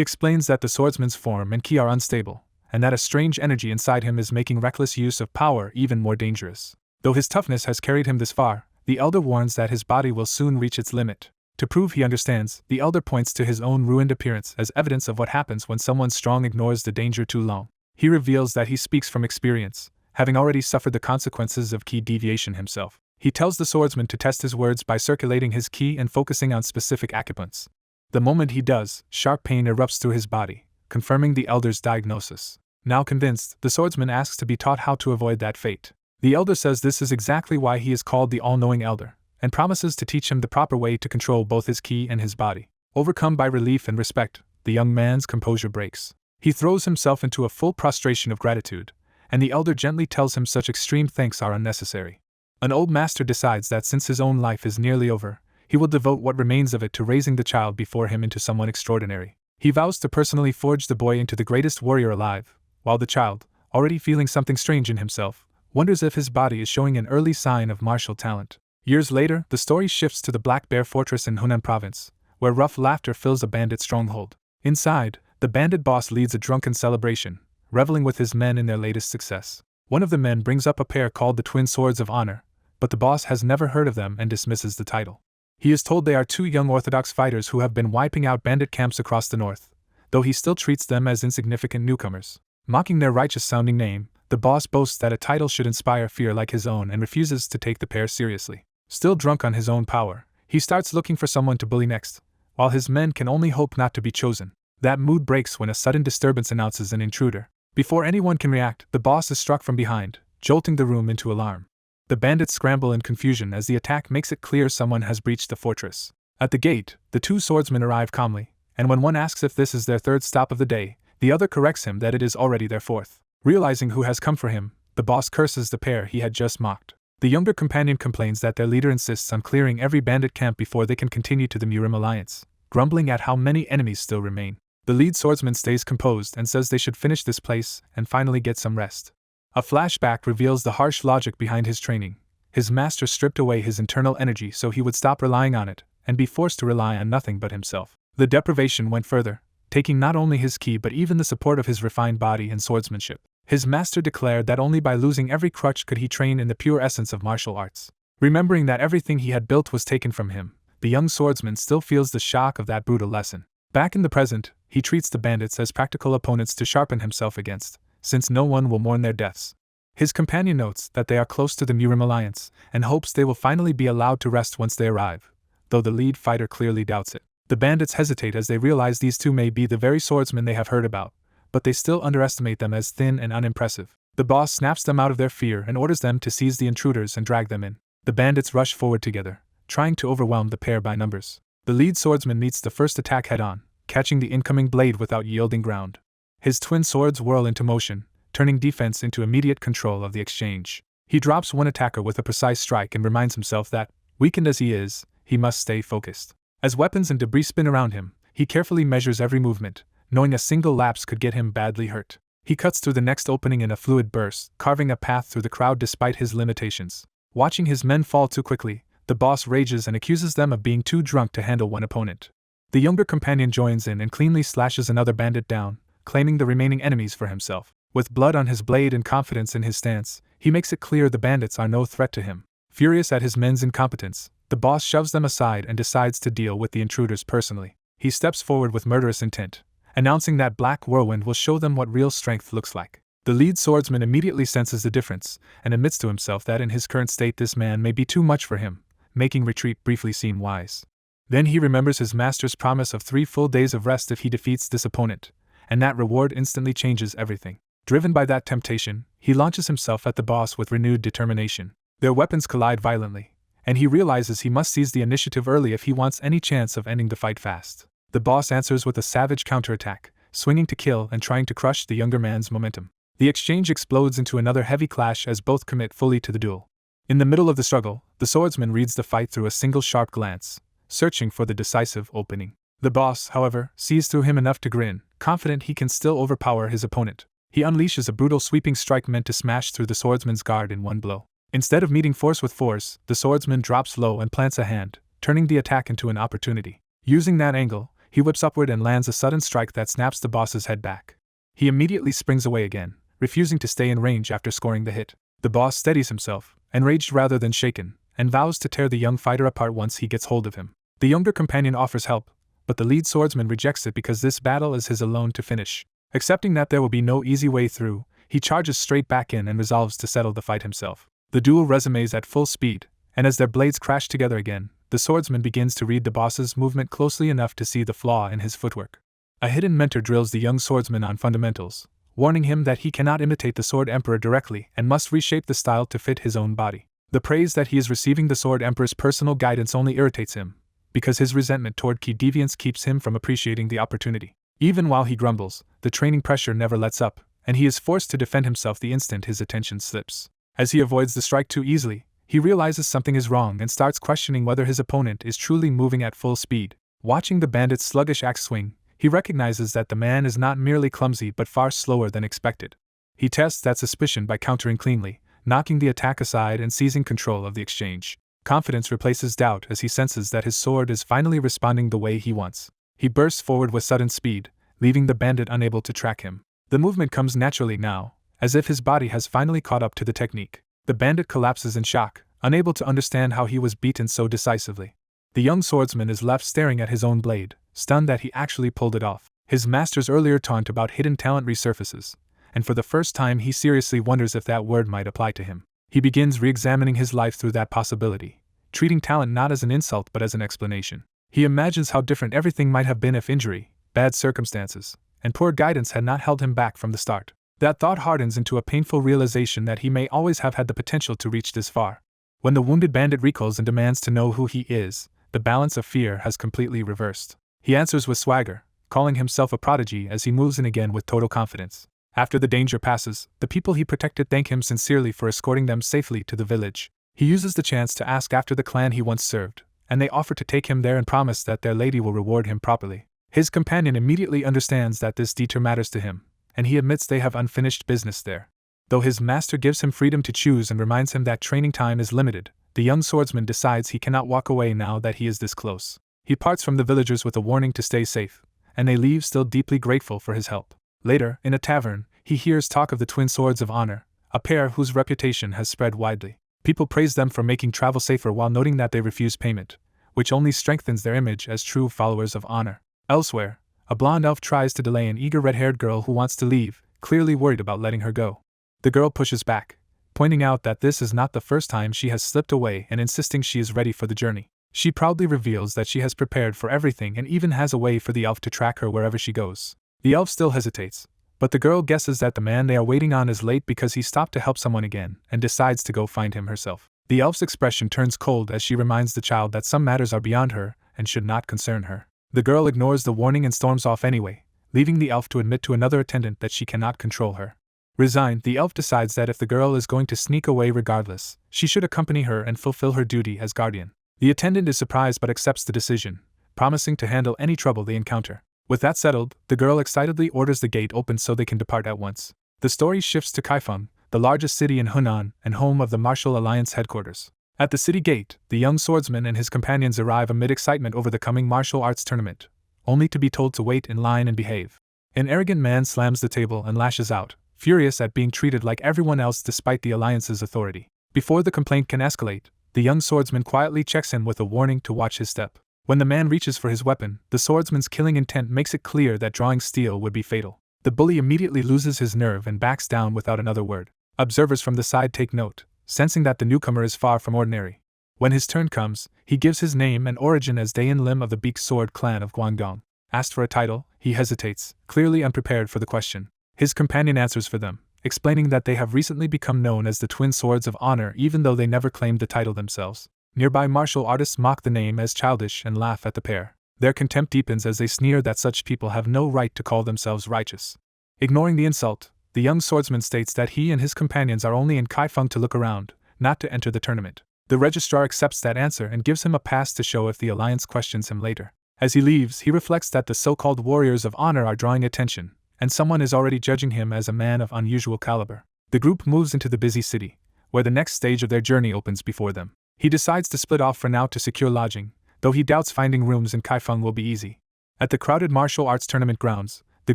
explains that the swordsman's form and ki are unstable, and that a strange energy inside him is making reckless use of power even more dangerous. Though his toughness has carried him this far, the elder warns that his body will soon reach its limit. To prove he understands, the elder points to his own ruined appearance as evidence of what happens when someone strong ignores the danger too long. He reveals that he speaks from experience, having already suffered the consequences of ki deviation himself. He tells the swordsman to test his words by circulating his ki and focusing on specific acupoints. The moment he does, sharp pain erupts through his body, confirming the elder's diagnosis. Now convinced, the swordsman asks to be taught how to avoid that fate. The elder says this is exactly why he is called the all-knowing elder, and promises to teach him the proper way to control both his ki and his body. Overcome by relief and respect, the young man's composure breaks. He throws himself into a full prostration of gratitude, and the elder gently tells him such extreme thanks are unnecessary. An old master decides that since his own life is nearly over, he will devote what remains of it to raising the child before him into someone extraordinary. He vows to personally forge the boy into the greatest warrior alive, while the child, already feeling something strange in himself, wonders if his body is showing an early sign of martial talent. Years later, the story shifts to the Black Bear Fortress in Hunan Province, where rough laughter fills a bandit stronghold. Inside, the bandit boss leads a drunken celebration, reveling with his men in their latest success. One of the men brings up a pair called the Twin Swords of Honor, but the boss has never heard of them and dismisses the title. He is told they are two young orthodox fighters who have been wiping out bandit camps across the north, though he still treats them as insignificant newcomers. Mocking their righteous-sounding name, the boss boasts that a title should inspire fear like his own and refuses to take the pair seriously. Still drunk on his own power, he starts looking for someone to bully next, while his men can only hope not to be chosen. That mood breaks when a sudden disturbance announces an intruder. Before anyone can react, the boss is struck from behind, jolting the room into alarm. The bandits scramble in confusion as the attack makes it clear someone has breached the fortress. At the gate, the two swordsmen arrive calmly, and when one asks if this is their third stop of the day, the other corrects him that it is already their fourth. Realizing who has come for him, the boss curses the pair he had just mocked. The younger companion complains that their leader insists on clearing every bandit camp before they can continue to the Murim alliance, grumbling at how many enemies still remain. The lead swordsman stays composed and says they should finish this place and finally get some rest. A flashback reveals the harsh logic behind his training. His master stripped away his internal energy so he would stop relying on it and be forced to rely on nothing but himself. The deprivation went further, taking not only his ki but even the support of his refined body and swordsmanship. His master declared that only by losing every crutch could he train in the pure essence of martial arts. Remembering that everything he had built was taken from him, the young swordsman still feels the shock of that brutal lesson. Back in the present, he treats the bandits as practical opponents to sharpen himself against, since no one will mourn their deaths. His companion notes that they are close to the Murim alliance, and hopes they will finally be allowed to rest once they arrive, though the lead fighter clearly doubts it. The bandits hesitate as they realize these two may be the very swordsmen they have heard about, but they still underestimate them as thin and unimpressive. The boss snaps them out of their fear and orders them to seize the intruders and drag them in. The bandits rush forward together, trying to overwhelm the pair by numbers. The lead swordsman meets the first attack head-on, catching the incoming blade without yielding ground. His twin swords whirl into motion, turning defense into immediate control of the exchange. He drops one attacker with a precise strike and reminds himself that, weakened as he is, he must stay focused. As weapons and debris spin around him, he carefully measures every movement, knowing a single lapse could get him badly hurt. He cuts through the next opening in a fluid burst, carving a path through the crowd despite his limitations. Watching his men fall too quickly, the boss rages and accuses them of being too drunk to handle one opponent. The younger companion joins in and cleanly slashes another bandit down, claiming the remaining enemies for himself. With blood on his blade and confidence in his stance, he makes it clear the bandits are no threat to him. Furious at his men's incompetence, the boss shoves them aside and decides to deal with the intruders personally. He steps forward with murderous intent, announcing that Black Whirlwind will show them what real strength looks like. The lead swordsman immediately senses the difference, and admits to himself that in his current state this man may be too much for him, making retreat briefly seem wise. Then he remembers his master's promise of 3 full days of rest if he defeats this opponent, and that reward instantly changes everything. Driven by that temptation, he launches himself at the boss with renewed determination. Their weapons collide violently, and he realizes he must seize the initiative early if he wants any chance of ending the fight fast. The boss answers with a savage counterattack, swinging to kill and trying to crush the younger man's momentum. The exchange explodes into another heavy clash as both commit fully to the duel. In the middle of the struggle, the swordsman reads the fight through a single sharp glance, searching for the decisive opening. The boss, however, sees through him enough to grin, confident he can still overpower his opponent. He unleashes a brutal sweeping strike meant to smash through the swordsman's guard in one blow. Instead of meeting force with force, the swordsman drops low and plants a hand, turning the attack into an opportunity. Using that angle, he whips upward and lands a sudden strike that snaps the boss's head back. He immediately springs away again, refusing to stay in range after scoring the hit. The boss steadies himself, enraged rather than shaken, and vows to tear the young fighter apart once he gets hold of him. The younger companion offers help, but the lead swordsman rejects it because this battle is his alone to finish. Accepting that there will be no easy way through, he charges straight back in and resolves to settle the fight himself. The duel resumes at full speed, and as their blades crash together again, the swordsman begins to read the boss's movement closely enough to see the flaw in his footwork. A hidden mentor drills the young swordsman on fundamentals, warning him that he cannot imitate the Sword Emperor directly and must reshape the style to fit his own body. The praise that he is receiving the Sword Emperor's personal guidance only irritates him, because his resentment toward key deviants keeps him from appreciating the opportunity. Even while he grumbles, the training pressure never lets up, and he is forced to defend himself the instant his attention slips. As he avoids the strike too easily, he realizes something is wrong and starts questioning whether his opponent is truly moving at full speed. Watching the bandit's sluggish axe swing, he recognizes that the man is not merely clumsy but far slower than expected. He tests that suspicion by countering cleanly, knocking the attack aside and seizing control of the exchange. Confidence replaces doubt as he senses that his sword is finally responding the way he wants. He bursts forward with sudden speed, leaving the bandit unable to track him. The movement comes naturally now, as if his body has finally caught up to the technique. The bandit collapses in shock, unable to understand how he was beaten so decisively. The young swordsman is left staring at his own blade, stunned that he actually pulled it off. His master's earlier taunt about hidden talent resurfaces, and for the first time he seriously wonders if that word might apply to him. He begins re-examining his life through that possibility, treating talent not as an insult but as an explanation. He imagines how different everything might have been if injury, bad circumstances, and poor guidance had not held him back from the start. That thought hardens into a painful realization that he may always have had the potential to reach this far. When the wounded bandit recoils and demands to know who he is, the balance of fear has completely reversed. He answers with swagger, calling himself a prodigy as he moves in again with total confidence. After the danger passes, the people he protected thank him sincerely for escorting them safely to the village. He uses the chance to ask after the clan he once served, and they offer to take him there and promise that their lady will reward him properly. His companion immediately understands that this detour matters to him, and he admits they have unfinished business there. Though his master gives him freedom to choose and reminds him that training time is limited, the young swordsman decides he cannot walk away now that he is this close. He parts from the villagers with a warning to stay safe, and they leave still deeply grateful for his help. Later, in a tavern, he hears talk of the twin swords of honor, a pair whose reputation has spread widely. People praise them for making travel safer while noting that they refuse payment, which only strengthens their image as true followers of honor. Elsewhere, a blonde elf tries to delay an eager red-haired girl who wants to leave, clearly worried about letting her go. The girl pushes back, pointing out that this is not the first time she has slipped away and insisting she is ready for the journey. She proudly reveals that she has prepared for everything and even has a way for the elf to track her wherever she goes. The elf still hesitates, but the girl guesses that the man they are waiting on is late because he stopped to help someone again and decides to go find him herself. The elf's expression turns cold as she reminds the child that some matters are beyond her and should not concern her. The girl ignores the warning and storms off anyway, leaving the elf to admit to another attendant that she cannot control her. Resigned, the elf decides that if the girl is going to sneak away regardless, she should accompany her and fulfill her duty as guardian. The attendant is surprised but accepts the decision, promising to handle any trouble they encounter. With that settled, the girl excitedly orders the gate open so they can depart at once. The story shifts to Kaifeng, the largest city in Hunan and home of the Martial Alliance headquarters. At the city gate, the young swordsman and his companions arrive amid excitement over the coming martial arts tournament, only to be told to wait in line and behave. An arrogant man slams the table and lashes out, furious at being treated like everyone else despite the Alliance's authority. Before the complaint can escalate, the young swordsman quietly checks him with a warning to watch his step. When the man reaches for his weapon, the swordsman's killing intent makes it clear that drawing steel would be fatal. The bully immediately loses his nerve and backs down without another word. Observers from the side take note, sensing that the newcomer is far from ordinary. When his turn comes, he gives his name and origin as Dayan Lim of the Beak Sword clan of Guangdong. Asked for a title, he hesitates, clearly unprepared for the question. His companion answers for them, explaining that they have recently become known as the Twin Swords of Honor even though they never claimed the title themselves. Nearby martial artists mock the name as childish and laugh at the pair. Their contempt deepens as they sneer that such people have no right to call themselves righteous. Ignoring the insult, the young swordsman states that he and his companions are only in Kaifeng to look around, not to enter the tournament. The registrar accepts that answer and gives him a pass to show if the alliance questions him later. As he leaves, he reflects that the so-called warriors of honor are drawing attention, and someone is already judging him as a man of unusual caliber. The group moves into the busy city, where the next stage of their journey opens before them. He decides to split off for now to secure lodging, though he doubts finding rooms in Kaifeng will be easy. At the crowded martial arts tournament grounds, the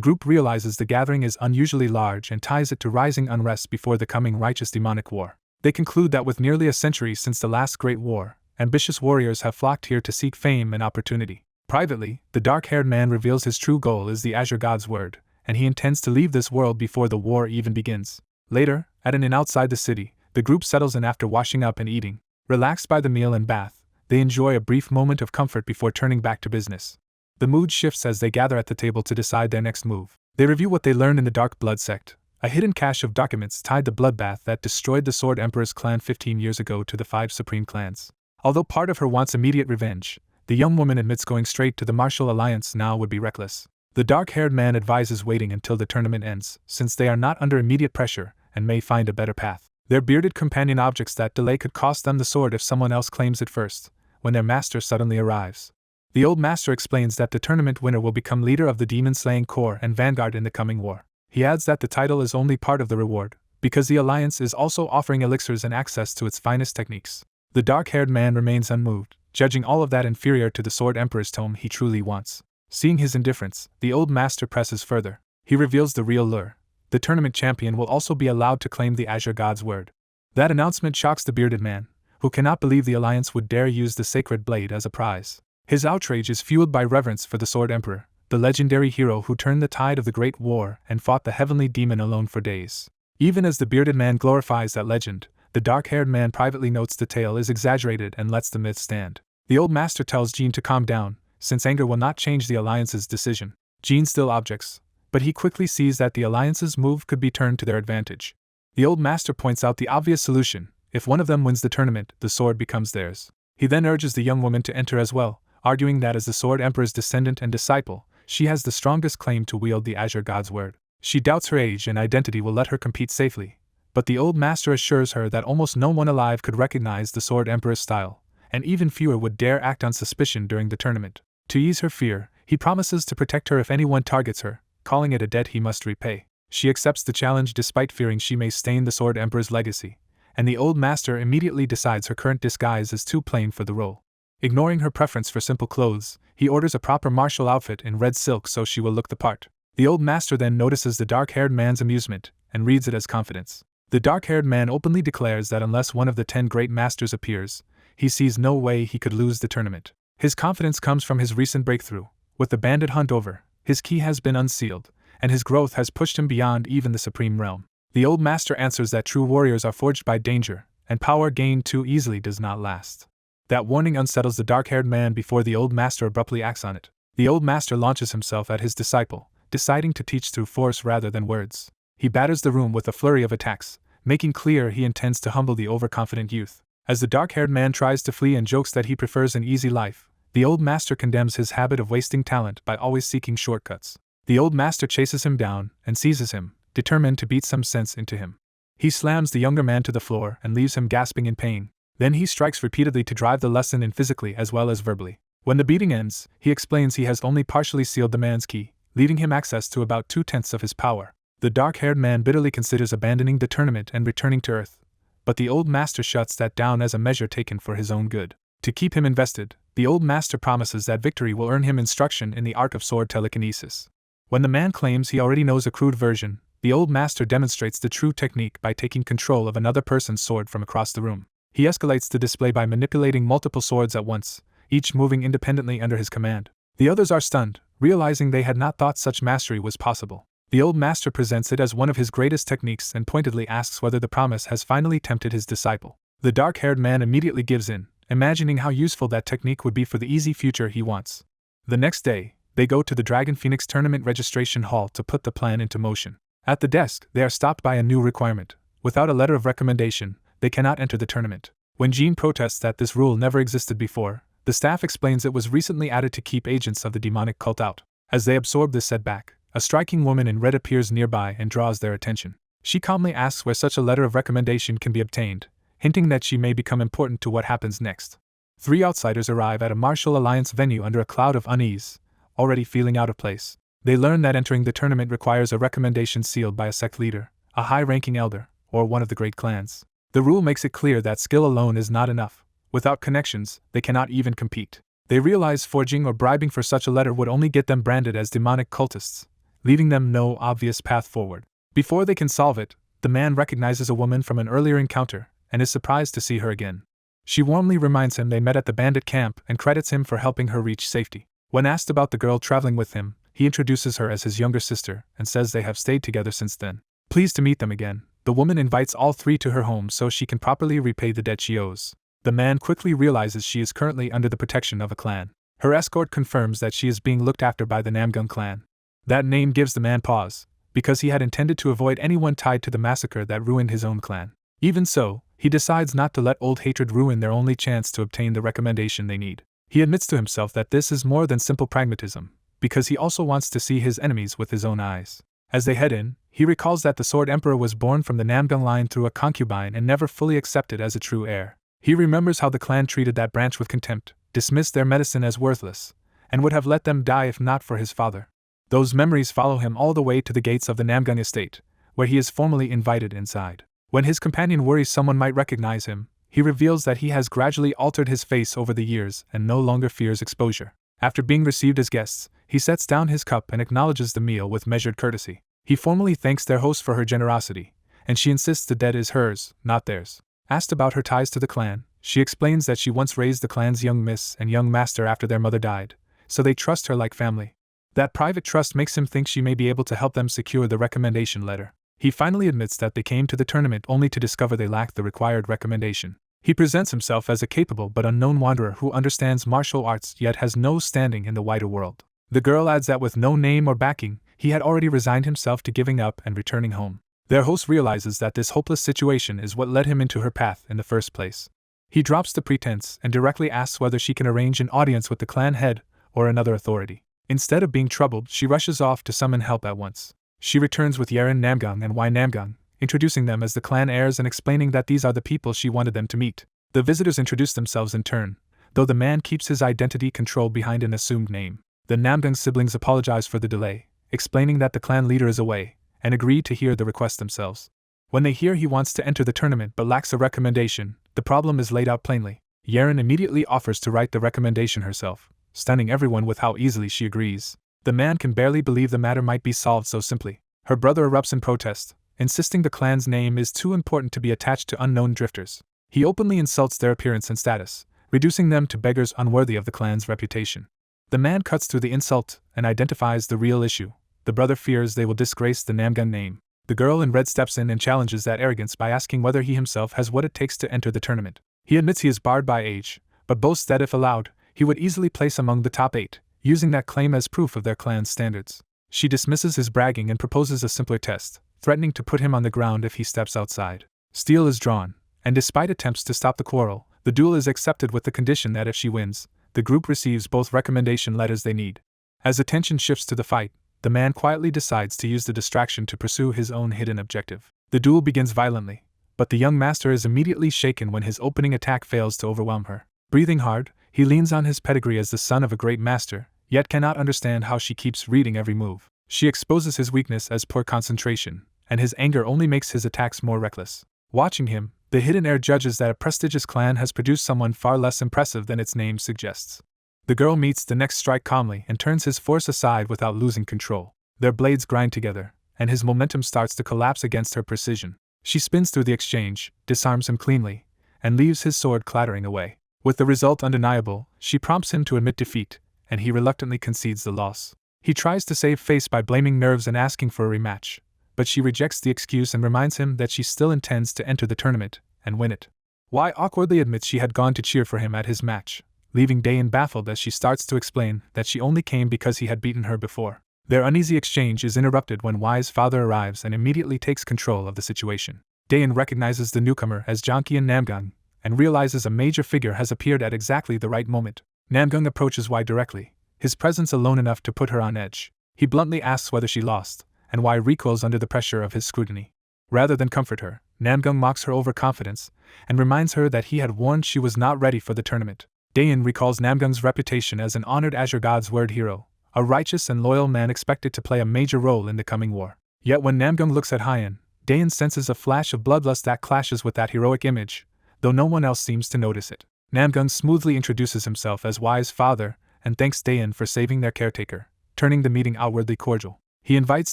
group realizes the gathering is unusually large and ties it to rising unrest before the coming righteous demonic war. They conclude that with nearly a century since the last great war, ambitious warriors have flocked here to seek fame and opportunity. Privately, the dark-haired man reveals his true goal is the Azure God's word, and he intends to leave this world before the war even begins. Later, at an inn outside the city, the group settles in after washing up and eating. Relaxed by the meal and bath, they enjoy a brief moment of comfort before turning back to business. The mood shifts as they gather at the table to decide their next move. They review what they learned in the Dark Blood sect, a hidden cache of documents tied the bloodbath that destroyed the Sword Emperor's clan 15 years ago to the 5 supreme clans. Although part of her wants immediate revenge, the young woman admits going straight to the martial alliance now would be reckless. The dark-haired man advises waiting until the tournament ends, since they are not under immediate pressure and may find a better path. Their bearded companion objects that delay could cost them the sword if someone else claims it first, when their master suddenly arrives. The old master explains that the tournament winner will become leader of the demon-slaying corps and vanguard in the coming war. He adds that the title is only part of the reward, because the alliance is also offering elixirs and access to its finest techniques. The dark-haired man remains unmoved, judging all of that inferior to the Sword Emperor's tome he truly wants. Seeing his indifference, the old master presses further. He reveals the real lure. The tournament champion will also be allowed to claim the Azure God's word. That announcement shocks the bearded man, who cannot believe the alliance would dare use the sacred blade as a prize. His outrage is fueled by reverence for the Sword Emperor, the legendary hero who turned the tide of the Great War and fought the heavenly demon alone for days. Even as the bearded man glorifies that legend, the dark-haired man privately notes the tale is exaggerated and lets the myth stand. The old master tells Jean to calm down, since anger will not change the alliance's decision. Jean still objects, but he quickly sees that the alliance's move could be turned to their advantage. The old master points out the obvious solution: if one of them wins the tournament, the sword becomes theirs. He then urges the young woman to enter as well, arguing that as the Sword Emperor's descendant and disciple, she has the strongest claim to wield the Azure God's word. She doubts her age and identity will let her compete safely, but the old master assures her that almost no one alive could recognize the Sword Emperor's style, and even fewer would dare act on suspicion during the tournament. To ease her fear, he promises to protect her if anyone targets her, calling it a debt he must repay. She accepts the challenge despite fearing she may stain the Sword Emperor's legacy, and the old master immediately decides her current disguise is too plain for the role. Ignoring her preference for simple clothes, he orders a proper martial outfit in red silk so she will look the part. The old master then notices the dark-haired man's amusement, and reads it as confidence. The dark-haired man openly declares that unless one of the 10 great masters appears, he sees no way he could lose the tournament. His confidence comes from his recent breakthrough. With the bandit hunt over, his key has been unsealed, and his growth has pushed him beyond even the supreme realm. The old master answers that true warriors are forged by danger, and power gained too easily does not last. That warning unsettles the dark-haired man before the old master abruptly acts on it. The old master launches himself at his disciple, deciding to teach through force rather than words. He batters the room with a flurry of attacks, making clear he intends to humble the overconfident youth. As the dark-haired man tries to flee and jokes that he prefers an easy life, the old master condemns his habit of wasting talent by always seeking shortcuts. The old master chases him down and seizes him, determined to beat some sense into him. He slams the younger man to the floor and leaves him gasping in pain. Then he strikes repeatedly to drive the lesson in physically as well as verbally. When the beating ends, he explains he has only partially sealed the man's key, leaving him access to about 2/10 of his power. The dark-haired man bitterly considers abandoning the tournament and returning to Earth, but the old master shuts that down as a measure taken for his own good. To keep him invested, the old master promises that victory will earn him instruction in the art of sword telekinesis. When the man claims he already knows a crude version, the old master demonstrates the true technique by taking control of another person's sword from across the room. He escalates the display by manipulating multiple swords at once, each moving independently under his command. The others are stunned, realizing they had not thought such mastery was possible. The old master presents it as one of his greatest techniques and pointedly asks whether the promise has finally tempted his disciple. The dark-haired man immediately gives in, imagining how useful that technique would be for the easy future he wants. The next day, they go to the Dragon Phoenix Tournament Registration Hall to put the plan into motion. At the desk, they are stopped by a new requirement. Without a letter of recommendation, they cannot enter the tournament. When Jean protests that this rule never existed before, The staff explains it was recently added to keep agents of the demonic cult out. As they absorb this setback, a striking woman in red appears nearby and draws their attention. She calmly asks where such a letter of recommendation can be obtained, hinting that she may become important to what happens next. 3 outsiders arrive at a martial alliance venue under a cloud of unease, already feeling out of place. They learn that entering the tournament requires a recommendation sealed by a sect leader, a high-ranking elder, or one of the great clans. The rule makes it clear that skill alone is not enough. Without connections, they cannot even compete. They realize forging or bribing for such a letter would only get them branded as demonic cultists, leaving them no obvious path forward. Before they can solve it, the man recognizes a woman from an earlier encounter and is surprised to see her again. She warmly reminds him they met at the bandit camp and credits him for helping her reach safety. When asked about the girl traveling with him, he introduces her as his younger sister and says they have stayed together since then. Pleased to meet them again, the woman invites all 3 to her home so she can properly repay the debt she owes. The man quickly realizes she is currently under the protection of a clan. Her escort confirms that she is being looked after by the Namgung clan. That name gives the man pause, because he had intended to avoid anyone tied to the massacre that ruined his own clan. Even so, he decides not to let old hatred ruin their only chance to obtain the recommendation they need. He admits to himself that this is more than simple pragmatism, because he also wants to see his enemies with his own eyes. As they head in, he recalls that the Sword Emperor was born from the Namgung line through a concubine and never fully accepted as a true heir. He remembers how the clan treated that branch with contempt, dismissed their medicine as worthless, and would have let them die if not for his father. Those memories follow him all the way to the gates of the Namgung estate, where he is formally invited inside. When his companion worries someone might recognize him, he reveals that he has gradually altered his face over the years and no longer fears exposure. After being received as guests, he sets down his cup and acknowledges the meal with measured courtesy. He formally thanks their host for her generosity, and she insists the debt is hers, not theirs. Asked about her ties to the clan, she explains that she once raised the clan's young miss and young master after their mother died, so they trust her like family. That private trust makes him think she may be able to help them secure the recommendation letter. He finally admits that they came to the tournament only to discover they lacked the required recommendation. He presents himself as a capable but unknown wanderer who understands martial arts yet has no standing in the wider world. The girl adds that with no name or backing, he had already resigned himself to giving up and returning home. Their host realizes that this hopeless situation is what led him into her path in the first place. He drops the pretense and directly asks whether she can arrange an audience with the clan head or another authority. Instead of being troubled, she rushes off to summon help at once. She returns with Yeren Namgung and Wai Namgung, introducing them as the clan heirs and explaining that these are the people she wanted them to meet. The visitors introduce themselves in turn, though the man keeps his identity controlled behind an assumed name. The Namgung siblings apologize for the delay, explaining that the clan leader is away, and agree to hear the request themselves. When they hear he wants to enter the tournament but lacks a recommendation, the problem is laid out plainly. Yeren immediately offers to write the recommendation herself, stunning everyone with how easily she agrees. The man can barely believe the matter might be solved so simply. Her brother erupts in protest, insisting the clan's name is too important to be attached to unknown drifters. He openly insults their appearance and status, reducing them to beggars unworthy of the clan's reputation. The man cuts through the insult and identifies the real issue. The brother fears they will disgrace the Namgung name. The girl in red steps in and challenges that arrogance by asking whether he himself has what it takes to enter the tournament. He admits he is barred by age, but boasts that if allowed, he would easily place among the top 8, using that claim as proof of their clan's standards. She dismisses his bragging and proposes a simpler test, threatening to put him on the ground if he steps outside. Steel is drawn, and despite attempts to stop the quarrel, the duel is accepted with the condition that if she wins, the group receives both recommendation letters they need. As attention shifts to the fight, the man quietly decides to use the distraction to pursue his own hidden objective. The duel begins violently, but the young master is immediately shaken when his opening attack fails to overwhelm her. Breathing hard, he leans on his pedigree as the son of a great master, yet cannot understand how she keeps reading every move. She exposes his weakness as poor concentration, and his anger only makes his attacks more reckless. Watching him, the hidden heir judges that a prestigious clan has produced someone far less impressive than its name suggests. The girl meets the next strike calmly and turns his force aside without losing control. Their blades grind together, and his momentum starts to collapse against her precision. She spins through the exchange, disarms him cleanly, and leaves his sword clattering away. With the result undeniable, she prompts him to admit defeat, and he reluctantly concedes the loss. He tries to save face by blaming nerves and asking for a rematch, but she rejects the excuse and reminds him that she still intends to enter the tournament and win it. Wai awkwardly admits she had gone to cheer for him at his match, leaving Dayan baffled as she starts to explain that she only came because he had beaten her before. Their uneasy exchange is interrupted when Wai's father arrives and immediately takes control of the situation. Dayan recognizes the newcomer as Jankian Namgung and realizes a major figure has appeared at exactly the right moment. Namgung approaches Y directly, his presence alone enough to put her on edge. He bluntly asks whether she lost, and Y recoils under the pressure of his scrutiny. Rather than comfort her, Namgung mocks her overconfidence, and reminds her that he had warned she was not ready for the tournament. Daein recalls Namgung's reputation as an honored Azure God's word hero, a righteous and loyal man expected to play a major role in the coming war. Yet when Namgung looks at Hyen, Daein senses a flash of bloodlust that clashes with that heroic image, though no one else seems to notice it. Namgung smoothly introduces himself as Y's father, and thanks Daein for saving their caretaker, turning the meeting outwardly cordial. He invites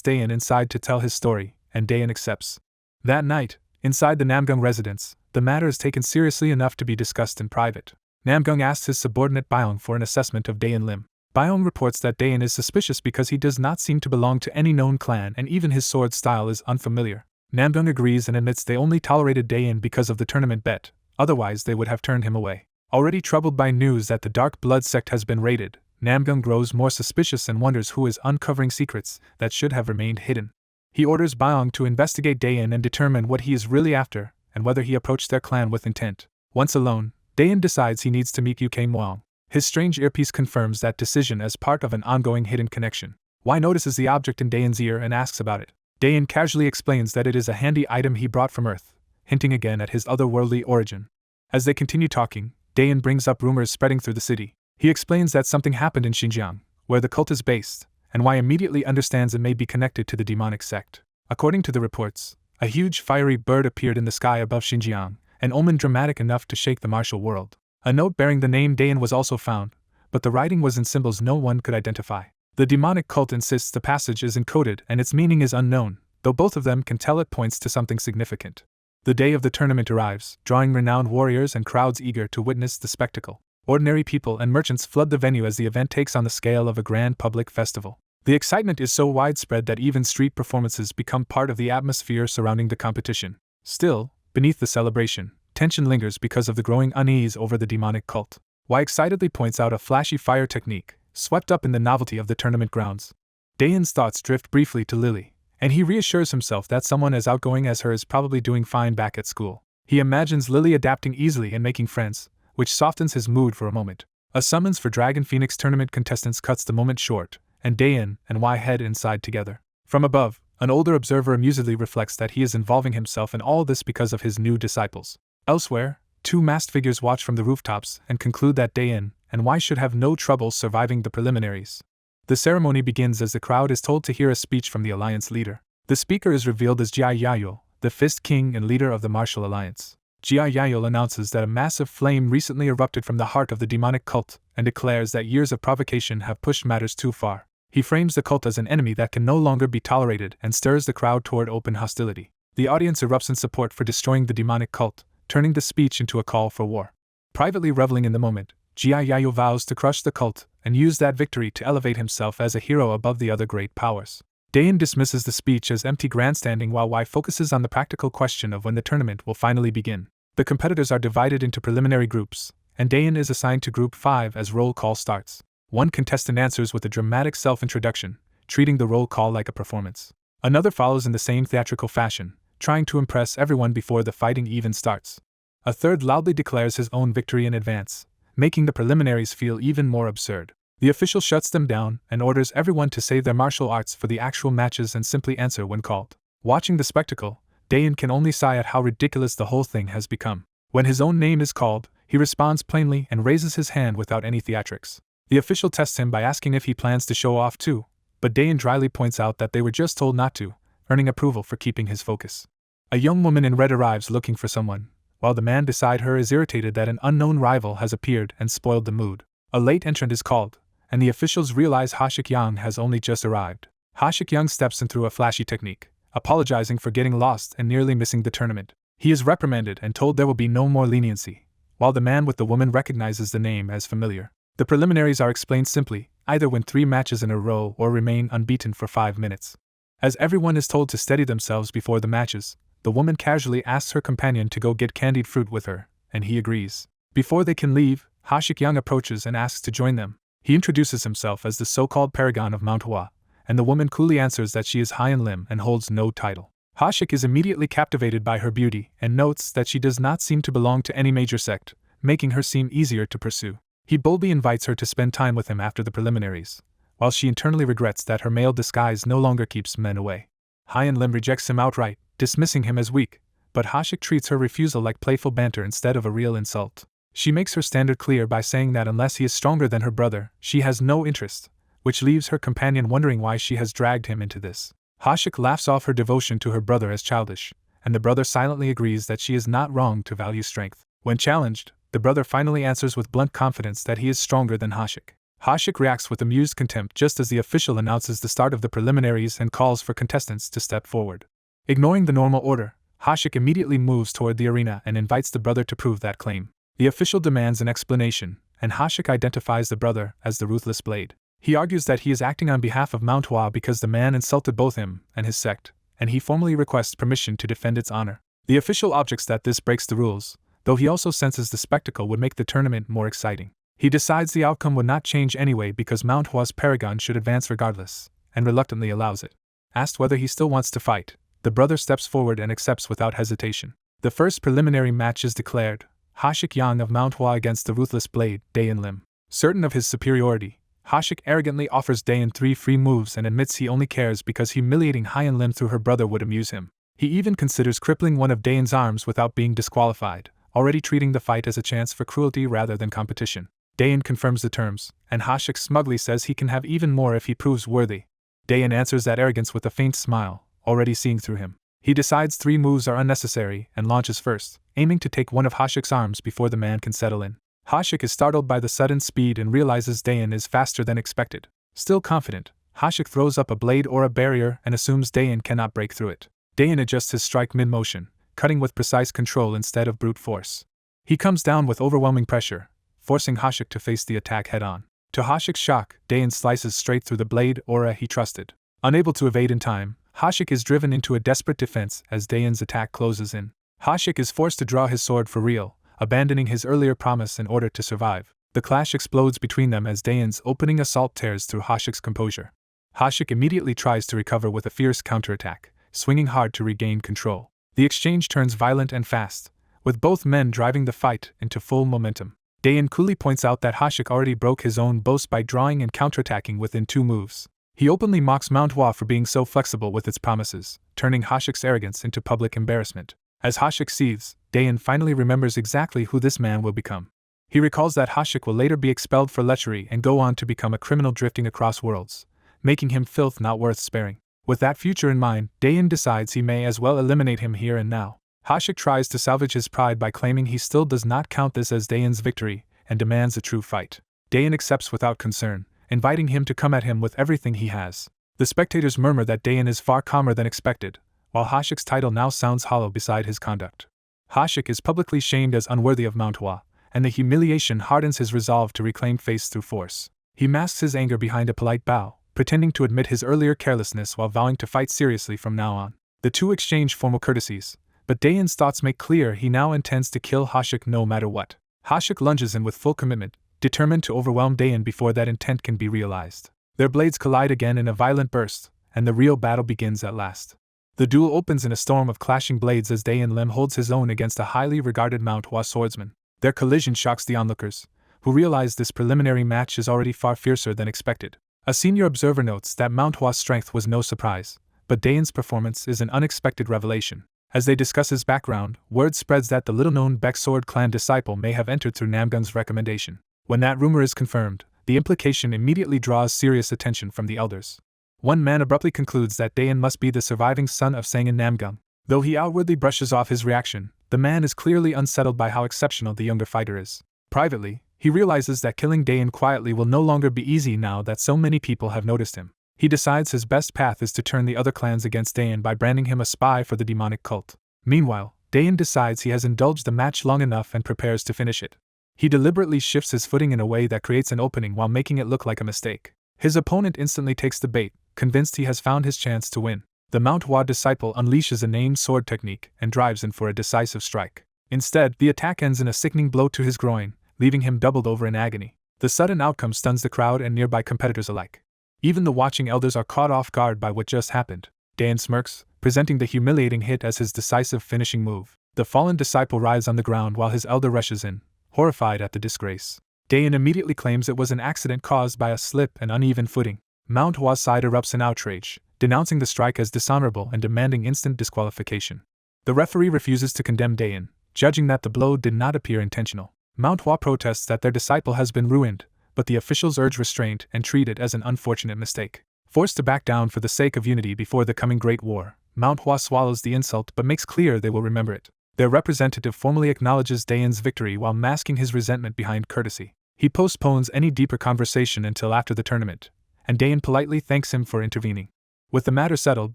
Daein inside to tell his story, and Daein accepts. That night, inside the Namgung residence, the matter is taken seriously enough to be discussed in private. Namgung asks his subordinate Byong for an assessment of Daein Lim. Byong reports that Daein is suspicious because he does not seem to belong to any known clan and even his sword style is unfamiliar. Namgung agrees and admits they only tolerated Daein because of the tournament bet, otherwise they would have turned him away. Already troubled by news that the Dark Blood sect has been raided, Namgung grows more suspicious and wonders who is uncovering secrets that should have remained hidden. He orders Byong to investigate Daein and determine what he is really after, and whether he approached their clan with intent. Once alone, Daein decides he needs to meet Uk Muang. His strange earpiece confirms that decision as part of an ongoing hidden connection. Y notices the object in Daein's ear and asks about it. Daein casually explains that it is a handy item he brought from Earth, hinting again at his otherworldly origin. As they continue talking, Daein brings up rumors spreading through the city. He explains that something happened in Xinjiang, where the cult is based, and Y immediately understands it may be connected to the demonic sect. According to the reports, a huge fiery bird appeared in the sky above Xinjiang, an omen dramatic enough to shake the martial world. A note bearing the name Daein was also found, but the writing was in symbols no one could identify. The demonic cult insists the passage is encoded and its meaning is unknown, though both of them can tell it points to something significant. The day of the tournament arrives, drawing renowned warriors and crowds eager to witness the spectacle. Ordinary people and merchants flood the venue as the event takes on the scale of a grand public festival. The excitement is so widespread that even street performances become part of the atmosphere surrounding the competition. Still, beneath the celebration, tension lingers because of the growing unease over the demonic cult. Y excitedly points out a flashy fire technique, swept up in the novelty of the tournament grounds. Daein's thoughts drift briefly to Lily, and he reassures himself that someone as outgoing as her is probably doing fine back at school. He imagines Lily adapting easily and making friends, which softens his mood for a moment. A summons for Dragon Phoenix tournament contestants cuts the moment short, and Daein and Y head inside together. From above, an older observer amusedly reflects that he is involving himself in all this because of his new disciples. Elsewhere, two masked figures watch from the rooftops and conclude that Daein and Y should have no trouble surviving the preliminaries. The ceremony begins as the crowd is told to hear a speech from the alliance leader. The speaker is revealed as Jia Yayul, the Fist King and leader of the martial alliance. Jia Yayul announces that a massive flame recently erupted from the heart of the demonic cult and declares that years of provocation have pushed matters too far. He frames the cult as an enemy that can no longer be tolerated and stirs the crowd toward open hostility. The audience erupts in support for destroying the demonic cult, turning the speech into a call for war. Privately reveling in the moment, Jia Yayul vows to crush the cult and use that victory to elevate himself as a hero above the other great powers. Daein dismisses the speech as empty grandstanding while Y focuses on the practical question of when the tournament will finally begin. The competitors are divided into preliminary groups, and Daein is assigned to Group 5 as roll call starts. One contestant answers with a dramatic self-introduction, treating the roll call like a performance. Another follows in the same theatrical fashion, trying to impress everyone before the fighting even starts. A third loudly declares his own victory in advance, making the preliminaries feel even more absurd. The official shuts them down and orders everyone to save their martial arts for the actual matches and simply answer when called. Watching the spectacle, Daein can only sigh at how ridiculous the whole thing has become. When his own name is called, he responds plainly and raises his hand without any theatrics. The official tests him by asking if he plans to show off too, but Daein dryly points out that they were just told not to, earning approval for keeping his focus. A young woman in red arrives looking for someone, while the man beside her is irritated that an unknown rival has appeared and spoiled the mood. A late entrant is called, and the officials realize Ha-shik Yang has only just arrived. Ha-shik Yang steps in through a flashy technique, apologizing for getting lost and nearly missing the tournament. He is reprimanded and told there will be no more leniency, while the man with the woman recognizes the name as familiar. The preliminaries are explained simply, either win 3 matches in a row or remain unbeaten for 5 minutes. As everyone is told to steady themselves before the matches, the woman casually asks her companion to go get candied fruit with her, and he agrees. Before they can leave, Ha-shik Yang approaches and asks to join them. He introduces himself as the so-called paragon of Manhwa, and the woman coolly answers that she is Hyen Lim and holds no title. Ha-shik is immediately captivated by her beauty and notes that she does not seem to belong to any major sect, making her seem easier to pursue. He boldly invites her to spend time with him after the preliminaries, while she internally regrets that her male disguise no longer keeps men away. Hyun Lim rejects him outright, dismissing him as weak, but Hashik treats her refusal like playful banter instead of a real insult. She makes her standard clear by saying that unless he is stronger than her brother, she has no interest, which leaves her companion wondering why she has dragged him into this. Hashik laughs off her devotion to her brother as childish, and the brother silently agrees that she is not wrong to value strength. When challenged, the brother finally answers with blunt confidence that he is stronger than Hashik. Hashik reacts with amused contempt just as the official announces the start of the preliminaries and calls for contestants to step forward. Ignoring the normal order, Hashik immediately moves toward the arena and invites the brother to prove that claim. The official demands an explanation, and Hashik identifies the brother as the Ruthless Blade. He argues that he is acting on behalf of Manhwa because the man insulted both him and his sect, and he formally requests permission to defend its honor. The official objects that this breaks the rules, though he also senses the spectacle would make the tournament more exciting. He decides the outcome would not change anyway because Manhwa's paragon should advance regardless, and reluctantly allows it. Asked whether he still wants to fight, the brother steps forward and accepts without hesitation. The first preliminary match is declared, Hashik Yang of Manhwa against the Ruthless Blade, Daein Lim. Certain of his superiority, Hashik arrogantly offers Daein 3 free moves and admits he only cares because humiliating Hyun Lim through her brother would amuse him. He even considers crippling one of Daein's arms without being disqualified, already treating the fight as a chance for cruelty rather than competition. Daein confirms the terms, and Hashik smugly says he can have even more if he proves worthy. Daein answers that arrogance with a faint smile, already seeing through him. He decides 3 moves are unnecessary and launches first, aiming to take one of Hashik's arms before the man can settle in. Hashik is startled by the sudden speed and realizes Daein is faster than expected. Still confident, Hashik throws up a blade or a barrier and assumes Daein cannot break through it. Daein adjusts his strike mid-motion, cutting with precise control instead of brute force. He comes down with overwhelming pressure, forcing Hashik to face the attack head-on. To Hashik's shock, Daein slices straight through the blade aura he trusted. Unable to evade in time, Hashik is driven into a desperate defense as Daein's attack closes in. Hashik is forced to draw his sword for real, abandoning his earlier promise in order to survive. The clash explodes between them as Daein's opening assault tears through Hashik's composure. Hashik immediately tries to recover with a fierce counterattack, swinging hard to regain control. The exchange turns violent and fast, with both men driving the fight into full momentum. Daein coolly points out that Hashik already broke his own boast by drawing and counterattacking within 2 moves. He openly mocks Manhwa for being so flexible with its promises, turning Hashik's arrogance into public embarrassment. As Hashik seethes, Daein finally remembers exactly who this man will become. He recalls that Hashik will later be expelled for lechery and go on to become a criminal drifting across worlds, making him filth not worth sparing. With that future in mind, Daein decides he may as well eliminate him here and now. Hashik tries to salvage his pride by claiming he still does not count this as Daein's victory and demands a true fight. Daein accepts without concern, inviting him to come at him with everything he has. The spectators murmur that Daein is far calmer than expected, while Hashik's title now sounds hollow beside his conduct. Hashik is publicly shamed as unworthy of Manhwa, and the humiliation hardens his resolve to reclaim face through force. He masks his anger behind a polite bow, pretending to admit his earlier carelessness while vowing to fight seriously from now on. The two exchange formal courtesies, but Daein's thoughts make clear he now intends to kill Hashik no matter what. Hashik lunges in with full commitment, determined to overwhelm Daein before that intent can be realized. Their blades collide again in a violent burst, and the real battle begins at last. The duel opens in a storm of clashing blades as Daein Lim holds his own against a highly regarded Manhwa swordsman. Their collision shocks the onlookers, who realize this preliminary match is already far fiercer than expected. A senior observer notes that Manhwa's strength was no surprise, but Daein's performance is an unexpected revelation. As they discuss his background, word spreads that the little-known Baek Sword clan disciple may have entered through Namgung's recommendation. When that rumor is confirmed, the implication immediately draws serious attention from the elders. One man abruptly concludes that Daein must be the surviving son of Sangin Namgung. Though he outwardly brushes off his reaction, the man is clearly unsettled by how exceptional the younger fighter is. Privately, he realizes that killing Daein quietly will no longer be easy now that so many people have noticed him. He decides his best path is to turn the other clans against Daein by branding him a spy for the demonic cult. Meanwhile, Daein decides he has indulged the match long enough and prepares to finish it. He deliberately shifts his footing in a way that creates an opening while making it look like a mistake. His opponent instantly takes the bait, convinced he has found his chance to win. The Manhwa disciple unleashes a named sword technique and drives in for a decisive strike. Instead, the attack ends in a sickening blow to his groin, leaving him doubled over in agony. The sudden outcome stuns the crowd and nearby competitors alike. Even the watching elders are caught off guard by what just happened. Daein smirks, presenting the humiliating hit as his decisive finishing move. The fallen disciple writhes on the ground while his elder rushes in, horrified at the disgrace. Dayan immediately claims it was an accident caused by a slip and uneven footing. Manhwa's side erupts in outrage, denouncing the strike as dishonorable and demanding instant disqualification. The referee refuses to condemn Dayan, judging that the blow did not appear intentional. Manhwa protests that their disciple has been ruined, but the officials urge restraint and treat it as an unfortunate mistake. Forced to back down for the sake of unity before the coming Great War, Manhwa swallows the insult but makes clear they will remember it. Their representative formally acknowledges Dayan's victory while masking his resentment behind courtesy. He postpones any deeper conversation until after the tournament, and Dayan politely thanks him for intervening. With the matter settled,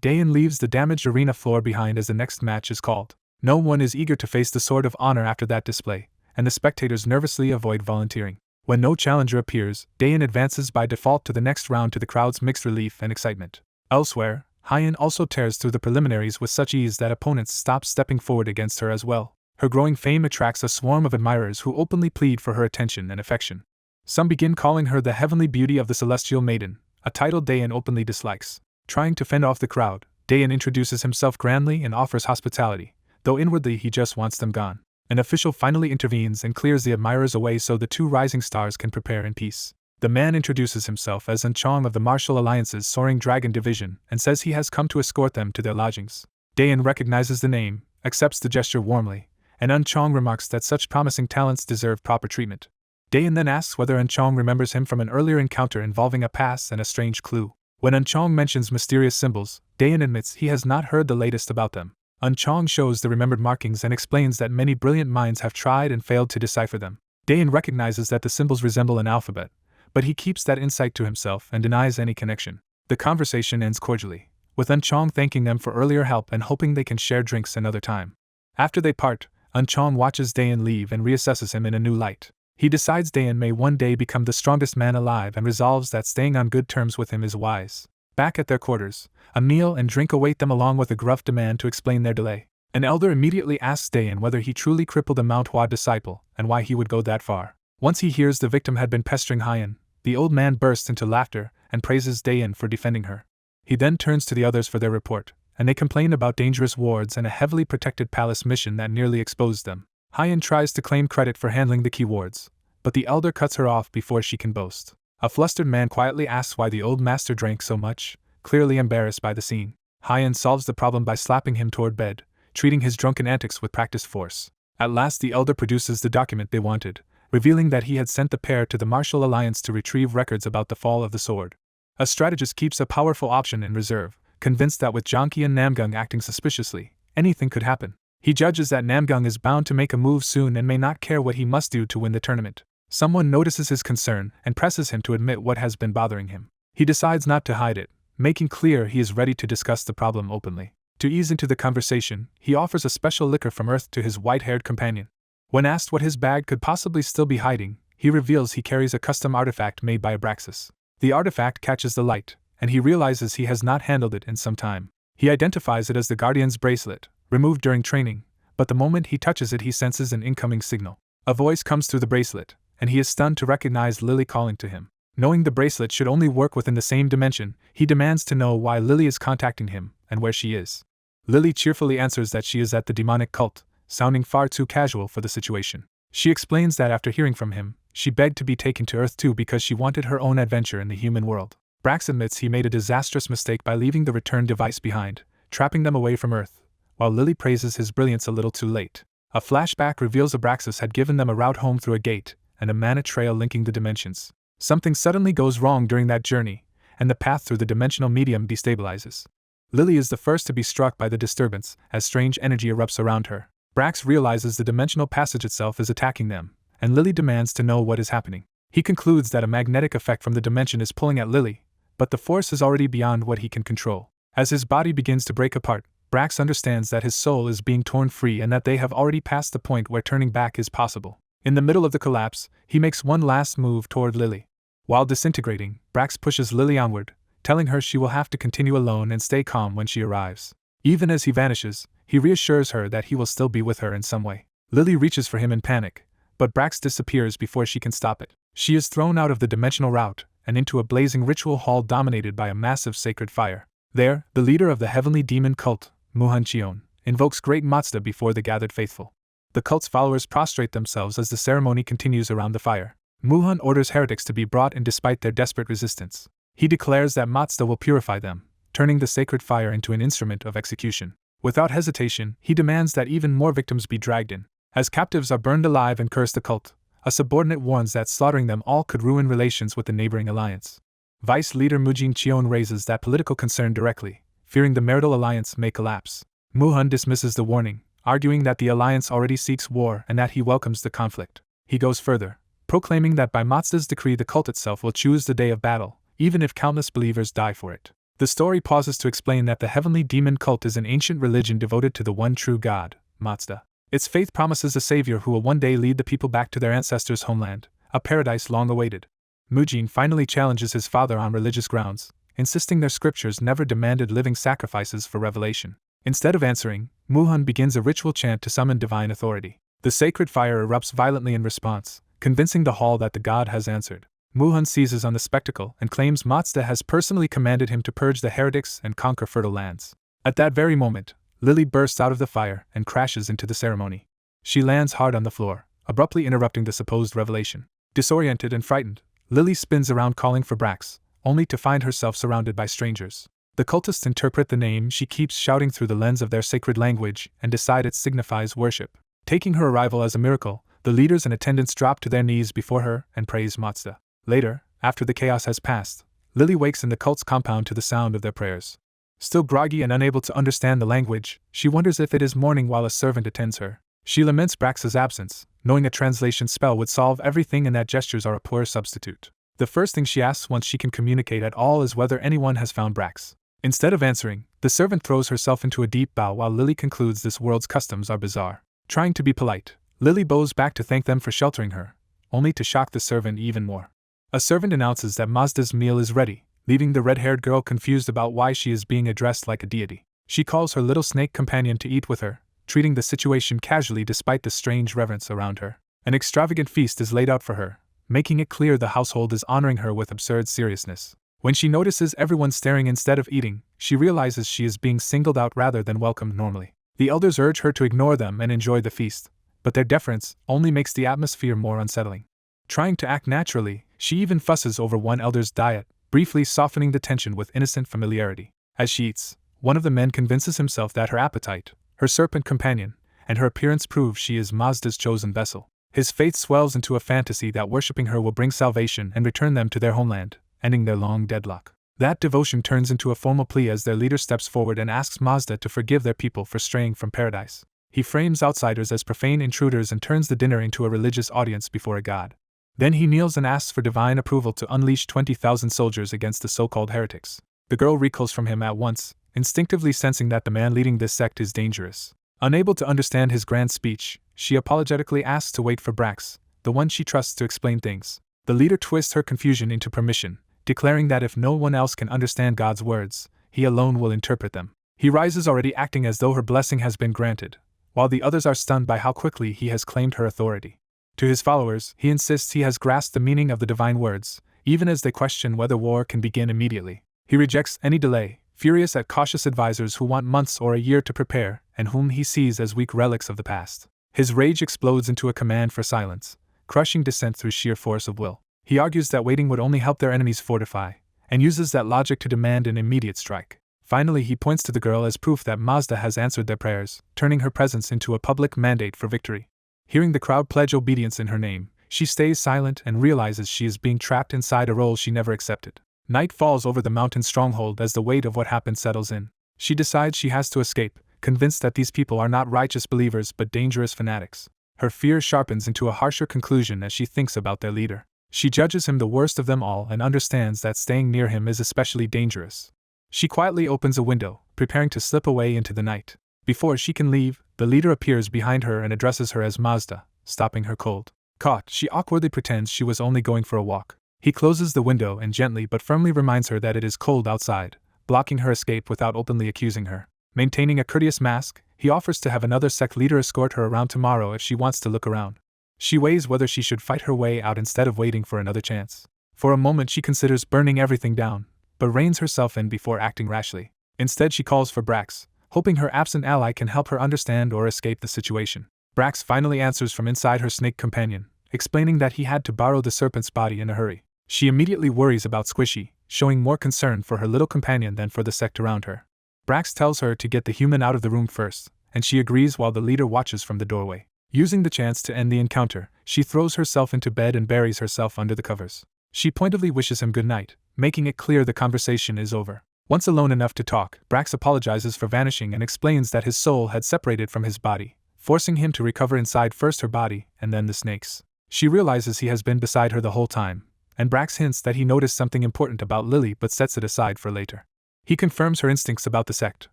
Dayan leaves the damaged arena floor behind as the next match is called. No one is eager to face the Sword of Honor after that display, and the spectators nervously avoid volunteering. When no challenger appears, Dayan advances by default to the next round to the crowd's mixed relief and excitement. Elsewhere, Hyen also tears through the preliminaries with such ease that opponents stop stepping forward against her as well. Her growing fame attracts a swarm of admirers who openly plead for her attention and affection. Some begin calling her the heavenly beauty of the celestial maiden, a title Dayan openly dislikes. Trying to fend off the crowd, Dayan introduces himself grandly and offers hospitality, though inwardly he just wants them gone. An official finally intervenes and clears the admirers away so the two rising stars can prepare in peace. The man introduces himself as An Chong of the Martial Alliance's Soaring Dragon Division and says he has come to escort them to their lodgings. Dayan recognizes the name, accepts the gesture warmly, and An Chong remarks that such promising talents deserve proper treatment. Dayan then asks whether An Chong remembers him from an earlier encounter involving a pass and a strange clue. When An Chong mentions mysterious symbols, Dayan admits he has not heard the latest about them. An Chong shows the remembered markings and explains that many brilliant minds have tried and failed to decipher them. Dayan recognizes that the symbols resemble an alphabet, but he keeps that insight to himself and denies any connection. The conversation ends cordially, with An Chong thanking them for earlier help and hoping they can share drinks another time. After they part, An Chong watches Dayan leave and reassesses him in a new light. He decides Dayan may one day become the strongest man alive and resolves that staying on good terms with him is wise. Back at their quarters, a meal and drink await them along with a gruff demand to explain their delay. An elder immediately asks Dayan whether he truly crippled a Manhwa disciple and why he would go that far. Once he hears the victim had been pestering Hyen, the old man bursts into laughter and praises Dayan for defending her. He then turns to the others for their report, and they complain about dangerous wards and a heavily protected palace mission that nearly exposed them. Hyen tries to claim credit for handling the key wards, but the elder cuts her off before she can boast. A flustered man quietly asks why the old master drank so much, clearly embarrassed by the scene. Hyen solves the problem by slapping him toward bed, treating his drunken antics with practiced force. At last the elder produces the document they wanted, revealing that he had sent the pair to the Martial Alliance to retrieve records about the fall of the sword. A strategist keeps a powerful option in reserve, convinced that with Jonki and Namgung acting suspiciously, anything could happen. He judges that Namgung is bound to make a move soon and may not care what he must do to win the tournament. Someone notices his concern and presses him to admit what has been bothering him. He decides not to hide it, making clear he is ready to discuss the problem openly. To ease into the conversation, he offers a special liquor from Earth to his white-haired companion. When asked what his bag could possibly still be hiding, he reveals he carries a custom artifact made by Abraxas. The artifact catches the light, and he realizes he has not handled it in some time. He identifies it as the Guardian's bracelet, removed during training, but the moment he touches it he senses an incoming signal. A voice comes through the bracelet, and he is stunned to recognize Lily calling to him. Knowing the bracelet should only work within the same dimension, he demands to know why Lily is contacting him and where she is. Lily cheerfully answers that she is at the demonic cult, sounding far too casual for the situation. She explains that after hearing from him, she begged to be taken to Earth too because she wanted her own adventure in the human world. Brax admits he made a disastrous mistake by leaving the return device behind, trapping them away from Earth, while Lily praises his brilliance a little too late. A flashback reveals Abraxas had given them a route home through a gate, and a mana trail linking the dimensions. Something suddenly goes wrong during that journey, and the path through the dimensional medium destabilizes. Lily is the first to be struck by the disturbance, as strange energy erupts around her. Brax realizes the dimensional passage itself is attacking them, and Lily demands to know what is happening. He concludes that a magnetic effect from the dimension is pulling at Lily, but the force is already beyond what he can control. As his body begins to break apart, Brax understands that his soul is being torn free and that they have already passed the point where turning back is possible. In the middle of the collapse, he makes one last move toward Lily. While disintegrating, Brax pushes Lily onward, telling her she will have to continue alone and stay calm when she arrives. Even as he vanishes, he reassures her that he will still be with her in some way. Lily reaches for him in panic, but Brax disappears before she can stop it. She is thrown out of the dimensional route and into a blazing ritual hall dominated by a massive sacred fire. There, the leader of the heavenly demon cult, Muhancheon, invokes great Mazda before the gathered faithful. The cult's followers prostrate themselves as the ceremony continues around the fire. Muhan orders heretics to be brought in despite their desperate resistance. He declares that Mazda will purify them, turning the sacred fire into an instrument of execution. Without hesitation, he demands that even more victims be dragged in. As captives are burned alive and curse the cult, a subordinate warns that slaughtering them all could ruin relations with the neighboring alliance. Vice leader Mujin Cheon raises that political concern directly, fearing the marital alliance may collapse. Muhan dismisses the warning, arguing that the alliance already seeks war and that he welcomes the conflict. He goes further, proclaiming that by Mazda's decree the cult itself will choose the day of battle, even if countless believers die for it. The story pauses to explain that the heavenly demon cult is an ancient religion devoted to the one true God, Mazda. Its faith promises a savior who will one day lead the people back to their ancestors' homeland, a paradise long awaited. Mujin finally challenges his father on religious grounds, insisting their scriptures never demanded living sacrifices for revelation. Instead of answering, Muhan begins a ritual chant to summon divine authority. The sacred fire erupts violently in response, convincing the hall that the god has answered. Muhan seizes on the spectacle and claims Mazda has personally commanded him to purge the heretics and conquer fertile lands. At that very moment, Lily bursts out of the fire and crashes into the ceremony. She lands hard on the floor, abruptly interrupting the supposed revelation. Disoriented and frightened, Lily spins around calling for Brax, only to find herself surrounded by strangers. The cultists interpret the name she keeps shouting through the lens of their sacred language and decide it signifies worship. Taking her arrival as a miracle, the leaders and attendants drop to their knees before her and praise Mazda. Later, after the chaos has passed, Lily wakes in the cult's compound to the sound of their prayers. Still groggy and unable to understand the language, she wonders if it is morning while a servant attends her. She laments Brax's absence, knowing a translation spell would solve everything and that gestures are a poor substitute. The first thing she asks once she can communicate at all is whether anyone has found Brax. Instead of answering, the servant throws herself into a deep bow while Lily concludes this world's customs are bizarre. Trying to be polite, Lily bows back to thank them for sheltering her, only to shock the servant even more. A servant announces that Mazda's meal is ready, leaving the red-haired girl confused about why she is being addressed like a deity. She calls her little snake companion to eat with her, treating the situation casually despite the strange reverence around her. An extravagant feast is laid out for her, making it clear the household is honoring her with absurd seriousness. When she notices everyone staring instead of eating, she realizes she is being singled out rather than welcomed normally. The elders urge her to ignore them and enjoy the feast, but their deference only makes the atmosphere more unsettling. Trying to act naturally, she even fusses over one elder's diet, briefly softening the tension with innocent familiarity. As she eats, one of the men convinces himself that her appetite, her serpent companion, and her appearance prove she is Mazda's chosen vessel. His faith swells into a fantasy that worshipping her will bring salvation and return them to their homeland, ending their long deadlock. That devotion turns into a formal plea as their leader steps forward and asks Mazda to forgive their people for straying from paradise. He frames outsiders as profane intruders and turns the dinner into a religious audience before a god. Then he kneels and asks for divine approval to unleash 20,000 soldiers against the so-called heretics. The girl recoils from him at once, instinctively sensing that the man leading this sect is dangerous. Unable to understand his grand speech, she apologetically asks to wait for Brax, the one she trusts to explain things. The leader twists her confusion into permission, declaring that if no one else can understand God's words, he alone will interpret them. He rises already acting as though her blessing has been granted, while the others are stunned by how quickly he has claimed her authority. To his followers, he insists he has grasped the meaning of the divine words, even as they question whether war can begin immediately. He rejects any delay, furious at cautious advisors who want months or a year to prepare, and whom he sees as weak relics of the past. His rage explodes into a command for silence, crushing dissent through sheer force of will. He argues that waiting would only help their enemies fortify, and uses that logic to demand an immediate strike. Finally, he points to the girl as proof that Mazda has answered their prayers, turning her presence into a public mandate for victory. Hearing the crowd pledge obedience in her name, she stays silent and realizes she is being trapped inside a role she never accepted. Night falls over the mountain stronghold as the weight of what happened settles in. She decides she has to escape, convinced that these people are not righteous believers but dangerous fanatics. Her fear sharpens into a harsher conclusion as she thinks about their leader. She judges him the worst of them all and understands that staying near him is especially dangerous. She quietly opens a window, preparing to slip away into the night. Before she can leave, the leader appears behind her and addresses her as Mazda, stopping her cold. Caught, she awkwardly pretends she was only going for a walk. He closes the window and gently but firmly reminds her that it is cold outside, blocking her escape without openly accusing her. Maintaining a courteous mask, he offers to have another sect leader escort her around tomorrow if she wants to look around. She weighs whether she should fight her way out instead of waiting for another chance. For a moment she considers burning everything down, but reins herself in before acting rashly. Instead she calls for Brax, hoping her absent ally can help her understand or escape the situation. Brax finally answers from inside her snake companion, explaining that he had to borrow the serpent's body in a hurry. She immediately worries about Squishy, showing more concern for her little companion than for the sect around her. Brax tells her to get the human out of the room first, and she agrees while the leader watches from the doorway. Using the chance to end the encounter, she throws herself into bed and buries herself under the covers. She pointedly wishes him good night, making it clear the conversation is over. Once alone enough to talk, Brax apologizes for vanishing and explains that his soul had separated from his body, forcing him to recover inside first her body and then the snake's. She realizes he has been beside her the whole time, and Brax hints that he noticed something important about Lily but sets it aside for later. He confirms her instincts about the sect,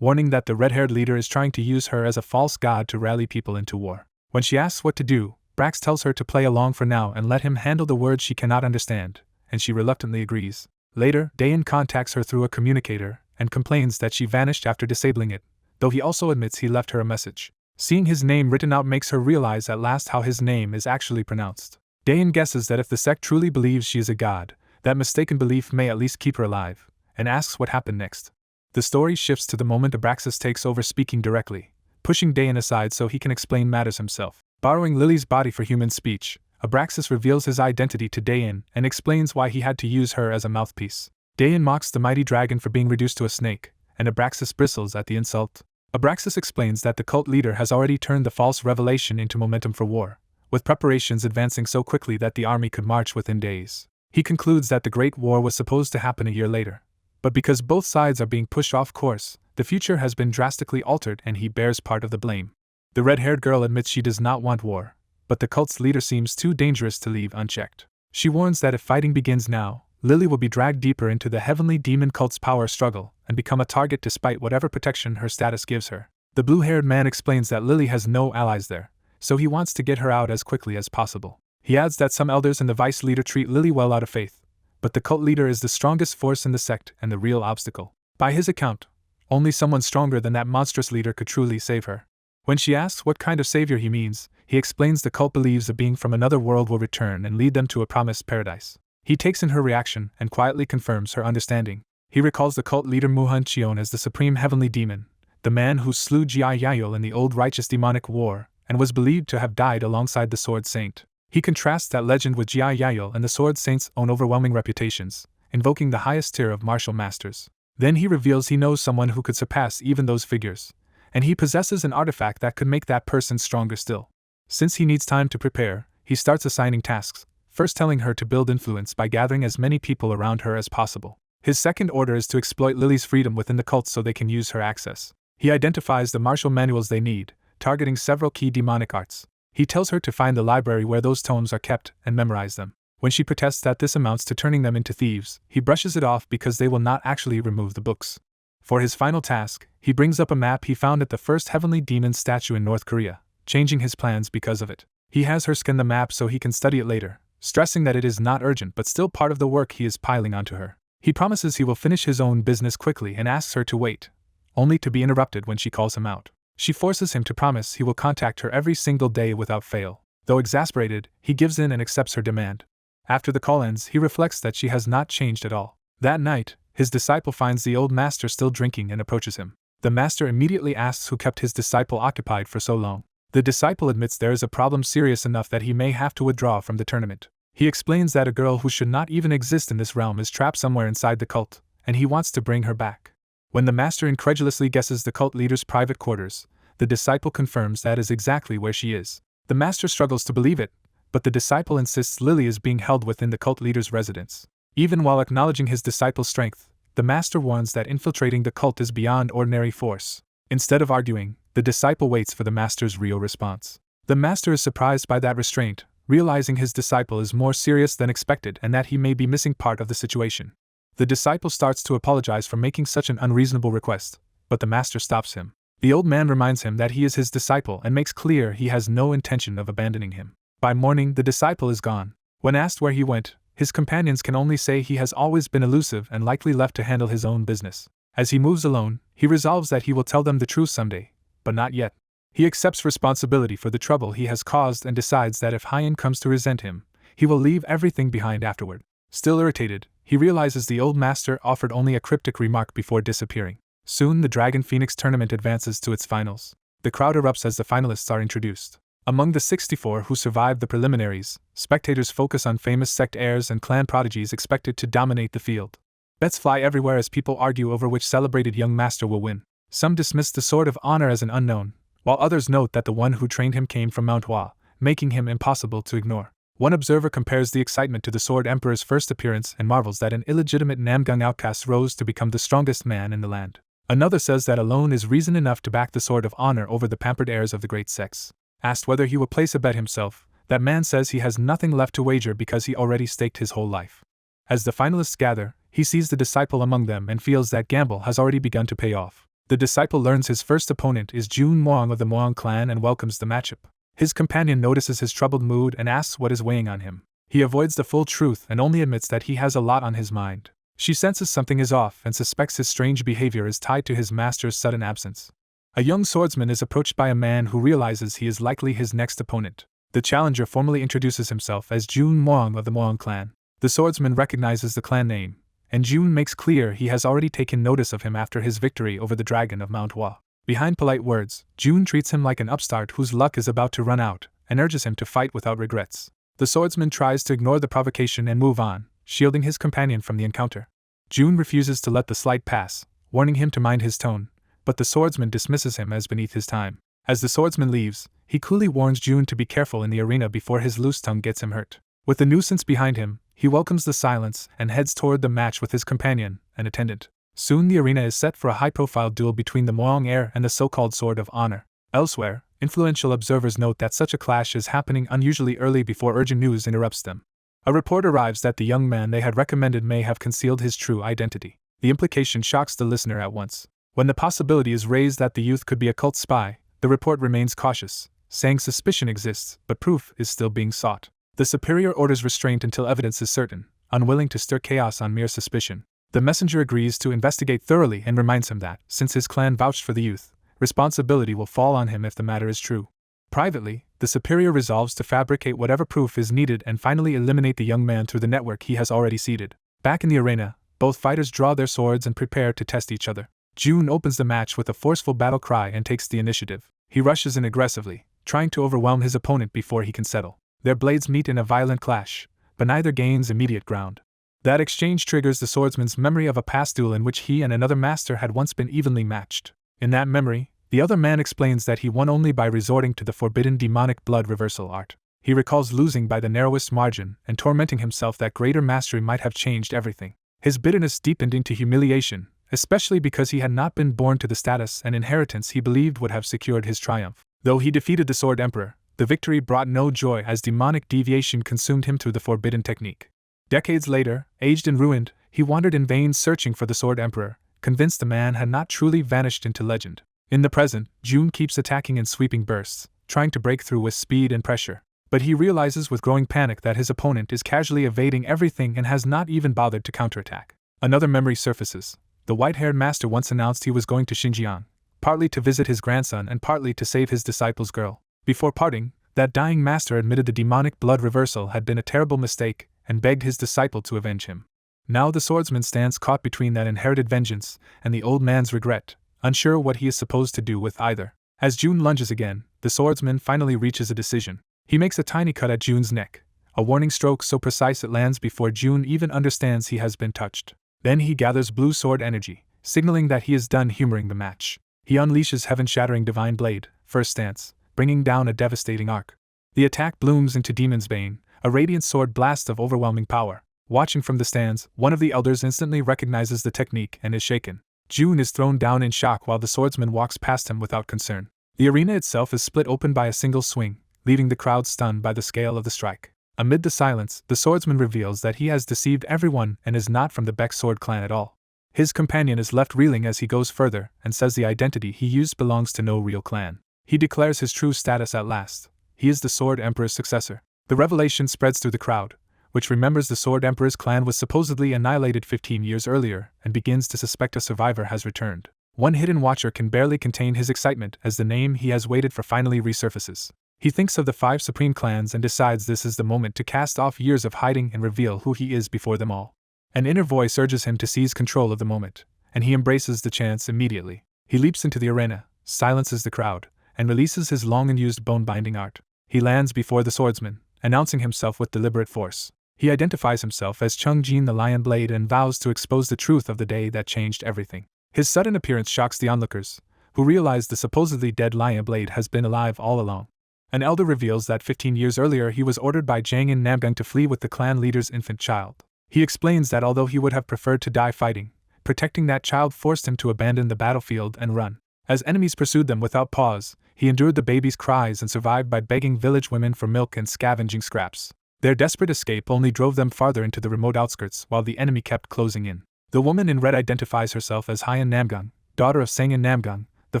warning that the red-haired leader is trying to use her as a false god to rally people into war. When she asks what to do, Brax tells her to play along for now and let him handle the words she cannot understand, and she reluctantly agrees. Later, Dayan contacts her through a communicator and complains that she vanished after disabling it, though he also admits he left her a message. Seeing his name written out makes her realize at last how his name is actually pronounced. Dayan guesses that if the sect truly believes she is a god, that mistaken belief may at least keep her alive, and asks what happened next. The story shifts to the moment Abraxas takes over speaking directly, pushing Dayan aside so he can explain matters himself. Borrowing Lily's body for human speech, Abraxas reveals his identity to Dayan and explains why he had to use her as a mouthpiece. Dayan mocks the mighty dragon for being reduced to a snake, and Abraxas bristles at the insult. Abraxas explains that the cult leader has already turned the false revelation into momentum for war, with preparations advancing so quickly that the army could march within days. He concludes that the Great War was supposed to happen a year later, but because both sides are being pushed off course, the future has been drastically altered and he bears part of the blame. The red-haired girl admits she does not want war, but the cult's leader seems too dangerous to leave unchecked. She warns that if fighting begins now, Lily will be dragged deeper into the heavenly demon cult's power struggle and become a target despite whatever protection her status gives her. The blue-haired man explains that Lily has no allies there, so he wants to get her out as quickly as possible. He adds that some elders and the vice leader treat Lily well out of faith, but the cult leader is the strongest force in the sect and the real obstacle. By his account, only someone stronger than that monstrous leader could truly save her. When she asks what kind of savior he means, he explains the cult believes a being from another world will return and lead them to a promised paradise. He takes in her reaction and quietly confirms her understanding. He recalls the cult leader Muhan Chion as the supreme heavenly demon, the man who slew Jia Yayol in the old righteous demonic war, and was believed to have died alongside the Sword Saint. He contrasts that legend with Jia Yayol and the Sword Saint's own overwhelming reputations, invoking the highest tier of martial masters. Then he reveals he knows someone who could surpass even those figures, and he possesses an artifact that could make that person stronger still. Since he needs time to prepare, he starts assigning tasks, first telling her to build influence by gathering as many people around her as possible. His second order is to exploit Lily's freedom within the cult so they can use her access. He identifies the martial manuals they need, targeting several key demonic arts. He tells her to find the library where those tomes are kept and memorize them. When she protests that this amounts to turning them into thieves, he brushes it off because they will not actually remove the books. For his final task, he brings up a map he found at the first heavenly demon statue in North Korea, changing his plans because of it. He has her scan the map so he can study it later, stressing that it is not urgent but still part of the work he is piling onto her. He promises he will finish his own business quickly and asks her to wait, only to be interrupted when she calls him out. She forces him to promise he will contact her every single day without fail. Though exasperated, he gives in and accepts her demand. After the call ends, he reflects that she has not changed at all. That night, his disciple finds the old master still drinking and approaches him. The master immediately asks who kept his disciple occupied for so long. The disciple admits there is a problem serious enough that he may have to withdraw from the tournament. He explains that a girl who should not even exist in this realm is trapped somewhere inside the cult, and he wants to bring her back. When the master incredulously guesses the cult leader's private quarters, the disciple confirms that is exactly where she is. The master struggles to believe it, but the disciple insists Lily is being held within the cult leader's residence. Even while acknowledging his disciple's strength, the master warns that infiltrating the cult is beyond ordinary force. Instead of arguing, the disciple waits for the master's real response. The master is surprised by that restraint, realizing his disciple is more serious than expected and that he may be missing part of the situation. The disciple starts to apologize for making such an unreasonable request, but the master stops him. The old man reminds him that he is his disciple and makes clear he has no intention of abandoning him. By morning, the disciple is gone. When asked where he went, his companions can only say he has always been elusive and likely left to handle his own business. As he moves alone, he resolves that he will tell them the truth someday, but not yet. He accepts responsibility for the trouble he has caused and decides that if Hyen comes to resent him, he will leave everything behind afterward. Still irritated, he realizes the old master offered only a cryptic remark before disappearing. Soon the Dragon Phoenix tournament advances to its finals. The crowd erupts as the finalists are introduced. Among the 64 who survived the preliminaries, spectators focus on famous sect heirs and clan prodigies expected to dominate the field. Bets fly everywhere as people argue over which celebrated young master will win. Some dismiss the Sword of Honor as an unknown, while others note that the one who trained him came from Manhwa, making him impossible to ignore. One observer compares the excitement to the Sword Emperor's first appearance and marvels that an illegitimate Namgung outcast rose to become the strongest man in the land. Another says that alone is reason enough to back the Sword of Honor over the pampered heirs of the great sects. Asked whether he will place a bet himself, that man says he has nothing left to wager because he already staked his whole life. As the finalists gather, he sees the disciple among them and feels that gamble has already begun to pay off. The disciple learns his first opponent is Jun Muang of the Muang clan and welcomes the matchup. His companion notices his troubled mood and asks what is weighing on him. He avoids the full truth and only admits that he has a lot on his mind. She senses something is off and suspects his strange behavior is tied to his master's sudden absence. A young swordsman is approached by a man who realizes he is likely his next opponent. The challenger formally introduces himself as Jun Muang of the Muang clan. The swordsman recognizes the clan name, and Jun makes clear he has already taken notice of him after his victory over the dragon of Mount Hua. Behind polite words, Jun treats him like an upstart whose luck is about to run out, and urges him to fight without regrets. The swordsman tries to ignore the provocation and move on, shielding his companion from the encounter. Jun refuses to let the slight pass, warning him to mind his tone, but the swordsman dismisses him as beneath his time. As the swordsman leaves, he coolly warns Jun to be careful in the arena before his loose tongue gets him hurt. With the nuisance behind him, he welcomes the silence and heads toward the match with his companion, an attendant. Soon the arena is set for a high-profile duel between the Muang heir and the so-called Sword of Honor. Elsewhere, influential observers note that such a clash is happening unusually early before urgent news interrupts them. A report arrives that the young man they had recommended may have concealed his true identity. The implication shocks the listener at once. When the possibility is raised that the youth could be a cult spy, the report remains cautious, saying suspicion exists, but proof is still being sought. The superior orders restraint until evidence is certain, unwilling to stir chaos on mere suspicion. The messenger agrees to investigate thoroughly and reminds him that, since his clan vouched for the youth, responsibility will fall on him if the matter is true. Privately, the superior resolves to fabricate whatever proof is needed and finally eliminate the young man through the network he has already seeded. Back in the arena, both fighters draw their swords and prepare to test each other. Jun opens the match with a forceful battle cry and takes the initiative. He rushes in aggressively, trying to overwhelm his opponent before he can settle. Their blades meet in a violent clash, but neither gains immediate ground. That exchange triggers the swordsman's memory of a past duel in which he and another master had once been evenly matched. In that memory, the other man explains that he won only by resorting to the forbidden demonic blood reversal art. He recalls losing by the narrowest margin and tormenting himself that greater mastery might have changed everything. His bitterness deepened into humiliation, especially because he had not been born to the status and inheritance he believed would have secured his triumph. Though he defeated the Sword Emperor, the victory brought no joy as demonic deviation consumed him through the forbidden technique. Decades later, aged and ruined, he wandered in vain searching for the Sword Emperor, convinced the man had not truly vanished into legend. In the present, Jun keeps attacking in sweeping bursts, trying to break through with speed and pressure. But he realizes with growing panic that his opponent is casually evading everything and has not even bothered to counterattack. Another memory surfaces. The white-haired master once announced he was going to Xinjiang, partly to visit his grandson and partly to save his disciple's girl. Before parting, that dying master admitted the demonic blood reversal had been a terrible mistake and begged his disciple to avenge him. Now the swordsman stands caught between that inherited vengeance and the old man's regret, unsure what he is supposed to do with either. As Jun lunges again, the swordsman finally reaches a decision. He makes a tiny cut at Jun's neck, a warning stroke so precise it lands before Jun even understands he has been touched. Then he gathers blue sword energy, signaling that he is done humoring the match. He unleashes heaven-shattering divine blade, first stance, bringing down a devastating arc. The attack blooms into Demon's Bane, a radiant sword blast of overwhelming power. Watching from the stands, one of the elders instantly recognizes the technique and is shaken. Jun is thrown down in shock while the swordsman walks past him without concern. The arena itself is split open by a single swing, leaving the crowd stunned by the scale of the strike. Amid the silence, the swordsman reveals that he has deceived everyone and is not from the Beck sword clan at all. His companion is left reeling as he goes further and says the identity he used belongs to no real clan. He declares his true status at last. He is the Sword Emperor's successor. The revelation spreads through the crowd, which remembers the Sword Emperor's clan was supposedly annihilated 15 years earlier and begins to suspect a survivor has returned. One hidden watcher can barely contain his excitement as the name he has waited for finally resurfaces. He thinks of the 5 supreme clans and decides this is the moment to cast off years of hiding and reveal who he is before them all. An inner voice urges him to seize control of the moment, and he embraces the chance immediately. He leaps into the arena, silences the crowd, and releases his long-unused bone-binding art. He lands before the swordsman, announcing himself with deliberate force. He identifies himself as Chung Jin the Lion Blade and vows to expose the truth of the day that changed everything. His sudden appearance shocks the onlookers, who realize the supposedly dead Lion Blade has been alive all along. An elder reveals that 15 years earlier he was ordered by Jang in Namgang to flee with the clan leader's infant child. He explains that although he would have preferred to die fighting, protecting that child forced him to abandon the battlefield and run. As enemies pursued them without pause, he endured the baby's cries and survived by begging village women for milk and scavenging scraps. Their desperate escape only drove them farther into the remote outskirts while the enemy kept closing in. The woman in red identifies herself as Hyen Namgang, daughter of Sangin Namgang, the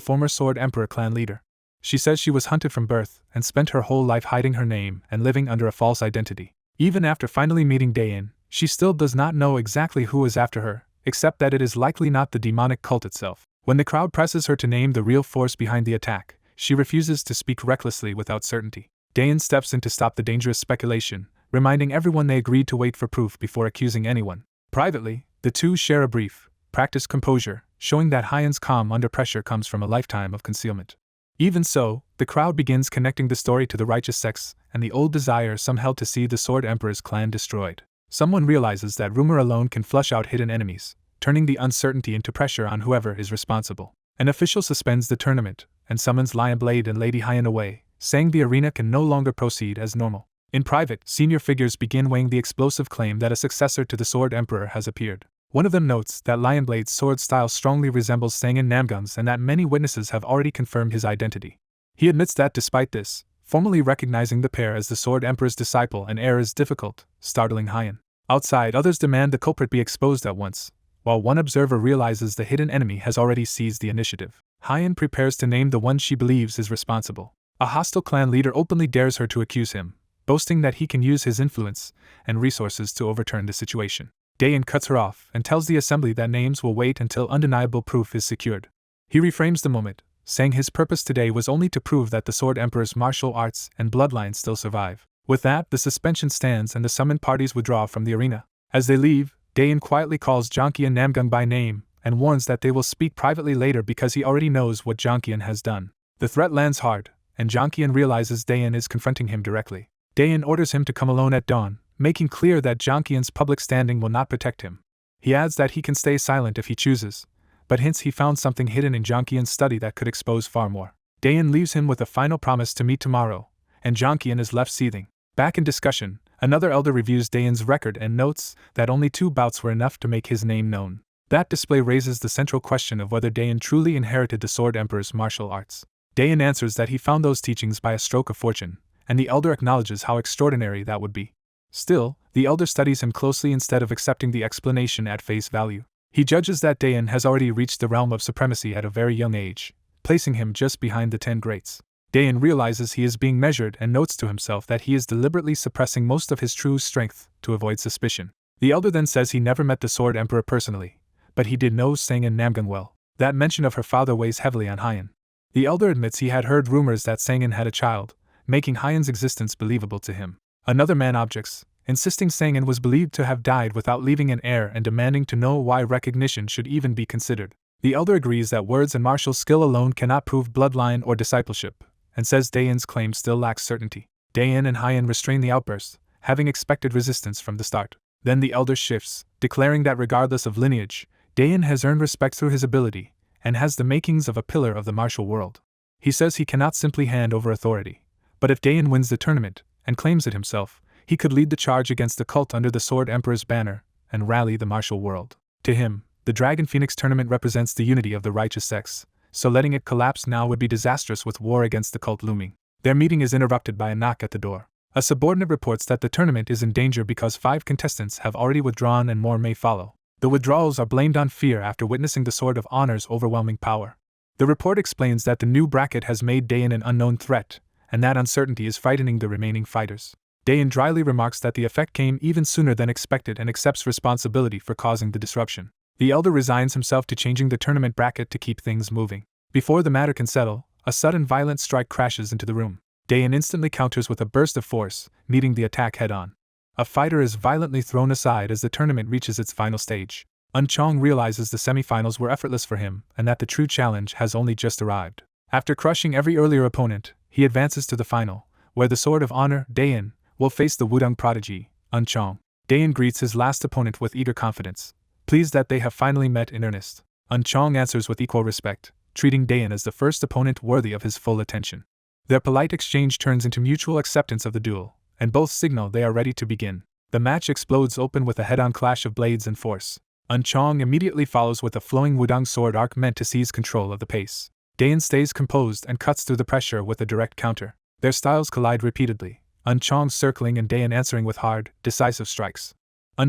former Sword Emperor clan leader. She says she was hunted from birth and spent her whole life hiding her name and living under a false identity. Even after finally meeting Daein, she still does not know exactly who is after her, except that it is likely not the demonic cult itself. When the crowd presses her to name the real force behind the attack, she refuses to speak recklessly without certainty. Daein steps in to stop the dangerous speculation, reminding everyone they agreed to wait for proof before accusing anyone. Privately, the two share a brief, practiced composure, showing that Hyen's calm under pressure comes from a lifetime of concealment. Even so, the crowd begins connecting the story to the righteous sects and the old desire some held to see the Sword Emperor's clan destroyed. Someone realizes that rumor alone can flush out hidden enemies, turning the uncertainty into pressure on whoever is responsible. An official suspends the tournament and summons Lion Blade and Lady Hyen away, saying the arena can no longer proceed as normal. In private, senior figures begin weighing the explosive claim that a successor to the Sword Emperor has appeared. One of them notes that Lion Blade's sword style strongly resembles Sangin Namgung's and that many witnesses have already confirmed his identity. He admits that despite this, formally recognizing the pair as the Sword Emperor's disciple and heir is difficult, startling Hyen. Outside, others demand the culprit be exposed at once, while one observer realizes the hidden enemy has already seized the initiative. Hyen prepares to name the one she believes is responsible. A hostile clan leader openly dares her to accuse him, boasting that he can use his influence and resources to overturn the situation. Daein cuts her off and tells the assembly that names will wait until undeniable proof is secured. He reframes the moment, saying his purpose today was only to prove that the Sword Emperor's martial arts and bloodline still survive. With that, the suspension stands and the summoned parties withdraw from the arena. As they leave, Daein quietly calls Jongkian Namgung by name and warns that they will speak privately later because he already knows what Jongkian has done. The threat lands hard, and Jongkian realizes Daein is confronting him directly. Daein orders him to come alone at dawn, making clear that Jongkian's public standing will not protect him. He adds that he can stay silent if he chooses, but hints he found something hidden in Jongkian's study that could expose far more. Daein leaves him with a final promise to meet tomorrow, and Jongkian is left seething. Back in discussion, another elder reviews Daein's record and notes that only 2 bouts were enough to make his name known. That display raises the central question of whether Daein truly inherited the Sword Emperor's martial arts. Daein answers that he found those teachings by a stroke of fortune, and the elder acknowledges how extraordinary that would be. Still, the elder studies him closely instead of accepting the explanation at face value. He judges that Daein has already reached the realm of supremacy at a very young age, placing him just behind the 10 greats. Daein realizes he is being measured and notes to himself that he is deliberately suppressing most of his true strength to avoid suspicion. The elder then says he never met the Sword Emperor personally, but he did know Sangin Namgung well. That mention of her father weighs heavily on Hyen. The elder admits he had heard rumors that Sangin had a child, making Hyen's existence believable to him. Another man objects, insisting Sangin was believed to have died without leaving an heir and demanding to know why recognition should even be considered. The elder agrees that words and martial skill alone cannot prove bloodline or discipleship, and says Daein's claim still lacks certainty. Daein and Hyen restrain the outburst, having expected resistance from the start. Then the elder shifts, declaring that regardless of lineage, Daein has earned respect through his ability, and has the makings of a pillar of the martial world. He says he cannot simply hand over authority, but if Daein wins the tournament, and claims it himself, he could lead the charge against the cult under the Sword Emperor's banner, and rally the martial world. To him, the Dragon Phoenix tournament represents the unity of the righteous sects, so letting it collapse now would be disastrous with war against the cult looming. Their meeting is interrupted by a knock at the door. A subordinate reports that the tournament is in danger because 5 contestants have already withdrawn and more may follow. The withdrawals are blamed on fear after witnessing the Sword of Honor's overwhelming power. The report explains that the new bracket has made Daein an unknown threat, and that uncertainty is frightening the remaining fighters. Daein dryly remarks that the effect came even sooner than expected and accepts responsibility for causing the disruption. The elder resigns himself to changing the tournament bracket to keep things moving. Before the matter can settle, a sudden violent strike crashes into the room. Daein instantly counters with a burst of force, meeting the attack head-on. A fighter is violently thrown aside as the tournament reaches its final stage. Chong realizes the semifinals were effortless for him and that the true challenge has only just arrived. After crushing every earlier opponent, he advances to the final, where the Sword of Honor, Daein, will face the Wudang prodigy, Chong. Daein greets his last opponent with eager confidence, pleased that they have finally met in earnest. Chong answers with equal respect, treating Daein as the first opponent worthy of his full attention. Their polite exchange turns into mutual acceptance of the duel, and both signal they are ready to begin. The match explodes open with a head-on clash of blades and force. Chong immediately follows with a flowing Wudang sword arc meant to seize control of the pace. Daein stays composed and cuts through the pressure with a direct counter. Their styles collide repeatedly, Chong circling and Daein answering with hard, decisive strikes.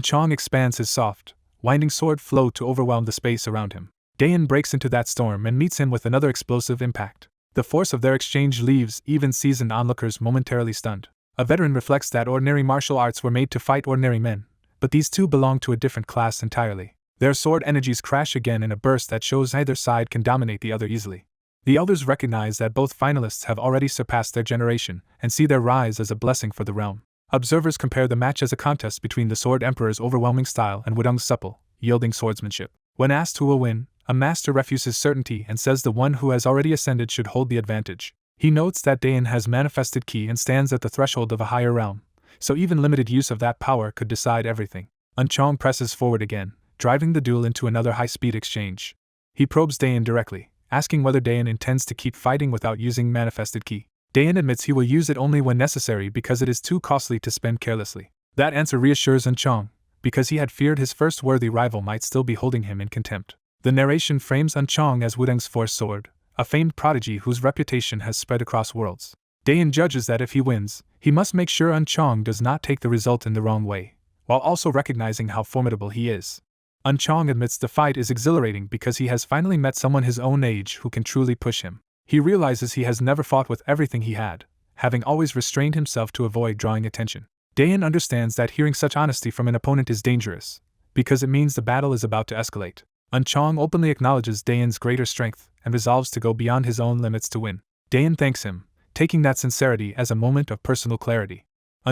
Chong expands his soft, winding sword flow to overwhelm the space around him. Daein breaks into that storm and meets him with another explosive impact. The force of their exchange leaves even seasoned onlookers momentarily stunned. A veteran reflects that ordinary martial arts were made to fight ordinary men, but these two belong to a different class entirely. Their sword energies crash again in a burst that shows neither side can dominate the other easily. The elders recognize that both finalists have already surpassed their generation and see their rise as a blessing for the realm. Observers compare the match as a contest between the Sword Emperor's overwhelming style and Wudang's supple, yielding swordsmanship. When asked who will win, a master refuses certainty and says the one who has already ascended should hold the advantage. He notes that Daein has manifested ki and stands at the threshold of a higher realm, so even limited use of that power could decide everything. Chong presses forward again, driving the duel into another high-speed exchange. He probes Daein directly, asking whether Daein intends to keep fighting without using manifested ki. Daein admits he will use it only when necessary because it is too costly to spend carelessly. That answer reassures Chong, because he had feared his first worthy rival might still be holding him in contempt. The narration frames Chong as Wudang's fourth sword, a famed prodigy whose reputation has spread across worlds. Daein judges that if he wins, he must make sure Chong does not take the result in the wrong way, while also recognizing how formidable he is. Chong admits the fight is exhilarating because he has finally met someone his own age who can truly push him. He realizes he has never fought with everything he had, having always restrained himself to avoid drawing attention. Daein understands that hearing such honesty from an opponent is dangerous, because it means the battle is about to escalate. Chong openly acknowledges Daein's greater strength and resolves to go beyond his own limits to win. Daein thanks him, taking that sincerity as a moment of personal clarity.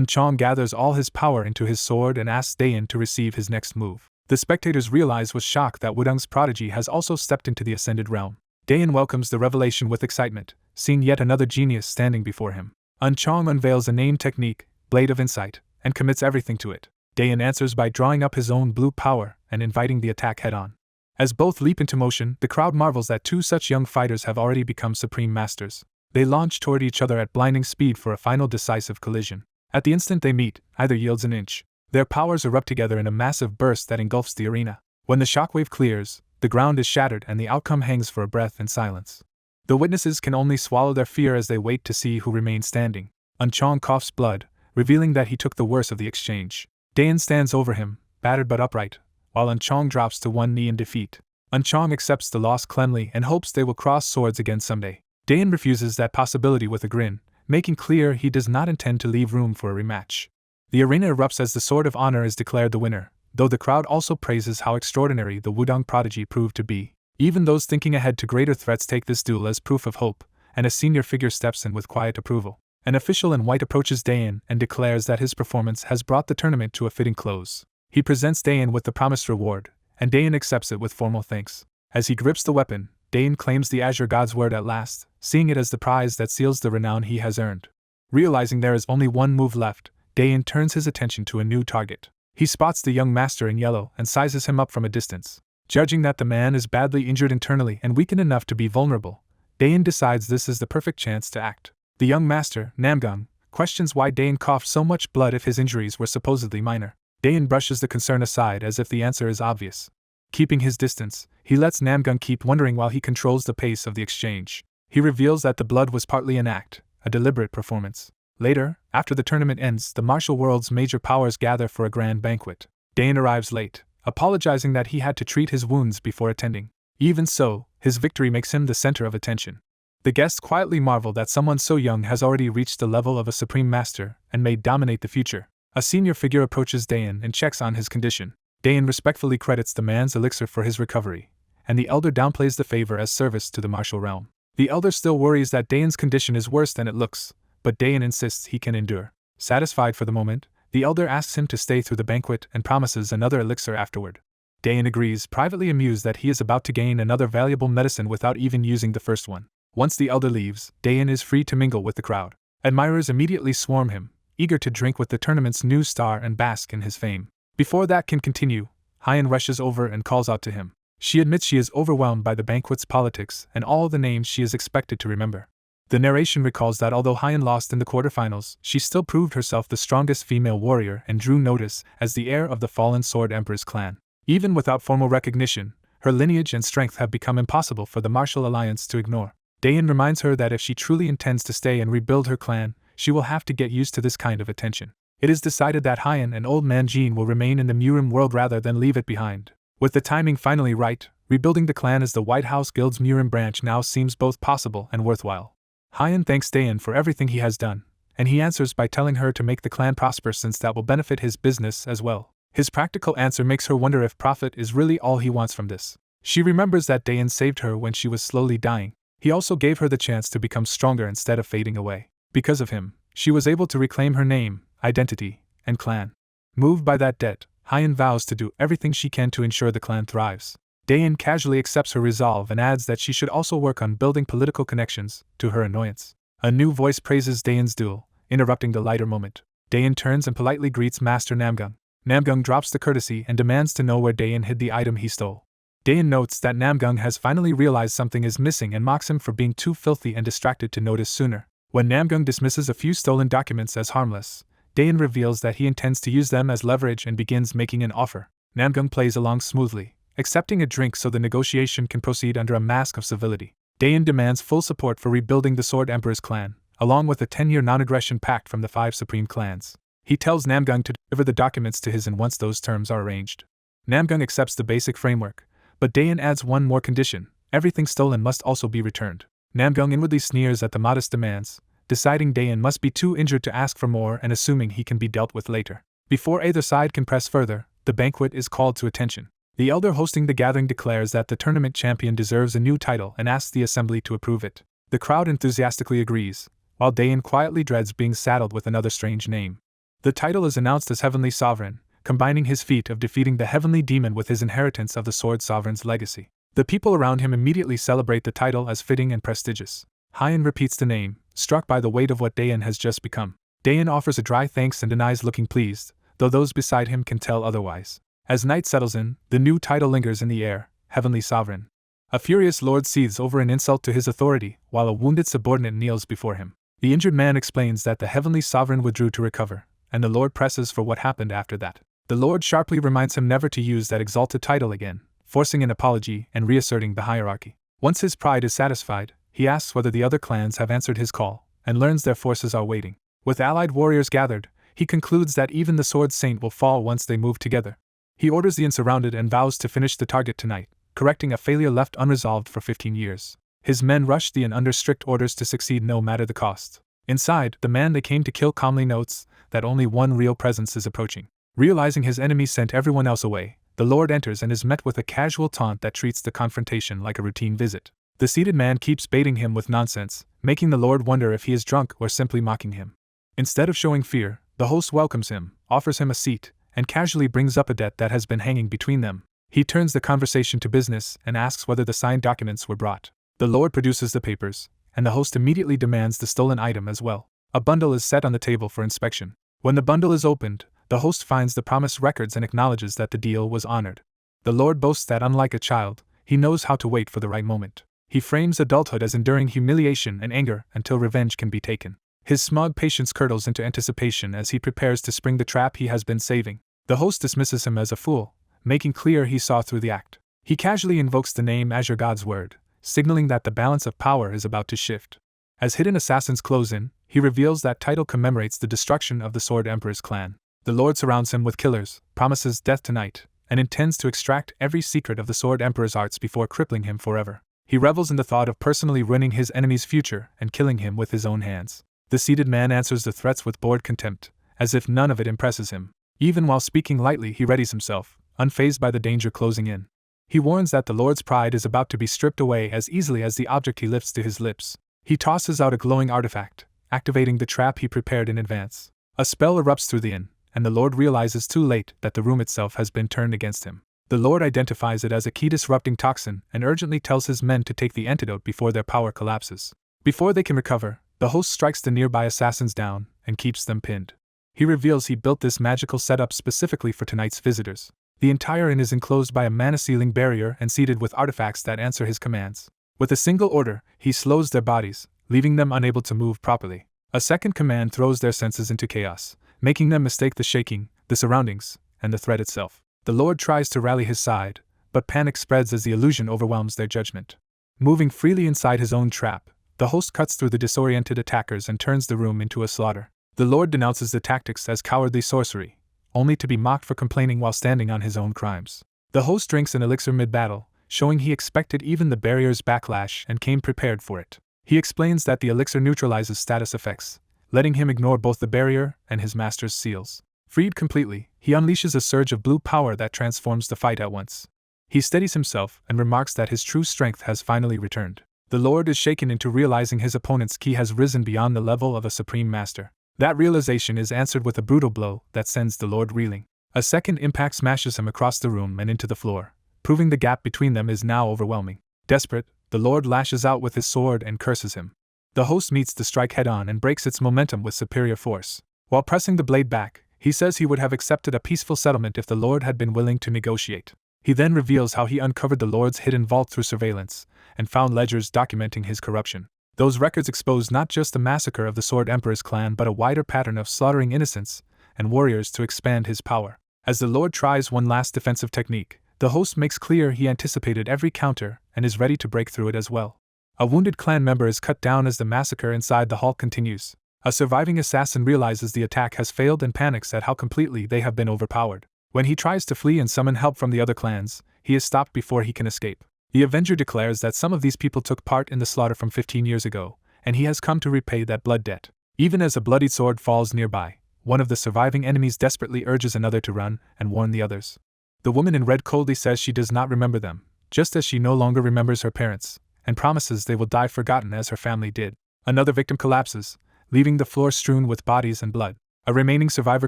Chong gathers all his power into his sword and asks Daein to receive his next move. The spectators realize with shock that Wudang's prodigy has also stepped into the ascended realm. Daein welcomes the revelation with excitement, seeing yet another genius standing before him. Chong unveils a named technique, Blade of Insight, and commits everything to it. Daein answers by drawing up his own blue power and inviting the attack head-on. As both leap into motion, the crowd marvels that two such young fighters have already become supreme masters. They launch toward each other at blinding speed for a final decisive collision. At the instant they meet, either yields an inch. Their powers erupt together in a massive burst that engulfs the arena. When the shockwave clears, the ground is shattered and the outcome hangs for a breath in silence. The witnesses can only swallow their fear as they wait to see who remains standing. Chong coughs blood, revealing that he took the worst of the exchange. Daein stands over him, battered but upright, while Chong drops to one knee in defeat. Chong accepts the loss calmly and hopes they will cross swords again someday. Daein refuses that possibility with a grin, making clear he does not intend to leave room for a rematch. The arena erupts as the Sword of Honor is declared the winner, though the crowd also praises how extraordinary the Wudang prodigy proved to be. Even those thinking ahead to greater threats take this duel as proof of hope, and a senior figure steps in with quiet approval. An official in white approaches Daein and declares that his performance has brought the tournament to a fitting close. He presents Daein with the promised reward, and Daein accepts it with formal thanks. As he grips the weapon, Daein claims the Azure God's word at last, seeing it as the prize that seals the renown he has earned. Realizing there is only one move left, Daein turns his attention to a new target. He spots the young master in yellow and sizes him up from a distance. Judging that the man is badly injured internally and weakened enough to be vulnerable, Daein decides this is the perfect chance to act. The young master, Namgung, questions why Daein coughed so much blood if his injuries were supposedly minor. Daein brushes the concern aside as if the answer is obvious. Keeping his distance, he lets Namgung keep wondering while he controls the pace of the exchange. He reveals that the blood was partly an act, a deliberate performance. Later, after the tournament ends, the martial world's major powers gather for a grand banquet. Daein arrives late, apologizing that he had to treat his wounds before attending. Even so, his victory makes him the center of attention. The guests quietly marvel that someone so young has already reached the level of a supreme master and may dominate the future. A senior figure approaches Daein and checks on his condition. Daein respectfully credits the man's elixir for his recovery, and the elder downplays the favor as service to the martial realm. The elder still worries that Daein's condition is worse than it looks, but Daein insists he can endure. Satisfied for the moment, the elder asks him to stay through the banquet and promises another elixir afterward. Daein agrees, privately amused that he is about to gain another valuable medicine without even using the first one. Once the elder leaves, Daein is free to mingle with the crowd. Admirers immediately swarm him, eager to drink with the tournament's new star and bask in his fame. Before that can continue, Hyan rushes over and calls out to him. She admits she is overwhelmed by the banquet's politics and all the names she is expected to remember. The narration recalls that although Hyan lost in the quarterfinals, she still proved herself the strongest female warrior and drew notice as the heir of the fallen Sword Emperor's clan. Even without formal recognition, her lineage and strength have become impossible for the martial alliance to ignore. Dayan reminds her that if she truly intends to stay and rebuild her clan, she will have to get used to this kind of attention. It is decided that Hyan and Old Man Jean will remain in the Murim world rather than leave it behind. With the timing finally right, rebuilding the clan as the White House Guild's Murim branch now seems both possible and worthwhile. Hyan thanks Dayan for everything he has done, and he answers by telling her to make the clan prosper since that will benefit his business as well. His practical answer makes her wonder if profit is really all he wants from this. She remembers that Dayan saved her when she was slowly dying. He also gave her the chance to become stronger instead of fading away. Because of him, she was able to reclaim her name, identity, and clan. Moved by that debt, Hyan vows to do everything she can to ensure the clan thrives. Dayan casually accepts her resolve and adds that she should also work on building political connections, to her annoyance. A new voice praises Dayan's duel, interrupting the lighter moment. Dayan turns and politely greets Master Namgung. Namgung drops the courtesy and demands to know where Dayan hid the item he stole. Dayan notes that Namgung has finally realized something is missing and mocks him for being too filthy and distracted to notice sooner. When Namgung dismisses a few stolen documents as harmless, Dayan reveals that he intends to use them as leverage and begins making an offer. Namgung plays along smoothly, accepting a drink so the negotiation can proceed under a mask of civility. Dayan demands full support for rebuilding the Sword Emperor's clan, along with a 10-year non-aggression pact from the 5 supreme clans. He tells Namgung to deliver the documents to his once those terms are arranged. Namgung accepts the basic framework, but Dayan adds one more condition: everything stolen must also be returned. Namgung inwardly sneers at the modest demands, deciding Dayan must be too injured to ask for more and assuming he can be dealt with later. Before either side can press further, the banquet is called to attention. The elder hosting the gathering declares that the tournament champion deserves a new title and asks the assembly to approve it. The crowd enthusiastically agrees, while Dayan quietly dreads being saddled with another strange name. The title is announced as Heavenly Sovereign, combining his feat of defeating the heavenly demon with his inheritance of the Sword Sovereign's legacy. The people around him immediately celebrate the title as fitting and prestigious. Hyan repeats the name, struck by the weight of what Dayan has just become. Dayan offers a dry thanks and denies looking pleased, though those beside him can tell otherwise. As night settles in, the new title lingers in the air, Heavenly Sovereign. A furious lord seethes over an insult to his authority, while a wounded subordinate kneels before him. The injured man explains that the Heavenly Sovereign withdrew to recover, and the lord presses for what happened after that. The lord sharply reminds him never to use that exalted title again, forcing an apology and reasserting the hierarchy. Once his pride is satisfied, he asks whether the other clans have answered his call, and learns their forces are waiting. With allied warriors gathered, he concludes that even the Sword Saint will fall once they move together. He orders the unsurrounded and vows to finish the target tonight, correcting a failure left unresolved for 15 years. His men rush the inn under strict orders to succeed no matter the cost. Inside, the man they came to kill calmly notes that only one real presence is approaching. Realizing his enemy sent everyone else away, the Lord enters and is met with a casual taunt that treats the confrontation like a routine visit. The seated man keeps baiting him with nonsense, making the Lord wonder if he is drunk or simply mocking him. Instead of showing fear, the host welcomes him, offers him a seat, and casually brings up a debt that has been hanging between them. He turns the conversation to business and asks whether the signed documents were brought. The Lord produces the papers, and the host immediately demands the stolen item as well. A bundle is set on the table for inspection. When the bundle is opened, the host finds the promised records and acknowledges that the deal was honored. The Lord boasts that unlike a child, he knows how to wait for the right moment. He frames adulthood as enduring humiliation and anger until revenge can be taken. His smug patience curdles into anticipation as he prepares to spring the trap he has been saving. The host dismisses him as a fool, making clear he saw through the act. He casually invokes the name as your God's word, signaling that the balance of power is about to shift. As hidden assassins close in, he reveals that title commemorates the destruction of the Sword Emperor's clan. The Lord surrounds him with killers, promises death tonight, and intends to extract every secret of the Sword Emperor's arts before crippling him forever. He revels in the thought of personally ruining his enemy's future and killing him with his own hands. The seated man answers the threats with bored contempt, as if none of it impresses him. Even while speaking lightly, he readies himself, unfazed by the danger closing in. He warns that the Lord's pride is about to be stripped away as easily as the object he lifts to his lips. He tosses out a glowing artifact, activating the trap he prepared in advance. A spell erupts through the inn, and the Lord realizes too late that the room itself has been turned against him. The Lord identifies it as a key-disrupting toxin and urgently tells his men to take the antidote before their power collapses. Before they can recover, The host strikes the nearby assassins down and keeps them pinned. He reveals he built this magical setup specifically for tonight's visitors. The entire inn is enclosed by a mana-sealing barrier and seeded with artifacts that answer his commands. With a single order, he slows their bodies, leaving them unable to move properly. A second command throws their senses into chaos, making them mistake the shaking, the surroundings, and the threat itself. The Lord tries to rally his side, but panic spreads as the illusion overwhelms their judgment. Moving freely inside his own trap, the host cuts through the disoriented attackers and turns the room into a slaughter. The Lord denounces the tactics as cowardly sorcery, only to be mocked for complaining while standing on his own crimes. The host drinks an elixir mid-battle, showing he expected even the barrier's backlash and came prepared for it. He explains that the elixir neutralizes status effects, letting him ignore both the barrier and his master's seals. Freed completely, he unleashes a surge of blue power that transforms the fight at once. He steadies himself and remarks that his true strength has finally returned. The Lord is shaken into realizing his opponent's ki has risen beyond the level of a supreme master. That realization is answered with a brutal blow that sends the Lord reeling. A second impact smashes him across the room and into the floor, proving the gap between them is now overwhelming. Desperate, the Lord lashes out with his sword and curses him. The host meets the strike head-on and breaks its momentum with superior force. While pressing the blade back, he says he would have accepted a peaceful settlement if the Lord had been willing to negotiate. He then reveals how he uncovered the Lord's hidden vault through surveillance, and found ledgers documenting his corruption. Those records expose not just the massacre of the Sword Emperor's clan but a wider pattern of slaughtering innocents and warriors to expand his power. As the Lord tries one last defensive technique, the host makes clear he anticipated every counter and is ready to break through it as well. A wounded clan member is cut down as the massacre inside the hall continues. A surviving assassin realizes the attack has failed and panics at how completely they have been overpowered. When he tries to flee and summon help from the other clans, he is stopped before he can escape. The Avenger declares that some of these people took part in the slaughter from 15 years ago, and he has come to repay that blood debt. Even as a bloodied sword falls nearby, one of the surviving enemies desperately urges another to run and warn the others. The woman in red coldly says she does not remember them, just as she no longer remembers her parents, and promises they will die forgotten as her family did. Another victim collapses, leaving the floor strewn with bodies and blood. A remaining survivor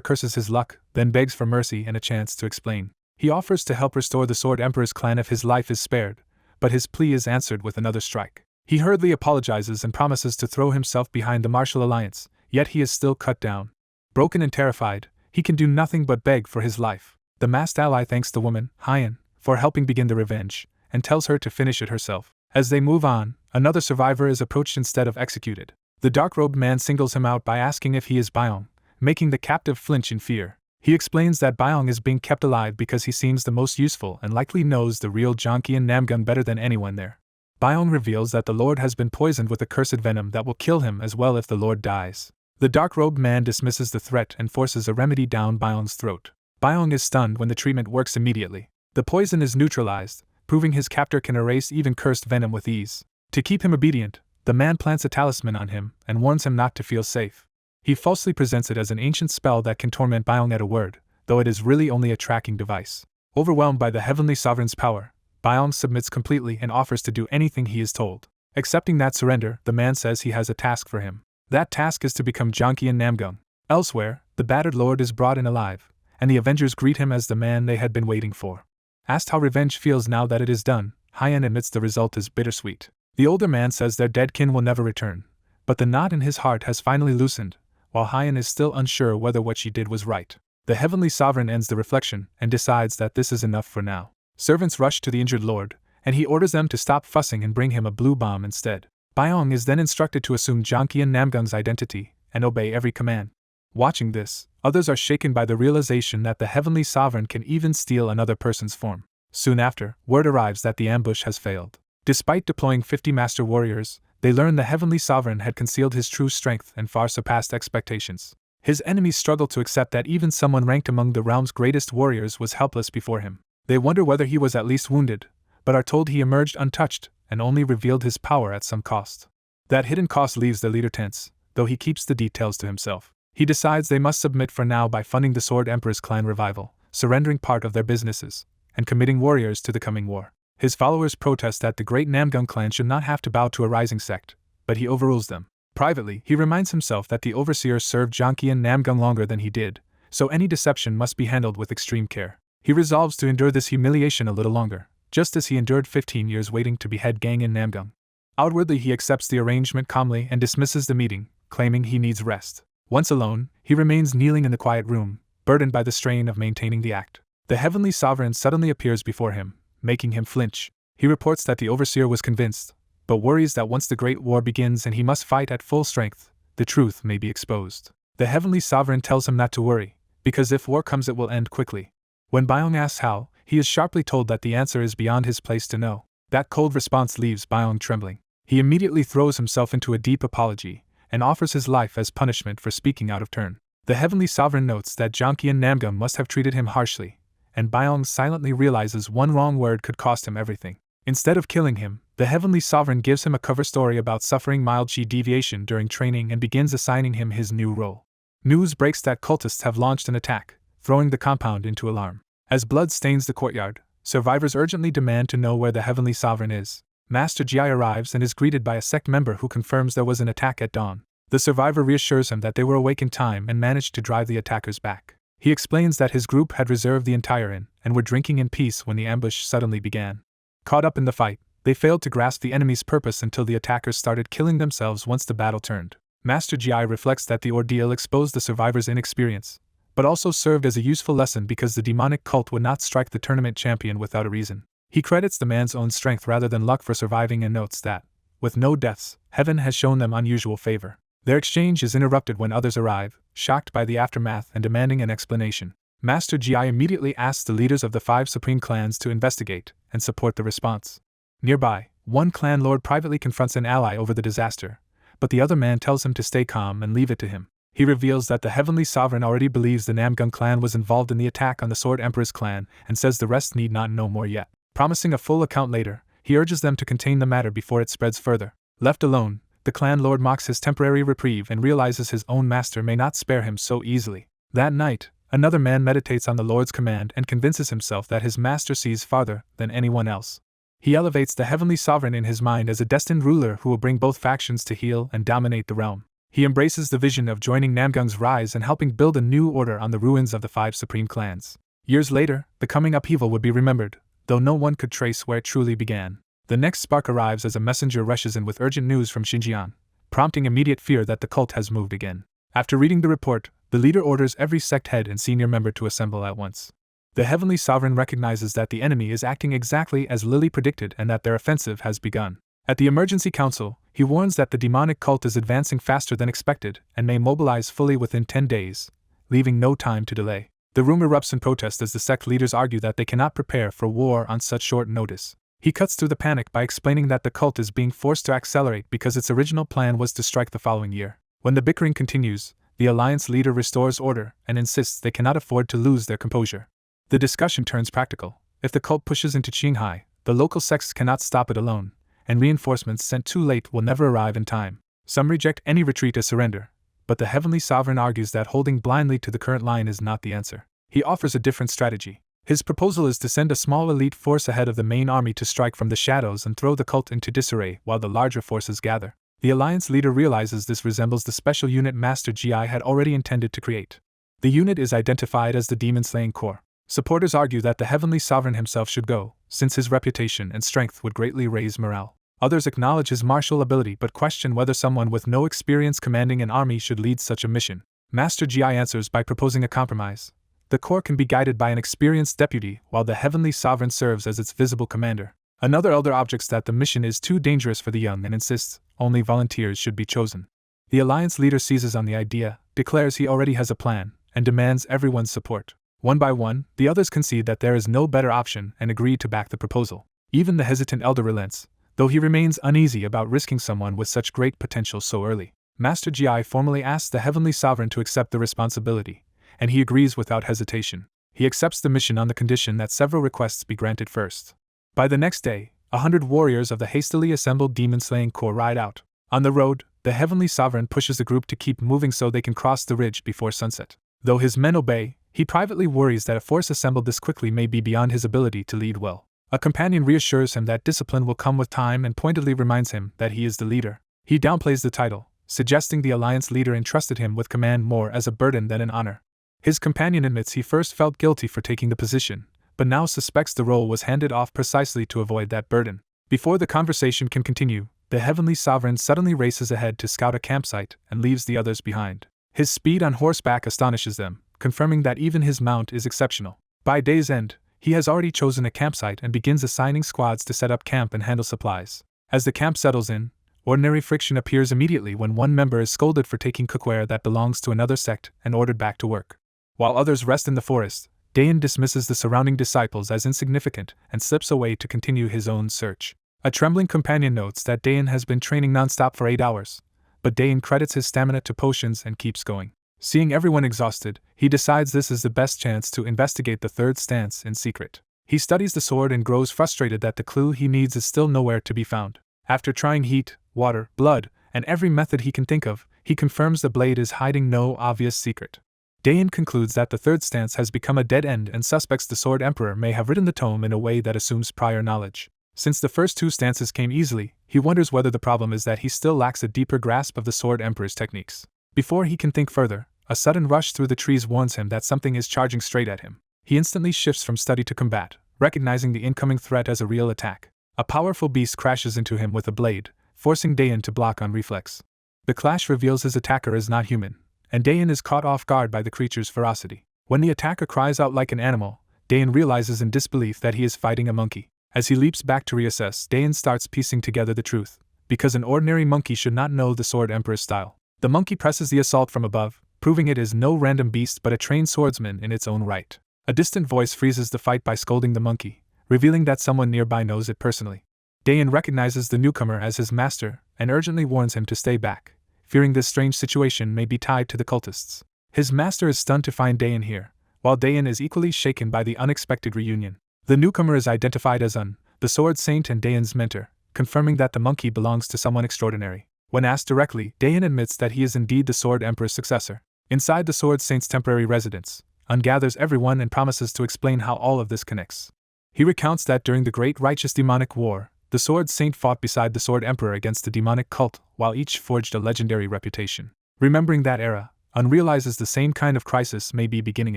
curses his luck, then begs for mercy and a chance to explain. He offers to help restore the Sword Emperor's clan if his life is spared, but his plea is answered with another strike. He hurriedly apologizes and promises to throw himself behind the martial alliance, yet he is still cut down. Broken and terrified, he can do nothing but beg for his life. The masked ally thanks the woman, Hyen, for helping begin the revenge, and tells her to finish it herself. As they move on, another survivor is approached instead of executed. The dark-robed man singles him out by asking if he is Byong, making the captive flinch in fear. He explains that Byong is being kept alive because he seems the most useful and likely knows the real Jonkian Namgun better than anyone there. Byong reveals that the Lord has been poisoned with a cursed venom that will kill him as well if the Lord dies. The dark-robed man dismisses the threat and forces a remedy down Byong's throat. Byong is stunned when the treatment works immediately. The poison is neutralized, proving his captor can erase even cursed venom with ease. To keep him obedient, the man plants a talisman on him and warns him not to feel safe. He falsely presents it as an ancient spell that can torment Byong at a word, though it is really only a tracking device. Overwhelmed by the Heavenly Sovereign's power, Byong submits completely and offers to do anything he is told. Accepting that surrender, the man says he has a task for him. That task is to become Jonkian Namgung. Elsewhere, the battered lord is brought in alive, and the Avengers greet him as the man they had been waiting for. Asked how revenge feels now that it is done, Hyen admits the result is bittersweet. The older man says their dead kin will never return, but the knot in his heart has finally loosened, while Hyen is still unsure whether what she did was right. The Heavenly Sovereign ends the reflection and decides that this is enough for now. Servants rush to the injured lord, and he orders them to stop fussing and bring him a blue bomb instead. Byong is then instructed to assume Jonkian Namgung's identity and obey every command. Watching this, others are shaken by the realization that the Heavenly Sovereign can even steal another person's form. Soon after, word arrives that the ambush has failed. Despite deploying 50 master warriors, they learn the Heavenly Sovereign had concealed his true strength and far surpassed expectations. His enemies struggle to accept that even someone ranked among the realm's greatest warriors was helpless before him. They wonder whether he was at least wounded, but are told he emerged untouched and only revealed his power at some cost. That hidden cost leaves the leader tense, though he keeps the details to himself. He decides they must submit for now by funding the Sword Emperor's clan revival, surrendering part of their businesses, and committing warriors to the coming war. His followers protest that the great Namgung clan should not have to bow to a rising sect, but he overrules them. Privately, he reminds himself that the overseer served Jonkian Namgung longer than he did, so any deception must be handled with extreme care. He resolves to endure this humiliation a little longer, just as he endured 15 years waiting to behead Gang in Namgung. Outwardly, he accepts the arrangement calmly and dismisses the meeting, claiming he needs rest. Once alone, he remains kneeling in the quiet room, burdened by the strain of maintaining the act. The heavenly sovereign suddenly appears before him, making him flinch. He reports that the overseer was convinced, but worries that once the great war begins and he must fight at full strength, the truth may be exposed. The heavenly sovereign tells him not to worry, because if war comes it will end quickly. When Byung asks how, he is sharply told that the answer is beyond his place to know. That cold response leaves Byung trembling. He immediately throws himself into a deep apology, and offers his life as punishment for speaking out of turn. The heavenly sovereign notes that Janki and Namgam must have treated him harshly, and Byung silently realizes one wrong word could cost him everything. Instead of killing him, the heavenly sovereign gives him a cover story about suffering mild chi deviation during training and begins assigning him his new role. News breaks that cultists have launched an attack, throwing the compound into alarm. As blood stains the courtyard, survivors urgently demand to know where the heavenly sovereign is. Master Ji arrives and is greeted by a sect member who confirms there was an attack at dawn. The survivor reassures him that they were awake in time and managed to drive the attackers back. He explains that his group had reserved the entire inn and were drinking in peace when the ambush suddenly began. Caught up in the fight, they failed to grasp the enemy's purpose until the attackers started killing themselves once the battle turned. Master Ji reflects that the ordeal exposed the survivors' inexperience, but also served as a useful lesson because the demonic cult would not strike the tournament champion without a reason. He credits the man's own strength rather than luck for surviving and notes that, with no deaths, heaven has shown them unusual favor. Their exchange is interrupted when others arrive, shocked by the aftermath and demanding an explanation. Master Ji immediately asks the leaders of the 5 supreme clans to investigate and support the response. Nearby, one clan lord privately confronts an ally over the disaster, but the other man tells him to stay calm and leave it to him. He reveals that the heavenly sovereign already believes the Namgung clan was involved in the attack on the Sword Emperor's clan and says the rest need not know more yet. Promising a full account later, he urges them to contain the matter before it spreads further. Left alone, the clan lord mocks his temporary reprieve and realizes his own master may not spare him so easily. That night, another man meditates on the lord's command and convinces himself that his master sees farther than anyone else. He elevates the heavenly sovereign in his mind as a destined ruler who will bring both factions to heel and dominate the realm. He embraces the vision of joining Namgung's rise and helping build a new order on the ruins of the 5 supreme clans. Years later, the coming upheaval would be remembered, though no one could trace where it truly began. The next spark arrives as a messenger rushes in with urgent news from Xinjiang, prompting immediate fear that the cult has moved again. After reading the report, the leader orders every sect head and senior member to assemble at once. The heavenly sovereign recognizes that the enemy is acting exactly as Lily predicted and that their offensive has begun. At the emergency council, he warns that the demonic cult is advancing faster than expected and may mobilize fully within 10 days, leaving no time to delay. The room erupts in protest as the sect leaders argue that they cannot prepare for war on such short notice. He cuts through the panic by explaining that the cult is being forced to accelerate because its original plan was to strike the following year. When the bickering continues, the alliance leader restores order and insists they cannot afford to lose their composure. The discussion turns practical. If the cult pushes into Qinghai, the local sects cannot stop it alone, and reinforcements sent too late will never arrive in time. Some reject any retreat as surrender, but the heavenly sovereign argues that holding blindly to the current line is not the answer. He offers a different strategy. His proposal is to send a small elite force ahead of the main army to strike from the shadows and throw the cult into disarray while the larger forces gather. The alliance leader realizes this resembles the special unit Master Gi had already intended to create. The unit is identified as the Demon-Slaying Corps. Supporters argue that the heavenly sovereign himself should go, since his reputation and strength would greatly raise morale. Others acknowledge his martial ability but question whether someone with no experience commanding an army should lead such a mission. Master Gi answers by proposing a compromise. The corps can be guided by an experienced deputy, while the heavenly sovereign serves as its visible commander. Another elder objects that the mission is too dangerous for the young and insists only volunteers should be chosen. The alliance leader seizes on the idea, declares he already has a plan, and demands everyone's support. One by one, the others concede that there is no better option and agree to back the proposal. Even the hesitant elder relents, though he remains uneasy about risking someone with such great potential so early. Master Gi formally asks the heavenly sovereign to accept the responsibility, and he agrees without hesitation. He accepts the mission on the condition that several requests be granted first. By the next day, 100 warriors of the hastily assembled demon-slaying corps ride out. On the road, the heavenly sovereign pushes the group to keep moving so they can cross the ridge before sunset. Though his men obey, he privately worries that a force assembled this quickly may be beyond his ability to lead well. A companion reassures him that discipline will come with time and pointedly reminds him that he is the leader. He downplays the title, suggesting the alliance leader entrusted him with command more as a burden than an honor. His companion admits he first felt guilty for taking the position, but now suspects the role was handed off precisely to avoid that burden. Before the conversation can continue, the Heavenly Sovereign suddenly races ahead to scout a campsite and leaves the others behind. His speed on horseback astonishes them, confirming that even his mount is exceptional. By day's end, he has already chosen a campsite and begins assigning squads to set up camp and handle supplies. As the camp settles in, ordinary friction appears immediately when one member is scolded for taking cookware that belongs to another sect and ordered back to work. While others rest in the forest, Dayan dismisses the surrounding disciples as insignificant and slips away to continue his own search. A trembling companion notes that Dayan has been training nonstop for 8 hours, but Dayan credits his stamina to potions and keeps going. Seeing everyone exhausted, he decides this is the best chance to investigate the third stance in secret. He studies the sword and grows frustrated that the clue he needs is still nowhere to be found. After trying heat, water, blood, and every method he can think of, he confirms the blade is hiding no obvious secret. Dayan concludes that the third stance has become a dead end and suspects the Sword Emperor may have written the tome in a way that assumes prior knowledge. Since the first 2 stances came easily, he wonders whether the problem is that he still lacks a deeper grasp of the Sword Emperor's techniques. Before he can think further, a sudden rush through the trees warns him that something is charging straight at him. He instantly shifts from study to combat, recognizing the incoming threat as a real attack. A powerful beast crashes into him with a blade, forcing Dayan to block on reflex. The clash reveals his attacker is not human, and Dayan is caught off guard by the creature's ferocity. When the attacker cries out like an animal, Dayan realizes in disbelief that he is fighting a monkey. As he leaps back to reassess, Dayan starts piecing together the truth, because an ordinary monkey should not know the Sword Emperor's style. The monkey presses the assault from above, proving it is no random beast but a trained swordsman in its own right. A distant voice freezes the fight by scolding the monkey, revealing that someone nearby knows it personally. Dayan recognizes the newcomer as his master and urgently warns him to stay back, fearing this strange situation may be tied to the cultists. His master is stunned to find Dayan here, while Dayan is equally shaken by the unexpected reunion. The newcomer is identified as the Sword Saint and Dayan's mentor, confirming that the monkey belongs to someone extraordinary. When asked directly, Dayan admits that he is indeed the Sword Emperor's successor. Inside the Sword Saint's temporary residence, gathers everyone and promises to explain how all of this connects. He recounts that during the Great Righteous Demonic War, the Sword Saint fought beside the Sword Emperor against the demonic cult, while each forged a legendary reputation. Remembering that era, realizes the same kind of crisis may be beginning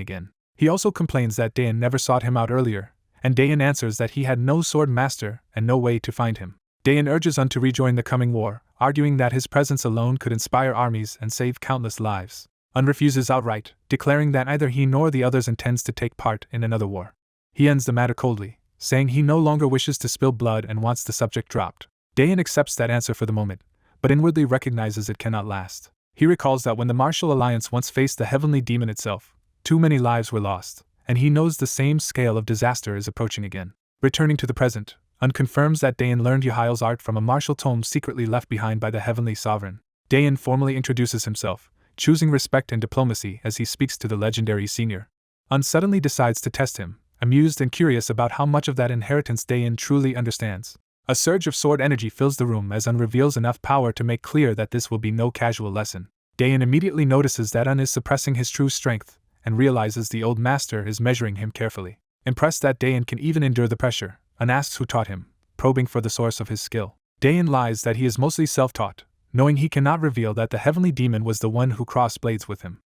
again. He also complains that Dayan never sought him out earlier, and Dayan answers that he had no sword master and no way to find him. Dayan urges to rejoin the coming war, arguing that his presence alone could inspire armies and save countless lives. Refuses outright, declaring that neither he nor the others intends to take part in another war. He ends the matter coldly, saying he no longer wishes to spill blood and wants the subject dropped. Dayan accepts that answer for the moment, but inwardly recognizes it cannot last. He recalls that when the Martial Alliance once faced the heavenly demon itself, too many lives were lost, and he knows the same scale of disaster is approaching again. Returning to the present, confirms that Dayan learned Yuhail's art from a martial tome secretly left behind by the Heavenly Sovereign. Dayan formally introduces himself, choosing respect and diplomacy as he speaks to the legendary senior. Suddenly decides to test him, amused and curious about how much of that inheritance Dayan truly understands. A surge of sword energy fills the room as reveals enough power to make clear that this will be no casual lesson. Dayan immediately notices that is suppressing his true strength, and realizes the old master is measuring him carefully. Impressed that Dayan can even endure the pressure, asks who taught him, probing for the source of his skill. Dayan lies that he is mostly self-taught, knowing he cannot reveal that the heavenly demon was the one who crossed blades with him.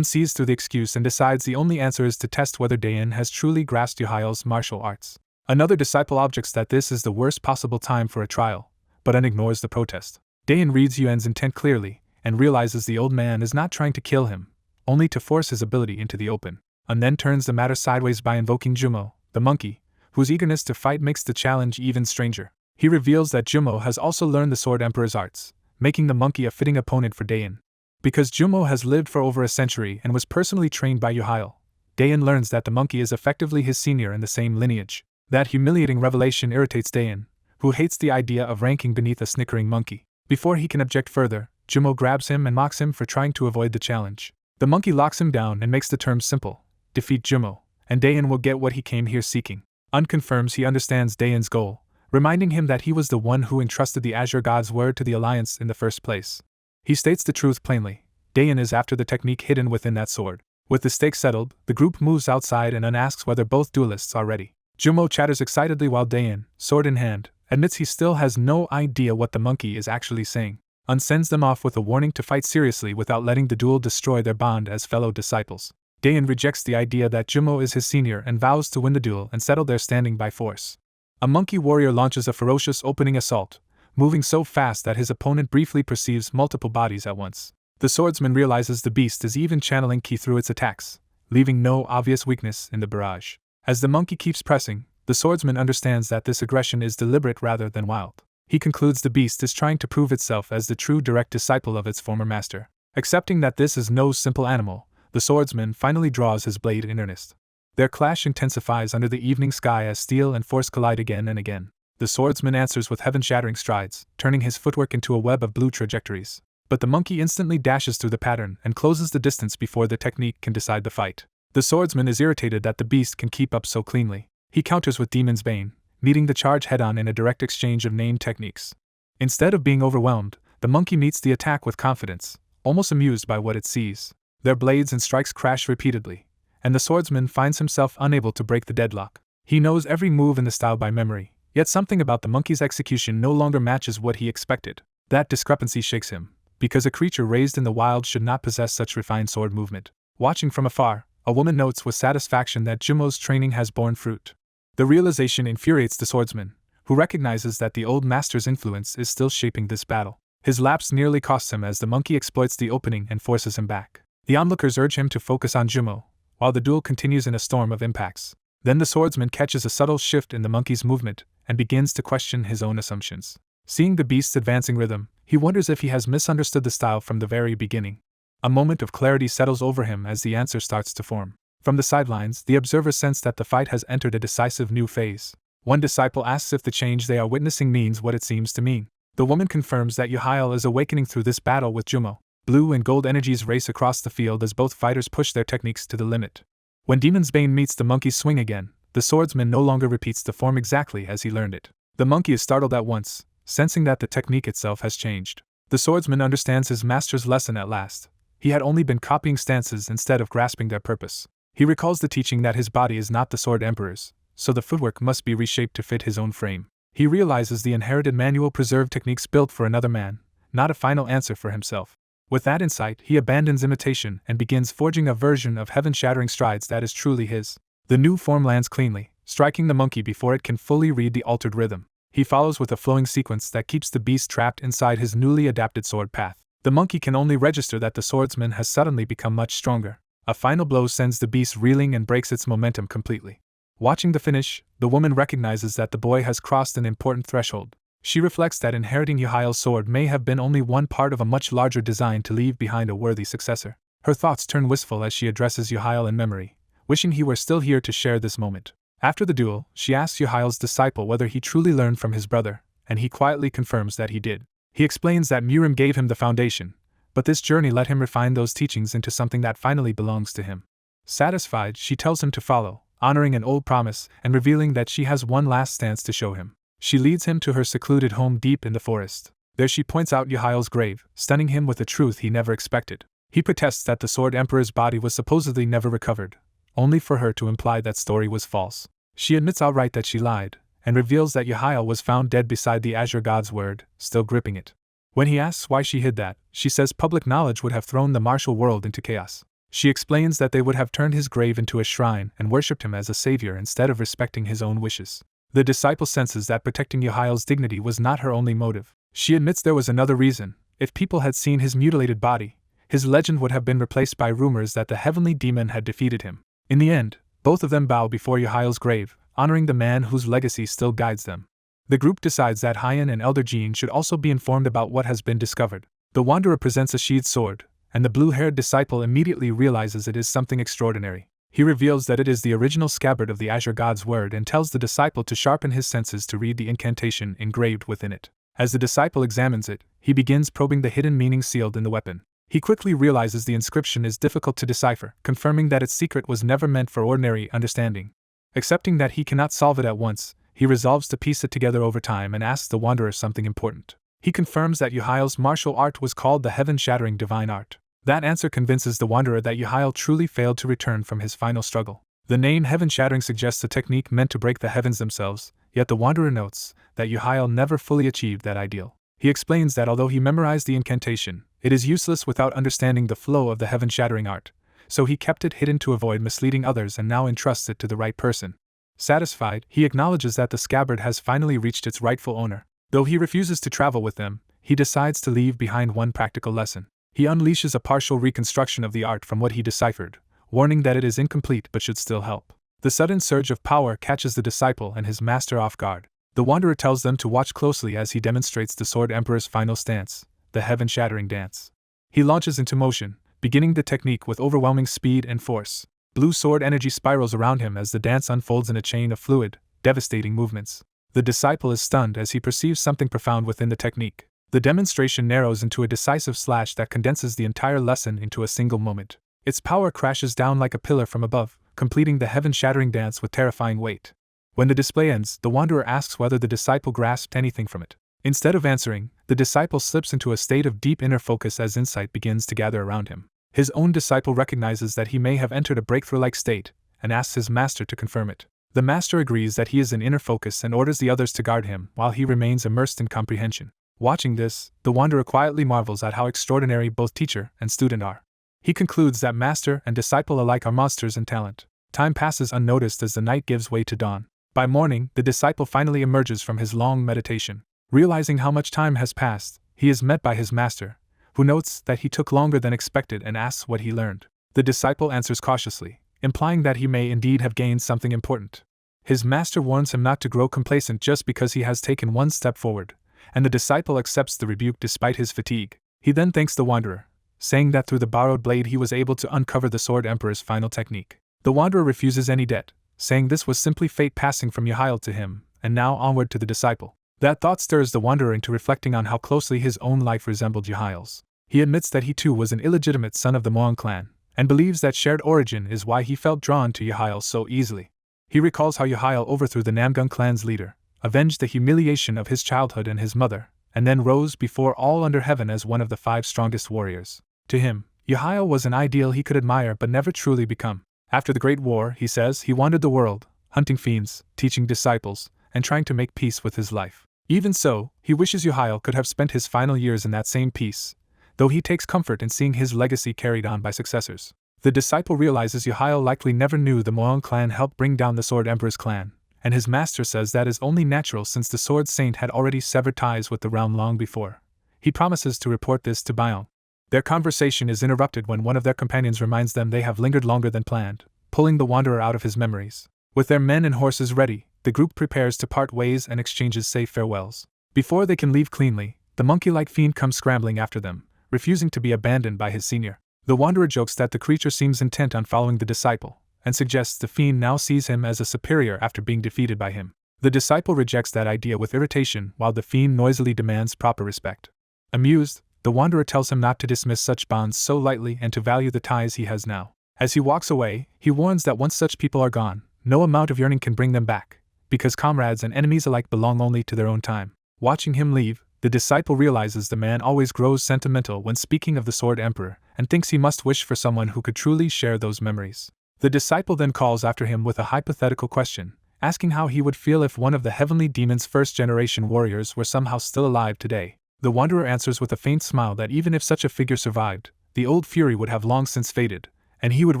Sees through the excuse and decides the only answer is to test whether Dayan has truly grasped Yuhail's martial arts. Another disciple objects that this is the worst possible time for a trial, but ignores the protest. Dayan reads Yuan's intent clearly, and realizes the old man is not trying to kill him, only to force his ability into the open, and then turns the matter sideways by invoking Jumo, the monkey, whose eagerness to fight makes the challenge even stranger. He reveals that Jumo has also learned the Sword Emperor's arts, making the monkey a fitting opponent for Dayan. Because Jumo has lived for over a century and was personally trained by Yuhail, Dayan learns that the monkey is effectively his senior in the same lineage. That humiliating revelation irritates Dayan, who hates the idea of ranking beneath a snickering monkey. Before he can object further, Jumo grabs him and mocks him for trying to avoid the challenge. The monkey locks him down and makes the terms simple: defeat Jumo, and Dayan will get what he came here seeking. Confirms he understands Dayan's goal, reminding him that he was the one who entrusted the Azure God's word to the Alliance in the first place. He states the truth plainly: Dayan is after the technique hidden within that sword. With the stakes settled, the group moves outside and asks whether both duelists are ready. Jumo chatters excitedly while Dayan, sword in hand, admits he still has no idea what the monkey is actually saying. Sends them off with a warning to fight seriously without letting the duel destroy their bond as fellow disciples. Dayan rejects the idea that Jumo is his senior and vows to win the duel and settle their standing by force. A monkey warrior launches a ferocious opening assault, moving so fast that his opponent briefly perceives multiple bodies at once. The swordsman realizes the beast is even channeling ki through its attacks, leaving no obvious weakness in the barrage. As the monkey keeps pressing, the swordsman understands that this aggression is deliberate rather than wild. He concludes the beast is trying to prove itself as the true direct disciple of its former master. Accepting that this is no simple animal, the swordsman finally draws his blade in earnest. Their clash intensifies under the evening sky as steel and force collide again and again. The swordsman answers with heaven-shattering strides, turning his footwork into a web of blue trajectories. But the monkey instantly dashes through the pattern and closes the distance before the technique can decide the fight. The swordsman is irritated that the beast can keep up so cleanly. He counters with Demon's Bane, meeting the charge head-on in a direct exchange of named techniques. Instead of being overwhelmed, the monkey meets the attack with confidence, almost amused by what it sees. Their blades and strikes crash repeatedly, and the swordsman finds himself unable to break the deadlock. He knows every move in the style by memory, yet something about the monkey's execution no longer matches what he expected. That discrepancy shakes him, because a creature raised in the wild should not possess such refined sword movement. Watching from afar, a woman notes with satisfaction that Jumo's training has borne fruit. The realization infuriates the swordsman, who recognizes that the old master's influence is still shaping this battle. His lapse nearly costs him as the monkey exploits the opening and forces him back. The onlookers urge him to focus on Jumo, while the duel continues in a storm of impacts. Then the swordsman catches a subtle shift in the monkey's movement and begins to question his own assumptions. Seeing the beast's advancing rhythm, he wonders if he has misunderstood the style from the very beginning. A moment of clarity settles over him as the answer starts to form. From the sidelines, the observers sense that the fight has entered a decisive new phase. One disciple asks if the change they are witnessing means what it seems to mean. The woman confirms that Yuhail is awakening through this battle with Jumo. Blue and gold energies race across the field as both fighters push their techniques to the limit. When Demon's Bane meets the monkey's swing again, the swordsman no longer repeats the form exactly as he learned it. The monkey is startled at once, sensing that the technique itself has changed. The swordsman understands his master's lesson at last. He had only been copying stances instead of grasping their purpose. He recalls the teaching that his body is not the sword emperor's, so the footwork must be reshaped to fit his own frame. He realizes the inherited manual preserved techniques built for another man, not a final answer for himself. With that insight, he abandons imitation and begins forging a version of heaven-shattering strides that is truly his. The new form lands cleanly, striking the monkey before it can fully read the altered rhythm. He follows with a flowing sequence that keeps the beast trapped inside his newly adapted sword path. The monkey can only register that the swordsman has suddenly become much stronger. A final blow sends the beast reeling and breaks its momentum completely. Watching the finish, the woman recognizes that the boy has crossed an important threshold. She reflects that inheriting Yuhail's sword may have been only one part of a much larger design to leave behind a worthy successor. Her thoughts turn wistful as she addresses Yuhail in memory, wishing he were still here to share this moment. After the duel, she asks Yuhail's disciple whether he truly learned from his brother, and he quietly confirms that he did. He explains that Murim gave him the foundation, but this journey let him refine those teachings into something that finally belongs to him. Satisfied, she tells him to follow, honoring an old promise and revealing that she has one last stance to show him. She leads him to her secluded home deep in the forest. There she points out Yuhail's grave, stunning him with a truth he never expected. He protests that the Sword Emperor's body was supposedly never recovered, only for her to imply that story was false. She admits outright that she lied, and reveals that Yuhail was found dead beside the Azure God's word, still gripping it. When he asks why she hid that, she says public knowledge would have thrown the martial world into chaos. She explains that they would have turned his grave into a shrine and worshipped him as a savior instead of respecting his own wishes. The disciple senses that protecting Yuhail's dignity was not her only motive. She admits there was another reason. If people had seen his mutilated body, his legend would have been replaced by rumors that the heavenly demon had defeated him. In the end, both of them bow before Yuhail's grave, honoring the man whose legacy still guides them. The group decides that Hyan and Elder Jean should also be informed about what has been discovered. The wanderer presents a sheathed sword, and the blue-haired disciple immediately realizes it is something extraordinary. He reveals that it is the original scabbard of the Azure God's word and tells the disciple to sharpen his senses to read the incantation engraved within it. As the disciple examines it, he begins probing the hidden meaning sealed in the weapon. He quickly realizes the inscription is difficult to decipher, confirming that its secret was never meant for ordinary understanding. Accepting that he cannot solve it at once, he resolves to piece it together over time and asks the wanderer something important. He confirms that Yuhail's martial art was called the heaven-shattering divine art. That answer convinces the wanderer that Yuhail truly failed to return from his final struggle. The name heaven-shattering suggests a technique meant to break the heavens themselves, yet the wanderer notes that Yuhail never fully achieved that ideal. He explains that although he memorized the incantation, it is useless without understanding the flow of the heaven-shattering art, so he kept it hidden to avoid misleading others and now entrusts it to the right person. Satisfied, he acknowledges that the scabbard has finally reached its rightful owner. Though he refuses to travel with them, he decides to leave behind one practical lesson. He unleashes a partial reconstruction of the art from what he deciphered, warning that it is incomplete but should still help. The sudden surge of power catches the disciple and his master off guard. The wanderer tells them to watch closely as he demonstrates the Sword Emperor's final stance, the heaven-shattering dance. He launches into motion, beginning the technique with overwhelming speed and force. Blue sword energy spirals around him as the dance unfolds in a chain of fluid, devastating movements. The disciple is stunned as he perceives something profound within the technique. The demonstration narrows into a decisive slash that condenses the entire lesson into a single moment. Its power crashes down like a pillar from above, completing the heaven-shattering dance with terrifying weight. When the display ends, the wanderer asks whether the disciple grasped anything from it. Instead of answering, the disciple slips into a state of deep inner focus as insight begins to gather around him. His own disciple recognizes that he may have entered a breakthrough-like state, and asks his master to confirm it. The master agrees that he is in inner focus and orders the others to guard him while he remains immersed in comprehension. Watching this, the wanderer quietly marvels at how extraordinary both teacher and student are. He concludes that master and disciple alike are monsters in talent. Time passes unnoticed as the night gives way to dawn. By morning, the disciple finally emerges from his long meditation. Realizing how much time has passed, he is met by his master, who notes that he took longer than expected and asks what he learned. The disciple answers cautiously, implying that he may indeed have gained something important. His master warns him not to grow complacent just because he has taken one step forward, and the disciple accepts the rebuke despite his fatigue. He then thanks the wanderer, saying that through the borrowed blade he was able to uncover the Sword Emperor's final technique. The wanderer refuses any debt, saying this was simply fate passing from Yahil to him, and now onward to the disciple. That thought stirs the wanderer into reflecting on how closely his own life resembled Yahil's. He admits that he too was an illegitimate son of the Moang clan, and believes that shared origin is why he felt drawn to Yahil so easily. He recalls how Yahil overthrew the Namgung clan's leader, avenged the humiliation of his childhood and his mother, and then rose before all under heaven as one of the 5 strongest warriors. To him, Yahil was an ideal he could admire but never truly become. After the Great War, he says, he wandered the world, hunting fiends, teaching disciples, and trying to make peace with his life. Even so, he wishes Yahil could have spent his final years in that same peace, though he takes comfort in seeing his legacy carried on by successors. The disciple realizes Yahil likely never knew the Moang clan helped bring down the Sword Emperor's clan, and his master says that is only natural since the Sword Saint had already severed ties with the realm long before. He promises to report this to Byong. Their conversation is interrupted when one of their companions reminds them they have lingered longer than planned, pulling the wanderer out of his memories. With their men and horses ready, the group prepares to part ways and exchanges safe farewells. Before they can leave cleanly, the monkey-like fiend comes scrambling after them, refusing to be abandoned by his senior. The wanderer jokes that the creature seems intent on following the disciple, and suggests the fiend now sees him as a superior after being defeated by him. The disciple rejects that idea with irritation while the fiend noisily demands proper respect. Amused, the wanderer tells him not to dismiss such bonds so lightly and to value the ties he has now. As he walks away, he warns that once such people are gone, no amount of yearning can bring them back, because comrades and enemies alike belong only to their own time. Watching him leave, the disciple realizes the man always grows sentimental when speaking of the Sword Emperor, and thinks he must wish for someone who could truly share those memories. The disciple then calls after him with a hypothetical question, asking how he would feel if one of the heavenly demon's first-generation warriors were somehow still alive today. The wanderer answers with a faint smile that even if such a figure survived, the old fury would have long since faded, and he would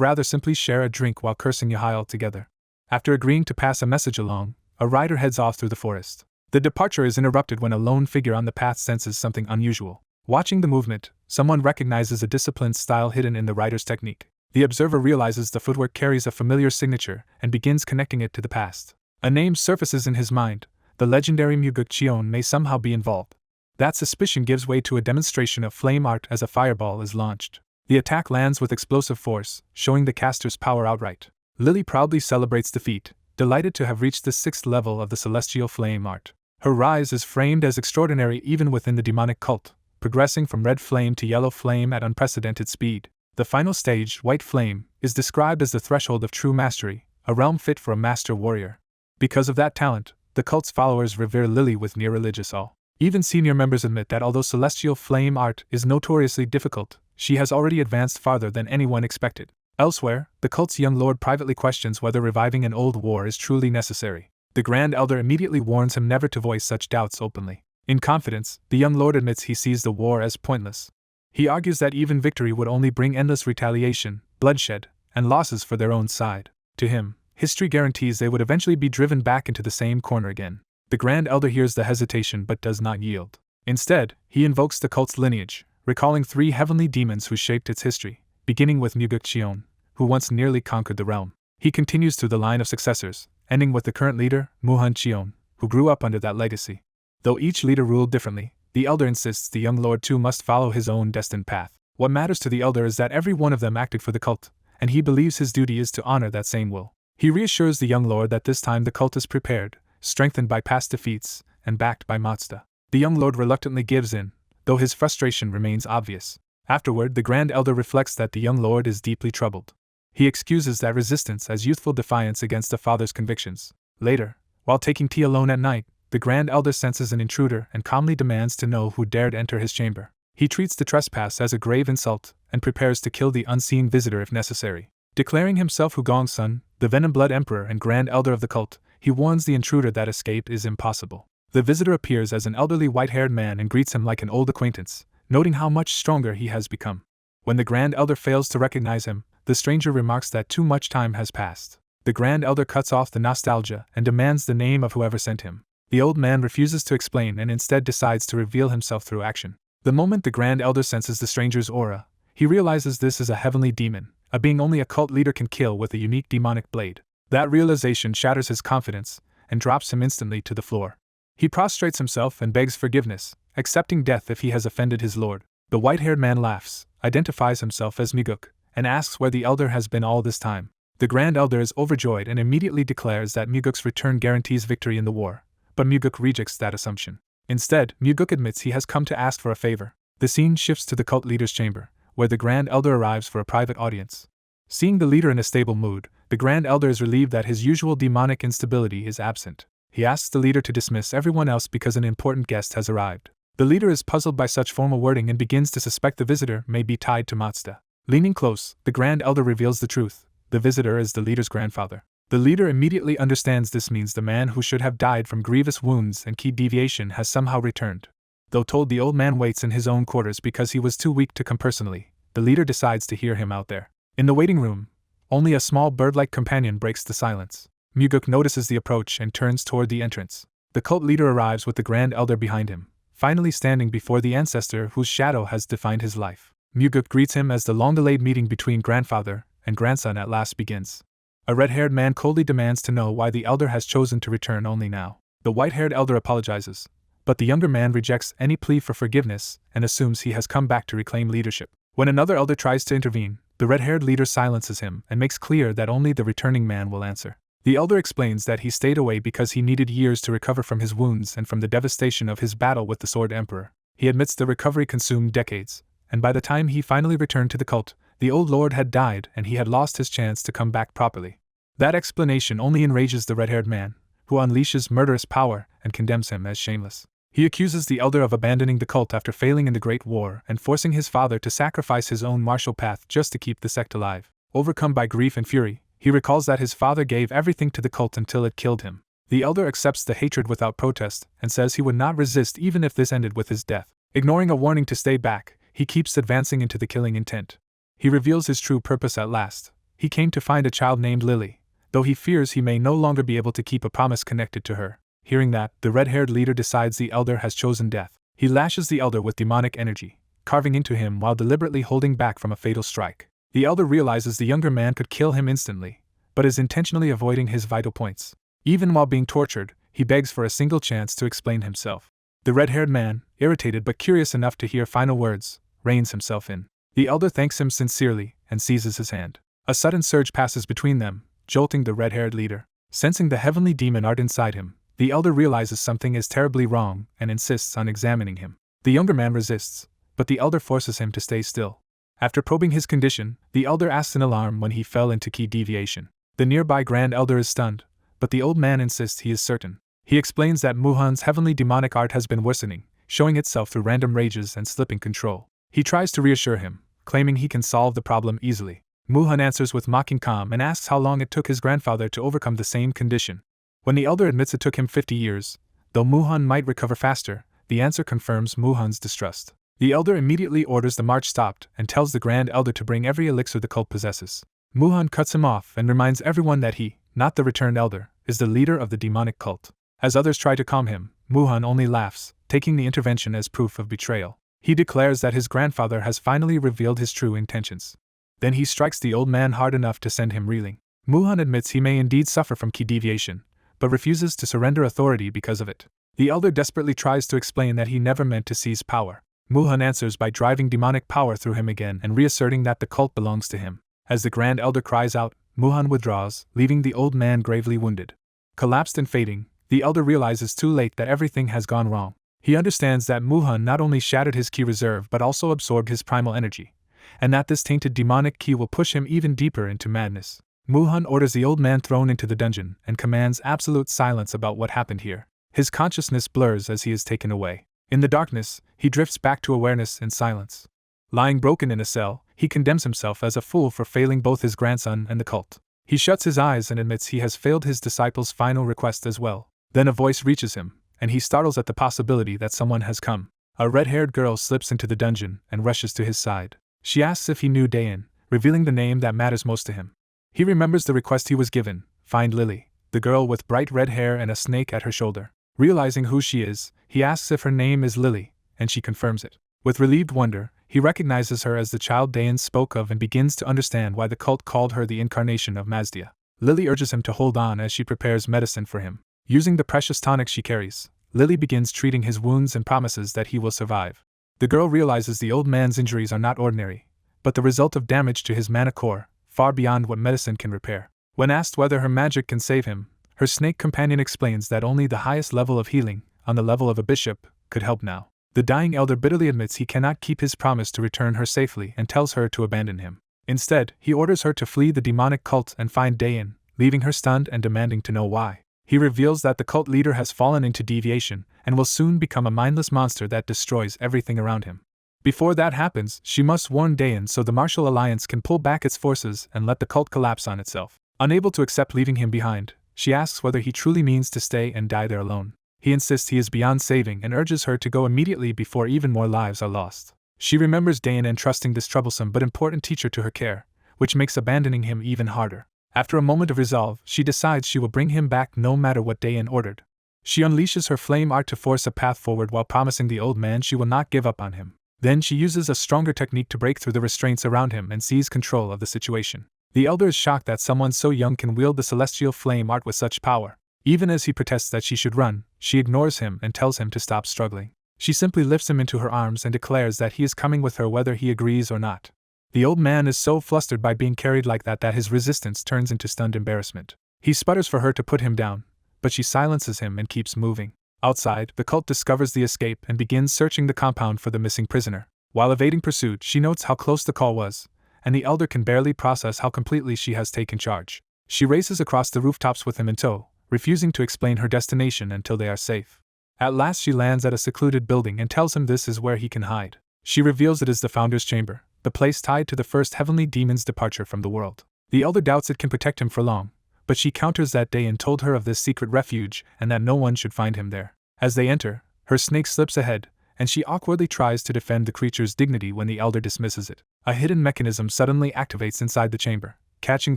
rather simply share a drink while cursing Yahil together. After agreeing to pass a message along, a rider heads off through the forest. The departure is interrupted when a lone figure on the path senses something unusual. Watching the movement, someone recognizes a disciplined style hidden in the rider's technique. The observer realizes the footwork carries a familiar signature and begins connecting it to the past. A name surfaces in his mind: the legendary Muguk Cheon may somehow be involved. That suspicion gives way to a demonstration of flame art as a fireball is launched. The attack lands with explosive force, showing the caster's power outright. Lily proudly celebrates the feat, delighted to have reached the 6th level of the celestial flame art. Her rise is framed as extraordinary even within the demonic cult, progressing from red flame to yellow flame at unprecedented speed. The final stage, white flame, is described as the threshold of true mastery, a realm fit for a master warrior. Because of that talent, the cult's followers revere Lily with near religious awe. Even senior members admit that although celestial flame art is notoriously difficult, she has already advanced farther than anyone expected. Elsewhere, the cult's young lord privately questions whether reviving an old war is truly necessary. The Grand Elder immediately warns him never to voice such doubts openly. In confidence, the young lord admits he sees the war as pointless. He argues that even victory would only bring endless retaliation, bloodshed, and losses for their own side. To him, history guarantees they would eventually be driven back into the same corner again. The Grand Elder hears the hesitation but does not yield. Instead, he invokes the cult's lineage, recalling 3 heavenly demons who shaped its history, beginning with Muguk Cheon, who once nearly conquered the realm. He continues through the line of successors, ending with the current leader, Muhan Cheon, who grew up under that legacy. Though each leader ruled differently, the Elder insists the young lord too must follow his own destined path. What matters to the Elder is that every one of them acted for the cult, and he believes his duty is to honor that same will. He reassures the young lord that this time the cult is prepared, strengthened by past defeats, and backed by Mazda. The young lord reluctantly gives in, though his frustration remains obvious. Afterward, the Grand Elder reflects that the young lord is deeply troubled. He excuses that resistance as youthful defiance against the father's convictions. Later, while taking tea alone at night, the Grand Elder senses an intruder and calmly demands to know who dared enter his chamber. He treats the trespass as a grave insult and prepares to kill the unseen visitor if necessary. Declaring himself Hugong's son, the Venom Blood Emperor and Grand Elder of the cult, he warns the intruder that escape is impossible. The visitor appears as an elderly white-haired man and greets him like an old acquaintance, noting how much stronger he has become. When the Grand Elder fails to recognize him, the stranger remarks that too much time has passed. The Grand Elder cuts off the nostalgia and demands the name of whoever sent him. The old man refuses to explain and instead decides to reveal himself through action. The moment the Grand Elder senses the stranger's aura, he realizes this is a heavenly demon, a being only a cult leader can kill with a unique demonic blade. That realization shatters his confidence and drops him instantly to the floor. He prostrates himself and begs forgiveness, accepting death if he has offended his lord. The white-haired man laughs, identifies himself as Miguk, and asks where the Elder has been all this time. The Grand Elder is overjoyed and immediately declares that Muguk's return guarantees victory in the war, but Muguk rejects that assumption. Instead, Muguk admits he has come to ask for a favor. The scene shifts to the cult leader's chamber, where the Grand Elder arrives for a private audience. Seeing the leader in a stable mood, the Grand Elder is relieved that his usual demonic instability is absent. He asks the leader to dismiss everyone else because an important guest has arrived. The leader is puzzled by such formal wording and begins to suspect the visitor may be tied to Mazda. Leaning close, the Grand Elder reveals the truth. The visitor is the leader's grandfather. The leader immediately understands this means the man who should have died from grievous wounds and key deviation has somehow returned. Though told the old man waits in his own quarters because he was too weak to come personally, the leader decides to hear him out there. In the waiting room, only a small bird-like companion breaks the silence. Muguk notices the approach and turns toward the entrance. The cult leader arrives with the Grand Elder behind him, finally standing before the ancestor whose shadow has defined his life. Muguk greets him as the long-delayed meeting between grandfather and grandson at last begins. A red-haired man coldly demands to know why the Elder has chosen to return only now. The white-haired Elder apologizes, but the younger man rejects any plea for forgiveness and assumes he has come back to reclaim leadership. When another Elder tries to intervene, the red-haired leader silences him and makes clear that only the returning man will answer. The Elder explains that he stayed away because he needed years to recover from his wounds and from the devastation of his battle with the Sword Emperor. He admits the recovery consumed decades, and by the time he finally returned to the cult, the old lord had died and he had lost his chance to come back properly. That explanation only enrages the red-haired man, who unleashes murderous power and condemns him as shameless. He accuses the Elder of abandoning the cult after failing in the Great War and forcing his father to sacrifice his own martial path just to keep the sect alive. Overcome by grief and fury, he recalls that his father gave everything to the cult until it killed him. The Elder accepts the hatred without protest and says he would not resist even if this ended with his death. Ignoring a warning to stay back, he keeps advancing into the killing intent. He reveals his true purpose at last. He came to find a child named Lily, though he fears he may no longer be able to keep a promise connected to her. Hearing that, the red-haired leader decides the Elder has chosen death. He lashes the Elder with demonic energy, carving into him while deliberately holding back from a fatal strike. The Elder realizes the younger man could kill him instantly, but is intentionally avoiding his vital points. Even while being tortured, he begs for a single chance to explain himself. The red-haired man, irritated but curious enough to hear final words, reins himself in. The Elder thanks him sincerely and seizes his hand. A sudden surge passes between them, jolting the red-haired leader. Sensing the heavenly demon art inside him, the Elder realizes something is terribly wrong and insists on examining him. The younger man resists, but the Elder forces him to stay still. After probing his condition, the Elder asks in alarm when he fell into key deviation. The nearby Grand Elder is stunned, but the old man insists he is certain. He explains that Muhan's heavenly demonic art has been worsening, showing itself through random rages and slipping control. He tries to reassure him, claiming he can solve the problem easily. Muhan answers with mocking calm and asks how long it took his grandfather to overcome the same condition. When the Elder admits it took him 50 years, though Muhan might recover faster, the answer confirms Muhan's distrust. The Elder immediately orders the march stopped and tells the Grand Elder to bring every elixir the cult possesses. Muhan cuts him off and reminds everyone that he, not the returned Elder, is the leader of the demonic cult. As others try to calm him, Muhan only laughs, taking the intervention as proof of betrayal. He declares that his grandfather has finally revealed his true intentions. Then he strikes the old man hard enough to send him reeling. Muhan admits he may indeed suffer from ki deviation, but refuses to surrender authority because of it. The elder desperately tries to explain that he never meant to seize power. Muhan answers by driving demonic power through him again and reasserting that the cult belongs to him. As the grand elder cries out, Muhan withdraws, leaving the old man gravely wounded. Collapsed and fading, the elder realizes too late that everything has gone wrong. He understands that Muhan not only shattered his ki reserve but also absorbed his primal energy, and that this tainted demonic ki will push him even deeper into madness. Muhan orders the old man thrown into the dungeon and commands absolute silence about what happened here. His consciousness blurs as he is taken away. In the darkness, he drifts back to awareness and silence. Lying broken in a cell, he condemns himself as a fool for failing both his grandson and the cult. He shuts his eyes and admits he has failed his disciple's final request as well. Then a voice reaches him, and he startles at the possibility that someone has come. A red-haired girl slips into the dungeon and rushes to his side. She asks if he knew Dayan, revealing the name that matters most to him. He remembers the request he was given: find Lily, the girl with bright red hair and a snake at her shoulder. Realizing who she is, he asks if her name is Lily, and she confirms it. With relieved wonder, he recognizes her as the child Dayan spoke of and begins to understand why the cult called her the incarnation of Mazdia. Lily urges him to hold on as she prepares medicine for him. Using the precious tonic she carries, Lily begins treating his wounds and promises that he will survive. The girl realizes the old man's injuries are not ordinary, but the result of damage to his mana core, far beyond what medicine can repair. When asked whether her magic can save him, her snake companion explains that only the highest level of healing, on the level of a bishop, could help now. The dying elder bitterly admits he cannot keep his promise to return her safely and tells her to abandon him. Instead, he orders her to flee the demonic cult and find Dayan, leaving her stunned and demanding to know why. He reveals that the cult leader has fallen into deviation and will soon become a mindless monster that destroys everything around him. Before that happens, she must warn Dayan so the Martial Alliance can pull back its forces and let the cult collapse on itself. Unable to accept leaving him behind, she asks whether he truly means to stay and die there alone. He insists he is beyond saving and urges her to go immediately before even more lives are lost. She remembers Dayan entrusting this troublesome but important teacher to her care, which makes abandoning him even harder. After a moment of resolve, she decides she will bring him back no matter what Dayan ordered. She unleashes her flame art to force a path forward while promising the old man she will not give up on him. Then she uses a stronger technique to break through the restraints around him and seize control of the situation. The elder is shocked that someone so young can wield the celestial flame art with such power. Even as he protests that she should run, she ignores him and tells him to stop struggling. She simply lifts him into her arms and declares that he is coming with her whether he agrees or not. The old man is so flustered by being carried like that his resistance turns into stunned embarrassment. He sputters for her to put him down, but she silences him and keeps moving. Outside, the cult discovers the escape and begins searching the compound for the missing prisoner. While evading pursuit, she notes how close the call was, and the elder can barely process how completely she has taken charge. She races across the rooftops with him in tow, refusing to explain her destination until they are safe. At last she lands at a secluded building and tells him this is where he can hide. She reveals it is the Founder's Chamber, the place tied to the first heavenly demon's departure from the world. The elder doubts it can protect him for long, but she counters that Dayan told her of this secret refuge and that no one should find him there. As they enter, her snake slips ahead, and she awkwardly tries to defend the creature's dignity when the elder dismisses it. A hidden mechanism suddenly activates inside the chamber, catching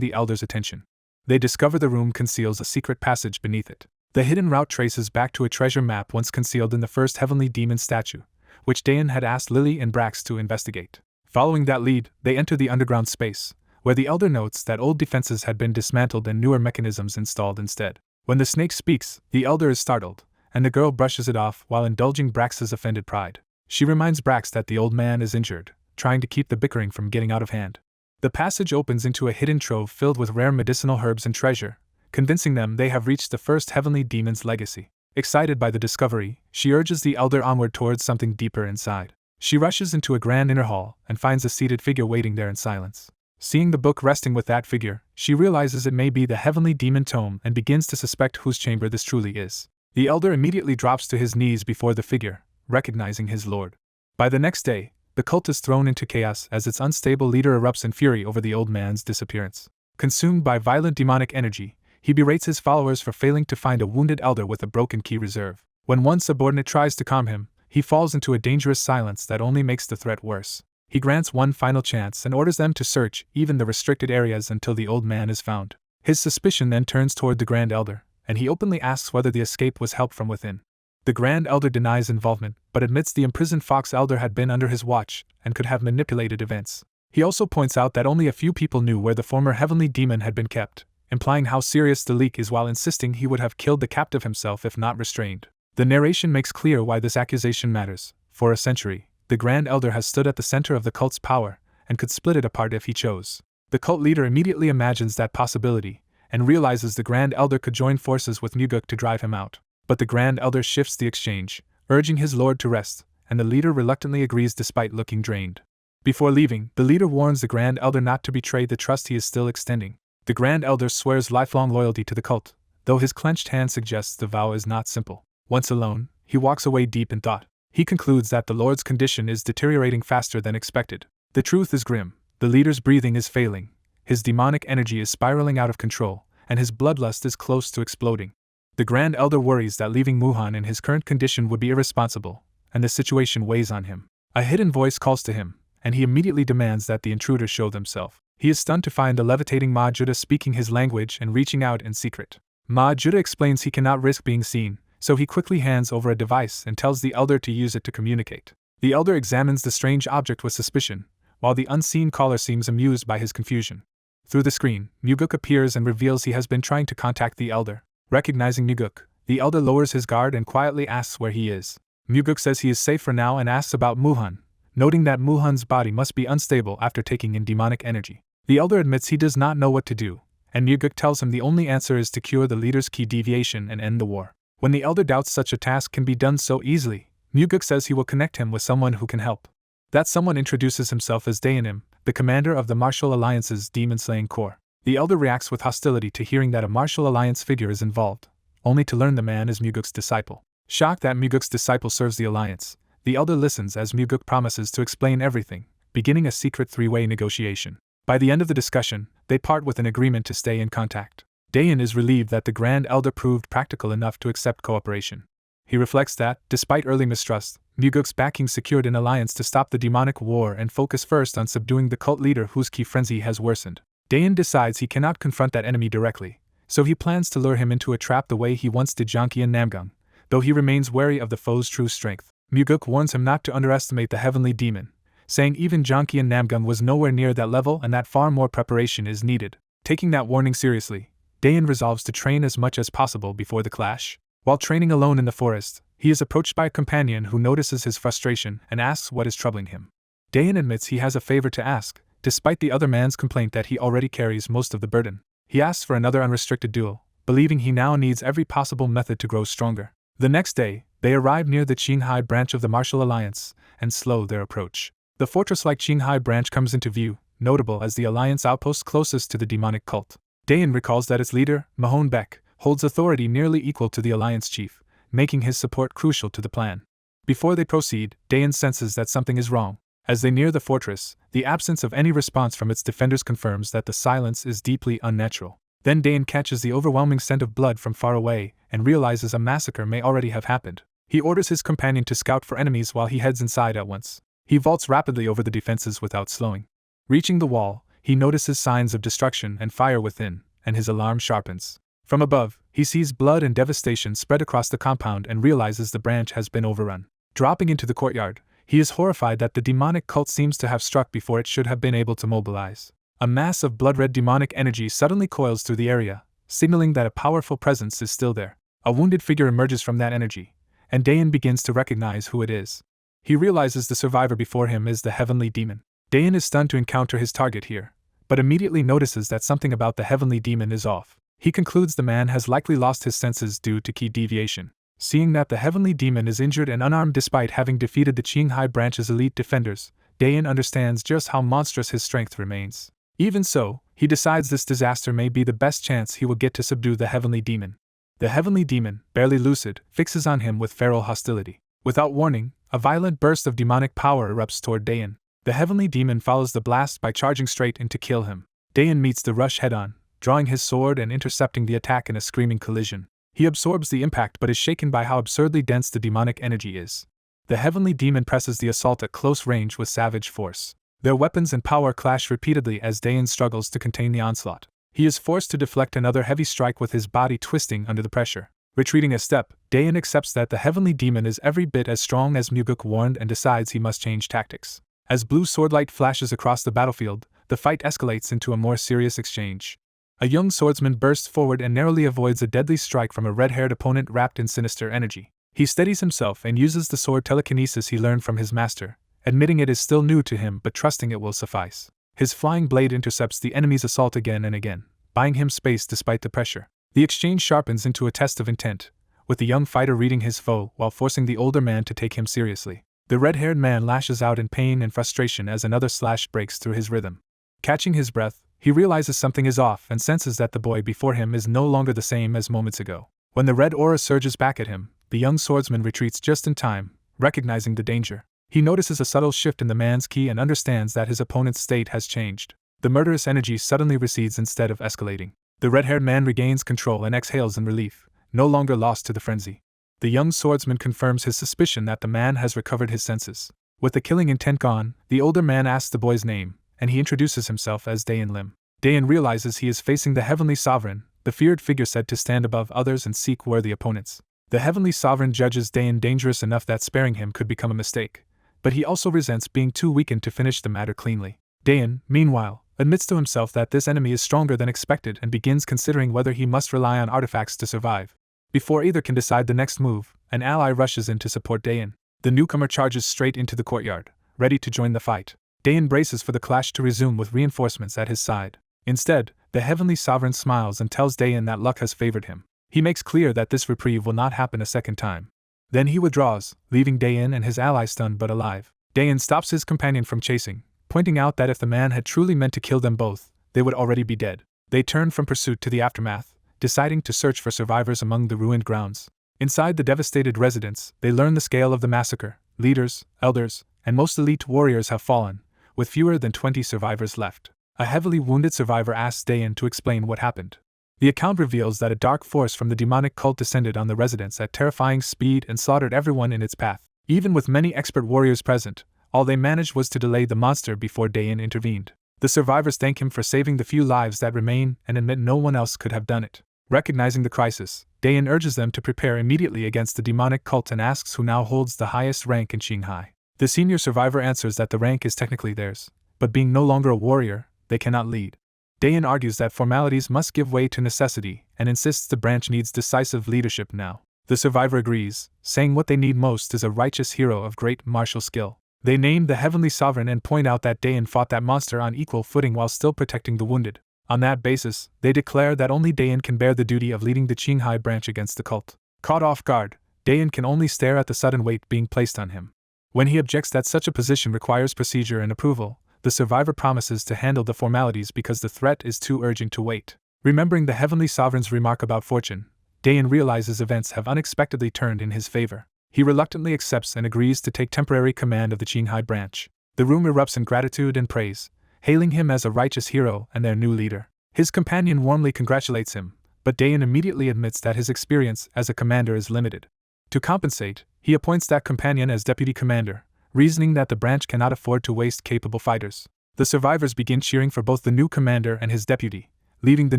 the elder's attention. They discover the room conceals a secret passage beneath it. The hidden route traces back to a treasure map once concealed in the first heavenly demon statue, which Dayan had asked Lily and Brax to investigate. Following that lead, they enter the underground space, where the elder notes that old defenses had been dismantled and newer mechanisms installed instead. When the snake speaks, the elder is startled, and the girl brushes it off while indulging Brax's offended pride. She reminds Brax that the old man is injured, trying to keep the bickering from getting out of hand. The passage opens into a hidden trove filled with rare medicinal herbs and treasure, convincing them they have reached the first heavenly demon's legacy. Excited by the discovery, she urges the elder onward towards something deeper inside. She rushes into a grand inner hall and finds a seated figure waiting there in silence. Seeing the book resting with that figure, she realizes it may be the heavenly demon tome and begins to suspect whose chamber this truly is. The elder immediately drops to his knees before the figure, recognizing his lord. By the next day, the cult is thrown into chaos as its unstable leader erupts in fury over the old man's disappearance. Consumed by violent demonic energy, he berates his followers for failing to find a wounded elder with a broken key reserve. When one subordinate tries to calm him, he falls into a dangerous silence that only makes the threat worse. He grants one final chance and orders them to search even the restricted areas until the old man is found. His suspicion then turns toward the Grand Elder, and he openly asks whether the escape was help from within. The Grand Elder denies involvement, but admits the imprisoned Fox Elder had been under his watch and could have manipulated events. He also points out that only a few people knew where the former heavenly demon had been kept, implying how serious the leak is while insisting he would have killed the captive himself if not restrained. The narration makes clear why this accusation matters. For a century, the Grand Elder has stood at the center of the cult's power and could split it apart if he chose. The cult leader immediately imagines that possibility and realizes the Grand Elder could join forces with Muguk to drive him out. But the Grand Elder shifts the exchange, urging his lord to rest, and the leader reluctantly agrees despite looking drained. Before leaving, the leader warns the Grand Elder not to betray the trust he is still extending. The Grand Elder swears lifelong loyalty to the cult, though his clenched hand suggests the vow is not simple. Once alone, he walks away deep in thought. He concludes that the Lord's condition is deteriorating faster than expected. The truth is grim. The leader's breathing is failing, his demonic energy is spiraling out of control, and his bloodlust is close to exploding. The Grand Elder worries that leaving Muhan in his current condition would be irresponsible, and the situation weighs on him. A hidden voice calls to him, and he immediately demands that the intruder show themselves. He is stunned to find the levitating Ma Judah speaking his language and reaching out in secret. Ma Judah explains he cannot risk being seen, so he quickly hands over a device and tells the elder to use it to communicate. The elder examines the strange object with suspicion, while the unseen caller seems amused by his confusion. Through the screen, Muguk appears and reveals he has been trying to contact the elder. Recognizing Muguk, the elder lowers his guard and quietly asks where he is. Muguk says he is safe for now and asks about Muhan, noting that Muhan's body must be unstable after taking in demonic energy. The elder admits he does not know what to do, and Muguk tells him the only answer is to cure the leader's key deviation and end the war. When the elder doubts such a task can be done so easily, Muguk says he will connect him with someone who can help. That someone introduces himself as Daenim, the commander of the Martial Alliance's demon-slaying corps. The elder reacts with hostility to hearing that a Martial Alliance figure is involved, only to learn the man is Muguk's disciple. Shocked that Muguk's disciple serves the Alliance, the elder listens as Muguk promises to explain everything, beginning a secret three-way negotiation. By the end of the discussion, they part with an agreement to stay in contact. Dayan is relieved that the Grand Elder proved practical enough to accept cooperation. He reflects that, despite early mistrust, Muguk's backing secured an alliance to stop the demonic war and focus first on subduing the cult leader whose key frenzy has worsened. Dayan decides he cannot confront that enemy directly, so he plans to lure him into a trap the way he once did Janki and Namgung, though he remains wary of the foe's true strength. Muguk warns him not to underestimate the heavenly demon, saying even Janki and Namgung was nowhere near that level and that far more preparation is needed. Taking that warning seriously, Dayan resolves to train as much as possible before the clash. While training alone in the forest, he is approached by a companion who notices his frustration and asks what is troubling him. Dayan admits he has a favor to ask, despite the other man's complaint that he already carries most of the burden. He asks for another unrestricted duel, believing he now needs every possible method to grow stronger. The next day, they arrive near the Qinghai branch of the Martial Alliance and slow their approach. The fortress-like Qinghai branch comes into view, notable as the Alliance outpost closest to the demonic cult. Dayan recalls that its leader, Mahone Beck, holds authority nearly equal to the Alliance chief, making his support crucial to the plan. Before they proceed, Dayan senses that something is wrong. As they near the fortress, the absence of any response from its defenders confirms that the silence is deeply unnatural. Then Dayan catches the overwhelming scent of blood from far away and realizes a massacre may already have happened. He orders his companion to scout for enemies while he heads inside at once. He vaults rapidly over the defenses without slowing. Reaching the wall, he notices signs of destruction and fire within, and his alarm sharpens. From above, he sees blood and devastation spread across the compound and realizes the branch has been overrun. Dropping into the courtyard, he is horrified that the demonic cult seems to have struck before it should have been able to mobilize. A mass of blood-red demonic energy suddenly coils through the area, signaling that a powerful presence is still there. A wounded figure emerges from that energy, and Dayan begins to recognize who it is. He realizes the survivor before him is the heavenly demon. Dayan is stunned to encounter his target here, but immediately notices that something about the heavenly demon is off. He concludes the man has likely lost his senses due to key deviation. Seeing that the heavenly demon is injured and unarmed despite having defeated the Qinghai branch's elite defenders, Dayan understands just how monstrous his strength remains. Even so, he decides this disaster may be the best chance he will get to subdue the heavenly demon. The heavenly demon, barely lucid, fixes on him with feral hostility. Without warning, a violent burst of demonic power erupts toward Dayan. The heavenly demon follows the blast by charging straight in to kill him. Dayan meets the rush head-on, drawing his sword and intercepting the attack in a screaming collision. He absorbs the impact but is shaken by how absurdly dense the demonic energy is. The heavenly demon presses the assault at close range with savage force. Their weapons and power clash repeatedly as Dayan struggles to contain the onslaught. He is forced to deflect another heavy strike with his body twisting under the pressure. Retreating a step, Dayan accepts that the heavenly demon is every bit as strong as Muguk warned and decides he must change tactics. As blue swordlight flashes across the battlefield, the fight escalates into a more serious exchange. A young swordsman bursts forward and narrowly avoids a deadly strike from a red-haired opponent wrapped in sinister energy. He steadies himself and uses the sword telekinesis he learned from his master, admitting it is still new to him but trusting it will suffice. His flying blade intercepts the enemy's assault again and again, buying him space despite the pressure. The exchange sharpens into a test of intent, with the young fighter reading his foe while forcing the older man to take him seriously. The red-haired man lashes out in pain and frustration as another slash breaks through his rhythm. Catching his breath, he realizes something is off and senses that the boy before him is no longer the same as moments ago. When the red aura surges back at him, the young swordsman retreats just in time, recognizing the danger. He notices a subtle shift in the man's ki and understands that his opponent's state has changed. The murderous energy suddenly recedes instead of escalating. The red-haired man regains control and exhales in relief, no longer lost to the frenzy. The young swordsman confirms his suspicion that the man has recovered his senses. With the killing intent gone, the older man asks the boy's name, and he introduces himself as Dayan Lim. Dayan realizes he is facing the Heavenly Sovereign, the feared figure said to stand above others and seek worthy opponents. The Heavenly Sovereign judges Dayan dangerous enough that sparing him could become a mistake, but he also resents being too weakened to finish the matter cleanly. Dayan, meanwhile, admits to himself that this enemy is stronger than expected and begins considering whether he must rely on artifacts to survive. Before either can decide the next move, an ally rushes in to support Dayan. The newcomer charges straight into the courtyard, ready to join the fight. Dayan braces for the clash to resume with reinforcements at his side. Instead, the Heavenly Sovereign smiles and tells Dayan that luck has favored him. He makes clear that this reprieve will not happen a second time. Then he withdraws, leaving Dayan and his ally stunned but alive. Dayan stops his companion from chasing, pointing out that if the man had truly meant to kill them both, they would already be dead. They turn from pursuit to the aftermath, deciding to search for survivors among the ruined grounds. Inside the devastated residence, they learn the scale of the massacre. Leaders, elders, and most elite warriors have fallen, with fewer than 20 survivors left. A heavily wounded survivor asks Dayan to explain what happened. The account reveals that a dark force from the demonic cult descended on the residence at terrifying speed and slaughtered everyone in its path. Even with many expert warriors present, all they managed was to delay the monster before Dayan intervened. The survivors thank him for saving the few lives that remain and admit no one else could have done it. Recognizing the crisis, Dayan urges them to prepare immediately against the demonic cult and asks who now holds the highest rank in Qinghai. The senior survivor answers that the rank is technically theirs, but being no longer a warrior, they cannot lead. Dayan argues that formalities must give way to necessity and insists the branch needs decisive leadership now. The survivor agrees, saying what they need most is a righteous hero of great martial skill. They name the Heavenly Sovereign and point out that Dayan fought that monster on equal footing while still protecting the wounded. On that basis, they declare that only Dayan can bear the duty of leading the Qinghai branch against the cult. Caught off guard, Dayan can only stare at the sudden weight being placed on him. When he objects that such a position requires procedure and approval, the survivor promises to handle the formalities because the threat is too urgent to wait. Remembering the Heavenly Sovereign's remark about fortune, Dayan realizes events have unexpectedly turned in his favor. He reluctantly accepts and agrees to take temporary command of the Qinghai branch. The room erupts in gratitude and praise, hailing him as a righteous hero and their new leader. His companion warmly congratulates him, but Dayan immediately admits that his experience as a commander is limited. To compensate, he appoints that companion as deputy commander, reasoning that the branch cannot afford to waste capable fighters. The survivors begin cheering for both the new commander and his deputy, leaving the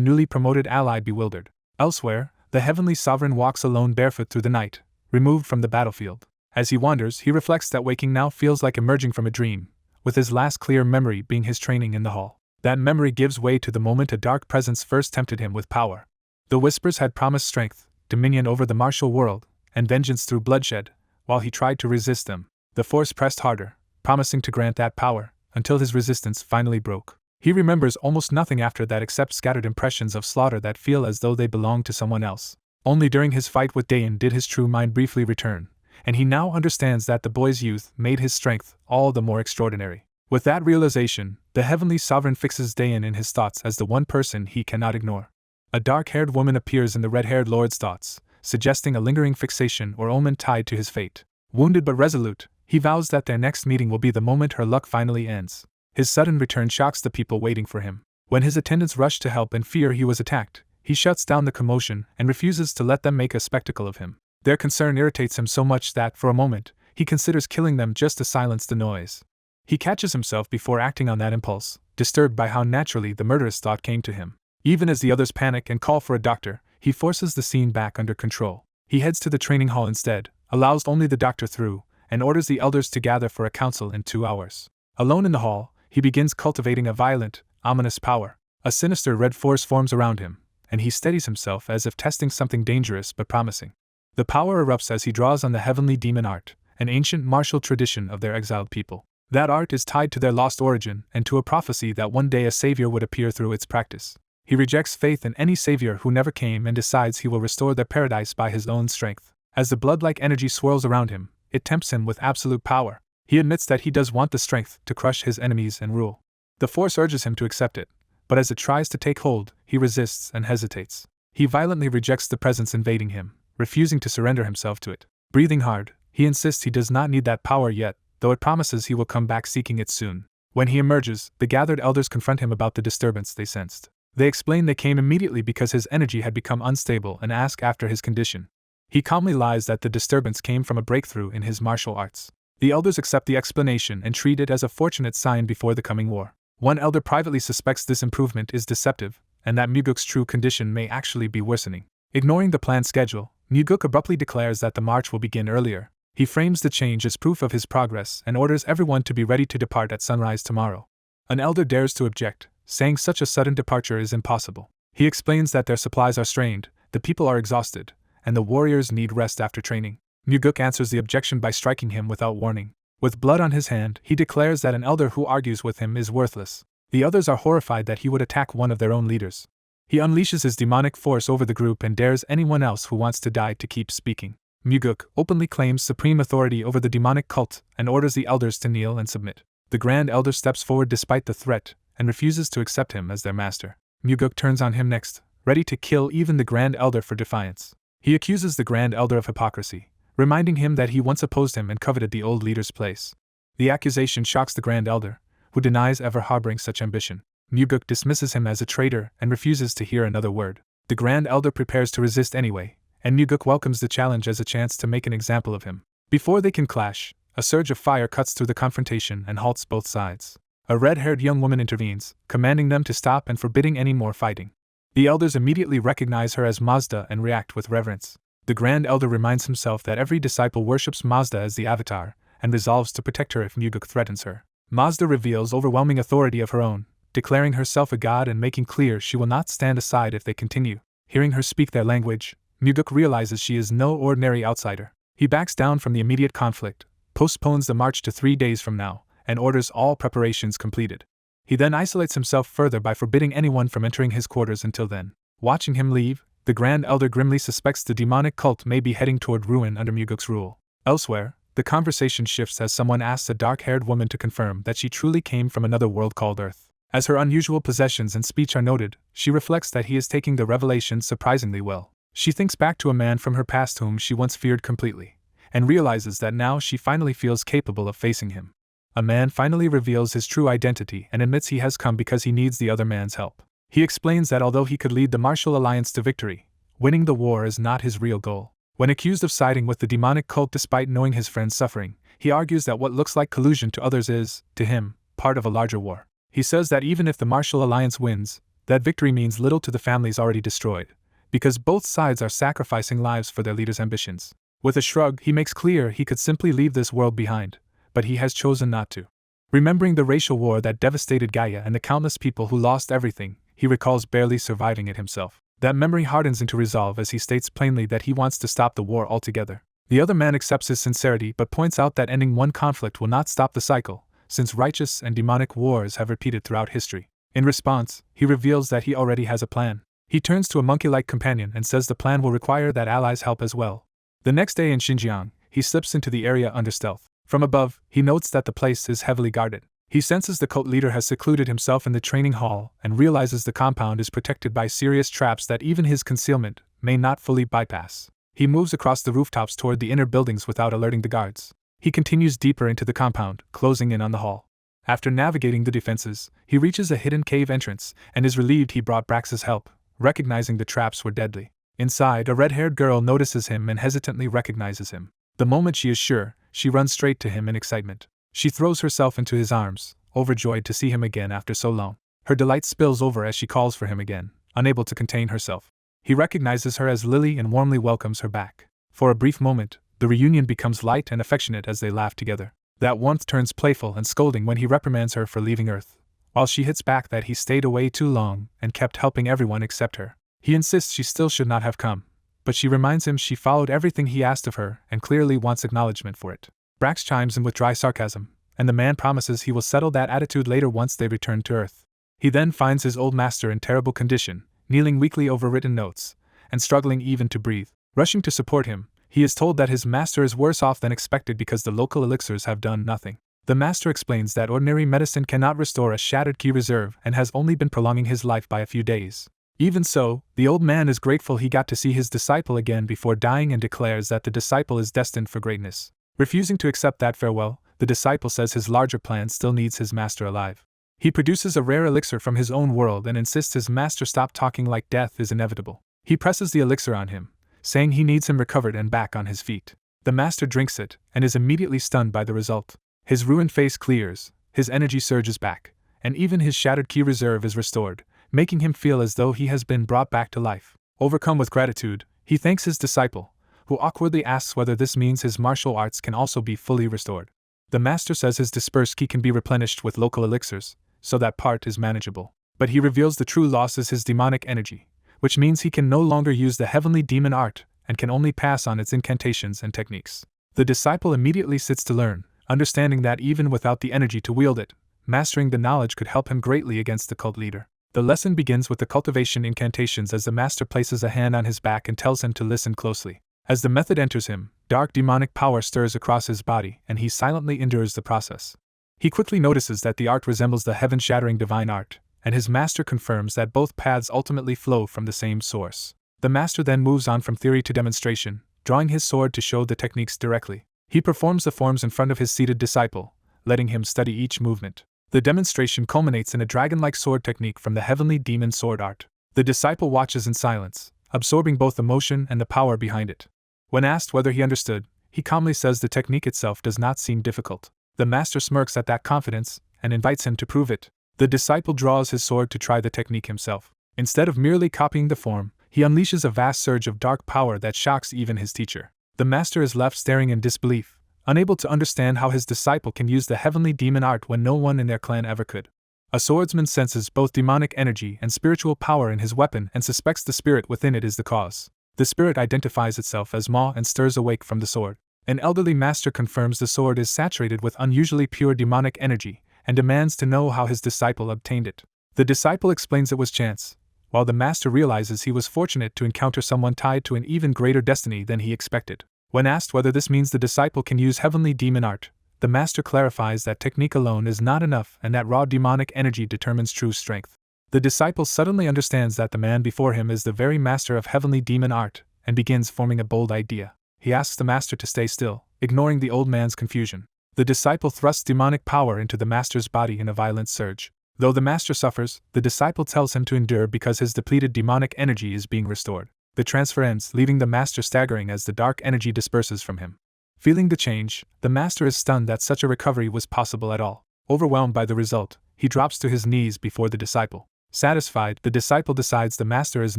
newly promoted ally bewildered. Elsewhere, the Heavenly Sovereign walks alone barefoot through the night, removed from the battlefield. As he wanders, he reflects that waking now feels like emerging from a dream, with his last clear memory being his training in the hall. That memory gives way to the moment a dark presence first tempted him with power. The whispers had promised strength, dominion over the martial world, and vengeance through bloodshed. While he tried to resist them, the force pressed harder, promising to grant that power, until his resistance finally broke. He remembers almost nothing after that except scattered impressions of slaughter that feel as though they belong to someone else. Only during his fight with Dayan did his true mind briefly return, and he now understands that the boy's youth made his strength all the more extraordinary. With that realization, the Heavenly Sovereign fixes Dayan in his thoughts as the one person he cannot ignore. A dark-haired woman appears in the red-haired lord's thoughts, suggesting a lingering fixation or omen tied to his fate. Wounded but resolute, he vows that their next meeting will be the moment her luck finally ends. His sudden return shocks the people waiting for him. When his attendants rush to help and fear he was attacked, he shuts down the commotion and refuses to let them make a spectacle of him. Their concern irritates him so much that, for a moment, he considers killing them just to silence the noise. He catches himself before acting on that impulse, disturbed by how naturally the murderous thought came to him. Even as the others panic and call for a doctor, he forces the scene back under control. He heads to the training hall instead, allows only the doctor through, and orders the elders to gather for a council in 2 hours. Alone in the hall, he begins cultivating a violent, ominous power. A sinister red force forms around him, and he steadies himself as if testing something dangerous but promising. The power erupts as he draws on the heavenly demon art, an ancient martial tradition of their exiled people. That art is tied to their lost origin and to a prophecy that one day a savior would appear through its practice. He rejects faith in any savior who never came and decides he will restore their paradise by his own strength. As the blood-like energy swirls around him, it tempts him with absolute power. He admits that he does want the strength to crush his enemies and rule. The force urges him to accept it, but as it tries to take hold, he resists and hesitates. He violently rejects the presence invading him, refusing to surrender himself to it. Breathing hard, he insists he does not need that power yet, though it promises he will come back seeking it soon. When he emerges, the gathered elders confront him about the disturbance they sensed. They explain they came immediately because his energy had become unstable and ask after his condition. He calmly lies that the disturbance came from a breakthrough in his martial arts. The elders accept the explanation and treat it as a fortunate sign before the coming war. One elder privately suspects this improvement is deceptive, and that Muguk's true condition may actually be worsening. Ignoring the planned schedule, Muguk abruptly declares that the march will begin earlier. He frames the change as proof of his progress and orders everyone to be ready to depart at sunrise tomorrow. An elder dares to object, saying such a sudden departure is impossible. He explains that their supplies are strained, the people are exhausted, and the warriors need rest after training. Muguk answers the objection by striking him without warning. With blood on his hand, he declares that an elder who argues with him is worthless. The others are horrified that he would attack one of their own leaders. He unleashes his demonic force over the group and dares anyone else who wants to die to keep speaking. Muguk openly claims supreme authority over the demonic cult and orders the elders to kneel and submit. The Grand Elder steps forward despite the threat and refuses to accept him as their master. Muguk turns on him next, ready to kill even the Grand Elder for defiance. He accuses the Grand Elder of hypocrisy, reminding him that he once opposed him and coveted the old leader's place. The accusation shocks the Grand Elder, who denies ever harboring such ambition. Muguk dismisses him as a traitor and refuses to hear another word. The Grand Elder prepares to resist anyway, and Muguk welcomes the challenge as a chance to make an example of him. Before they can clash, a surge of fire cuts through the confrontation and halts both sides. A red-haired young woman intervenes, commanding them to stop and forbidding any more fighting. The elders immediately recognize her as Mazda and react with reverence. The Grand Elder reminds himself that every disciple worships Mazda as the avatar, and resolves to protect her if Muguk threatens her. Mazda reveals overwhelming authority of her own, declaring herself a god and making clear she will not stand aside if they continue. Hearing her speak their language, Muguk realizes she is no ordinary outsider. He backs down from the immediate conflict, postpones the march to 3 days from now, and orders all preparations completed. He then isolates himself further by forbidding anyone from entering his quarters until then. Watching him leave, the Grand Elder grimly suspects the demonic cult may be heading toward ruin under Muguk's rule. Elsewhere, the conversation shifts as someone asks a dark-haired woman to confirm that she truly came from another world called Earth. As her unusual possessions and speech are noted, she reflects that he is taking the revelation surprisingly well. She thinks back to a man from her past whom she once feared completely, and realizes that now she finally feels capable of facing him. A man finally reveals his true identity and admits he has come because he needs the other man's help. He explains that although he could lead the martial alliance to victory, winning the war is not his real goal. When accused of siding with the demonic cult despite knowing his friend's suffering, he argues that what looks like collusion to others is, to him, part of a larger war. He says that even if the martial alliance wins, that victory means little to the families already destroyed, because both sides are sacrificing lives for their leader's ambitions. With a shrug, he makes clear he could simply leave this world behind, but he has chosen not to. Remembering the racial war that devastated Gaia and the countless people who lost everything, he recalls barely surviving it himself. That memory hardens into resolve as he states plainly that he wants to stop the war altogether. The other man accepts his sincerity but points out that ending one conflict will not stop the cycle, since righteous and demonic wars have repeated throughout history. In response, he reveals that he already has a plan. He turns to a monkey-like companion and says the plan will require that allies help as well. The next day in Xinjiang, he slips into the area under stealth. From above, he notes that the place is heavily guarded. He senses the cult leader has secluded himself in the training hall and realizes the compound is protected by serious traps that even his concealment may not fully bypass. He moves across the rooftops toward the inner buildings without alerting the guards. He continues deeper into the compound, closing in on the hall. After navigating the defenses, he reaches a hidden cave entrance and is relieved he brought Brax's help, recognizing the traps were deadly. Inside, a red-haired girl notices him and hesitantly recognizes him. The moment she is sure, she runs straight to him in excitement. She throws herself into his arms, overjoyed to see him again after so long. Her delight spills over as she calls for him again, unable to contain herself. He recognizes her as Lily and warmly welcomes her back. For a brief moment, the reunion becomes light and affectionate as they laugh together. That warmth turns playful and scolding when he reprimands her for leaving Earth, while she hits back that he stayed away too long and kept helping everyone except her. He insists she still should not have come, but she reminds him she followed everything he asked of her and clearly wants acknowledgement for it. Brax chimes in with dry sarcasm, and the man promises he will settle that attitude later once they return to Earth. He then finds his old master in terrible condition, kneeling weakly over written notes, and struggling even to breathe. Rushing to support him, he is told that his master is worse off than expected because the local elixirs have done nothing. The master explains that ordinary medicine cannot restore a shattered ki reserve and has only been prolonging his life by a few days. Even so, the old man is grateful he got to see his disciple again before dying and declares that the disciple is destined for greatness. Refusing to accept that farewell, the disciple says his larger plan still needs his master alive. He produces a rare elixir from his own world and insists his master stop talking like death is inevitable. He presses the elixir on him, saying he needs him recovered and back on his feet. The master drinks it and is immediately stunned by the result. His ruined face clears, his energy surges back, and even his shattered ki reserve is restored, making him feel as though he has been brought back to life. Overcome with gratitude, he thanks his disciple, who awkwardly asks whether this means his martial arts can also be fully restored. The master says his dispersed ki can be replenished with local elixirs, so that part is manageable. But he reveals the true loss is his demonic energy, which means he can no longer use the heavenly demon art and can only pass on its incantations and techniques. The disciple immediately sits to learn, understanding that even without the energy to wield it, mastering the knowledge could help him greatly against the cult leader. The lesson begins with the cultivation incantations as the master places a hand on his back and tells him to listen closely. As the method enters him, dark demonic power stirs across his body and he silently endures the process. He quickly notices that the art resembles the heaven-shattering divine art, and his master confirms that both paths ultimately flow from the same source. The master then moves on from theory to demonstration, drawing his sword to show the techniques directly. He performs the forms in front of his seated disciple, letting him study each movement. The demonstration culminates in a dragon-like sword technique from the heavenly demon sword art. The disciple watches in silence, absorbing both the motion and the power behind it. When asked whether he understood, he calmly says the technique itself does not seem difficult. The master smirks at that confidence and invites him to prove it. The disciple draws his sword to try the technique himself. Instead of merely copying the form, he unleashes a vast surge of dark power that shocks even his teacher. The master is left staring in disbelief, unable to understand how his disciple can use the heavenly demon art when no one in their clan ever could. A swordsman senses both demonic energy and spiritual power in his weapon and suspects the spirit within it is the cause. The spirit identifies itself as Ma and stirs awake from the sword. An elderly master confirms the sword is saturated with unusually pure demonic energy and demands to know how his disciple obtained it. The disciple explains it was chance, while the master realizes he was fortunate to encounter someone tied to an even greater destiny than he expected. When asked whether this means the disciple can use heavenly demon art, the master clarifies that technique alone is not enough and that raw demonic energy determines true strength. The disciple suddenly understands that the man before him is the very master of heavenly demon art and begins forming a bold idea. He asks the master to stay still, ignoring the old man's confusion. The disciple thrusts demonic power into the master's body in a violent surge. Though the master suffers, the disciple tells him to endure because his depleted demonic energy is being restored. The transfer ends, leaving the master staggering as the dark energy disperses from him. Feeling the change, the master is stunned that such a recovery was possible at all. Overwhelmed by the result, he drops to his knees before the disciple. Satisfied, the disciple decides the master is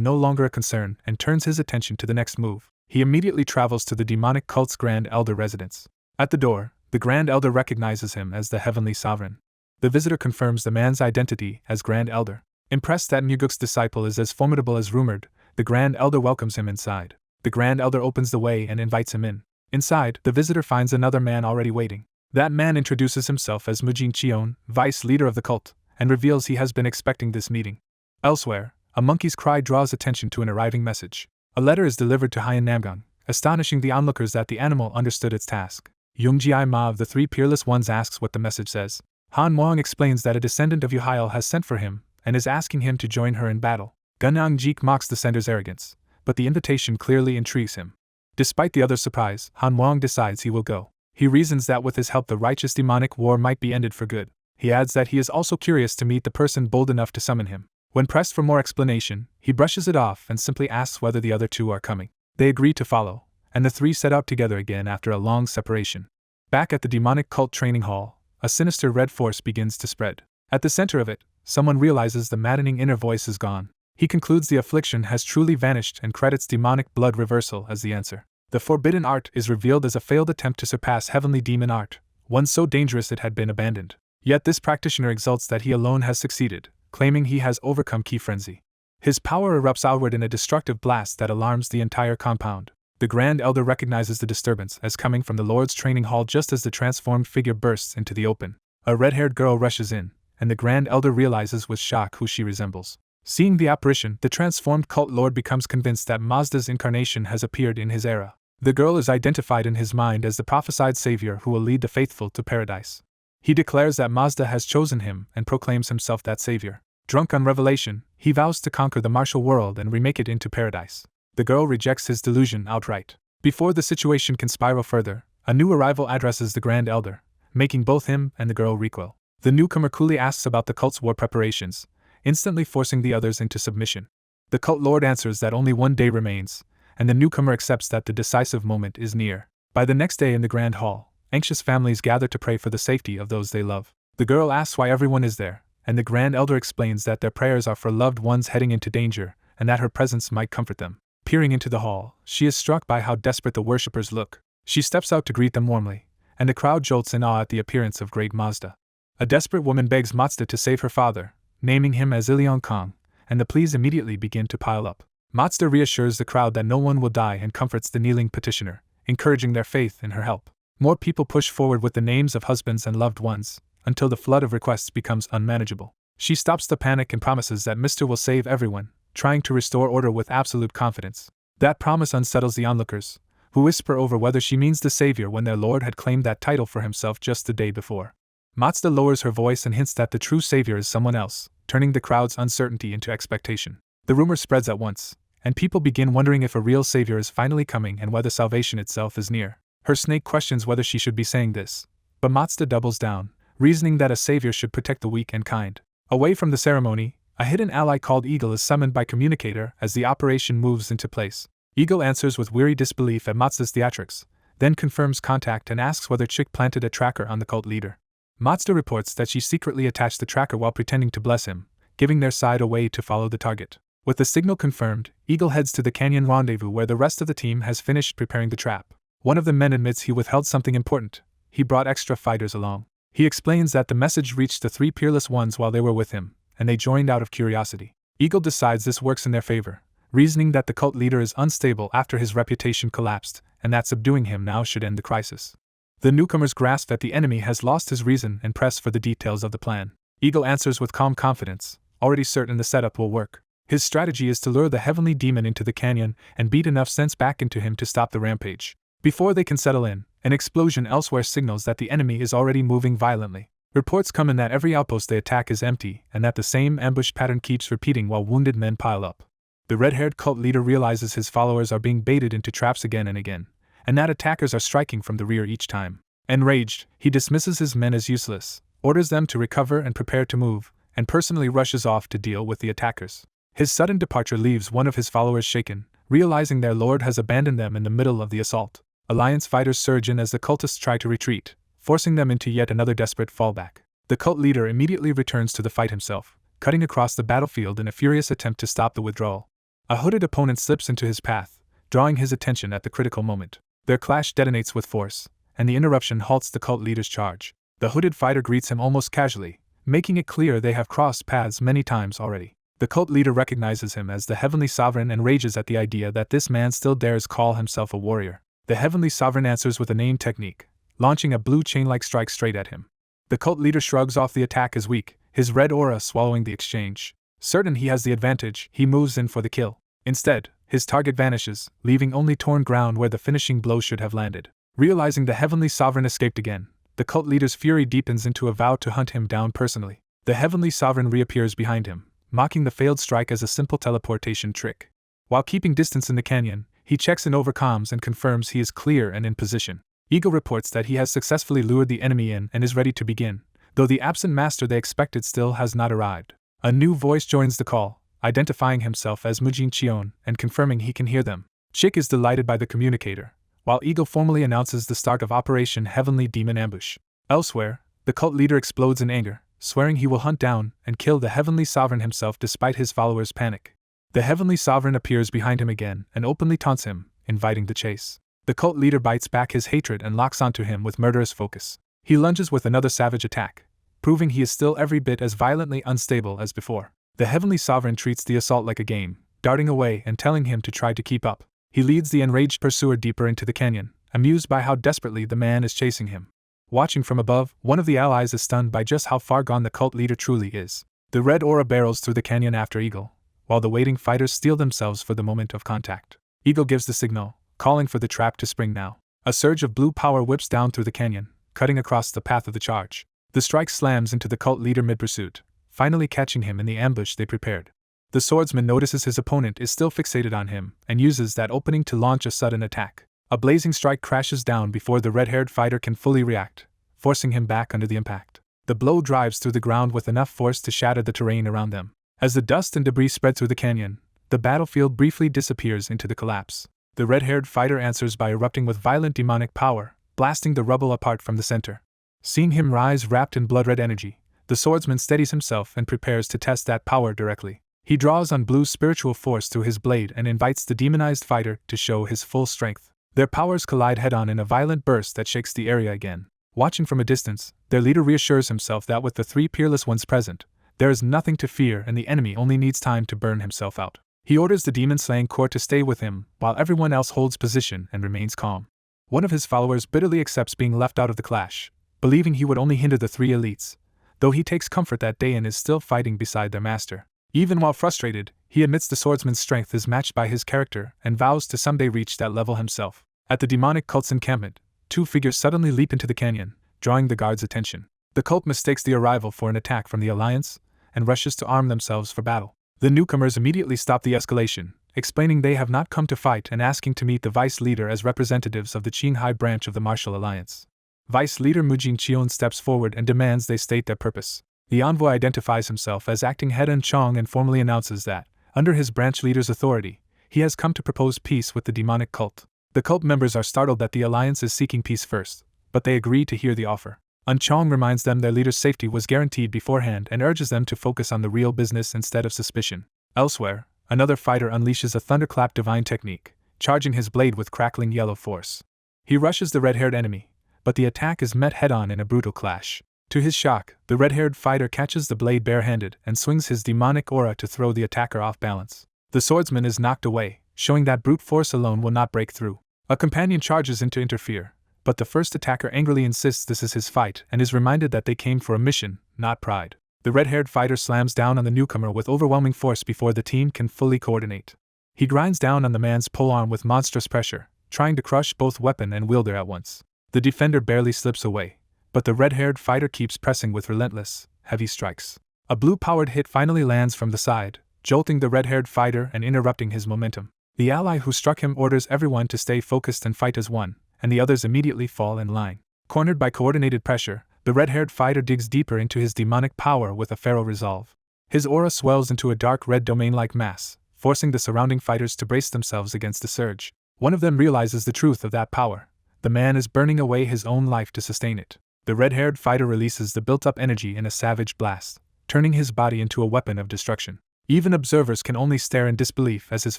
no longer a concern and turns his attention to the next move. He immediately travels to the demonic cult's Grand Elder residence. At the door, the Grand Elder recognizes him as the Heavenly Sovereign. The visitor confirms the man's identity as Grand Elder. Impressed that Muguk's disciple is as formidable as rumored, the Grand Elder welcomes him inside. The Grand Elder opens the way and invites him in. Inside, the visitor finds another man already waiting. That man introduces himself as Mujin Cheon, vice leader of the cult, and reveals he has been expecting this meeting. Elsewhere, a monkey's cry draws attention to an arriving message. A letter is delivered to Hyan Namgang, astonishing the onlookers that the animal understood its task. Yungji Ma of the Three Peerless Ones asks what the message says. Han Muang explains that a descendant of Yuhail has sent for him and is asking him to join her in battle. Gunang Jik mocks the sender's arrogance, but the invitation clearly intrigues him. Despite the other's surprise, Han Muang decides he will go. He reasons that with his help the righteous demonic war might be ended for good. He adds that he is also curious to meet the person bold enough to summon him. When pressed for more explanation, he brushes it off and simply asks whether the other two are coming. They agree to follow, and the three set out together again after a long separation. Back at the demonic cult training hall, a sinister red force begins to spread. At the center of it, someone realizes the maddening inner voice is gone. He concludes the affliction has truly vanished and credits demonic blood reversal as the answer. The forbidden art is revealed as a failed attempt to surpass heavenly demon art, one so dangerous it had been abandoned. Yet this practitioner exults that he alone has succeeded, claiming he has overcome ki frenzy. His power erupts outward in a destructive blast that alarms the entire compound. The Grand Elder recognizes the disturbance as coming from the Lord's training hall just as the transformed figure bursts into the open. A red-haired girl rushes in, and the Grand Elder realizes with shock who she resembles. Seeing the apparition, the transformed cult lord becomes convinced that Mazda's incarnation has appeared in his era. The girl is identified in his mind as the prophesied savior who will lead the faithful to paradise. He declares that Mazda has chosen him and proclaims himself that savior. Drunk on revelation, he vows to conquer the martial world and remake it into paradise. The girl rejects his delusion outright. Before the situation can spiral further, a new arrival addresses the Grand Elder, making both him and the girl recoil. The newcomer coolly asks about the cult's war preparations, instantly forcing the others into submission. The cult lord answers that only one day remains, and the newcomer accepts that the decisive moment is near. By the next day in the Grand Hall, anxious families gather to pray for the safety of those they love. The girl asks why everyone is there, and the Grand Elder explains that their prayers are for loved ones heading into danger, and that her presence might comfort them. Peering into the hall, she is struck by how desperate the worshippers look. She steps out to greet them warmly, and the crowd jolts in awe at the appearance of great Mazda. A desperate woman begs Mazda to save her father, naming him as Ilion Kong, and the pleas immediately begin to pile up. Mazda reassures the crowd that no one will die and comforts the kneeling petitioner, encouraging their faith in her help. More people push forward with the names of husbands and loved ones, until the flood of requests becomes unmanageable. She stops the panic and promises that Mr. will save everyone, trying to restore order with absolute confidence. That promise unsettles the onlookers, who whisper over whether she means the savior when their lord had claimed that title for himself just the day before. Mazda lowers her voice and hints that the true savior is someone else, turning the crowd's uncertainty into expectation. The rumor spreads at once, and people begin wondering if a real savior is finally coming and whether salvation itself is near. Her snake questions whether she should be saying this, but Mazda doubles down, reasoning that a savior should protect the weak and kind. Away from the ceremony, a hidden ally called Eagle is summoned by Communicator as the operation moves into place. Eagle answers with weary disbelief at Mazda's theatrics, then confirms contact and asks whether Chick planted a tracker on the cult leader. Mazda reports that she secretly attached the tracker while pretending to bless him, giving their side a way to follow the target. With the signal confirmed, Eagle heads to the canyon rendezvous where the rest of the team has finished preparing the trap. One of the men admits he withheld something important. He brought extra fighters along. He explains that the message reached the three peerless ones while they were with him, and they joined out of curiosity. Eagle decides this works in their favor, reasoning that the cult leader is unstable after his reputation collapsed, and that subduing him now should end the crisis. The newcomers grasp that the enemy has lost his reason and press for the details of the plan. Eagle answers with calm confidence, already certain the setup will work. His strategy is to lure the heavenly demon into the canyon and beat enough sense back into him to stop the rampage. Before they can settle in, an explosion elsewhere signals that the enemy is already moving violently. Reports come in that every outpost they attack is empty and that the same ambush pattern keeps repeating while wounded men pile up. The red-haired cult leader realizes his followers are being baited into traps again and again, and that attackers are striking from the rear each time. Enraged, he dismisses his men as useless, orders them to recover and prepare to move, and personally rushes off to deal with the attackers. His sudden departure leaves one of his followers shaken, realizing their lord has abandoned them in the middle of the assault. Alliance fighters surge in as the cultists try to retreat, forcing them into yet another desperate fallback. The cult leader immediately returns to the fight himself, cutting across the battlefield in a furious attempt to stop the withdrawal. A hooded opponent slips into his path, drawing his attention at the critical moment. Their clash detonates with force, and the interruption halts the cult leader's charge. The hooded fighter greets him almost casually, making it clear they have crossed paths many times already. The cult leader recognizes him as the Heavenly Sovereign and rages at the idea that this man still dares call himself a warrior. The Heavenly Sovereign answers with a name technique, launching a blue chain-like strike straight at him. The cult leader shrugs off the attack as weak, his red aura swallowing the exchange. Certain he has the advantage, he moves in for the kill. Instead, his target vanishes, leaving only torn ground where the finishing blow should have landed. Realizing the Heavenly Sovereign escaped again, the cult leader's fury deepens into a vow to hunt him down personally. The Heavenly Sovereign reappears behind him, mocking the failed strike as a simple teleportation trick. While keeping distance in the canyon, he checks in over comms and confirms he is clear and in position. Eagle reports that he has successfully lured the enemy in and is ready to begin, though the absent master they expected still has not arrived. A new voice joins the call, identifying himself as Mujin Chion and confirming he can hear them. Chick is delighted by the communicator, while Eagle formally announces the start of Operation Heavenly Demon Ambush. Elsewhere, the cult leader explodes in anger, swearing he will hunt down and kill the Heavenly Sovereign himself despite his followers' panic. The Heavenly Sovereign appears behind him again and openly taunts him, inviting the chase. The cult leader bites back his hatred and locks onto him with murderous focus. He lunges with another savage attack, proving he is still every bit as violently unstable as before. The Heavenly Sovereign treats the assault like a game, darting away and telling him to try to keep up. He leads the enraged pursuer deeper into the canyon, amused by how desperately the man is chasing him. Watching from above, one of the allies is stunned by just how far gone the cult leader truly is. The red aura barrels through the canyon after Eagle, while the waiting fighters steel themselves for the moment of contact. Eagle gives the signal, calling for the trap to spring now. A surge of blue power whips down through the canyon, cutting across the path of the charge. The strike slams into the cult leader mid-pursuit, finally catching him in the ambush they prepared. The swordsman notices his opponent is still fixated on him and uses that opening to launch a sudden attack. A blazing strike crashes down before the red-haired fighter can fully react, forcing him back under the impact. The blow drives through the ground with enough force to shatter the terrain around them. As the dust and debris spread through the canyon, the battlefield briefly disappears into the collapse. The red-haired fighter answers by erupting with violent demonic power, blasting the rubble apart from the center. Seeing him rise wrapped in blood-red energy, the swordsman steadies himself and prepares to test that power directly. He draws on Blue's spiritual force through his blade and invites the demonized fighter to show his full strength. Their powers collide head-on in a violent burst that shakes the area again. Watching from a distance, their leader reassures himself that with the three peerless ones present, there is nothing to fear and the enemy only needs time to burn himself out. He orders the demon-slaying corps to stay with him, while everyone else holds position and remains calm. One of his followers bitterly accepts being left out of the clash, believing he would only hinder the three elites, though he takes comfort that Dayan is still fighting beside their master. Even while frustrated, he admits the swordsman's strength is matched by his character and vows to someday reach that level himself. At the demonic cult's encampment, two figures suddenly leap into the canyon, drawing the guards' attention. The cult mistakes the arrival for an attack from the Alliance and rushes to arm themselves for battle. The newcomers immediately stop the escalation, explaining they have not come to fight and asking to meet the vice leader as representatives of the Qinghai branch of the Martial Alliance. Vice leader Mujin Qion steps forward and demands they state their purpose. The envoy identifies himself as acting head and Chong and formally announces that, under his branch leader's authority, he has come to propose peace with the demonic cult. The cult members are startled that the alliance is seeking peace first, but they agree to hear the offer. Chong reminds them their leader's safety was guaranteed beforehand and urges them to focus on the real business instead of suspicion. Elsewhere, another fighter unleashes a thunderclap divine technique, charging his blade with crackling yellow force. He rushes the red-haired enemy, but the attack is met head-on in a brutal clash. To his shock, the red-haired fighter catches the blade barehanded and swings his demonic aura to throw the attacker off balance. The swordsman is knocked away, showing that brute force alone will not break through. A companion charges in to interfere, but the first attacker angrily insists this is his fight and is reminded that they came for a mission, not pride. The red-haired fighter slams down on the newcomer with overwhelming force before the team can fully coordinate. He grinds down on the man's polearm with monstrous pressure, trying to crush both weapon and wielder at once. The defender barely slips away, but the red-haired fighter keeps pressing with relentless, heavy strikes. A blue-powered hit finally lands from the side, jolting the red-haired fighter and interrupting his momentum. The ally who struck him orders everyone to stay focused and fight as one, and the others immediately fall in line. Cornered by coordinated pressure, the red-haired fighter digs deeper into his demonic power with a feral resolve. His aura swells into a dark red domain-like mass, forcing the surrounding fighters to brace themselves against the surge. One of them realizes the truth of that power. The man is burning away his own life to sustain it. The red-haired fighter releases the built-up energy in a savage blast, turning his body into a weapon of destruction. Even observers can only stare in disbelief as his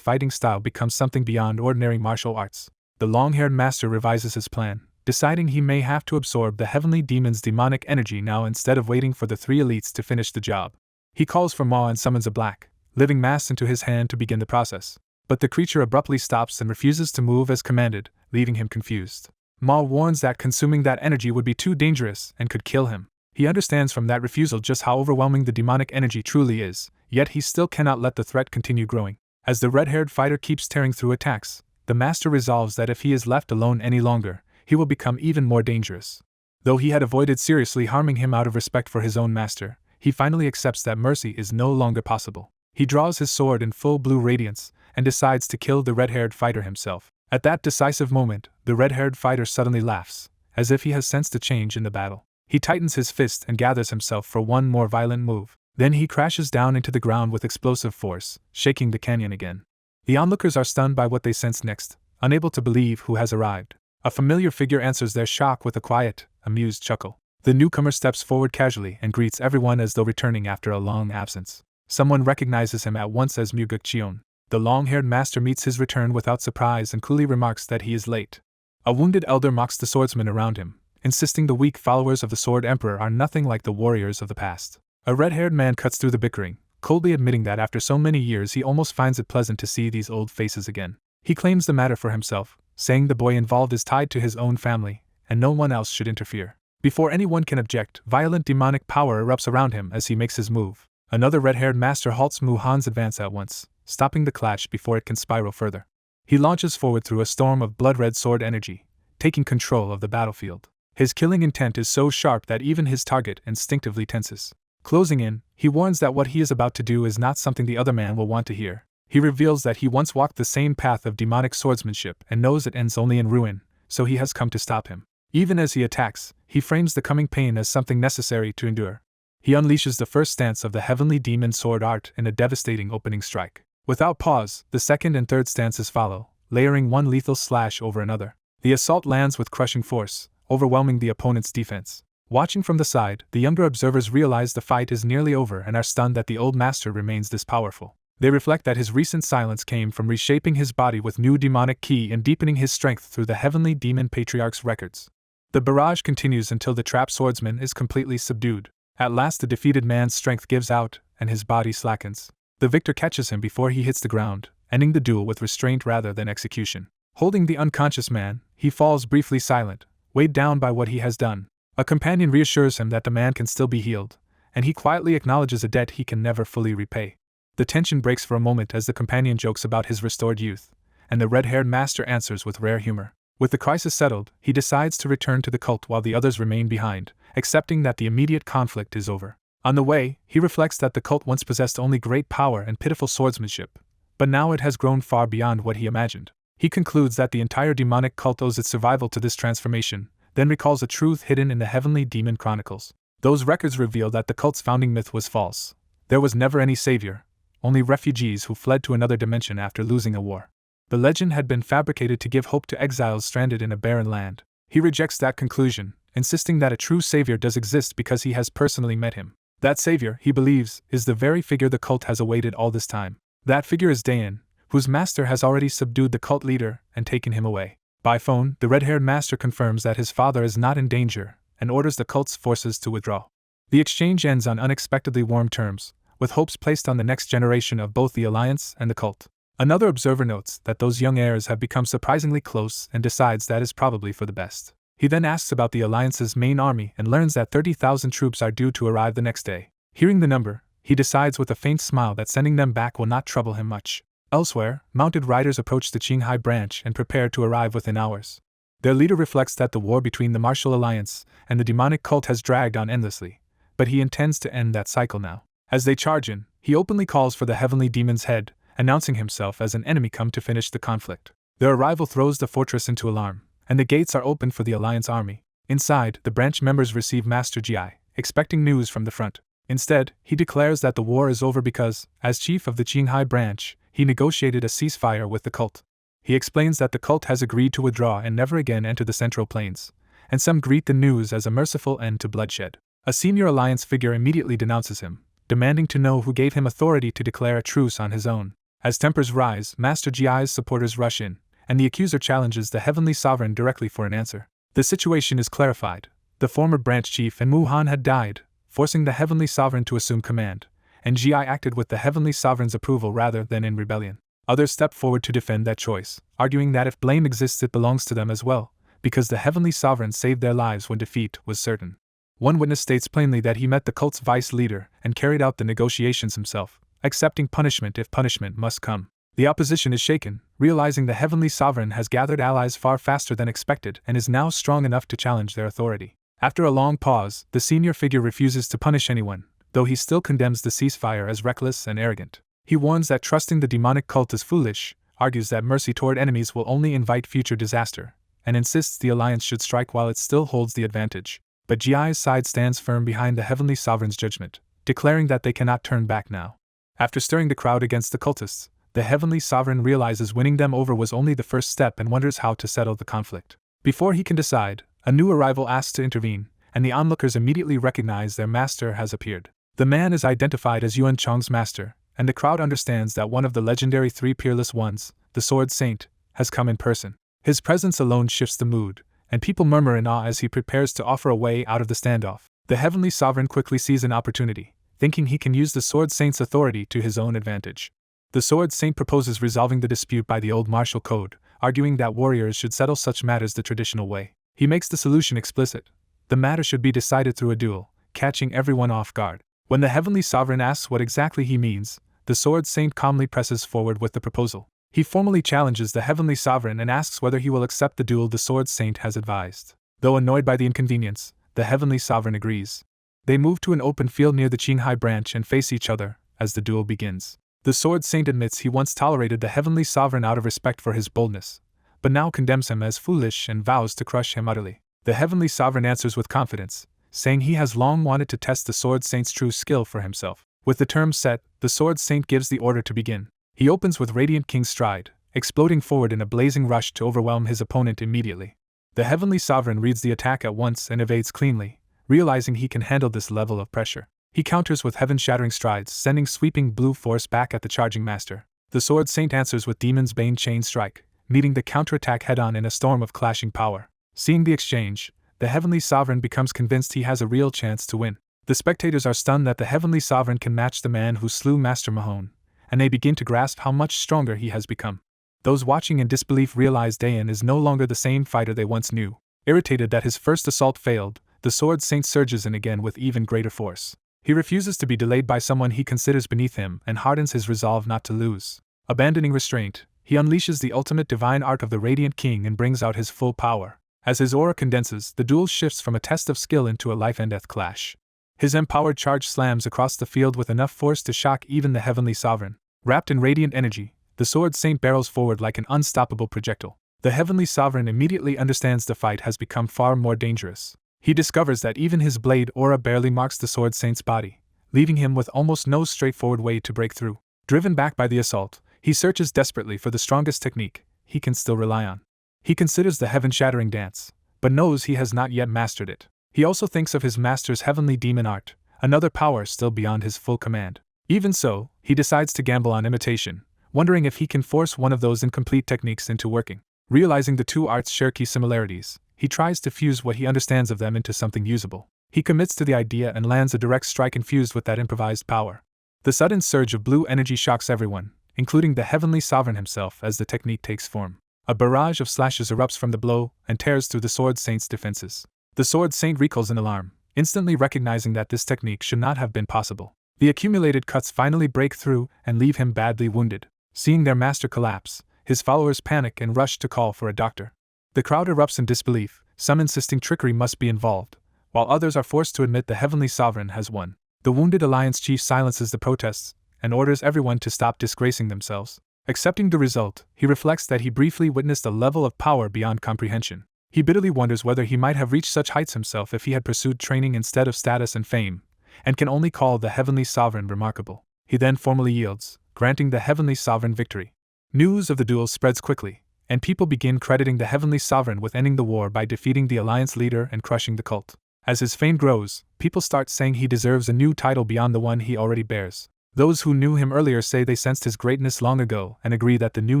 fighting style becomes something beyond ordinary martial arts. The long-haired master revises his plan, deciding he may have to absorb the heavenly demon's demonic energy now instead of waiting for the three elites to finish the job. He calls for Ma and summons a black, living mass into his hand to begin the process. But the creature abruptly stops and refuses to move as commanded, leaving him confused. Ma warns that consuming that energy would be too dangerous and could kill him. He understands from that refusal just how overwhelming the demonic energy truly is, yet he still cannot let the threat continue growing. As the red-haired fighter keeps tearing through attacks, the master resolves that if he is left alone any longer, he will become even more dangerous. Though he had avoided seriously harming him out of respect for his own master, he finally accepts that mercy is no longer possible. He draws his sword in full blue radiance and decides to kill the red-haired fighter himself. At that decisive moment, the red-haired fighter suddenly laughs, as if he has sensed a change in the battle. He tightens his fist and gathers himself for one more violent move. Then he crashes down into the ground with explosive force, shaking the canyon again. The onlookers are stunned by what they sense next, unable to believe who has arrived. A familiar figure answers their shock with a quiet, amused chuckle. The newcomer steps forward casually and greets everyone as though returning after a long absence. Someone recognizes him at once as Muguk Cheon. The long-haired master meets his return without surprise and coolly remarks that he is late. A wounded elder mocks the swordsmen around him, insisting the weak followers of the Sword Emperor are nothing like the warriors of the past. A red-haired man cuts through the bickering, coldly admitting that after so many years he almost finds it pleasant to see these old faces again. He claims the matter for himself, saying the boy involved is tied to his own family, and no one else should interfere. Before anyone can object, violent demonic power erupts around him as he makes his move. Another red-haired master halts Mu-Han's advance at once, stopping the clash before it can spiral further. He launches forward through a storm of blood-red sword energy, taking control of the battlefield. His killing intent is so sharp that even his target instinctively tenses. Closing in, he warns that what he is about to do is not something the other man will want to hear. He reveals that he once walked the same path of demonic swordsmanship and knows it ends only in ruin, so he has come to stop him. Even as he attacks, he frames the coming pain as something necessary to endure. He unleashes the first stance of the heavenly demon sword art in a devastating opening strike. Without pause, the second and third stances follow, layering one lethal slash over another. The assault lands with crushing force, overwhelming the opponent's defense. Watching from the side, the younger observers realize the fight is nearly over and are stunned that the old master remains this powerful. They reflect that his recent silence came from reshaping his body with new demonic ki and deepening his strength through the heavenly demon patriarch's records. The barrage continues until the trapped swordsman is completely subdued. At last the defeated man's strength gives out, and his body slackens. The victor catches him before he hits the ground, ending the duel with restraint rather than execution. Holding the unconscious man, he falls briefly silent, weighed down by what he has done. A companion reassures him that the man can still be healed, and he quietly acknowledges a debt he can never fully repay. The tension breaks for a moment as the companion jokes about his restored youth, and the red-haired master answers with rare humor. With the crisis settled, he decides to return to the cult while the others remain behind, accepting that the immediate conflict is over. On the way, he reflects that the cult once possessed only great power and pitiful swordsmanship, but now it has grown far beyond what he imagined. He concludes that the entire demonic cult owes its survival to this transformation, then recalls a truth hidden in the heavenly demon chronicles. Those records reveal that the cult's founding myth was false. There was never any savior, only refugees who fled to another dimension after losing a war. The legend had been fabricated to give hope to exiles stranded in a barren land. He rejects that conclusion, insisting that a true savior does exist because he has personally met him. That savior, he believes, is the very figure the cult has awaited all this time. That figure is Dayan, whose master has already subdued the cult leader and taken him away. By phone, the red-haired master confirms that his father is not in danger and orders the cult's forces to withdraw. The exchange ends on unexpectedly warm terms, with hopes placed on the next generation of both the Alliance and the cult. Another observer notes that those young heirs have become surprisingly close and decides that is probably for the best. He then asks about the Alliance's main army and learns that 30,000 troops are due to arrive the next day. Hearing the number, he decides with a faint smile that sending them back will not trouble him much. Elsewhere, mounted riders approach the Qinghai branch and prepare to arrive within hours. Their leader reflects that the war between the Martial Alliance and the demonic cult has dragged on endlessly, but he intends to end that cycle now. As they charge in, he openly calls for the heavenly demon's head, announcing himself as an enemy come to finish the conflict. Their arrival throws the fortress into alarm, and the gates are opened for the Alliance army. Inside, the branch members receive Master Gi, expecting news from the front. Instead, he declares that the war is over because, as chief of the Qinghai branch, he negotiated a ceasefire with the cult. He explains that the cult has agreed to withdraw and never again enter the Central Plains, and some greet the news as a merciful end to bloodshed. A senior Alliance figure immediately denounces him, demanding to know who gave him authority to declare a truce on his own. As tempers rise, Master Gi's supporters rush in, and the accuser challenges the heavenly sovereign directly for an answer. The situation is clarified. The former branch chief and Mu-Han had died, forcing the heavenly sovereign to assume command, and Gi acted with the heavenly sovereign's approval rather than in rebellion. Others step forward to defend that choice, arguing that if blame exists it belongs to them as well, because the heavenly sovereign saved their lives when defeat was certain. One witness states plainly that he met the cult's vice leader and carried out the negotiations himself, accepting punishment if punishment must come. The opposition is shaken, realizing the heavenly sovereign has gathered allies far faster than expected and is now strong enough to challenge their authority. After a long pause, the senior figure refuses to punish anyone, though he still condemns the ceasefire as reckless and arrogant. He warns that trusting the demonic cult is foolish, argues that mercy toward enemies will only invite future disaster, and insists the alliance should strike while it still holds the advantage. But Gi's side stands firm behind the heavenly sovereign's judgment, declaring that they cannot turn back now. After stirring the crowd against the cultists, the heavenly sovereign realizes winning them over was only the first step and wonders how to settle the conflict. Before he can decide, a new arrival asks to intervene, and the onlookers immediately recognize their master has appeared. The man is identified as Yuan Chong's master, and the crowd understands that one of the legendary three peerless ones, the Sword Saint, has come in person. His presence alone shifts the mood, and people murmur in awe as he prepares to offer a way out of the standoff. The Heavenly Sovereign quickly sees an opportunity, thinking he can use the Sword Saint's authority to his own advantage. The Sword Saint proposes resolving the dispute by the old martial code, arguing that warriors should settle such matters the traditional way. He makes the solution explicit. The matter should be decided through a duel, catching everyone off guard. When the Heavenly Sovereign asks what exactly he means, the Sword Saint calmly presses forward with the proposal. He formally challenges the Heavenly Sovereign and asks whether he will accept the duel the Sword Saint has advised. Though annoyed by the inconvenience, the Heavenly Sovereign agrees. They move to an open field near the Qinghai branch and face each other as the duel begins. The Sword Saint admits he once tolerated the Heavenly Sovereign out of respect for his boldness, but now condemns him as foolish and vows to crush him utterly. The Heavenly Sovereign answers with confidence, saying he has long wanted to test the Sword Saint's true skill for himself. With the terms set, the Sword Saint gives the order to begin. He opens with Radiant King's stride, exploding forward in a blazing rush to overwhelm his opponent immediately. The Heavenly Sovereign reads the attack at once and evades cleanly, realizing he can handle this level of pressure. He counters with heaven-shattering strides, sending sweeping blue force back at the charging master. The Sword Saint answers with Demon's Bane Chain Strike, meeting the counterattack head-on in a storm of clashing power. Seeing the exchange, the Heavenly Sovereign becomes convinced he has a real chance to win. The spectators are stunned that the Heavenly Sovereign can match the man who slew Master Mahone, and they begin to grasp how much stronger he has become. Those watching in disbelief realize Dayan is no longer the same fighter they once knew. Irritated that his first assault failed, the Sword Saint surges in again with even greater force. He refuses to be delayed by someone he considers beneath him and hardens his resolve not to lose. Abandoning restraint, he unleashes the ultimate divine art of the Radiant King and brings out his full power. As his aura condenses, the duel shifts from a test of skill into a life-and-death clash. His empowered charge slams across the field with enough force to shock even the Heavenly Sovereign. Wrapped in radiant energy, the Sword Saint barrels forward like an unstoppable projectile. The Heavenly Sovereign immediately understands the fight has become far more dangerous. He discovers that even his blade aura barely marks the Sword Saint's body, leaving him with almost no straightforward way to break through. Driven back by the assault, he searches desperately for the strongest technique he can still rely on. He considers the heaven-shattering dance, but knows he has not yet mastered it. He also thinks of his master's heavenly demon art, another power still beyond his full command. Even so, he decides to gamble on imitation, wondering if he can force one of those incomplete techniques into working. Realizing the two arts share key similarities, he tries to fuse what he understands of them into something usable. He commits to the idea and lands a direct strike infused with that improvised power. The sudden surge of blue energy shocks everyone, including the Heavenly Sovereign himself as the technique takes form. A barrage of slashes erupts from the blow and tears through the Sword Saint's defenses. The Sword Saint recoils in alarm, instantly recognizing that this technique should not have been possible. The accumulated cuts finally break through and leave him badly wounded. Seeing their master collapse, his followers panic and rush to call for a doctor. The crowd erupts in disbelief, some insisting trickery must be involved, while others are forced to admit the Heavenly Sovereign has won. The wounded Alliance chief silences the protests and orders everyone to stop disgracing themselves. Accepting the result, he reflects that he briefly witnessed a level of power beyond comprehension. He bitterly wonders whether he might have reached such heights himself if he had pursued training instead of status and fame, and can only call the Heavenly Sovereign remarkable. He then formally yields, granting the Heavenly Sovereign victory. News of the duel spreads quickly, and people begin crediting the Heavenly Sovereign with ending the war by defeating the Alliance leader and crushing the cult. As his fame grows, people start saying he deserves a new title beyond the one he already bears. Those who knew him earlier say they sensed his greatness long ago and agree that the new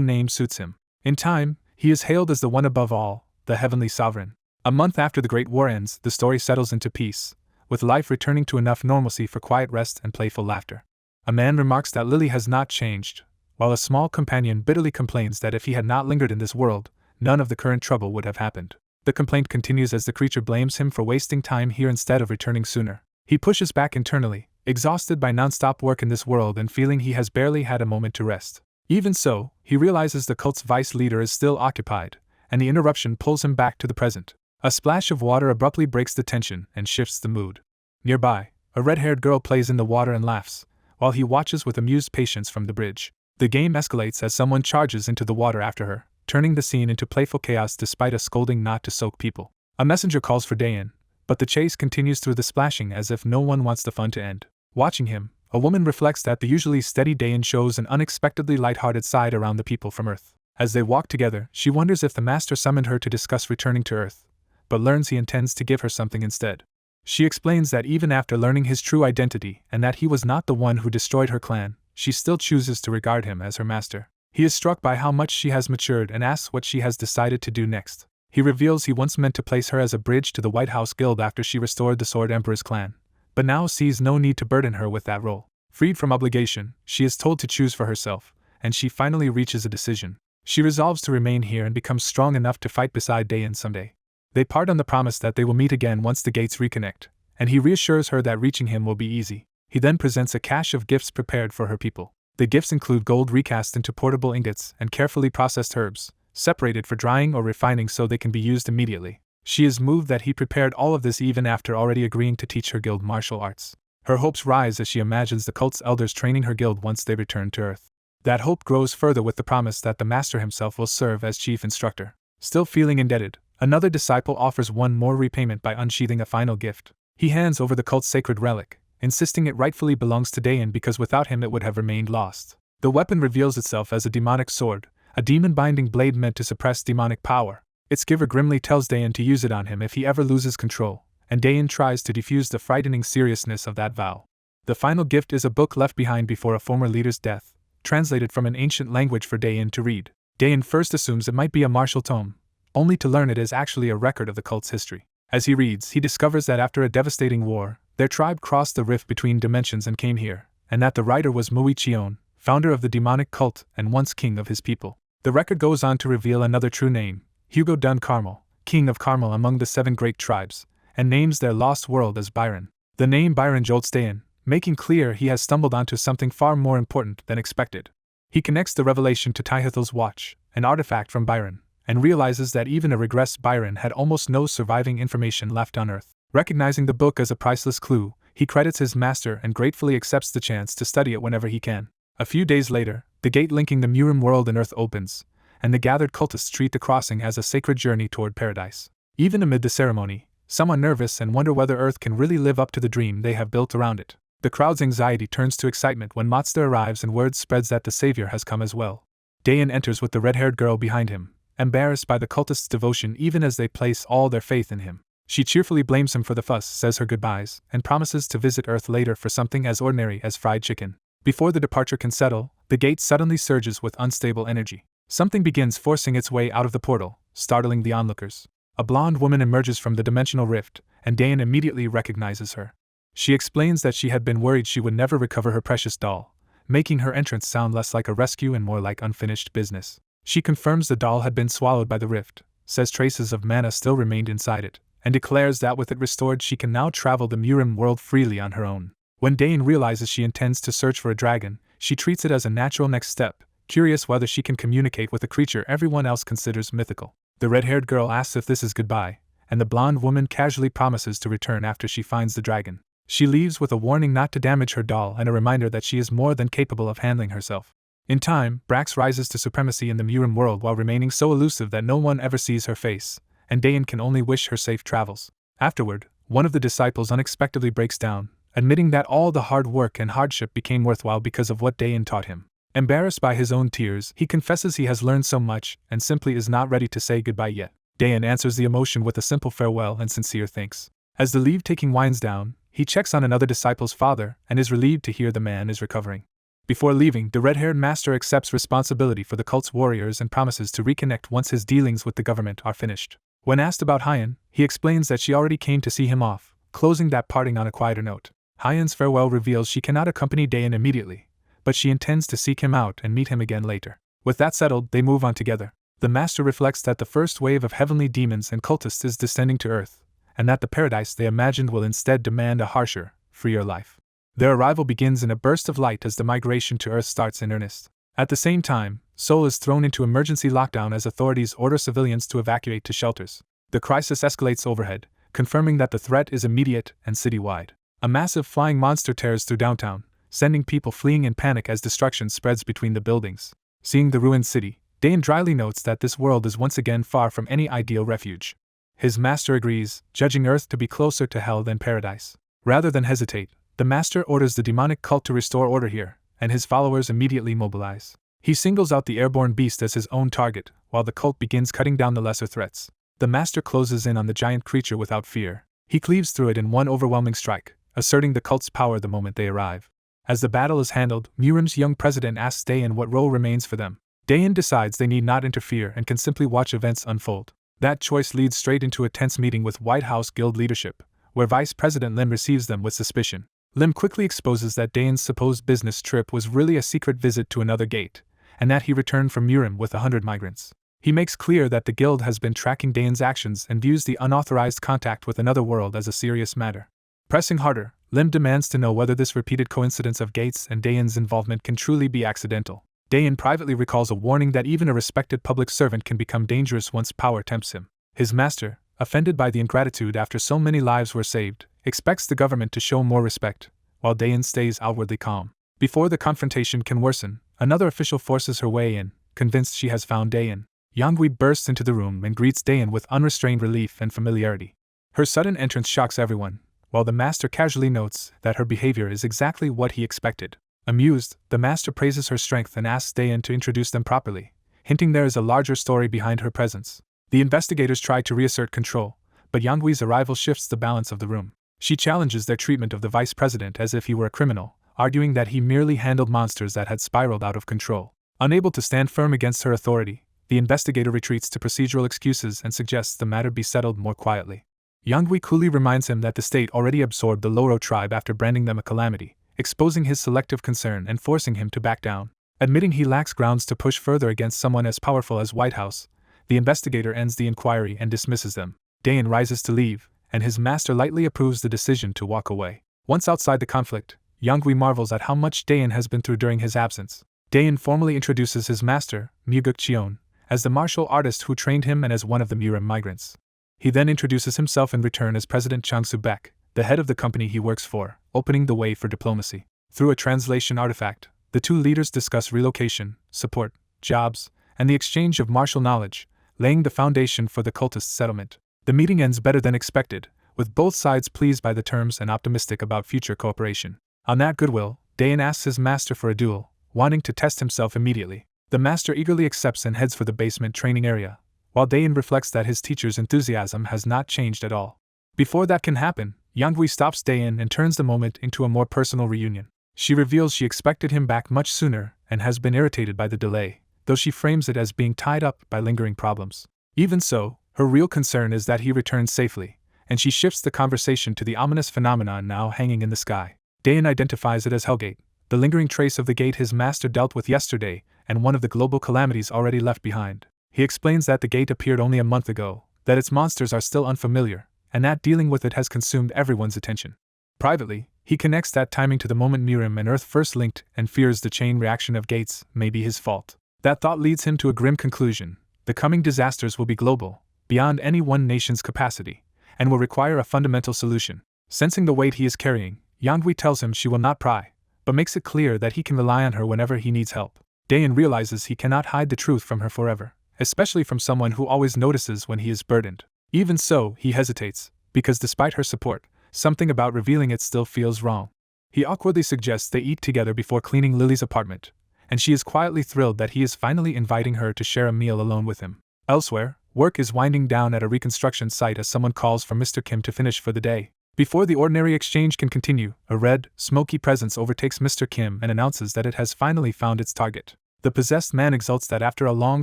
name suits him. In time, he is hailed as the one above all, the Heavenly Sovereign. A month after the Great War ends, the story settles into peace, with life returning to enough normalcy for quiet rest and playful laughter. A man remarks that Lily has not changed, while a small companion bitterly complains that if he had not lingered in this world, none of the current trouble would have happened. The complaint continues as the creature blames him for wasting time here instead of returning sooner. He pushes back internally, exhausted by non-stop work in this world and feeling he has barely had a moment to rest. Even so, he realizes the cult's vice leader is still occupied, and the interruption pulls him back to the present. A splash of water abruptly breaks the tension and shifts the mood. Nearby, a red-haired girl plays in the water and laughs, while he watches with amused patience from the bridge. The game escalates as someone charges into the water after her, turning the scene into playful chaos despite a scolding not to soak people. A messenger calls for Dayan, but the chase continues through the splashing as if no one wants the fun to end. Watching him, a woman reflects that the usually steady Dayan shows an unexpectedly lighthearted side around the people from Earth. As they walk together, she wonders if the Master summoned her to discuss returning to Earth, but learns he intends to give her something instead. She explains that even after learning his true identity and that he was not the one who destroyed her clan, she still chooses to regard him as her master. He is struck by how much she has matured and asks what she has decided to do next. He reveals he once meant to place her as a bridge to the White House Guild after she restored the Sword Emperor's clan, but now sees no need to burden her with that role. Freed from obligation, she is told to choose for herself, and she finally reaches a decision. She resolves to remain here and becomes strong enough to fight beside Dayan someday. They part on the promise that they will meet again once the gates reconnect, and he reassures her that reaching him will be easy. He then presents a cache of gifts prepared for her people. The gifts include gold recast into portable ingots and carefully processed herbs, separated for drying or refining so they can be used immediately. She is moved that he prepared all of this even after already agreeing to teach her guild martial arts. Her hopes rise as she imagines the cult's elders training her guild once they return to Earth. That hope grows further with the promise that the master himself will serve as chief instructor. Still feeling indebted, another disciple offers one more repayment by unsheathing a final gift. He hands over the cult's sacred relic, insisting it rightfully belongs to Dayan because without him it would have remained lost. The weapon reveals itself as a demonic sword, a demon-binding blade meant to suppress demonic power. Its giver grimly tells Dayan to use it on him if he ever loses control, and Dayan tries to defuse the frightening seriousness of that vow. The final gift is a book left behind before a former leader's death, translated from an ancient language for Dayan to read. Dayan first assumes it might be a martial tome, only to learn it is actually a record of the cult's history. As he reads, he discovers that after a devastating war, their tribe crossed the rift between dimensions and came here, and that the writer was Mui Chion, founder of the demonic cult and once king of his people. The record goes on to reveal another true name, Hugo Dun Carmel, king of Carmel among the 7 great tribes, and names their lost world as Byron. The name Byron jolts Dayan, making clear he has stumbled onto something far more important than expected. He connects the revelation to Tyhithel's watch, an artifact from Byron, and realizes that even a regressed Byron had almost no surviving information left on Earth. Recognizing the book as a priceless clue, he credits his master and gratefully accepts the chance to study it whenever he can. A few days later, the gate linking the Murim world and Earth opens, and the gathered cultists treat the crossing as a sacred journey toward paradise. Even amid the ceremony, some are nervous and wonder whether Earth can really live up to the dream they have built around it. The crowd's anxiety turns to excitement when Mazda arrives and word spreads that the savior has come as well. Dayan enters with the red-haired girl behind him, embarrassed by the cultists' devotion even as they place all their faith in him. She cheerfully blames him for the fuss, says her goodbyes, and promises to visit Earth later for something as ordinary as fried chicken. Before the departure can settle, the gate suddenly surges with unstable energy. Something begins forcing its way out of the portal, startling the onlookers. A blonde woman emerges from the dimensional rift, and Dayan immediately recognizes her. She explains that she had been worried she would never recover her precious doll, making her entrance sound less like a rescue and more like unfinished business. She confirms the doll had been swallowed by the rift, says traces of mana still remained inside it, and declares that with it restored she can now travel the Murim world freely on her own. When Dayan realizes she intends to search for a dragon, she treats it as a natural next step, curious whether she can communicate with a creature everyone else considers mythical. The red-haired girl asks if this is goodbye, and the blonde woman casually promises to return after she finds the dragon. She leaves with a warning not to damage her doll and a reminder that she is more than capable of handling herself. In time, Brax rises to supremacy in the Murim world while remaining so elusive that no one ever sees her face, and Dayan can only wish her safe travels. Afterward, one of the disciples unexpectedly breaks down, admitting that all the hard work and hardship became worthwhile because of what Dayan taught him. Embarrassed by his own tears, he confesses he has learned so much and simply is not ready to say goodbye yet. Dayan answers the emotion with a simple farewell and sincere thanks. As the leave-taking winds down, he checks on another disciple's father and is relieved to hear the man is recovering. Before leaving, the red-haired master accepts responsibility for the cult's warriors and promises to reconnect once his dealings with the government are finished. When asked about Hyan, he explains that she already came to see him off, closing that parting on a quieter note. Hyan's farewell reveals she cannot accompany Dayan immediately, but she intends to seek him out and meet him again later. With that settled, they move on together. The master reflects that the first wave of heavenly demons and cultists is descending to Earth, and that the paradise they imagined will instead demand a harsher, freer life. Their arrival begins in a burst of light as the migration to Earth starts in earnest. At the same time, Seoul is thrown into emergency lockdown as authorities order civilians to evacuate to shelters. The crisis escalates overhead, confirming that the threat is immediate and citywide. A massive flying monster tears through downtown, sending people fleeing in panic as destruction spreads between the buildings. Seeing the ruined city, Dayan dryly notes that this world is once again far from any ideal refuge. His master agrees, judging Earth to be closer to hell than paradise. Rather than hesitate, the master orders the demonic cult to restore order here, and his followers immediately mobilize. He singles out the airborne beast as his own target, while the cult begins cutting down the lesser threats. The master closes in on the giant creature without fear. He cleaves through it in one overwhelming strike, asserting the cult's power the moment they arrive. As the battle is handled, Murim's young president asks Dayan what role remains for them. Dayan decides they need not interfere and can simply watch events unfold. That choice leads straight into a tense meeting with White House Guild leadership, where Vice President Lim receives them with suspicion. Lim quickly exposes that Dayan's supposed business trip was really a secret visit to another gate, and that he returned from Murim with 100 migrants. He makes clear that the guild has been tracking Dayan's actions and views the unauthorized contact with another world as a serious matter. Pressing harder, Lim demands to know whether this repeated coincidence of Gates and Dayan's involvement can truly be accidental. Dayan privately recalls a warning that even a respected public servant can become dangerous once power tempts him. His master, offended by the ingratitude after so many lives were saved, expects the government to show more respect, while Dayan stays outwardly calm. Before the confrontation can worsen, another official forces her way in, convinced she has found Dayan. Yangui bursts into the room and greets Dayan with unrestrained relief and familiarity. Her sudden entrance shocks everyone, while the master casually notes that her behavior is exactly what he expected. Amused, the master praises her strength and asks Dayan to introduce them properly, hinting there is a larger story behind her presence. The investigators try to reassert control, but Yangui's arrival shifts the balance of the room. She challenges their treatment of the vice president as if he were a criminal, arguing that he merely handled monsters that had spiraled out of control. Unable to stand firm against her authority, the investigator retreats to procedural excuses and suggests the matter be settled more quietly. Yangui coolly reminds him that the state already absorbed the Loro tribe after branding them a calamity, exposing his selective concern and forcing him to back down. Admitting he lacks grounds to push further against someone as powerful as White House, the investigator ends the inquiry and dismisses them. Dayan rises to leave, and his master lightly approves the decision to walk away. Once outside the conflict, Yangui marvels at how much Dayan has been through during his absence. Dayan formally introduces his master, Muguk Cheon, as the martial artist who trained him and as one of the Murim migrants. He then introduces himself in return as President Chang Su-bek, the head of the company he works for, opening the way for diplomacy. Through a translation artifact, the two leaders discuss relocation, support, jobs, and the exchange of martial knowledge, laying the foundation for the cultist settlement. The meeting ends better than expected, with both sides pleased by the terms and optimistic about future cooperation. On that goodwill, Dayan asks his master for a duel, wanting to test himself immediately. The master eagerly accepts and heads for the basement training area, while Dayan reflects that his teacher's enthusiasm has not changed at all. Before that can happen, Yangui stops Dayan and turns the moment into a more personal reunion. She reveals she expected him back much sooner and has been irritated by the delay, though she frames it as being tied up by lingering problems. Even so, her real concern is that he returns safely, and she shifts the conversation to the ominous phenomenon now hanging in the sky. Dayan identifies it as Hellgate, the lingering trace of the gate his master dealt with yesterday, and one of the global calamities already left behind. He explains that the gate appeared only a month ago, that its monsters are still unfamiliar, and that dealing with it has consumed everyone's attention. Privately, he connects that timing to the moment Murim and Earth first linked and fears the chain reaction of gates may be his fault. That thought leads him to a grim conclusion: the coming disasters will be global, beyond any one nation's capacity, and will require a fundamental solution. Sensing the weight he is carrying, Yangui tells him she will not pry, but makes it clear that he can rely on her whenever he needs help. Dayan realizes he cannot hide the truth from her forever, especially from someone who always notices when he is burdened. Even so, he hesitates, because despite her support, something about revealing it still feels wrong. He awkwardly suggests they eat together before cleaning Lily's apartment, and she is quietly thrilled that he is finally inviting her to share a meal alone with him. Elsewhere, work is winding down at a reconstruction site as someone calls for Mr. Kim to finish for the day. Before the ordinary exchange can continue, a red, smoky presence overtakes Mr. Kim and announces that it has finally found its target. The possessed man exults that after a long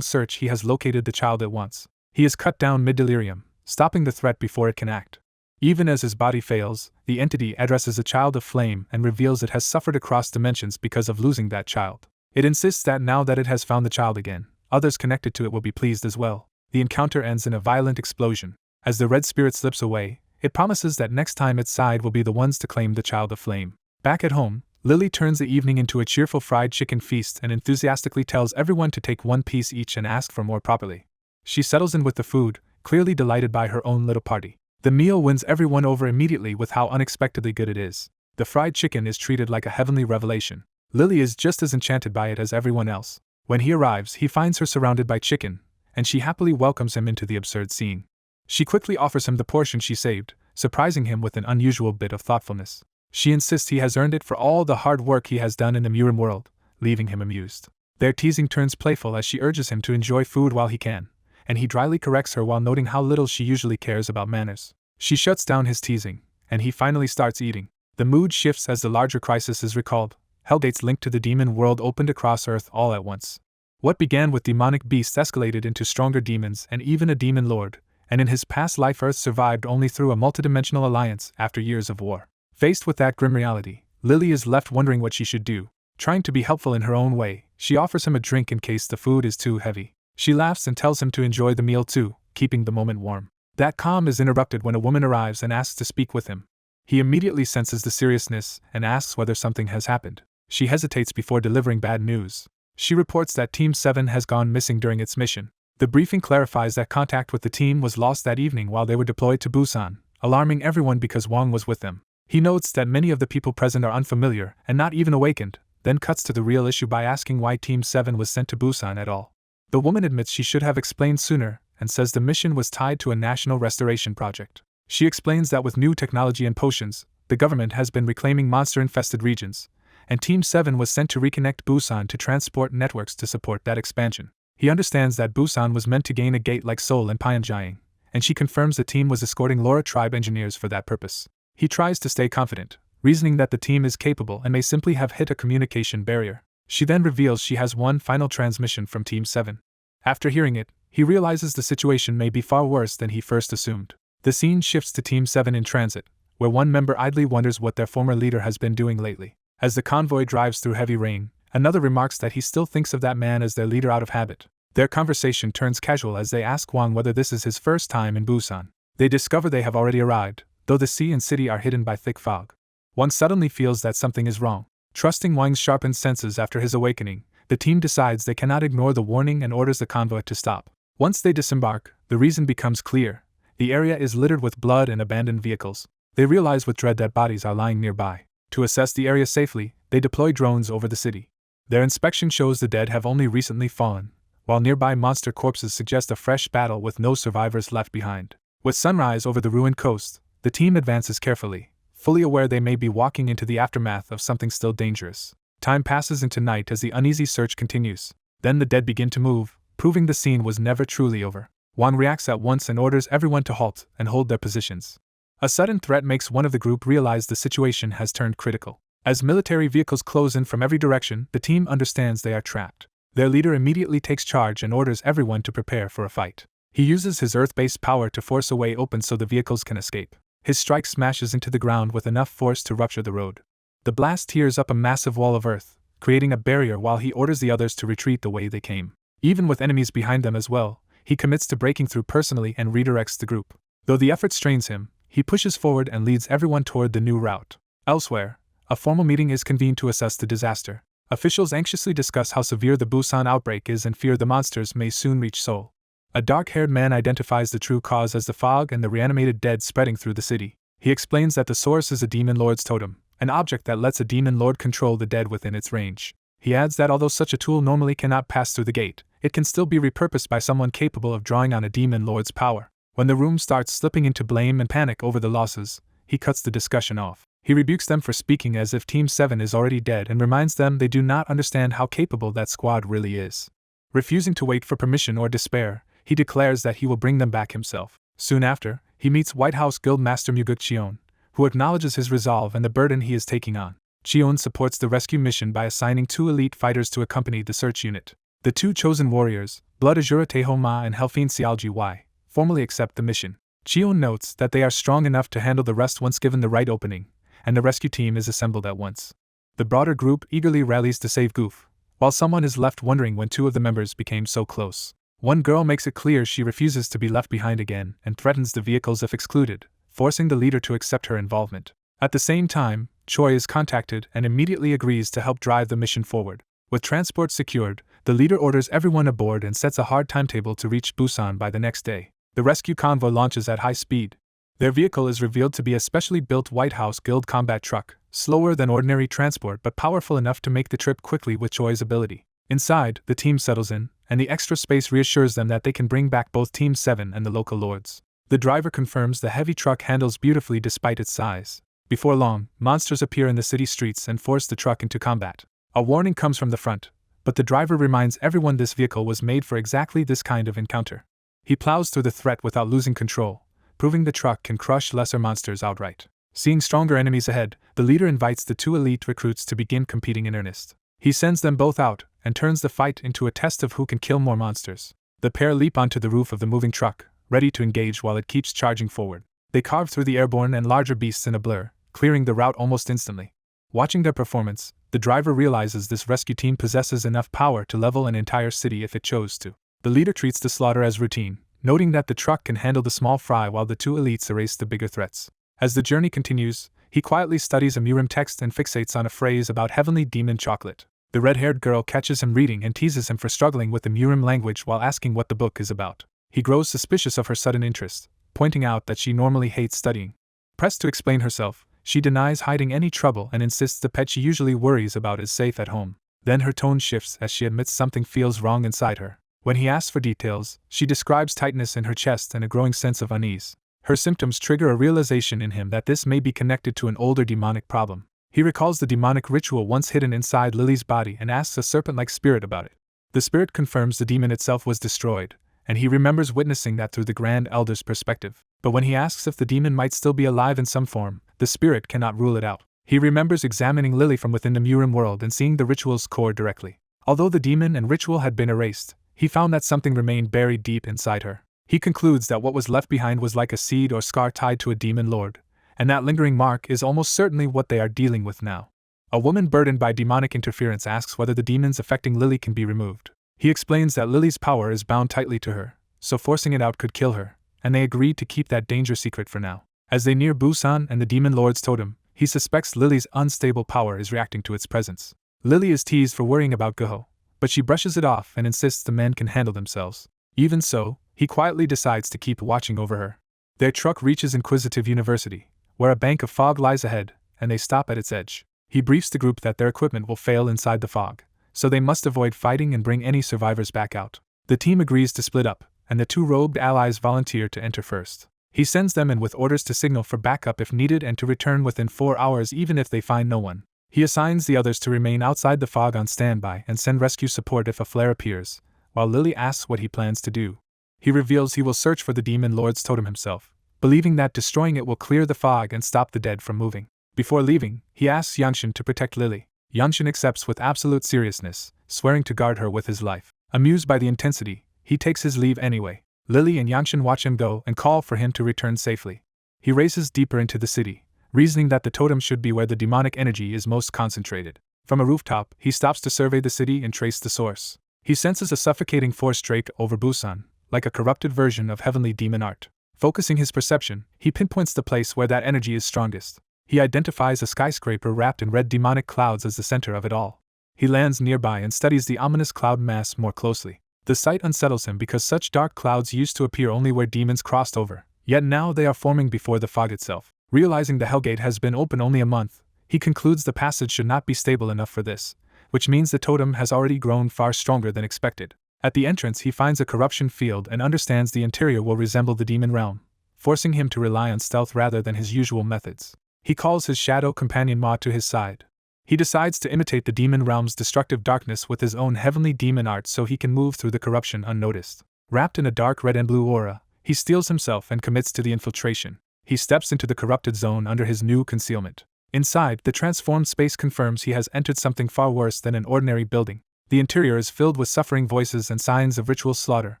search he has located the child at once. He is cut down mid-delirium, stopping the threat before it can act. Even as his body fails, the entity addresses a child of flame and reveals it has suffered across dimensions because of losing that child. It insists that now that it has found the child again, others connected to it will be pleased as well. The encounter ends in a violent explosion. As the red spirit slips away, it promises that next time its side will be the ones to claim the child of flame. Back at home, Lily turns the evening into a cheerful fried chicken feast and enthusiastically tells everyone to take one piece each and ask for more properly. She settles in with the food, clearly delighted by her own little party. The meal wins everyone over immediately with how unexpectedly good it is. The fried chicken is treated like a heavenly revelation. Lily is just as enchanted by it as everyone else. When he arrives, he finds her surrounded by chicken, and she happily welcomes him into the absurd scene. She quickly offers him the portion she saved, surprising him with an unusual bit of thoughtfulness. She insists he has earned it for all the hard work he has done in the Murim world, leaving him amused. Their teasing turns playful as she urges him to enjoy food while he can, and he dryly corrects her while noting how little she usually cares about manners. She shuts down his teasing, and he finally starts eating. The mood shifts as the larger crisis is recalled. Hellgates linked to the demon world opened across Earth all at once. What began with demonic beasts escalated into stronger demons and even a demon lord, and in his past life Earth survived only through a multidimensional alliance after years of war. Faced with that grim reality, Lily is left wondering what she should do. Trying to be helpful in her own way, she offers him a drink in case the food is too heavy. She laughs and tells him to enjoy the meal too, keeping the moment warm. That calm is interrupted when a woman arrives and asks to speak with him. He immediately senses the seriousness and asks whether something has happened. She hesitates before delivering bad news. She reports that Team 7 has gone missing during its mission. The briefing clarifies that contact with the team was lost that evening while they were deployed to Busan, alarming everyone because Wang was with them. He notes that many of the people present are unfamiliar and not even awakened, then cuts to the real issue by asking why Team 7 was sent to Busan at all. The woman admits she should have explained sooner and says the mission was tied to a national restoration project. She explains that with new technology and potions, the government has been reclaiming monster-infested regions, and Team 7 was sent to reconnect Busan to transport networks to support that expansion. He understands that Busan was meant to gain a gate like Seoul and Pyongyang, and she confirms the team was escorting Laura tribe engineers for that purpose. He tries to stay confident, reasoning that the team is capable and may simply have hit a communication barrier. She then reveals she has one final transmission from Team 7. After hearing it, he realizes the situation may be far worse than he first assumed. The scene shifts to Team 7 in transit, where one member idly wonders what their former leader has been doing lately. As the convoy drives through heavy rain, another remarks that he still thinks of that man as their leader out of habit. Their conversation turns casual as they ask Wang whether this is his first time in Busan. They discover they have already arrived, though the sea and city are hidden by thick fog. One suddenly feels that something is wrong. Trusting Wang's sharpened senses after his awakening, the team decides they cannot ignore the warning and orders the convoy to stop. Once they disembark, the reason becomes clear. The area is littered with blood and abandoned vehicles. They realize with dread that bodies are lying nearby. To assess the area safely, they deploy drones over the city. Their inspection shows the dead have only recently fallen, while nearby monster corpses suggest a fresh battle with no survivors left behind. With sunrise over the ruined coast, the team advances carefully, fully aware they may be walking into the aftermath of something still dangerous. Time passes into night as the uneasy search continues. Then the dead begin to move, proving the scene was never truly over. Wang reacts at once and orders everyone to halt and hold their positions. A sudden threat makes one of the group realize the situation has turned critical. As military vehicles close in from every direction, the team understands they are trapped. Their leader immediately takes charge and orders everyone to prepare for a fight. He uses his earth-based power to force a way open so the vehicles can escape. His strike smashes into the ground with enough force to rupture the road. The blast tears up a massive wall of earth, creating a barrier while he orders the others to retreat the way they came. Even with enemies behind them as well, he commits to breaking through personally and redirects the group. Though the effort strains him, he pushes forward and leads everyone toward the new route. Elsewhere, a formal meeting is convened to assess the disaster. Officials anxiously discuss how severe the Busan outbreak is and fear the monsters may soon reach Seoul. A dark-haired man identifies the true cause as the fog and the reanimated dead spreading through the city. He explains that the source is a demon lord's totem, an object that lets a demon lord control the dead within its range. He adds that although such a tool normally cannot pass through the gate, it can still be repurposed by someone capable of drawing on a demon lord's power. When the room starts slipping into blame and panic over the losses, he cuts the discussion off. He rebukes them for speaking as if Team 7 is already dead and reminds them they do not understand how capable that squad really is. Refusing to wait for permission or despair, he declares that he will bring them back himself. Soon after, he meets White House Guildmaster Muguk Cheon, who acknowledges his resolve and the burden he is taking on. Cheon supports the rescue mission by assigning 2 elite fighters to accompany the search unit. The 2 chosen warriors, Blood Azura Tehoma and Helfine Xiaoji Y, formally accept the mission. Cheon notes that they are strong enough to handle the rest once given the right opening, and the rescue team is assembled at once. The broader group eagerly rallies to save Goof, while someone is left wondering when 2 of the members became so close. One girl makes it clear she refuses to be left behind again and threatens the vehicles if excluded, forcing the leader to accept her involvement. At the same time, Choi is contacted and immediately agrees to help drive the mission forward. With transport secured, the leader orders everyone aboard and sets a hard timetable to reach Busan by the next day. The rescue convoy launches at high speed. Their vehicle is revealed to be a specially built White House Guild combat truck, slower than ordinary transport but powerful enough to make the trip quickly with Choi's ability. Inside, the team settles in, and the extra space reassures them that they can bring back both Team 7 and the local lords. The driver confirms the heavy truck handles beautifully despite its size. Before long, monsters appear in the city streets and force the truck into combat. A warning comes from the front, but the driver reminds everyone this vehicle was made for exactly this kind of encounter. He plows through the threat without losing control, proving the truck can crush lesser monsters outright. Seeing stronger enemies ahead, the leader invites the two elite recruits to begin competing in earnest. He sends them both out and turns the fight into a test of who can kill more monsters. The pair leap onto the roof of the moving truck, ready to engage while it keeps charging forward. They carve through the airborne and larger beasts in a blur, clearing the route almost instantly. Watching their performance, the driver realizes this rescue team possesses enough power to level an entire city if it chose to. The leader treats the slaughter as routine, noting that the truck can handle the small fry while the two elites erase the bigger threats. As the journey continues, he quietly studies a Murim text and fixates on a phrase about heavenly demon chocolate. The red-haired girl catches him reading and teases him for struggling with the Murim language while asking what the book is about. He grows suspicious of her sudden interest, pointing out that she normally hates studying. Pressed to explain herself, she denies hiding any trouble and insists the pet she usually worries about is safe at home. Then her tone shifts as she admits something feels wrong inside her. When he asks for details, she describes tightness in her chest and a growing sense of unease. Her symptoms trigger a realization in him that this may be connected to an older demonic problem. He recalls the demonic ritual once hidden inside Lily's body and asks a serpent-like spirit about it. The spirit confirms the demon itself was destroyed, and he remembers witnessing that through the Grand Elder's perspective. But when he asks if the demon might still be alive in some form, the spirit cannot rule it out. He remembers examining Lily from within the Murim world and seeing the ritual's core directly. Although the demon and ritual had been erased, he found that something remained buried deep inside her. He concludes that what was left behind was like a seed or scar tied to a demon lord, and that lingering mark is almost certainly what they are dealing with now. A woman burdened by demonic interference asks whether the demons affecting Lily can be removed. He explains that Lily's power is bound tightly to her, so forcing it out could kill her, and they agree to keep that danger secret for now. As they near Busan and the demon lord's totem, he suspects Lily's unstable power is reacting to its presence. Lily is teased for worrying about Goho, but she brushes it off and insists the men can handle themselves. Even so, he quietly decides to keep watching over her. Their truck reaches Inquisitive University, where a bank of fog lies ahead, and they stop at its edge. He briefs the group that their equipment will fail inside the fog, so they must avoid fighting and bring any survivors back out. The team agrees to split up, and the two robed allies volunteer to enter first. He sends them in with orders to signal for backup if needed and to return within 4 hours even if they find no one. He assigns the others to remain outside the fog on standby and send rescue support if a flare appears, while Lily asks what he plans to do. He reveals he will search for the demon lord's totem himself, believing that destroying it will clear the fog and stop the dead from moving. Before leaving, he asks Yanshin to protect Lily. Yanshin accepts with absolute seriousness, swearing to guard her with his life. Amused by the intensity, he takes his leave anyway. Lily and Yanshin watch him go and call for him to return safely. He races deeper into the city, reasoning that the totem should be where the demonic energy is most concentrated. From a rooftop, he stops to survey the city and trace the source. He senses a suffocating force drake over Busan, like a corrupted version of heavenly demon art. Focusing his perception, he pinpoints the place where that energy is strongest. He identifies a skyscraper wrapped in red demonic clouds as the center of it all. He lands nearby and studies the ominous cloud mass more closely. The sight unsettles him because such dark clouds used to appear only where demons crossed over, yet now they are forming before the fog itself. Realizing the Hellgate has been open only a month, he concludes the passage should not be stable enough for this, which means the totem has already grown far stronger than expected. At the entrance he finds a corruption field and understands the interior will resemble the demon realm, forcing him to rely on stealth rather than his usual methods. He calls his shadow companion Ma to his side. He decides to imitate the demon realm's destructive darkness with his own heavenly demon art so he can move through the corruption unnoticed. Wrapped in a dark red and blue aura, he steels himself and commits to the infiltration. He steps into the corrupted zone under his new concealment. Inside, the transformed space confirms he has entered something far worse than an ordinary building. The interior is filled with suffering voices and signs of ritual slaughter,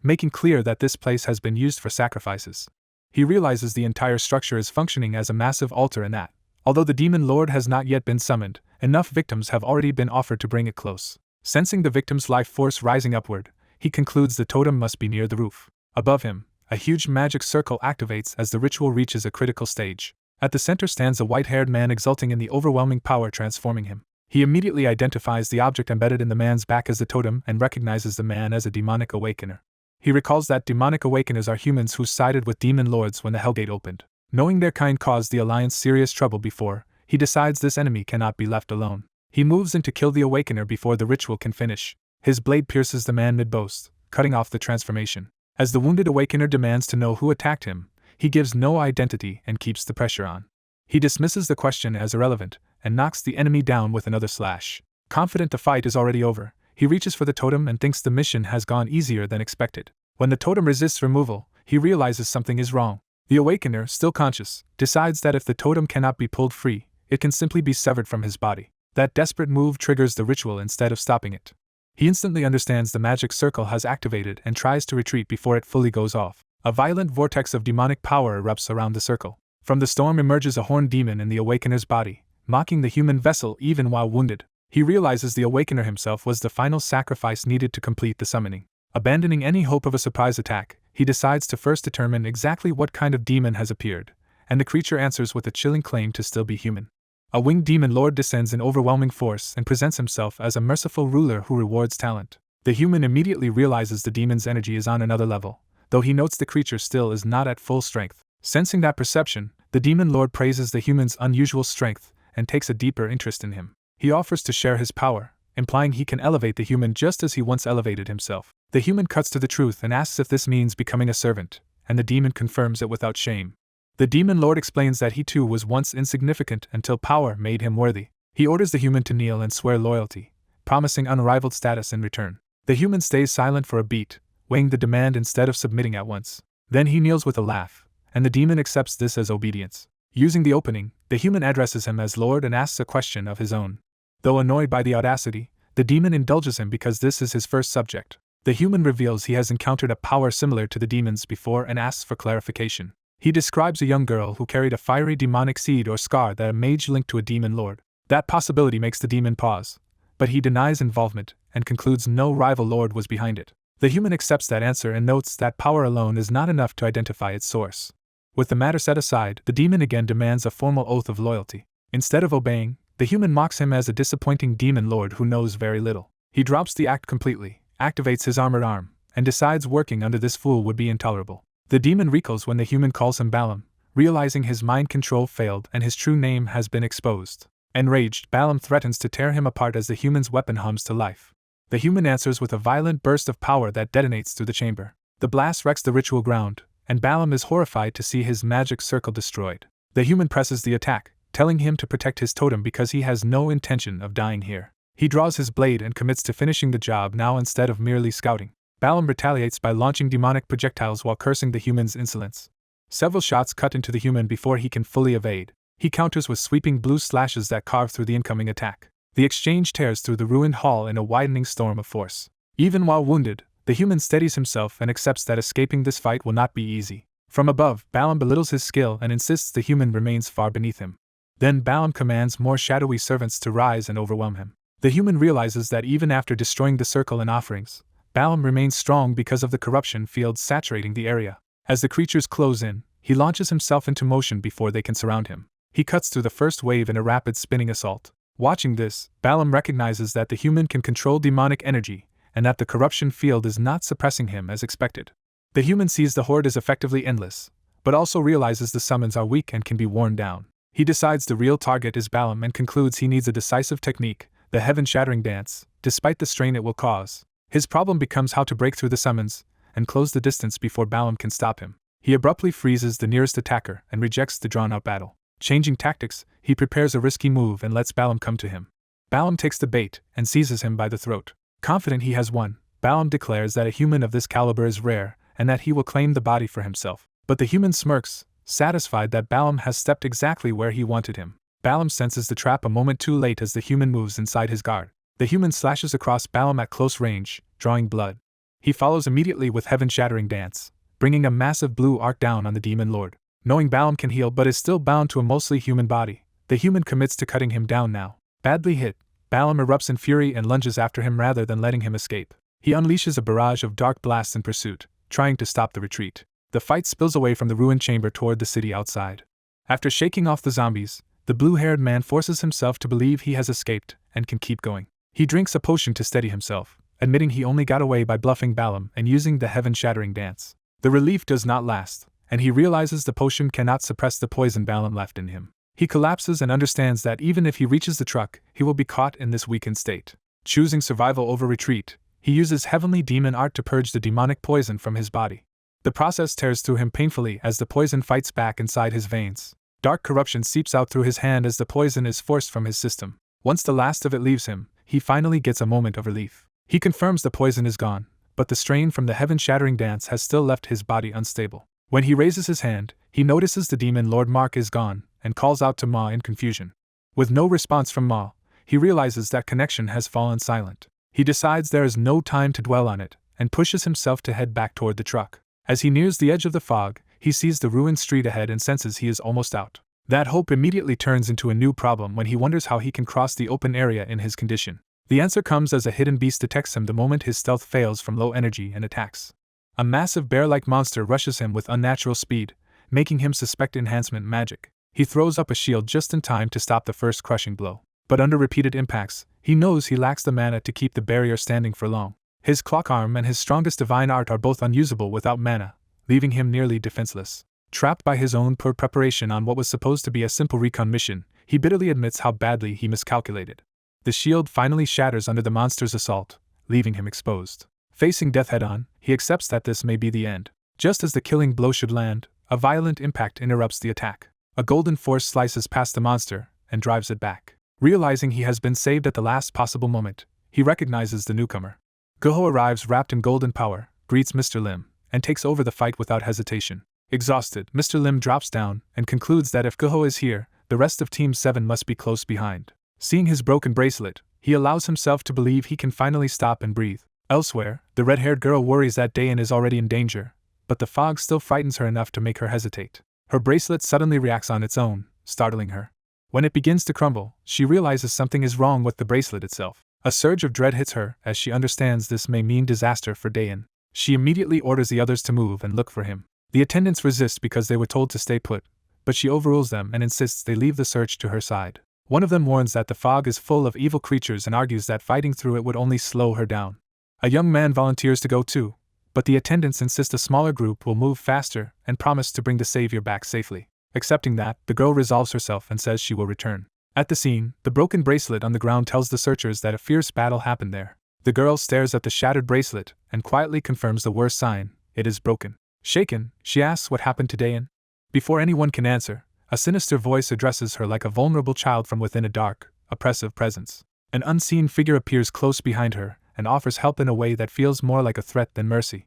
making clear that this place has been used for sacrifices. He realizes the entire structure is functioning as a massive altar and that, although the demon lord has not yet been summoned, enough victims have already been offered to bring it close. Sensing the victim's life force rising upward, he concludes the totem must be near the roof. Above him, a huge magic circle activates as the ritual reaches a critical stage. At the center stands a white-haired man exulting in the overwhelming power transforming him. He immediately identifies the object embedded in the man's back as the totem and recognizes the man as a demonic awakener. He recalls that demonic awakeners are humans who sided with demon lords when the Hellgate opened. Knowing their kind caused the Alliance serious trouble before, he decides this enemy cannot be left alone. He moves in to kill the awakener before the ritual can finish. His blade pierces the man mid-boast, cutting off the transformation. As the wounded awakener demands to know who attacked him, he gives no identity and keeps the pressure on. He dismisses the question as irrelevant and knocks the enemy down with another slash. Confident the fight is already over, he reaches for the totem and thinks the mission has gone easier than expected. When the totem resists removal, he realizes something is wrong. The Awakener, still conscious, decides that if the totem cannot be pulled free, it can simply be severed from his body. That desperate move triggers the ritual instead of stopping it. He instantly understands the magic circle has activated and tries to retreat before it fully goes off. A violent vortex of demonic power erupts around the circle. From the storm emerges a horned demon in the Awakener's body, mocking the human vessel even while wounded. He realizes the Awakener himself was the final sacrifice needed to complete the summoning. Abandoning any hope of a surprise attack, he decides to first determine exactly what kind of demon has appeared, and the creature answers with a chilling claim to still be human. A winged demon lord descends in overwhelming force and presents himself as a merciful ruler who rewards talent. The human immediately realizes the demon's energy is on another level, though he notes the creature still is not at full strength. Sensing that perception, the demon lord praises the human's unusual strength and takes a deeper interest in him. He offers to share his power, implying he can elevate the human just as he once elevated himself. The human cuts to the truth and asks if this means becoming a servant, and the demon confirms it without shame. The demon lord explains that he too was once insignificant until power made him worthy. He orders the human to kneel and swear loyalty, promising unrivaled status in return. The human stays silent for a beat, weighing the demand instead of submitting at once. Then he kneels with a laugh, and the demon accepts this as obedience. Using the opening, the human addresses him as Lord and asks a question of his own. Though annoyed by the audacity, the demon indulges him because this is his first subject. The human reveals he has encountered a power similar to the demon's before and asks for clarification. He describes a young girl who carried a fiery demonic seed or scar that a mage linked to a demon lord. That possibility makes the demon pause, but he denies involvement and concludes no rival lord was behind it. The human accepts that answer and notes that power alone is not enough to identify its source. With the matter set aside, the demon again demands a formal oath of loyalty. Instead of obeying, the human mocks him as a disappointing demon lord who knows very little. He drops the act completely, activates his armored arm, and decides working under this fool would be intolerable. The demon recoils when the human calls him Balaam, realizing his mind control failed and his true name has been exposed. Enraged, Balaam threatens to tear him apart as the human's weapon hums to life. The human answers with a violent burst of power that detonates through the chamber. The blast wrecks the ritual ground, and Balaam is horrified to see his magic circle destroyed. The human presses the attack, telling him to protect his totem because he has no intention of dying here. He draws his blade and commits to finishing the job now instead of merely scouting. Balaam retaliates by launching demonic projectiles while cursing the human's insolence. Several shots cut into the human before he can fully evade. He counters with sweeping blue slashes that carve through the incoming attack. The exchange tears through the ruined hall in a widening storm of force. Even while wounded, the human steadies himself and accepts that escaping this fight will not be easy. From above, Balaam belittles his skill and insists the human remains far beneath him. Then Balaam commands more shadowy servants to rise and overwhelm him. The human realizes that even after destroying the circle and offerings, Balaam remains strong because of the corruption field saturating the area. As the creatures close in, he launches himself into motion before they can surround him. He cuts through the first wave in a rapid spinning assault. Watching this, Balaam recognizes that the human can control demonic energy, and that the corruption field is not suppressing him as expected. The human sees the horde is effectively endless, but also realizes the summons are weak and can be worn down. He decides the real target is Balaam and concludes he needs a decisive technique, the heaven-shattering dance, despite the strain it will cause. His problem becomes how to break through the summons and close the distance before Balaam can stop him. He abruptly freezes the nearest attacker and rejects the drawn-out battle. Changing tactics, he prepares a risky move and lets Balaam come to him. Balaam takes the bait and seizes him by the throat. Confident he has won, Balaam declares that a human of this caliber is rare and that he will claim the body for himself. But the human smirks, satisfied that Balaam has stepped exactly where he wanted him. Balaam senses the trap a moment too late as the human moves inside his guard. The human slashes across Balaam at close range, drawing blood. He follows immediately with heaven-shattering dance, bringing a massive blue arc down on the demon lord. Knowing Balaam can heal but is still bound to a mostly human body, the human commits to cutting him down now. Badly hit, Balaam erupts in fury and lunges after him rather than letting him escape. He unleashes a barrage of dark blasts in pursuit, trying to stop the retreat. The fight spills away from the ruined chamber toward the city outside. After shaking off the zombies, the blue-haired man forces himself to believe he has escaped and can keep going. He drinks a potion to steady himself, admitting he only got away by bluffing Balaam and using the heaven-shattering dance. The relief does not last, and he realizes the potion cannot suppress the poison Balaam left in him. He collapses and understands that even if he reaches the truck, he will be caught in this weakened state. Choosing survival over retreat, he uses heavenly demon art to purge the demonic poison from his body. The process tears through him painfully as the poison fights back inside his veins. Dark corruption seeps out through his hand as the poison is forced from his system. Once the last of it leaves him, he finally gets a moment of relief. He confirms the poison is gone, but the strain from the heaven-shattering dance has still left his body unstable. When he raises his hand, he notices the demon Lord Mark is gone, and calls out to Ma in confusion. With no response from Ma, he realizes that connection has fallen silent. He decides there is no time to dwell on it, and pushes himself to head back toward the truck. As he nears the edge of the fog, he sees the ruined street ahead and senses he is almost out. That hope immediately turns into a new problem when he wonders how he can cross the open area in his condition. The answer comes as a hidden beast detects him the moment his stealth fails from low energy and attacks. A massive bear-like monster rushes him with unnatural speed, making him suspect enhancement magic. He throws up a shield just in time to stop the first crushing blow. But under repeated impacts, he knows he lacks the mana to keep the barrier standing for long. His clock arm and his strongest divine art are both unusable without mana, leaving him nearly defenseless. Trapped by his own poor preparation on what was supposed to be a simple recon mission, he bitterly admits how badly he miscalculated. The shield finally shatters under the monster's assault, leaving him exposed. Facing death head-on, he accepts that this may be the end. Just as the killing blow should land, a violent impact interrupts the attack. A golden force slices past the monster and drives it back. Realizing he has been saved at the last possible moment, he recognizes the newcomer. Guho arrives wrapped in golden power, greets Mr. Lim, and takes over the fight without hesitation. Exhausted, Mr. Lim drops down and concludes that if Guho is here, the rest of Team 7 must be close behind. Seeing his broken bracelet, he allows himself to believe he can finally stop and breathe. Elsewhere, the red-haired girl worries that Dayan is already in danger, but the fog still frightens her enough to make her hesitate. Her bracelet suddenly reacts on its own, startling her. When it begins to crumble, she realizes something is wrong with the bracelet itself. A surge of dread hits her as she understands this may mean disaster for Dayan. She immediately orders the others to move and look for him. The attendants resist because they were told to stay put, but she overrules them and insists they leave the search to her side. One of them warns that the fog is full of evil creatures and argues that fighting through it would only slow her down. A young man volunteers to go too, but the attendants insist a smaller group will move faster and promise to bring the savior back safely. Accepting that, the girl resolves herself and says she will return. At the scene, the broken bracelet on the ground tells the searchers that a fierce battle happened there. The girl stares at the shattered bracelet and quietly confirms the worst sign: it is broken. Shaken, she asks what happened to Dayan. Before anyone can answer, a sinister voice addresses her like a vulnerable child from within a dark, oppressive presence. An unseen figure appears close behind her and offers help in a way that feels more like a threat than mercy.